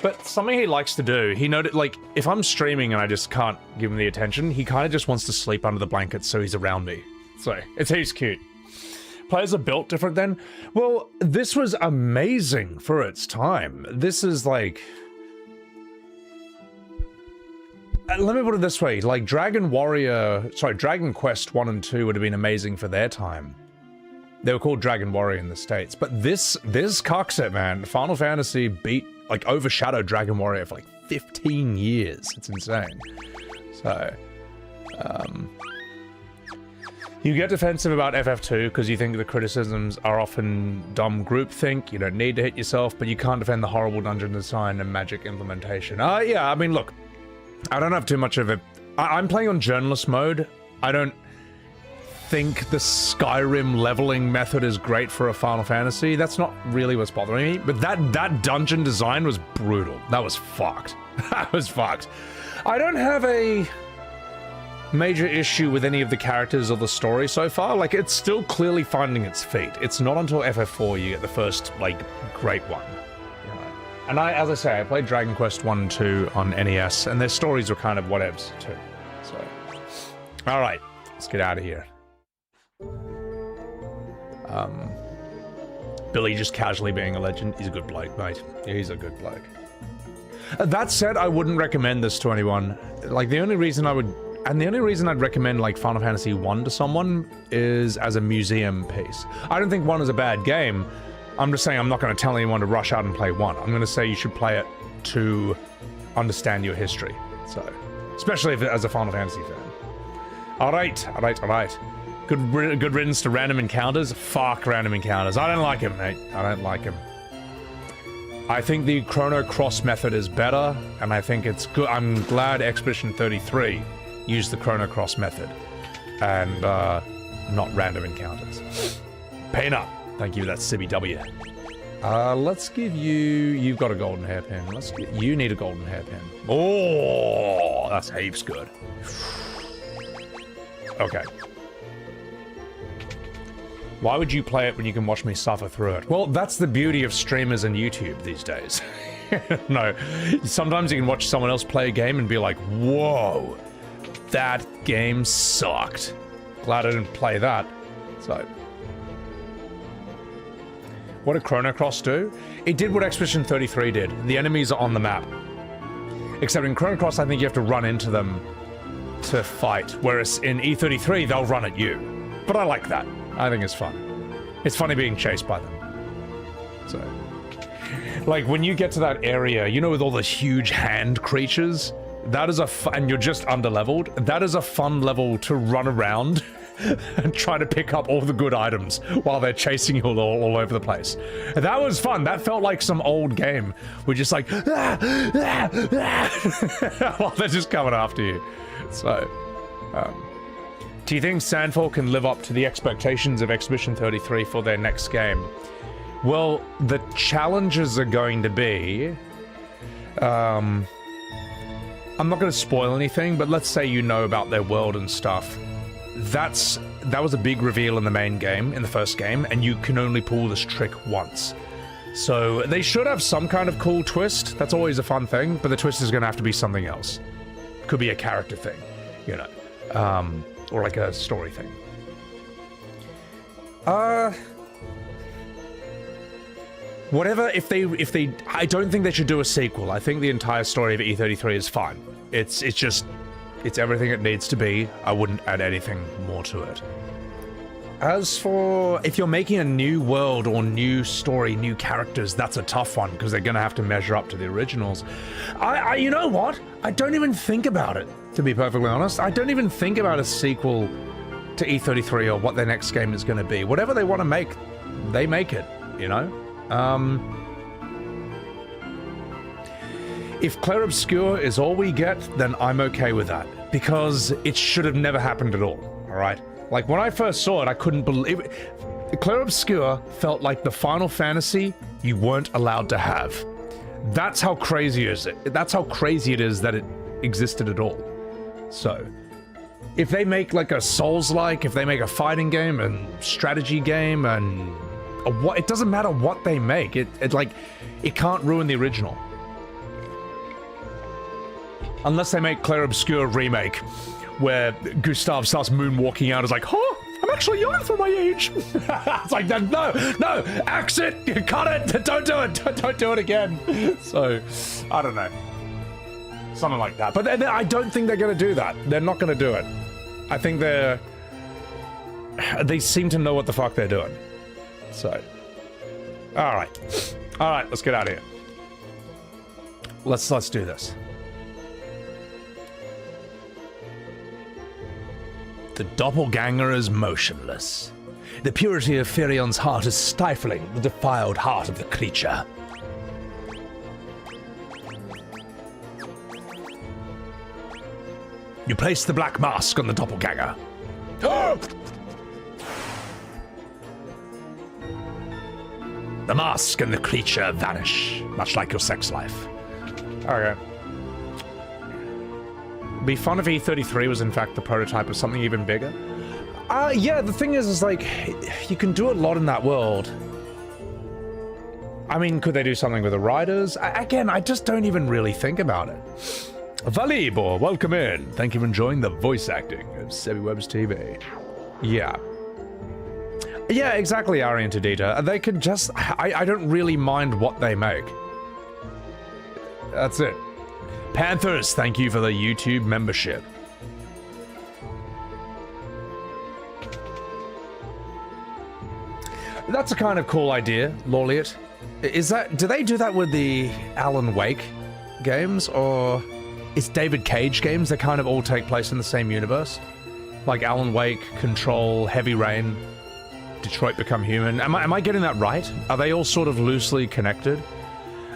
But something he likes to do, he noted, like, if I'm streaming and I just can't give him the attention, he kind of just wants to sleep under the blankets so he's around me. So, he's cute. Players are built different then? Well, this was amazing for its time. This is like... let me put it this way, like Dragon Quest 1 and 2 would have been amazing for their time. They were called Dragon Warrior in the States, but this cockset, man, Final Fantasy overshadowed Dragon Warrior for like 15 years. It's insane. So, you get defensive about FF2 because you think the criticisms are often dumb groupthink, you don't need to hit yourself, but you can't defend the horrible dungeon design and magic implementation. Yeah, I mean, look, I don't have too much of it. I'm playing on journalist mode. I don't think the Skyrim leveling method is great for a Final Fantasy. That's not really what's bothering me. But that dungeon design was brutal. That was fucked. That was fucked. I don't have a major issue with any of the characters or the story so far. Like, it's still clearly finding its feet. It's not until FF4 you get the first, like, great one. And as I say, I played Dragon Quest 1 and 2 on NES, and their stories were kind of whatevs, too. So, alright, let's get out of here. Billy just casually being a legend. He's a good bloke, mate. He's a good bloke. That said, I wouldn't recommend this to anyone. Like, the only reason I'd recommend, like, Final Fantasy 1 to someone is as a museum piece. I don't think 1 is a bad game. I'm just saying I'm not going to tell anyone to rush out and play 1. I'm going to say you should play it to understand your history. So, especially as a Final Fantasy fan. Alright. Good riddance to random encounters. Fuck random encounters. I don't like him, mate. I don't like him. I think the Chrono Cross method is better, and I think it's good. I'm glad Expedition 33 used the Chrono Cross method, and not random encounters. Peanut. Thank you, that's Sibby W. Let's give you... You've got a golden hairpin. You need a golden hairpin. Oh, that's heaps good. Okay. Why would you play it when you can watch me suffer through it? Well, that's the beauty of streamers and YouTube these days. No, sometimes you can watch someone else play a game and be like, whoa, that game sucked. Glad I didn't play that. So... what did Chrono Cross do? It did what Expedition 33 did. The enemies are on the map. Except in Chrono Cross, I think you have to run into them to fight. Whereas in E33, they'll run at you. But I like that. I think it's fun. It's funny being chased by them. So... like, when you get to that area, you know, with all the huge hand creatures? That is and you're just underleveled. That is a fun level to run around and try to pick up all the good items while they're chasing you all over the place. That was fun. That felt like some old game. We're just like, while they're just coming after you. So, do you think Sandfall can live up to the expectations of Expedition 33 for their next game? Well, the challenges are going to be... I'm not going to spoil anything, but let's say you know about their world and stuff. That was a big reveal in the main game, in the first game, and you can only pull this trick once. So they should have some kind of cool twist. That's always a fun thing, but the twist is going to have to be something else. Could be a character thing, you know, or like a story thing. Whatever, if they, I don't think they should do a sequel. I think the entire story of E33 is fine. It's everything it needs to be. I wouldn't add anything more to it. As for if you're making a new world or new story, new characters, that's a tough one because they're gonna have to measure up to the originals. You know what? I don't even think about it, to be perfectly honest. I don't even think about a sequel to E33 or what their next game is gonna be. Whatever they want to make, they make it, you know? If Clair Obscur is all we get, then I'm okay with that. Because it should have never happened at all, alright? Like, when I first saw it, I couldn't believe it. Clair Obscur felt like the Final Fantasy you weren't allowed to have. That's how crazy is it. That's how crazy it is that it existed at all. So, if they make like a Souls-like, if they make a fighting game and strategy game and what, it doesn't matter what they make. It can't ruin the original. Unless they make Clair Obscur remake, where Gustav starts moonwalking out as like, huh, I'm actually young for my age. It's like, no, axe it, cut it, don't do it, don't do it again. So, I don't know. Something like that. But I don't think they're going to do that. They're not going to do it. I think they seem to know what the fuck they're doing. So, alright, let's get out of here. Let's do this. The doppelganger is motionless. The purity of Firion's heart is stifling the defiled heart of the creature. You place the black mask on the doppelganger. The mask and the creature vanish, much like your sex life. Okay. Be fun if E33 was in fact the prototype of something even bigger. Yeah, the thing is like, you can do a lot in that world. I mean, could they do something with the riders? Again, I just don't even really think about it. Valibor, welcome in. Thank you for enjoying the voice acting of Sebiwebs TV. Yeah. Yeah, exactly, Ari and Tadita. They could just... I don't really mind what they make. That's it. Panthers, thank you for the YouTube membership. That's a kind of cool idea, Lawliet. Is that... Do they do that with the Alan Wake games, or... It's David Cage games that kind of all take place in the same universe? Like Alan Wake, Control, Heavy Rain, Detroit Become Human. Am I getting that right? Are they all sort of loosely connected?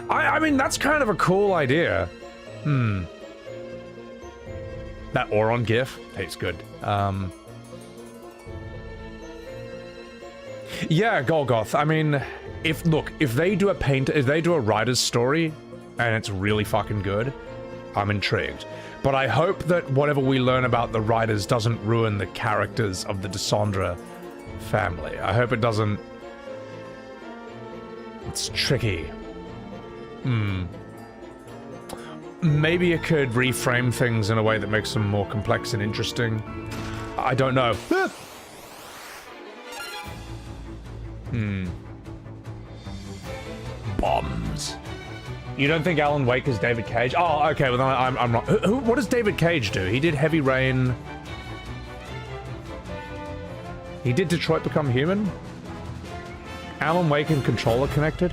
I mean, that's kind of a cool idea. That Auron gif tastes good. Yeah, Golgoth. I mean, if they do a writer's story and it's really fucking good, I'm intrigued. But I hope that whatever we learn about the writers doesn't ruin the characters of the Dysandra family. I hope it doesn't... It's tricky. Maybe it could reframe things in a way that makes them more complex and interesting. I don't know. Bombs. You don't think Alan Wake is David Cage? Oh, okay, well then I'm wrong. What does David Cage do? He did Heavy Rain. He did Detroit Become Human? Alan Wake and Control are connected?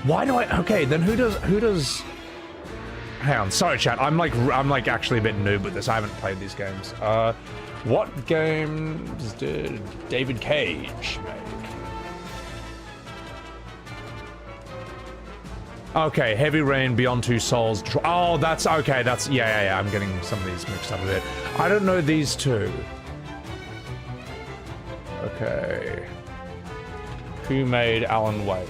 Why do I... Okay, then who does... Hang on, sorry chat, I'm like actually a bit noob with this. I haven't played these games. What games did David Cage make? Okay, Heavy Rain, Beyond Two Souls. Oh, that's okay. That's yeah. I'm getting some of these mixed up a bit. I don't know these two. Okay. Who made Alan Wake?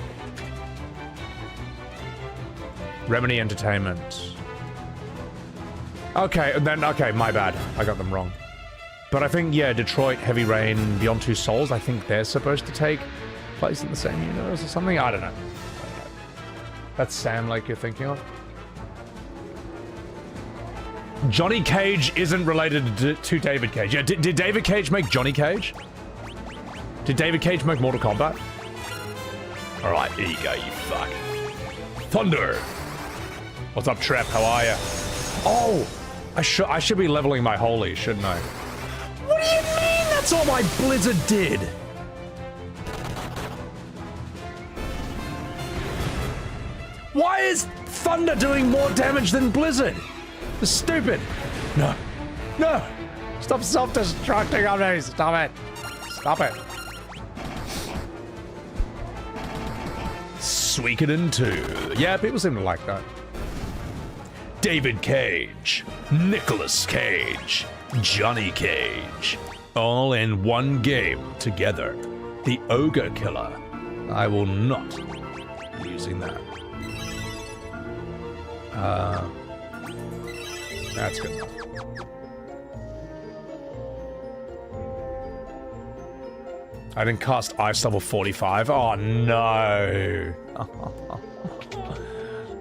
Remedy Entertainment. Okay, and then my bad. I got them wrong. But I think Detroit, Heavy Rain, Beyond Two Souls. I think they're supposed to take place in the same universe or something. I don't know. That's Sam Lake you're thinking of? Johnny Cage isn't related to David Cage. Yeah, did David Cage make Johnny Cage? Did David Cage make Mortal Kombat? Alright, here you go, you fuck. Thunder! What's up, Trep? How are ya? Oh! I should be leveling my holy, shouldn't I? What do you mean that's all my Blizzard did? Why is Thunder doing more damage than Blizzard? It's stupid. No. No! Stop self-destructing on me! Stop it! Stop it! Suikoden 2. Yeah, people seem to like that. David Cage, Nicolas Cage, Johnny Cage, all in one game together. The Ogre Killer. I will not be using that. That's good enough. I didn't cast Ice level 45. Oh no!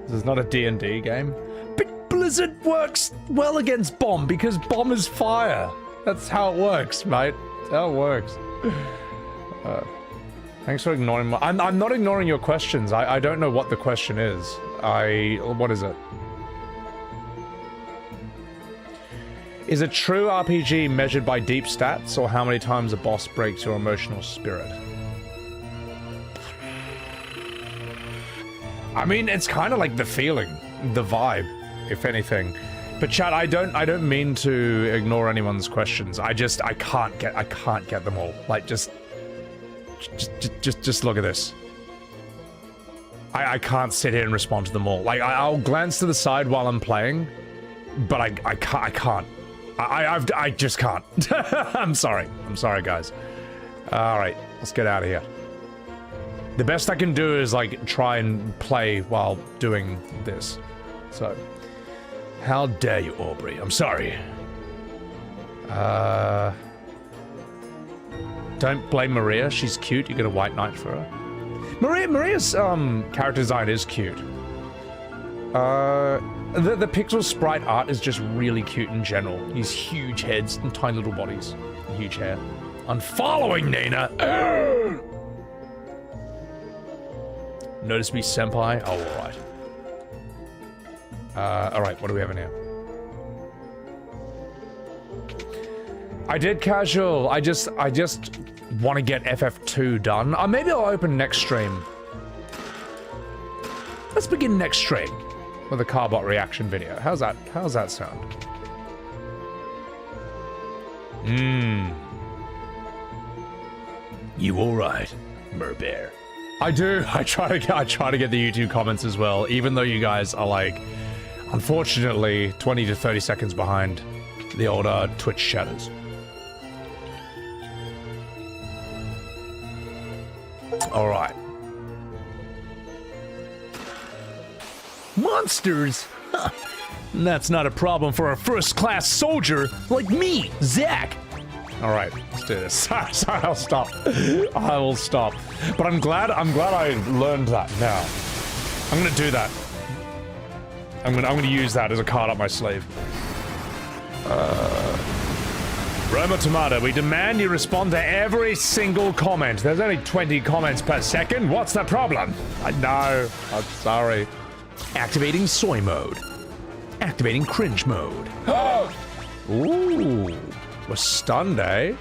This is not a D&D game. But Blizzard works well against Bomb because Bomb is fire. That's how it works, mate. That's how it works. Thanks for ignoring my... I'm not ignoring your questions. I don't know what the question is. What is it? Is a true RPG measured by deep stats, or how many times a boss breaks your emotional spirit? I mean, it's kind of like the feeling, the vibe, if anything. But chat, I don't mean to ignore anyone's questions. I can't get them all. Like, just look at this. I can't sit here and respond to them all. Like, I'll glance to the side while I'm playing, but I can't. I just can't. I'm sorry, guys. All right, let's get out of here. The best I can do is, like, try and play while doing this. So, how dare you, Aubrey? I'm sorry. Don't blame Maria. She's cute. You get a white knight for her. Maria's character design is cute. The pixel sprite art is just really cute in general. He's huge heads and tiny little bodies. And huge hair. Unfollowing Nina! Notice me, senpai? Oh, alright. Alright, what do we have in here? I did casual. I just want to get FF2 done. Maybe I'll open next stream. Let's begin next stream with a Carbot reaction video. How's that sound? You alright, Merbear? I do. I try to get the YouTube comments as well, even though you guys are, like, unfortunately 20 to 30 seconds behind the older Twitch shadows. Alright. Monsters? Huh. That's not a problem for a first-class soldier like me, Zack. Alright, let's do this. Sorry, I'll stop. I will stop. But I'm glad I learned that now. I'm gonna do that. I'm gonna use that as a card up my sleeve. Roma Tomato, we demand you respond to every single comment. There's only 20 comments per second. What's the problem? I know. I'm sorry. Activating soy mode. Activating cringe mode. Ooh. We're stunned, eh?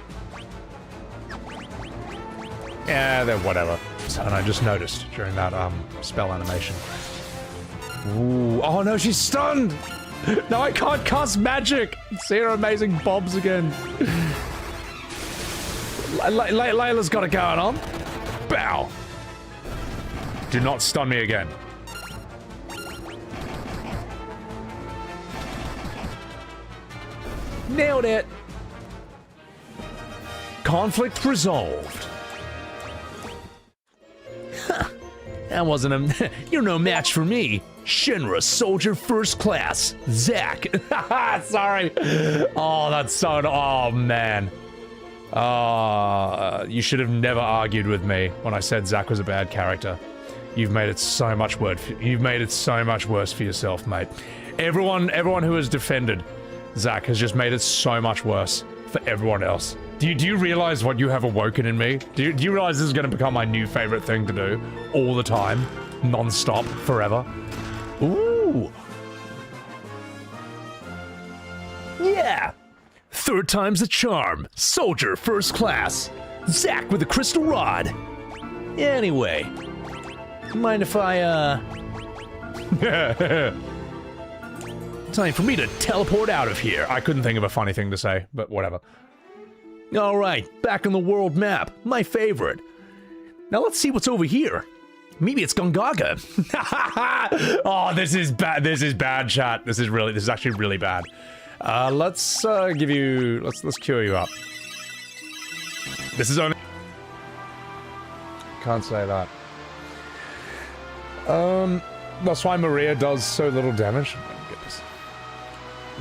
Yeah, then whatever. And I just noticed during that spell animation. Ooh. Oh no, she's stunned! No, I can't cast magic! See her amazing bobs again. Layla's got it going on. Bow! Do not stun me again. Nailed it! Conflict resolved. That wasn't a... You're no match for me. Shinra Soldier First Class. Zack. Sorry. Oh, that's so... Oh, man. You should have never argued with me when I said Zack was a bad character. You've made it so much worse. You've made it so much worse for yourself, mate. Everyone who has defended Zack has just made it so much worse. for everyone else. Do you realize what you have awoken in me? Do you realize this is going to become my new favorite thing to do all the time, non-stop, forever? Ooh. Yeah. Third time's the charm. Soldier, first class. Zack with a crystal rod. Anyway, mind if I, time for me to teleport out of here. I couldn't think of a funny thing to say, but whatever. Alright, back on the world map. My favorite. Now let's see what's over here. Maybe it's Gongaga. Oh, this is bad. This is bad, chat. This is actually really bad. Let's cure you up. This is only... Can't say that. That's why Maria does so little damage. Oh my goodness.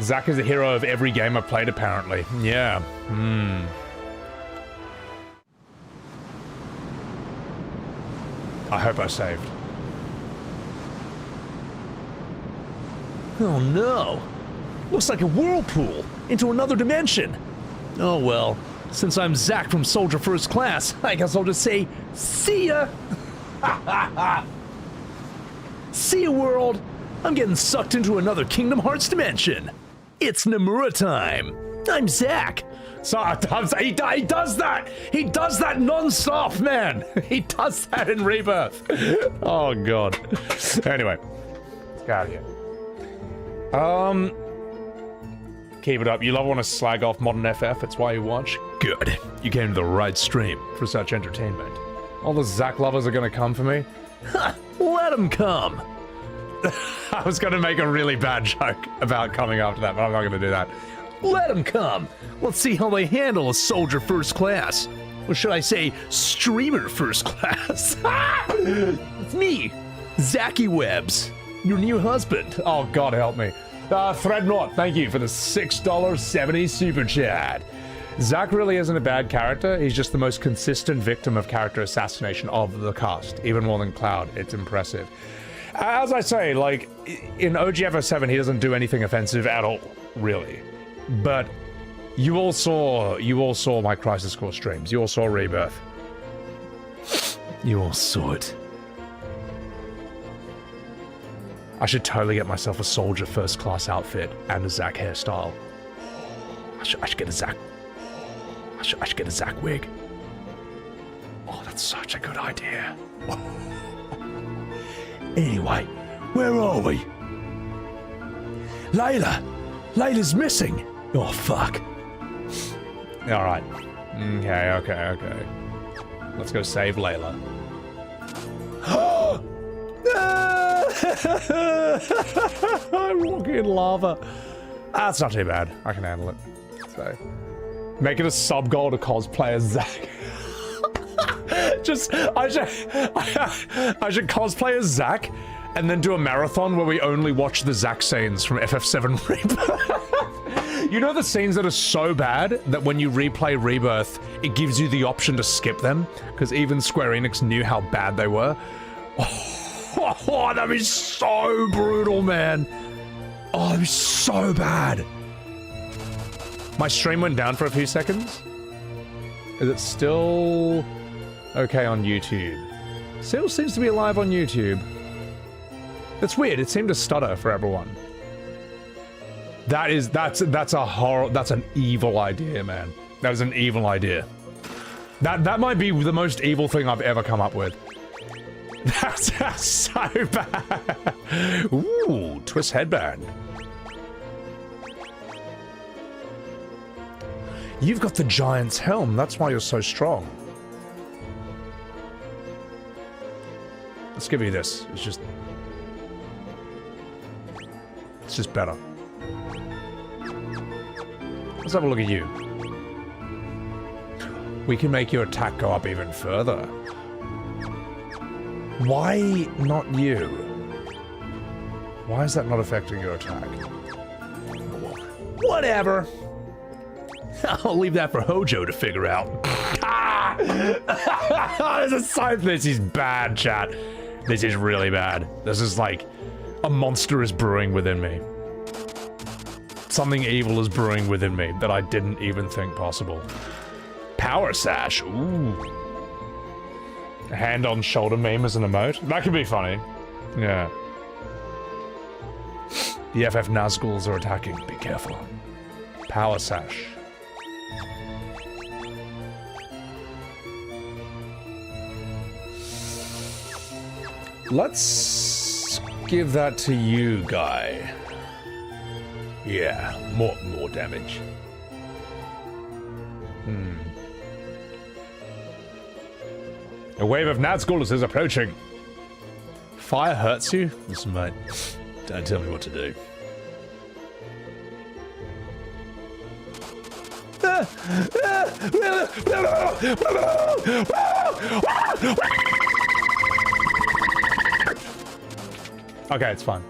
Zack is the hero of every game I've played, apparently. Yeah. I hope I saved. Oh no! Looks like a whirlpool into another dimension. Oh well, since I'm Zack from Soldier First Class, I guess I'll just say, see ya! See ya, world! I'm getting sucked into another Kingdom Hearts dimension. It's Nomura time. I'm Zack. So he does that. He does that non-stop, man. He does that in Rebirth. Oh god. Anyway, let's get out of here. Keep it up. You love want to slag off modern FF. It's why you watch. Good. You came to the right stream for such entertainment. All the Zack lovers are gonna come for me. Ha! Let them come. I was gonna make a really bad joke about coming after that, but I'm not gonna do that. Let them come. Let's see how they handle a Soldier First Class. Or should I say, Streamer First Class? It's me, Zacky Webs, your new husband. Oh, God help me. Threadnought, thank you for the $6.70 super chat. Zack really isn't a bad character. He's just the most consistent victim of character assassination of the cast. Even more than Cloud. It's impressive. As I say, like, in OGFO7, he doesn't do anything offensive at all, really. But you all saw my Crisis Core streams. You all saw Rebirth. You all saw it. I should totally get myself a Soldier First Class outfit and a Zack hairstyle. I should get a Zack. I should get a Zack wig. Oh, that's such a good idea. Anyway, where are we? Layla! Layla's missing! Oh, fuck. Alright. Okay. Let's go save Layla. I'm walking in lava. That's not too bad. I can handle it. So, make it a sub-goal to cosplay as Zack. I should cosplay as Zack and then do a marathon where we only watch the Zack scenes from FF7 Rebirth. You know the scenes that are so bad that when you replay Rebirth, it gives you the option to skip them? Because even Square Enix knew how bad they were. Oh, that'd be so brutal, man. Oh, that'd be so bad. My stream went down for a few seconds. Is it still okay on YouTube? Still seems to be alive on YouTube. That's weird. It seemed to stutter for everyone. That's an evil idea, man. That is an evil idea. That might be the most evil thing I've ever come up with. That's so bad. Ooh, twist headband. You've got the giant's helm. That's why you're so strong. Let's give you this. It's just better. Let's have a look at you. We can make your attack go up even further. Why not you? Why is that not affecting your attack? Whatever. I'll leave that for Hojo to figure out. This is bad, chat. This is really bad. This is like a monster is brewing within me. Something evil is brewing within me that I didn't even think possible. Power Sash. Ooh. A hand on shoulder meme as an emote. That could be funny. Yeah. The FF Nazguls are attacking. Be careful. Power Sash. Let's give that to you, guy. Yeah, more damage. A wave of Nazguls is approaching. Fire hurts you? Listen, mate. Don't tell me what to do. Okay, it's fine.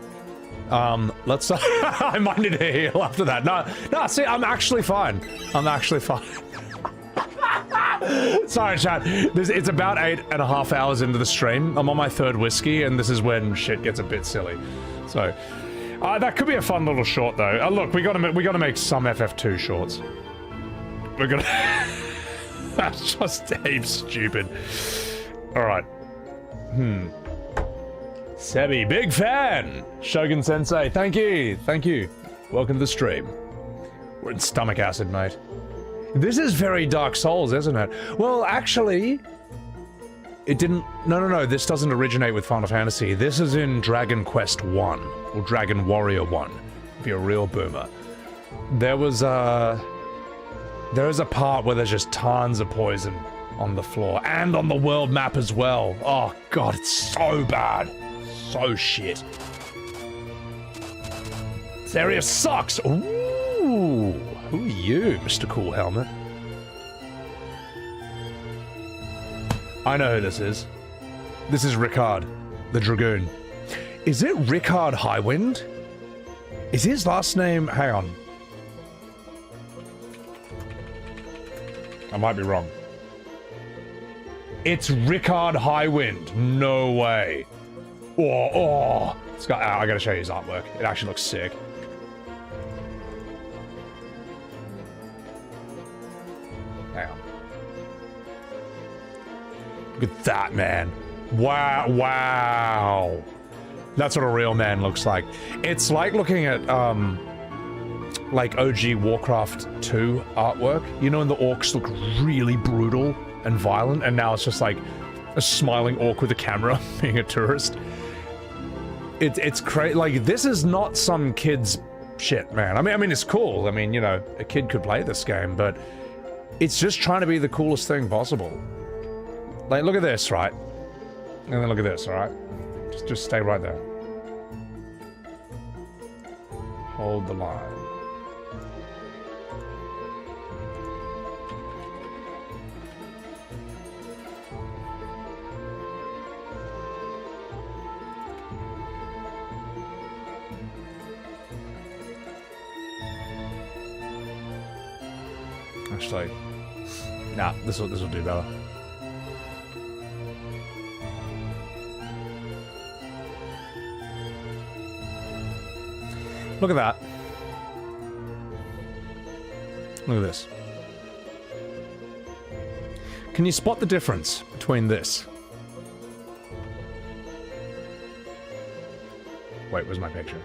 Let's... I might need a heal after that. No, see, I'm actually fine. I'm actually fine. Sorry, chat. It's about 8.5 hours into the stream. I'm on my 3rd whiskey, and this is when shit gets a bit silly. So, that could be a fun little short, though. Look, we gotta make some FF2 shorts. We're gonna... That's just heaps stupid. Alright. Sebi, big fan! Shogun Sensei, thank you! Thank you. Welcome to the stream. We're in stomach acid, mate. This is very Dark Souls, isn't it? Well, actually... It didn't... No, this doesn't originate with Final Fantasy. This is in Dragon Quest 1. Or Dragon Warrior 1. If you're a real boomer. There was a part where there's just tons of poison on the floor. And on the world map as well. Oh, God, it's so bad. So shit. This area sucks. Ooh. Who are you, Mr. Cool Helmet? I know who this is. This is Ricard, the Dragoon. Is it Ricard Highwind? Is his last name... Hang on. I might be wrong. It's Ricard Highwind. No way. Oh. I gotta show you his artwork. It actually looks sick. Hang on. Look at that, man. Wow. That's what a real man looks like. It's like looking at, like OG Warcraft 2 artwork. You know when the orcs look really brutal and violent, and now it's just like a smiling orc with a camera being a tourist. It's crazy. Like, this is not some kid's shit, man. I mean, it's cool. I mean, you know, a kid could play this game, but it's just trying to be the coolest thing possible. Like, look at this, right? And then look at this, alright? Just stay right there. Hold the line. Actually, nah, this will do better. Look at that. Look at this. Can you spot the difference between this? Wait, where's my picture?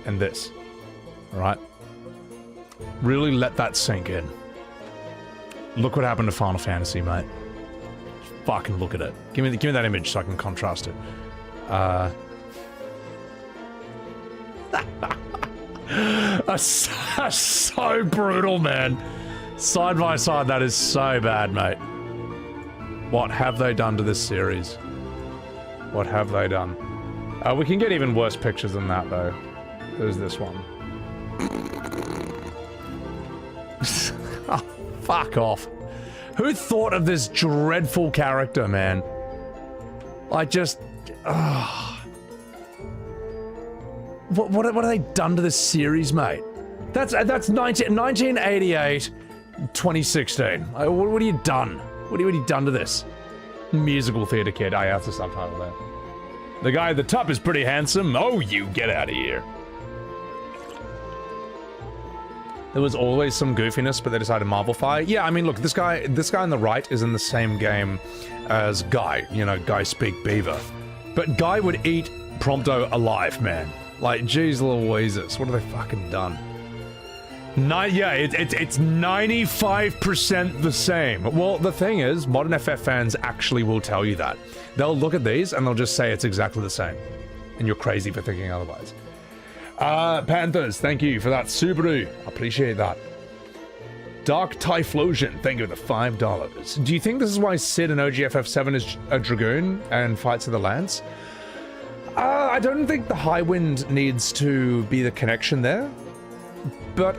And this. Alright? Really let that sink in. Look what happened to Final Fantasy, mate. Just fucking look at it. Give me that image so I can contrast it. That's so brutal, man. Side by side, that is so bad, mate. What have they done to this series? What have they done? We can get even worse pictures than that, though. There's this one. Oh, fuck off. Who thought of this dreadful character, man? I just... What have they done to this series, mate? That's 1988, 2016. What have you done? What have you done to this? Musical theater kid. I have the subtitle there. The guy at the top is pretty handsome. Oh, you get out of here. There was always some goofiness, but they decided Marvel Fire. Yeah, I mean, look, this guy on the right is in the same game as Guy. You know, Guy Speak Beaver. But Guy would eat Prompto alive, man. Like, geez, Louises, what have they fucking done? Yeah, it's 95% the same. Well, the thing is, modern FF fans actually will tell you that. They'll look at these and they'll just say it's exactly the same. And you're crazy for thinking otherwise. Panthers, thank you for that. Subaru, appreciate that. Dark Typhlosion, thank you for the $5. Do you think this is why Sid in OGFF7 is a Dragoon and fights with the Lance? I don't think the Highwind needs to be the connection there. But,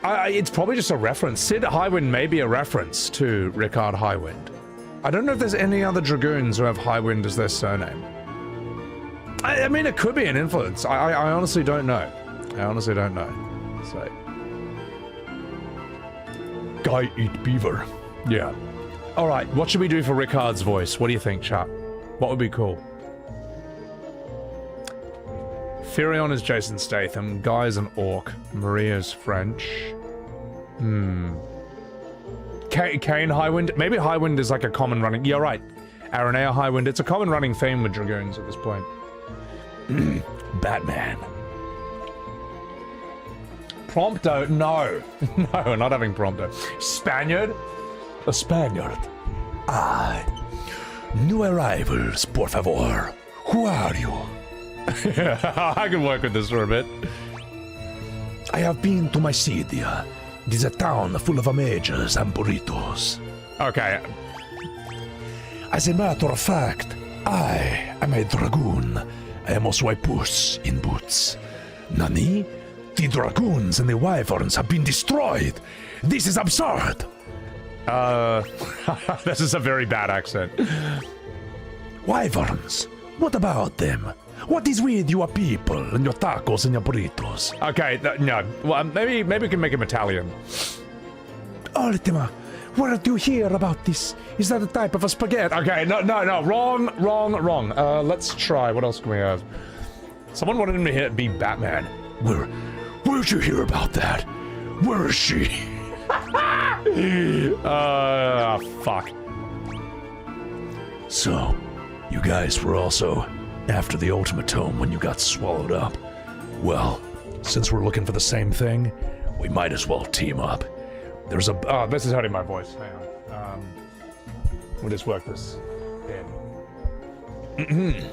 it's probably just a reference. Sid Highwind may be a reference to Rickard Highwind. I don't know if there's any other Dragoons who have Highwind as their surname. I mean, it could be an influence. I honestly don't know. I honestly don't know. So... Guy eat beaver. Yeah. Alright, what should we do for Rickard's voice? What do you think, chat? What would be cool? Firion is Jason Statham. Guy is an orc. Maria's French. Kane Highwind? Maybe Highwind is like a common running... Yeah, right. Aranea Highwind. It's a common running theme with Dragoons at this point. Batman. Prompto? No. No, we're not having Prompto. Spaniard? A Spaniard. New arrivals, por favor. Who are you? I can work with this for a bit. I have been to Mycedia. It is a town full of mages and burritos. Okay. As a matter of fact, I am a dragoon. I am also a puss in boots. Nani? The dragoons and the wyverns have been destroyed. This is absurd. This is a very bad accent. Wyverns? What about them? What is with your people and your tacos and your burritos? Okay, no. Well, maybe we can make him Italian. Ultima, what do you hear about this? Is that a type of a spaghetti? Okay, no. Wrong. Let's try. What else can we have? Someone wanted him to be Batman. Where'd you hear about that? Where is she? Fuck. So, you guys were also after the Ultimatome when you got swallowed up. Well, since we're looking for the same thing, we might as well team up. There's a... Oh, this is hurting my voice. Hang on. We'll just work this in.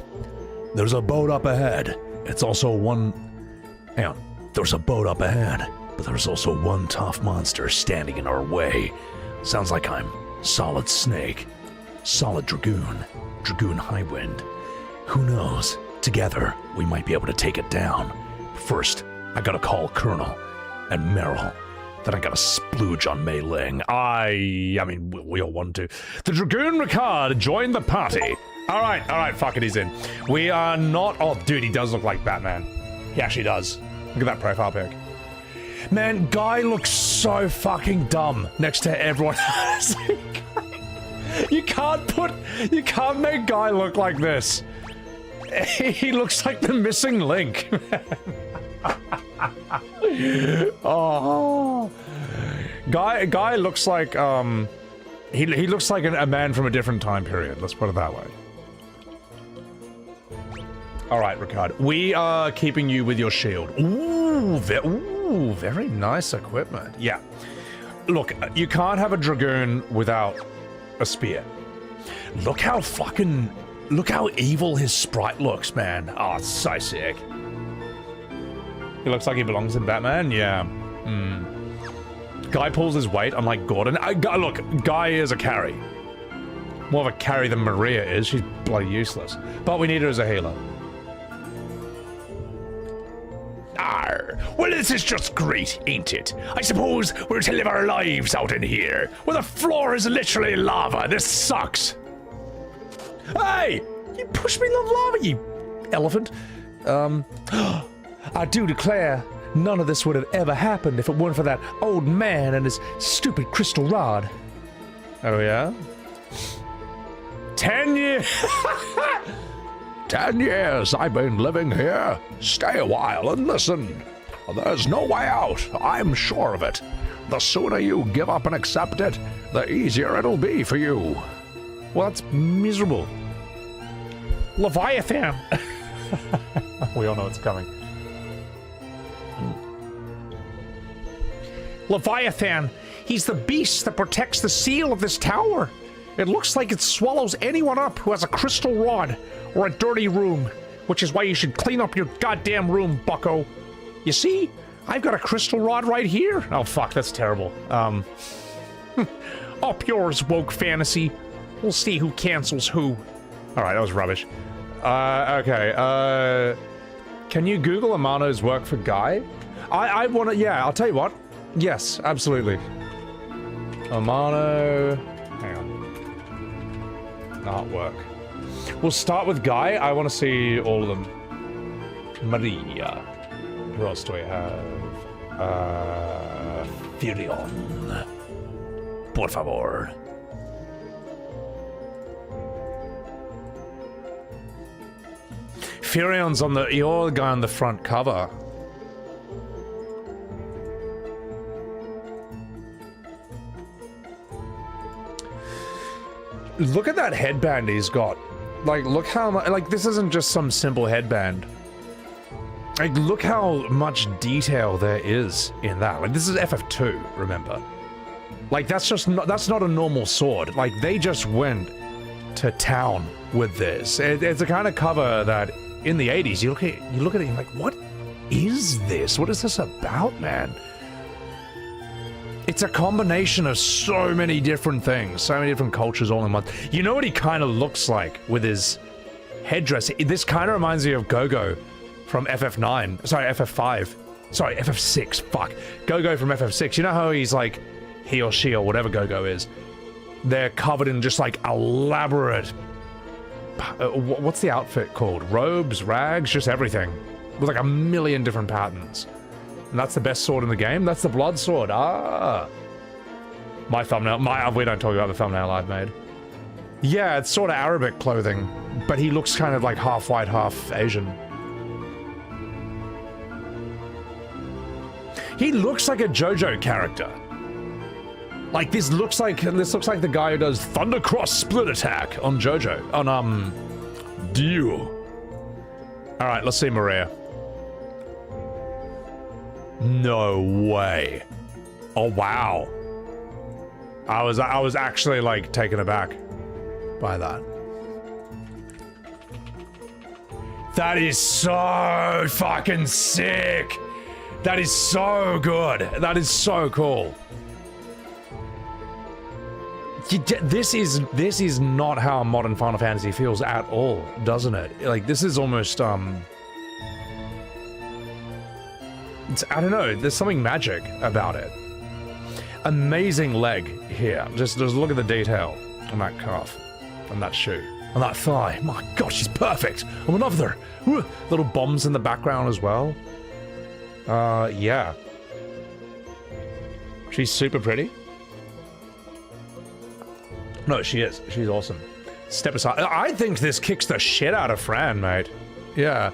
There's a boat up ahead. It's also one... Hang on. There's a boat up ahead, but there's also one tough monster standing in our way. Sounds like I'm Solid Snake, Solid Dragoon, Dragoon Highwind. Who knows? Together, we might be able to take it down. First, I gotta call Colonel and Meryl. Then I gotta splooge on Mei Ling. I mean, we all want to. The Dragoon Ricard joined the party. All right, fuck it, he's in. We are not... Oh, dude, he does look like Batman. He actually does. Look at that profile pic. Man, Guy looks so fucking dumb next to everyone else. You can't make Guy look like this. He looks like the missing link. Oh, Guy looks like he looks like a man from a different time period. Let's put it that way. All right, Ricard, we are keeping you with your shield. Ooh, very nice equipment. Yeah. Look, you can't have a Dragoon without a spear. Look how evil his sprite looks, man. Oh, it's so sick. He looks like he belongs in Batman, yeah. Guy pulls his weight, unlike Gordon. Look, Guy is a carry. More of a carry than Maria is. She's bloody useless. But we need her as a healer. Well, this is just great, ain't it? I suppose we're to live our lives out in here, where the floor is literally lava. This sucks. Hey! You pushed me in the lava, you elephant. I do declare, none of this would have ever happened if it weren't for that old man and his stupid crystal rod. Oh, yeah? 10 years! 10 years I've been living here. Stay a while and listen. There's no way out. I'm sure of it. The sooner you give up and accept it, the easier it'll be for you. Well, that's miserable. Leviathan! We all know it's coming. Leviathan! He's the beast that protects the seal of this tower. It looks like it swallows anyone up who has a crystal rod or a dirty room, which is why you should clean up your goddamn room, bucko. You see? I've got a crystal rod right here. Oh, fuck, that's terrible. Up yours, woke fantasy. We'll see who cancels who. Alright, that was rubbish. Okay, can you Google Amano's work for Guy? I wanna, yeah, I'll tell you what. Yes, absolutely. Amano... Hang on. Artwork. We'll start with Guy. I want to see all of them. Maria. Who else do we have? Furion. Por favor. Furion's on the... You're the guy on the front cover. Look at that headband he's got. Like, look how much... Like, this isn't just some simple headband. Like, look how much detail there is in that. Like, this is FF2, remember? Like, that's just not... That's not a normal sword. Like, they just went to town with this. It's a kind of cover that, in the 80s, you look at it and you're like, what is this? What is this about, man? It's a combination of so many different things, so many different cultures all in one. You know what he kind of looks like with his headdress? This kind of reminds me of Gogo from FF9. Sorry, FF5. Sorry, FF6. Fuck. Gogo from FF6. You know how he's like, he or she or whatever Gogo is. They're covered in just like elaborate... what's the outfit called? Robes, rags, just everything. With like a million different patterns. And that's the best sword in the game? That's the blood sword. Ah. My thumbnail. We don't talk about the thumbnail I've made. Yeah, it's sort of Arabic clothing. But he looks kind of like half white, half Asian. He looks like a JoJo character. Like, this looks like the guy who does Thundercross Split Attack on JoJo. On, Dio. Alright, let's see Maria. No way. Oh, wow. I was actually, like, taken aback by that. That is so fucking sick. That is so good. That is so cool. This is not how modern Final Fantasy feels at all, doesn't it? Like, this is almost, I don't know, there's something magic about it. Amazing leg here. Just look at the detail on that calf, on that shoe, on that thigh. My God, she's perfect. I'm in love with her. Ooh, little bombs in the background as well. Yeah. She's super pretty. No, she is. She's awesome. Step aside. I think this kicks the shit out of Fran, mate. Yeah.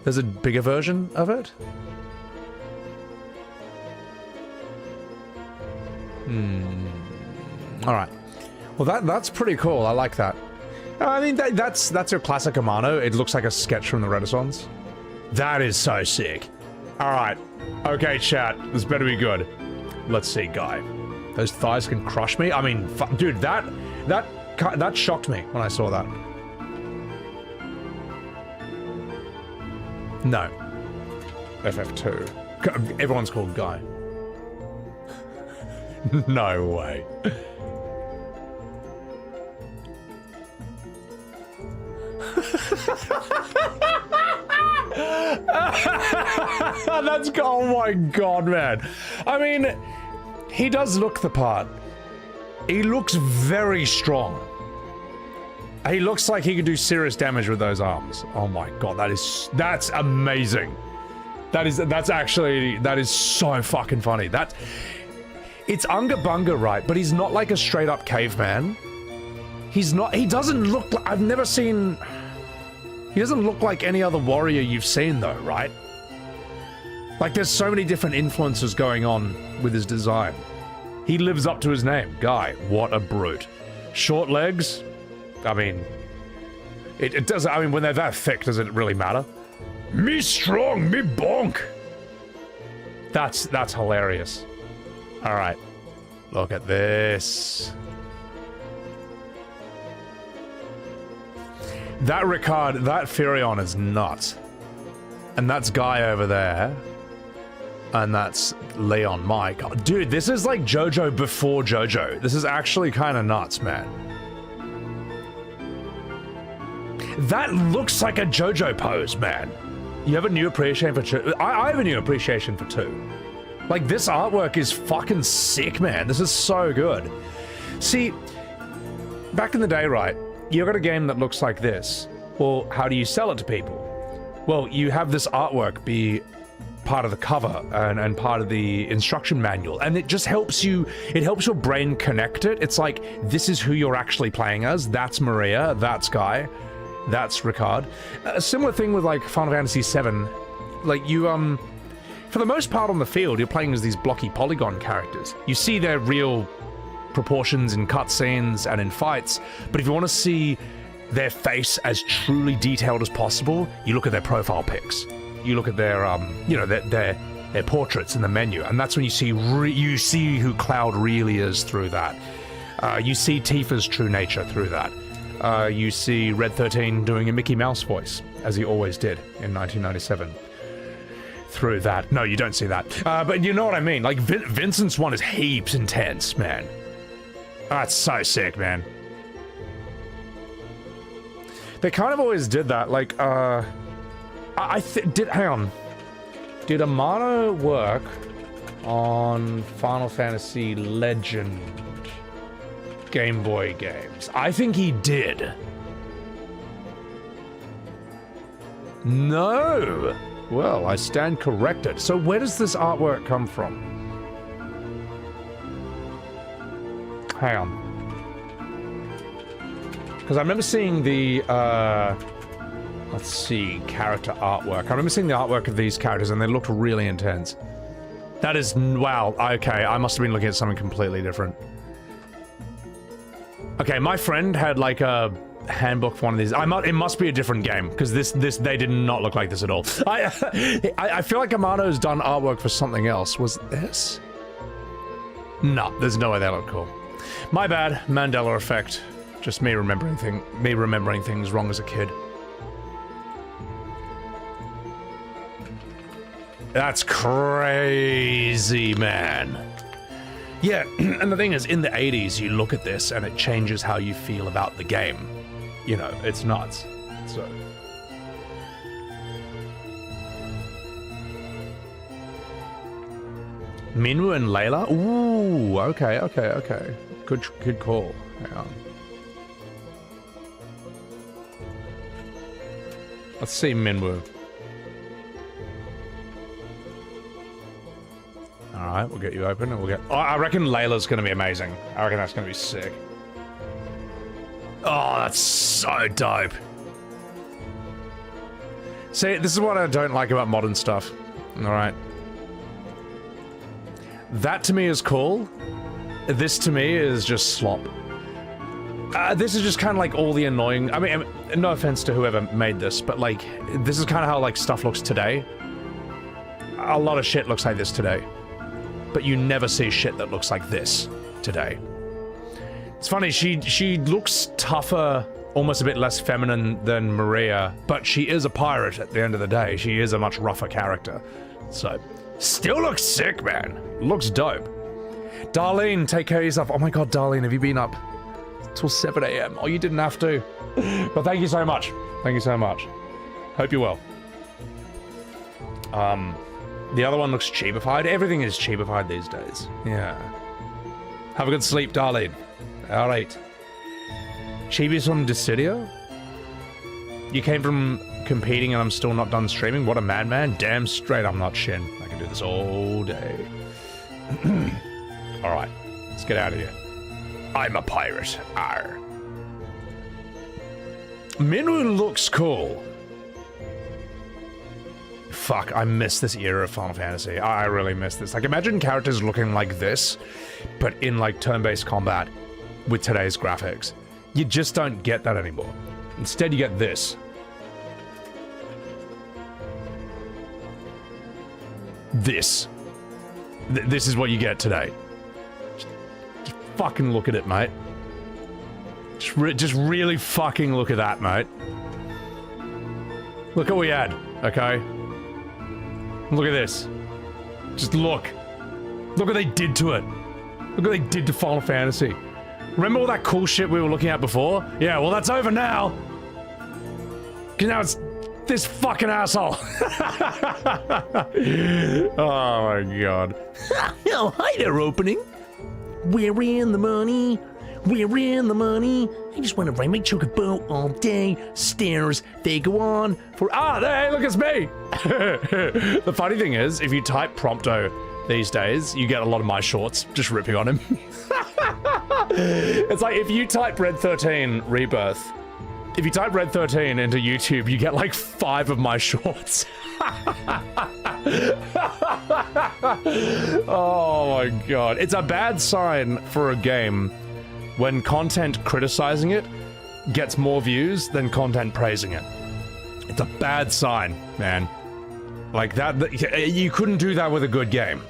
There's a bigger version of it. Alright. Well, that's pretty cool. I like that. I mean, that's your classic Amano. It looks like a sketch from the Renaissance. That is so sick. Alright. Okay, chat. This better be good. Let's see, Guy. Those thighs can crush me. I mean, dude, that shocked me when I saw that. No. FF2. Everyone's called Guy. No way. That's... Oh my God, man. I mean, he does look the part. He looks very strong. He looks like he could do serious damage with those arms. Oh my God, that's amazing. That is so fucking funny. It's Unga Bunga, right? But he's not like a straight up caveman. He doesn't look like, he doesn't look like any other warrior you've seen though, right? Like, there's so many different influences going on with his design. He lives up to his name. Guy, what a brute. Short legs, I mean, it does, I mean, when they're that thick, does it really matter? Me strong, me bonk. That's hilarious. All right, look at this. That Ricard, that Furion is nuts. And that's Guy over there. And that's Leon Mike. Oh, dude, this is like JoJo before JoJo. This is actually kind of nuts, man. That looks like a JoJo pose, man. You have a new appreciation for two. I have a new appreciation for two. Like, this artwork is fucking sick, man. This is so good. See, back in the day, right, you got a game that looks like this. Well, how do you sell it to people? Well, you have this artwork be part of the cover and part of the instruction manual, and it just helps you, it helps your brain connect it. It's like, this is who you're actually playing as. That's Maria, that's Guy, that's Ricard. A similar thing with like Final Fantasy VII. Like, you, for the most part on the field, you're playing as these blocky polygon characters. You see their real proportions in cutscenes and in fights, but if you want to see their face as truly detailed as possible, you look at their profile pics. You look at their, you know, their portraits in the menu, and that's when you see who Cloud really is through that. You see Tifa's true nature through that. You see Red 13 doing a Mickey Mouse voice, as he always did in 1997. Through that. No, you don't see that. But you know what I mean. Like, Vincent's one is heaps intense, man. That's so sick, man. They kind of always did that. Like, hang on. Did Amano work on Final Fantasy Legend Game Boy games? I think he did. No. Well, I stand corrected. So where does this artwork come from? Hang on. Because I remember seeing the, let's see, character artwork. I remember seeing the artwork of these characters and they looked really intense. That is, wow, okay, I must have been looking at something completely different. Okay, my friend had like a handbook for one of these. It must be a different game, because they did not look like this at all. I feel like Amano's done artwork for something else. Was this? No, there's no way that looked cool. My bad, Mandela effect. Just me remembering things wrong as a kid. That's crazy, man. Yeah, and the thing is, in the 80s, you look at this and it changes how you feel about the game. You know, it's nuts. So. Minwu and Layla? Ooh, okay. Good call. Hang on. Let's see Minwu. Alright, we'll get you open and we'll get... Oh, I reckon Layla's gonna be amazing. I reckon that's gonna be sick. Oh, that's so dope. See, this is what I don't like about modern stuff. Alright. That to me is cool. This to me is just slop. This is just kind of like all the annoying... I mean, no offense to whoever made this, but like, this is kind of how like stuff looks today. A lot of shit looks like this today. But you never see shit that looks like this today. It's funny, she looks tougher, almost a bit less feminine than Maria, but she is a pirate at the end of the day. She is a much rougher character. So, still looks sick, man. Looks dope. Darlene, take care of yourself. Oh my god, Darlene, have you been up till 7 AM? Oh, you didn't have to. But thank you so much. Thank you so much. Hope you're well. The other one looks cheapified. Everything is cheapified these days. Yeah. Have a good sleep, Darlene. Alright. Chibi's from Dissidia? You came from competing and I'm still not done streaming? What a madman. Damn straight I'm not Shin. I can do this all day. Alright. Let's get out of here. I'm a pirate. Arr. Minwu looks cool. fuck, I miss this era of Final Fantasy. I really miss this. Like, imagine characters looking like this, but in, like, turn-based combat with today's graphics. You just don't get that anymore. Instead, you get this. This. This is what you get today. Just fucking look at it, mate. Just really fucking look at that, mate. Look at what we had, okay? Look at this. Just look. Look what they did to it. Look what they did to Final Fantasy. Remember all that cool shit we were looking at before? Yeah, well, that's over now. Because now it's this fucking asshole. Oh my god. Oh, hi there, opening. We're in the money. We're in the money. I just want to ride my chocobo all day. Stairs, they go on for... Ah, hey, look, it's me! The funny thing is, if you type Prompto these days, you get a lot of my shorts just ripping on him. It's like, if you type Red 13 Rebirth, if you type Red 13 into YouTube, you get like 5 of my shorts. Oh my god. It's a bad sign for a game when content criticizing it gets more views than content praising it. It's a bad sign, man. Like that, you couldn't do that with a good game.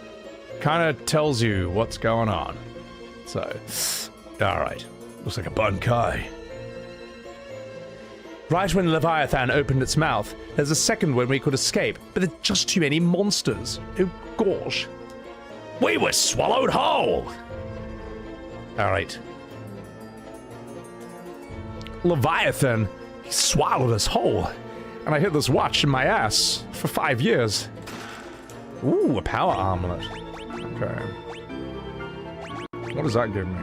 Kind of tells you what's going on. So, alright. Looks like a Bankai. Right when Leviathan opened its mouth, there's a second when we could escape, but there's just too many monsters. Oh gosh. We were swallowed whole. Alright. Leviathan, he swallowed us whole. And I hid this watch in my ass for 5 years. Ooh, a power armlet. Okay. What does that give me?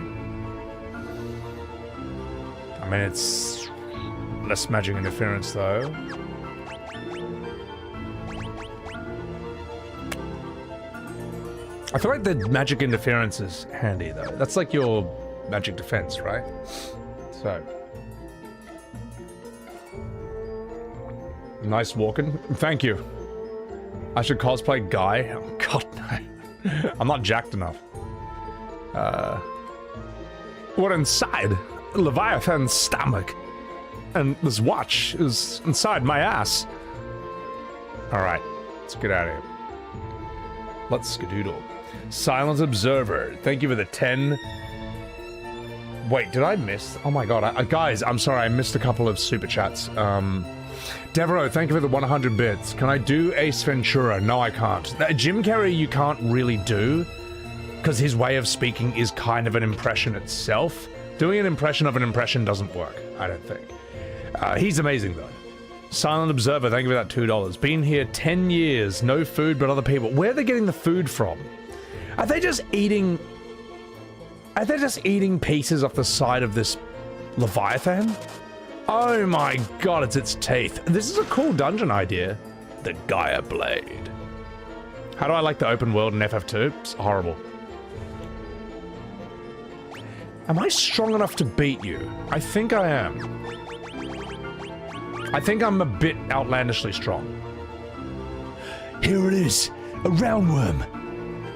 I mean, it's less magic interference, though. I feel like the magic interference is handy, though. That's like your magic defense, right? So. Nice walking. Thank you. I should cosplay Guy. Oh, God, no. I'm not jacked enough. What inside? Leviathan's stomach. And this watch is inside my ass. Alright, let's get out of here. Let's skedoodle. Silent Observer, thank you for the 10. Wait, did I miss? Oh my god, guys, I'm sorry, I missed a couple of super chats. Devereaux, thank you for the 100 bits. Can I do Ace Ventura? No, I can't. Jim Carrey, you can't really do, because his way of speaking is kind of an impression itself. Doing an impression of an impression doesn't work, I don't think. He's amazing, though. Silent Observer, thank you for that $2. Been here 10 years, no food but other people. Where are they getting the food from? Are they just eating... Are they just eating pieces off the side of this Leviathan? Oh my god, it's its teeth. This is a cool dungeon idea. The Gaia Blade. How do I like the open world in FF2? It's horrible. Am I strong enough to beat you? I think I am. I think I'm a bit outlandishly strong. Here it is, a roundworm.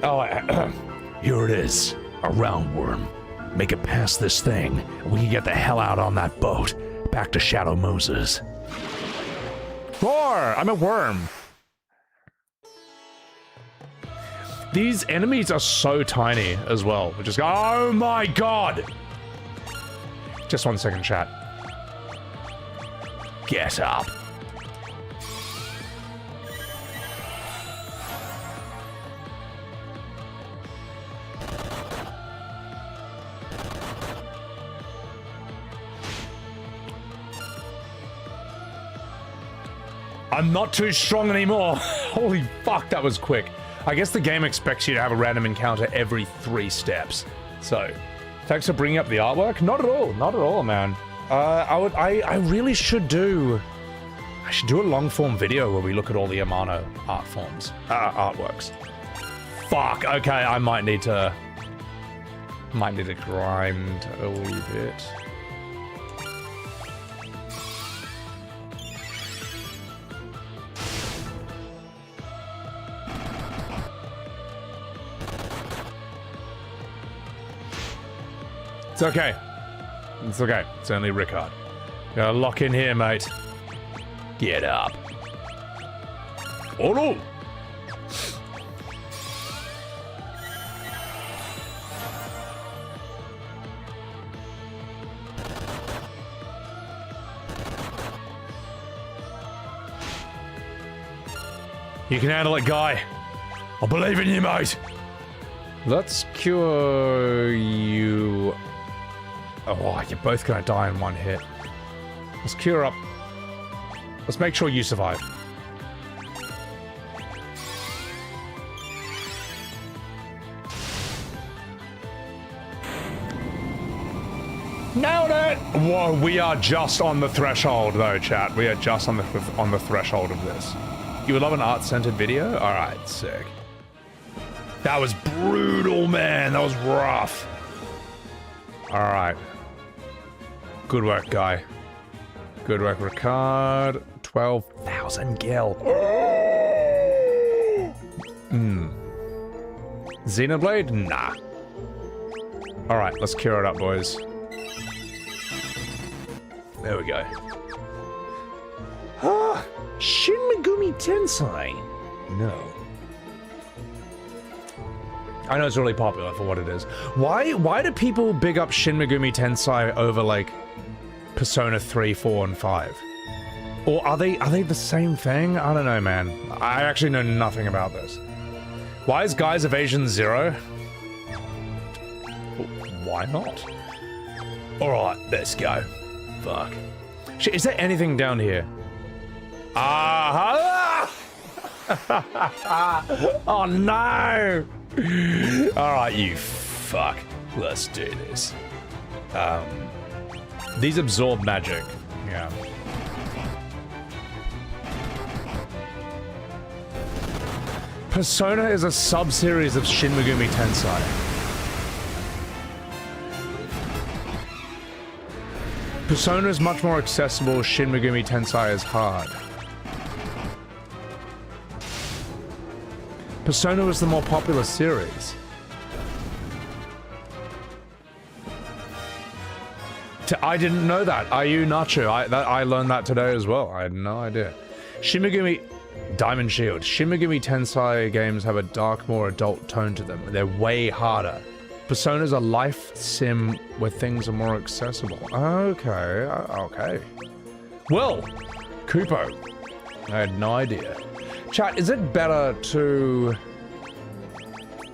Oh, here it is, a roundworm. Make it past this thing, and we can get the hell out on that boat. Back to Shadow Moses. Roar! I'm a worm. These enemies are so tiny as well. We just go, oh my god! Just 1 second, chat. Get up. I'm not too strong anymore. Holy fuck, that was quick. I guess the game expects you to have a random encounter every 3 steps. So, thanks for bringing up the artwork. Not at all, not at all, man. I really should do... I should do a long-form video where we look at all the Amano art forms, artworks. Fuck, okay, I might need to grind a wee bit. It's okay. It's okay. It's only Rickard. Gotta lock in here, mate. Get up. Oh no! You can handle it, Guy. I believe in you, mate. Let's cure you. Oh, you're both gonna die in one hit. Let's cure up. Let's make sure you survive. Nailed it! Whoa, we are just on the threshold, though, chat. We are just on the threshold of this. You would love an art-centered video? All right, sick. That was brutal, man. That was rough. All right. Good work, Guy. Good work, Rickard. 12,000 gil. Xenoblade? Nah. All right, let's cure it up, boys. There we go. Ah, Shin Megami Tensei. No. I know it's really popular for what it is. Why do people big up Shin Megami Tensei over like Persona 3, 4, and 5? Or are they the same thing? I don't know, man. I actually know nothing about this. Why is Guy's Evasion 0? Why not? Alright, let's go. Fuck. Shit, is there anything down here? Ah! Oh no! Alright, you fuck. Let's do this. These absorb magic. Yeah. Persona is a sub-series of Shin Megami Tensei. Persona is much more accessible, Shin Megami Tensei is hard. Persona is the more popular series. I didn't know that. Are you Nacho? I learned that today as well. I had no idea. Shin Megami... Diamond Shield. Shin Megami Tensei games have a dark, more adult tone to them. They're way harder. Persona's a life sim where things are more accessible. Okay, okay. Well, Kupo. I had no idea. Chat, is it better to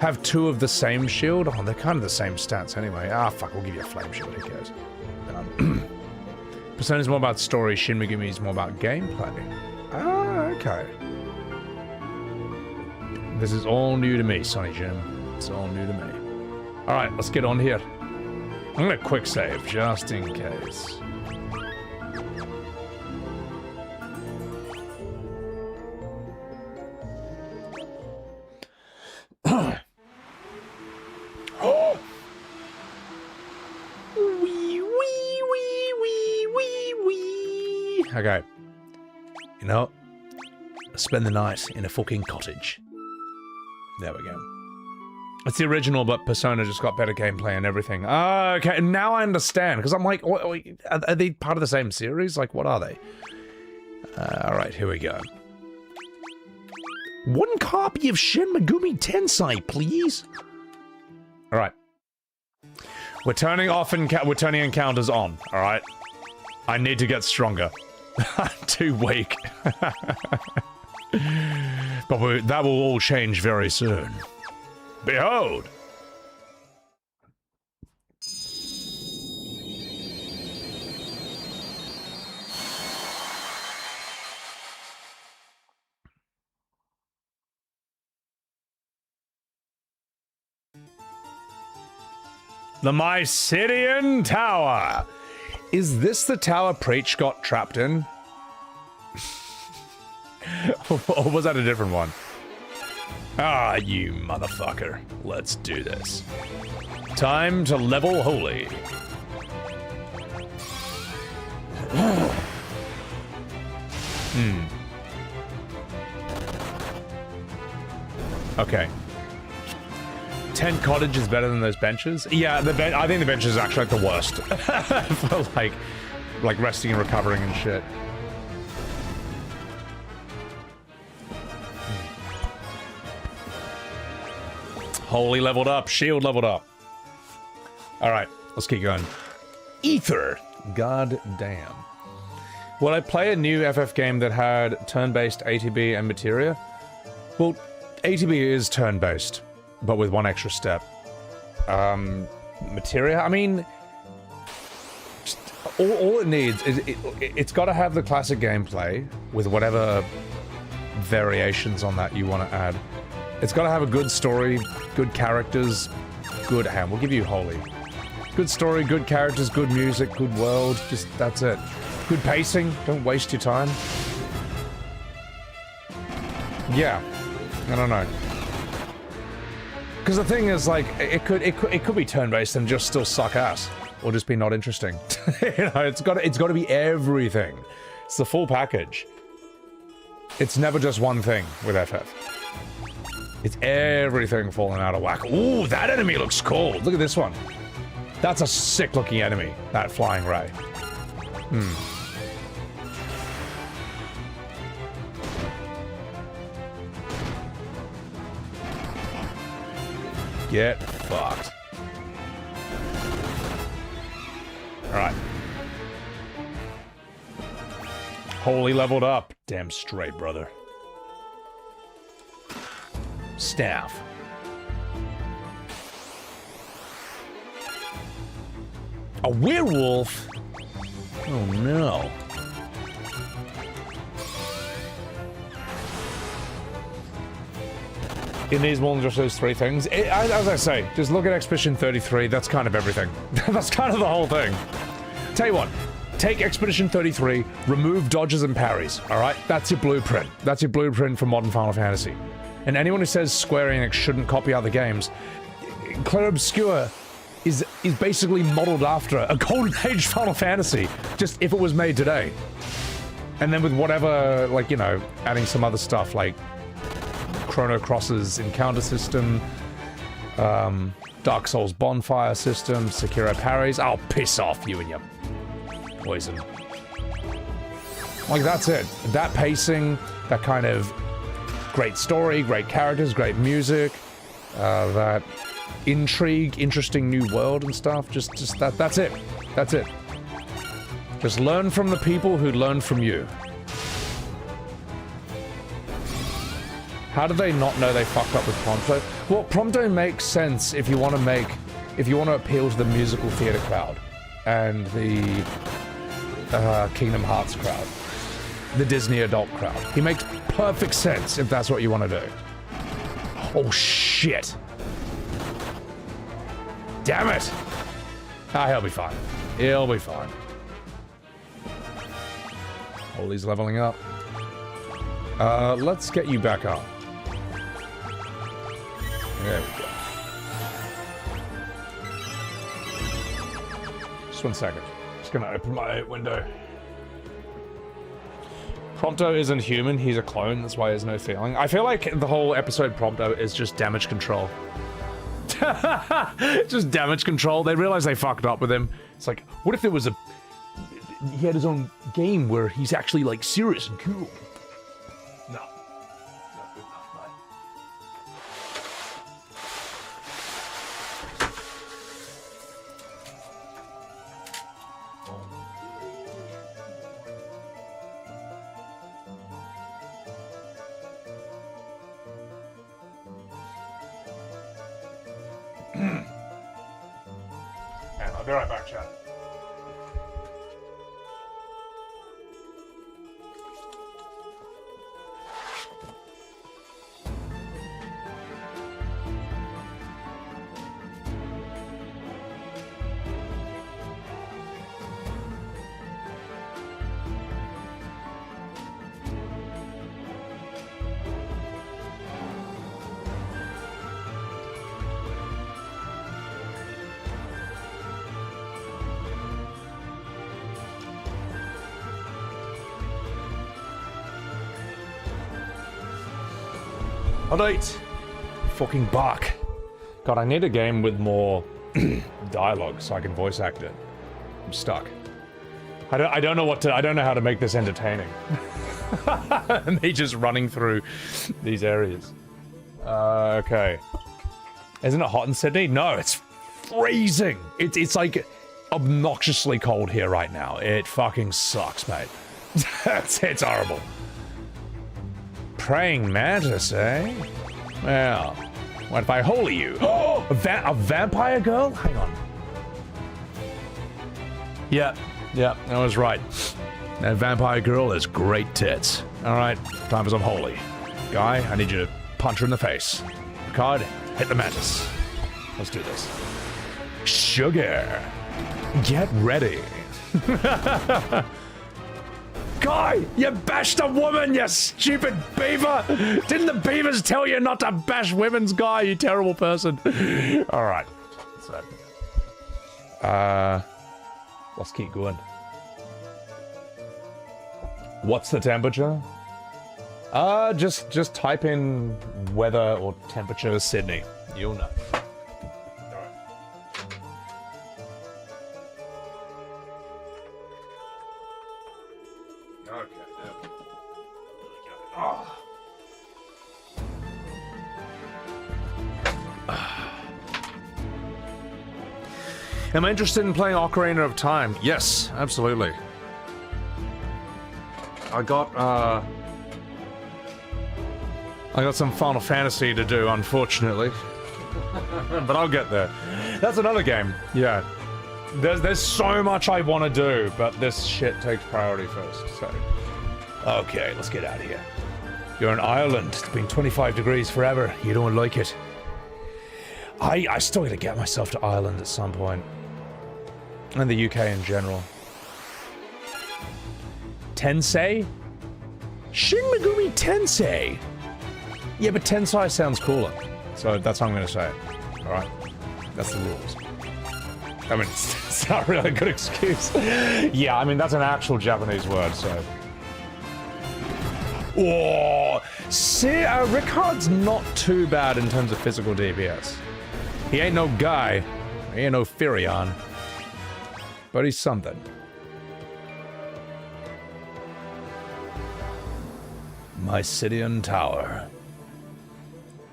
have two of the same shield? Oh, they're kind of the same stats anyway. Ah, fuck, we'll give you a flame shield, who cares? Persona's more about story, Shin Megami's more about gameplay. Ah, okay. This is all new to me, Sonny Jim. It's all new to me. Alright, let's get on here. I'm gonna quick save, just in case. Oh! Wee, wee, wee, wee, wee, wee. Okay. You know, let's spend the night in a fucking cottage. There we go. It's the original, but Persona just got better gameplay and everything. Ah, okay, now I understand. Because I'm like, are they part of the same series? Like, what are they? Alright, here we go. One copy of Shin Megami Tensei, please. Alright. We're turning encounters on, alright? I need to get stronger. I'm too weak. But that will all change very soon. Behold! The Mysidian Tower! Is this the tower Preach got trapped in? Or was that a different one? Ah, you motherfucker. Let's do this. Time to level holy. Okay. Tent cottage is better than those benches. Yeah, I think the benches is actually like the worst for like resting and recovering and shit. Holy leveled up, shield leveled up. All right, let's keep going. Ether. God damn. Would I play a new FF game that had turn-based ATB and materia? Well, ATB is turn-based, but with one extra step. Materia, I mean, just all it needs is it's got to have the classic gameplay with whatever variations on that you want to add. It's got to have a good story, good characters, good ham. We'll give you Holy. Good story, good characters, good music, good world. Just that's it. Good pacing. Don't waste your time. Yeah, I don't know. Because the thing is, like, it could be turn-based and just still suck ass, or just be not interesting. You know, it's got to be everything. It's the full package. It's never just one thing with FF. It's everything falling out of whack. Ooh, that enemy looks cool. Look at this one. That's a sick-looking enemy. That flying ray. Get fucked. Alright. Holy leveled up. Damn straight, brother. Staff. A werewolf? Oh no. It needs more than just those three things. As I say, just look at Expedition 33, that's kind of everything. That's kind of the whole thing. Tell you what, take Expedition 33, remove dodges and parries, alright? That's your blueprint. That's your blueprint for modern Final Fantasy. And anyone who says Square Enix shouldn't copy other games, Clair Obscur is basically modeled after a Golden Age Final Fantasy, just if it was made today. And then with whatever, like, you know, adding some other stuff, like Chrono Cross's encounter system, Dark Souls bonfire system, Sekiro parries. I'll piss off you and your poison. Like, that's it. That pacing, that kind of great story, great characters, great music, that intrigue, interesting new world and stuff. Just that's it. That's it. Just learn from the people who learn from you. How do they not know they fucked up with Prompto? Well, Prompto makes sense if you want to appeal to the musical theater crowd and the Kingdom Hearts crowd, the Disney adult crowd. He makes perfect sense if that's what you want to do. Oh shit! Damn it! Ah, he'll be fine. He'll be fine. Holy's leveling up. Let's get you back up. There we go. Just 1 second. Just gonna open my window. Prompto isn't human, he's a clone, that's why there's no feeling. I feel like the whole episode Prompto is just damage control. Just damage control. They realize they fucked up with him. It's like, what if there was he had his own game where he's actually, like, serious and cool? No. Not good enough, mate. And I'll be right back, chat. Alright. Fucking bark. God, I need a game with more dialogue so I can voice act it. I'm stuck. I don't know what to. I don't know how to make this entertaining. Me just running through these areas. Okay. Isn't it hot in Sydney? No, it's freezing. It's like obnoxiously cold here right now. It fucking sucks, mate. it's horrible. Praying mantis, eh? Well, what if I holy you? Oh, a vampire girl? Hang on. Yeah, I was right. That vampire girl has great tits. Alright, time for some holy. Guy, I need you to punch her in the face. Card, hit the mantis. Let's do this. Sugar, get ready. Guy, you bashed a woman, you stupid beaver! Didn't the beavers tell you not to bash women's Guy, you terrible person? Alright. So, let's keep going. What's the temperature? Just type in weather or temperature Sydney. You'll know. Am I interested in playing Ocarina of Time? Yes, absolutely. I got some Final Fantasy to do, unfortunately. But I'll get there. That's another game. Yeah. There's so much I want to do, but this shit takes priority first, so. Okay, let's get out of here. You're in Ireland. It's been 25 degrees forever. You don't like it. I still gotta get myself to Ireland at some point. And the UK in general. Tensei? Shin Megami Tensei! Yeah, but Tensei sounds cooler. So that's what I'm gonna say. Alright? That's the rules. I mean, it's not really a good excuse. Yeah, I mean, that's an actual Japanese word, so... Oh! See, Rickard's not too bad in terms of physical DPS. He ain't no guy. He ain't no Firion. But he's something. Mysidian Tower.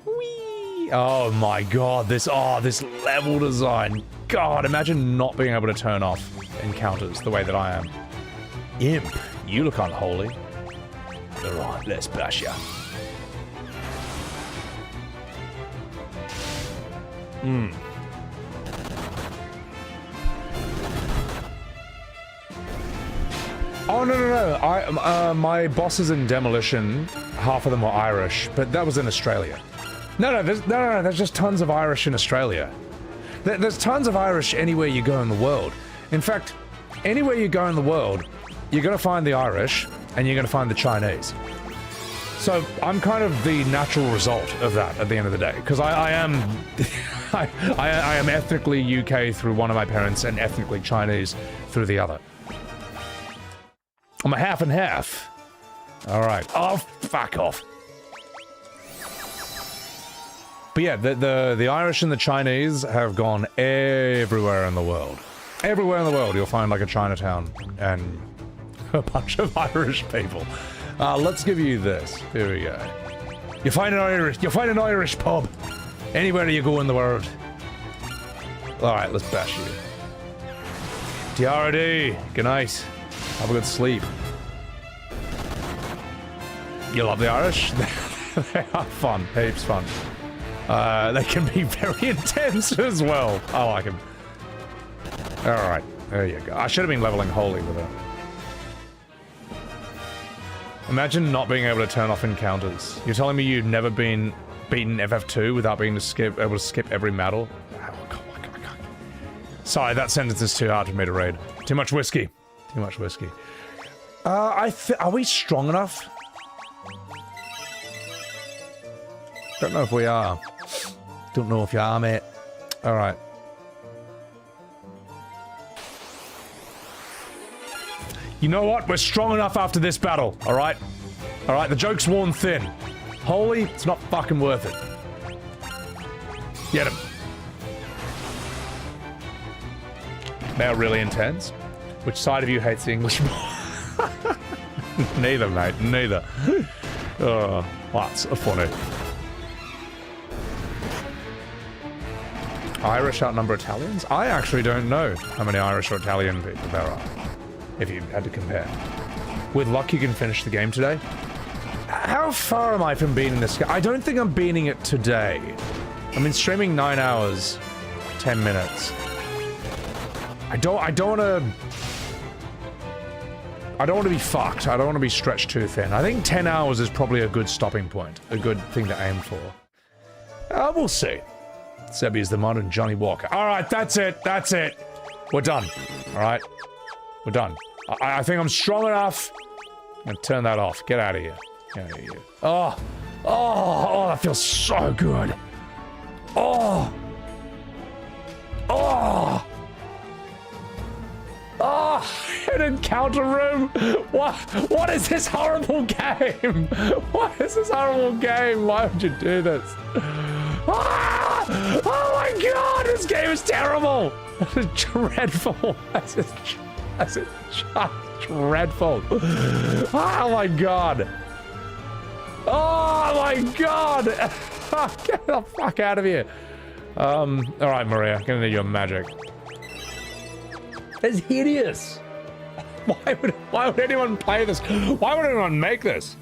Whee! Oh my god, this level design. God, imagine not being able to turn off encounters the way that I am. Imp, you look unholy. Alright, let's bash ya. Oh, no. My bosses in Demolition, half of them were Irish, but that was in Australia. No, there's just tons of Irish in Australia. There's tons of Irish anywhere you go in the world. In fact, anywhere you go in the world, you're gonna find the Irish, and you're gonna find the Chinese. So, I'm kind of the natural result of that at the end of the day, because I am... I am ethnically UK through one of my parents, and ethnically Chinese through the other. I'm a half and half. Alright. Oh, fuck off. But yeah, the Irish and the Chinese have gone everywhere in the world. Everywhere in the world you'll find like a Chinatown and a bunch of Irish people. Let's give you this. Here we go. You'll find an Irish pub anywhere you go in the world. Alright, let's bash you. TRD, good night. Have a good sleep. You love the Irish? They are fun. Heaps fun. They can be very intense as well. I like them. Alright, there you go. I should have been leveling Holy with it. Imagine not being able to turn off encounters. You're telling me you've never been beaten FF2 without being able to skip every battle? Sorry, that sentence is too hard for me to read. Too much whiskey. Too much whiskey. Are we strong enough? Don't know if we are. Don't know if you are, mate. Alright. You know what? We're strong enough after this battle, alright? Alright, the joke's worn thin. Holy, it's not fucking worth it. Get him. They are really intense. Which side of you hates the English more? Neither, mate. Neither. Oh, that's funny. Irish outnumber Italians? I actually don't know how many Irish or Italian people there are, if you had to compare. With luck, you can finish the game today. How far am I from beating this game? I don't think I'm beating it today. I mean, streaming 9 hours, 10 minutes. I don't want to be fucked. I don't want to be stretched too thin. I think 10 hours is probably a good stopping point, a good thing to aim for. We'll see. Sebi is the modern Johnny Walker. All right, that's it. That's it. We're done. All right, we're done. I think I'm strong enough. I'm gonna turn that off. Get out of here. Get out of here. Oh, that feels so good. Oh, an encounter room. What is this horrible game? What is this horrible game? Why would you do this? Oh my god, this game is terrible! This is dreadful. This is just dreadful. Oh my god. Oh my god! Get the fuck out of here. Alright, Maria, I'm gonna need your magic. It's hideous. Why would anyone play this? Why would anyone make this?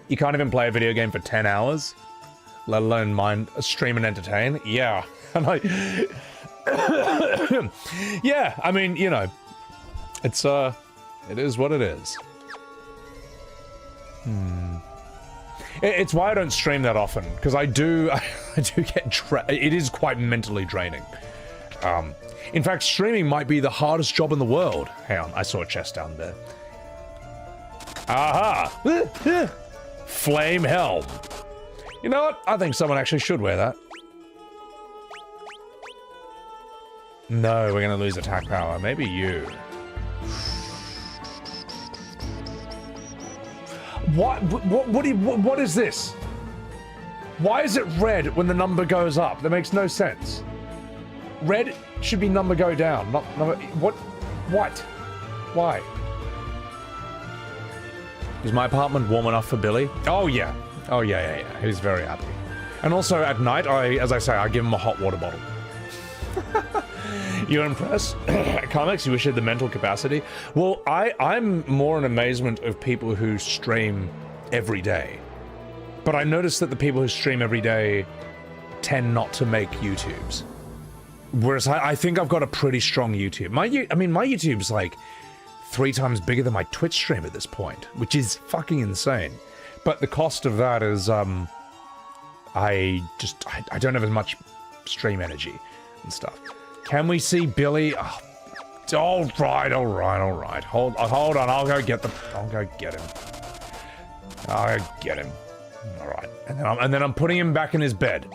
You can't even play a video game for 10 hours, let alone stream and entertain. Yeah, I'm like, yeah. I mean, you know, it is what it is. It's why I don't stream that often, because I do get it is quite mentally draining. In fact, streaming might be the hardest job in the world. Hang on, I saw a chest down there. Aha! Flame Helm. You know what? I think someone actually should wear that. No, we're gonna lose attack power. Maybe you. What is this? Why is it red when the number goes up? That makes no sense. Red should be number go down, not number. What? Why? Is my apartment warm enough for Billy? Oh yeah. Oh yeah. He's very happy. And also at night, as I say, I give him a hot water bottle. You're impressed? Comics, you wish you had the mental capacity? Well, I'm more in amazement of people who stream every day. But I noticed that the people who stream every day tend not to make YouTubes. Whereas I think I've got a pretty strong YouTube. My YouTube's like 3 times bigger than my Twitch stream at this point, which is fucking insane. But the cost of that is, I don't have as much stream energy and stuff. Can we see Billy? Oh, all right. Hold on, I'll go get him. I'll go get him. All right, and then I'm putting him back in his bed,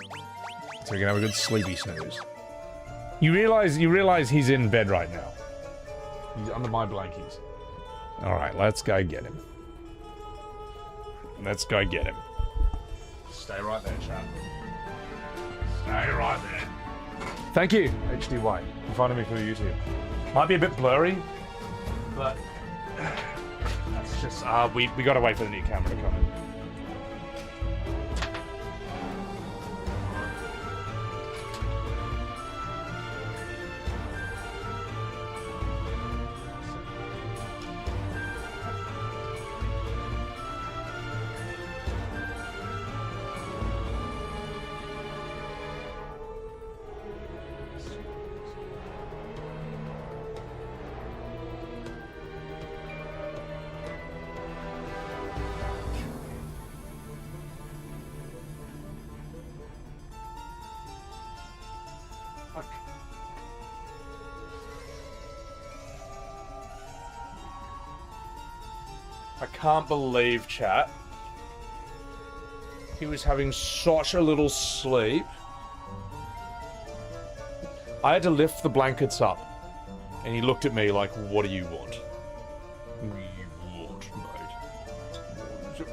so we can have a good sleepy snooze. You realize he's in bed right now. He's under my blankies. All right, let's go get him. Stay right there, chap. Stay right there. Thank you, HD White, for finding me through YouTube. Might be a bit blurry, but that's just we gotta wait for the new camera to come in. I can't believe, chat. He was having such a little sleep. I had to lift the blankets up. And he looked at me like, what do you want? What do you want,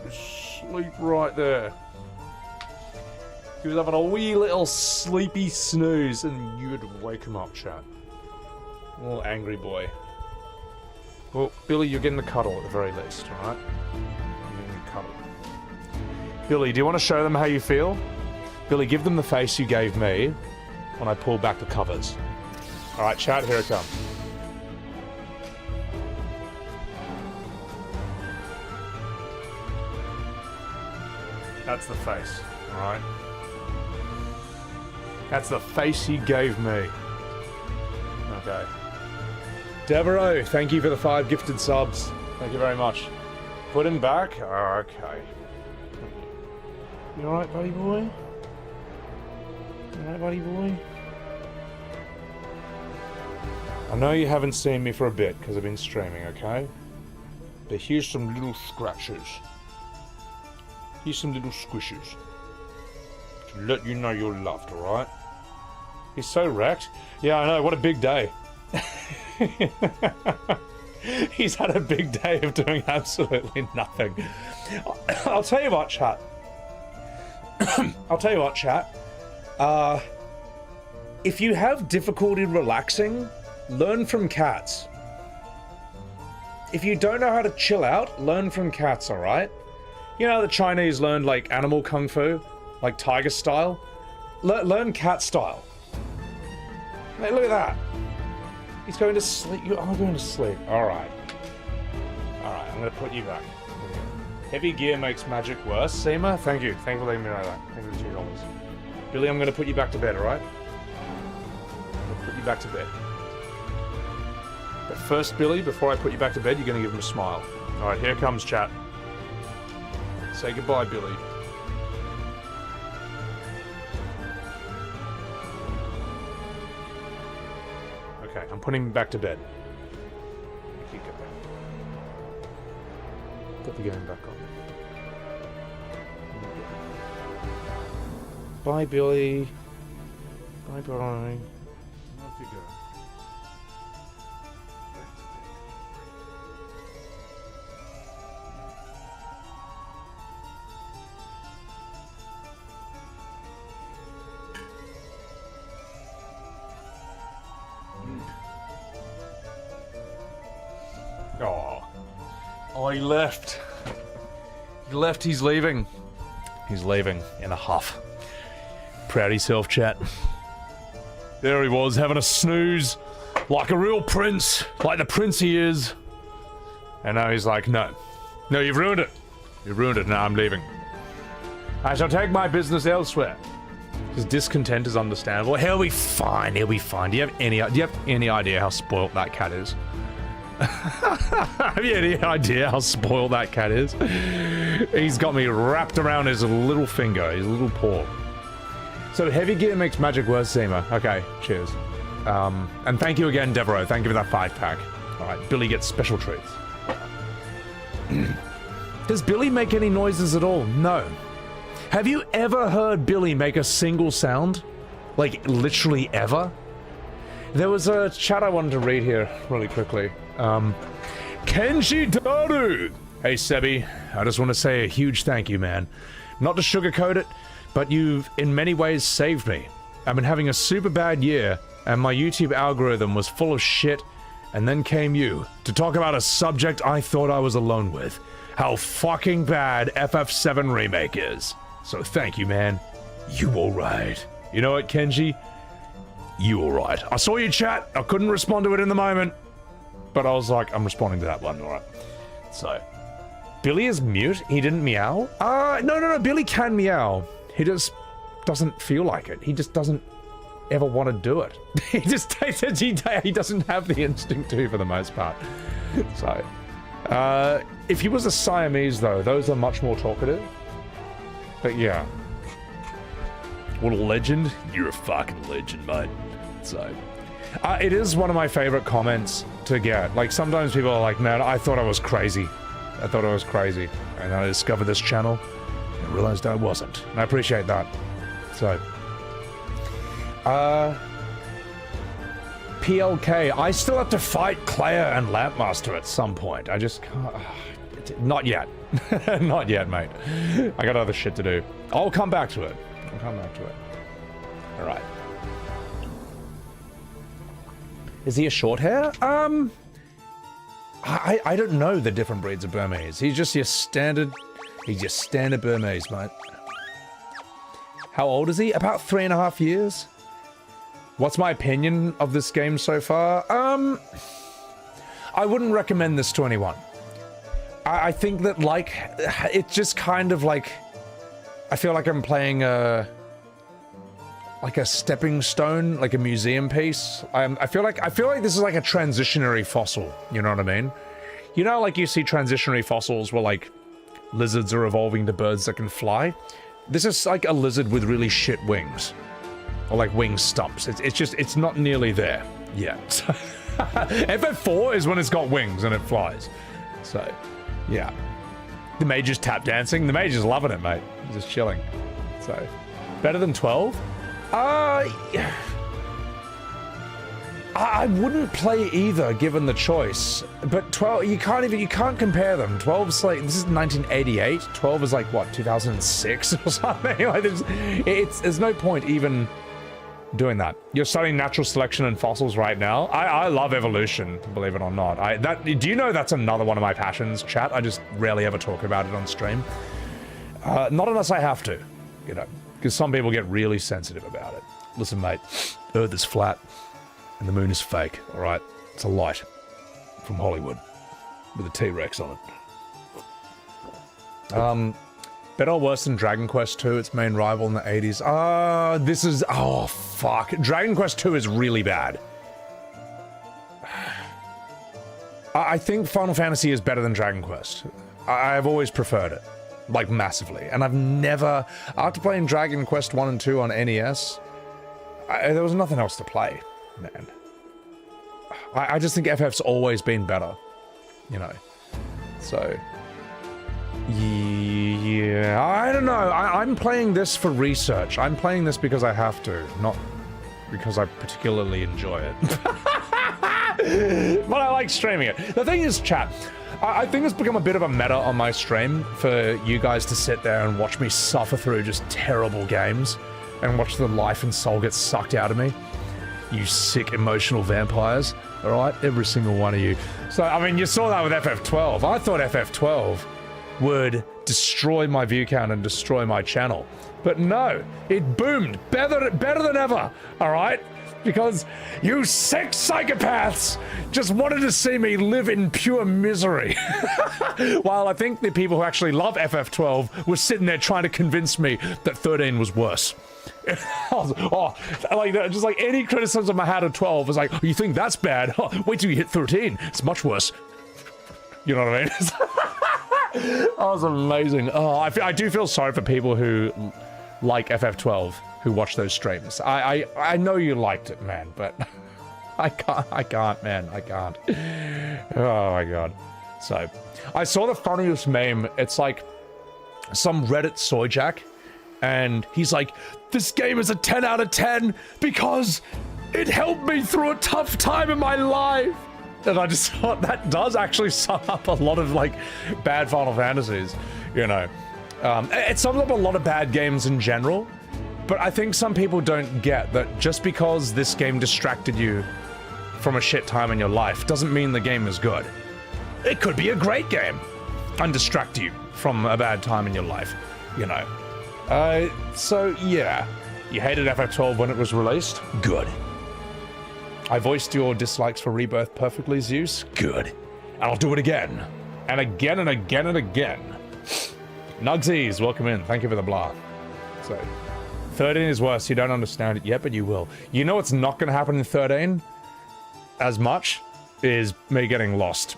mate? Sleep right there. He was having a wee little sleepy snooze, and you would wake him up, chat. A little angry boy. Well, Billy, you're getting the cuddle at the very least, alright? You're getting the cuddle. Billy, do you want to show them how you feel? Billy, give them the face you gave me when I pulled back the covers. Alright, chat, here it comes. That's the face, alright? That's the face you gave me. Okay. Devereaux, thank you for the 5 gifted subs. Thank you very much. Put him back? Oh, okay. You alright, buddy boy? You alright, buddy boy? I know you haven't seen me for a bit because I've been streaming, okay? But here's some little scratches. Here's some little squishes. To let you know you're loved, alright? He's so wrecked. Yeah, I know, what a big day. He's had a big day of doing absolutely nothing. I'll tell you what, chat. I'll tell you what, chat. If you have difficulty relaxing, learn from cats. If you don't know how to chill out, learn from cats, alright? You know, the Chinese learned, like, animal kung fu? Like, tiger style? Learn cat style. Hey, look at that. He's going to sleep. You are going to sleep. Alright. Alright, I'm going to put you back. Heavy gear makes magic worse. Seema, thank you. Thank you for letting me know that. Thank you for the $2. Billy, I'm going to put you back to bed, alright? I'll put you back to bed. But first, Billy, before I put you back to bed, you're going to give him a smile. Alright, here comes chat. Say goodbye, Billy. Okay, I'm putting him back to bed. Put the game back on. Bye, Billy. Bye, bye. Off you go. Oh, he left. He left, he's leaving. He's leaving in a huff. Proud of yourself, chat. There he was, having a snooze. Like a real prince. Like the prince he is. And now he's like, no. No, you've ruined it. You've ruined it, now I'm leaving. I shall take my business elsewhere. His discontent is understandable. He'll be fine, he'll be fine. Do you have any idea how spoilt that cat is? Have you any idea how spoiled that cat is? He's got me wrapped around his little finger, his little paw. So heavy gear makes magic worse, Zima. Okay, cheers. And thank you again, Devereaux. Thank you for that 5-pack. Alright, Billy gets special treats. Does Billy make any noises at all? No. Have you ever heard Billy make a single sound? Like, literally ever? There was a chat I wanted to read here really quickly. Kenji Daru! Hey Sebi, I just want to say a huge thank you, man. Not to sugarcoat it, but you've in many ways saved me. I've been having a super bad year, and my YouTube algorithm was full of shit, and then came you, to talk about a subject I thought I was alone with. How fucking bad FF7 Remake is. So thank you, man. You alright. You know what, Kenji? You alright. I saw your chat, I couldn't respond to it in the moment, but I was like, I'm responding to that one, alright. So, Billy is mute? He didn't meow? No, Billy can meow. He just doesn't feel like it. He just doesn't ever want to do it. He just he doesn't have the instinct to for the most part. So, if he was a Siamese though, those are much more talkative. But yeah. What a legend. You're a fucking legend, mate. So, it is one of my favorite comments to get. Like, sometimes people are like, man, I thought I was crazy. I thought I was crazy. And then I discovered this channel and realized I wasn't. And I appreciate that. So, PLK, I still have to fight Claire and Lampmaster at some point. I just can't. Not yet. Not yet, mate. I got other shit to do. I'll come back to it. We'll come back to it. All right. Is he a short hair? I don't know the different breeds of Burmese. He's just your standard. He's your standard Burmese, mate. How old is he? About 3.5 years. What's my opinion of this game so far? I wouldn't recommend this to anyone. I think that, like, it's just kind of like, I feel like I'm playing like a stepping stone, like a museum piece. I feel like this is like a transitionary fossil. You know what I mean? You know, like you see transitionary fossils where like lizards are evolving to birds that can fly. This is like a lizard with really shit wings, or like wing stumps. It's not nearly there yet. FF4 is when it's got wings and it flies. So, yeah. The mage is tap dancing. The mage is loving it, mate. He's just chilling. So, better than 12? I wouldn't play either, given the choice. But 12, you can't compare them. 12's like, this is 1988. 12 is like, what, 2006 or something? Like, there's no point even doing that. You're studying natural selection and fossils right now. I love evolution, believe it or not. Do you know that's another one of my passions, chat? I just rarely ever talk about it on stream. Not unless I have to, you know, because some people get really sensitive about it. Listen, mate, Earth is flat and the moon is fake, all right? It's a light from Hollywood with a T-Rex on it. Better or worse than Dragon Quest II, its main rival in the 80s? Oh, fuck. Dragon Quest II is really bad. I think Final Fantasy is better than Dragon Quest. I've always preferred it. Like, massively. And I've never... After playing Dragon Quest 1 and 2 on NES, there was nothing else to play, man. I just think FF's always been better. You know. So... Yeah, I don't know. I'm playing this for research. I'm playing this because I have to, not because I particularly enjoy it. But I like streaming it. The thing is, chat, I think it's become a bit of a meta on my stream for you guys to sit there and watch me suffer through just terrible games and watch the life and soul get sucked out of me. You sick emotional vampires, all right? Every single one of you. So, I mean, you saw that with FF12. I thought FF12 would destroy my view count and destroy my channel. But no, it boomed better than ever, all right? Because you sick psychopaths just wanted to see me live in pure misery. While I think the people who actually love FF12 were sitting there trying to convince me that 13 was worse. Just like any criticism I had of 12 was like, oh, you think that's bad? Oh, wait till you hit 13. It's much worse. You know what I mean? That was amazing. Oh, I do feel sorry for people who like FF12 who watch those streams. I know you liked it, man, but I can't, man. I can't. Oh my god. So, I saw the funniest meme. It's like some Reddit soyjack, and he's like, this game is a 10 out of 10 because it helped me through a tough time in my life. And I just thought that does actually sum up a lot of, like, bad Final Fantasies, you know. It sums up a lot of bad games in general, but I think some people don't get that just because this game distracted you from a shit time in your life doesn't mean the game is good. It could be a great game and distract you from a bad time in your life, you know. So, yeah. You hated FF12 when it was released? Good. I voiced your dislikes for Rebirth perfectly, Zeus? Good. And I'll do it again. And again and again and again. Nugsies, welcome in. Thank you for the blah. So, 13 is worse. You don't understand it yet, but you will. You know what's not going to happen in 13? As much? Is me getting lost.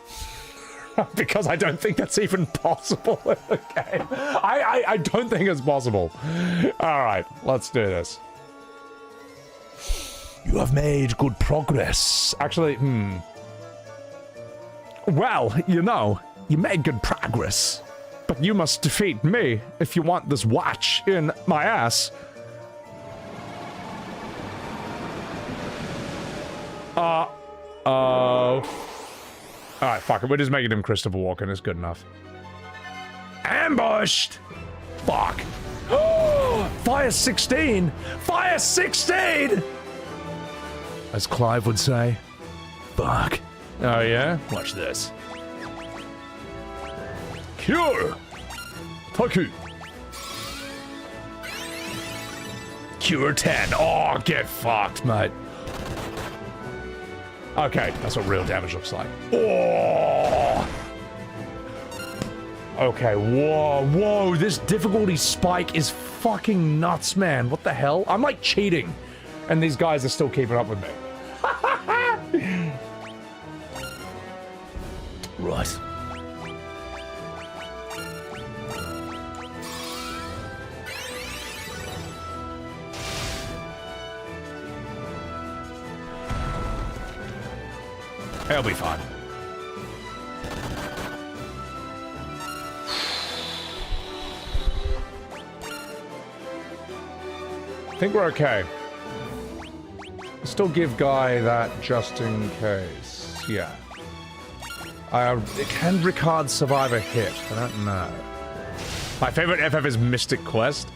Because I don't think that's even possible in the game. I don't think it's possible. Alright, let's do this. You have made good progress. Actually, well, you know, you made good progress. But you must defeat me if you want this watch in my ass. Alright, fuck it. We're just making him Christopher Walken. It's good enough. Ambushed! Fuck. Fuck! Fire 16? Fire 16? As Clive would say. Fuck. Oh yeah? Watch this. Cure! Taku! Cure 10. Oh, get fucked, mate. Okay, that's what real damage looks like. Oh! Okay, whoa, this difficulty spike is fucking nuts, man. What the hell? I'm like cheating, and these guys are still keeping up with me. Right. It'll be fine. I think we're okay. Still give Guy that just in case. Yeah. Can Ricard survive a hit? I don't know. My favorite FF is Mystic Quest.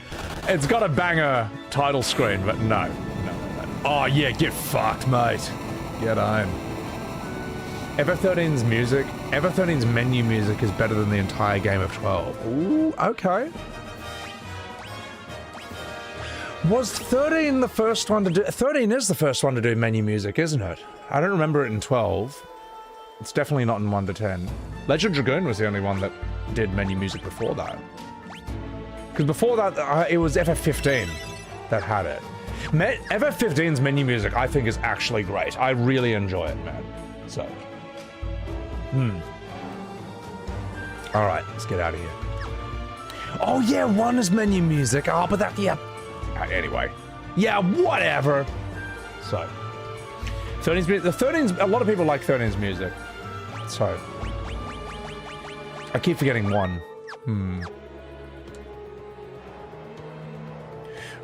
It's got a banger title screen, but no. Oh yeah, get fucked, mate. Get on. FF13's music, FF13's menu music is better than the entire game of 12. Ooh, okay. Was 13 the first one to do... 13 is the first one to do menu music, isn't it? I don't remember it in 12. It's definitely not in 1 to 10. Legend Dragoon was the only one that did menu music before that. Because before that, it was FF15 that had it. FF15's menu music, I think, is actually great. I really enjoy it, man. So... Alright, let's get out of here. Oh yeah, 1 is menu music. Oh, but that, yeah. Anyway. Yeah, whatever. So. 13's music. The 13's, a lot of people like 13's music. So. I keep forgetting 1.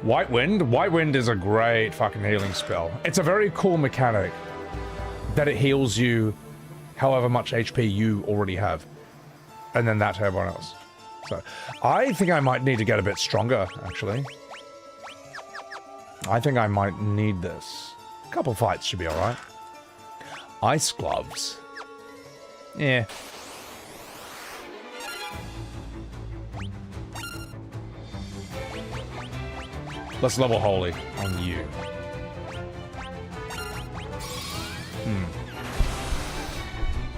White Wind? White Wind is a great fucking healing spell. It's a very cool mechanic that it heals you however much HP you already have. And then that to everyone else. So, I think I might need to get a bit stronger, actually. I think I might need this. A couple fights should be alright. Ice gloves. Yeah. Let's level Holy on you.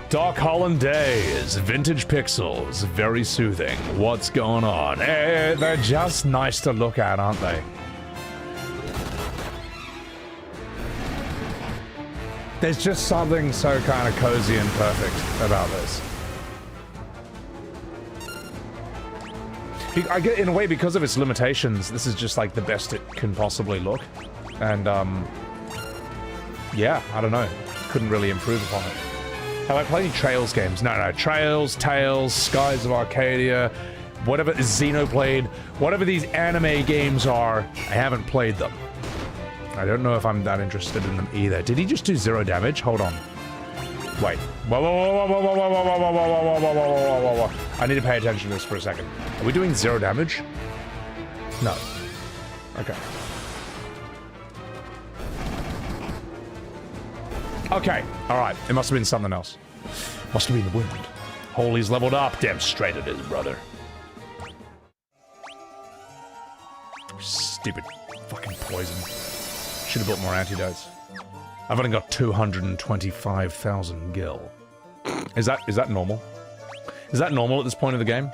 Dark Holland Days, vintage pixels, very soothing. What's going on? They're just nice to look at, aren't they? There's just something so kind of cozy and perfect about this. I get, in a way, because of its limitations, this is just like the best it can possibly look. And, yeah, I don't know. Couldn't really improve upon it. Have I played any Trails games? No. Trails, Tales, Skies of Arcadia, whatever, Xenoblade, whatever these anime games are, I haven't played them. I don't know if I'm that interested in them either. Did he just do 0 damage? Hold on. Wait. Whoa. I need to pay attention to this for a second. Are we doing 0 damage? No. Okay. Okay, alright. It must have been something else. Must have been the wind. Holy's leveled up. Damn straight it is, brother. Stupid fucking poison. Should have built more antidotes. I've only got 225,000 gil. Is that normal? Is that normal at this point of the game?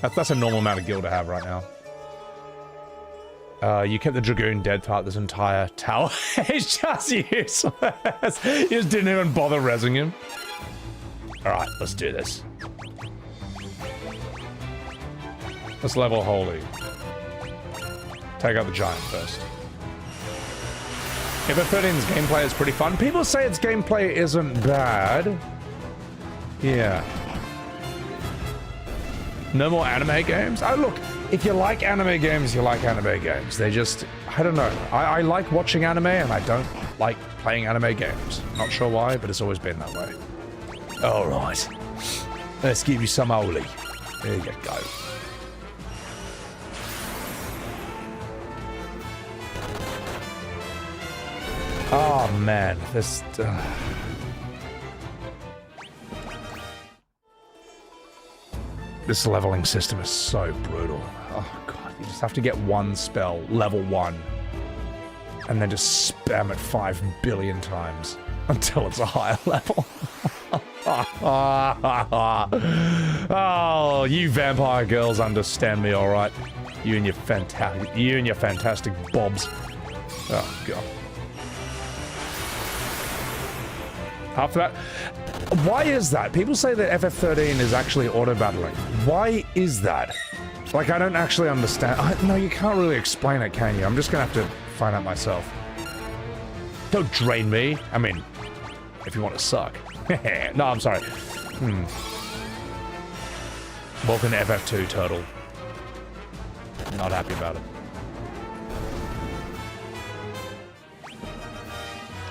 That's a normal amount of gil to have right now. You kept the Dragoon dead throughout this entire tower. It's just useless. You just didn't even bother rezzing him. Alright, let's do this. Let's level Holy. Take out the Giant first. FF13's gameplay is pretty fun. People say its gameplay isn't bad. Yeah. No more anime games? Oh, look. If you like anime games, you like anime games. They just... I don't know. I like watching anime, and I don't like playing anime games. Not sure why, but it's always been that way. Alright. Let's give you some Holy. There you go. Oh man, this. This leveling system is so brutal. Oh god, you just have to get one spell, level 1, and then just spam it 5 billion times until it's a higher level. Oh, you vampire girls understand me, all right? You and your fantastic bobs. Oh god. After that, why is that? People say that FF13 is actually auto-battling. Why is that? Like, I don't actually understand. No, you can't really explain it, can you? I'm just gonna have to find out myself. Don't drain me. I mean, if you want to suck. No, I'm sorry. Welcome to FF2, Turtle. Not happy about it.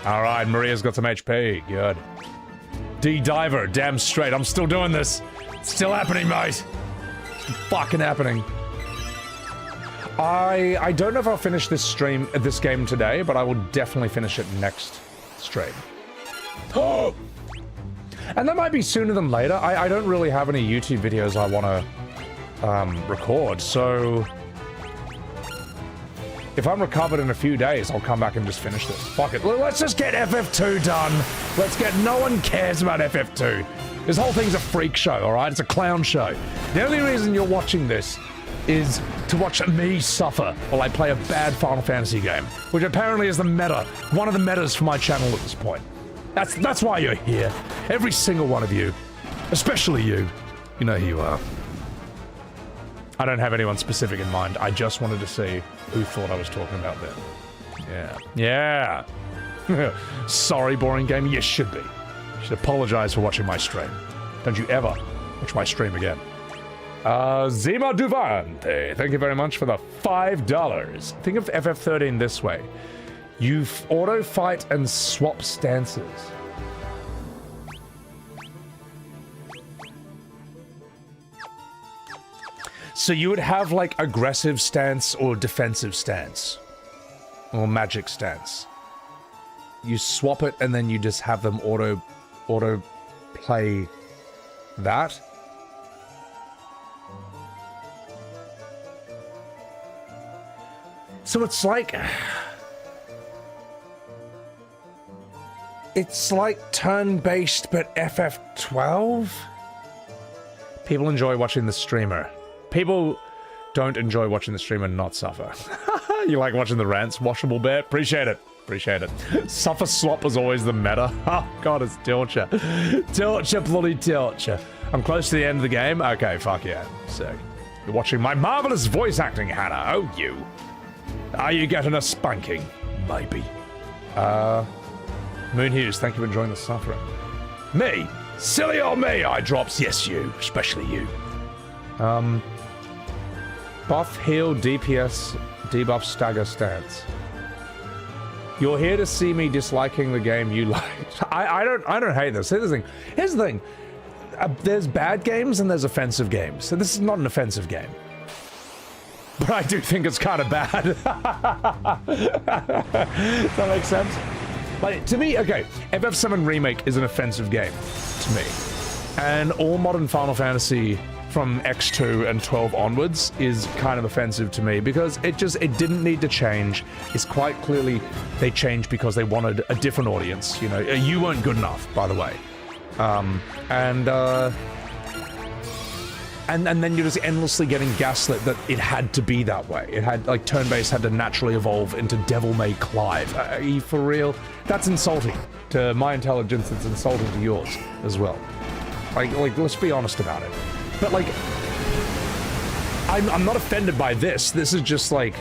Alright, Maria's got some HP. Good. D-Diver, damn straight. I'm still doing this. It's still happening, mate. It's fucking happening. I don't know if I'll finish this game today, but I will definitely finish it next stream. Oh! And that might be sooner than later. I don't really have any YouTube videos I want to record, so if I'm recovered in a few days, I'll come back and just finish this. Fuck it. Let's just get FF2 done. Let's get... No one cares about FF2. This whole thing's a freak show, alright? It's a clown show. The only reason you're watching this is to watch me suffer while I play a bad Final Fantasy game, which apparently is the meta. One of the metas for my channel at this point. That's why you're here. Every single one of you. Especially you. You know who you are. I don't have anyone specific in mind. I just wanted to see who thought I was talking about there. Yeah. Yeah. Sorry, boring game. You should be. You should apologize for watching my stream. Don't you ever watch my stream again. Zima Duvante, thank you very much for the $5. Think of FF13 this way. You auto-fight and swap stances. So you would have, like, aggressive stance or defensive stance. Or magic stance. You swap it and then you just have them auto-play that. So it's like... It's like turn-based, but FF12? People enjoy watching the streamer. People don't enjoy watching the streamer not suffer. You like watching the rants? Washable bear? Appreciate it. Appreciate it. Suffer swap was always the meta. Oh, God, it's torture. Torture, bloody torture. I'm close to the end of the game? Okay, fuck yeah. Sick. You're watching my marvelous voice acting, Hannah. Oh, you. Are you getting a spanking? Maybe. Moon Hughes, thank you for enjoying the suffering. Me? Silly old me, eye drops. Yes, you. Especially you. Buff, heal, DPS, debuff, stagger, stance. You're here to see me disliking the game you liked. I don't hate this. Here's the thing. There's bad games and there's offensive games. So this is not an offensive game. But I do think it's kind of bad. Does that make sense? Like, to me, okay, FF7 Remake is an offensive game to me. And all modern Final Fantasy from X2 and 12 onwards is kind of offensive to me because it didn't need to change. It's quite clearly they changed because they wanted a different audience. You know, you weren't good enough, by the way. And then you're just endlessly getting gaslit that it had to be that way. It had, like, turn-based had to naturally evolve into Devil May Clive. Are you for real? That's insulting to my intelligence. It's insulting to yours as well. Like, let's be honest about it. But, like, I'm not offended by this. This is just, like,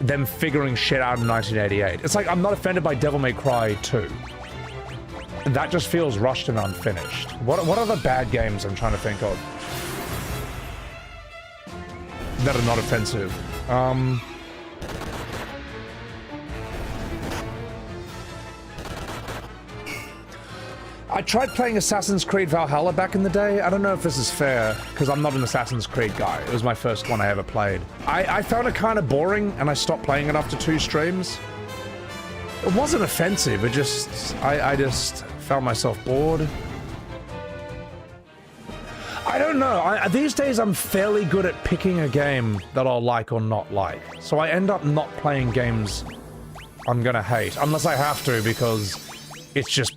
them figuring shit out in 1988. It's like, I'm not offended by Devil May Cry 2. That just feels rushed and unfinished. What other bad games I'm trying to think of that are not offensive? I tried playing Assassin's Creed Valhalla back in the day. I don't know if this is fair, because I'm not an Assassin's Creed guy. It was my first one I ever played. I found it kind of boring, and I stopped playing it after 2 streams. It wasn't offensive. It just, I just found myself bored. I don't know. These days I'm fairly good at picking a game that I'll like or not like. So I end up not playing games I'm gonna hate, unless I have to, because it's just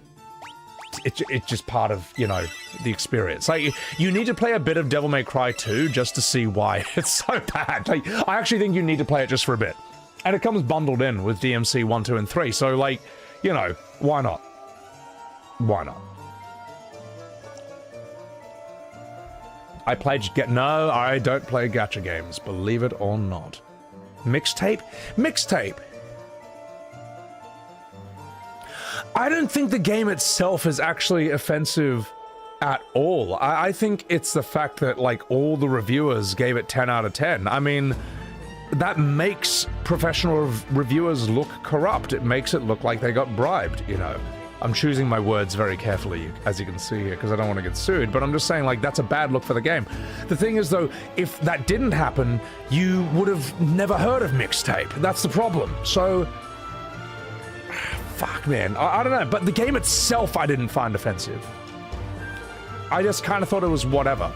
part of, you know, the experience. Like, you need to play a bit of Devil May Cry 2 just to see why it's so bad. Like, I actually think you need to play it just for a bit. And it comes bundled in with DMC 1, 2, and 3, so, like, you know, why not? Why not? No, I don't play gacha games, believe it or not. Mixtape? Mixtape! I don't think the game itself is actually offensive at all. I think it's the fact that, like, all the reviewers gave it 10 out of 10. I mean, that makes professional reviewers look corrupt. It makes it look like they got bribed, you know. I'm choosing my words very carefully, as you can see here, because I don't want to get sued, but I'm just saying, like, that's a bad look for the game. The thing is, though, if that didn't happen, you would have never heard of Mixtape. That's the problem. So, fuck, man. I don't know, but the game itself I didn't find offensive. I just kind of thought it was whatever.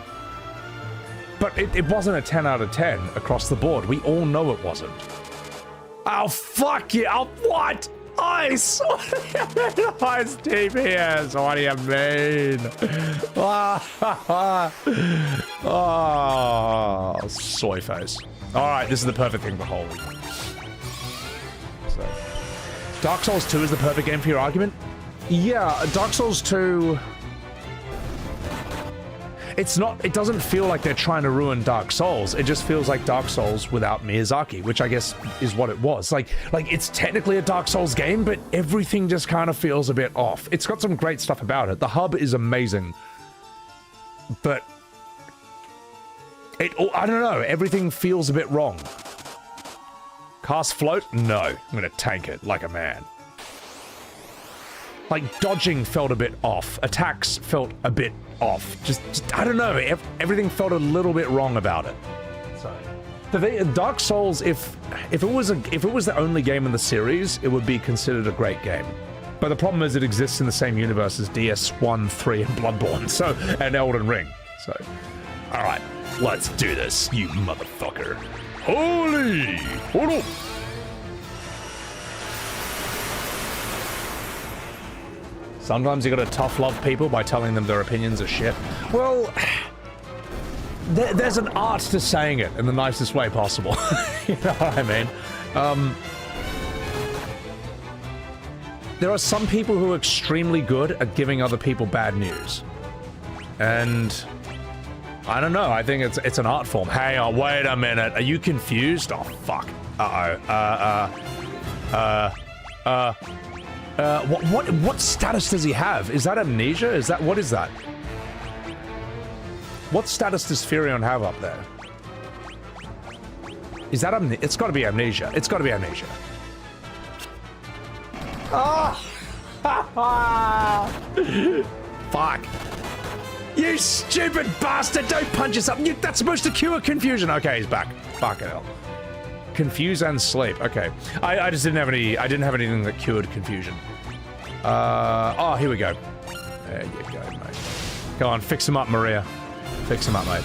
But it wasn't a 10 out of 10 across the board. We all know it wasn't. Oh, fuck you. Oh, what? Ice! Ice TPS, what do you mean? Oh, soy face. Alright, this is the perfect thing for Holy. So, Dark Souls 2 is the perfect game for your argument? Yeah, Dark Souls 2... It doesn't feel like they're trying to ruin Dark Souls. It just feels like Dark Souls without Miyazaki, which I guess is what it was. Like it's technically a Dark Souls game, but everything just kind of feels a bit off. It's got some great stuff about it. The hub is amazing. But I don't know, everything feels a bit wrong. Cast float? No. I'm gonna tank it like a man. Like, dodging felt a bit off. Attacks felt a bit off. Just I don't know. Everything felt a little bit wrong about it. So, Dark Souls, if it was the only game in the series, it would be considered a great game. But the problem is it exists in the same universe as DS1, 3, and Bloodborne, so, and Elden Ring. So, all right, let's do this, you motherfucker. Holy! Hold on. Sometimes you gotta tough love people by telling them their opinions are shit. Well, there's an art to saying it in the nicest way possible. You know what I mean? There are some people who are extremely good at giving other people bad news. And I don't know, I think it's an art form. Hang on, wait a minute. Are you confused? Oh, fuck. What status does he have? Is that amnesia? What is that? What status does Furion have up there? Is that it's gotta be amnesia. It's gotta be amnesia. Oh! Fuck. You stupid bastard! Don't punch yourself! That's supposed to cure confusion! Okay, he's back. Fucking hell. Confuse and sleep. Okay. I just didn't have anything that cured confusion. Oh, here we go. There you go, mate. Go on, fix him up, Maria. Fix him up, mate.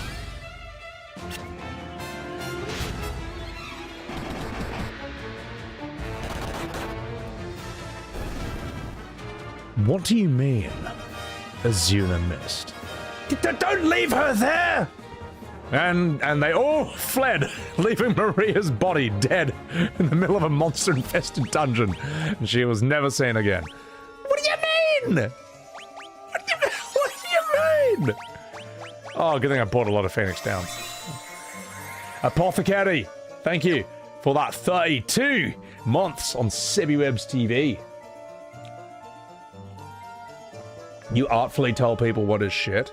What do you mean, Azuna missed? Don't leave her there! And they all fled, leaving Maria's body dead in the middle of a monster-infested dungeon, and she was never seen again. What do you mean? What do you mean? Oh, good thing I bought a lot of Phoenix Downs. Apothecary, thank you for that 32 months on Sebiwebs TV. You artfully tell people what is shit.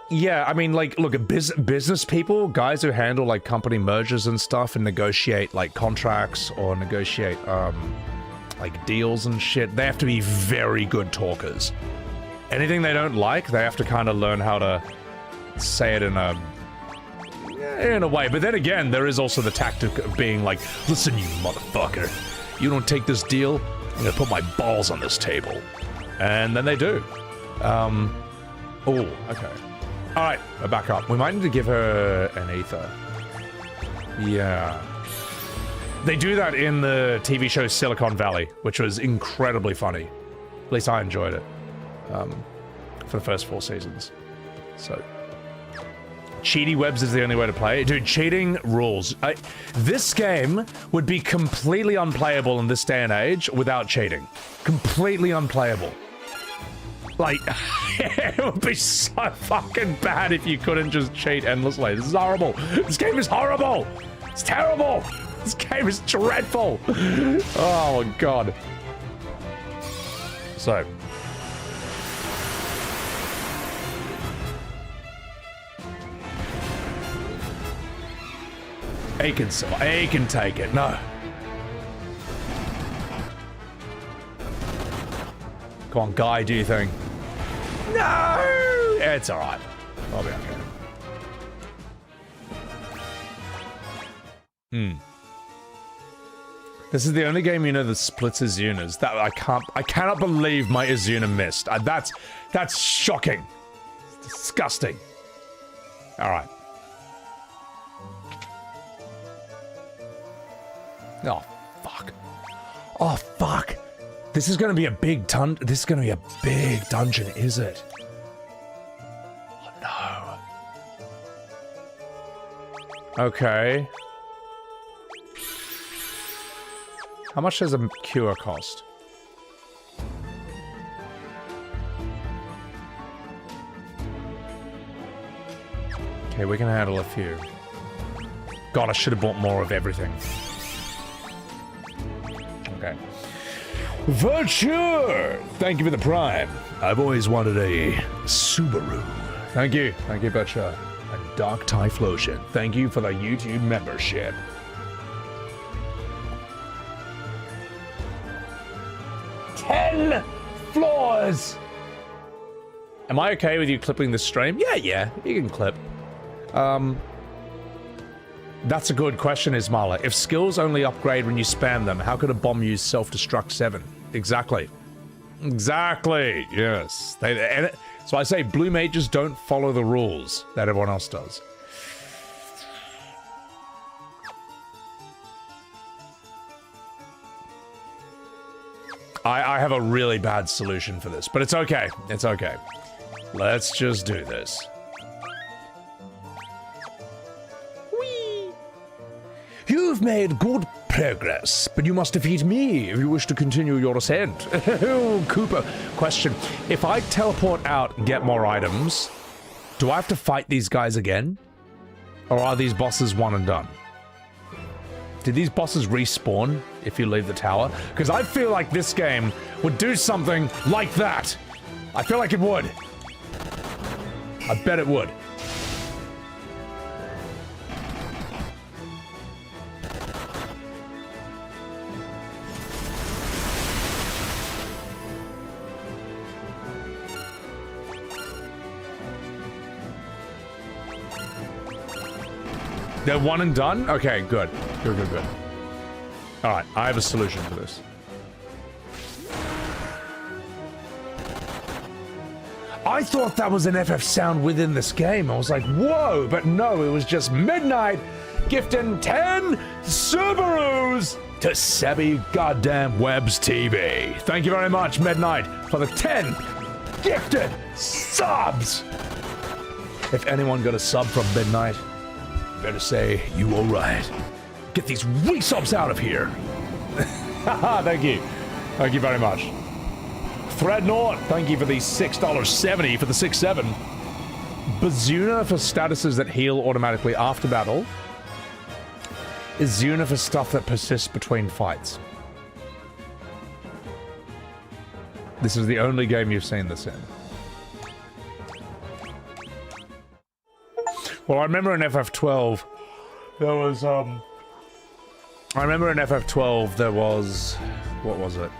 Yeah, I mean, like, look, business people, guys who handle, like, company mergers and stuff and negotiate, like, contracts or negotiate, like, deals and shit, they have to be very good talkers. Anything they don't like, they have to kind of learn how to say it in a way. But then again, there is also the tactic of being like, listen, you motherfucker, you don't take this deal, I'm gonna put my balls on this table. And then they do. Oh, okay. Alright, we're back up. We might need to give her an ether. Yeah. They do that in the TV show Silicon Valley, which was incredibly funny. At least I enjoyed it. For the first 4 seasons. So. Cheaty webs is the only way to play. Dude, cheating rules. This game would be completely unplayable in this day and age without cheating. Completely unplayable. Like, it would be so fucking bad if you couldn't just cheat endlessly. This is horrible. This game is horrible. It's terrible. This game is dreadful. Oh my god. So. He can take it. No. Come on, Guy, do your thing. No! It's alright. I'll be okay. This is the only game you know that splits Izunas. That I cannot believe my Izuna missed. That's shocking. It's disgusting. Alright. Oh, fuck. Oh, fuck. This is gonna be a big this is gonna be a big dungeon, is it? Oh, no. Okay. How much does a cure cost? Okay, we can handle a few. God, I should have bought more of everything. Okay. Virtue! Thank you for the prime. I've always wanted a Subaru. Thank you. Thank you, Virtue. And Dark Typhlosion. Thank you for the YouTube membership. $10 floors! Am I okay with you clipping the stream? Yeah, you can clip. That's a good question, Ismala. If skills only upgrade when you spam them, how could a bomb use self-destruct 7? Exactly. Exactly, yes. So I say blue mages don't follow the rules that everyone else does. I have a really bad solution for this, but it's okay. It's okay. Let's just do this. Whee! You've made good progress, but you must defeat me if you wish to continue your ascent. Oh, Cooper. Question. If I teleport out and get more items, do I have to fight these guys again? Or are these bosses one and done? Did these bosses respawn if you leave the tower? Because I feel like this game would do something like that. I feel like it would. I bet it would. They're one and done? Okay, good. Good. Alright, I have a solution for this. I thought that was an FF sound within this game. I was like, whoa, but no, it was just Midnight gifting 10 Subarus to Sebi goddamn Webs TV. Thank you very much, Midnight, for the 10 gifted subs. If anyone got a sub from Midnight, better say you were right. Get these resubs out of here. Thank you. Thank you very much. Threadnought, thank you for the $6.70 for the 6-7. Bazuna for statuses that heal automatically after battle. Izuna for stuff that persists between fights. This is the only game you've seen this in. Well, I remember in FF12, there was, I remember in FF12 there was... What was it?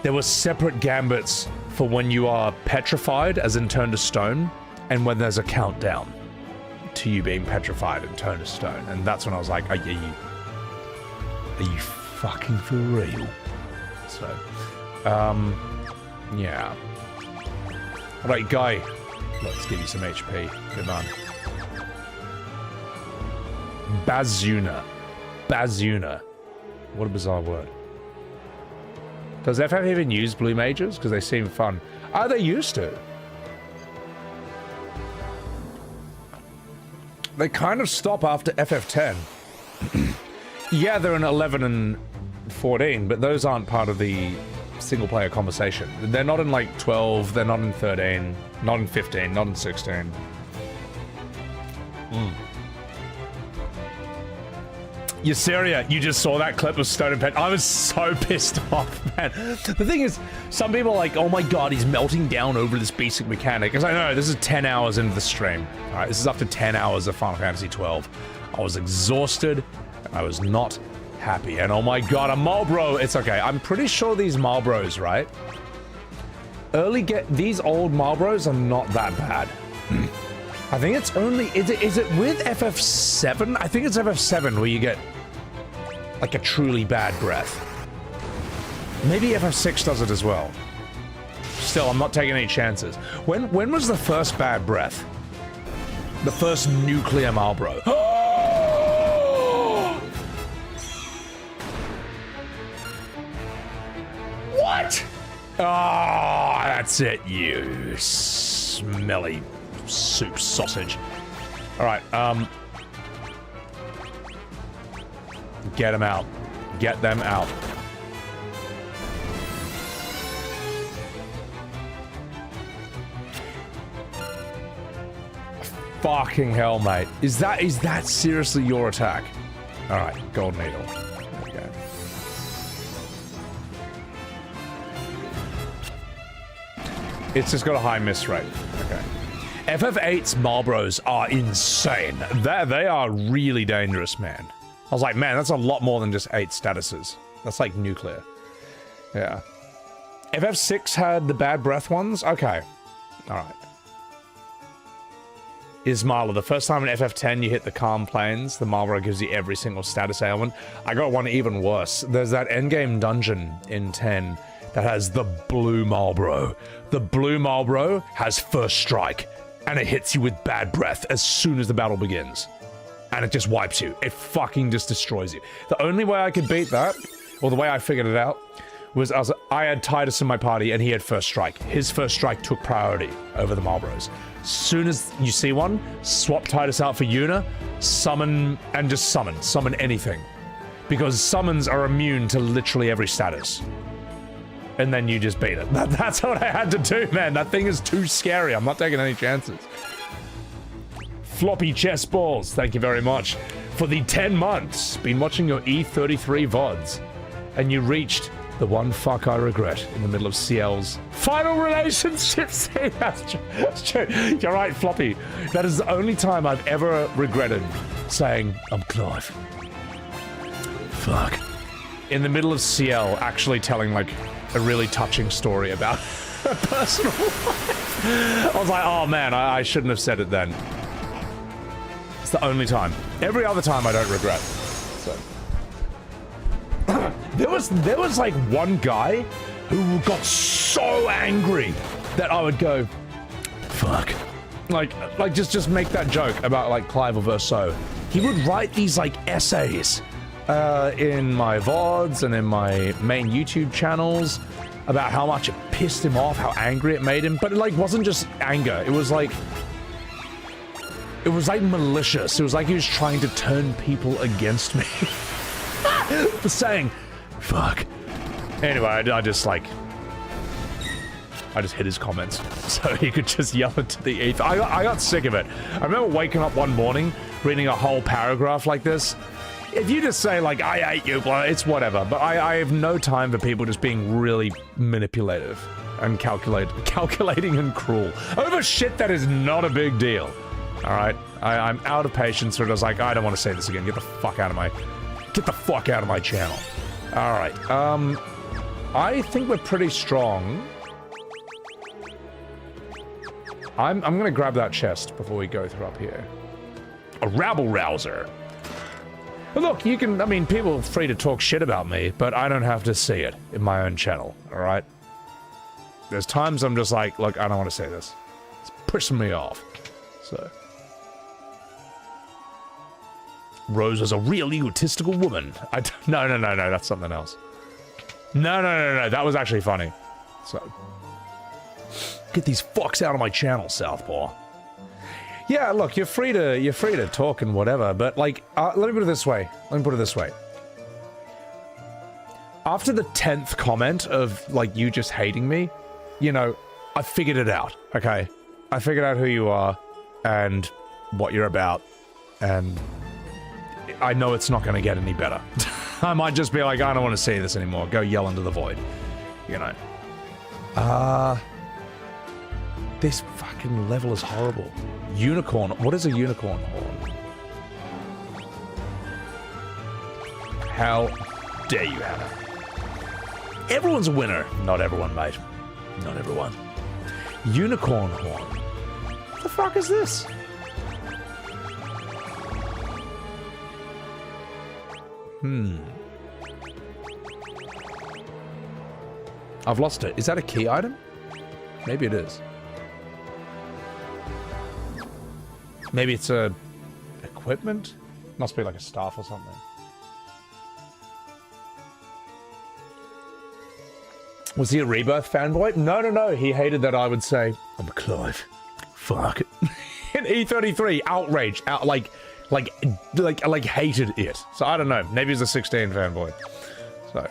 There were separate gambits for when you are petrified, as in turned to stone, and when there's a countdown to you being petrified and turned to stone. And that's when I was like, oh, yeah, Are you fucking for real? So, yeah. Alright, Guy. Let's give you some HP. Good man. Bazuna. Bazuna. What a bizarre word. Does FF even use blue mages? Because they seem fun. Oh, they used to. They kind of stop after FF10. Yeah, they're in 11 and 14, but those aren't part of the single-player conversation. They're not in, like, 12, they're not in 13, not in 15, not in 16. Yseria, you just saw that clip of Stone and Pen. I was so pissed off, man. The thing is, some people are like, oh my god, he's melting down over this basic mechanic. Because I know, this is 10 hours into the stream. Alright, this is after 10 hours of Final Fantasy 12. I was exhausted, and I was not happy. And oh my god, a Marlboro, it's okay. I'm pretty sure these Marlboros, right? These old Marlboros are not that bad. I think it's only, is it with FF7? I think it's FF7 where you get like a truly bad breath. Maybe FF6 does it as well. Still, I'm not taking any chances. When was the first bad breath? The first nuclear Marlboro. What? Oh, that's it, you smelly soup sausage. Alright, get them out. Get them out. Fucking hell, mate. Is that seriously your attack? Alright, gold needle. Okay. It's just got a high miss rate. Okay. FF8's Marlboros are insane. They are really dangerous, man. I was like, man, that's a lot more than just 8 statuses. That's like nuclear. Yeah. FF6 had the bad breath ones? Okay. Alright. Ismaila, the first time in FF10 you hit the calm plains, the Marlboro gives you every single status ailment. I got one even worse. There's that endgame dungeon in 10 that has the blue Marlboro. The blue Marlboro has first strike, and it hits you with bad breath as soon as the battle begins. And it just wipes you. It fucking just destroys you. The only way I could beat that, or the way I figured it out, was I had Tidus in my party and he had first strike. His first strike took priority over the Marlboros. Soon as you see one, swap Tidus out for Yuna, summon, and just summon. Summon anything. Because summons are immune to literally every status. And then you just beat it. That's what I had to do, man. That thing is too scary. I'm not taking any chances. Floppy chess balls, thank you very much. For the 10 months, been watching your E33 VODs. And you reached the one fuck I regret in the middle of CL's final relationship scene. That's true. You're right, Floppy. That is the only time I've ever regretted saying, I'm Clive. Fuck. In the middle of CL, actually telling, like, a really touching story about her personal life. I was like, oh man, I shouldn't have said it then. It's the only time. Every other time I don't regret. So. There was like one guy who got so angry that I would go, fuck. Like just make that joke about like Clive or Verso. He would write these like essays in my VODs and in my main YouTube channels about how much it pissed him off, how angry it made him. But it like wasn't just anger. It was like malicious. It was like he was trying to turn people against me for saying, fuck. Anyway, I just hid his comments so he could just yell it to the ether. I got sick of it. I remember waking up one morning, reading a whole paragraph like this. If you just say, like, I hate you, it's whatever. But I have no time for people just being really manipulative and calculating and cruel over shit that is not a big deal. All right? I'm out of patience, so I was like, I don't want to say this again. Get the fuck out of my channel. All right. I think we're pretty strong. I'm going to grab that chest before we go through up here. A rabble rouser. Look, you can, I mean, people are free to talk shit about me, but I don't have to see it in my own channel, alright? There's times I'm just like, look, I don't want to say this. It's pushing me off. So. Rose was a real egotistical woman. No, that's something else. No, that was actually funny. So. Get these fucks out of my channel, Southpaw. Yeah, look, you're free to talk and whatever, but like, let me put it this way. After the 10th comment of like you just hating me, you know, I figured it out. Okay, I figured out who you are and what you're about, and I know it's not going to get any better. I might just be like, I don't want to see this anymore. Go yell into the void, you know. This fucking level is horrible. Unicorn. What is a unicorn horn? How dare you, Hannah? Everyone's a winner. Not everyone, mate. Not everyone. Unicorn horn. What the fuck is this? I've lost it. Is that a key item? Maybe it is. Maybe it's a equipment? Must be like a staff or something. Was he a Rebirth fanboy? No. He hated that I would say, I'm a Clive. Fuck it. In E33, outrage. Like hated it. So I don't know. Maybe he's a 16 fanboy. So,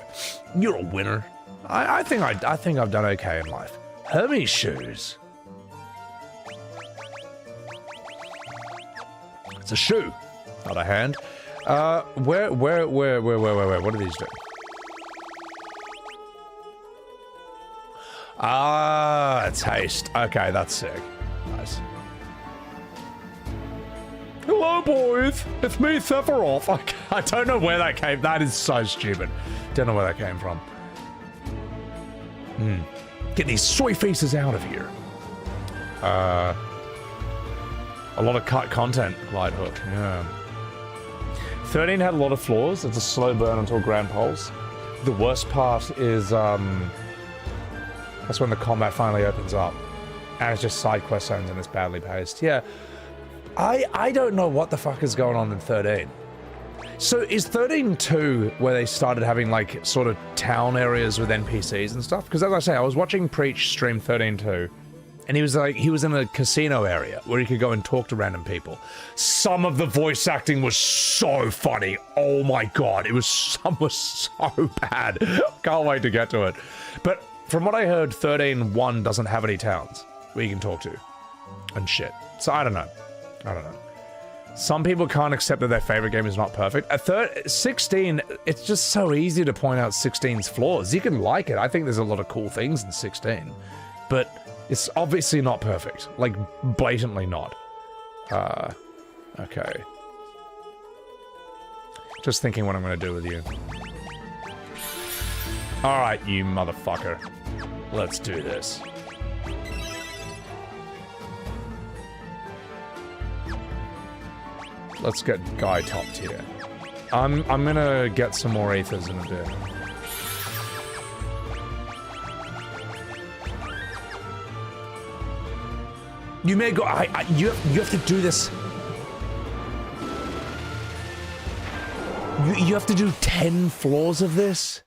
you're a winner. I think I've done okay in life. Hermes shoes. It's a shoe, not a hand. Where? What do these do? Ah, it's haste. Okay, that's sick. Nice. Hello, boys. It's me, Sephiroth. I don't know where that came. That is so stupid. Don't know where that came from. Get these soy faces out of here. A lot of cut content, Lighthook, yeah. 13 had a lot of flaws. It's a slow burn until Grand Pulse. The worst part is, that's when the combat finally opens up. And it's just side quest zones and it's badly paced. Yeah. I don't know what the fuck is going on in 13. So is 13.2 where they started having like sort of town areas with NPCs and stuff? Because as I say, I was watching Preach stream 13.2 and he was in a casino area where he could go and talk to random people. Some of the voice acting was so funny. Oh my god, some was so bad. Can't wait to get to it. But from what I heard, 13.1 doesn't have any towns where you can talk to and shit. So I don't know. Some people can't accept that their favorite game is not perfect. At 16, it's just so easy to point out 16's flaws. You can like it. I think there's a lot of cool things in 16, but it's obviously not perfect. Like, blatantly not. Okay. Just thinking what I'm gonna do with you. Alright, you motherfucker. Let's do this. Let's get Guy top tier. I'm gonna get some more ethers in a bit. You may go. You have to do this. You have to do 10 floors of this.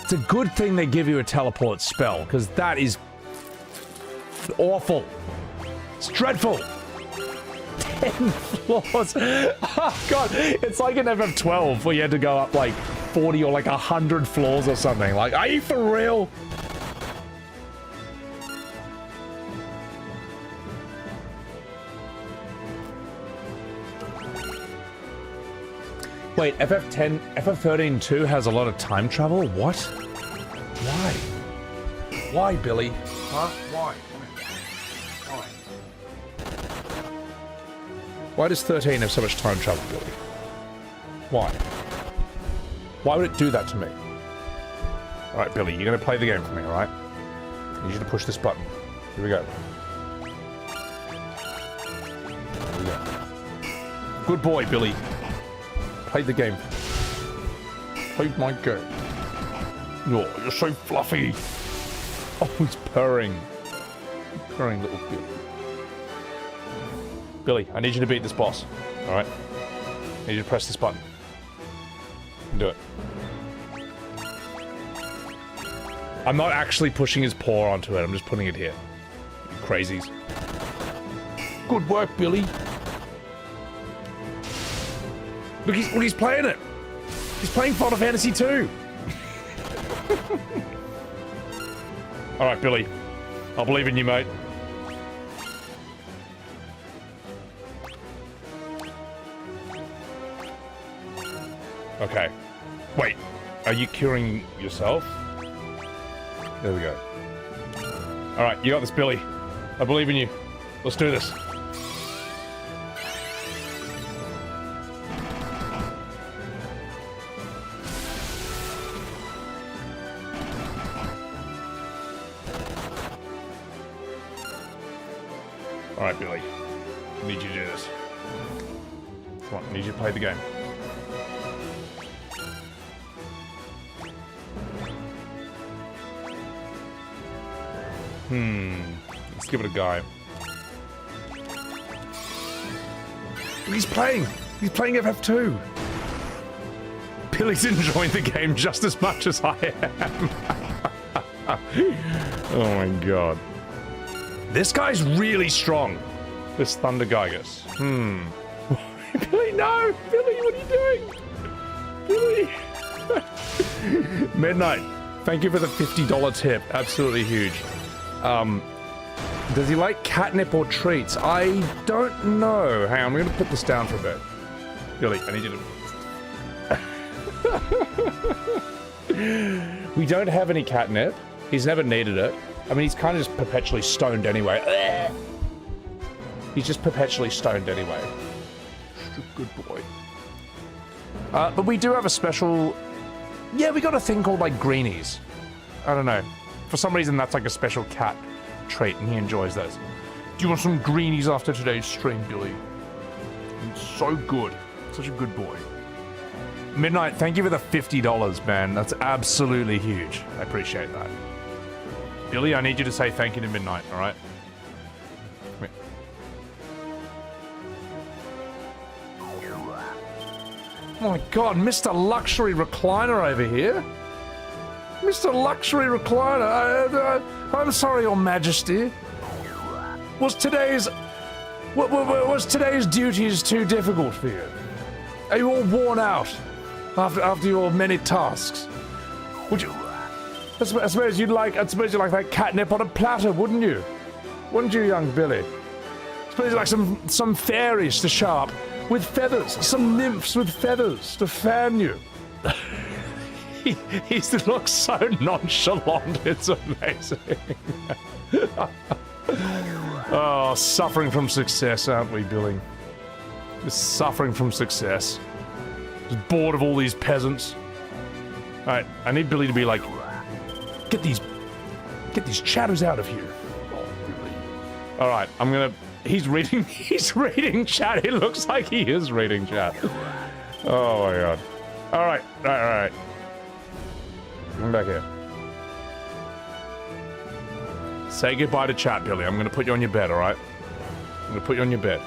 It's a good thing they give you a teleport spell, because that is awful. It's dreadful. 10 floors. Oh god, it's like an FF12 where you had to go up like 40 or like 100 floors or something. Like, are you for real? Wait, FF13-2 has a lot of time travel? What? Why? Why, Billy? Huh? Why? Why does 13 have so much time travel, Billy? Why? Why would it do that to me? Alright, Billy, you're gonna play the game for me, alright? I need you to push this button. Here we go. Here we go. Good boy, Billy. Play the game. Play my game. Oh, you're so fluffy. Oh, he's purring. Purring little Billy. Billy, I need you to beat this boss. Alright? I need you to press this button. Do it. I'm not actually pushing his paw onto it, I'm just putting it here. You crazies. Good work, Billy. Look, he's playing it. He's playing Final Fantasy 2. Alright, Billy. I believe in you, mate. Okay. Wait. Are you curing yourself? There we go. Alright, you got this, Billy. I believe in you. Let's do this. Alright, Billy. I need you to do this. Come on, I need you to play the game. Let's give it a go. He's playing! He's playing FF2! Billy's enjoying the game just as much as I am. Oh my god. This guy's really strong. This Thunder Gygus. Billy, no! Billy, what are you doing? Billy! Midnight, thank you for the $50 tip. Absolutely huge. Does he like catnip or treats? I don't know. Hang on, I'm gonna put this down for a bit. Billy, I need you to... We don't have any catnip. He's never needed it. I mean, he's kind of just perpetually stoned anyway. He's just perpetually stoned anyway. Good boy. But we do have a special... Yeah, we got a thing called, like, greenies. I don't know. For some reason, that's like a special cat trait, and he enjoys those. Do you want some greenies after today's stream, Billy? It's so good. Such a good boy. Midnight, thank you for the $50, man. That's absolutely huge. I appreciate that. Billy, I need you to say thank you to Midnight, alright? Come here. Oh my god, Mr. Luxury Recliner over here? Mr. Luxury Recliner, I'm sorry, Your Majesty. Was today's duties too difficult for you? Are you all worn out after your many tasks? Would you? I suppose you'd like that catnip on a platter, wouldn't you? Wouldn't you, young Billy? I suppose you'd like some fairies to show up with feathers, some nymphs with feathers to fan you. He looks so nonchalant, it's amazing. Oh, suffering from success, aren't we, Billy? Just suffering from success. Just bored of all these peasants. Alright, I need Billy to be like, get these chatters out of here. Oh, Billy. Alright, I'm gonna... He's reading chat. It looks like he is reading chat. Oh my god. Alright. Come back here. Say goodbye to chat, Billy. I'm gonna put you on your bed, alright? I'm gonna put you on your bed.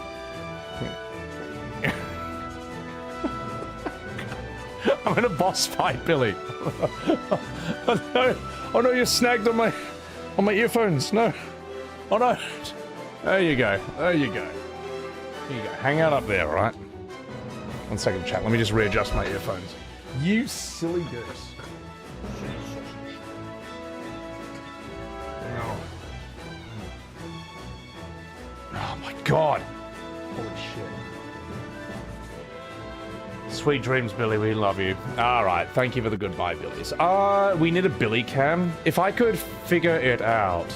I'm in a boss fight, Billy. Oh no, you're snagged on my earphones. No. Oh no. There you go. Here you go. Hang out up there, alright? 1 second, chat. Let me just readjust my earphones. You silly goose. Oh my god! Holy shit. Sweet dreams, Billy. We love you. Alright, thank you for the goodbye, Billies. We need a Billy cam. If I could figure it out.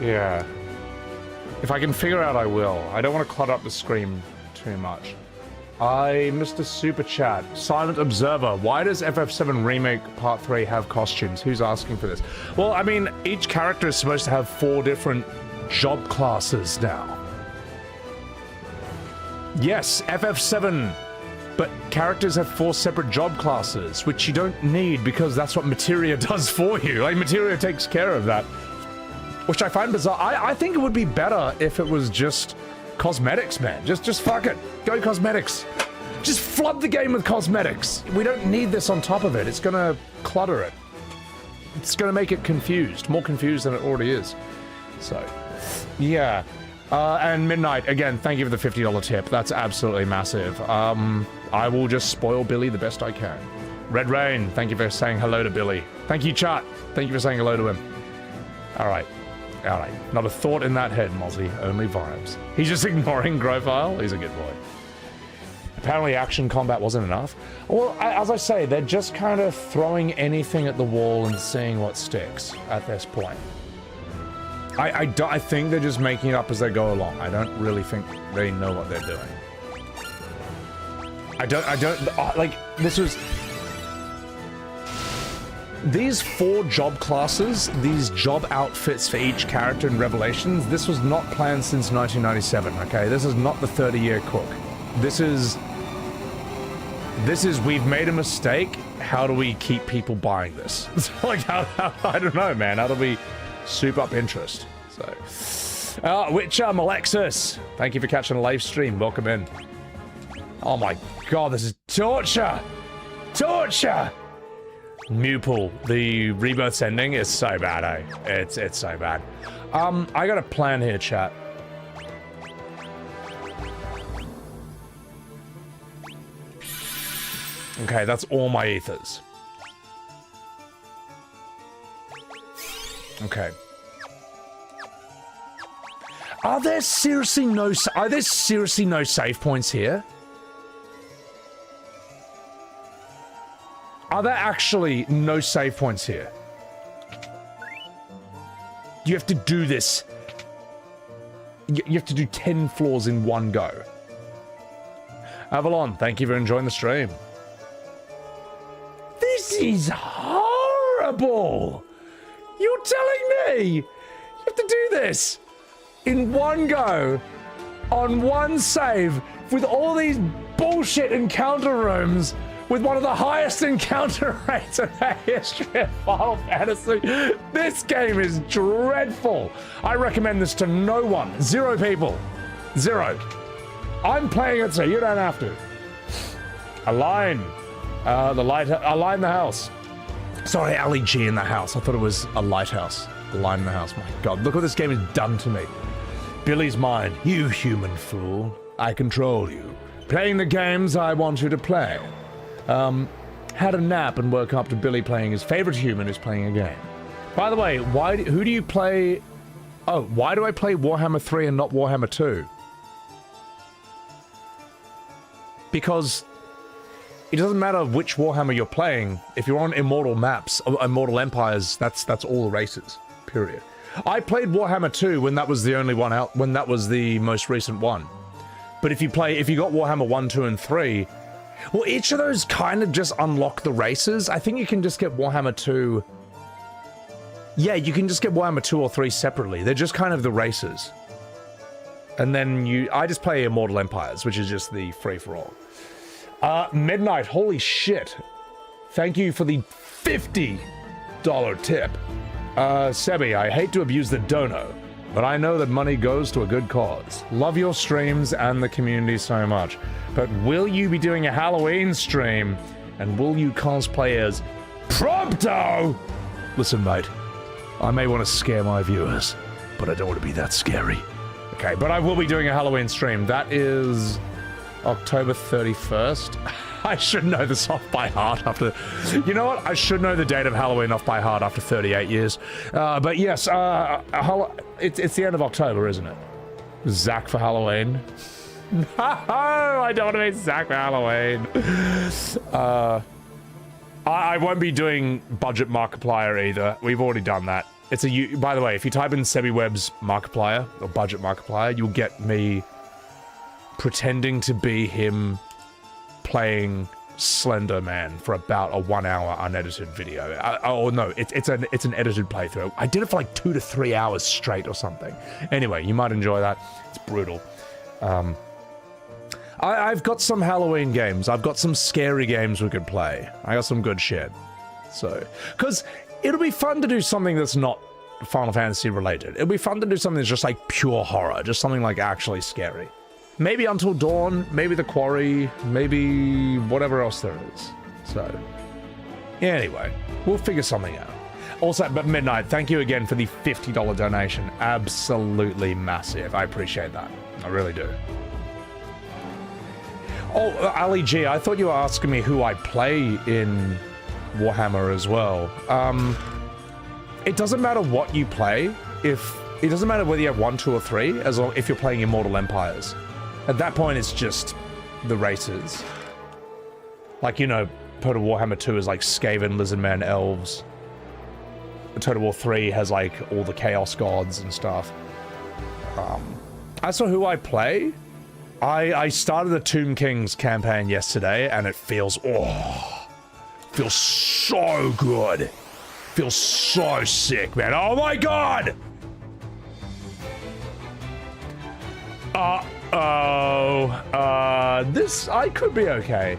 Yeah. If I can figure out, I will. I don't want to clutter up the screen too much. Mr. Super Chat. Silent Observer. Why does FF7 Remake Part 3 have costumes? Who's asking for this? Well, I mean, each character is supposed to have 4 different job classes now. Yes, FF7 but characters have 4 separate job classes, which you don't need because that's what Materia does for you. Like, Materia takes care of that, which I find bizarre. I think it would be better if it was just cosmetics, man. Just fuck it. Go cosmetics. Just flood the game with cosmetics. We don't need this on top of it. It's gonna clutter it. It's gonna make it confused. More confused than it already is. So, yeah. And Midnight, again, thank you for the $50 tip. That's absolutely massive. I will just spoil Billy the best I can. Red Rain, thank you for saying hello to Billy. Thank you, chat. Thank you for saying hello to him. All right. All right. Not a thought in that head, Mozzie. Only vibes. He's just ignoring Grofile. He's a good boy. Apparently action combat wasn't enough. Well, as I say, they're just kind of throwing anything at the wall and seeing what sticks at this point. I think they're just making it up as they go along. I don't really think they know what they're doing. Like, this was... These 4 job classes, these job outfits for each character in Revelations, this was not planned since 1997, okay? This is not the 30-year cook. This is, we've made a mistake. How do we keep people buying this? Like, I don't know, man. How do we soup up interest? So, Witcher Alexis, thank you for catching a live stream. Welcome in. Oh my god, this is torture! Torture! Mewpool, the Rebirth's ending is so bad, eh? It's so bad. I got a plan here, chat. Okay, that's all my ethers. Okay. Are there seriously no save points here? Are there actually no save points here? You have to do this. You have to do 10 floors in one go. Avalon, thank you for enjoying the stream. This is horrible! You're telling me you have to do this in one go, on one save, with all these bullshit encounter rooms, with one of the highest encounter rates in the history of Final Fantasy. This game is dreadful. I recommend this to no one. 0 people. 0. I'm playing it so you don't have to. Align. Align the house. Sorry, Ali G in the house. I thought it was a lighthouse. Align the house. My god, look what this game has done to me. Billy's mine. You human fool. I control you. Playing the games I want you to play. Had a nap and woke up to Billy playing his favorite human who's playing a game. By the way, who do you play? Oh, why do I play Warhammer 3 and not Warhammer 2? Because it doesn't matter which Warhammer you're playing. If you're on Immortal maps, Immortal Empires, that's all the races. Period. I played Warhammer 2 when that was the only one out, when that was the most recent one. But if you got Warhammer 1, 2, and 3, well, each of those kind of just unlock the races. I think you can just get Warhammer 2. Yeah, you can just get Warhammer 2 or 3 separately. They're just kind of the races. And then I just play Immortal Empires, which is just the free-for-all. Midnight, holy shit. Thank you for the $50 tip. Sebi, I hate to abuse the dono, but I know that money goes to a good cause. Love your streams and the community so much. But will you be doing a Halloween stream? And will you cosplay as Prompto? Listen, mate, I may want to scare my viewers, but I don't want to be that scary. Okay, but I will be doing a Halloween stream. That is October 31st. I should know this off by heart after... You know what? I should know the date of Halloween off by heart after 38 years. But yes, it's the end of October, isn't it? Zach for Halloween. No, I don't want to be Zach for Halloween. I won't be doing budget Markiplier either. We've already done that. By the way, if you type in SebiWeb's Markiplier, or budget Markiplier, you'll get me pretending to be him playing Slender Man for about a 1-hour unedited video. No, it's an edited playthrough. I did it for like 2 to 3 hours straight or something. Anyway, you might enjoy that. It's brutal. I've got some Halloween games. I've got some scary games we could play. I got some good shit. So, because it'll be fun to do something that's not Final Fantasy related. It'll be fun to do something that's just like pure horror, just something like actually scary. Maybe Until Dawn, maybe The Quarry, maybe whatever else there is. So, yeah, anyway, we'll figure something out. Also, but Midnight, thank you again for the $50 donation. Absolutely massive. I appreciate that. I really do. Oh, Ali G, I thought you were asking me who I play in Warhammer as well. It doesn't matter what you play. It doesn't matter whether you have 1, 2, or 3, as long if you're playing Immortal Empires. At that point, it's just the races. Like, you know, Total Warhammer 2 is like Skaven, Lizardmen, Elves. Total War 3 has like all the Chaos Gods and stuff. As for who I play, I started the Tomb Kings campaign yesterday, and it feels so good. Feels so sick, man. Oh my god! This, I could be okay.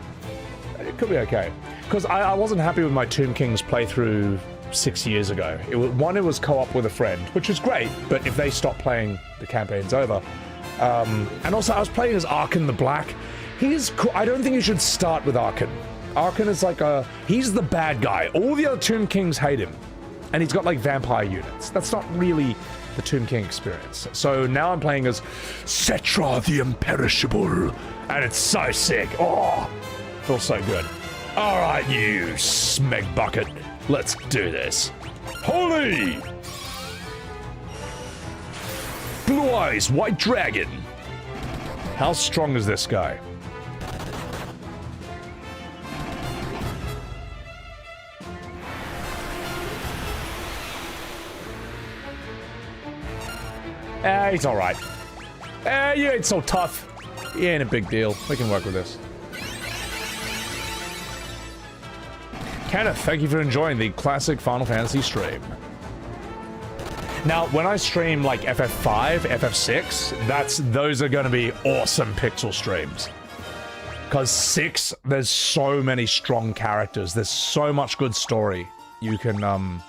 It could be okay. Because I wasn't happy with my Tomb Kings playthrough 6 years ago. It was co-op with a friend, which was great, but if they stop playing, the campaign's over. And also, I was playing as Arkan the Black. He's cool. I don't think you should start with Arkan. Arkan is like he's the bad guy. All the other Tomb Kings hate him. And he's got like vampire units. That's not really the Tomb King experience. So now I'm playing as Cetra the Imperishable. And it's so sick. Oh, feels so good. All right, you smeg bucket. Let's do this. Holy! Blue Eyes, White Dragon. How strong is this guy? He's alright. You ain't so tough. He ain't a big deal. We can work with this. Kenneth, thank you for enjoying the classic Final Fantasy stream. Now, when I stream like FF5, FF6, those are going to be awesome pixel streams. Because 6, there's so many strong characters. There's so much good story. You can,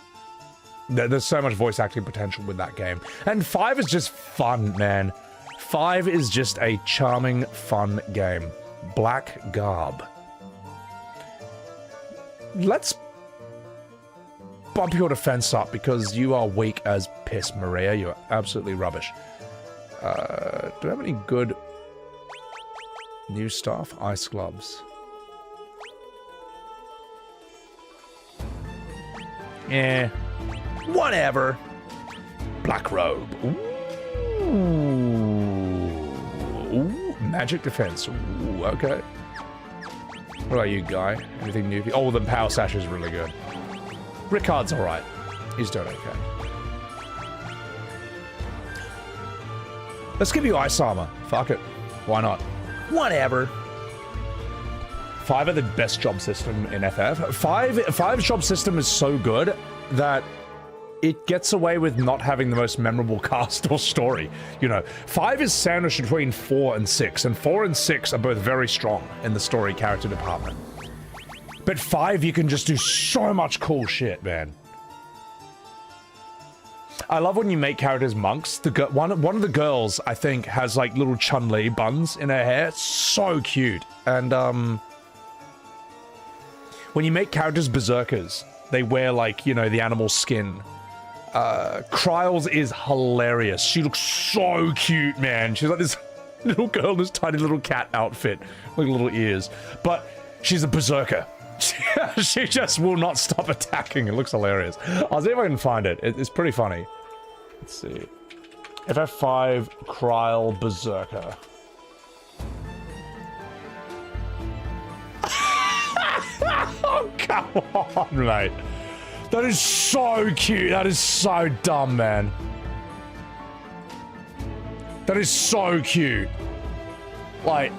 there's so much voice acting potential with that game. And 5 is just fun, man. 5 is just a charming, fun game. Black Garb. Let's bump your defense up because you are weak as piss, Maria. You are absolutely rubbish. Do I have any good new stuff? Ice gloves. Yeah. Whatever. Black robe. Ooh. Ooh. Magic defense. Ooh, okay. What about you, Guy? Anything new? Oh, the power sash is really good. Rickard's alright. He's doing okay. Let's give you ice armor. Fuck it. Why not? Whatever. 5 are the best job system in FF. 5's job system is so good that it gets away with not having the most memorable cast or story. You know, 5 is sandwiched between 4 and 6, and 4 and 6 are both very strong in the story character department. But 5, you can just do so much cool shit, man. I love when you make characters monks. One of the girls, I think, has like little Chun-Li buns in her hair. It's so cute. And when you make characters berserkers, they wear like, you know, the animal skin. Kryles is hilarious. She looks so cute, man. She's like this little girl in this tiny little cat outfit with little ears. But she's a berserker. She just will not stop attacking. It looks hilarious. I'll see if I can find it. It's pretty funny. Let's see. FF5 Kryle Berserker. Oh, come on, mate. That is so cute. That is so dumb, man. That is so cute. Like,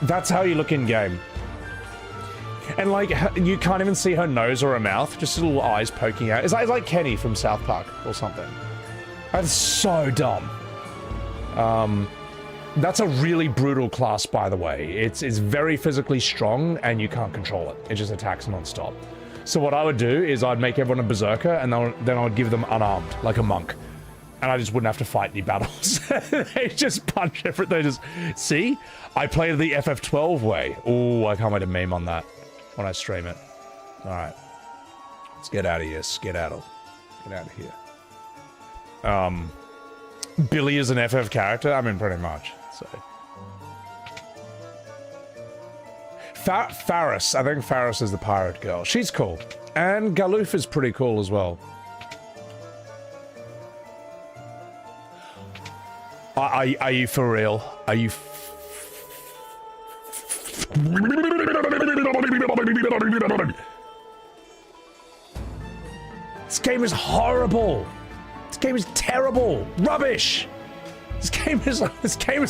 that's how you look in game. And like, you can't even see her nose or her mouth, just little eyes poking out. It's like Kenny from South Park or something. That's so dumb. That's a really brutal class, by the way. It's very physically strong, and you can't control it. It just attacks non-stop. So what I would do is I'd make everyone a berserker, and then I would give them unarmed, like a monk. And I just wouldn't have to fight any battles. They just punch everything. They just... See? I played the FF12 way. Ooh, I can't wait to meme on that when I stream it. Alright. Let's get out of here, skedaddle. Get out of here. Billy is an FF character? I mean, pretty much. So... Faris. I think Faris is the pirate girl. She's cool. And Galoof is pretty cool as well. Are you for real? Are you... This game is horrible. This game is terrible. Rubbish. This game is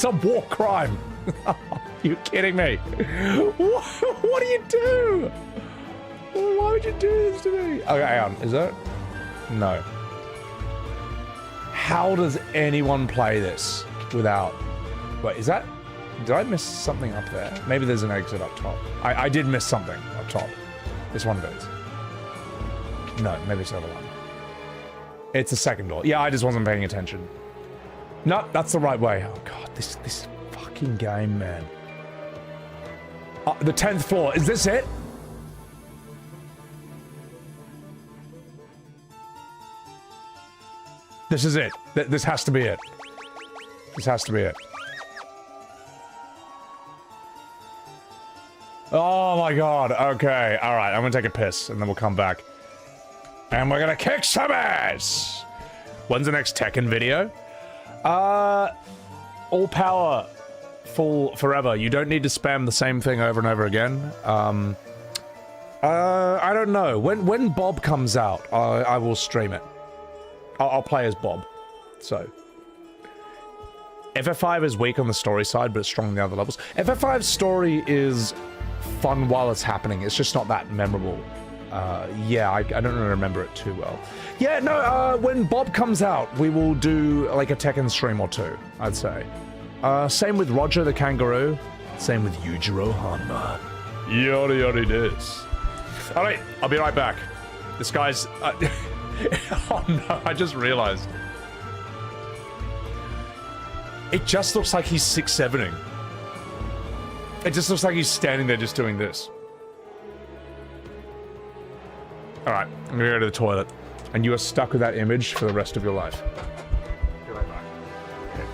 a war crime. Are you kidding me? What do you do? Why would you do this to me? Okay, hang on. Is that? No. How does anyone play this without... Wait, is that... Did I miss something up there? Maybe there's an exit up top. I did miss something up top. It's one of those. No, maybe it's the other one. It's the second door. Yeah, I just wasn't paying attention. No, that's the right way. Oh god, this fucking game, man. The 10th floor. Is this it? This is it. This has to be it. This has to be it. Oh my god. Okay. Alright, I'm gonna take a piss and then we'll come back. And we're gonna kick some ass! When's the next Tekken video? All power. Full forever. You don't need to spam the same thing over and over again. I don't know. When Bob comes out, I will stream it. I'll play as Bob. So. FF5 is weak on the story side, but it's strong on the other levels. FF5's story is fun while it's happening. It's just not that memorable. Yeah, I don't really remember it too well. Yeah, no, when Bob comes out, we will do like a Tekken stream or two, I'd say. Same with Roger the Kangaroo. Same with Yujiro Hanma. Yada yada this. Alright, I'll be right back. This guy's... oh no, I just realized. It just looks like he's 6'7"ing. It just looks like he's standing there just doing this. Alright, I'm gonna go to the toilet. And you are stuck with that image for the rest of your life. Be right back. Okay.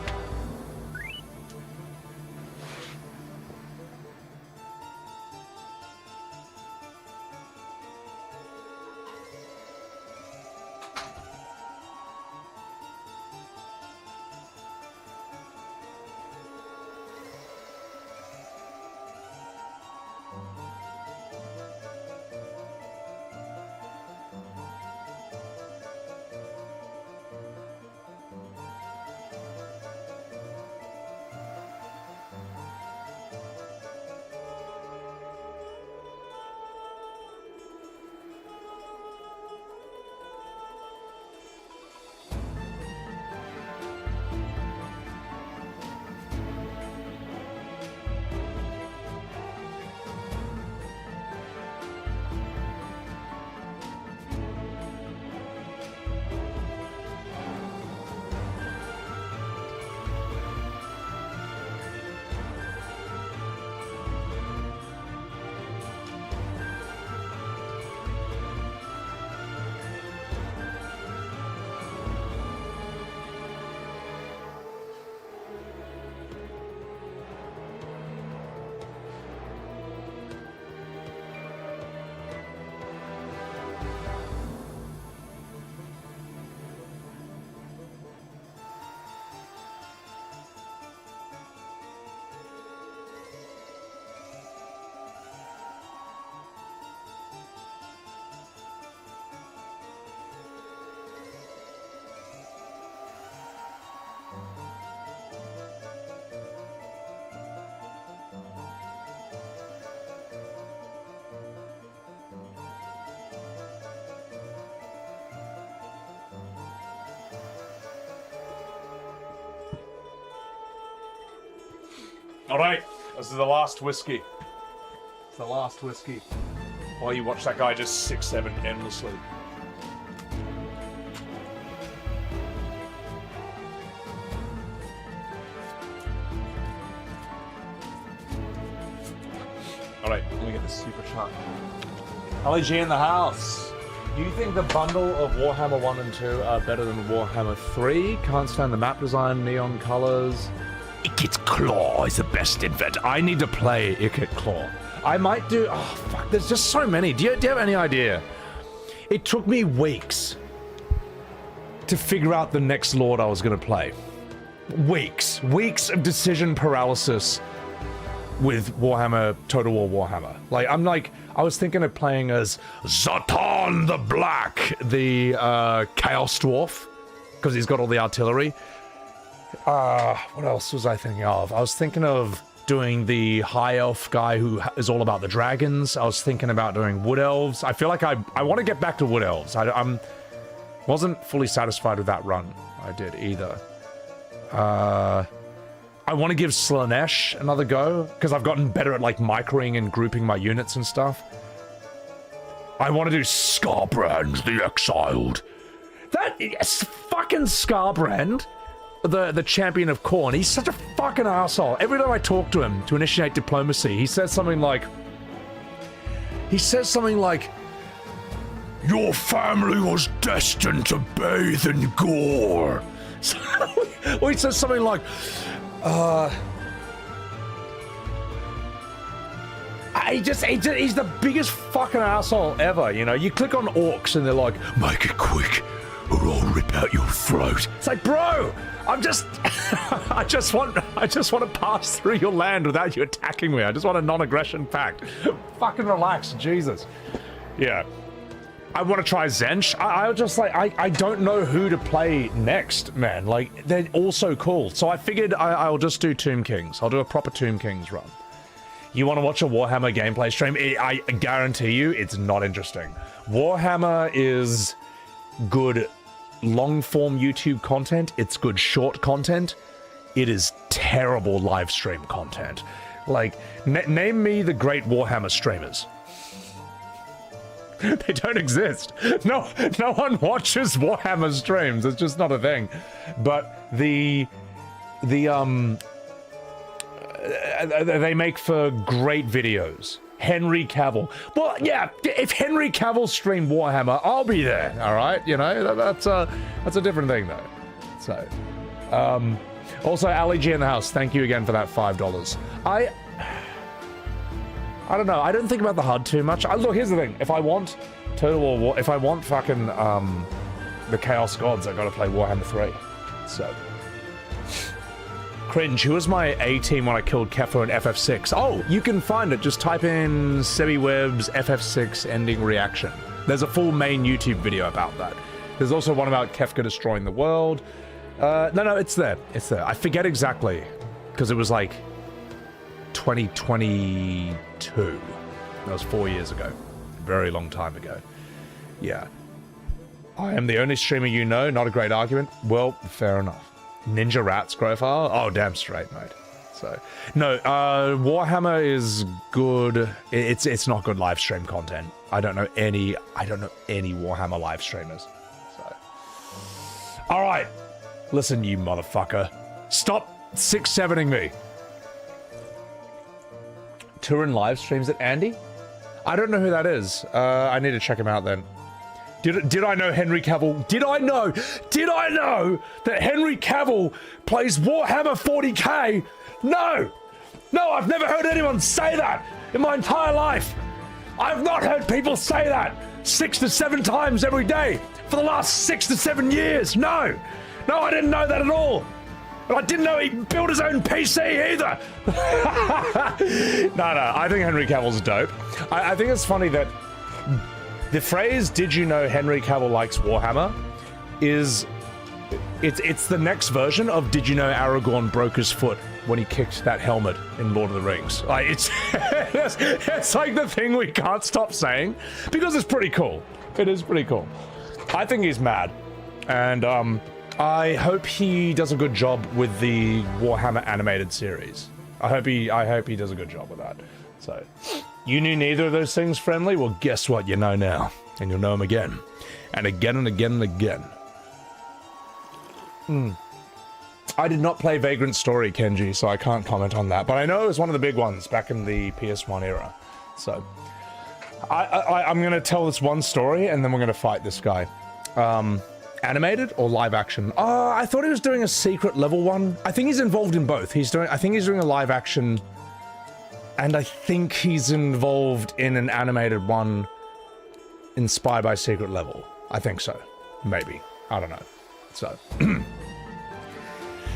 All right, this is the last whiskey. It's the last whiskey. While you watch that guy just 6-7 endlessly. Alright, let me get this super chart. LG in the house. Do you think the bundle of Warhammer 1 and 2 are better than Warhammer 3? Can't stand the map design, neon colors. Ikit Claw is the best invent. I need to play Ikit Claw. I might do... Oh, fuck, there's just so many. Do you have any idea? It took me weeks to figure out the next Lord I was going to play. Weeks. Weeks of decision paralysis with Warhammer, Total War Warhammer. I was thinking of playing as Zatan the Black, the Chaos Dwarf, because he's got all the artillery. What else was I thinking of? I was thinking of doing the High Elf guy who is all about the dragons. I was thinking about doing Wood Elves. I feel like I want to get back to Wood Elves. I wasn't fully satisfied with that run I did either. I want to give Slaanesh another go, because I've gotten better at, like, microing and grouping my units and stuff. I want to do Skarbrand the Exiled. That fucking Skarbrand, the champion of Khorne, he's such a fucking asshole. Every time I talk to him to initiate diplomacy, he says something like... Your family was destined to bathe in gore. Or he says something like... he's the biggest fucking asshole ever, you know? You click on orcs and they're like, make it quick or I'll rip out your throat. It's like, bro, I'm just... I just want to pass through your land without you attacking me. I just want a non-aggression pact. Fucking relax, Jesus. Yeah. I want to try Zench. I don't know who to play next, man. Like, they're all so cool. So I figured I'll just do Tomb Kings. I'll do a proper Tomb Kings run. You want to watch a Warhammer gameplay stream? I guarantee you it's not interesting. Warhammer is good long-form YouTube content. It's good short content. It is terrible live stream content. Like, name me the great Warhammer streamers. They don't exist. No one watches Warhammer streams. It's just not a thing. But they make for great videos. Henry Cavill. Well, yeah, if Henry Cavill streamed Warhammer, I'll be there. All right, you know that's a different thing though. So, also Ali G in the house. Thank you again for that $5. I don't know. I don't think about the HUD too much. Look, here's the thing. If I want Total War, if I want fucking the Chaos Gods, I gotta play Warhammer 3. So, cringe. Who was my A team when I killed Kefo in FF6? Oh, you can find it. Just type in Sebi Webb's FF6 ending reaction. There's a full main YouTube video about that. There's also one about Kefka destroying the world. No, it's there. It's there. I forget exactly because it was like 2022. That was 4 years ago. Very long time ago. Yeah. I am the only streamer you know. Not a great argument. Well, fair enough. Ninja Rats profile? Oh, damn straight, mate. So, no, Warhammer is good. It's not good live stream content. I don't know any Warhammer live streamers. So, all right. Listen, you motherfucker. Stop 6-7ing me. Turin live streams at Andy? I don't know who that is. I need to check him out then. Did I know Henry Cavill? Did I know that Henry Cavill plays Warhammer 40k? No! No, I've never heard anyone say that in my entire life. I've not heard people say that 6 to 7 times every day for the last 6 to 7 years. No, I didn't know that at all. And I didn't know he built his own PC either. No, I think Henry Cavill's dope. I think it's funny that the phrase, did you know Henry Cavill likes Warhammer, is, it's the next version of did you know Aragorn broke his foot when he kicked that helmet in Lord of the Rings. Like, it's like the thing we can't stop saying, because it's pretty cool. It is pretty cool. I think he's mad. And, I hope he does a good job with the Warhammer animated series. I hope he does a good job with that. So, you knew neither of those things, friendly? Well, guess what? You know now. And you'll know them again. And again and again and again. I did not play Vagrant Story, Kenji, so I can't comment on that. But I know it was one of the big ones back in the PS1 era. So, I'm going to tell this one story, and then we're going to fight this guy. Animated or live action? I thought he was doing a secret level one. I think he's involved in both. I think he's doing a live action, and I think he's involved in an animated one inspired by Secret Level. I think so. Maybe. I don't know. So...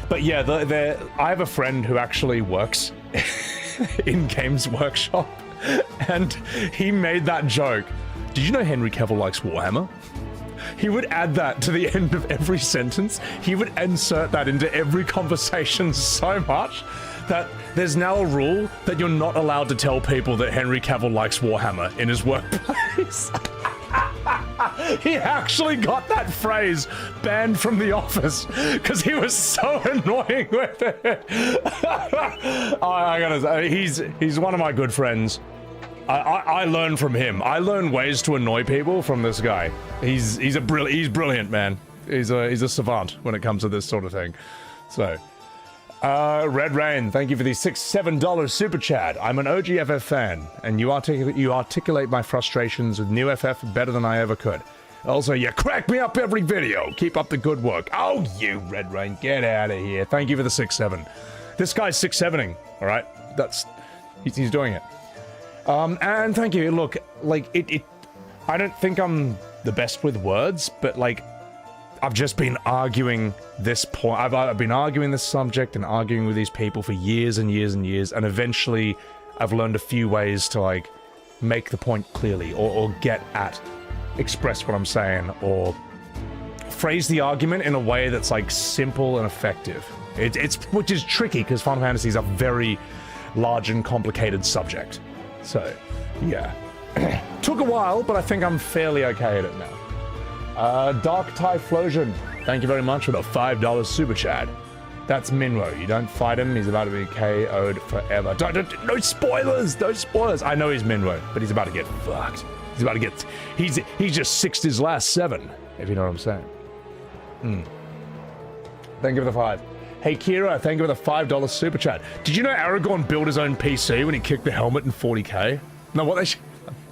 But yeah, I have a friend who actually works in Games Workshop, and he made that joke. Did you know Henry Cavill likes Warhammer? He would add that to the end of every sentence. He would insert that into every conversation so much that there's now a rule that you're not allowed to tell people that Henry Cavill likes Warhammer in his workplace. He actually got that phrase banned from The Office because he was so annoying with it. I gotta say, he's one of my good friends. I learn from him. I learn ways to annoy people from this guy. He's brilliant, man. He's a savant when it comes to this sort of thing. So, Red Rain, thank you for the $7 super chat. I'm an OG FF fan, and you articulate my frustrations with new FF better than I ever could. Also, you crack me up every video. Keep up the good work. Oh, you Red Rain, get out of here. Thank you for the 6-7. This guy's 6-7ing, all right? He's doing it. And thank you. Look, like I don't think I'm the best with words, but like I've just been arguing this point. I've been arguing this subject and arguing with these people for years and years and years, and eventually I've learned a few ways to like make the point clearly or express what I'm saying or phrase the argument in a way that's like simple and effective. Which is tricky because Final Fantasy is a very large and complicated subject. So, yeah. Took a while, but I think I'm fairly okay at it now. Dark Typhlosion, thank you very much for the $5 super chat. That's Minwo. You don't fight him, he's about to be KO'd forever. No spoilers! No spoilers! I know he's Minwo, but he's about to get fucked. He's about to get... He's just sixed his last 7, if you know what I'm saying. Thank you for the 5. Hey Kira, thank you for the $5 super chat. Did you know Aragorn built his own PC when he kicked the helmet in 40k? No, what they should...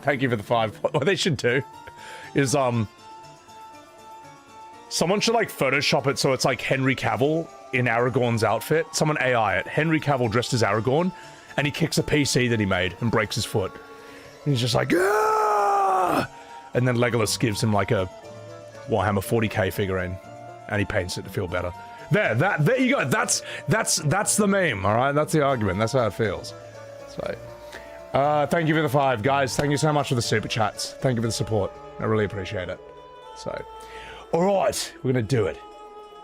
Thank you for the 5. What they should do is, someone should, like, Photoshop it so it's, like, Henry Cavill in Aragorn's outfit. Someone AI it. Henry Cavill dressed as Aragorn, and he kicks a PC that he made and breaks his foot. And he's just like, ah! And then Legolas gives him, like, a Warhammer 40k figurine, and he paints it to feel better. There you go. That's the meme, all right? That's the argument. That's how it feels. So, thank you for the 5, guys. Thank you so much for the super chats. Thank you for the support. I really appreciate it. So, all right, we're gonna do it.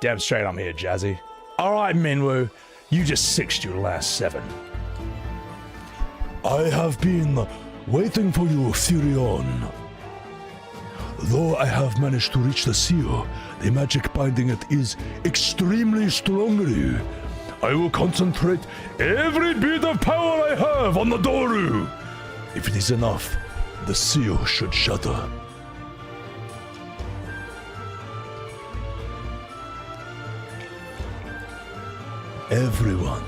Damn straight, I'm here, Jazzy. All right, Minwoo, you just 6'd your last 7. I have been waiting for you, Furion. Though I have managed to reach the seal, the magic binding it is extremely strongly. I will concentrate every bit of power I have on the Doru. If it is enough, the seal should shatter. Everyone,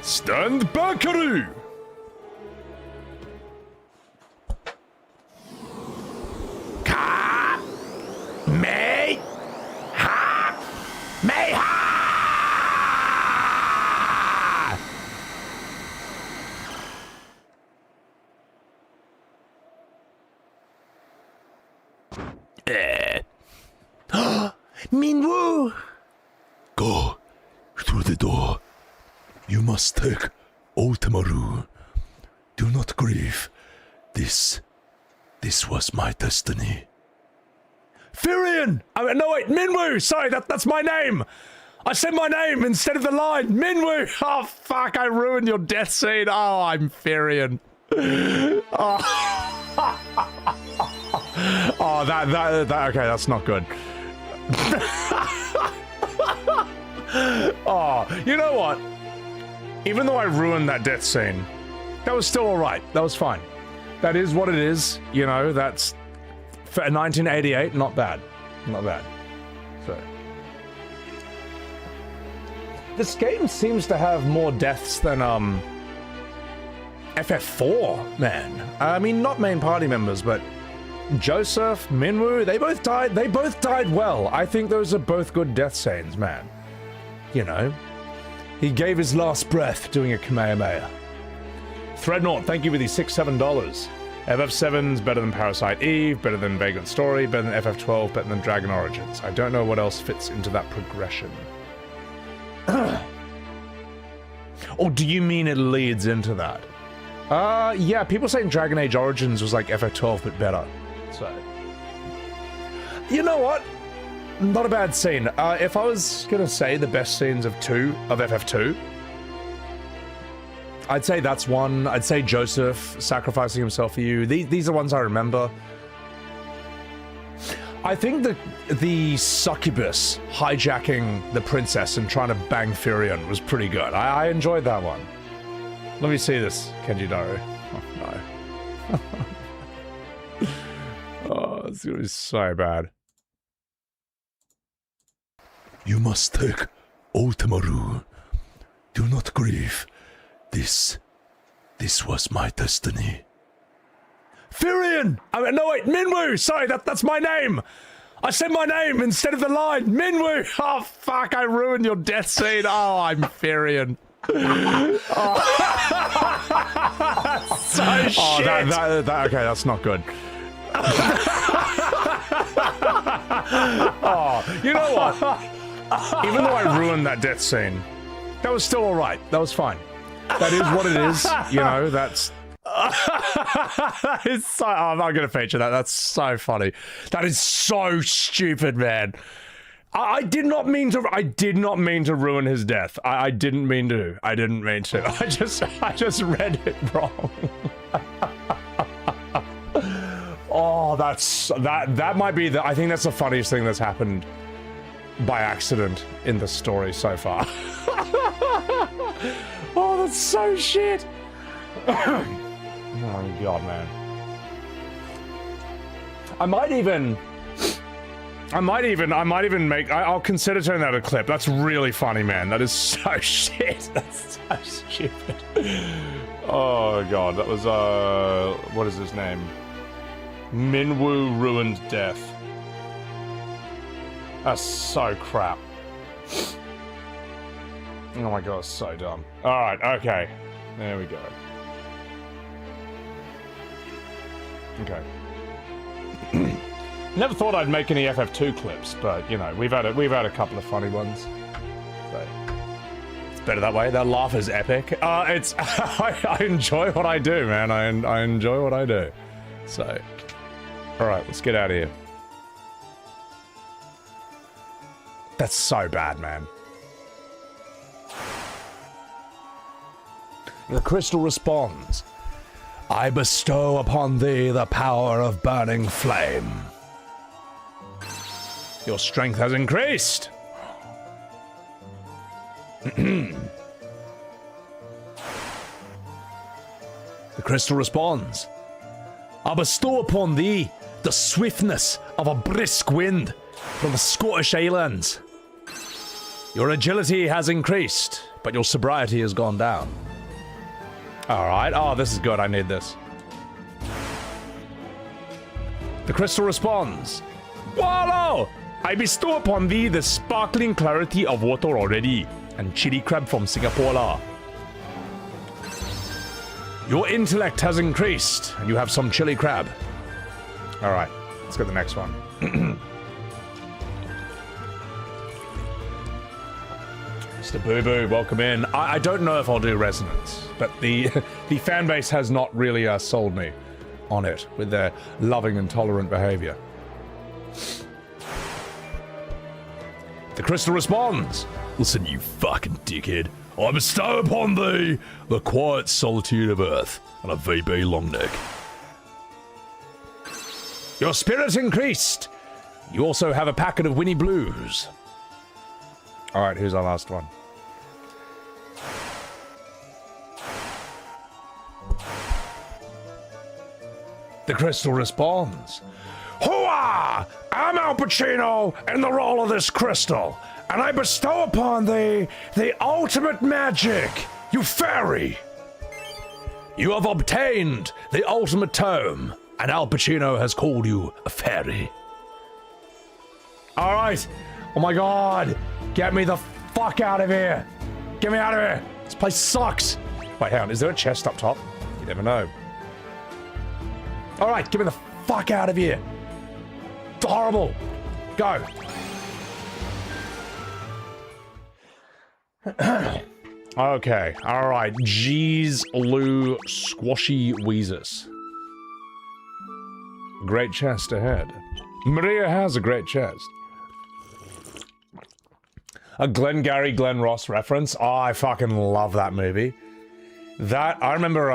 stand back, Karu! Ka! May! Ha! May! Ha! Minwoo! Go through the door. You must take Ultimaru. Do not grieve. This was my destiny. Firion! No, wait, Minwoo! Sorry, that's my name! I said my name instead of the line! Minwoo! Oh, fuck, I ruined your death scene. Oh, I'm Firion. Oh, oh that, okay, that's not good. Oh, you know what? Even though I ruined that death scene, that was still alright. That was fine. That is what it is. You know, that's... For 1988, not bad. Not bad. So... This game seems to have more deaths than, FF4, man. I mean, not main party members, but... Joseph, Minwoo, they both died well. I think those are both good death scenes, man. You know? He gave his last breath doing a Kamehameha. Threadnought, thank you for the $6-7. FF7's better than Parasite Eve, better than Vagrant Story, better than FF12, better than Dragon Origins. I don't know what else fits into that progression. Or do you mean it leads into that? Yeah, people saying Dragon Age Origins was like FF12 but better. So... You know what? Not a bad scene. If I was gonna say the best scenes of FF2, I'd say that's one. I'd say Joseph sacrificing himself for you. These are ones I remember. I think the succubus hijacking the princess and trying to bang Furion was pretty good. I enjoyed that one. Let me see this, Kenji Daru. Oh, no. Oh, it's gonna be so bad. You must take Otamaru. Do not grieve. This was my destiny. Furion! No wait, Minwoo! Sorry, that's my name! I said my name instead of the line! Minwoo! Oh fuck, I ruined your death scene! Oh, I'm Furion. Oh. So shit! Okay, that's not good. Oh, you know what? Even though I ruined that death scene, that was still alright. That was fine. That is what it is. You know, that's... It's so... Oh, I'm not going to feature that. That's so funny. That is so stupid, man. I did not mean to ruin his death. I didn't mean to. I didn't mean to. I just read it wrong. Oh, that might be the... I think that's the funniest thing that's happened by accident in the story so far. Oh, that's so shit. Oh god, man. I might even make... I'll consider turning that a clip. That's really funny, man. That is so shit. That's so stupid. Oh god, that was what is his name? Minwoo ruined death. That's so crap. Oh my god, it's so dumb. Alright, okay. There we go. Okay. Never thought I'd make any FF2 clips, but you know, we've had a couple of funny ones. So it's better that way. That laugh is epic. It's I enjoy what I do, man. I enjoy what I do. So alright, let's get out of here. That's so bad, man. The crystal responds. I bestow upon thee the power of burning flame. Your strength has increased. The crystal responds. I bestow upon thee the swiftness of a brisk wind from the Scottish Highlands. Your agility has increased, but your sobriety has gone down. Alright, oh, this is good, I need this. The crystal responds. Wallow! I bestow upon thee the sparkling clarity of water already, and chili crab from Singapore. Your intellect has increased, and you have some chili crab. Alright, let's get the next one. Mr. Boo Boo, welcome in. I don't know if I'll do Resonance, but the fan base has not really sold me on it with their loving and tolerant behavior. The crystal responds. Listen, you fucking dickhead. I bestow upon thee the quiet solitude of Earth and a VB long neck. Your spirit increased. You also have a packet of Winnie Blues. Alright, here's our last one. The crystal responds, "Hooah! I'm Al Pacino in the role of this crystal, and I bestow upon thee the ultimate magic, you fairy. You have obtained the ultimate tome, and Al Pacino has called you a fairy." All right. Oh my god. Get me the fuck out of here. Get me out of here. This place sucks. Wait, hang on. Is there a chest up top? You never know. All right. Get me the fuck out of here. It's horrible. Go. Okay. All right. Jeez, Lou, Squashy Weezus. Great chest ahead. Maria has a great chest. A Glengarry Glen Ross reference. Oh, I fucking love that movie. That, I remember,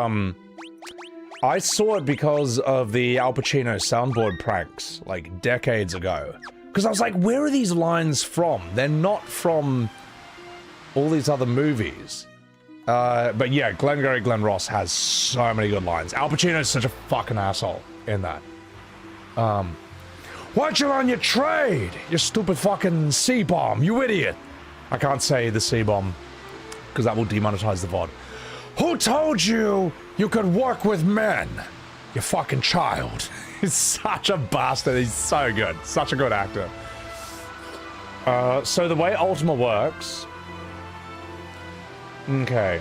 I saw it because of the Al Pacino soundboard pranks, like, decades ago. Because I was like, where are these lines from? They're not from all these other movies. But yeah, Glengarry Glen Ross has so many good lines. Al Pacino's such a fucking asshole in that. Why'd you learn your trade? You stupid fucking C-bomb, you idiot. I can't say the C-bomb, because that will demonetize the VOD. Who told you you could work with men? You fucking child. He's such a bastard, he's so good. Such a good actor. So the way Ultima works... Okay.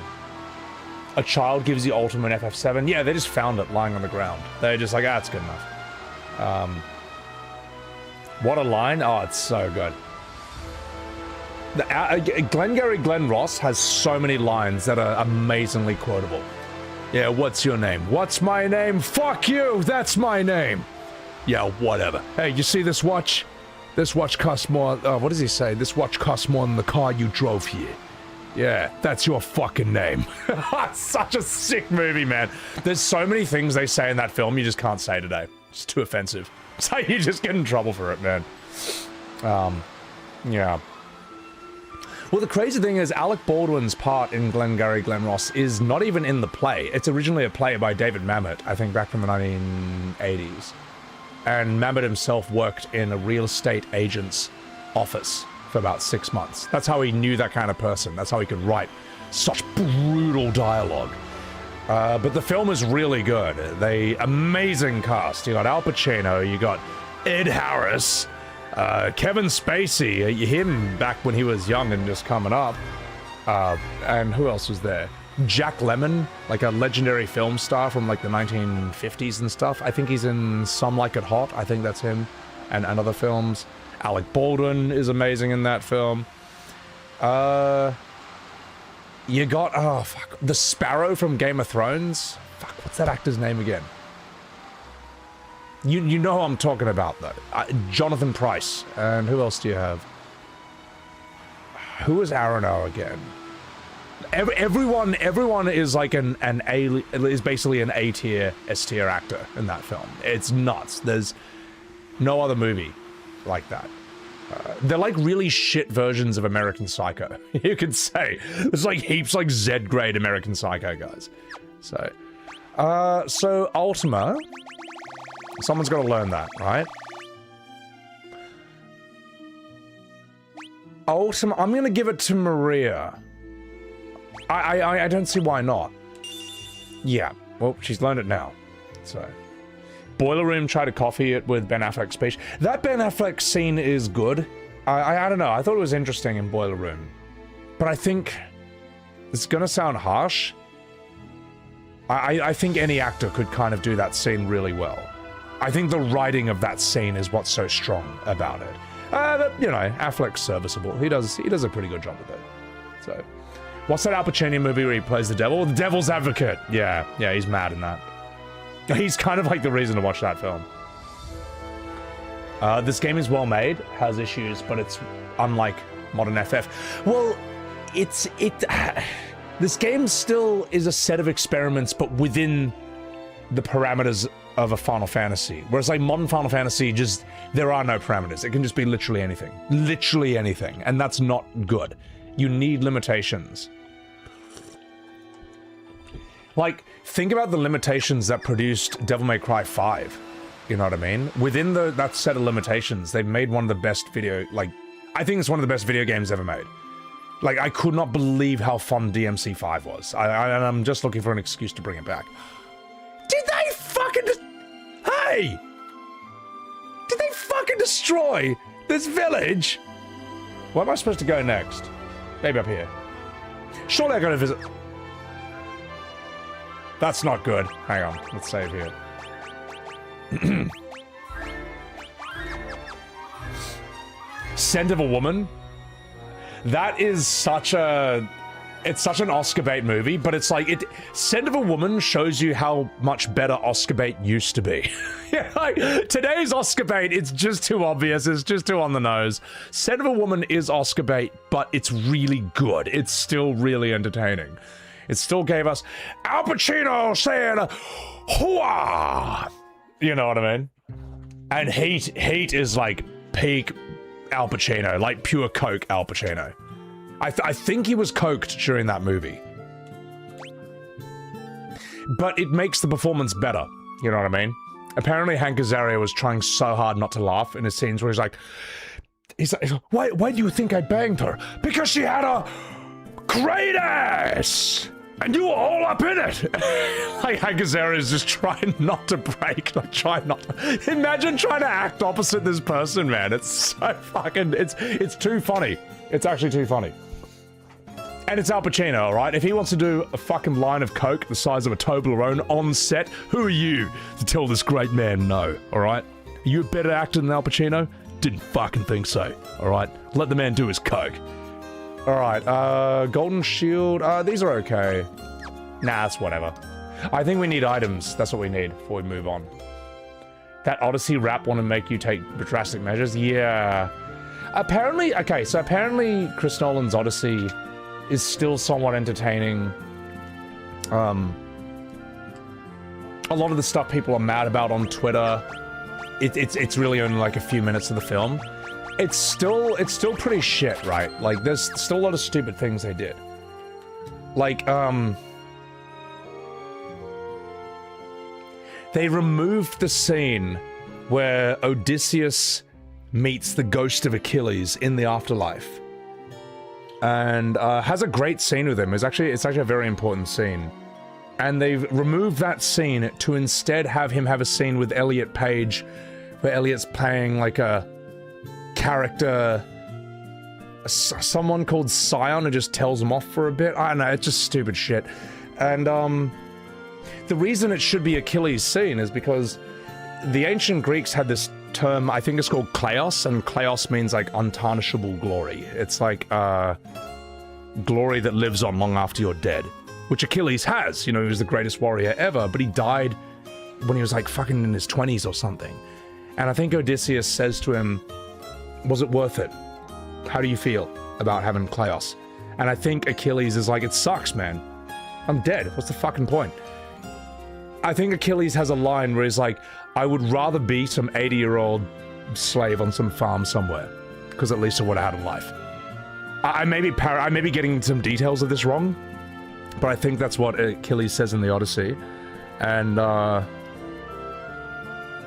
A child gives you Ultima in FF7. Yeah, they just found it lying on the ground. They're just like, ah, it's good enough. What a line. Oh, it's so good. Glengarry Glen Ross has so many lines that are amazingly quotable. Yeah, what's your name? What's my name? Fuck you! That's my name! Yeah, whatever. Hey, you see this watch? This watch costs more... what does he say? This watch costs more than the car you drove here. Yeah, that's your fucking name. Such a sick movie, man. There's so many things they say in that film you just can't say today. It's too offensive. So you just get in trouble for it, man. Yeah. Well, the crazy thing is Alec Baldwin's part in Glengarry Glen Ross is not even in the play. It's originally a play by David Mamet, I think back from the 1980s. And Mamet himself worked in a real estate agent's office for about 6 months. That's how he knew that kind of person. That's how he could write such brutal dialogue. But the film is really good. Amazing cast. You got Al Pacino, you got Ed Harris, Kevin Spacey, him back when he was young and just coming up. And who else was there? Jack Lemmon, like a legendary film star from like the 1950s and stuff. I think he's in Some Like It Hot. I think that's him. And other films. Alec Baldwin is amazing in that film. You got, oh fuck, the Sparrow from Game of Thrones. Fuck, what's that actor's name again? You know who I'm talking about though. Jonathan Pryce. And who else do you have? Who is Arano again? Everyone is like is basically an A tier, S tier actor in that film. It's nuts. There's no other movie like that. They're like really shit versions of American Psycho, you could say. There's like heaps like Z-grade American Psycho guys. So Ultima, someone's got to learn that, right? Ultima, I'm gonna give it to Maria. I don't see why not. Yeah, well, she's learned it now, so. Boiler Room, try to copy it with Ben Affleck's speech. That Ben Affleck scene is good. I don't know, I thought it was interesting in Boiler Room. But I think... it's gonna sound harsh. I think any actor could kind of do that scene really well. I think the writing of that scene is what's so strong about it. But, you know, Affleck's serviceable. He does a pretty good job with it. So... what's that Al Pacino movie where he plays the devil? The Devil's Advocate. Yeah, he's mad in that. He's kind of like the reason to watch that film. This game is well made, has issues, but it's unlike modern FF. Well, this game still is a set of experiments, but within the parameters of a Final Fantasy. Whereas like modern Final Fantasy, just, there are no parameters. It can just be literally anything. Literally anything. And that's not good. You need limitations. Like, think about the limitations that produced Devil May Cry 5. You know what I mean? Within that set of limitations, they made one of the best video, like, I think it's one of the best video games ever made. Like, I could not believe how fun DMC5 was. I'm just looking for an excuse to bring it back. Did they fucking... Hey! Did they fucking destroy this village? Where am I supposed to go next? Maybe up here. Surely I gotta visit... That's not good. Hang on, let's save here. Scent of a Woman? That is such a... It's such an Oscar bait movie, but it's like, Scent of a Woman shows you how much better Oscar bait used to be. Yeah, like, today's Oscar bait, it's just too obvious, it's just too on the nose. Scent of a Woman is Oscar bait, but it's really good. It's still really entertaining. It still gave us Al Pacino saying, "Hooah!" You know what I mean? And Heat is like peak Al Pacino, like pure coke Al Pacino. I think he was coked during that movie. But it makes the performance better, you know what I mean? Apparently Hank Azaria was trying so hard not to laugh in his scenes where he's like, why do you think I banged her? Because she had a great ass! And you were all up in it! Like, Hank Azaria is just trying not to break, like, trying not to... Imagine trying to act opposite this person, man. It's so fucking... It's too funny. It's actually too funny. And it's Al Pacino, alright? If he wants to do a fucking line of coke the size of a Toblerone on set, who are you to tell this great man no, alright? Are you a better actor than Al Pacino? Didn't fucking think so, alright? Let the man do his coke. Alright, Golden Shield, these are okay. Nah, it's whatever. I think we need items, that's what we need before we move on. That Odyssey rap want to make you take drastic measures? Yeah. Apparently, okay, so apparently Chris Nolan's Odyssey is still somewhat entertaining. A lot of the stuff people are mad about on Twitter, it's really only like a few minutes of the film. It's still pretty shit, right? Like, there's still a lot of stupid things they did. Like, they removed the scene where Odysseus meets the ghost of Achilles in the afterlife. And has a great scene with him. It's actually a very important scene. And they've removed that scene to instead have him have a scene with Elliot Page, where Elliot's playing like a character, someone called Scion, who just tells him off for a bit. I don't know, it's just stupid shit. And the reason it should be Achilles' scene is because the ancient Greeks had this term, I think it's called kleos, and kleos means like untarnishable glory. It's like glory that lives on long after you're dead, which Achilles has. You know, he was the greatest warrior ever, but he died when he was like fucking in his 20s or something. And I think Odysseus says to him, was it worth it? How do you feel about having kleos? And I think Achilles is like, it sucks, man. I'm dead. What's the fucking point? I think Achilles has a line where he's like, I would rather be some 80-year-old slave on some farm somewhere, because at least I would have had a life. I may be getting some details of this wrong, but I think that's what Achilles says in the Odyssey. And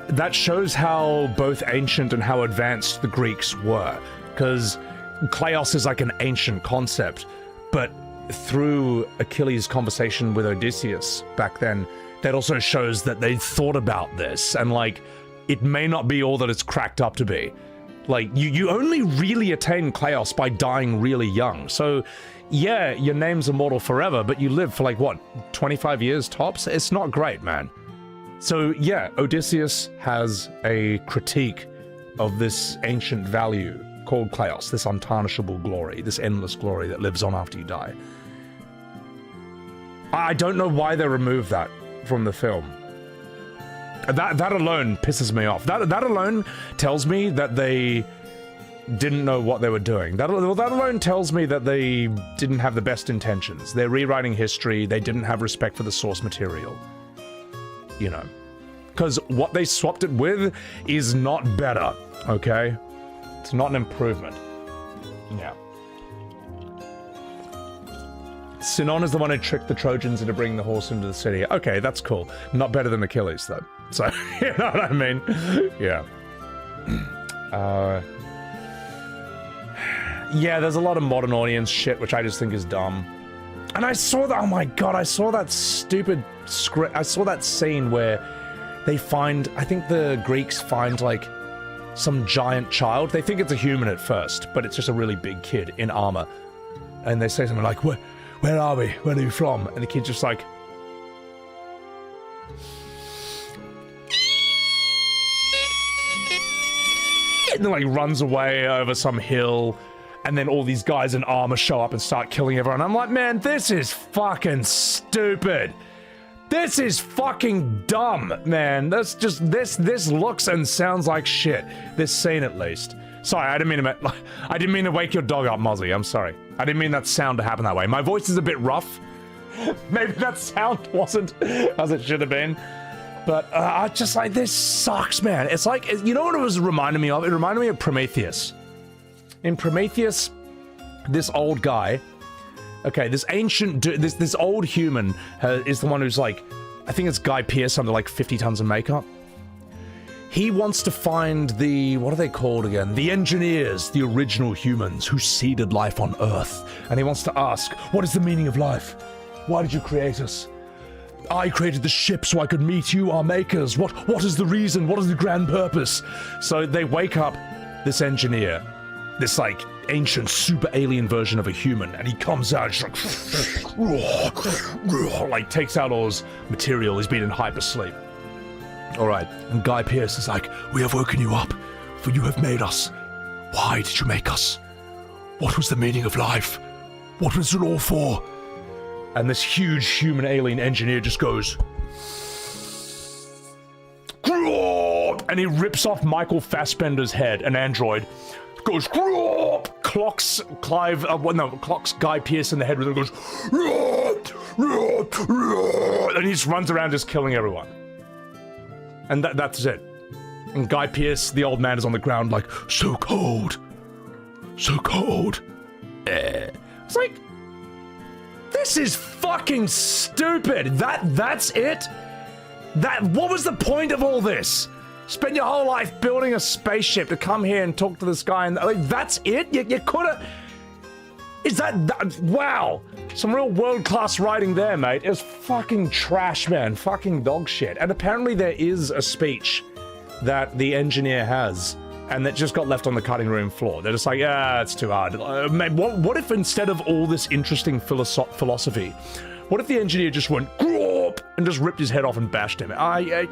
that shows how both ancient and how advanced the Greeks were, because kleos is like an ancient concept, but through Achilles' conversation with Odysseus back then, that also shows that they thought about this, and like, it may not be all that it's cracked up to be. Like, you only really attain kleos by dying really young. So, yeah, your name's immortal forever, but you live for like, what, 25 years tops? It's not great, man. So, yeah, Odysseus has a critique of this ancient value called kleos, this untarnishable glory, this endless glory that lives on after you die. I don't know why they removed that from the film. That alone pisses me off. That alone tells me that they didn't know what they were doing. That alone tells me that they didn't have the best intentions. They're rewriting history. They didn't have respect for the source material. You know. Because what they swapped it with is not better, okay? It's not an improvement. Yeah. Sinon is the one who tricked the Trojans into bringing the horse into the city. Okay, that's cool. Not better than Achilles, though. So, you know what I mean? Yeah. Yeah, there's a lot of modern audience shit, which I just think is dumb. And I saw that, oh my god, I saw that stupid script. I saw that scene where they find, I think the Greeks find, like, some giant child. They think it's a human at first, but it's just a really big kid in armor. And they say something like, where are we? Where are you from? And the kid's just like... and then, like, runs away over some hill. And then all these guys in armor show up and start killing everyone. I'm like, man, this is fucking stupid. This is fucking dumb, man. That's just, this looks and sounds like shit. This scene, at least. Sorry, I didn't mean to wake your dog up, Mozzie. I'm sorry. I didn't mean that sound to happen that way. My voice is a bit rough. Maybe that sound wasn't as it should have been. But I just like, this sucks, man. It's like, you know what it was reminding me of? It reminded me of Prometheus. In Prometheus, this old guy, okay, this ancient, this old human is the one who's like, I think it's Guy Pearce under like 50 tons of makeup. He wants to find the, what are they called again? The engineers, the original humans who seeded life on Earth. And he wants to ask, what is the meaning of life? Why did you create us? I created the ship so I could meet you, our makers. What is the reason? What is the grand purpose? So they wake up this engineer, this like ancient super alien version of a human, and he comes out just like takes out all his material. He's been in hypersleep. All right, and Guy Pearce is like, we have woken you up, for you have made us. Why did you make us? What was the meaning of life? What was it all for? And this huge human alien engineer just goes, and he rips off Michael Fassbender's head, an android, goes, clocks Guy Pearce in the head with it, goes, and he just runs around just killing everyone. And that's it. And Guy Pearce, the old man, is on the ground like, so cold. So cold. It's like, this is fucking stupid. That's it? What was the point of all this? Spend your whole life building a spaceship to come here and talk to this guy, and like, that's it? You could've... Is that... Wow. Some real world-class writing there, mate. It was fucking trash, man. Fucking dog shit. And apparently there is a speech that the engineer has, and that just got left on the cutting room floor. They're just like, yeah, it's too hard. Man, what if instead of all this interesting philosophy, what if the engineer just went, and just ripped his head off and bashed him?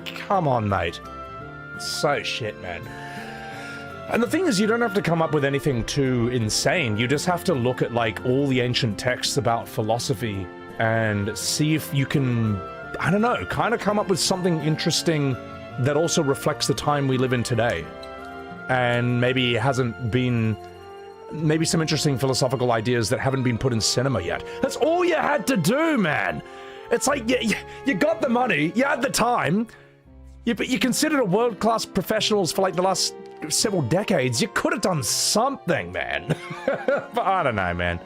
Come on, mate. So shit, man. And the thing is, you don't have to come up with anything too insane. You just have to look at, like, all the ancient texts about philosophy and see if you can, I don't know, kind of come up with something interesting that also reflects the time we live in today. And maybe hasn't been... Maybe some interesting philosophical ideas that haven't been put in cinema yet. That's all you had to do, man! It's like, you got the money, you had the time, but you considered a world-class professionals for, like, the last several decades. You could have done something, man. But I don't know, man.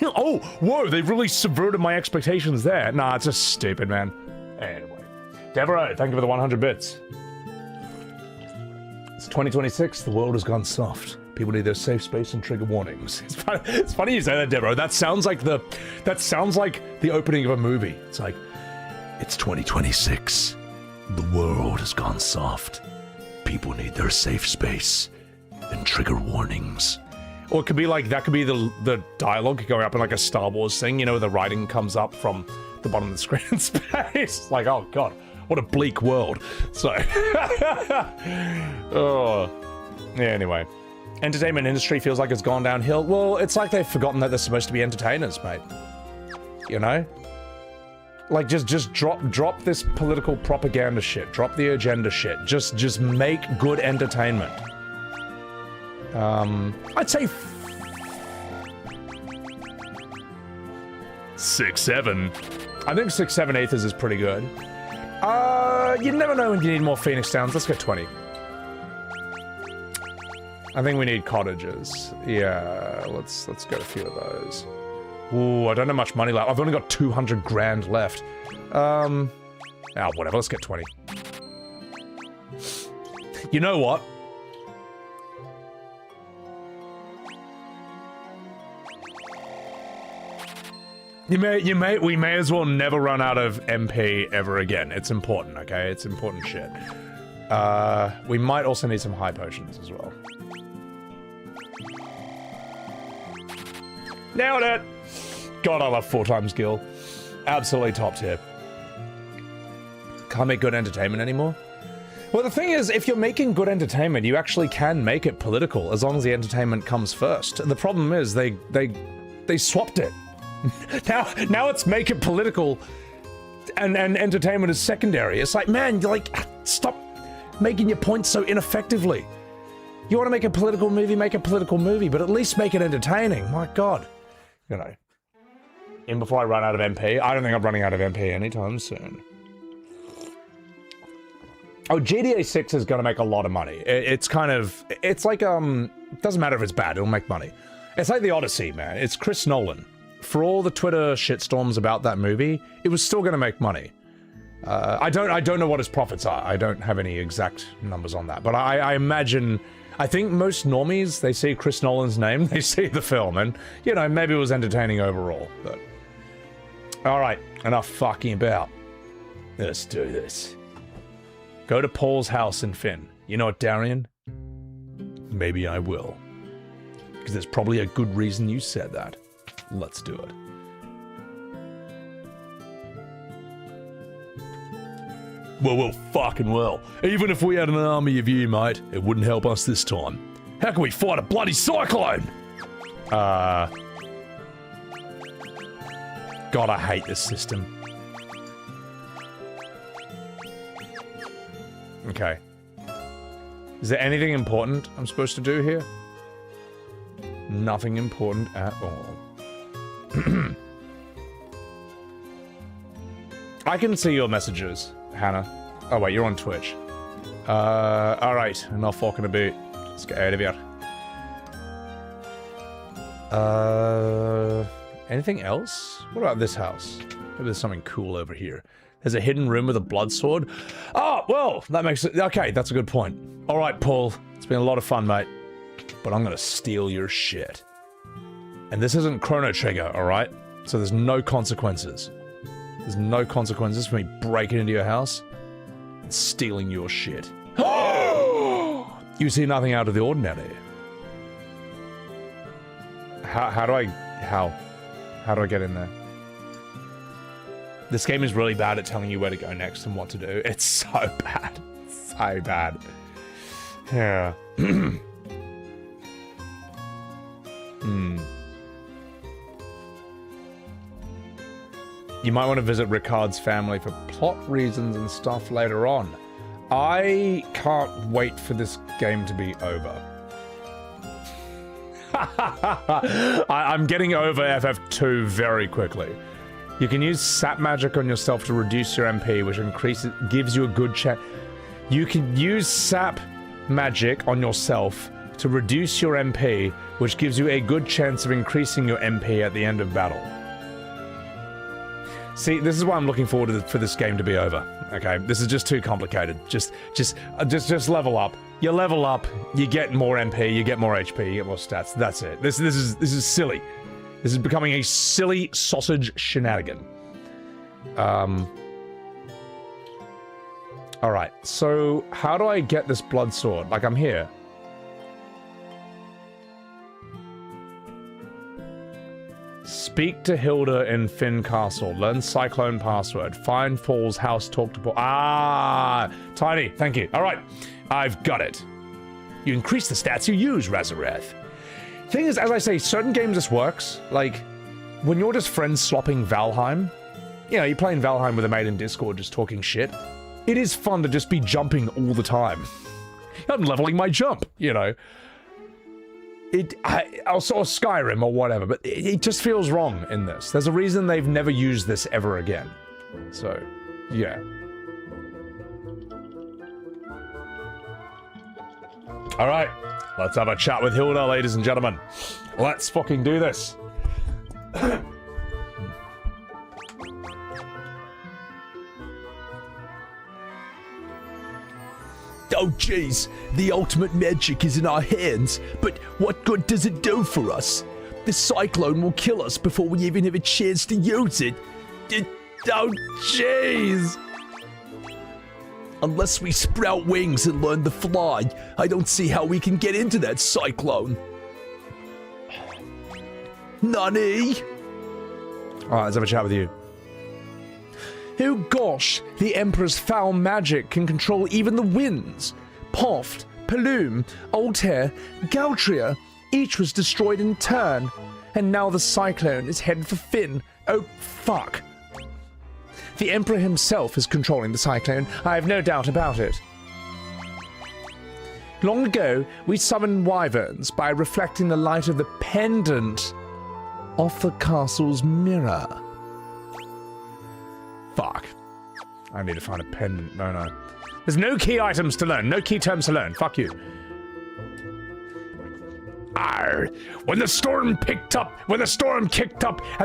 Oh, whoa, they've really subverted my expectations there. Nah, it's just stupid, man. Anyway. Deborah, thank you for the 100 bits. It's 2026, the world has gone soft. People need their safe space and trigger warnings. It's funny you say that, Deborah. That sounds like the opening of a movie. It's like, it's 2026. The world has gone soft. People need their safe space and trigger warnings. Or it could be like, that could be the dialogue going up in like a Star Wars thing, you know, the writing comes up from the bottom of the screen in space. Like, oh god, what a bleak world. So, oh, yeah, anyway. Entertainment industry feels like it's gone downhill. Well, it's like they've forgotten that they're supposed to be entertainers, mate. You know? Like, just drop this political propaganda shit. Drop the agenda shit. Just make good entertainment. I'd say 6-7. I think 6-7/8 is pretty good. You never know when you need more Phoenix Downs. Let's go 20. I think we need cottages. Yeah, let's get a few of those. Ooh, I don't have much money left. I've only got 200 grand left. Whatever, let's get 20. You know what? We may as well never run out of MP ever again. It's important, okay? It's important shit. We might also need some high potions as well. Nailed it! God, I love 4 times Gil. Absolutely top tier. Can't make good entertainment anymore? Well, the thing is, if you're making good entertainment, you actually can make it political, as long as the entertainment comes first. The problem is, they swapped it. now it's make it political, and entertainment is secondary. It's like, man, like, stop making your points so ineffectively. You want to make a political movie, make a political movie, but at least make it entertaining. My God. You know. In before I run out of MP. I don't think I'm running out of MP anytime soon. Oh, GTA 6 is going to make a lot of money. It's kind of... It's like, it doesn't matter if it's bad, it'll make money. It's like The Odyssey, man. It's Chris Nolan. For all the Twitter shitstorms about that movie, it was still going to make money. I don't know what his profits are. I don't have any exact numbers on that. But I imagine... I think most normies, they see Chris Nolan's name, they see the film, and, you know, maybe it was entertaining overall, but... Alright, enough fucking about. Let's do this. Go to Paul's house in Finn. You know what, Darian? Maybe I will. Because there's probably a good reason you said that. Let's do it. Well, fucking well. Even if we had an army of you, mate, it wouldn't help us this time. How can we fight a bloody cyclone? God, I hate this system. Okay. Is there anything important I'm supposed to do here? Nothing important at all. I can see your messages, Hannah. Oh wait, you're on Twitch. Alright, enough fucking about. Let's get out of here. Anything else? What about this house? Maybe there's something cool over here. There's a hidden room with a blood sword. Oh, well, that makes it... Okay, that's a good point. Alright, Paul. It's been a lot of fun, mate. But I'm gonna steal your shit. And this isn't Chrono Trigger, alright? So there's no consequences. There's no consequences for me breaking into your house and stealing your shit. You see nothing out of the ordinary. How do I get in there? This game is really bad at telling you where to go next and what to do. It's so bad. So bad. Yeah. You might want to visit Ricard's family for plot reasons and stuff later on. I can't wait for this game to be over. I'm getting over FF2 very quickly. You can use sap magic on yourself to reduce your MP, which gives you a good chance. You can use sap magic on yourself to reduce your MP, which gives you a good chance of increasing your MP at the end of battle. See, this is why I'm looking forward for this game to be over. Okay, this is just too complicated. Just level up. You level up, you get more MP, you get more HP, you get more stats. That's it. This is silly. This is becoming a silly sausage shenanigan. Alright, so how do I get this blood sword? Like, I'm here. Speak to Hilda in Finn Castle. Learn Cyclone password. Find Paul's house. Talk to Paul. Ah, Tiny. Thank you. All right, I've got it. You increase the stats you use, Razareth. Thing is, as I say, certain games this works. Like, when you're just friends swapping Valheim, you know, you're playing Valheim with a mate in Discord just talking shit. It is fun to just be jumping all the time. I'm leveling my jump, you know. Also Skyrim or whatever, but it just feels wrong in this. There's a reason they've never used this ever again. So, yeah. Alright, let's have a chat with Hilda, ladies and gentlemen. Let's fucking do this. Oh jeez, the ultimate magic is in our hands, but what good does it do for us? The cyclone will kill us before we even have a chance to use it. Oh jeez! Unless we sprout wings and learn to fly, I don't see how we can get into that cyclone. Nani? Alright, let's have a chat with you. Oh gosh, the Emperor's foul magic can control even the winds. Poft, Palum, Altair, Galtria, each was destroyed in turn. And now the cyclone is headed for Finn. Oh, fuck. The Emperor himself is controlling the cyclone, I have no doubt about it. Long ago, we summoned wyverns by reflecting the light of the pendant off the castle's mirror. Fuck. I need to find a pendant, don't I? There's no key items to learn, no key terms to learn. Fuck you. Arr! When the storm kicked up and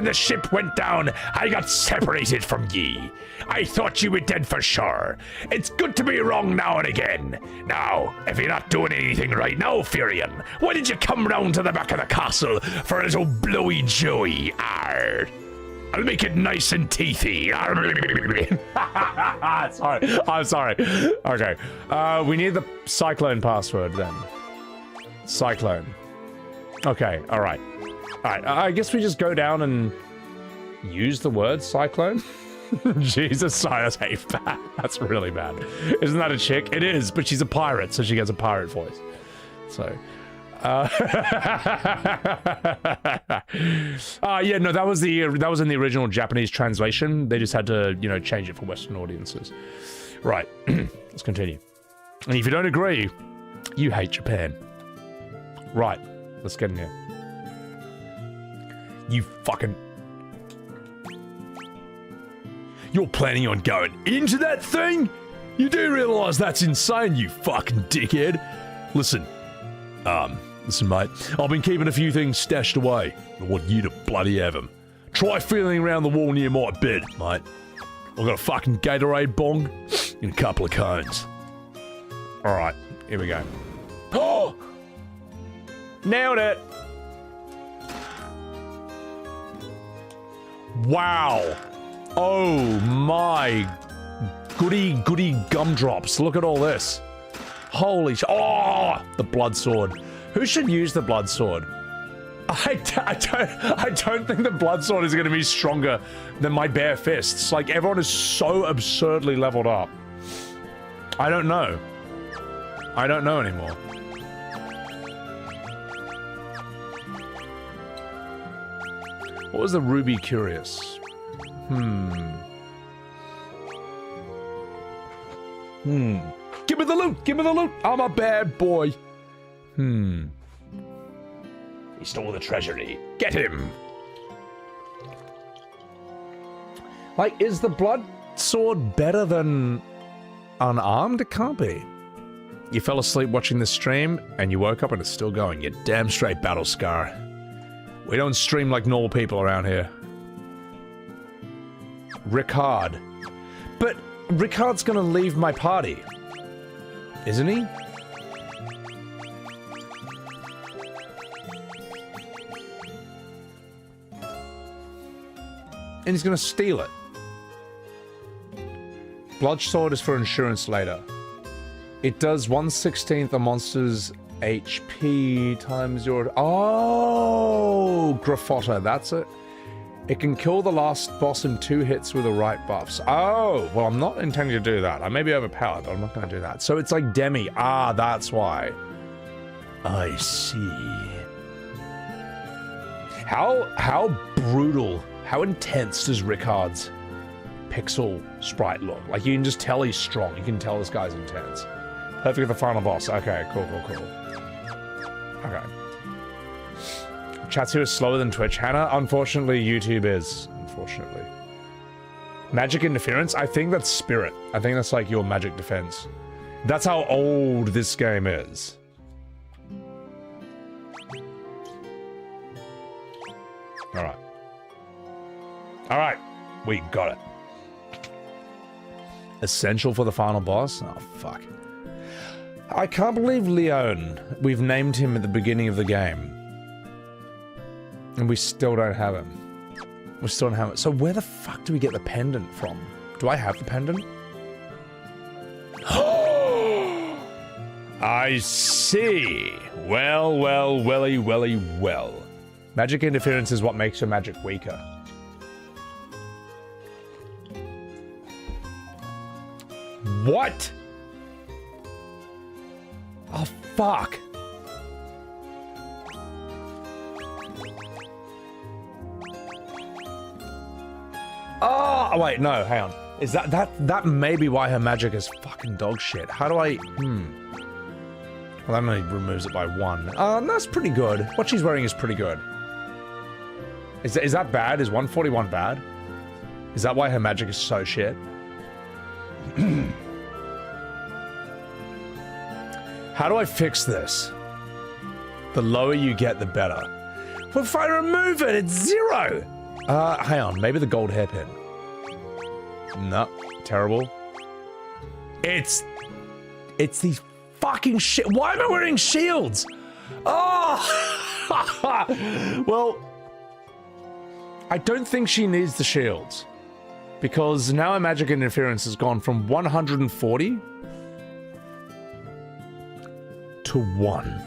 the ship went down, I got separated from ye. I thought you were dead for sure. It's good to be wrong now and again. Now, if you're not doing anything right now, Furion, why did you come round to the back of the castle for a little blowy joey? Arr! I'll make it nice and teethy. Sorry, I'm sorry. Okay, we need the cyclone password then. Cyclone. Okay, alright. Alright, I guess we just go down and use the word cyclone? Jesus, Silas Hayes, bad. That's really bad. Isn't that a chick? It is, but she's a pirate, so she gets a pirate voice. So... yeah, no, that was in the original Japanese translation. They just had to, you know, change it for Western audiences. Right, let's continue. And if you don't agree, you hate Japan. Right, let's get in here. You fucking... You're planning on going into that thing? You do realize that's insane, you fucking dickhead. Listen, mate, I've been keeping a few things stashed away. I want you to bloody have them. Try feeling around the wall near my bed, mate. I've got a fucking Gatorade bong and a couple of cones. Alright, here we go. Oh! Nailed it! Wow! Oh my goody gumdrops. Look at all this. Holy sh... Oh! The blood sword. Who should use the blood sword? I don't think the blood sword is going to be stronger than my bare fists. Like, everyone is so absurdly leveled up. I don't know. I don't know anymore. What was the Ruby Curious? Give me the loot! Give me the loot! I'm a bad boy. He stole the treasury. Get him! Like, is the blood sword better than unarmed? It can't be. You fell asleep watching the stream, and you woke up and it's still going. You're damn straight, Battle Scar. We don't stream like normal people around here. Ricard. But Ricard's gonna leave my party. Isn't he? And he's gonna steal it. Blood sword is for insurance later. It does 1/16 a monster's HP times your... Oh! Graffotta, that's it. It can kill the last boss in 2 hits with the right buffs. Oh! Well, I'm not intending to do that. I may be overpowered, but I'm not going to do that. So it's like Demi. Ah, that's why. I see. How brutal, how intense does Ricard's pixel sprite look? Like, you can just tell he's strong. You can tell this guy's intense. Perfect for the final boss. Okay, cool. Okay. Chat's here is slower than Twitch. Hannah, unfortunately, YouTube is. Unfortunately. Magic interference? I think that's spirit. I think that's like your magic defense. That's how old this game is. Alright. Alright. We got it. Essential for the final boss? Oh, fuck. I can't believe Leon. We've named him at the beginning of the game. And we still don't have him. We still don't have it. So where the fuck do we get the pendant from? Do I have the pendant? I see. Well, well, welly, welly, well. Magic interference is what makes your magic weaker. What? Oh, fuck. Oh, wait, no, hang on. Is that may be why her magic is fucking dog shit. How do I, Well, that only removes it by 1. That's pretty good. What she's wearing is pretty good. Is that bad? Is 141 bad? Is that why her magic is so shit? How do I fix this? The lower you get, the better. Well, if I remove it, it's 0! Hang on, maybe the gold hairpin. No, terrible. It's these fucking shit. Why am I wearing shields? Oh! Well, I don't think she needs the shields. Because now her magic interference has gone from 140 to 1.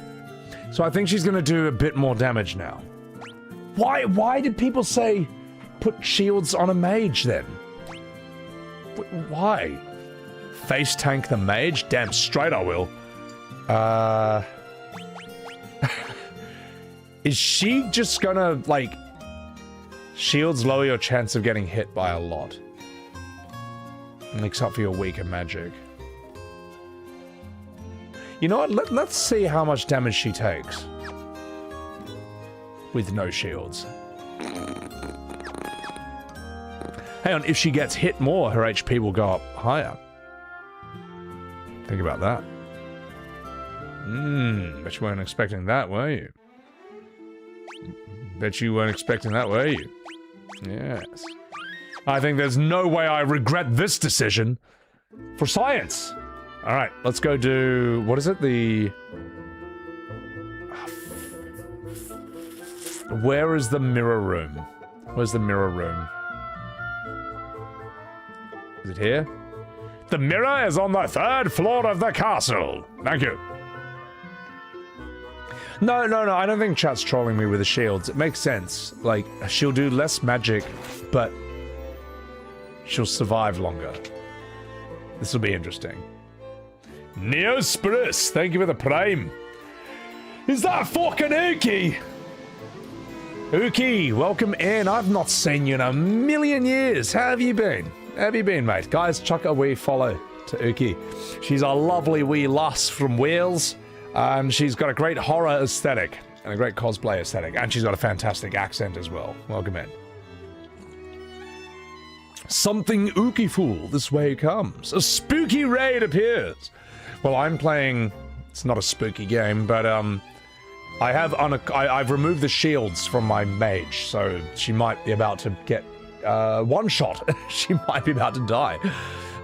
So I think she's gonna do a bit more damage now. Why did people say put shields on a mage then? Why? Face tank the mage? Damn straight I will. Is she just gonna, like... Shields lower your chance of getting hit by a lot. Except for your weaker magic. You know what? Let's see how much damage she takes. With no shields. Hang on, if she gets hit more, her HP will go up higher. Think about that. Bet you weren't expecting that, were you? Bet you weren't expecting that, were you? Yes. I think there's no way I regret this decision. For science! Alright, let's go do... What is it? Where is the mirror room? Where's the mirror room? Is it here? The mirror is on the 3rd floor of the castle. Thank you. No, I don't think chat's trolling me with the shields. It makes sense. Like, she'll do less magic, but she'll survive longer. This will be interesting. Neosporus, thank you for the prime. Is that fucking Uki? Uki, welcome in. I've not seen you in a million years. How have you been? How have you been, mate? Guys, chuck a wee follow to Uki. She's a lovely wee lass from Wales. And she's got a great horror aesthetic and a great cosplay aesthetic. And she's got a fantastic accent as well. Welcome in. Something Uki-fool, this way comes. A spooky raid appears. Well, I'm playing... It's not a spooky game, but I've removed the shields from my mage, so she might be about to get one shot. She might be about to die.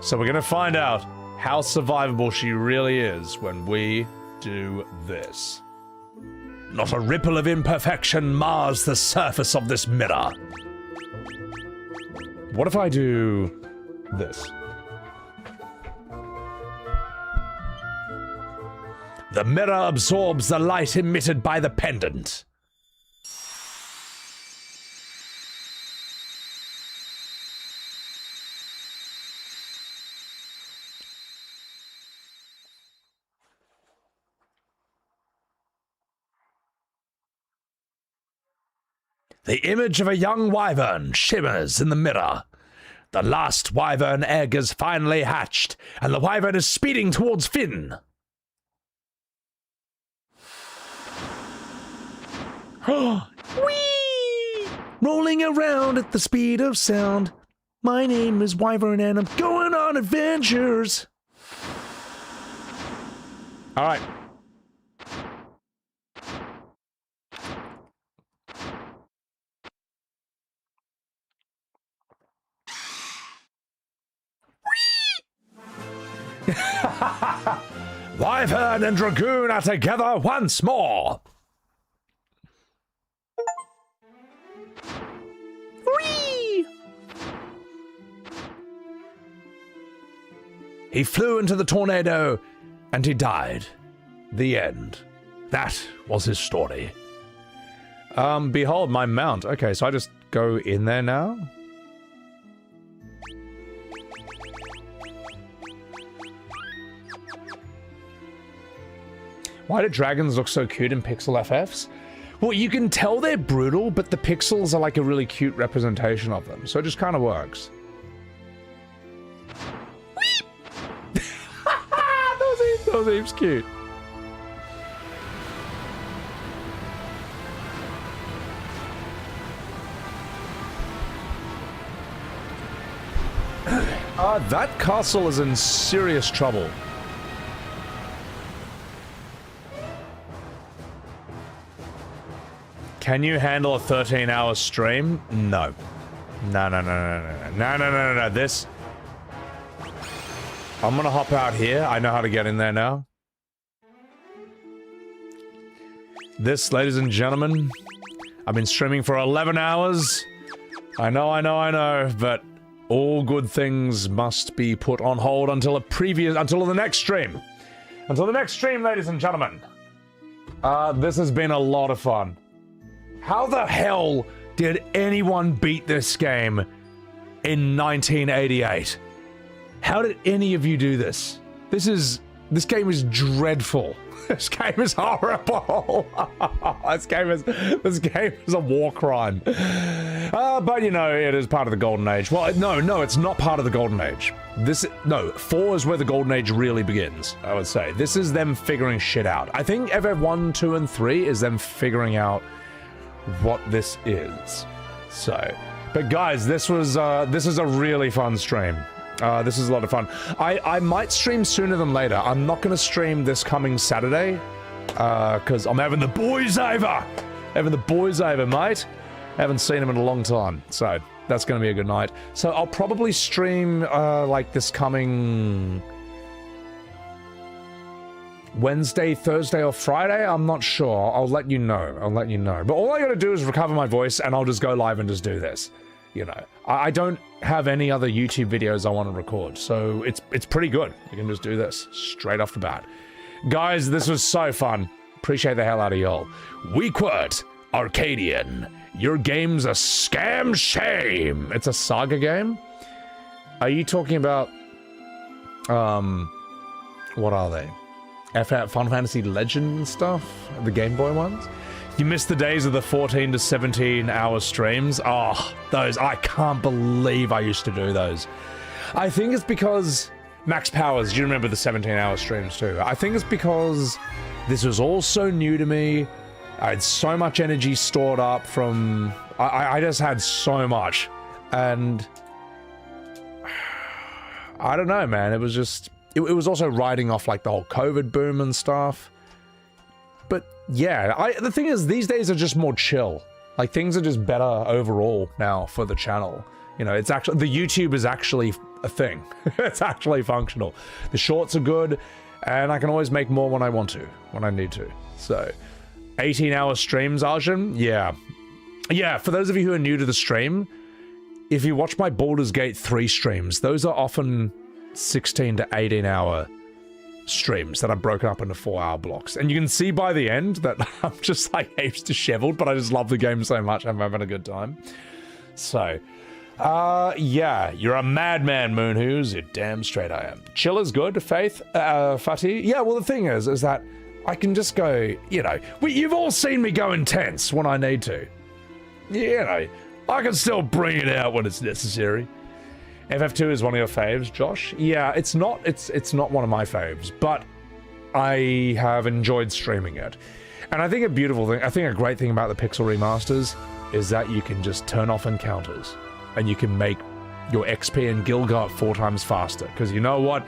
So we're gonna find out how survivable she really is when we do this. Not a ripple of imperfection mars the surface of this mirror. What if I do this? The mirror absorbs the light emitted by the pendant. The image of a young wyvern shimmers in the mirror. The last wyvern egg is finally hatched, and the wyvern is speeding towards Finn. Whee! Rolling around at the speed of sound. My name is Wyvern and I'm going on adventures. All right. Wyvern and Dragoon are together once more. Whee! He flew into the tornado and he died. The end. That was his story. Behold my mount. Okay, so I just go in there now. Why do dragons look so cute in pixel FFs? Well, you can tell they're brutal, but the pixels are like a really cute representation of them, so it just kind of works. That was heaps cute. That castle is in serious trouble. Can you handle a 13-hour stream? No. No. This... I'm gonna hop out here. I know how to get in there now. This, ladies and gentlemen, I've been streaming for 11 hours. I know, but all good things must be put on hold until the next stream. Until the next stream, ladies and gentlemen. This has been a lot of fun. How the hell did anyone beat this game in 1988? How did any of you do this? This game is dreadful. This game is horrible. This game is a war crime. But you know, it is part of the Golden Age. Well, no, it's not part of the Golden Age. 4 is where the Golden Age really begins, I would say. This is them figuring shit out. I think FF 1, 2, and 3 is them figuring out what this is. So, but guys, this is a really fun stream. This is a lot of fun. I might stream sooner than later. I'm not going to stream this coming Saturday, because I'm having the boys over. Mate. Haven't seen them in a long time, so that's going to be a good night. So I'll probably stream, like this coming Wednesday, Thursday, or Friday. I'm not sure. I'll let you know. But all I got to do is recover my voice, and I'll just go live and just do this. You know, I don't have any other YouTube videos I want to record, so it's pretty good. You can just do this straight off the bat. Guys, this was so fun. Appreciate the hell out of y'all. Wequert Arcadian. Your game's a scam shame. It's a saga game? Are you talking about, what are they? Final Fantasy Legend stuff? The Game Boy ones? You missed the days of the 14 to 17 hour streams. Oh, those, I can't believe I used to do those. I think it's because Max Powers, you remember the 17-hour streams too. I think it's because this was all so new to me. I had so much energy stored up from... I just had so much. And... I don't know, man. It was just... It was also riding off like the whole COVID boom and stuff. But yeah, the thing is, these days are just more chill. Like, things are just better overall now for the channel. You know, it's actually... The YouTube is actually a thing. It's actually functional. The shorts are good, and I can always make more when I want to, when I need to. So, 18-hour streams, Arjun? Yeah. Yeah, for those of you who are new to the stream, if you watch my Baldur's Gate 3 streams, those are often 16 to 18-hour streams that are broken up into 4-hour blocks. And you can see by the end that I'm just like heaps disheveled, but I just love the game so much. I'm having a good time. So, yeah, you're a madman, Moonhoos. You're damn straight I am. Chill is good, Faith, Fatty. Yeah, well, the thing is that I can just go, you know, you've all seen me go intense when I need to. You know, I can still bring it out when it's necessary. FF2 is one of your faves, Josh? Yeah, it's not one of my faves, but I have enjoyed streaming it. And I think a great thing about the Pixel remasters is that you can just turn off encounters and you can make your XP and guild go up 4 times faster. Because you know what?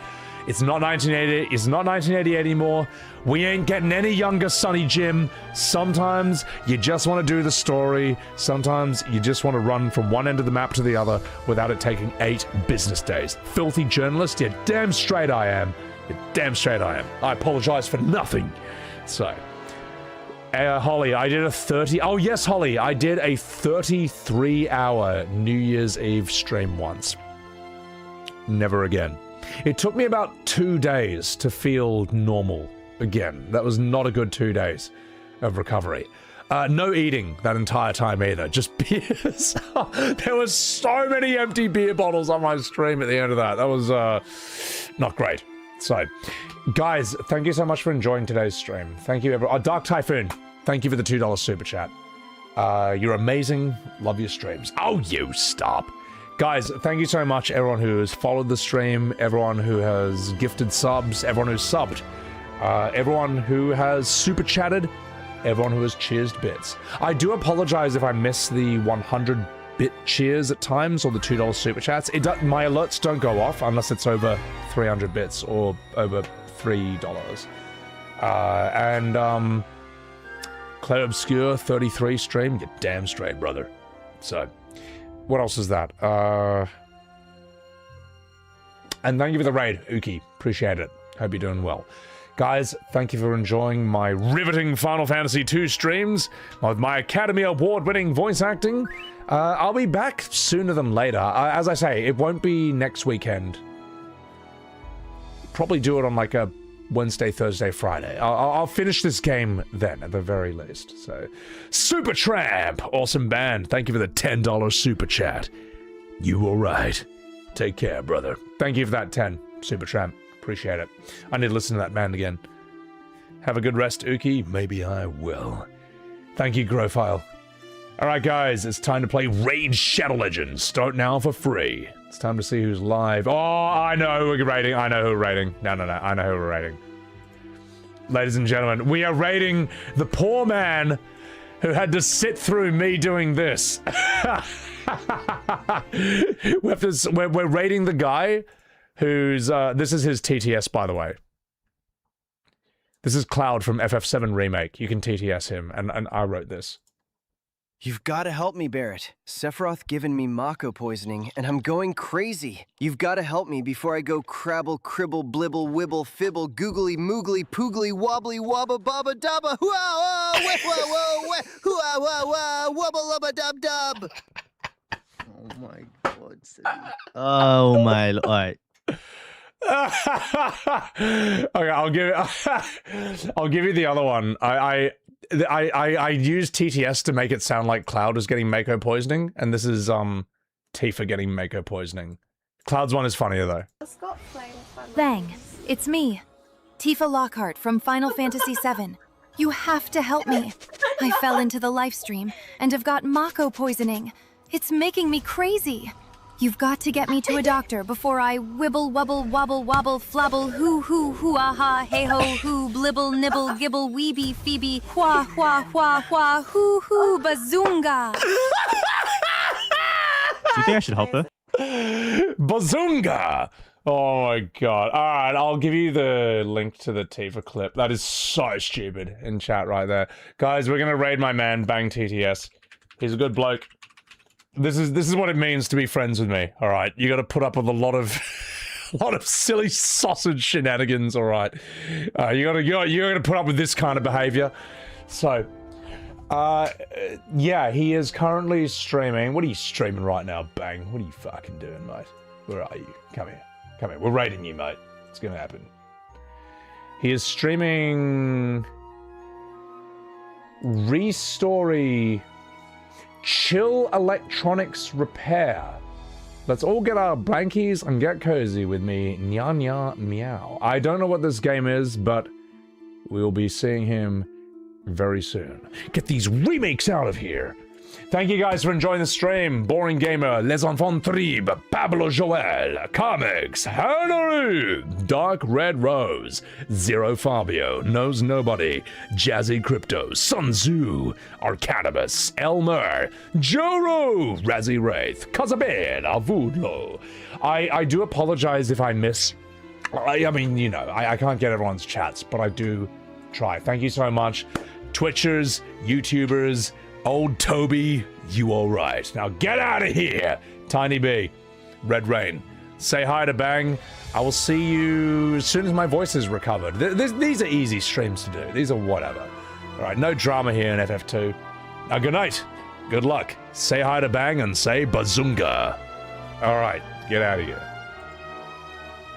It's not 1980. It's not 1988 anymore. We ain't getting any younger, Sonny Jim. Sometimes you just want to do the story. Sometimes you just want to run from one end of the map to the other without it taking 8 business days. Filthy journalist, you're damn straight I am. You're damn straight I am. I apologize for nothing. So, Holly, I did a 30... Oh, yes, Holly, I did a 33-hour New Year's Eve stream once. Never again. It took me about 2 days to feel normal again. That was not a good 2 days of recovery. No eating that entire time either, just beers. There was so many empty beer bottles on my stream at the end of that. That was not great. So, guys, thank you so much for enjoying today's stream. Thank you, everyone. Dark Typhoon, thank you for the $2 super chat. You're amazing. Love your streams. Oh, you stop. Guys, thank you so much, everyone who has followed the stream, everyone who has gifted subs, everyone who's subbed, everyone who has super chatted, everyone who has cheersed bits. I do apologize if I miss the 100-bit cheers at times or the $2 super chats. My alerts don't go off unless it's over 300 bits or over $3. Claire Obscure 33 stream, you're damn straight, brother. So, what else is that? And thank you for the raid, Uki. Appreciate it. Hope you're doing well. Guys, thank you for enjoying my riveting Final Fantasy II streams with my Academy Award-winning voice acting. I'll be back sooner than later. As I say, it won't be next weekend. Probably do it on like a Wednesday, Thursday, Friday. I'll finish this game then, at the very least. So, Super Tramp, awesome band. Thank you for the $10 super chat. You all right? Take care, brother. Thank you for that 10, Super Tramp. Appreciate it. I need to listen to that band again. Have a good rest, Uki. Maybe I will. Thank you, Growfile. Alright, guys, it's time to play Raid Shadow Legends. Start now for free. It's time to see who's live. Oh, I know who we're raiding. I know who we're raiding. No. I know who we're raiding. Ladies and gentlemen, we are raiding the poor man who had to sit through me doing this. We're raiding the guy who's, this is his TTS, by the way. This is Cloud from FF7 Remake. You can TTS him, and I wrote this. You've got to help me, Barrett. Sephiroth given me Mako poisoning, and I'm going crazy. You've got to help me before I go crabble, cribble, blibble, wibble, fibble, googly, moogly, poogly, wobbly, wobba, baba, dabba, whoa, whoa, whoa, whoa, wobble, lubba, dub, dub. Oh my god. Oh my lord. All right. Okay, I'll give you the other one. I used TTS to make it sound like Cloud was getting Mako poisoning, and this is Tifa getting Mako poisoning. Cloud's one is funnier though. Bang, it's me, Tifa Lockhart from Final Fantasy VII. You have to help me. I fell into the live stream and have got Mako poisoning. It's making me crazy. You've got to get me to a doctor before I wibble, wubble, wobble, wobble, flabble, hoo, aha, hey ho, hoo, blibble, nibble, gibble, weeby, phoebe, hua, hoo, bazoonga. Do you think I should help her? Bazoonga! Oh my god. Alright, I'll give you the link to the Tifa clip. That is so stupid in chat right there. Guys, we're gonna raid my man, Bang TTS. He's a good bloke. This is what it means to be friends with me, alright? You gotta put up with a lot of silly sausage shenanigans, alright? You gotta put up with this kind of behavior. So, yeah, he is currently streaming. What are you streaming right now, Bang? What are you fucking doing, mate? Where are you? Come here. Come here. We're raiding you, mate. It's gonna happen. He is streaming Restory Chill Electronics Repair. Let's all get our blankies and get cozy with me, Nya Nya Meow. I don't know what this game is, but we'll be seeing him very soon. Get these remakes out of here. Thank you guys for enjoying the stream. Boring Gamer, Les Enfants Tribes, Pablo Joel, Carmix, Hanaru, Dark Red Rose, Zero Fabio, Knows Nobody, Jazzy Crypto, Sun Tzu, Arcanibus, Elmer, Joro, Razzie Wraith, Kazabin, Avudlo. I do apologize if I miss... I mean, you know, I can't get everyone's chats, but I do try. Thank you so much. Twitchers, YouTubers, Old Toby, you all right. Now get out of here. Tiny B, Red Rain, Say hi to Bang. I will see you as soon as my voice is recovered. These are easy streams to do. These are whatever. All right, no drama here in FF2. Now, good night. Good luck. Say hi to Bang and say bazunga. All right, get out of here.